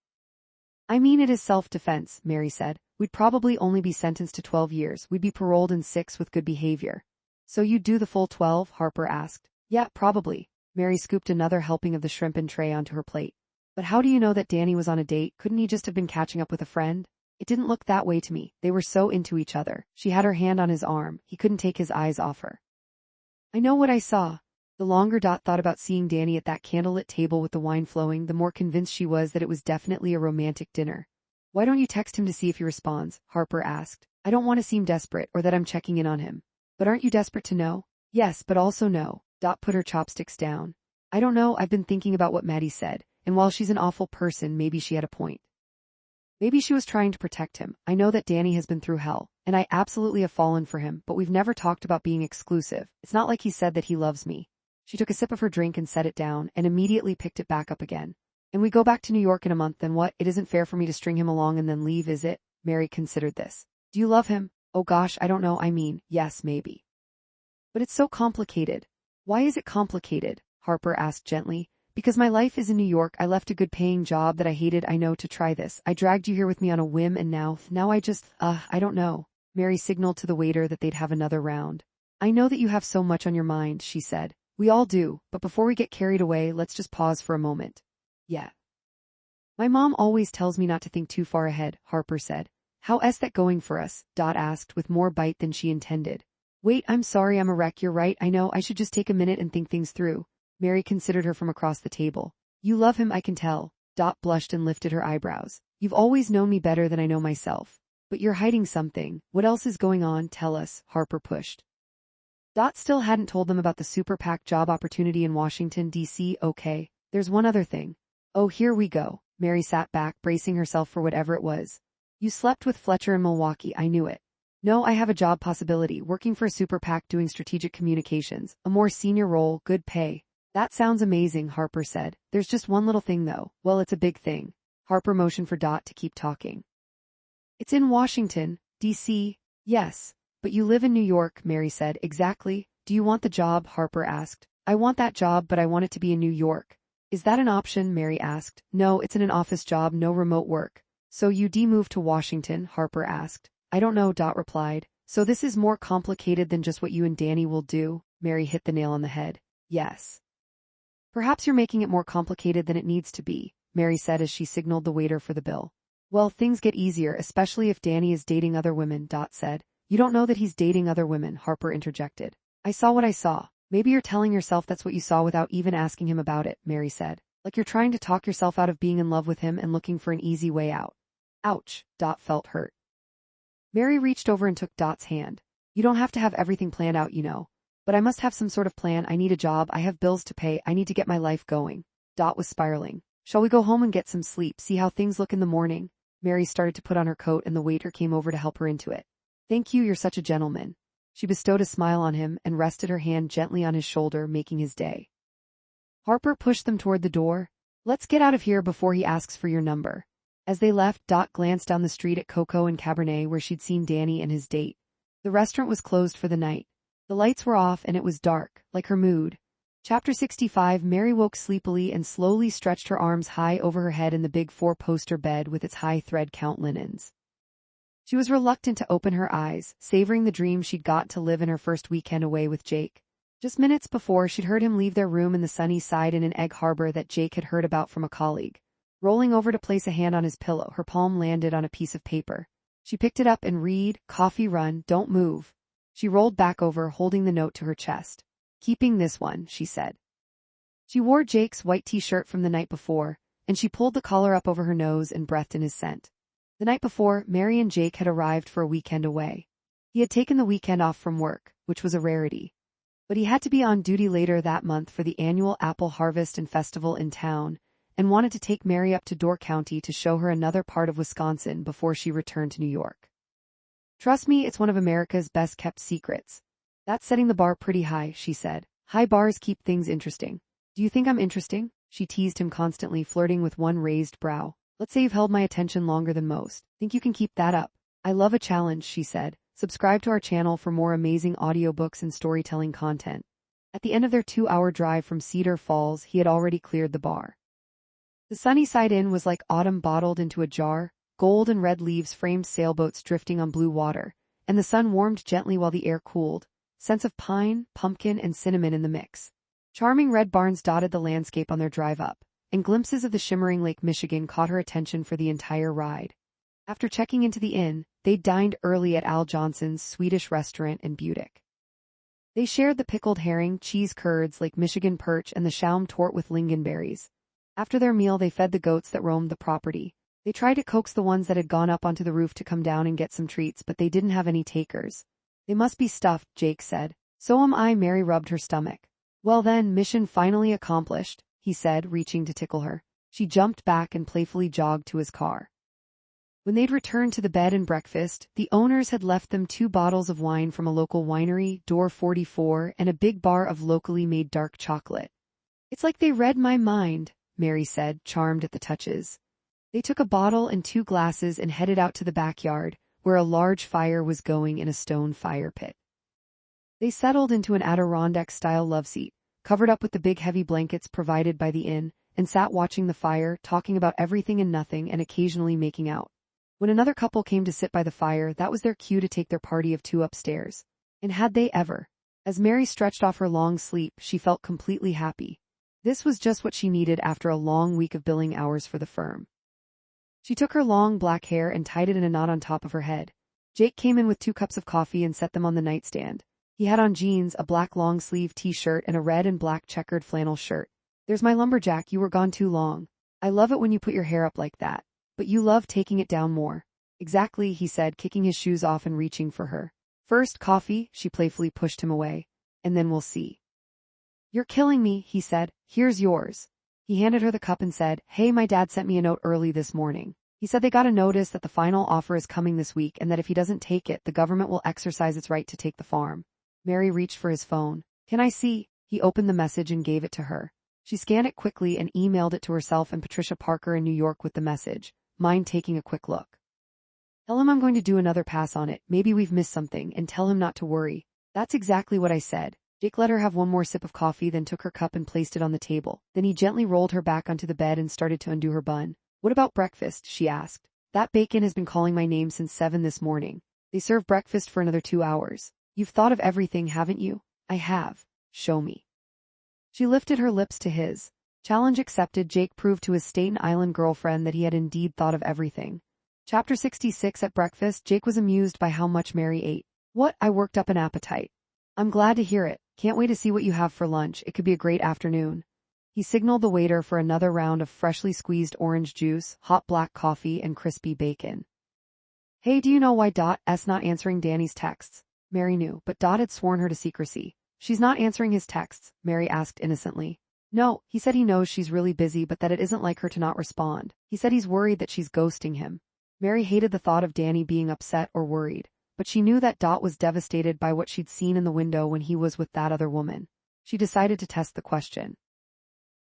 I mean, it is self-defense, Mary said. We'd probably only be sentenced to 12 years. We'd be paroled in 6 with good behavior. So you'd do the full 12? Harper asked. Yeah, probably. Mary scooped another helping of the shrimp and tray onto her plate. But how do you know that Danny was on a date? Couldn't he just have been catching up with a friend? It didn't look that way to me. They were so into each other. She had her hand on his arm. He couldn't take his eyes off her. I know what I saw. The longer Dot thought about seeing Danny at that candlelit table with the wine flowing, the more convinced she was that it was definitely a romantic dinner. Why don't you text him to see if he responds? Harper asked. I don't want to seem desperate or that I'm checking in on him. But aren't you desperate to know? Yes, but also no. Dot put her chopsticks down. I don't know, I've been thinking about what Maddie said, and while she's an awful person, maybe she had a point. Maybe she was trying to protect him. I know that Danny has been through hell, and I absolutely have fallen for him, but we've never talked about being exclusive. It's not like he said that he loves me. She took a sip of her drink and set it down, and immediately picked it back up again. And we go back to New York in a month, then what? It isn't fair for me to string him along and then leave, is it? Mary considered this. Do you love him? Oh gosh, I don't know, I mean, yes, maybe. But it's so complicated. Why is it complicated? Harper asked gently. Because my life is in New York. I left a good-paying job that I hated, I know, to try this. I dragged you here with me on a whim, and now I just, I don't know. Mary signaled to the waiter that they'd have another round. I know that you have so much on your mind, she said. We all do, but before we get carried away, let's just pause for a moment. Yeah. My mom always tells me not to think too far ahead, Harper said. How's that going for us? Dot asked with more bite than she intended. Wait, I'm sorry, I'm a wreck, you're right, I know, I should just take a minute and think things through. Mary considered her from across the table. You love him, I can tell. Dot blushed and lifted her eyebrows. You've always known me better than I know myself. But you're hiding something. What else is going on? Tell us, Harper pushed. Dot still hadn't told them about the super PAC job opportunity in Washington, D.C. Okay, there's one other thing. Oh, here we go. Mary sat back, bracing herself for whatever it was. You slept with Fletcher in Milwaukee, I knew it. No, I have a job possibility, working for a super PAC doing strategic communications, a more senior role, good pay. That sounds amazing, Harper said. There's just one little thing though. Well, it's a big thing. Harper motioned for Dot to keep talking. It's in Washington, D.C. Yes. But you live in New York, Mary said. Exactly. Do you want the job? Harper asked. I want that job, but I want it to be in New York. Is that an option? Mary asked. No, it's an office job, no remote work. So you moved to Washington? Harper asked. I don't know, Dot replied. So this is more complicated than just what you and Danny will do? Mary hit the nail on the head. Yes. Perhaps you're making it more complicated than it needs to be, Mary said as she signaled the waiter for the bill. Well, things get easier, especially if Danny is dating other women, Dot said. You don't know that he's dating other women, Harper interjected. I saw what I saw. Maybe you're telling yourself that's what you saw without even asking him about it, Mary said. Like you're trying to talk yourself out of being in love with him and looking for an easy way out. Ouch, Dot felt hurt. Mary reached over and took Dot's hand. You don't have to have everything planned out, you know. But I must have some sort of plan. I need a job, I have bills to pay, I need to get my life going. Dot was spiraling. Shall we go home and get some sleep, see how things look in the morning? Mary started to put on her coat and the waiter came over to help her into it. Thank you, you're such a gentleman. She bestowed a smile on him and rested her hand gently on his shoulder, making his day. Harper pushed them toward the door. Let's get out of here before he asks for your number. As they left, Dot glanced down the street at Coco and Cabernet where she'd seen Danny and his date. The restaurant was closed for the night. The lights were off and it was dark, like her mood. Chapter 65. Mary woke sleepily and slowly stretched her arms high over her head in the big 4-poster bed with its high thread count linens. She was reluctant to open her eyes, savoring the dream she'd got to live in her first weekend away with Jake. Just minutes before, she'd heard him leave their room in the sunny side in an Egg Harbor that Jake had heard about from a colleague. Rolling over to place a hand on his pillow, her palm landed on a piece of paper. She picked it up and read, "Coffee run, don't move." She rolled back over, holding the note to her chest. "Keeping this one," she said. She wore Jake's white t-shirt from the night before, and she pulled the collar up over her nose and breathed in his scent. The night before, Mary and Jake had arrived for a weekend away. He had taken the weekend off from work, which was a rarity. But he had to be on duty later that month for the annual apple harvest and festival in town, and wanted to take Mary up to Door County to show her another part of Wisconsin before she returned to New York. "Trust me, it's one of America's best-kept secrets." "That's setting the bar pretty high," she said. "High bars keep things interesting." "Do you think I'm interesting?" She teased him constantly, flirting with one raised brow. "Let's say you've held my attention longer than most. Think you can keep that up?" "I love a challenge," she said. Subscribe to our channel for more amazing audiobooks and storytelling content. At the end of their 2-hour drive from Cedar Falls, he had already cleared the bar. The Sunnyside Inn was like autumn bottled into a jar. Gold and red leaves framed sailboats drifting on blue water, and the sun warmed gently while the air cooled. Scents of pine, pumpkin, and cinnamon in the mix. Charming red barns dotted the landscape on their drive up, and glimpses of the shimmering Lake Michigan caught her attention for the entire ride. After checking into the inn, they dined early at Al Johnson's Swedish restaurant in Butic. They shared the pickled herring, cheese curds, Lake Michigan perch, and the Schaum tort with lingonberries. After their meal, they fed the goats that roamed the property. They tried to coax the ones that had gone up onto the roof to come down and get some treats, but they didn't have any takers. "They must be stuffed," Jake said. "So am I." Mary rubbed her stomach. "Well then, mission finally accomplished," he said, reaching to tickle her. She jumped back and playfully jogged to his car. When they'd returned to the bed and breakfast, the owners had left them 2 bottles of wine from a local winery, Door 44, and a big bar of locally made dark chocolate. "It's like they read my mind," Mary said, charmed at the touches. They took a bottle and 2 glasses and headed out to the backyard, where a large fire was going in a stone fire pit. They settled into an Adirondack-style loveseat, covered up with the big heavy blankets provided by the inn, and sat watching the fire, talking about everything and nothing and occasionally making out. When another couple came to sit by the fire, that was their cue to take their party of 2 upstairs. And had they ever? As Mary stretched off her long sleep, she felt completely happy. This was just what she needed after a long week of billing hours for the firm. She took her long black hair and tied it in a knot on top of her head. Jake came in with 2 cups of coffee and set them on the nightstand. He had on jeans, a black long-sleeve t-shirt, and a red and black checkered flannel shirt. "There's my lumberjack, you were gone too long. I love it when you put your hair up like that. But you love taking it down more." "Exactly," he said, kicking his shoes off and reaching for her. "First coffee," she playfully pushed him away. "And then we'll see." "You're killing me," he said. "Here's yours." He handed her the cup and said, "Hey, my dad sent me a note early this morning. He said they got a notice that the final offer is coming this week and that if he doesn't take it, the government will exercise its right to take the farm." Mary reached for his phone. "Can I see?" He opened the message and gave it to her. She scanned it quickly and emailed it to herself and Patricia Parker in New York with the message, mind taking a quick look. "Tell him I'm going to do another pass on it. Maybe we've missed something, and tell him not to worry." "That's exactly what I said." Jake let her have one more sip of coffee, then took her cup and placed it on the table. Then he gently rolled her back onto the bed and started to undo her bun. "What about breakfast?" she asked. "That bacon has been calling my name since 7 this morning. They serve breakfast for another 2 hours. You've thought of everything, haven't you?" "I have." "Show me." She lifted her lips to his. Challenge accepted. Jake proved to his Staten Island girlfriend that he had indeed thought of everything. Chapter 66. At breakfast, Jake was amused by how much Mary ate. "What? I worked up an appetite." "I'm glad to hear it. Can't wait to see what you have for lunch. It could be a great afternoon." He signaled the waiter for another round of freshly squeezed orange juice, hot black coffee, and crispy bacon. "Hey, do you know why Dot's not answering Danny's texts?" Mary knew, but Dot had sworn her to secrecy. "She's not answering his texts?" Mary asked innocently. "No, he said he knows she's really busy but that it isn't like her to not respond. He said he's worried that she's ghosting him." Mary hated the thought of Danny being upset or worried. but she knew that Dot was devastated by what she'd seen in the window when he was with that other woman. She decided to test the question.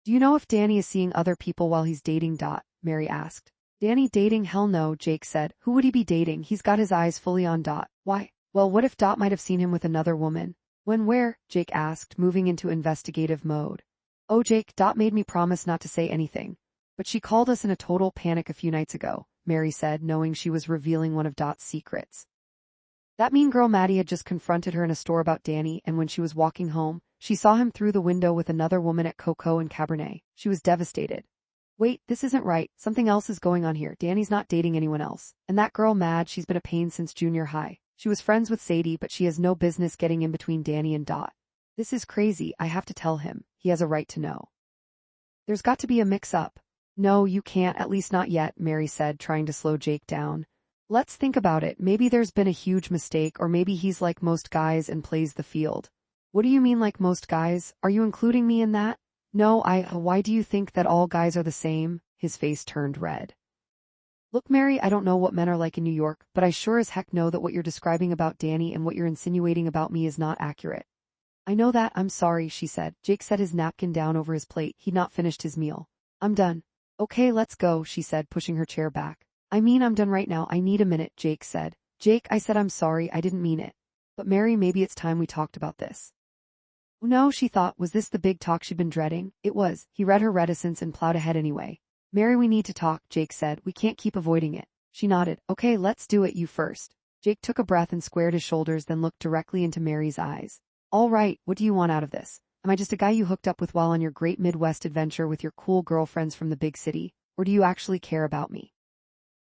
Do you know if Danny is seeing other people while he's dating Dot? Mary asked. Danny dating? Hell no, Jake said. Who would he be dating? He's got his eyes fully on Dot. Why? Well, what if Dot might have seen him with another woman? When, where? Jake asked, moving into investigative mode. Oh, Jake, Dot made me promise not to say anything. But she called us in a total panic a few nights ago, Mary said, knowing she was revealing one of Dot's secrets. That mean girl Maddie had just confronted her in a store about Danny, and when she was walking home, she saw him through the window with another woman at Coco and Cabernet. She was devastated. Wait, this isn't right. Something else is going on here. Danny's not dating anyone else. And that girl Mad, she's been a pain since junior high. She was friends with Sadie, but she has no business getting in between Danny and Dot. This is crazy. I have to tell him. He has a right to know. There's got to be a mix-up. No, you can't, at least not yet, Mary said, trying to slow Jake down. Let's think about it. Maybe there's been a huge mistake, or maybe he's like most guys and plays the field. What do you mean like most guys? Are you including me in that? No, why do you think that all guys are the same? His face turned red. Look, Mary, I don't know what men are like in New York, but I sure as heck know that what you're describing about Danny and what you're insinuating about me is not accurate. I know that, I'm sorry, she said. Jake set his napkin down over his plate. He'd not finished his meal. I'm done. Okay, let's go, she said, pushing her chair back. I mean, I'm done right now. I need a minute, Jake said. Jake, I said I'm sorry, I didn't mean it. But Mary, maybe it's time we talked about this. No, she thought, was this the big talk she'd been dreading? It was. He read her reticence and plowed ahead anyway. Mary, we need to talk, Jake said. We can't keep avoiding it. She nodded. Okay, let's do it, you first. Jake took a breath and squared his shoulders, then looked directly into Mary's eyes. All right, what do you want out of this? Am I just a guy you hooked up with while on your great Midwest adventure with your cool girlfriends from the big city? Or do you actually care about me?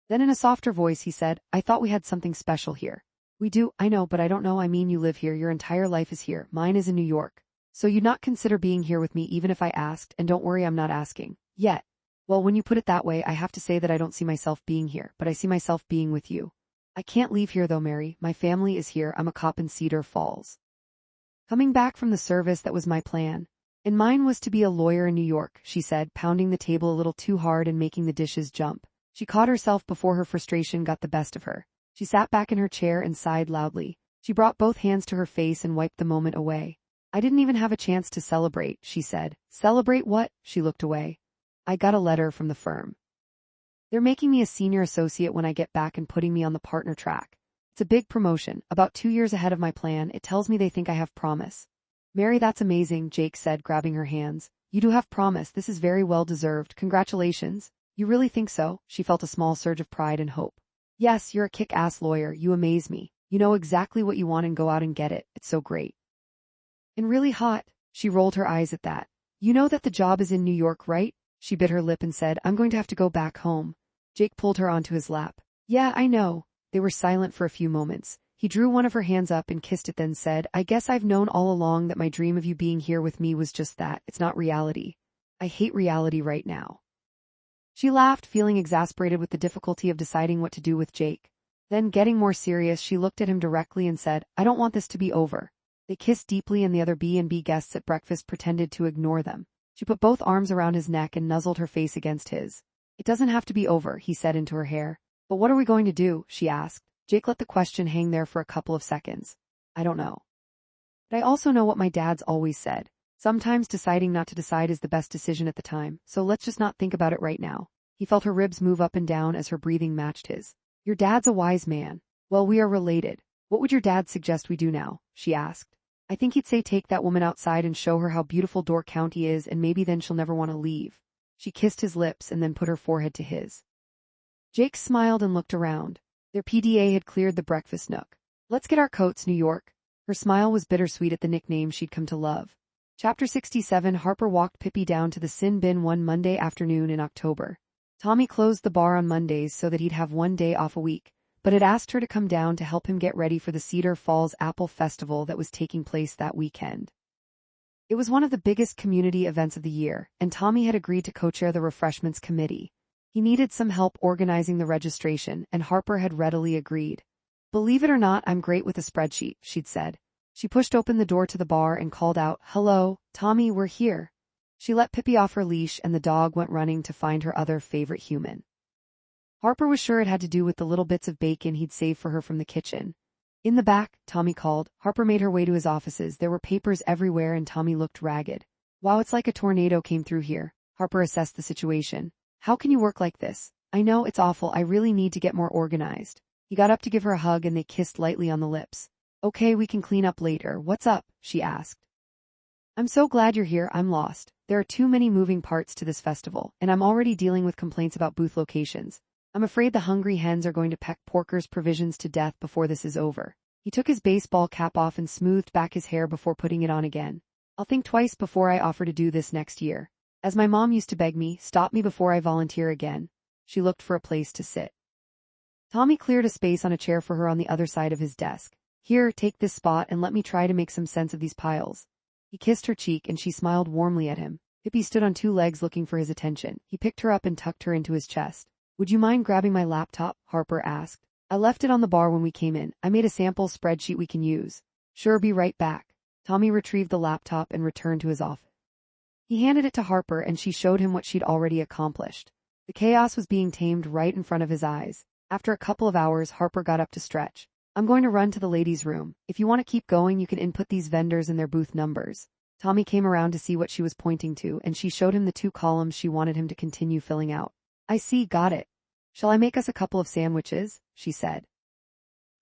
Then in a softer voice he said, I thought we had something special here. We do, I know, but I don't know. I mean, you live here, your entire life is here, mine is in New York. So you'd not consider being here with me even if I asked, and don't worry, I'm not asking. Yet. Well, when you put it that way, I have to say that I don't see myself being here, but I see myself being with you. I can't leave here though, Mary. My family is here. I'm a cop in Cedar Falls. Coming back from the service, that was my plan. And mine was to be a lawyer in New York, she said, pounding the table a little too hard and making the dishes jump. She caught herself before her frustration got the best of her. She sat back in her chair and sighed loudly. She brought both hands to her face and wiped the moment away. I didn't even have a chance to celebrate, she said. Celebrate what? She looked away. I got a letter from the firm. They're making me a senior associate when I get back and putting me on the partner track. It's a big promotion, about 2 years ahead of my plan. It tells me they think I have promise. Mary, that's amazing, Jake said, grabbing her hands. You do have promise. This is very well deserved. Congratulations. You really think so? She felt a small surge of pride and hope. Yes, you're a kick-ass lawyer. You amaze me. You know exactly what you want and go out and get it. It's so great. And really hot. She rolled her eyes at that. You know that the job is in New York, right? She bit her lip and said, I'm going to have to go back home. Jake pulled her onto his lap. Yeah, I know. They were silent for a few moments. He drew one of her hands up and kissed it, then said, I guess I've known all along that my dream of you being here with me was just that. It's not reality. I hate reality right now. She laughed, feeling exasperated with the difficulty of deciding what to do with Jake. Then, getting more serious, she looked at him directly and said, I don't want this to be over. They kissed deeply and the other B&B guests at breakfast pretended to ignore them. She put both arms around his neck and nuzzled her face against his. It doesn't have to be over, he said into her hair. But what are we going to do? She asked. Jake let the question hang there for a couple of seconds. I don't know. But I also know what my dad's always said. Sometimes deciding not to decide is the best decision at the time, so let's just not think about it right now. He felt her ribs move up and down as her breathing matched his. Your dad's a wise man. Well, we are related. What would your dad suggest we do now? She asked. I think he'd say take that woman outside and show her how beautiful Door County is, and maybe then she'll never want to leave. She kissed his lips and then put her forehead to his. Jake smiled and looked around. Their PDA had cleared the breakfast nook. Let's get our coats, New York. Her smile was bittersweet at the nickname she'd come to love. Chapter 67. Harper walked Pippi down to the sin bin one Monday afternoon in October. Tommy closed the bar on Mondays so that he'd have one day off a week, but had asked her to come down to help him get ready for the Cedar Falls Apple Festival that was taking place that weekend. It was one of the biggest community events of the year, and Tommy had agreed to co-chair the refreshments committee. He needed some help organizing the registration, and Harper had readily agreed. Believe it or not, I'm great with a spreadsheet, she'd said. She pushed open the door to the bar and called out, Hello, Tommy, we're here. She let Pippi off her leash and the dog went running to find her other favorite human. Harper was sure it had to do with the little bits of bacon he'd saved for her from the kitchen. In the back, Tommy called. Harper made her way to his offices. There were papers everywhere and Tommy looked ragged. Wow, it's like a tornado came through here. Harper assessed the situation. How can you work like this? I know, it's awful. I really need to get more organized. He got up to give her a hug and they kissed lightly on the lips. Okay, we can clean up later. What's up? She asked. I'm so glad you're here. I'm lost. There are too many moving parts to this festival, and I'm already dealing with complaints about booth locations. I'm afraid the hungry hens are going to peck Porker's provisions to death before this is over. He took his baseball cap off and smoothed back his hair before putting it on again. I'll think twice before I offer to do this next year. As my mom used to beg me, stop me before I volunteer again. She looked for a place to sit. Tommy cleared a space on a chair for her on the other side of his desk. Here, take this spot and let me try to make some sense of these piles. He kissed her cheek and she smiled warmly at him. Pippi stood on two legs looking for his attention. He picked her up and tucked her into his chest. Would you mind grabbing my laptop? Harper asked. I left it on the bar when we came in. I made a sample spreadsheet we can use. Sure, be right back. Tommy retrieved the laptop and returned to his office. He handed it to Harper and she showed him what she'd already accomplished. The chaos was being tamed right in front of his eyes. After a couple of hours, Harper got up to stretch. I'm going to run to the ladies' room. If you want to keep going, you can input these vendors and their booth numbers. Tommy came around to see what she was pointing to, and she showed him the two columns she wanted him to continue filling out. I see, got it. Shall I make us a couple of sandwiches? She said.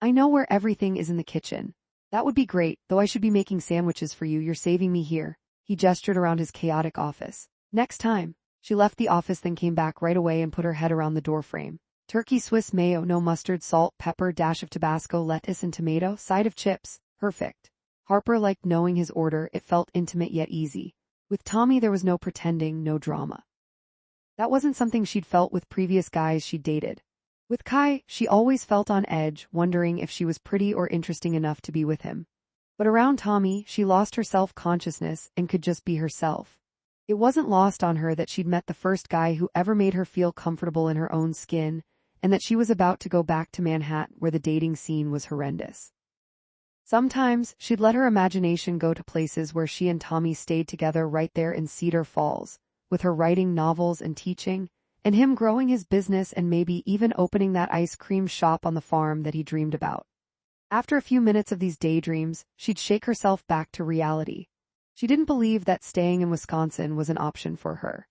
I know where everything is in the kitchen. That would be great, though I should be making sandwiches for you. You're saving me here. He gestured around his chaotic office. Next time. She left the office then came back right away and put her head around the doorframe. Turkey Swiss mayo, no mustard, salt, pepper, dash of Tabasco, lettuce and tomato, side of chips. Perfect. Harper liked knowing his order. It felt intimate yet easy. With Tommy there was no pretending, no drama. That wasn't something she'd felt with previous guys she'd dated. With Kai, she always felt on edge, wondering if she was pretty or interesting enough to be with him. But around Tommy, she lost her self-consciousness and could just be herself. It wasn't lost on her that she'd met the first guy who ever made her feel comfortable in her own skin, and that she was about to go back to Manhattan where the dating scene was horrendous. Sometimes, she'd let her imagination go to places where she and Tommy stayed together right there in Cedar Falls, with her writing novels and teaching, and him growing his business and maybe even opening that ice cream shop on the farm that he dreamed about. After a few minutes of these daydreams, she'd shake herself back to reality. She didn't believe that staying in Wisconsin was an option for her.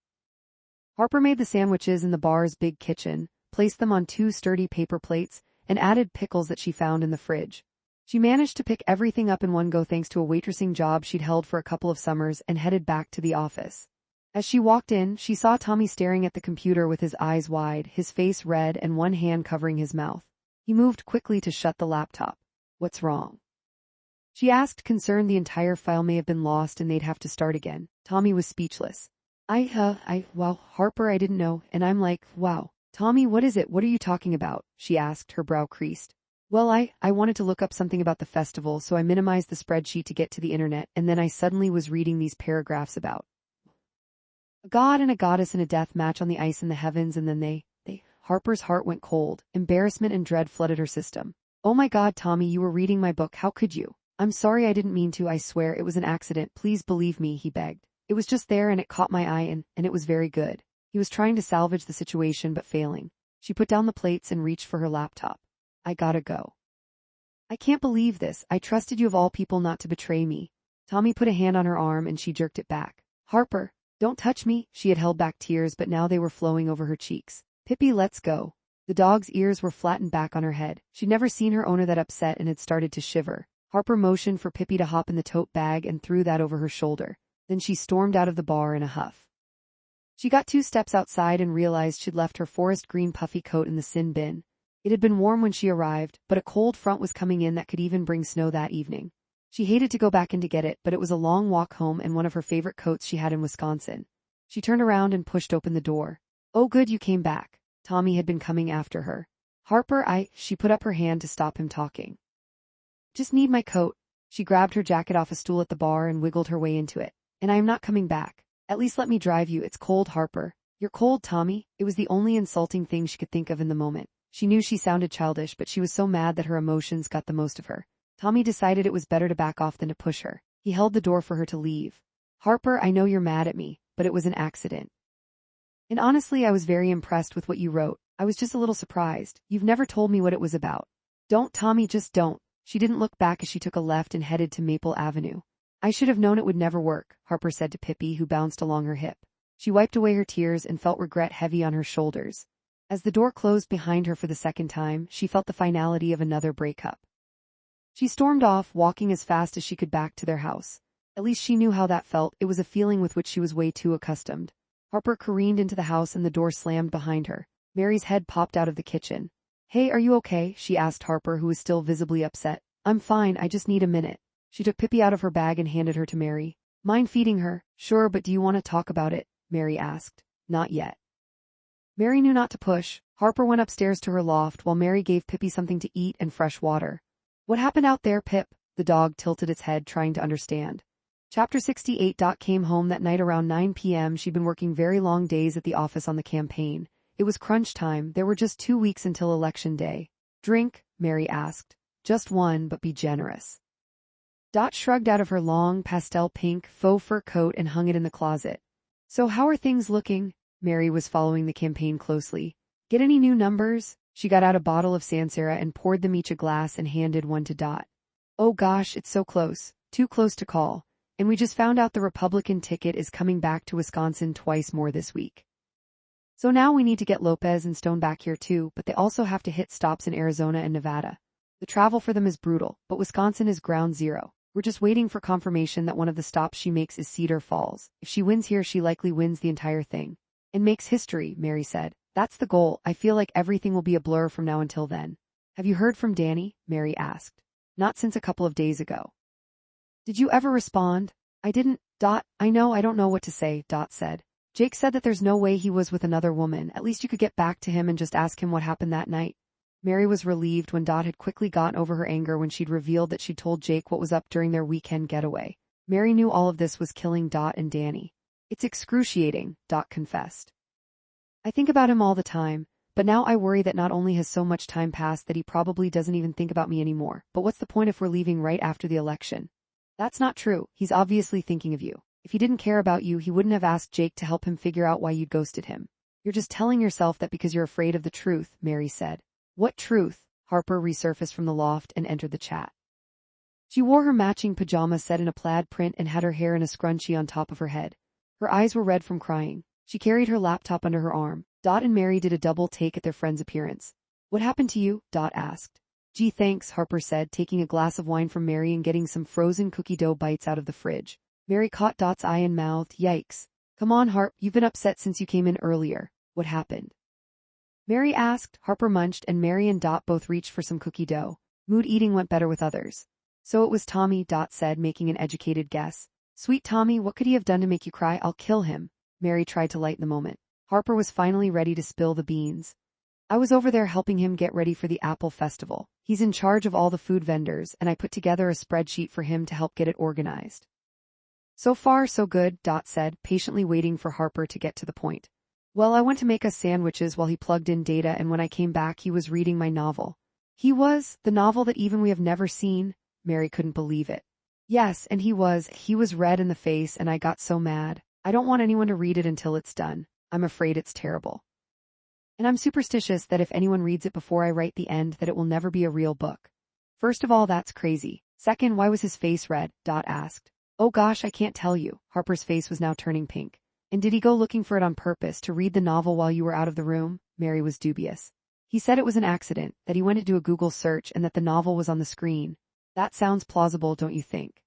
Harper made the sandwiches in the bar's big kitchen, placed them on two sturdy paper plates, and added pickles that she found in the fridge. She managed to pick everything up in one go thanks to a waitressing job she'd held for a couple of summers and headed back to the office. As she walked in, she saw Tommy staring at the computer with his eyes wide, his face red and one hand covering his mouth. He moved quickly to shut the laptop. What's wrong? She asked, concerned the entire file may have been lost and they'd have to start again. Tommy was speechless. Well, Harper, I didn't know, and I'm like, wow. Tommy, what is it? What are you talking about? She asked, her brow creased. Well, I wanted to look up something about the festival, so I minimized the spreadsheet to get to the internet, and then I suddenly was reading these paragraphs about a god and a goddess in a death match on the ice in the heavens, and then Harper's heart went cold. Embarrassment and dread flooded her system. Oh my God, Tommy, you were reading my book. How could you? I'm sorry, I didn't mean to. I swear it was an accident. Please believe me, he begged. It was just there and it caught my eye and it was very good. He was trying to salvage the situation but failing. She put down the plates and reached for her laptop. I gotta go. I can't believe this. I trusted you of all people not to betray me. Tommy put a hand on her arm and she jerked it back. Harper, don't touch me. She had held back tears but now they were flowing over her cheeks. Pippi, let's go. The dog's ears were flattened back on her head. She'd never seen her owner that upset and had started to shiver. Harper motioned for Pippi to hop in the tote bag and threw that over her shoulder. Then she stormed out of the bar in a huff. She got 2 steps outside and realized she'd left her forest green puffy coat in the sin bin. It had been warm when she arrived, but a cold front was coming in that could even bring snow that evening. She hated to go back in to get it, but it was a long walk home and one of her favorite coats she had in Wisconsin. She turned around and pushed open the door. Oh good, you came back. Tommy had been coming after her. Harper, she put up her hand to stop him talking. Just need my coat. She grabbed her jacket off a stool at the bar and wiggled her way into it. And I am not coming back. At least let me drive you. It's cold, Harper. You're cold, Tommy. It was the only insulting thing she could think of in the moment. She knew she sounded childish, but she was so mad that her emotions got the most of her. Tommy decided it was better to back off than to push her. He held the door for her to leave. Harper, I know you're mad at me, but it was an accident. And honestly, I was very impressed with what you wrote. I was just a little surprised. You've never told me what it was about. Don't, Tommy, just don't. She didn't look back as she took a left and headed to Maple Avenue. I should have known it would never work, Harper said to Pippi, who bounced along her hip. She wiped away her tears and felt regret heavy on her shoulders. As the door closed behind her for the second time, she felt the finality of another breakup. She stormed off, walking as fast as she could back to their house. At least she knew how that felt. It was a feeling with which she was way too accustomed. Harper careened into the house and the door slammed behind her. Mary's head popped out of the kitchen. Hey, are you okay? She asked Harper, who was still visibly upset. I'm fine, I just need a minute. She took Pippi out of her bag and handed her to Mary. Mind feeding her? Sure, but do you want to talk about it? Mary asked. Not yet. Mary knew not to push. Harper went upstairs to her loft while Mary gave Pippi something to eat and fresh water. What happened out there, Pip? The dog tilted its head, trying to understand. Chapter 68. Came home that night around 9 p.m. She'd been working very long days at the office on the campaign. It was crunch time. There were just 2 weeks until Election Day. Drink? Mary asked. Just one, but be generous. Dot shrugged out of her long, pastel pink, faux fur coat and hung it in the closet. So how are things looking? Mary was following the campaign closely. Get any new numbers? She got out a bottle of Sansera and poured them each a glass and handed one to Dot. Oh gosh, it's so close. Too close to call. And we just found out the Republican ticket is coming back to Wisconsin twice more this week. So now we need to get Lopez and Stone back here too, but they also have to hit stops in Arizona and Nevada. The travel for them is brutal, but Wisconsin is ground zero. We're just waiting for confirmation that one of the stops she makes is Cedar Falls. If she wins here, she likely wins the entire thing. And makes history, Mary said. That's the goal. I feel like everything will be a blur from now until then. Have you heard from Danny? Mary asked. Not since a couple of days ago. Did you ever respond? I didn't. Dot, I don't know what to say, Dot said. Jake said that there's no way he was with another woman. At least you could get back to him and just ask him what happened that night. Mary was relieved when Dot had quickly gotten over her anger when she'd revealed that she'd told Jake what was up during their weekend getaway. Mary knew all of this was killing Dot and Danny. It's excruciating, Dot confessed. I think about him all the time, but now I worry that not only has so much time passed that he probably doesn't even think about me anymore, but what's the point if we're leaving right after the election? That's not true. He's obviously thinking of you. If he didn't care about you, he wouldn't have asked Jake to help him figure out why you'd ghosted him. You're just telling yourself that because you're afraid of the truth, Mary said. What truth? Harper resurfaced from the loft and entered the chat. She wore her matching pajamas set in a plaid print and had her hair in a scrunchie on top of her head. Her eyes were red from crying. She carried her laptop under her arm. Dot and Mary did a double take at their friend's appearance. What happened to you? Dot asked. Gee, thanks, Harper said, taking a glass of wine from Mary and getting some frozen cookie dough bites out of the fridge. Mary caught Dot's eye and mouthed, Yikes. Come on, Harp, you've been upset since you came in earlier. What happened? Mary asked. Harper munched and Mary and Dot both reached for some cookie dough. Mood eating went better with others. So it was Tommy, Dot said, making an educated guess. Sweet Tommy, what could he have done to make you cry? I'll kill him. Mary tried to lighten the moment. Harper was finally ready to spill the beans. I was over there helping him get ready for the Apple Festival. He's in charge of all the food vendors, and I put together a spreadsheet for him to help get it organized. So far, so good, Dot said, patiently waiting for Harper to get to the point. Well, I went to make us sandwiches while he plugged in data, and when I came back, he was reading my novel. The novel that even we have never seen? Mary couldn't believe it. Yes, and he was red in the face, and I got so mad. I don't want anyone to read it until it's done. I'm afraid it's terrible. And I'm superstitious that if anyone reads it before I write the end, that it will never be a real book. First of all, that's crazy. Second, why was his face red? Dot asked. Oh gosh, I can't tell you. Harper's face was now turning pink. And did he go looking for it on purpose to read the novel while you were out of the room? Mary was dubious. He said it was an accident, that he went to do a Google search and that the novel was on the screen. That sounds plausible, don't you think?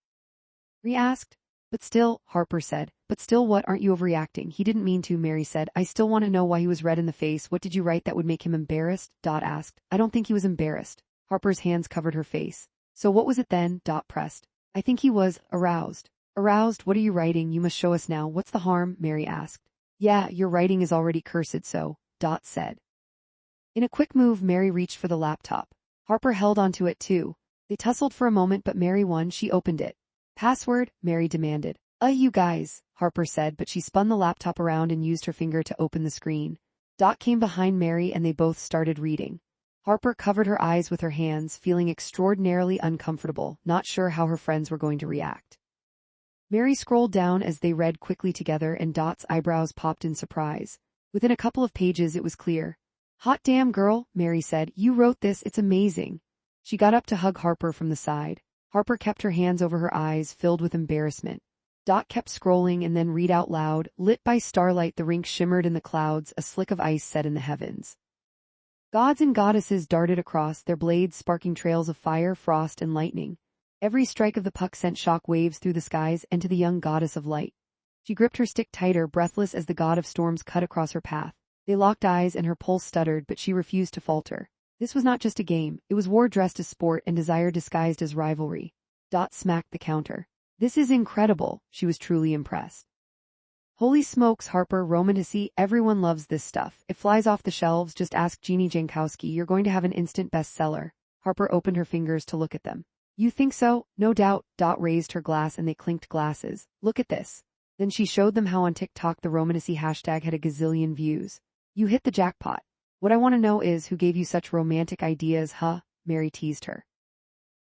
Mary asked. But still, Harper said. But still what, aren't you overreacting? He didn't mean to, Mary said. I still want to know why he was red in the face. What did you write that would make him embarrassed? Dot asked. I don't think he was embarrassed. Harper's hands covered her face. So what was it then? Dot pressed. I think he was aroused. Aroused? What are you writing? You must show us now. What's the harm? Mary asked. Yeah, your writing is already cursed, so, Dot said. In a quick move, Mary reached for the laptop. Harper held onto it too. They tussled for a moment, but Mary won. She opened it. Password? Mary demanded. You guys, Harper said, but she spun the laptop around and used her finger to open the screen. Dot came behind Mary and they both started reading. Harper covered her eyes with her hands, feeling extraordinarily uncomfortable, not sure how her friends were going to react. Mary scrolled down as they read quickly together and Dot's eyebrows popped in surprise. Within a couple of pages it was clear. Hot damn girl, Mary said, you wrote this, it's amazing. She got up to hug Harper from the side. Harper kept her hands over her eyes, filled with embarrassment. Dot kept scrolling and then read out loud, lit by starlight the rink shimmered in the clouds, a slick of ice set in the heavens. Gods and goddesses darted across, their blades sparking trails of fire, frost, and lightning. Every strike of the puck sent shock waves through the skies and to the young goddess of light. She gripped her stick tighter, breathless as the god of storms cut across her path. They locked eyes and her pulse stuttered, but she refused to falter. This was not just a game, it was war dressed as sport and desire disguised as rivalry. Dot smacked the counter. This is incredible, she was truly impressed. Holy smokes, Harper, romantasy, everyone loves this stuff. It flies off the shelves, just ask Jeannie Jankowski, you're going to have an instant bestseller. Harper opened her fingers to look at them. You think so? No doubt. Dot raised her glass and they clinked glasses. Look at this. Then she showed them how on TikTok the romantasy hashtag had a gazillion views. You hit the jackpot. What I want to know is who gave you such romantic ideas, huh? Mary teased her.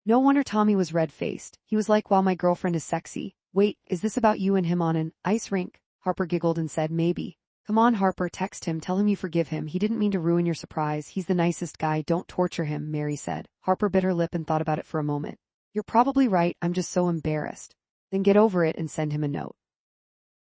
No wonder Tommy was red-faced. He was like, wow, my girlfriend is sexy. Wait, is this about you and him on an ice rink? Harper giggled and said, maybe. Come on, Harper, text him, tell him you forgive him. He didn't mean to ruin your surprise. He's the nicest guy, don't torture him, Mary said. Harper bit her lip and thought about it for a moment. You're probably right, I'm just so embarrassed. Then get over it and send him a note.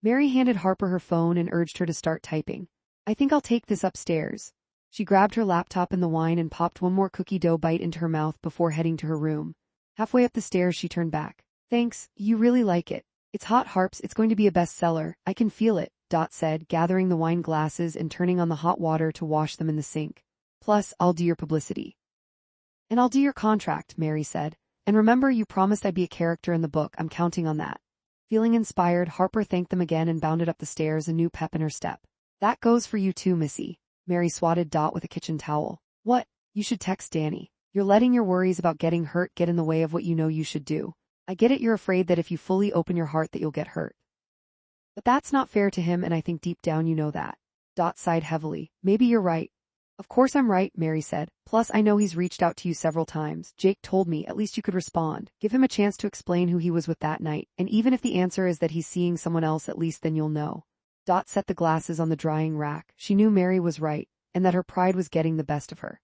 Mary handed Harper her phone and urged her to start typing. I think I'll take this upstairs. She grabbed her laptop and the wine and popped one more cookie dough bite into her mouth before heading to her room. Halfway up the stairs she turned back. Thanks, you really like it. It's hot, Harps, it's going to be a bestseller. I can feel it, Dot said, gathering the wine glasses and turning on the hot water to wash them in the sink. Plus, I'll do your publicity. And I'll do your contract, Mary said. And remember, you promised I'd be a character in the book. I'm counting on that. Feeling inspired, Harper thanked them again and bounded up the stairs, a new pep in her step. That goes for you too, Missy. Mary swatted Dot with a kitchen towel. What? You should text Danny. You're letting your worries about getting hurt get in the way of what you know you should do. I get it, you're afraid that if you fully open your heart that you'll get hurt. But that's not fair to him, and I think deep down you know that. Dot sighed heavily. Maybe you're right. Of course I'm right, Mary said. Plus I know he's reached out to you several times. Jake told me, at least you could respond. Give him a chance to explain who he was with that night, and even if the answer is that he's seeing someone else, at least then you'll know. Dot set the glasses on the drying rack. She knew Mary was right, and that her pride was getting the best of her.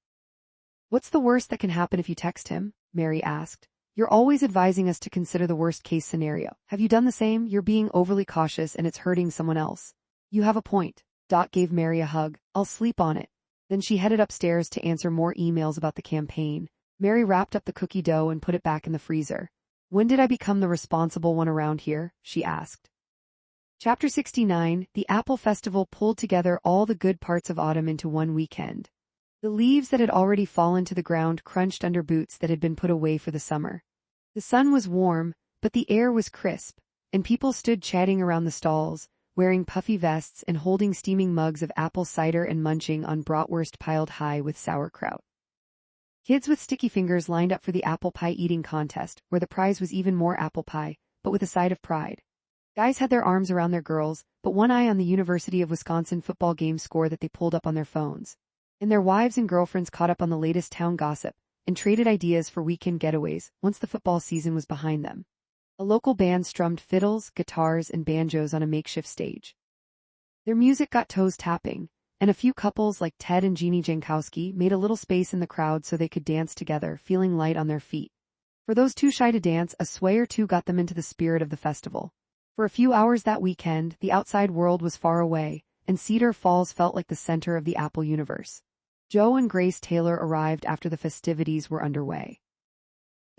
What's the worst that can happen if you text him? Mary asked. You're always advising us to consider the worst-case scenario. Have you done the same? You're being overly cautious and it's hurting someone else. You have a point. Dot gave Mary a hug. I'll sleep on it. Then she headed upstairs to answer more emails about the campaign. Mary wrapped up the cookie dough and put it back in the freezer. When did I become the responsible one around here? She asked. Chapter 69, The Apple Festival pulled together all the good parts of autumn into one weekend. The leaves that had already fallen to the ground crunched under boots that had been put away for the summer. The sun was warm, but the air was crisp, and people stood chatting around the stalls, wearing puffy vests and holding steaming mugs of apple cider and munching on bratwurst piled high with sauerkraut. Kids with sticky fingers lined up for the apple pie eating contest, where the prize was even more apple pie, but with a side of pride. Guys had their arms around their girls, but one eye on the University of Wisconsin football game score that they pulled up on their phones. And their wives and girlfriends caught up on the latest town gossip and traded ideas for weekend getaways once the football season was behind them. A local band strummed fiddles, guitars, and banjos on a makeshift stage. Their music got toes tapping, and a few couples like Ted and Jeannie Jankowski made a little space in the crowd so they could dance together, feeling light on their feet. For those too shy to dance, a sway or two got them into the spirit of the festival. For a few hours that weekend, the outside world was far away, and Cedar Falls felt like the center of the Apple universe. Joe and Grace Taylor arrived after the festivities were underway.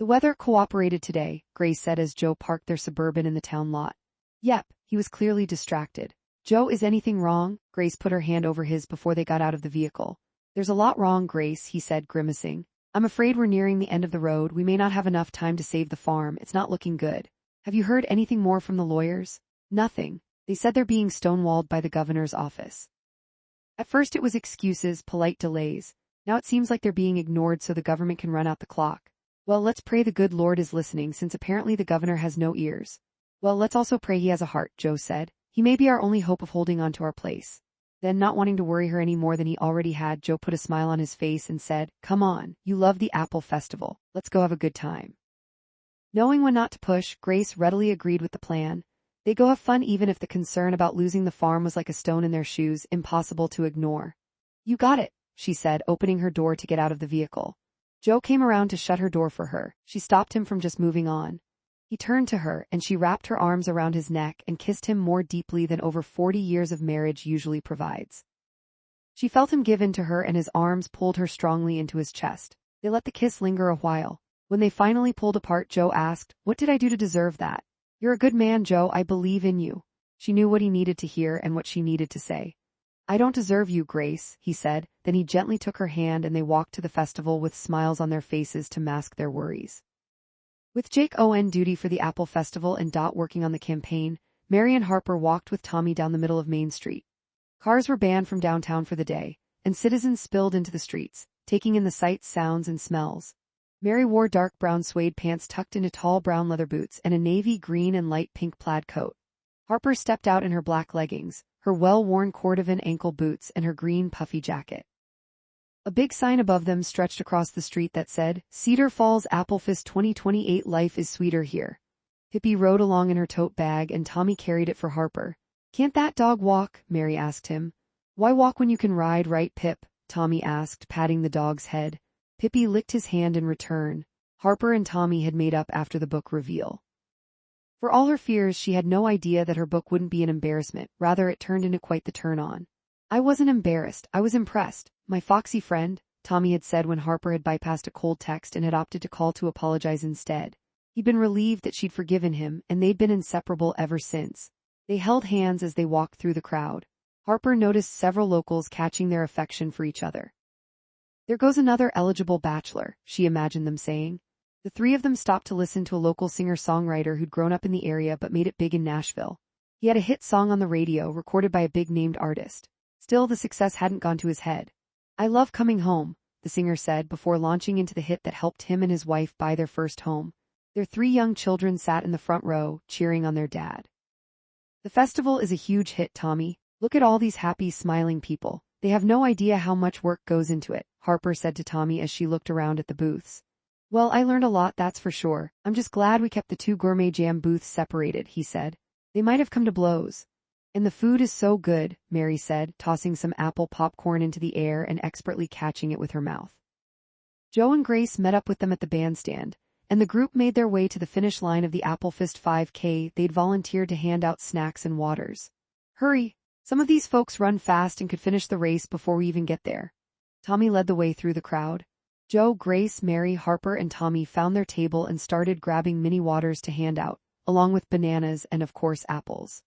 The weather cooperated today, Grace said as Joe parked their Suburban in the town lot. Yep, he was clearly distracted. Joe, is anything wrong? Grace put her hand over his before they got out of the vehicle. There's a lot wrong, Grace, he said, grimacing. I'm afraid we're nearing the end of the road. We may not have enough time to save the farm. It's not looking good. Have you heard anything more from the lawyers? Nothing. They said they're being stonewalled by the governor's office. At first it was excuses, polite delays. Now it seems like they're being ignored so the government can run out the clock. Well, let's pray the good Lord is listening since apparently the governor has no ears. Well, let's also pray he has a heart, Joe said. He may be our only hope of holding on to our place. Then, not wanting to worry her any more than he already had, Joe put a smile on his face and said, Come on, you love the Apple Festival. Let's go have a good time. Knowing when not to push, Grace readily agreed with the plan. They go have fun even if the concern about losing the farm was like a stone in their shoes, impossible to ignore. You got it, she said, opening her door to get out of the vehicle. Joe came around to shut her door for her. She stopped him from just moving on. He turned to her, and she wrapped her arms around his neck and kissed him more deeply than over 40 years of marriage usually provides. She felt him give in to her, and his arms pulled her strongly into his chest. They let the kiss linger a while. When they finally pulled apart, Joe asked, "What did I do to deserve that?" "You're a good man, Joe. I believe in you." She knew what he needed to hear and what she needed to say. "I don't deserve you, Grace," he said. Then he gently took her hand and they walked to the festival with smiles on their faces to mask their worries. With Jake on duty for the Apple Festival and Dot working on the campaign, Mary and Harper walked with Tommy down the middle of Main Street. Cars were banned from downtown for the day, and citizens spilled into the streets, taking in the sights, sounds, and smells. Mary wore dark brown suede pants tucked into tall brown leather boots and a navy green and light pink plaid coat. Harper stepped out in her black leggings, her well-worn cordovan ankle boots, and her green puffy jacket. A big sign above them stretched across the street that said, "Cedar Falls Applefest 2028, life is sweeter here." Pippi rode along in her tote bag and Tommy carried it for Harper. "Can't that dog walk?" Mary asked him. "Why walk when you can ride, right, Pip?" Tommy asked, patting the dog's head. Pippi licked his hand in return. Harper and Tommy had made up after the book reveal. For all her fears, she had no idea that her book wouldn't be an embarrassment. Rather, it turned into quite the turn-on. "I wasn't embarrassed. I was impressed. My foxy friend," Tommy had said when Harper had bypassed a cold text and had opted to call to apologize instead. He'd been relieved that she'd forgiven him, and they'd been inseparable ever since. They held hands as they walked through the crowd. Harper noticed several locals catching their affection for each other. "There goes another eligible bachelor," she imagined them saying. The three of them stopped to listen to a local singer-songwriter who'd grown up in the area but made it big in Nashville. He had a hit song on the radio recorded by a big-named artist. Still, the success hadn't gone to his head. "I love coming home," the singer said before launching into the hit that helped him and his wife buy their first home. Their 3 young children sat in the front row, cheering on their dad. "The festival is a huge hit, Tommy. Look at all these happy, smiling people. They have no idea how much work goes into it," Harper said to Tommy as she looked around at the booths. "Well, I learned a lot, that's for sure. I'm just glad we kept the 2 gourmet jam booths separated," he said. "They might have come to blows." "And the food is so good," Mary said, tossing some apple popcorn into the air and expertly catching it with her mouth. Joe and Grace met up with them at the bandstand, and the group made their way to the finish line of the Applefest 5K. They'd volunteered to hand out snacks and waters. "Hurry! Some of these folks run fast and could finish the race before we even get there." Tommy led the way through the crowd. Joe, Grace, Mary, Harper, and Tommy found their table and started grabbing mini waters to hand out, along with bananas and, of course, apples.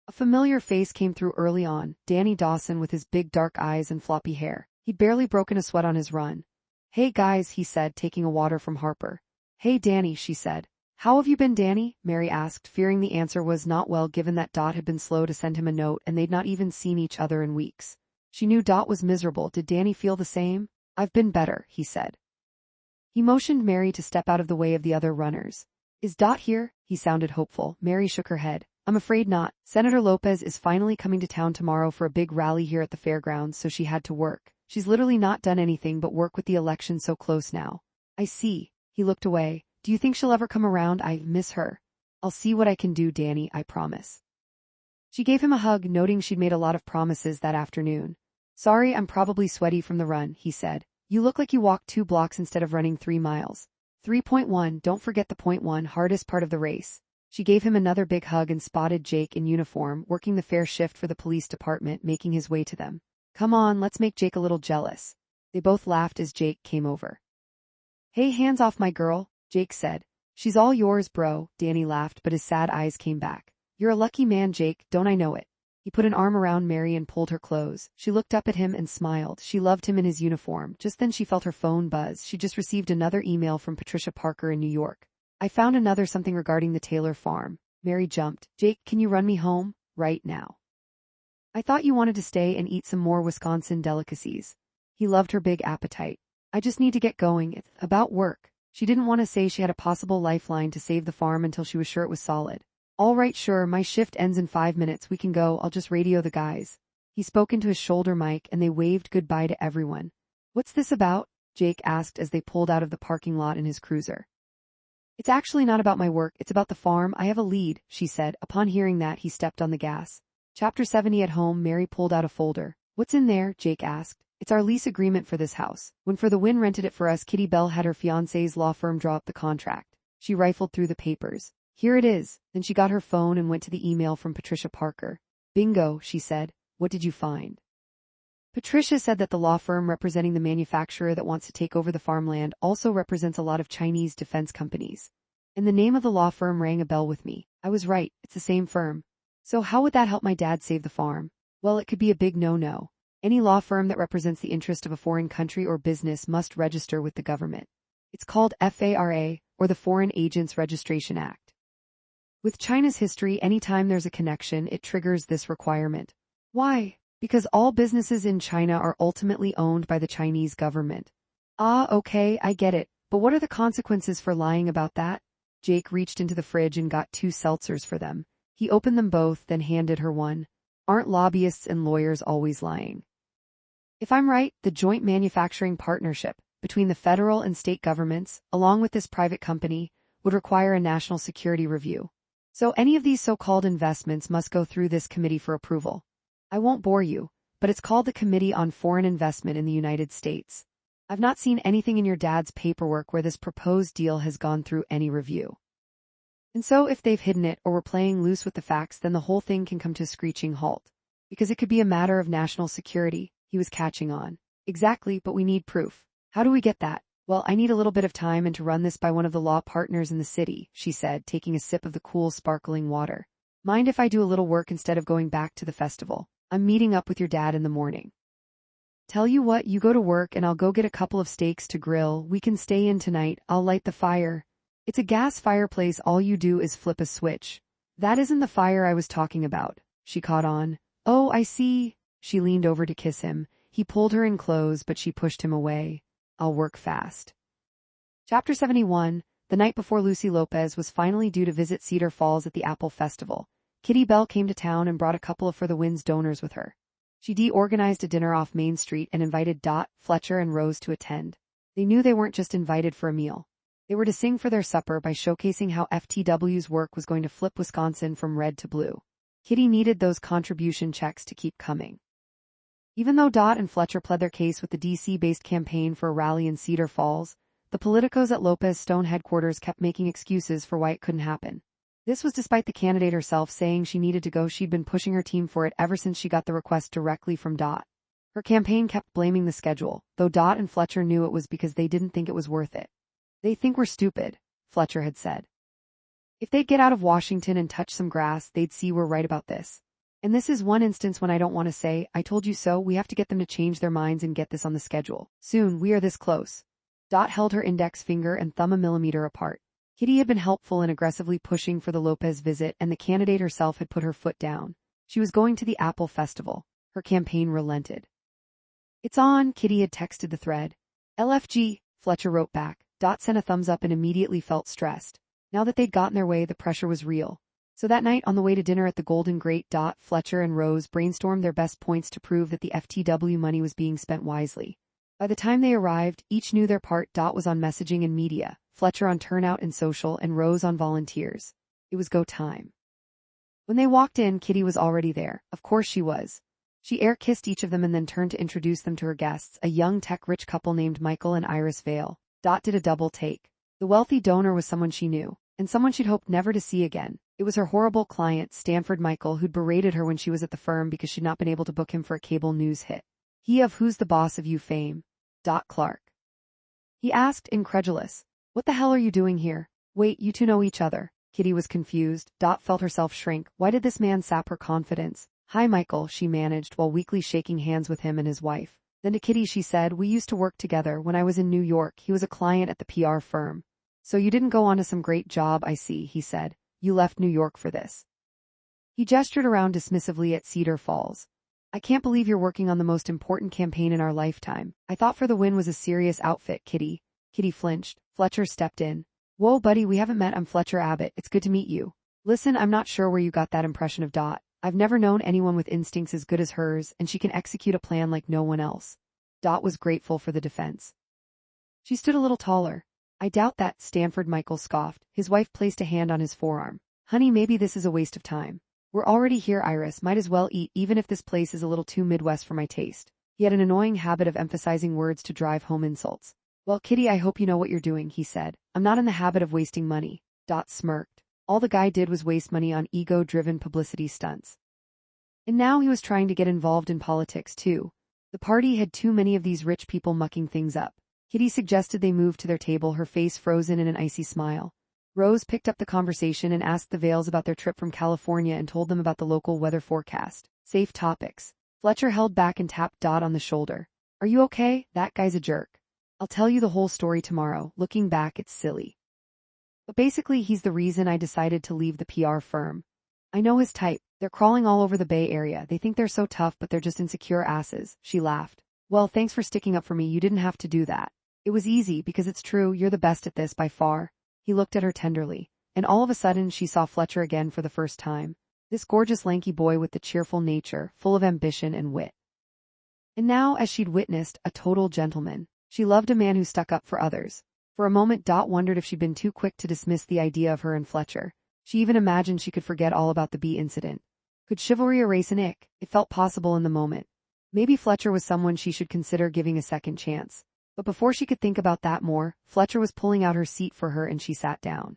A familiar face came through early on, Danny Dawson with his big dark eyes and floppy hair. He'd barely broken a sweat on his run. "Hey guys," he said, taking a water from Harper. "Hey Danny," she said. "How have you been, Danny?" Mary asked, fearing the answer was not well given that Dot had been slow to send him a note and they'd not even seen each other in weeks. She knew Dot was miserable. Did Danny feel the same? "I've been better," he said. He motioned Mary to step out of the way of the other runners. "Is Dot here?" He sounded hopeful. Mary shook her head. "I'm afraid not. Senator Lopez is finally coming to town tomorrow for a big rally here at the fairgrounds, so she had to work. She's literally not done anything but work with the election so close now." "I see." He looked away. "Do you think she'll ever come around? I miss her." "I'll see what I can do, Danny, I promise." She gave him a hug, noting she'd made a lot of promises that afternoon. "Sorry, I'm probably sweaty from the run," he said. "You look like you walked 2 blocks instead of running 3 miles. 3.1, don't forget the .1, hardest part of the race." She gave him another big hug and spotted Jake in uniform, working the fair shift for the police department, making his way to them. "Come on, let's make Jake a little jealous." They both laughed as Jake came over. "Hey, hands off my girl," Jake said. "She's all yours, bro," Danny laughed, but his sad eyes came back. "You're a lucky man, Jake, don't I know it?" He put an arm around Mary and pulled her close. She looked up at him and smiled. She loved him in his uniform. Just then she felt her phone buzz. She just received another email from Patricia Parker in New York. "I found another something regarding the Taylor farm." Mary jumped. "Jake, can you run me home? Right now." "I thought you wanted to stay and eat some more Wisconsin delicacies." He loved her big appetite. "I just need to get going. It's about work." She didn't want to say she had a possible lifeline to save the farm until she was sure it was solid. "All right, sure, my shift ends in 5 minutes. We can go. I'll just radio the guys." He spoke into his shoulder mic and they waved goodbye to everyone. "What's this about?" Jake asked as they pulled out of the parking lot in his cruiser. "It's actually not about my work, it's about the farm. I have a lead," she said. Upon hearing that, he stepped on the gas. Chapter 70 At home, Mary pulled out a folder. "What's in there?" Jake asked. It's our lease agreement for this house. When For the Win rented it for us, Kitty Bell had her fiancé's law firm draw up the contract. She rifled through the papers. Here it is. Then she got her phone and went to the email from Patricia Parker. Bingo, she said. What did you find? Patricia said that the law firm representing the manufacturer that wants to take over the farmland also represents a lot of Chinese defense companies. And the name of the law firm rang a bell with me. I was right, it's the same firm. So how would that help my dad save the farm? Well, it could be a big no-no. Any law firm that represents the interest of a foreign country or business must register with the government. It's called FARA, or the Foreign Agents Registration Act. With China's history, anytime there's a connection, it triggers this requirement. Why? Because all businesses in China are ultimately owned by the Chinese government. Ah, okay, I get it. But what are the consequences for lying about that? Jake reached into the fridge and got 2 seltzers for them. He opened them both, then handed her one. Aren't lobbyists and lawyers always lying? If I'm right, the joint manufacturing partnership between the federal and state governments, along with this private company, would require a national security review. So any of these so-called investments must go through this committee for approval. I won't bore you, but it's called the Committee on Foreign Investment in the United States. I've not seen anything in your dad's paperwork where this proposed deal has gone through any review. And so if they've hidden it or were playing loose with the facts, then the whole thing can come to a screeching halt. Because it could be a matter of national security. He was catching on. Exactly, but we need proof. How do we get that? Well, I need a little bit of time and to run this by one of the law partners in the city, she said, taking a sip of the cool, sparkling water. Mind if I do a little work instead of going back to the festival? I'm meeting up with your dad in the morning. Tell you what, you go to work and I'll go get a couple of steaks to grill. We can stay in tonight. I'll light the fire. It's a gas fireplace. All you do is flip a switch. That isn't the fire I was talking about. She caught on. Oh, I see. She leaned over to kiss him. He pulled her in close, but she pushed him away. I'll work fast. Chapter 71. The night before Lucy Lopez was finally due to visit Cedar Falls at the Apple Festival, Kitty Bell came to town and brought a couple of For the Win's donors with her. She de-organized a dinner off Main Street and invited Dot, Fletcher, and Rose to attend. They knew they weren't just invited for a meal. They were to sing for their supper by showcasing how FTW's work was going to flip Wisconsin from red to blue. Kitty needed those contribution checks to keep coming. Even though Dot and Fletcher pled their case with the DC-based campaign for a rally in Cedar Falls, the politicos at Lopez Stone headquarters kept making excuses for why it couldn't happen. This was despite the candidate herself saying she needed to go. She'd been pushing her team for it ever since she got the request directly from Dot. Her campaign kept blaming the schedule, though Dot and Fletcher knew it was because they didn't think it was worth it. They think we're stupid, Fletcher had said. If they'd get out of Washington and touch some grass, they'd see we're right about this. And this is one instance when I don't want to say, I told you so. We have to get them to change their minds and get this on the schedule. Soon, we are this close. Dot held her index finger and thumb a millimeter apart. Kitty had been helpful in aggressively pushing for the Lopez visit, and the candidate herself had put her foot down. She was going to the Apple Festival. Her campaign relented. It's on, Kitty had texted the thread. LFG, Fletcher wrote back. Dot sent a thumbs up and immediately felt stressed. Now that they'd gotten their way, the pressure was real. So that night, on the way to dinner at the Golden Grate, Dot, Fletcher, and Rose brainstormed their best points to prove that the FTW money was being spent wisely. By the time they arrived, each knew their part. Dot was on messaging and media, Fletcher on turnout and social, and Rose on volunteers. It was go time. When they walked in, Kitty was already there. Of course she was. She air-kissed each of them and then turned to introduce them to her guests, a young tech-rich couple named Michael and Iris Vale. Dot did a double take. The wealthy donor was someone she knew, and someone she'd hoped never to see again. It was her horrible client, Stanford Michael, who'd berated her when she was at the firm because she'd not been able to book him for a cable news hit. He of Who's the Boss of You fame. Dot Clark. He asked, incredulous. What the hell are you doing here? Wait, you two know each other. Kitty was confused. Dot felt herself shrink. Why did this man sap her confidence? Hi, Michael, she managed while weakly shaking hands with him and his wife. Then to Kitty she said, we used to work together when I was in New York. He was a client at the PR firm. So you didn't go on to some great job, I see, he said. You left New York for this. He gestured around dismissively at Cedar Falls. I can't believe you're working on the most important campaign in our lifetime. I thought For the Win was a serious outfit, Kitty. Kitty flinched. Fletcher stepped in. Whoa, buddy, we haven't met. I'm Fletcher Abbott. It's good to meet you. Listen, I'm not sure where you got that impression of Dot. I've never known anyone with instincts as good as hers, and she can execute a plan like no one else. Dot was grateful for the defense. She stood a little taller. I doubt that, Stanford Michael scoffed. His wife placed a hand on his forearm. Honey, maybe this is a waste of time. We're already here, Iris. Might as well eat, even if this place is a little too Midwest for my taste. He had an annoying habit of emphasizing words to drive home insults. Well, Kitty, I hope you know what you're doing, he said. I'm not in the habit of wasting money. Dot smirked. All the guy did was waste money on ego-driven publicity stunts. And now he was trying to get involved in politics too. The party had too many of these rich people mucking things up. Kitty suggested they move to their table, her face frozen in an icy smile. Rose picked up the conversation and asked the Vales about their trip from California and told them about the local weather forecast. Safe topics. Fletcher held back and tapped Dot on the shoulder. Are you okay? That guy's a jerk. I'll tell you the whole story tomorrow. Looking back, it's silly. But basically, he's the reason I decided to leave the PR firm. I know his type. They're crawling all over the Bay Area. They think they're so tough, but they're just insecure asses. She laughed. Well, thanks for sticking up for me. You didn't have to do that. It was easy because it's true. You're the best at this by far. He looked at her tenderly, and all of a sudden she saw Fletcher again for the first time. This gorgeous lanky boy with the cheerful nature, full of ambition and wit. And now, as she'd witnessed, a total gentleman. She loved a man who stuck up for others. For a moment Dot wondered if she'd been too quick to dismiss the idea of her and Fletcher. She even imagined she could forget all about the bee incident. Could chivalry erase an ick? It felt possible in the moment. Maybe Fletcher was someone she should consider giving a second chance. But before she could think about that more, Fletcher was pulling out her seat for her and she sat down.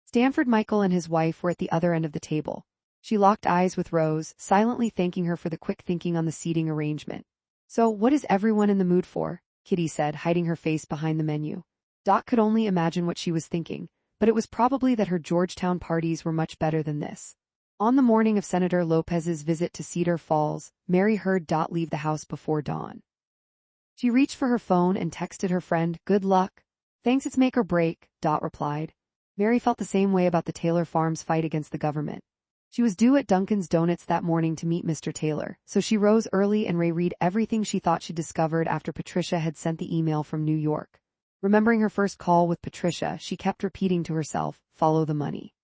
Stanford Michael and his wife were at the other end of the table. She locked eyes with Rose, silently thanking her for the quick thinking on the seating arrangement. So, what is everyone in the mood for? Kitty said, hiding her face behind the menu. Dot could only imagine what she was thinking, but it was probably that her Georgetown parties were much better than this. On the morning of Senator Lopez's visit to Cedar Falls, Mary heard Dot leave the house before dawn. She reached for her phone and texted her friend, "Good luck." "Thanks, it's make or break," Dot replied. Mary felt the same way about the Taylor Farms fight against the government. She was due at Dunkin's Donuts that morning to meet Mr. Taylor, so she rose early and reread everything she thought she discovered after Patricia had sent the email from New York. Remembering her first call with Patricia, she kept repeating to herself, "Follow the money."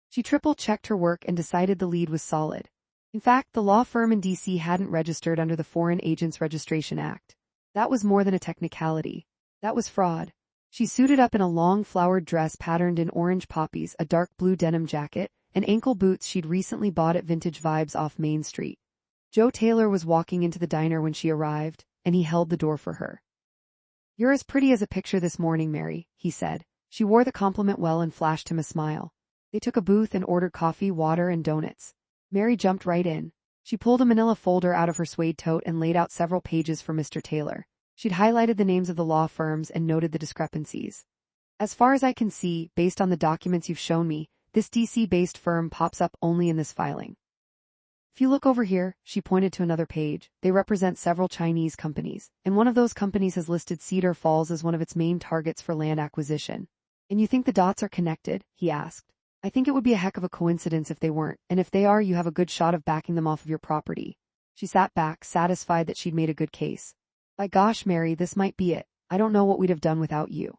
She triple-checked her work and decided the lead was solid. In fact, the law firm in D.C. hadn't registered under the Foreign Agents Registration Act. That was more than a technicality. That was fraud. She suited up in a long flowered dress patterned in orange poppies, a dark blue denim jacket, and ankle boots she'd recently bought at Vintage Vibes off Main Street. Joe Taylor was walking into the diner when she arrived, and he held the door for her. "You're as pretty as a picture this morning, Mary," he said. She wore the compliment well and flashed him a smile. They took a booth and ordered coffee, water, and donuts. Mary jumped right in. She pulled a manila folder out of her suede tote and laid out several pages for Mr. Taylor. She'd highlighted the names of the law firms and noted the discrepancies. "As far as I can see, based on the documents you've shown me, this DC-based firm pops up only in this filing. If you look over here," she pointed to another page, "they represent several Chinese companies, and one of those companies has listed Cedar Falls as one of its main targets for land acquisition." "And you think the dots are connected?" he asked. "I think it would be a heck of a coincidence if they weren't, and if they are, you have a good shot of backing them off of your property." She sat back, satisfied that she'd made a good case. "By gosh, Mary, this might be it. I don't know what we'd have done without you."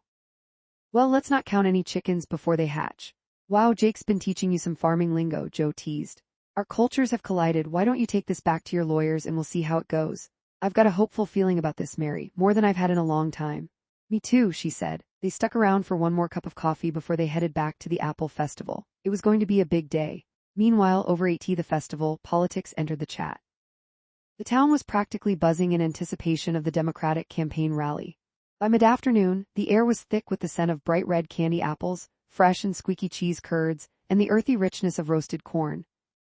"Well, let's not count any chickens before they hatch." "Wow, Jake's been teaching you some farming lingo," Joe teased. "Our cultures have collided. Why don't you take this back to your lawyers and we'll see how it goes?" "I've got a hopeful feeling about this, Mary, more than I've had in a long time." "Me too," she said. They stuck around for one more cup of coffee before they headed back to the Apple Festival. It was going to be a big day. Meanwhile, over at the festival, politics entered the chat. The town was practically buzzing in anticipation of the Democratic campaign rally. By mid-afternoon, the air was thick with the scent of bright red candy apples, fresh and squeaky cheese curds, and the earthy richness of roasted corn.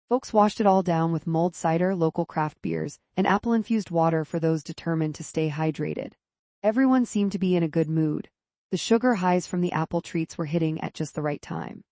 Folks washed it all down with mulled cider, local craft beers, and apple-infused water for those determined to stay hydrated. Everyone seemed to be in a good mood. The sugar highs from the apple treats were hitting at just the right time.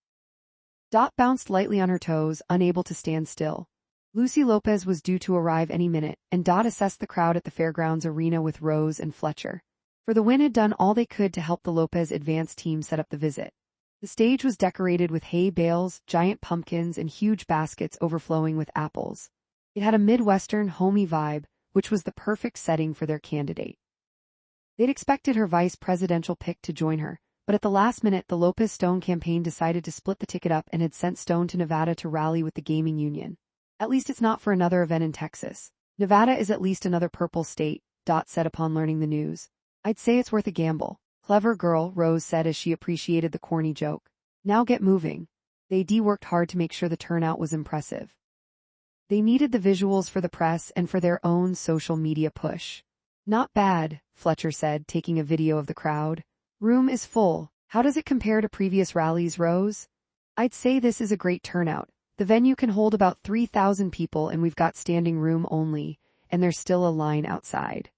Dot bounced lightly on her toes, unable to stand still. Lucy Lopez was due to arrive any minute, and Dot assessed the crowd at the fairgrounds arena with Rose and Fletcher. For the Win had done all they could to help the Lopez advance team set up the visit. The stage was decorated with hay bales, giant pumpkins, and huge baskets overflowing with apples. It had a Midwestern, homey vibe, which was the perfect setting for their candidate. They'd expected her vice presidential pick to join her, but at the last minute the Lopez-Stone campaign decided to split the ticket up and had sent Stone to Nevada to rally with the gaming union. "At least it's not for another event in Texas. Nevada is at least another purple state," Dot said upon learning the news. "I'd say it's worth a gamble." "Clever girl," Rose said as she appreciated the corny joke. "Now get moving." They worked hard to make sure the turnout was impressive. They needed the visuals for the press and for their own social media push. Not bad, Fletcher said, taking a video of the crowd. Room is full. How does it compare to previous rallies, Rose? I'd say this is a great turnout. The venue can hold about 3,000 people and we've got standing room only, and there's still a line outside.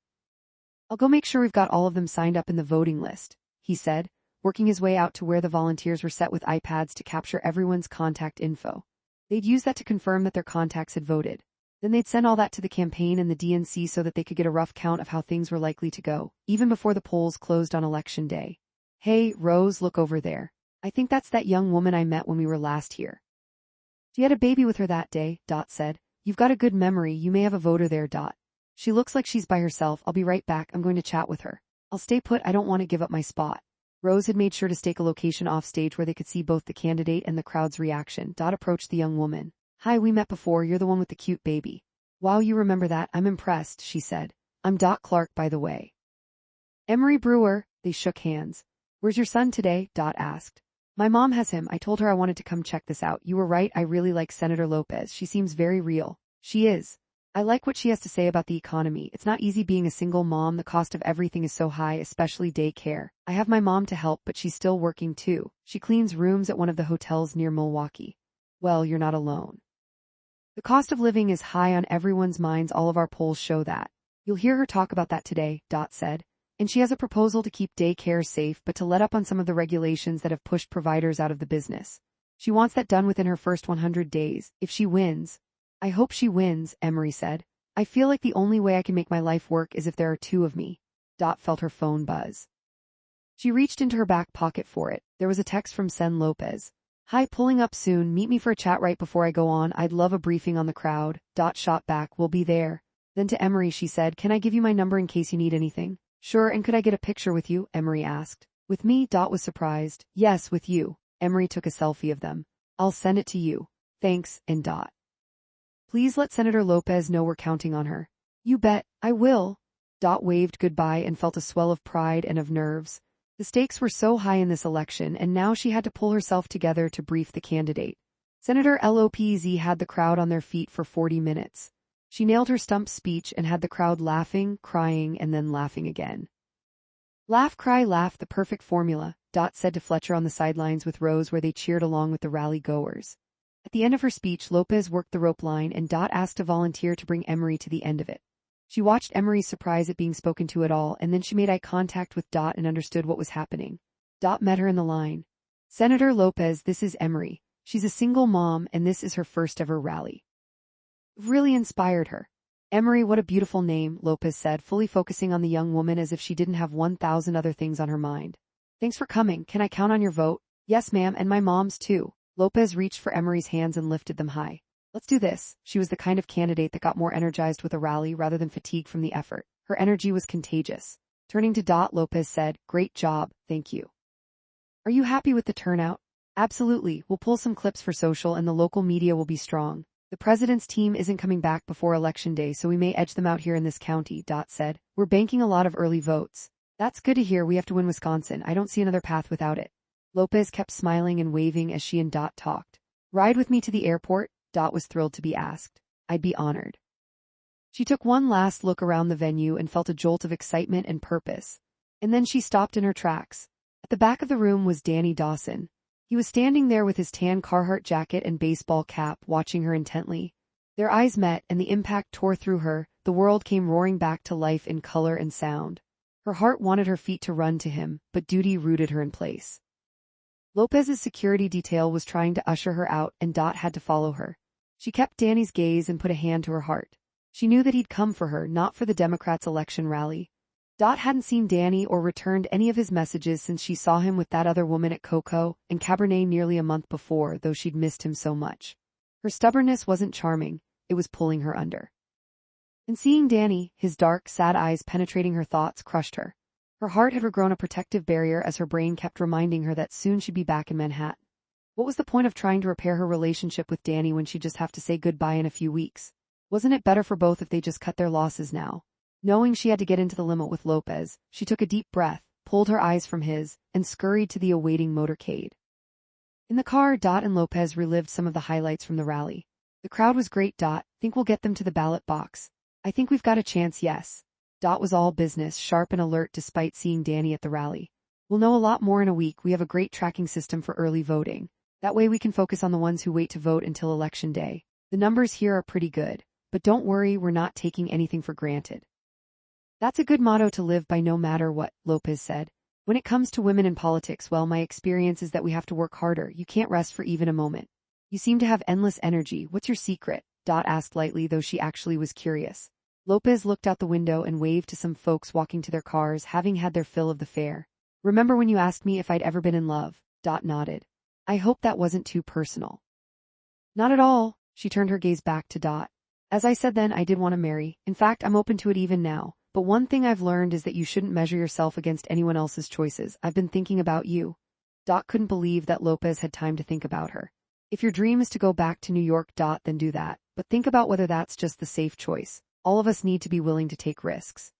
I'll go make sure we've got all of them signed up in the voting list, he said, working his way out to where the volunteers were set with iPads to capture everyone's contact info. They'd use that to confirm that their contacts had voted. Then they'd send all that to the campaign and the DNC so that they could get a rough count of how things were likely to go, even before the polls closed on Election Day. Hey, Rose, look over there. I think that's that young woman I met when we were last here. She had a baby with her that day, Dot said. You've got a good memory, you may have a voter there, Dot. She looks like she's by herself. I'll be right back, I'm going to chat with her. I'll stay put, I don't want to give up my spot. Rose had made sure to stake a location off stage where they could see both the candidate and the crowd's reaction. Dot approached the young woman. Hi, we met before, you're the one with the cute baby. Wow, you remember that, I'm impressed, she said. I'm Dot Clark, by the way. Emery Brewer, they shook hands. Where's your son today? Dot asked. My mom has him, I told her I wanted to come check this out. You were right, I really like Senator Lopez, she seems very real. She is. I like what she has to say about the economy. It's not easy being a single mom, the cost of everything is so high, especially daycare. I have my mom to help, but she's still working too. She cleans rooms at one of the hotels near Milwaukee. Well, you're not alone. The cost of living is high on everyone's minds, all of our polls show that. You'll hear her talk about that today, Dot said. And she has a proposal to keep daycare safe but to let up on some of the regulations that have pushed providers out of the business. She wants that done within her first 100 days, if she wins. I hope she wins, Emery said. I feel like the only way I can make my life work is if there are two of me. Dot felt her phone buzz. She reached into her back pocket for it. There was a text from Sen Lopez. Hi, pulling up soon, meet me for a chat right before I go on, I'd love a briefing on the crowd. Dot shot back, we'll be there. Then to Emery she said, can I give you my number in case you need anything? Sure, and could I get a picture with you? Emery asked. With me? Dot was surprised. Yes, with you. Emery took a selfie of them. I'll send it to you. Thanks, and Dot. Please let Senator Lopez know we're counting on her. You bet, I will. Dot waved goodbye and felt a swell of pride and of nerves. The stakes were so high in this election and now she had to pull herself together to brief the candidate. Senator Lopez had the crowd on their feet for 40 minutes. She nailed her stump speech and had the crowd laughing, crying, and then laughing again. Laugh, cry, laugh, the perfect formula, Dot said to Fletcher on the sidelines with Rose where they cheered along with the rally goers. At the end of her speech, Lopez worked the rope line and Dot asked a volunteer to bring Emery to the end of it. She watched Emery's surprise at being spoken to at all and then she made eye contact with Dot and understood what was happening. Dot met her in the line. Senator Lopez, this is Emery. She's a single mom and this is her first ever rally. Really inspired her. Emery, what a beautiful name, Lopez said, fully focusing on the young woman as if she didn't have 1,000 other things on her mind. Thanks for coming, can I count on your vote? Yes, ma'am, and my mom's too. Lopez reached for Emery's hands and lifted them high. Let's do this. She was the kind of candidate that got more energized with a rally rather than fatigued from the effort. Her energy was contagious. Turning to Dot, Lopez said, great job, thank you. Are you happy with the turnout? Absolutely, we'll pull some clips for social and the local media will be strong. The president's team isn't coming back before Election Day, so we may edge them out here in this county, Dot said. We're banking a lot of early votes. That's good to hear, we have to win Wisconsin. I don't see another path without it. Lopez kept smiling and waving as she and Dot talked. Ride with me to the airport? Dot was thrilled to be asked. I'd be honored. She took one last look around the venue and felt a jolt of excitement and purpose. And then she stopped in her tracks. At the back of the room was Danny Dawson. He was standing there with his tan Carhartt jacket and baseball cap, watching her intently. Their eyes met, and the impact tore through her. The world came roaring back to life in color and sound. Her heart wanted her feet to run to him, but duty rooted her in place. Lopez's security detail was trying to usher her out, and Dot had to follow her. She kept Danny's gaze and put a hand to her heart. She knew that he'd come for her, not for the Democrats' election rally. Dot hadn't seen Danny or returned any of his messages since she saw him with that other woman at Coco and Cabernet nearly a month before, though she'd missed him so much. Her stubbornness wasn't charming, it was pulling her under. And seeing Danny, his dark, sad eyes penetrating her thoughts, crushed her. Her heart had regrown a protective barrier as her brain kept reminding her that soon she'd be back in Manhattan. What was the point of trying to repair her relationship with Danny when she'd just have to say goodbye in a few weeks? Wasn't it better for both if they just cut their losses now? Knowing she had to get into the limo with Lopez, she took a deep breath, pulled her eyes from his, and scurried to the awaiting motorcade. In the car, Dot and Lopez relived some of the highlights from the rally. The crowd was great, Dot. Think we'll get them to the ballot box? I think we've got a chance, yes. Dot was all business, sharp and alert despite seeing Danny at the rally. We'll know a lot more in a week. We have a great tracking system for early voting. That way we can focus on the ones who wait to vote until election day. The numbers here are pretty good, but don't worry, we're not taking anything for granted. That's a good motto to live by no matter what, Lopez said. When it comes to women in politics, well, my experience is that we have to work harder. You can't rest for even a moment. You seem to have endless energy. What's your secret? Dot asked lightly, though she actually was curious. Lopez looked out the window and waved to some folks walking to their cars, having had their fill of the fare. Remember when you asked me if I'd ever been in love? Dot nodded. I hope that wasn't too personal. Not at all. She turned her gaze back to Dot. As I said then, I did want to marry. In fact, I'm open to it even now. But one thing I've learned is that you shouldn't measure yourself against anyone else's choices. I've been thinking about you. Dot couldn't believe that Lopez had time to think about her. If your dream is to go back to New York, Dot, then do that. But think about whether that's just the safe choice. All of us need to be willing to take risks.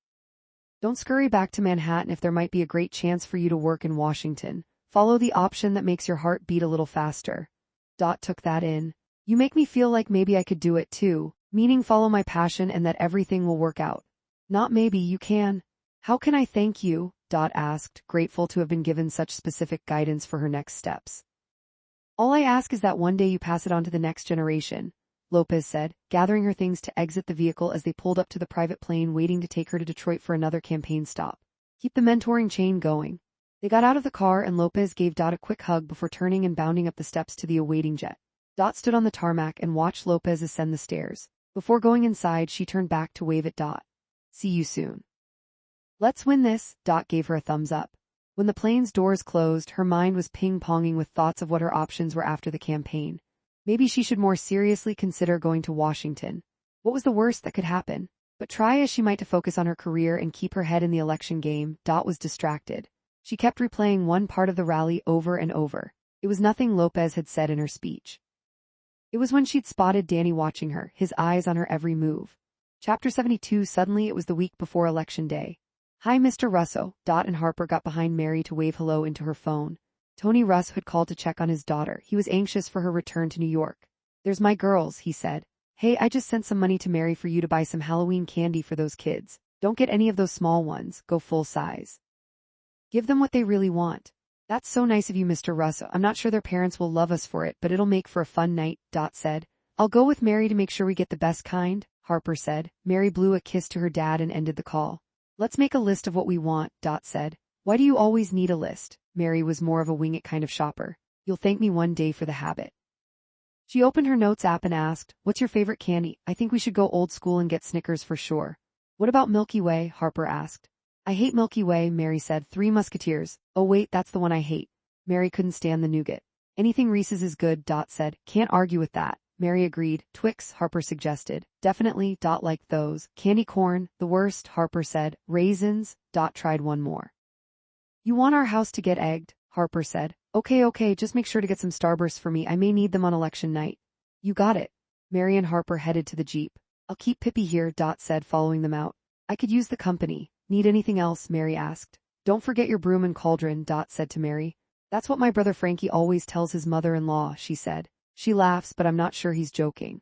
Don't scurry back to Manhattan if there might be a great chance for you to work in Washington. Follow the option that makes your heart beat a little faster. Dot took that in. You make me feel like maybe I could do it too, meaning follow my passion and that everything will work out. Not maybe, you can. How can I thank you? Dot asked, grateful to have been given such specific guidance for her next steps. All I ask is that one day you pass it on to the next generation, Lopez said, gathering her things to exit the vehicle as they pulled up to the private plane waiting to take her to Detroit for another campaign stop. Keep the mentoring chain going. They got out of the car and Lopez gave Dot a quick hug before turning and bounding up the steps to the awaiting jet. Dot stood on the tarmac and watched Lopez ascend the stairs. Before going inside, she turned back to wave at Dot. See you soon. Let's win this, Dot gave her a thumbs up. When the plane's doors closed, her mind was ping-ponging with thoughts of what her options were after the campaign. Maybe she should more seriously consider going to Washington. What was the worst that could happen? But try as she might to focus on her career and keep her head in the election game, Dot was distracted. She kept replaying one part of the rally over and over. It was nothing Lopez had said in her speech. It was when she'd spotted Danny watching her, his eyes on her every move. Chapter 72. Suddenly it was the week before Election Day. Hi, Mr. Russo. Dot and Harper got behind Mary to wave hello into her phone. Tony Russ had called to check on his daughter. He was anxious for her return to New York. There's my girls, he said. Hey, I just sent some money to Mary for you to buy some Halloween candy for those kids. Don't get any of those small ones. Go full size. Give them what they really want. That's so nice of you, Mr. Russo. I'm not sure their parents will love us for it, but it'll make for a fun night, Dot said. I'll go with Mary to make sure we get the best kind, Harper said. Mary blew a kiss to her dad and ended the call. Let's make a list of what we want, Dot said. Why do you always need a list? Mary was more of a wing it kind of shopper. You'll thank me one day for the habit. She opened her notes app and asked, what's your favorite candy? I think we should go old school and get Snickers for sure. What about Milky Way? Harper asked. I hate Milky Way, Mary said. Three Musketeers. Oh wait, that's the one I hate. Mary couldn't stand the nougat. Anything Reese's is good, Dot said. Can't argue with that. Mary agreed. Twix, Harper suggested. Definitely, Dot liked those. Candy corn, the worst, Harper said. Raisins, Dot tried one more. You want our house to get egged? Harper said. Okay, just make sure to get some Starbursts for me. I may need them on election night. You got it. Mary and Harper headed to the Jeep. I'll keep Pippi here, Dot said, following them out. I could use the company. Need anything else? Mary asked. Don't forget your broom and cauldron, Dot said to Mary. That's what my brother Frankie always tells his mother-in-law, she said. She laughs, but I'm not sure he's joking.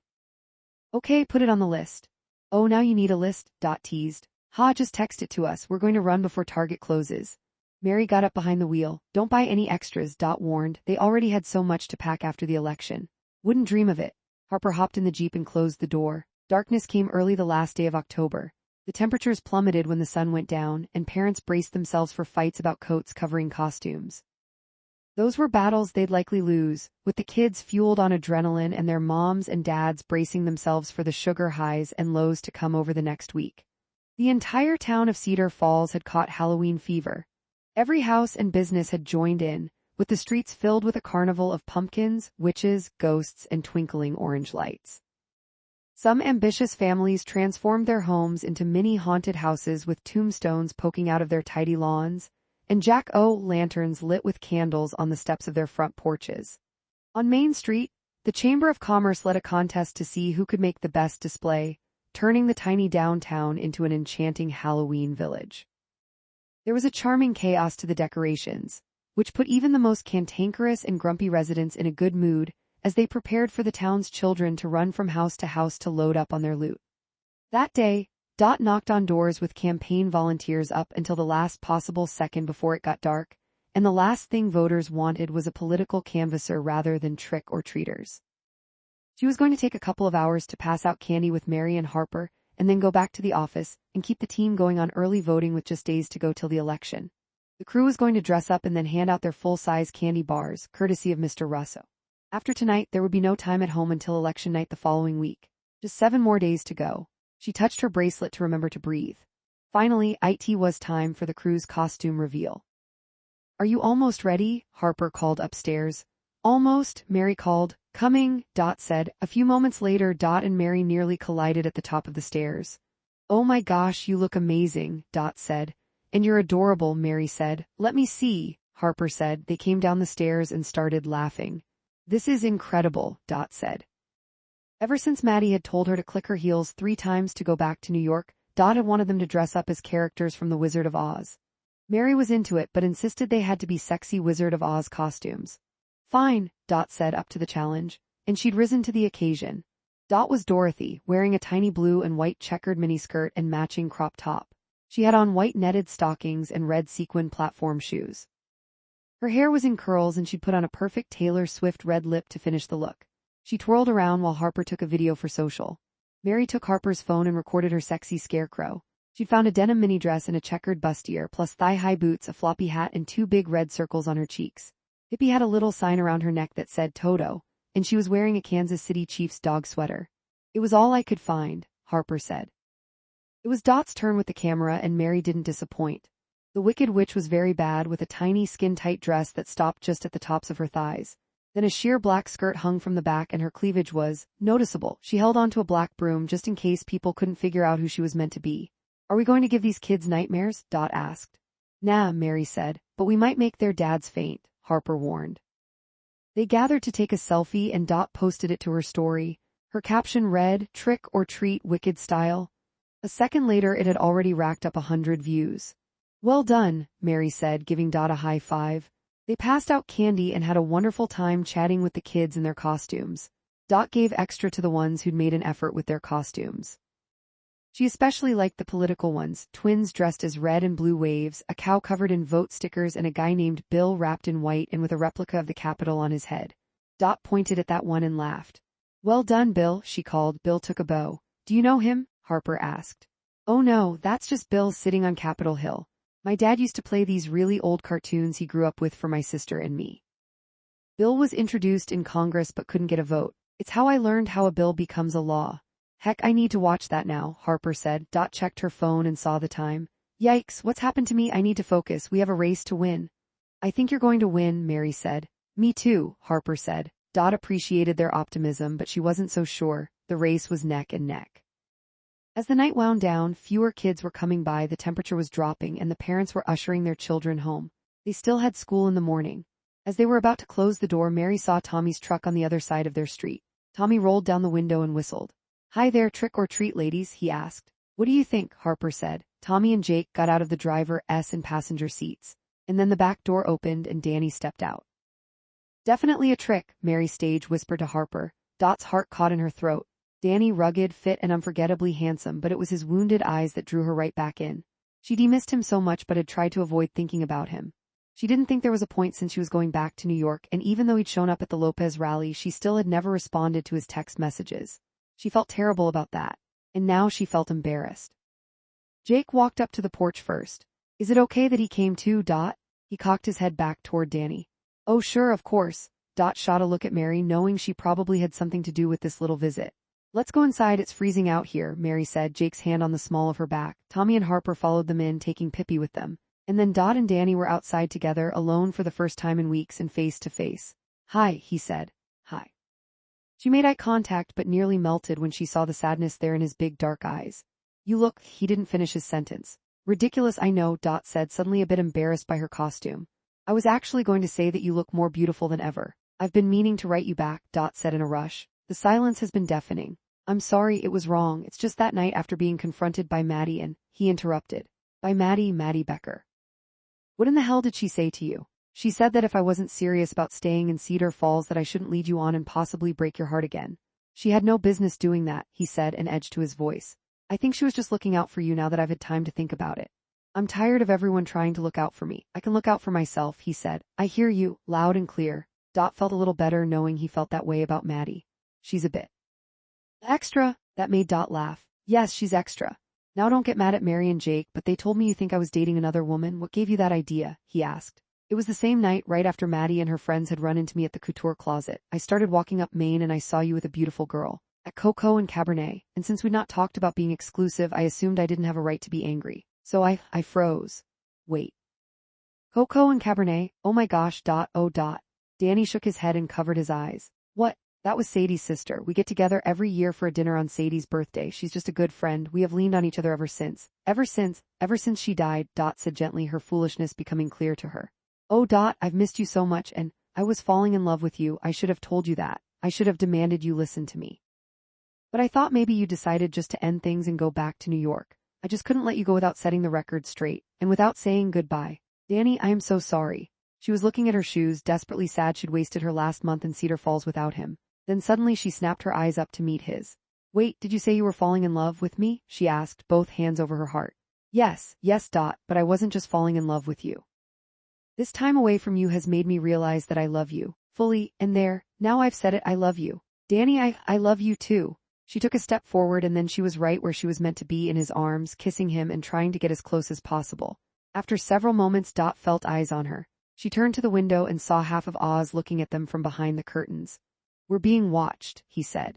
Okay, put it on the list. Oh, now you need a list, Dot teased. Ha, just text it to us. We're going to run before Target closes. Mary got up behind the wheel. Don't buy any extras, Dot warned. They already had so much to pack after the election. Wouldn't dream of it. Harper hopped in the Jeep and closed the door. Darkness came early the last day of October. The temperatures plummeted when the sun went down, and parents braced themselves for fights about coats covering costumes. Those were battles they'd likely lose, with the kids fueled on adrenaline and their moms and dads bracing themselves for the sugar highs and lows to come over the next week. The entire town of Cedar Falls had caught Halloween fever. Every house and business had joined in, with the streets filled with a carnival of pumpkins, witches, ghosts, and twinkling orange lights. Some ambitious families transformed their homes into mini haunted houses with tombstones poking out of their tidy lawns, and jack-o'-lanterns lit with candles on the steps of their front porches. On Main Street, the Chamber of Commerce led a contest to see who could make the best display, turning the tiny downtown into an enchanting Halloween village. There was a charming chaos to the decorations, which put even the most cantankerous and grumpy residents in a good mood, as they prepared for the town's children to run from house to house to load up on their loot. That day, Dot knocked on doors with campaign volunteers up until the last possible second before it got dark, and the last thing voters wanted was a political canvasser rather than trick-or-treaters. She was going to take a couple of hours to pass out candy with Mary and Harper, and then go back to the office and keep the team going on early voting with just days to go till the election. The crew was going to dress up and then hand out their full-size candy bars, courtesy of Mr. Russo. After tonight, there would be no time at home until election night the following week. Just 7 more days to go. She touched her bracelet to remember to breathe. Finally, it was time for the crew's costume reveal. "Are you almost ready?" Harper called upstairs. "Almost," Mary called. "Coming," Dot said. A few moments later, Dot and Mary nearly collided at the top of the stairs. "Oh my gosh, you look amazing," Dot said. "And you're adorable," Mary said. "Let me see," Harper said. They came down the stairs and started laughing. "This is incredible," Dot said. Ever since Maddie had told her to click her heels 3 times to go back to New York, Dot had wanted them to dress up as characters from The Wizard of Oz. Mary was into it but insisted they had to be sexy Wizard of Oz costumes. "Fine," Dot said, up to the challenge, and she'd risen to the occasion. Dot was Dorothy, wearing a tiny blue and white checkered miniskirt and matching crop top. She had on white netted stockings and red sequin platform shoes. Her hair was in curls and she'd put on a perfect Taylor Swift red lip to finish the look. She twirled around while Harper took a video for social. Mary took Harper's phone and recorded her sexy scarecrow. She'd found a denim mini dress and a checkered bustier, plus thigh-high boots, a floppy hat, and 2 big red circles on her cheeks. Hippie had a little sign around her neck that said Toto, and she was wearing a Kansas City Chiefs dog sweater. "It was all I could find," Harper said. It was Dot's turn with the camera, and Mary didn't disappoint. The Wicked Witch was very bad, with a tiny skin-tight dress that stopped just at the tops of her thighs. Then a sheer black skirt hung from the back and her cleavage was noticeable. She held onto a black broom just in case people couldn't figure out who she was meant to be. "Are we going to give these kids nightmares?" Dot asked. "Nah," Mary said, "but we might make their dads faint," Harper warned. They gathered to take a selfie and Dot posted it to her story. Her caption read, "Trick or treat wicked style." A second later it had already racked up 100 views. "Well done," Mary said, giving Dot a high five. They passed out candy and had a wonderful time chatting with the kids in their costumes. Dot gave extra to the ones who'd made an effort with their costumes. She especially liked the political ones, twins dressed as red and blue waves, a cow covered in vote stickers, and a guy named Bill wrapped in white and with a replica of the Capitol on his head. Dot pointed at that one and laughed. "Well done, Bill," she called. Bill took a bow. "Do you know him?" Harper asked. "Oh no, that's just Bill sitting on Capitol Hill. My dad used to play these really old cartoons he grew up with for my sister and me." Bill was introduced in Congress but couldn't get a vote. "It's how I learned how a bill becomes a law." "Heck, I need to watch that now," Harper said. Dot checked her phone and saw the time. "Yikes, what's happened to me? I need to focus. We have a race to win." "I think you're going to win," Mary said. "Me too," Harper said. Dot appreciated their optimism, but she wasn't so sure. The race was neck and neck. As the night wound down, fewer kids were coming by, the temperature was dropping, and the parents were ushering their children home. They still had school in the morning. As they were about to close the door, Mary saw Tommy's truck on the other side of their street. Tommy rolled down the window and whistled. "Hi there, trick or treat ladies," he asked. "What do you think?" Harper said. Tommy and Jake got out of the driver's and passenger seats. And then the back door opened and Danny stepped out. "Definitely a trick," Mary Stage whispered to Harper. Dot's heart caught in her throat. Danny, rugged, fit, and unforgettably handsome, but it was his wounded eyes that drew her right back in. She'd missed him so much but had tried to avoid thinking about him. She didn't think there was a point since she was going back to New York, and even though he'd shown up at the Lopez rally, she still had never responded to his text messages. She felt terrible about that, and now she felt embarrassed. Jake walked up to the porch first. "Is it okay that he came too, Dot?" He cocked his head back toward Danny. "Oh sure, of course." Dot shot a look at Mary, knowing she probably had something to do with this little visit. "Let's go inside, it's freezing out here," Mary said, Jake's hand on the small of her back. Tommy and Harper followed them in, taking Pippi with them. And then Dot and Danny were outside together, alone for the first time in weeks and face to face. "Hi," he said. "Hi." She made eye contact but nearly melted when she saw the sadness there in his big dark eyes. "You look," he didn't finish his sentence. "Ridiculous, I know," Dot said, suddenly a bit embarrassed by her costume. "I was actually going to say that you look more beautiful than ever. I've been meaning to write you back," Dot said in a rush. The silence has been deafening. "I'm sorry, it was wrong. It's just that night after being confronted by Maddie and," he interrupted. "By Maddie Becker." "What in the hell did she say to you?" She said that if I wasn't serious about staying in Cedar Falls that I shouldn't lead you on and possibly break your heart again. She had no business doing that, he said, an edge to his voice. I think she was just looking out for you now that I've had time to think about it. I'm tired of everyone trying to look out for me. I can look out for myself, he said. I hear you, loud and clear. Dot felt a little better knowing he felt that way about Maddie. She's a bit extra. That made Dot laugh. Yes, she's extra. Now don't get mad at Mary and Jake, but they told me you think I was dating another woman. What gave you that idea? He asked. It was the same night, right after Maddie and her friends had run into me at the couture closet. I started walking up Main and I saw you with a beautiful girl. At Coco and Cabernet, and since we'd not talked about being exclusive, I assumed I didn't have a right to be angry. So I froze. Wait. Coco and Cabernet? Oh my gosh, oh. Danny shook his head and covered his eyes. What? That was Sadie's sister. We get together every year for a dinner on Sadie's birthday. She's just a good friend. We have leaned on each other ever since. Ever since she died, Dot said gently, her foolishness becoming clear to her. Oh Dot, I've missed you so much and I was falling in love with you. I should have told you that. I should have demanded you listen to me. But I thought maybe you decided just to end things and go back to New York. I just couldn't let you go without setting the record straight, and without saying goodbye. Danny, I am so sorry. She was looking at her shoes, desperately sad she'd wasted her last month in Cedar Falls without him. Then suddenly she snapped her eyes up to meet his. Wait, did you say you were falling in love with me? She asked, both hands over her heart. Yes, Dot, but I wasn't just falling in love with you. This time away from you has made me realize that I love you, fully, and there, now I've said it, I love you. Danny, I love you too. She took a step forward and then she was right where she was meant to be, in his arms, kissing him and trying to get as close as possible. After several moments, Dot felt eyes on her. She turned to the window and saw half of Oz looking at them from behind the curtains. We're being watched, he said.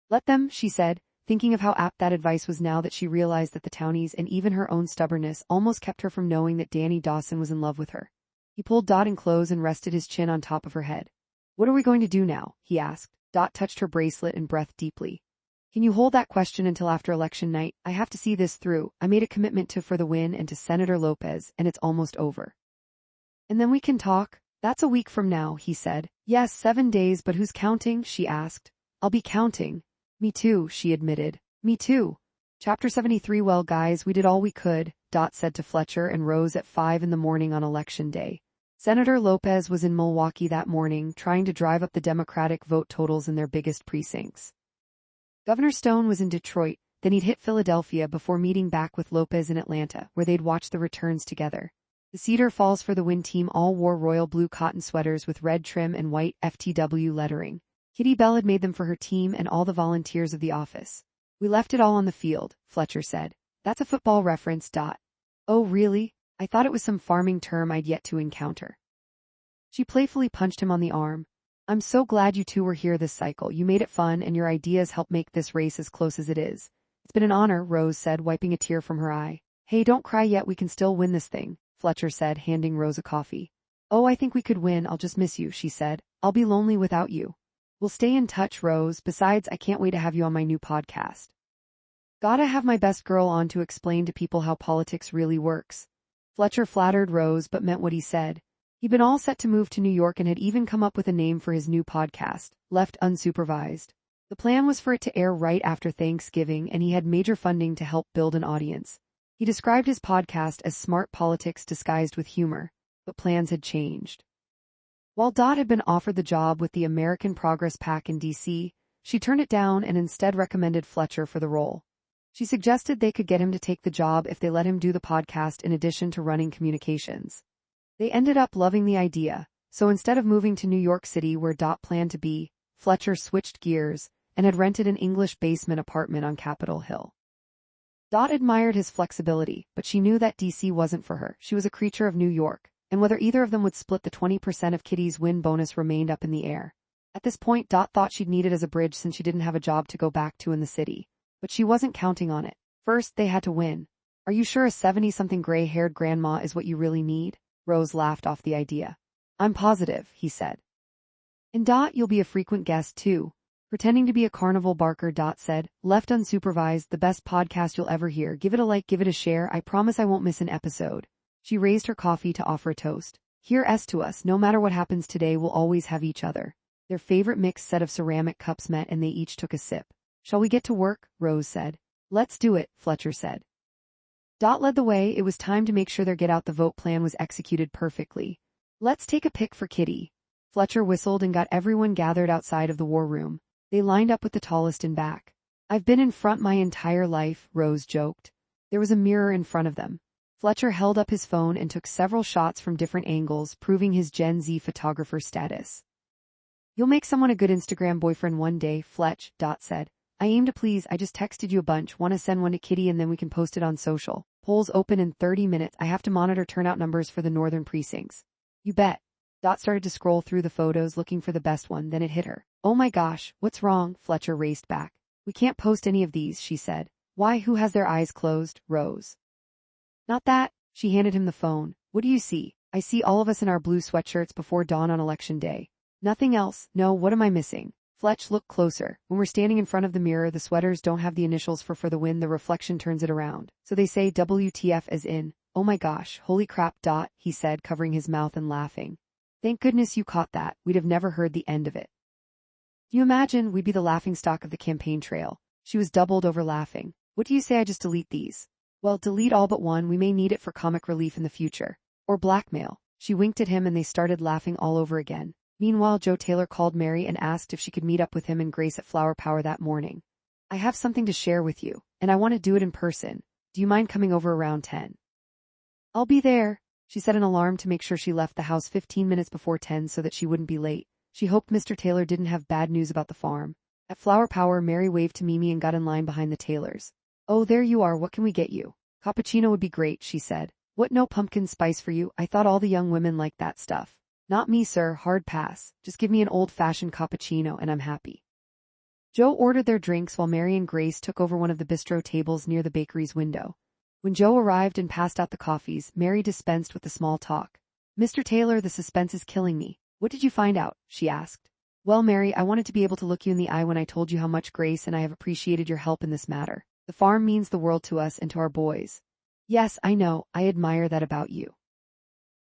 Let them, she said, thinking of how apt that advice was now that she realized that the townies and even her own stubbornness almost kept her from knowing that Danny Dawson was in love with her. He pulled Dot in close and rested his chin on top of her head. What are we going to do now? He asked. Dot touched her bracelet and breathed deeply. Can you hold that question until after election night? I have to see this through. I made a commitment to for the win and to Senator Lopez, and it's almost over. And then we can talk? That's a week from now, he said. Yes, 7 days, but who's counting? She asked. I'll be counting. Me too, she admitted. Me too. Chapter 73. Well guys, we did all we could, Dot said to Fletcher and rose at 5 a.m. on election day. Senator Lopez was in Milwaukee that morning, trying to drive up the Democratic vote totals in their biggest precincts. Governor Stone was in Detroit, then he'd hit Philadelphia before meeting back with Lopez in Atlanta, where they'd watch the returns together. The Cedar Falls for the Win team all wore royal blue cotton sweaters with red trim and white FTW lettering. Kitty Bell had made them for her team and all the volunteers of the office. We left it all on the field, Fletcher said. That's a football reference, Dot. Oh really? I thought it was some farming term I'd yet to encounter. She playfully punched him on the arm. I'm so glad you two were here this cycle. You made it fun and your ideas helped make this race as close as it is. It's been an honor, Rose said, wiping a tear from her eye. Hey, don't cry yet, we can still win this thing, Fletcher said, handing Rose a coffee. Oh, I think we could win, I'll just miss you, she said. I'll be lonely without you. We'll stay in touch, Rose. Besides, I can't wait to have you on my new podcast. Gotta have my best girl on to explain to people how politics really works. Fletcher flattered Rose but meant what he said. He'd been all set to move to New York and had even come up with a name for his new podcast, Left Unsupervised. The plan was for it to air right after Thanksgiving, and he had major funding to help build an audience. He described his podcast as smart politics disguised with humor, but plans had changed. While Dot had been offered the job with the American Progress PAC in D.C., she turned it down and instead recommended Fletcher for the role. She suggested they could get him to take the job if they let him do the podcast in addition to running communications. They ended up loving the idea, so instead of moving to New York City where Dot planned to be, Fletcher switched gears and had rented an English basement apartment on Capitol Hill. Dot admired his flexibility, but she knew that D.C. wasn't for her. She was a creature of New York, and whether either of them would split the 20% of Kitty's win bonus remained up in the air. At this point, Dot thought she'd need it as a bridge since she didn't have a job to go back to in the city. But she wasn't counting on it. First, they had to win. Are you sure a 70-something gray-haired grandma is what you really need? Rose laughed off the idea. I'm positive, he said. And Dot, you'll be a frequent guest too. Pretending to be a carnival barker, Dot said, Left Unsupervised, the best podcast you'll ever hear. Give it a like, give it a share. I promise I won't miss an episode. She raised her coffee to offer a toast. Here's to us. No matter what happens today, we'll always have each other. Their favorite mixed set of ceramic cups met and they each took a sip. Shall we get to work? Rose said. Let's do it, Fletcher said. Dot led the way. It was time to make sure their get out the vote plan was executed perfectly. Let's take a pic for Kitty. Fletcher whistled and got everyone gathered outside of the war room. They lined up with the tallest in back. I've been in front my entire life, Rose joked. There was a mirror in front of them. Fletcher held up his phone and took several shots from different angles, proving his Gen Z photographer status. You'll make someone a good Instagram boyfriend one day, Fletch, said. I aim to please, I just texted you a bunch, wanna send one to Kitty and then we can post it on social. Polls open in 30 minutes, I have to monitor turnout numbers for the northern precincts. You bet. Started to scroll through the photos looking for the best one, then it hit her. Oh my gosh, what's wrong? Fletcher raced back. We can't post any of these, she said. Why, who has their eyes closed? Rose. Not that. She handed him the phone. What do you see? I see all of us in our blue sweatshirts before dawn on election day. Nothing else. No, what am I missing? Fletch, look closer. When we're standing in front of the mirror, the sweaters don't have the initials for the win, the reflection turns it around. So they say WTF as in, oh my gosh, holy crap. He said, covering his mouth and laughing. Thank goodness you caught that. We'd have never heard the end of it. You imagine we'd be the laughingstock of the campaign trail. She was doubled over laughing. What do you say I just delete these? Well, delete all but one, we may need it for comic relief in the future. Or blackmail. She winked at him and they started laughing all over again. Meanwhile, Joe Taylor called Mary and asked if she could meet up with him and Grace at Flower Power that morning. I have something to share with you, and I want to do it in person. Do you mind coming over around 10? I'll be there. She set an alarm to make sure she left the house 15 minutes before 10 so that she wouldn't be late. She hoped Mr. Taylor didn't have bad news about the farm. At Flower Power, Mary waved to Mimi and got in line behind the Taylors. Oh, there you are, what can we get you? Cappuccino would be great, she said. What, no pumpkin spice for you? I thought all the young women liked that stuff. Not me, sir, hard pass. Just give me an old-fashioned cappuccino and I'm happy. Joe ordered their drinks while Mary and Grace took over one of the bistro tables near the bakery's window. When Joe arrived and passed out the coffees, Mary dispensed with the small talk. Mr. Taylor, the suspense is killing me. What did you find out? She asked. Well, Mary, I wanted to be able to look you in the eye when I told you how much Grace and I have appreciated your help in this matter. The farm means the world to us and to our boys. Yes, I know, I admire that about you.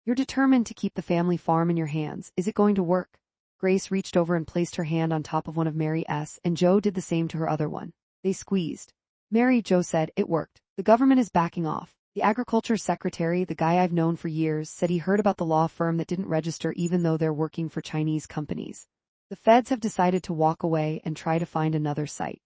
You're determined to keep the family farm in your hands. Is it going to work? Grace reached over and placed her hand on top of one of Mary's, and Joe did the same to her other one. They squeezed. Mary, Joe said, it worked. The government is backing off. The agriculture secretary, the guy I've known for years, said he heard about the law firm that didn't register even though they're working for Chinese companies. The feds have decided to walk away and try to find another site.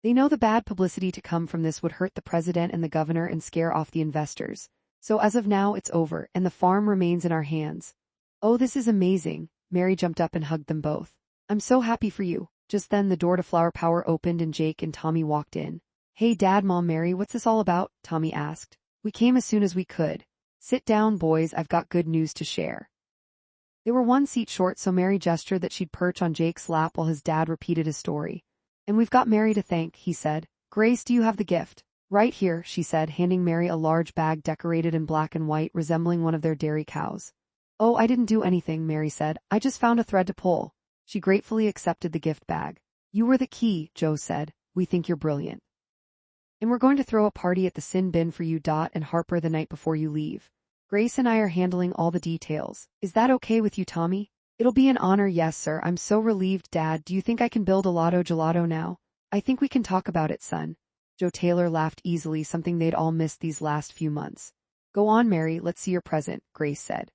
They know the bad publicity to come from this would hurt the president and the governor and scare off the investors. So as of now, it's over, and the farm remains in our hands. Oh, this is amazing. Mary jumped up and hugged them both. I'm so happy for you. Just then the door to Flower Power opened and Jake and Tommy walked in. Hey Dad, Mom, Mary, what's this all about? Tommy asked. We came as soon as we could. Sit down, boys, I've got good news to share. They were one seat short, so Mary gestured that she'd perch on Jake's lap while his dad repeated his story. And we've got Mary to thank, he said. Grace, do you have the gift? Right here, she said, handing Mary a large bag decorated in black and white, resembling one of their dairy cows. Oh, I didn't do anything, Mary said. I just found a thread to pull. She gratefully accepted the gift bag. You were the key, Joe said. We think you're brilliant. And we're going to throw a party at the sin bin for you, and Harper the night before you leave. Grace and I are handling all the details. Is that okay with you, Tommy? It'll be an honor, yes, sir. I'm so relieved, Dad. Do you think I can build a lotto gelato now? I think we can talk about it, son. Joe Taylor laughed easily, something they'd all missed these last few months. Go on, Mary, let's see your present, Grace said.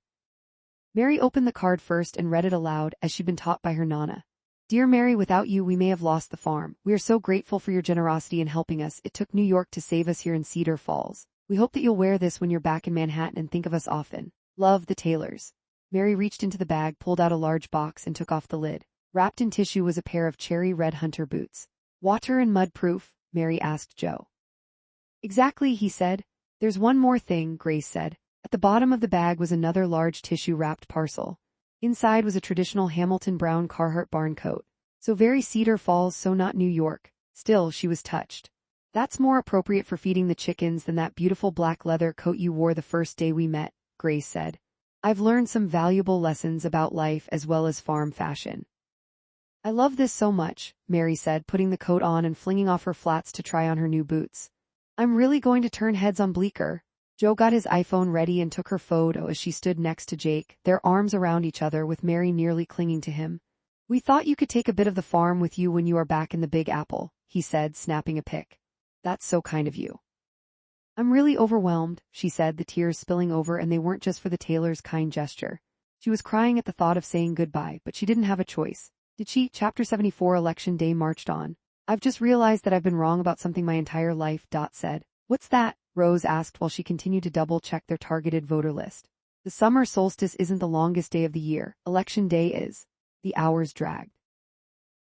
Mary opened the card first and read it aloud, as she'd been taught by her Nana. Dear Mary, without you we may have lost the farm. We are so grateful for your generosity in helping us. It took New York to save us here in Cedar Falls. We hope that you'll wear this when you're back in Manhattan and think of us often. Love, the Taylors. Mary reached into the bag, pulled out a large box and took off the lid. Wrapped in tissue was a pair of cherry red hunter boots. Water and mud proof? Mary asked Joe. Exactly, he said. There's one more thing, Grace said. At the bottom of the bag was another large tissue-wrapped parcel. Inside was a traditional Hamilton brown Carhartt barn coat. So very Cedar Falls, so not New York. Still, she was touched. That's more appropriate for feeding the chickens than that beautiful black leather coat you wore the first day we met, Grace said. I've learned some valuable lessons about life as well as farm fashion. I love this so much, Mary said, putting the coat on and flinging off her flats to try on her new boots. I'm really going to turn heads on Bleecker. Joe got his iPhone ready and took her photo as she stood next to Jake, their arms around each other with Mary nearly clinging to him. We thought you could take a bit of the farm with you when you are back in the Big Apple, he said, snapping a pic. That's so kind of you. I'm really overwhelmed, she said, the tears spilling over, and they weren't just for the Taylor's kind gesture. She was crying at the thought of saying goodbye, but she didn't have a choice. Did she? Chapter 74 Election Day marched on. I've just realized that I've been wrong about something my entire life, Dot said. What's that? Rose asked while she continued to double-check their targeted voter list. The summer solstice isn't the longest day of the year. Election Day is. The hours dragged.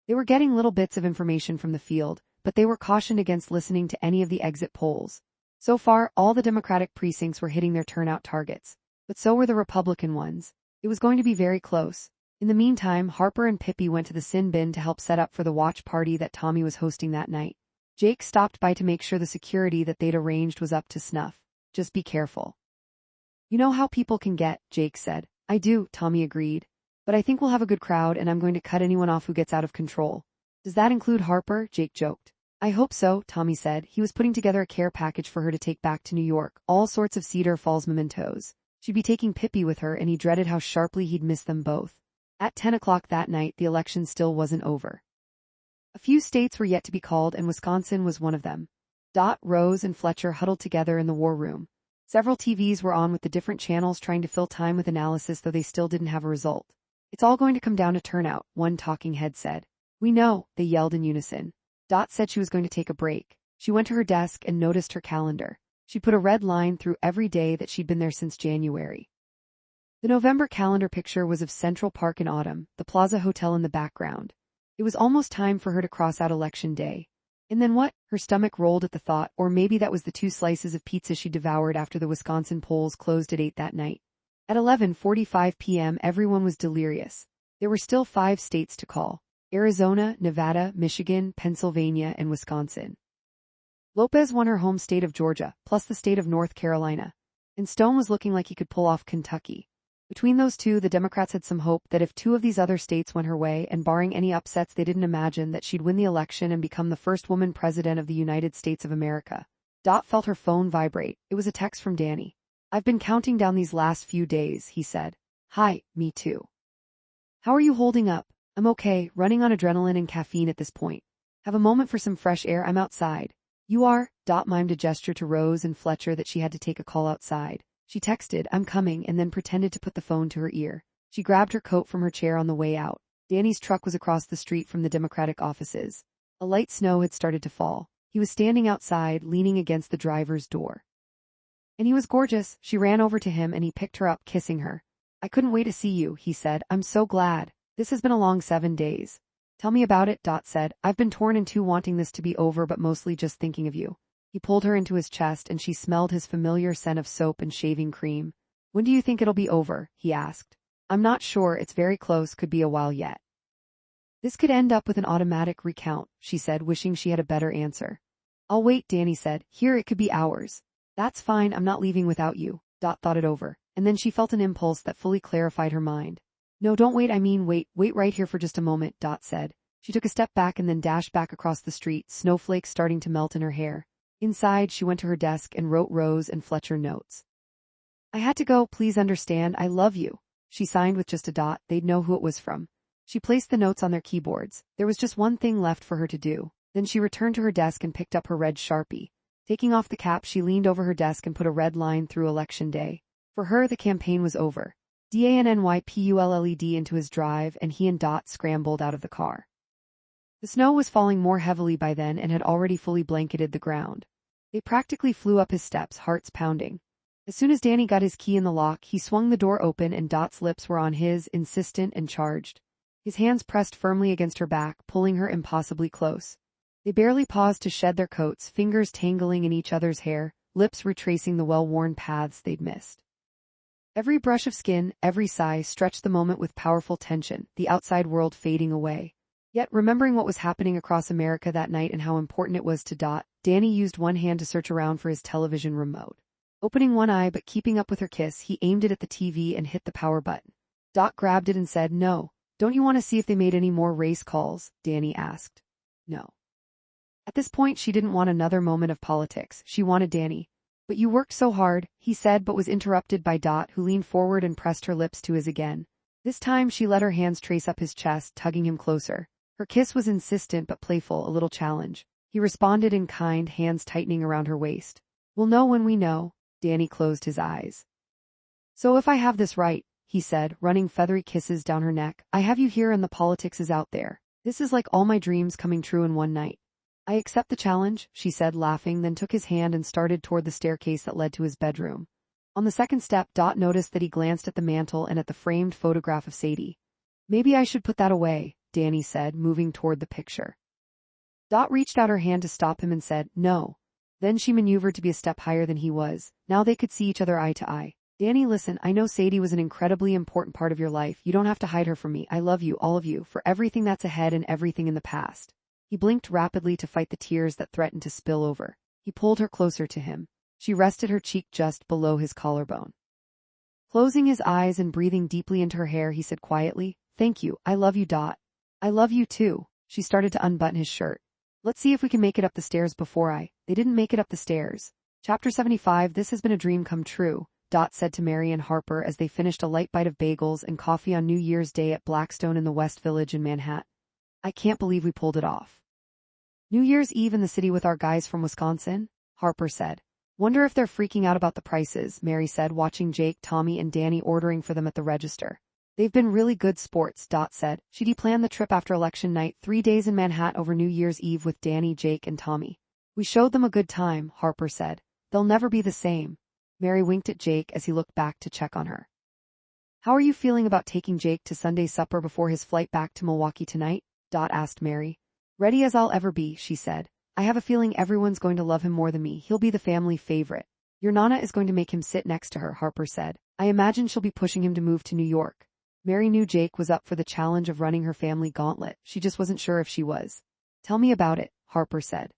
They were getting little bits of information from the field, but they were cautioned against listening to any of the exit polls. So far, all the Democratic precincts were hitting their turnout targets, but so were the Republican ones. It was going to be very close. In the meantime, Harper and Pippi went to the sin bin to help set up for the watch party that Tommy was hosting that night. Jake stopped by to make sure the security that they'd arranged was up to snuff. Just be careful. You know how people can get, Jake said. I do, Tommy agreed. But I think we'll have a good crowd and I'm going to cut anyone off who gets out of control. Does that include Harper? Jake joked. I hope so, Tommy said. He was putting together a care package for her to take back to New York, all sorts of Cedar Falls mementos. She'd be taking Pippi with her and he dreaded how sharply he'd miss them both. At 10 o'clock that night, the election still wasn't over. A few states were yet to be called and Wisconsin was one of them. Dot, Rose, and Fletcher huddled together in the war room. Several TVs were on with the different channels trying to fill time with analysis, though they still didn't have a result. It's all going to come down to turnout, one talking head said. We know, they yelled in unison. Dot said she was going to take a break. She went to her desk and noticed her calendar. She put a red line through every day that she'd been there since January. The November calendar picture was of Central Park in autumn, the Plaza Hotel in the background. It was almost time for her to cross out Election Day. And then what? Her stomach rolled at the thought, or maybe that was the 2 slices of pizza she devoured after the Wisconsin polls closed at 8 that night. At 11:45 p.m. everyone was delirious. There were still 5 states to call: Arizona, Nevada, Michigan, Pennsylvania, and Wisconsin. Lopez won her home state of Georgia, plus the state of North Carolina. And Stone was looking like he could pull off Kentucky. Between those two, the Democrats had some hope that if 2 of these other states went her way, and barring any upsets, they didn't imagine that she'd win the election and become the first woman president of the United States of America. Dot felt her phone vibrate. It was a text from Danny. I've been counting down these last few days, he said. Hi, me too. How are you holding up? I'm okay, running on adrenaline and caffeine at this point. Have a moment for some fresh air, I'm outside. You are? Dot mimed a gesture to Rose and Fletcher that she had to take a call outside. She texted, I'm coming, and then pretended to put the phone to her ear. She grabbed her coat from her chair on the way out. Danny's truck was across the street from the Democratic offices. A light snow had started to fall. He was standing outside, leaning against the driver's door. And he was gorgeous. She ran over to him and he picked her up, kissing her. I couldn't wait to see you, he said. I'm so glad. This has been a long 7 days. Tell me about it, Dot said. I've been torn in two, wanting this to be over but mostly just thinking of you. He pulled her into his chest and she smelled his familiar scent of soap and shaving cream. When do you think it'll be over? He asked. I'm not sure, it's very close, could be a while yet. This could end up with an automatic recount, she said, wishing she had a better answer. I'll wait, Danny said. Here, it could be hours. That's fine, I'm not leaving without you. Dot thought it over, and then she felt an impulse that fully clarified her mind. No, don't wait, I mean wait right here for just a moment, Dot said. She took a step back and then dashed back across the street, snowflakes starting to melt in her hair. Inside, she went to her desk and wrote Rose and Fletcher notes. I had to go, please understand, I love you. She signed with just a dot, they'd know who it was from. She placed the notes on their keyboards. There was just one thing left for her to do. Then she returned to her desk and picked up her red Sharpie. Taking off the cap, she leaned over her desk and put a red line through Election Day. For her, the campaign was over. DANNYPULLED into his drive, and he and Dot scrambled out of the car. The snow was falling more heavily by then and had already fully blanketed the ground. They practically flew up his steps, hearts pounding. As soon as Danny got his key in the lock, he swung the door open and Dot's lips were on his, insistent and charged. His hands pressed firmly against her back, pulling her impossibly close. They barely paused to shed their coats, fingers tangling in each other's hair, lips retracing the well-worn paths they'd missed. Every brush of skin, every sigh stretched the moment with powerful tension, the outside world fading away. Yet, remembering what was happening across America that night and how important it was to Dot, Danny used one hand to search around for his television remote. Opening one eye but keeping up with her kiss, he aimed it at the TV and hit the power button. Dot grabbed it and said, No. Don't you want to see if they made any more race calls? Danny asked. No. At this point, she didn't want another moment of politics. She wanted Danny. But you worked so hard, he said, but was interrupted by Dot, who leaned forward and pressed her lips to his again. This time, she let her hands trace up his chest, tugging him closer. Her kiss was insistent but playful, a little challenge. He responded in kind, hands tightening around her waist. We'll know when we know. Danny closed his eyes. So if I have this right, he said, running feathery kisses down her neck. I have you here and the politics is out there. This is like all my dreams coming true in one night. I accept the challenge, she said, laughing, then took his hand and started toward the staircase that led to his bedroom. On the second step, Dot noticed that he glanced at the mantel and at the framed photograph of Sadie. Maybe I should put that away, Danny said, moving toward the picture. Dot reached out her hand to stop him and said, no. Then she maneuvered to be a step higher than he was. Now they could see each other eye to eye. Danny, listen, I know Sadie was an incredibly important part of your life. You don't have to hide her from me. I love you, all of you, for everything that's ahead and everything in the past. He blinked rapidly to fight the tears that threatened to spill over. He pulled her closer to him. She rested her cheek just below his collarbone. Closing his eyes and breathing deeply into her hair, he said quietly, thank you, I love you, Dot. I love you too. She started to unbutton his shirt. Let's see if we can make it up the stairs before They didn't make it up the stairs. Chapter 75. This has been a dream come true, Dot said to Mary and Harper as they finished a light bite of bagels and coffee on New Year's Day at Blackstone in the West Village in Manhattan. I can't believe we pulled it off. New Year's Eve in the city with our guys from Wisconsin? Harper said. Wonder if they're freaking out about the prices, Mary said, watching Jake, Tommy, and Danny ordering for them at the register. They've been really good sports, Dot said. She'd planned the trip after election night, 3 days in Manhattan over New Year's Eve with Danny, Jake, and Tommy. We showed them a good time, Harper said. They'll never be the same. Mary winked at Jake as he looked back to check on her. How are you feeling about taking Jake to Sunday supper before his flight back to Milwaukee tonight? Dot asked Mary. Ready as I'll ever be, she said. I have a feeling everyone's going to love him more than me. He'll be the family favorite. Your Nana is going to make him sit next to her, Harper said. I imagine she'll be pushing him to move to New York. Mary knew Jake was up for the challenge of running her family gauntlet. She just wasn't sure if she was. Tell me about it, Harper said.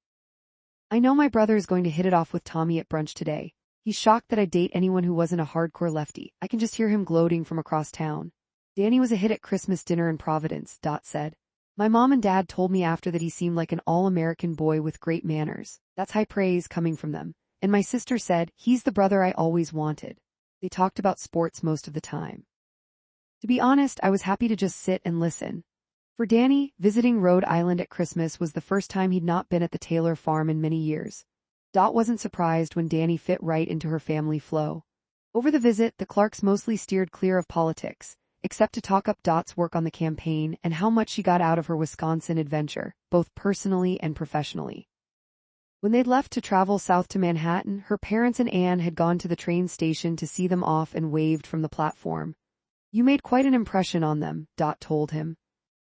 I know my brother is going to hit it off with Tommy at brunch today. He's shocked that I date anyone who wasn't a hardcore lefty. I can just hear him gloating from across town. Danny was a hit at Christmas dinner in Providence, Dot said. My mom and dad told me after that he seemed like an all-American boy with great manners. That's high praise coming from them. And my sister said, he's the brother I always wanted. They talked about sports most of the time. To be honest, I was happy to just sit and listen. For Danny, visiting Rhode Island at Christmas was the first time he'd not been at the Taylor farm in many years. Dot wasn't surprised when Danny fit right into her family flow. Over the visit, the Clarks mostly steered clear of politics, except to talk up Dot's work on the campaign and how much she got out of her Wisconsin adventure, both personally and professionally. When they'd left to travel south to Manhattan, her parents and Anne had gone to the train station to see them off and waved from the platform. You made quite an impression on them, Dot told him.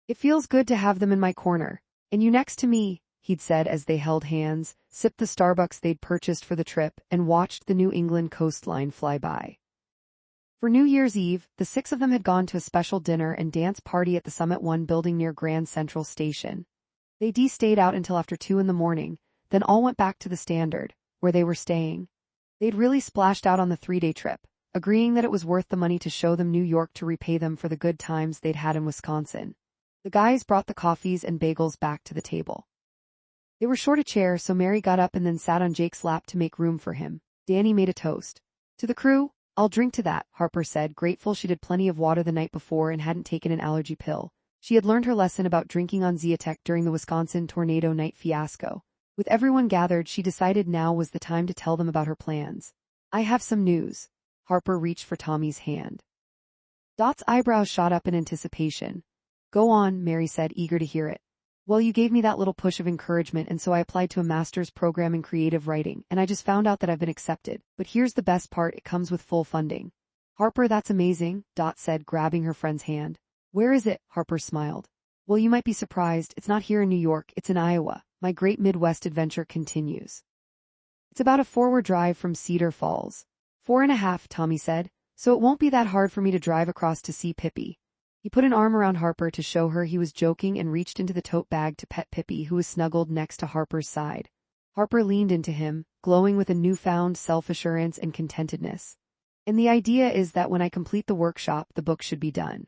It feels good to have them in my corner. And you next to me, he'd said as they held hands, sipped the Starbucks they'd purchased for the trip, and watched the New England coastline fly by. For New Year's Eve, the 6 of them had gone to a special dinner and dance party at the Summit 1 building near Grand Central Station. They stayed out until after 2 in the morning, then all went back to the Standard, where they were staying. They'd really splashed out on the 3-day trip, agreeing that it was worth the money to show them New York to repay them for the good times they'd had in Wisconsin. The guys brought the coffees and bagels back to the table. They were short a chair, so Mary got up and then sat on Jake's lap to make room for him. Danny made a toast. To the crew, I'll drink to that, Harper said, grateful she'd had plenty of water the night before and hadn't taken an allergy pill. She had learned her lesson about drinking on Zeotech during the Wisconsin tornado night fiasco. With everyone gathered, she decided now was the time to tell them about her plans. I have some news. Harper reached for Tommy's hand. Dot's eyebrows shot up in anticipation. Go on, Mary said, eager to hear it. Well, you gave me that little push of encouragement, and so I applied to a master's program in creative writing, and I just found out that I've been accepted. But here's the best part, it comes with full funding. Harper, that's amazing, Dot said, grabbing her friend's hand. Where is it? Harper smiled. Well, you might be surprised, it's not here in New York, it's in Iowa. My great Midwest adventure continues. It's about a 4-hour drive from Cedar Falls. 4.5, Tommy said, so it won't be that hard for me to drive across to see Pippi. He put an arm around Harper to show her he was joking and reached into the tote bag to pet Pippi, who was snuggled next to Harper's side. Harper leaned into him, glowing with a newfound self-assurance and contentedness. And the idea is that when I complete the workshop, the book should be done.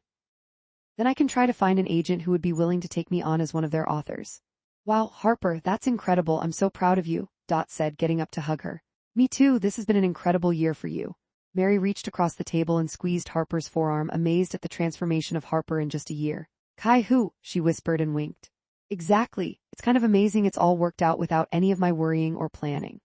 Then I can try to find an agent who would be willing to take me on as one of their authors. Wow, Harper, that's incredible. I'm so proud of you, Dot said, getting up to hug her. Me too, this has been an incredible year for you. Mary reached across the table and squeezed Harper's forearm, amazed at the transformation of Harper in just a year. Kai-hoo, she whispered and winked. Exactly, it's kind of amazing it's all worked out without any of my worrying or planning.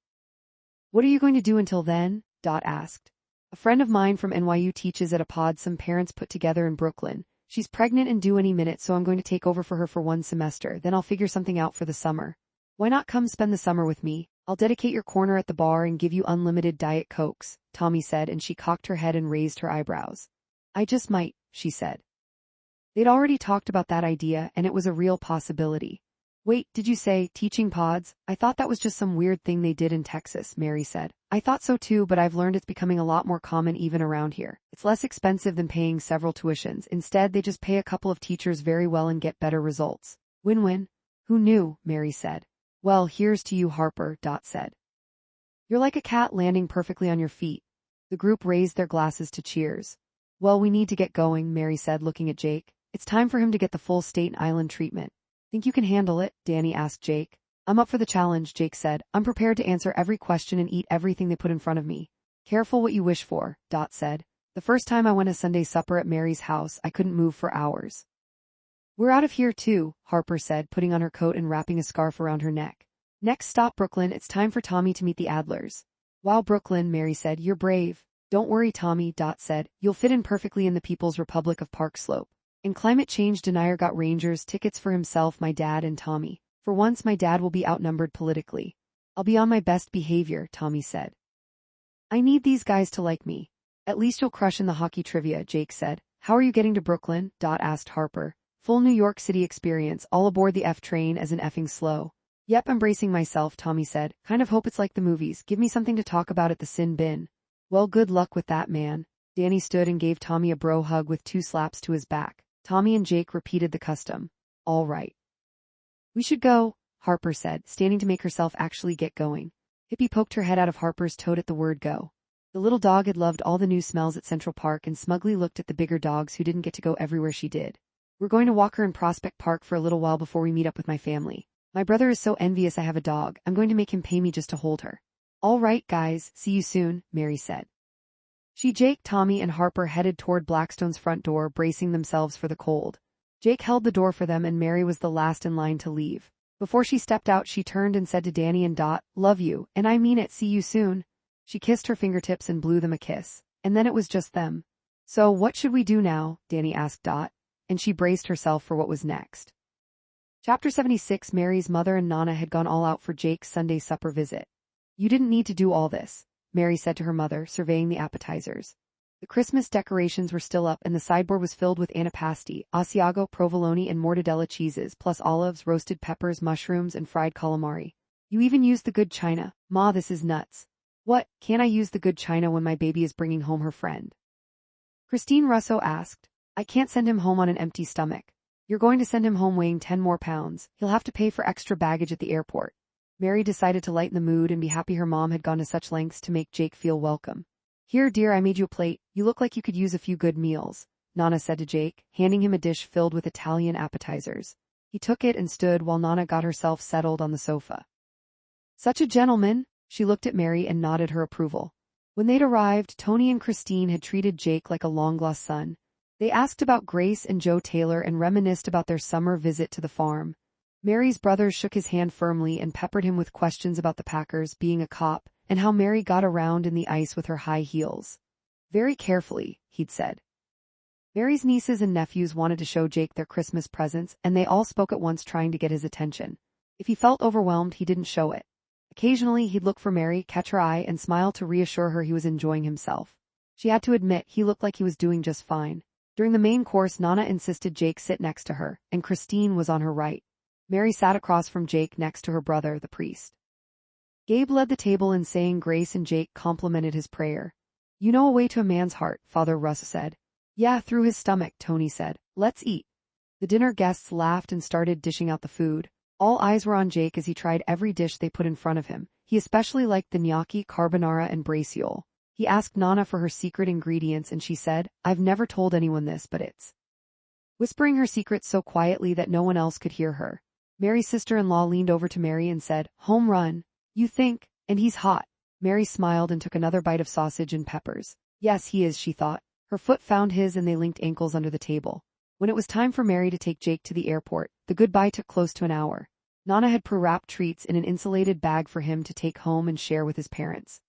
What are you going to do until then? Dot asked. A friend of mine from NYU teaches at a pod some parents put together in Brooklyn. She's pregnant and due any minute, so I'm going to take over for her for one semester, then I'll figure something out for the summer. Why not come spend the summer with me? I'll dedicate your corner at the bar and give you unlimited Diet Cokes, Tommy said, and she cocked her head and raised her eyebrows. I just might, she said. They'd already talked about that idea, and it was a real possibility. Wait, did you say teaching pods? I thought that was just some weird thing they did in Texas, Mary said. I thought so too, but I've learned it's becoming a lot more common even around here. It's less expensive than paying several tuitions. Instead, they just pay a couple of teachers very well and get better results. Win-win. Who knew? Mary said. Well, here's to you, Harper, Dot said. You're like a cat landing perfectly on your feet. The group raised their glasses to cheers. Well, we need to get going, Mary said, looking at Jake. It's time for him to get the full Staten Island treatment. Think you can handle it? Danny asked Jake. I'm up for the challenge, Jake said. I'm prepared to answer every question and eat everything they put in front of me. Careful what you wish for, Dot said. The first time I went to Sunday supper at Mary's house, I couldn't move for hours. We're out of here too, Harper said, putting on her coat and wrapping a scarf around her neck. Next stop, Brooklyn. It's time for Tommy to meet the Adlers. Wow, Brooklyn, Mary said. You're brave. Don't worry, Tommy, Dot said. You'll fit in perfectly in the People's Republic of Park Slope. And climate change denier got Rangers tickets for himself, my dad, and Tommy. For once, my dad will be outnumbered politically. I'll be on my best behavior, Tommy said. I need these guys to like me. At least you'll crush in the hockey trivia, Jake said. How are you getting to Brooklyn? Dot asked Harper. Full New York City experience, all aboard the F train as an effing slow. Yep, I'm bracing myself, Tommy said. Kind of hope it's like the movies. Give me something to talk about at the sin bin. Well, good luck with that, man. Danny stood and gave Tommy a bro hug with 2 slaps to his back. Tommy and Jake repeated the custom. All right. We should go, Harper said, standing to make herself actually get going. Hippie poked her head out of Harper's tote at the word go. The little dog had loved all the new smells at Central Park and smugly looked at the bigger dogs who didn't get to go everywhere she did. We're going to walk her in Prospect Park for a little while before we meet up with my family. My brother is so envious I have a dog. I'm going to make him pay me just to hold her. All right, guys, see you soon, Mary said. Jake, Tommy, and Harper headed toward Blackstone's front door, bracing themselves for the cold. Jake held the door for them and Mary was the last in line to leave. Before she stepped out, she turned and said to Danny and Dot, Love you, and I mean it, see you soon. She kissed her fingertips and blew them a kiss. And then it was just them. So what should we do now? Danny asked Dot, and she braced herself for what was next. Chapter 76. Mary's mother and Nana had gone all out for Jake's Sunday supper visit. You didn't need to do all this, Mary said to her mother, surveying the appetizers. The Christmas decorations were still up and the sideboard was filled with antipasti, Asiago, provolone, and mortadella cheeses, plus olives, roasted peppers, mushrooms, and fried calamari. You even used the good china. Ma, this is nuts. What, can't I use the good china when my baby is bringing home her friend? Christine Russo asked. I can't send him home on an empty stomach. You're going to send him home weighing 10 more pounds. He'll have to pay for extra baggage at the airport. Mary decided to lighten the mood and be happy her mom had gone to such lengths to make Jake feel welcome. Here, dear, I made you a plate. You look like you could use a few good meals, Nana said to Jake, handing him a dish filled with Italian appetizers. He took it and stood while Nana got herself settled on the sofa. Such a gentleman, she looked at Mary and nodded her approval. When they'd arrived, Tony and Christine had treated Jake like a long-lost son. They asked about Grace and Joe Taylor and reminisced about their summer visit to the farm. Mary's brother shook his hand firmly and peppered him with questions about the Packers being a cop and how Mary got around in the ice with her high heels. Very carefully, he'd said. Mary's nieces and nephews wanted to show Jake their Christmas presents, and they all spoke at once trying to get his attention. If he felt overwhelmed, he didn't show it. Occasionally, he'd look for Mary, catch her eye, and smile to reassure her he was enjoying himself. She had to admit he looked like he was doing just fine. During the main course, Nana insisted Jake sit next to her, and Christine was on her right. Mary sat across from Jake next to her brother, the priest. Gabe led the table in saying grace and Jake complimented his prayer. You know a way to a man's heart, Father Russ said. Yeah, through his stomach, Tony said. Let's eat. The dinner guests laughed and started dishing out the food. All eyes were on Jake as he tried every dish they put in front of him. He especially liked the gnocchi, carbonara, and braciole. He asked Nana for her secret ingredients and she said, I've never told anyone this, but it's whispering her secret so quietly that no one else could hear her. Mary's sister-in-law leaned over to Mary and said, Home run. You think, and he's hot. Mary smiled and took another bite of sausage and peppers. Yes, he is, she thought. Her foot found his and they linked ankles under the table. When it was time for Mary to take Jake to the airport, the goodbye took close to an hour. Nana had pre-wrapped treats in an insulated bag for him to take home and share with his parents.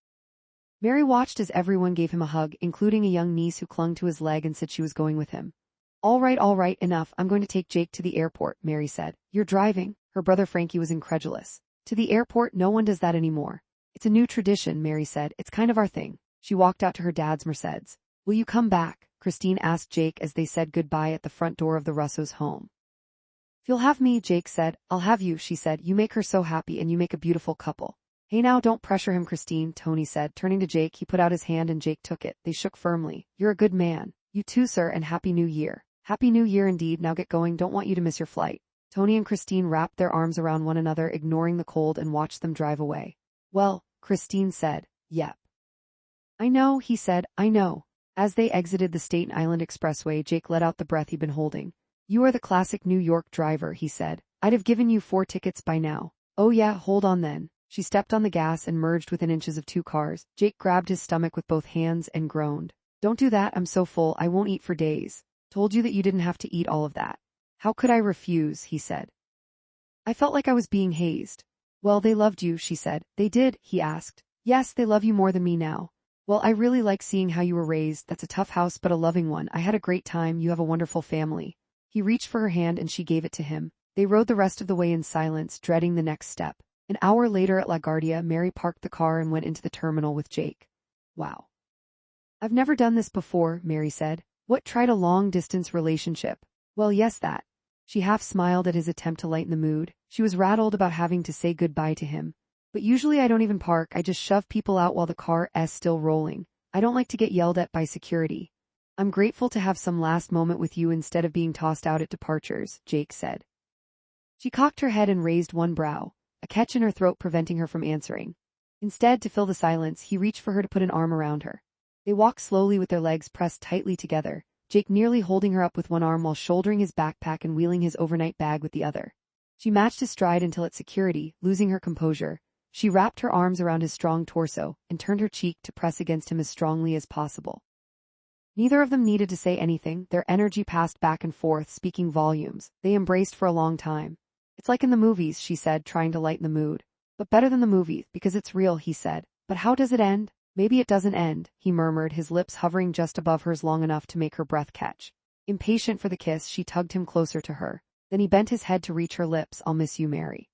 Mary watched as everyone gave him a hug, including a young niece who clung to his leg and said she was going with him. All right, enough, I'm going to take Jake to the airport, Mary said. You're driving? Her brother Frankie was incredulous. To the airport? No one does that anymore. It's a new tradition, Mary said. It's kind of our thing. She walked out to her dad's Mercedes. Will you come back? Christine asked Jake as they said goodbye at the front door of the Russo's home. If you'll have me, Jake said. I'll have you, she said. You make her so happy and you make a beautiful couple. Hey now, don't pressure him, Christine, Tony said. Turning to Jake, he put out his hand and Jake took it. They shook firmly. You're a good man. You too, sir, and Happy New Year. Happy New Year indeed. Now get going. Don't want you to miss your flight. Tony and Christine wrapped their arms around one another, ignoring the cold, and watched them drive away. Well, Christine said. Yep. I know, he said. I know. As they exited the Staten Island Expressway, Jake let out the breath he'd been holding. You are the classic New York driver, he said. I'd have given you 4 tickets by now. Oh yeah, hold on then. She stepped on the gas and merged within inches of 2 cars. Jake grabbed his stomach with both hands and groaned. Don't do that, I'm so full, I won't eat for days. Told you that you didn't have to eat all of that. How could I refuse, he said. I felt like I was being hazed. Well, they loved you, she said. They did, he asked. Yes, they love you more than me now. Well, I really like seeing how you were raised. That's a tough house but a loving one. I had a great time. You have a wonderful family. He reached for her hand and she gave it to him. They rode the rest of the way in silence, dreading the next step. An hour later at LaGuardia, Mary parked the car and went into the terminal with Jake. Wow. I've never done this before, Mary said. What, tried a long-distance relationship? Well, yes, that. She half smiled at his attempt to lighten the mood. She was rattled about having to say goodbye to him. But usually I don't even park, I just shove people out while the car is still rolling. I don't like to get yelled at by security. I'm grateful to have some last moment with you instead of being tossed out at departures, Jake said. She cocked her head and raised one brow, a catch in her throat preventing her from answering. Instead, to fill the silence, he reached for her to put an arm around her. They walked slowly with their legs pressed tightly together, Jake nearly holding her up with one arm while shouldering his backpack and wheeling his overnight bag with the other. She matched his stride until at security, losing her composure. She wrapped her arms around his strong torso and turned her cheek to press against him as strongly as possible. Neither of them needed to say anything. Their energy passed back and forth, speaking volumes. They embraced for a long time. It's like in the movies, she said, trying to lighten the mood. But better than the movies, because it's real, he said. But how does it end? Maybe it doesn't end, he murmured, his lips hovering just above hers long enough to make her breath catch. Impatient for the kiss, she tugged him closer to her. Then he bent his head to reach her lips. I'll miss you, Mary.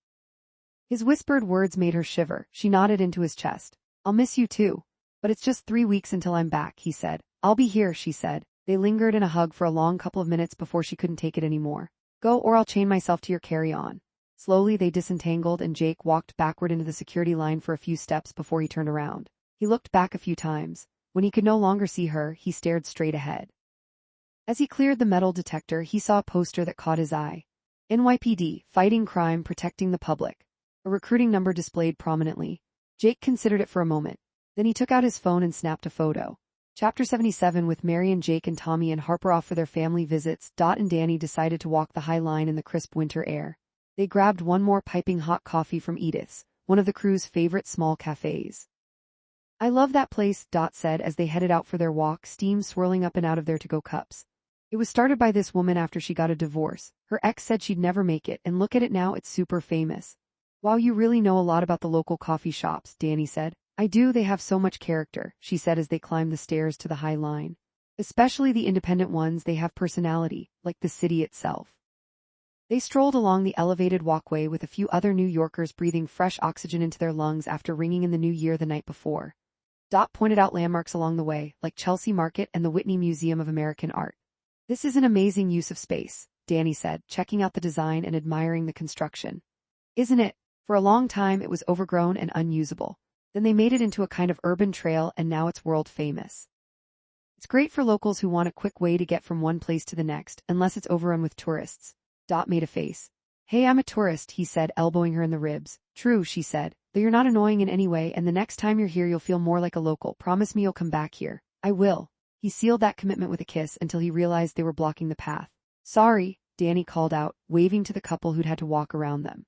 His whispered words made her shiver. She nodded into his chest. I'll miss you too. But it's just 3 weeks until I'm back, he said. I'll be here, she said. They lingered in a hug for a long couple of minutes before she couldn't take it anymore. Go, or I'll chain myself to your carry-on. Slowly they disentangled and Jake walked backward into the security line for a few steps before he turned around. He looked back a few times. When he could no longer see her, he stared straight ahead. As he cleared the metal detector, he saw a poster that caught his eye. NYPD, fighting crime, protecting the public. A recruiting number displayed prominently. Jake considered it for a moment. Then he took out his phone and snapped a photo. Chapter 77. With Mary and Jake and Tommy and Harper off for their family visits, Dot and Danny decided to walk the High Line in the crisp winter air. They grabbed one more piping hot coffee from Edith's, one of the crew's favorite small cafes. I love that place, Dot said as they headed out for their walk, steam swirling up and out of their to-go cups. It was started by this woman after she got a divorce. Her ex said she'd never make it, and look at it now, it's super famous. Wow, you really know a lot about the local coffee shops, Danny said. I do, they have so much character, she said as they climbed the stairs to the High Line. Especially the independent ones, they have personality, like the city itself. They strolled along the elevated walkway with a few other New Yorkers breathing fresh oxygen into their lungs after ringing in the new year the night before. Dot pointed out landmarks along the way, like Chelsea Market and the Whitney Museum of American Art. This is an amazing use of space, Danny said, checking out the design and admiring the construction. Isn't it? For a long time it was overgrown and unusable. Then they made it into a kind of urban trail and now it's world famous. It's great for locals who want a quick way to get from one place to the next, unless it's overrun with tourists. Dot made a face. Hey, I'm a tourist, he said, elbowing her in the ribs. True, she said, though you're not annoying in any way and the next time you're here you'll feel more like a local. Promise me you'll come back here. I will. He sealed that commitment with a kiss until he realized they were blocking the path. Sorry, Danny called out, waving to the couple who'd had to walk around them.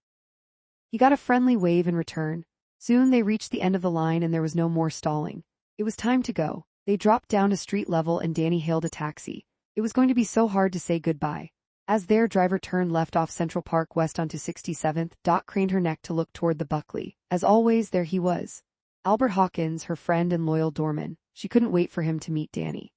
He got a friendly wave in return. Soon they reached the end of the line and there was no more stalling. It was time to go. They dropped down to street level and Danny hailed a taxi. It was going to be so hard to say goodbye. As their driver turned left off Central Park west onto 67th, Dot craned her neck to look toward the Buckley. As always, there he was. Albert Hawkins, her friend and loyal doorman. She couldn't wait for him to meet Danny.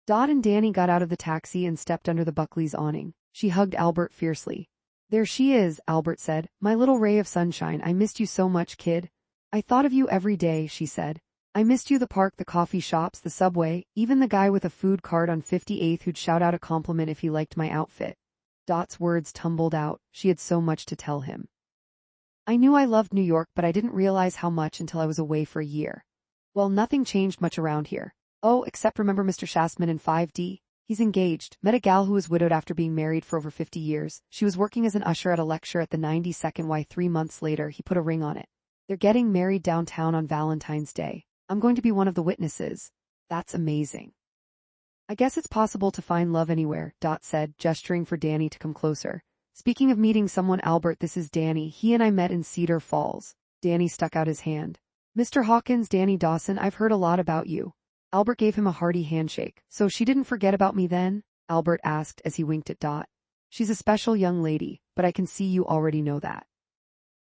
Dot and Danny got out of the taxi and stepped under the Buckley's awning. She hugged Albert fiercely. "There she is," Albert said. "My little ray of sunshine. I missed you so much, kid." "I thought of you every day," she said. "I missed you, the park, the coffee shops, the subway, even the guy with a food cart on 58th who'd shout out a compliment if he liked my outfit." Dot's words tumbled out. She had so much to tell him. "I knew I loved New York, but I didn't realize how much until I was away for a year. Well, nothing changed much around here. Oh, except remember Mr. Shastman in 5D? He's engaged. Met a gal who was widowed after being married for over 50 years. She was working as an usher at a lecture at the 92nd Y. 3 months later, he put a ring on it. They're getting married downtown on Valentine's Day. I'm going to be one of the witnesses." "That's amazing." "I guess it's possible to find love anywhere," Dot said, gesturing for Danny to come closer. "Speaking of meeting someone, Albert, this is Danny. He and I met in Cedar Falls." Danny stuck out his hand. "Mr. Hawkins, Danny Dawson, I've heard a lot about you." Albert gave him a hearty handshake. "So she didn't forget about me then?" Albert asked as he winked at Dot. "She's a special young lady, but I can see you already know that."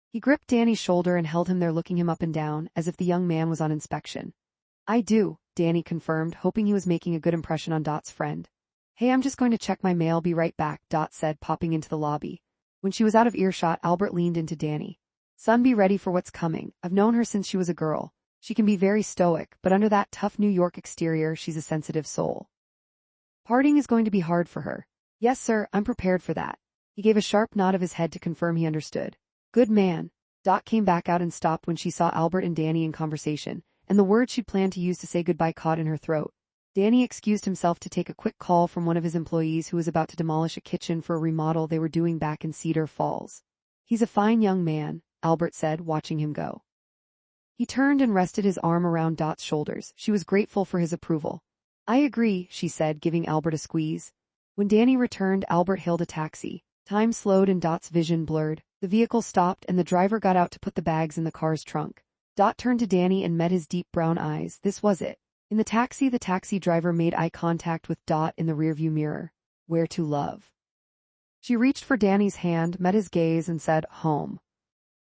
He gripped Danny's shoulder and held him there, looking him up and down, as if the young man was on inspection. "I do," Danny confirmed, hoping he was making a good impression on Dot's friend. "Hey, I'm just going to check my mail, be right back," Dot said, popping into the lobby. When she was out of earshot, Albert leaned into Danny. "Son, be ready for what's coming. I've known her since she was a girl. She can be very stoic, but under that tough New York exterior, she's a sensitive soul. Parting is going to be hard for her." "Yes, sir, I'm prepared for that." He gave a sharp nod of his head to confirm he understood. "Good man." Dot came back out and stopped when she saw Albert and Danny in conversation, and the words she'd planned to use to say goodbye caught in her throat. Danny excused himself to take a quick call from one of his employees who was about to demolish a kitchen for a remodel they were doing back in Cedar Falls. "He's a fine young man," Albert said, watching him go. He turned and rested his arm around Dot's shoulders. She was grateful for his approval. "I agree," she said, giving Albert a squeeze. When Danny returned, Albert hailed a taxi. Time slowed and Dot's vision blurred. The vehicle stopped and the driver got out to put the bags in the car's trunk. Dot turned to Danny and met his deep brown eyes. This was it. In the taxi driver made eye contact with Dot in the rearview mirror. "Where to love?" She reached for Danny's hand, met his gaze, and said, "Home."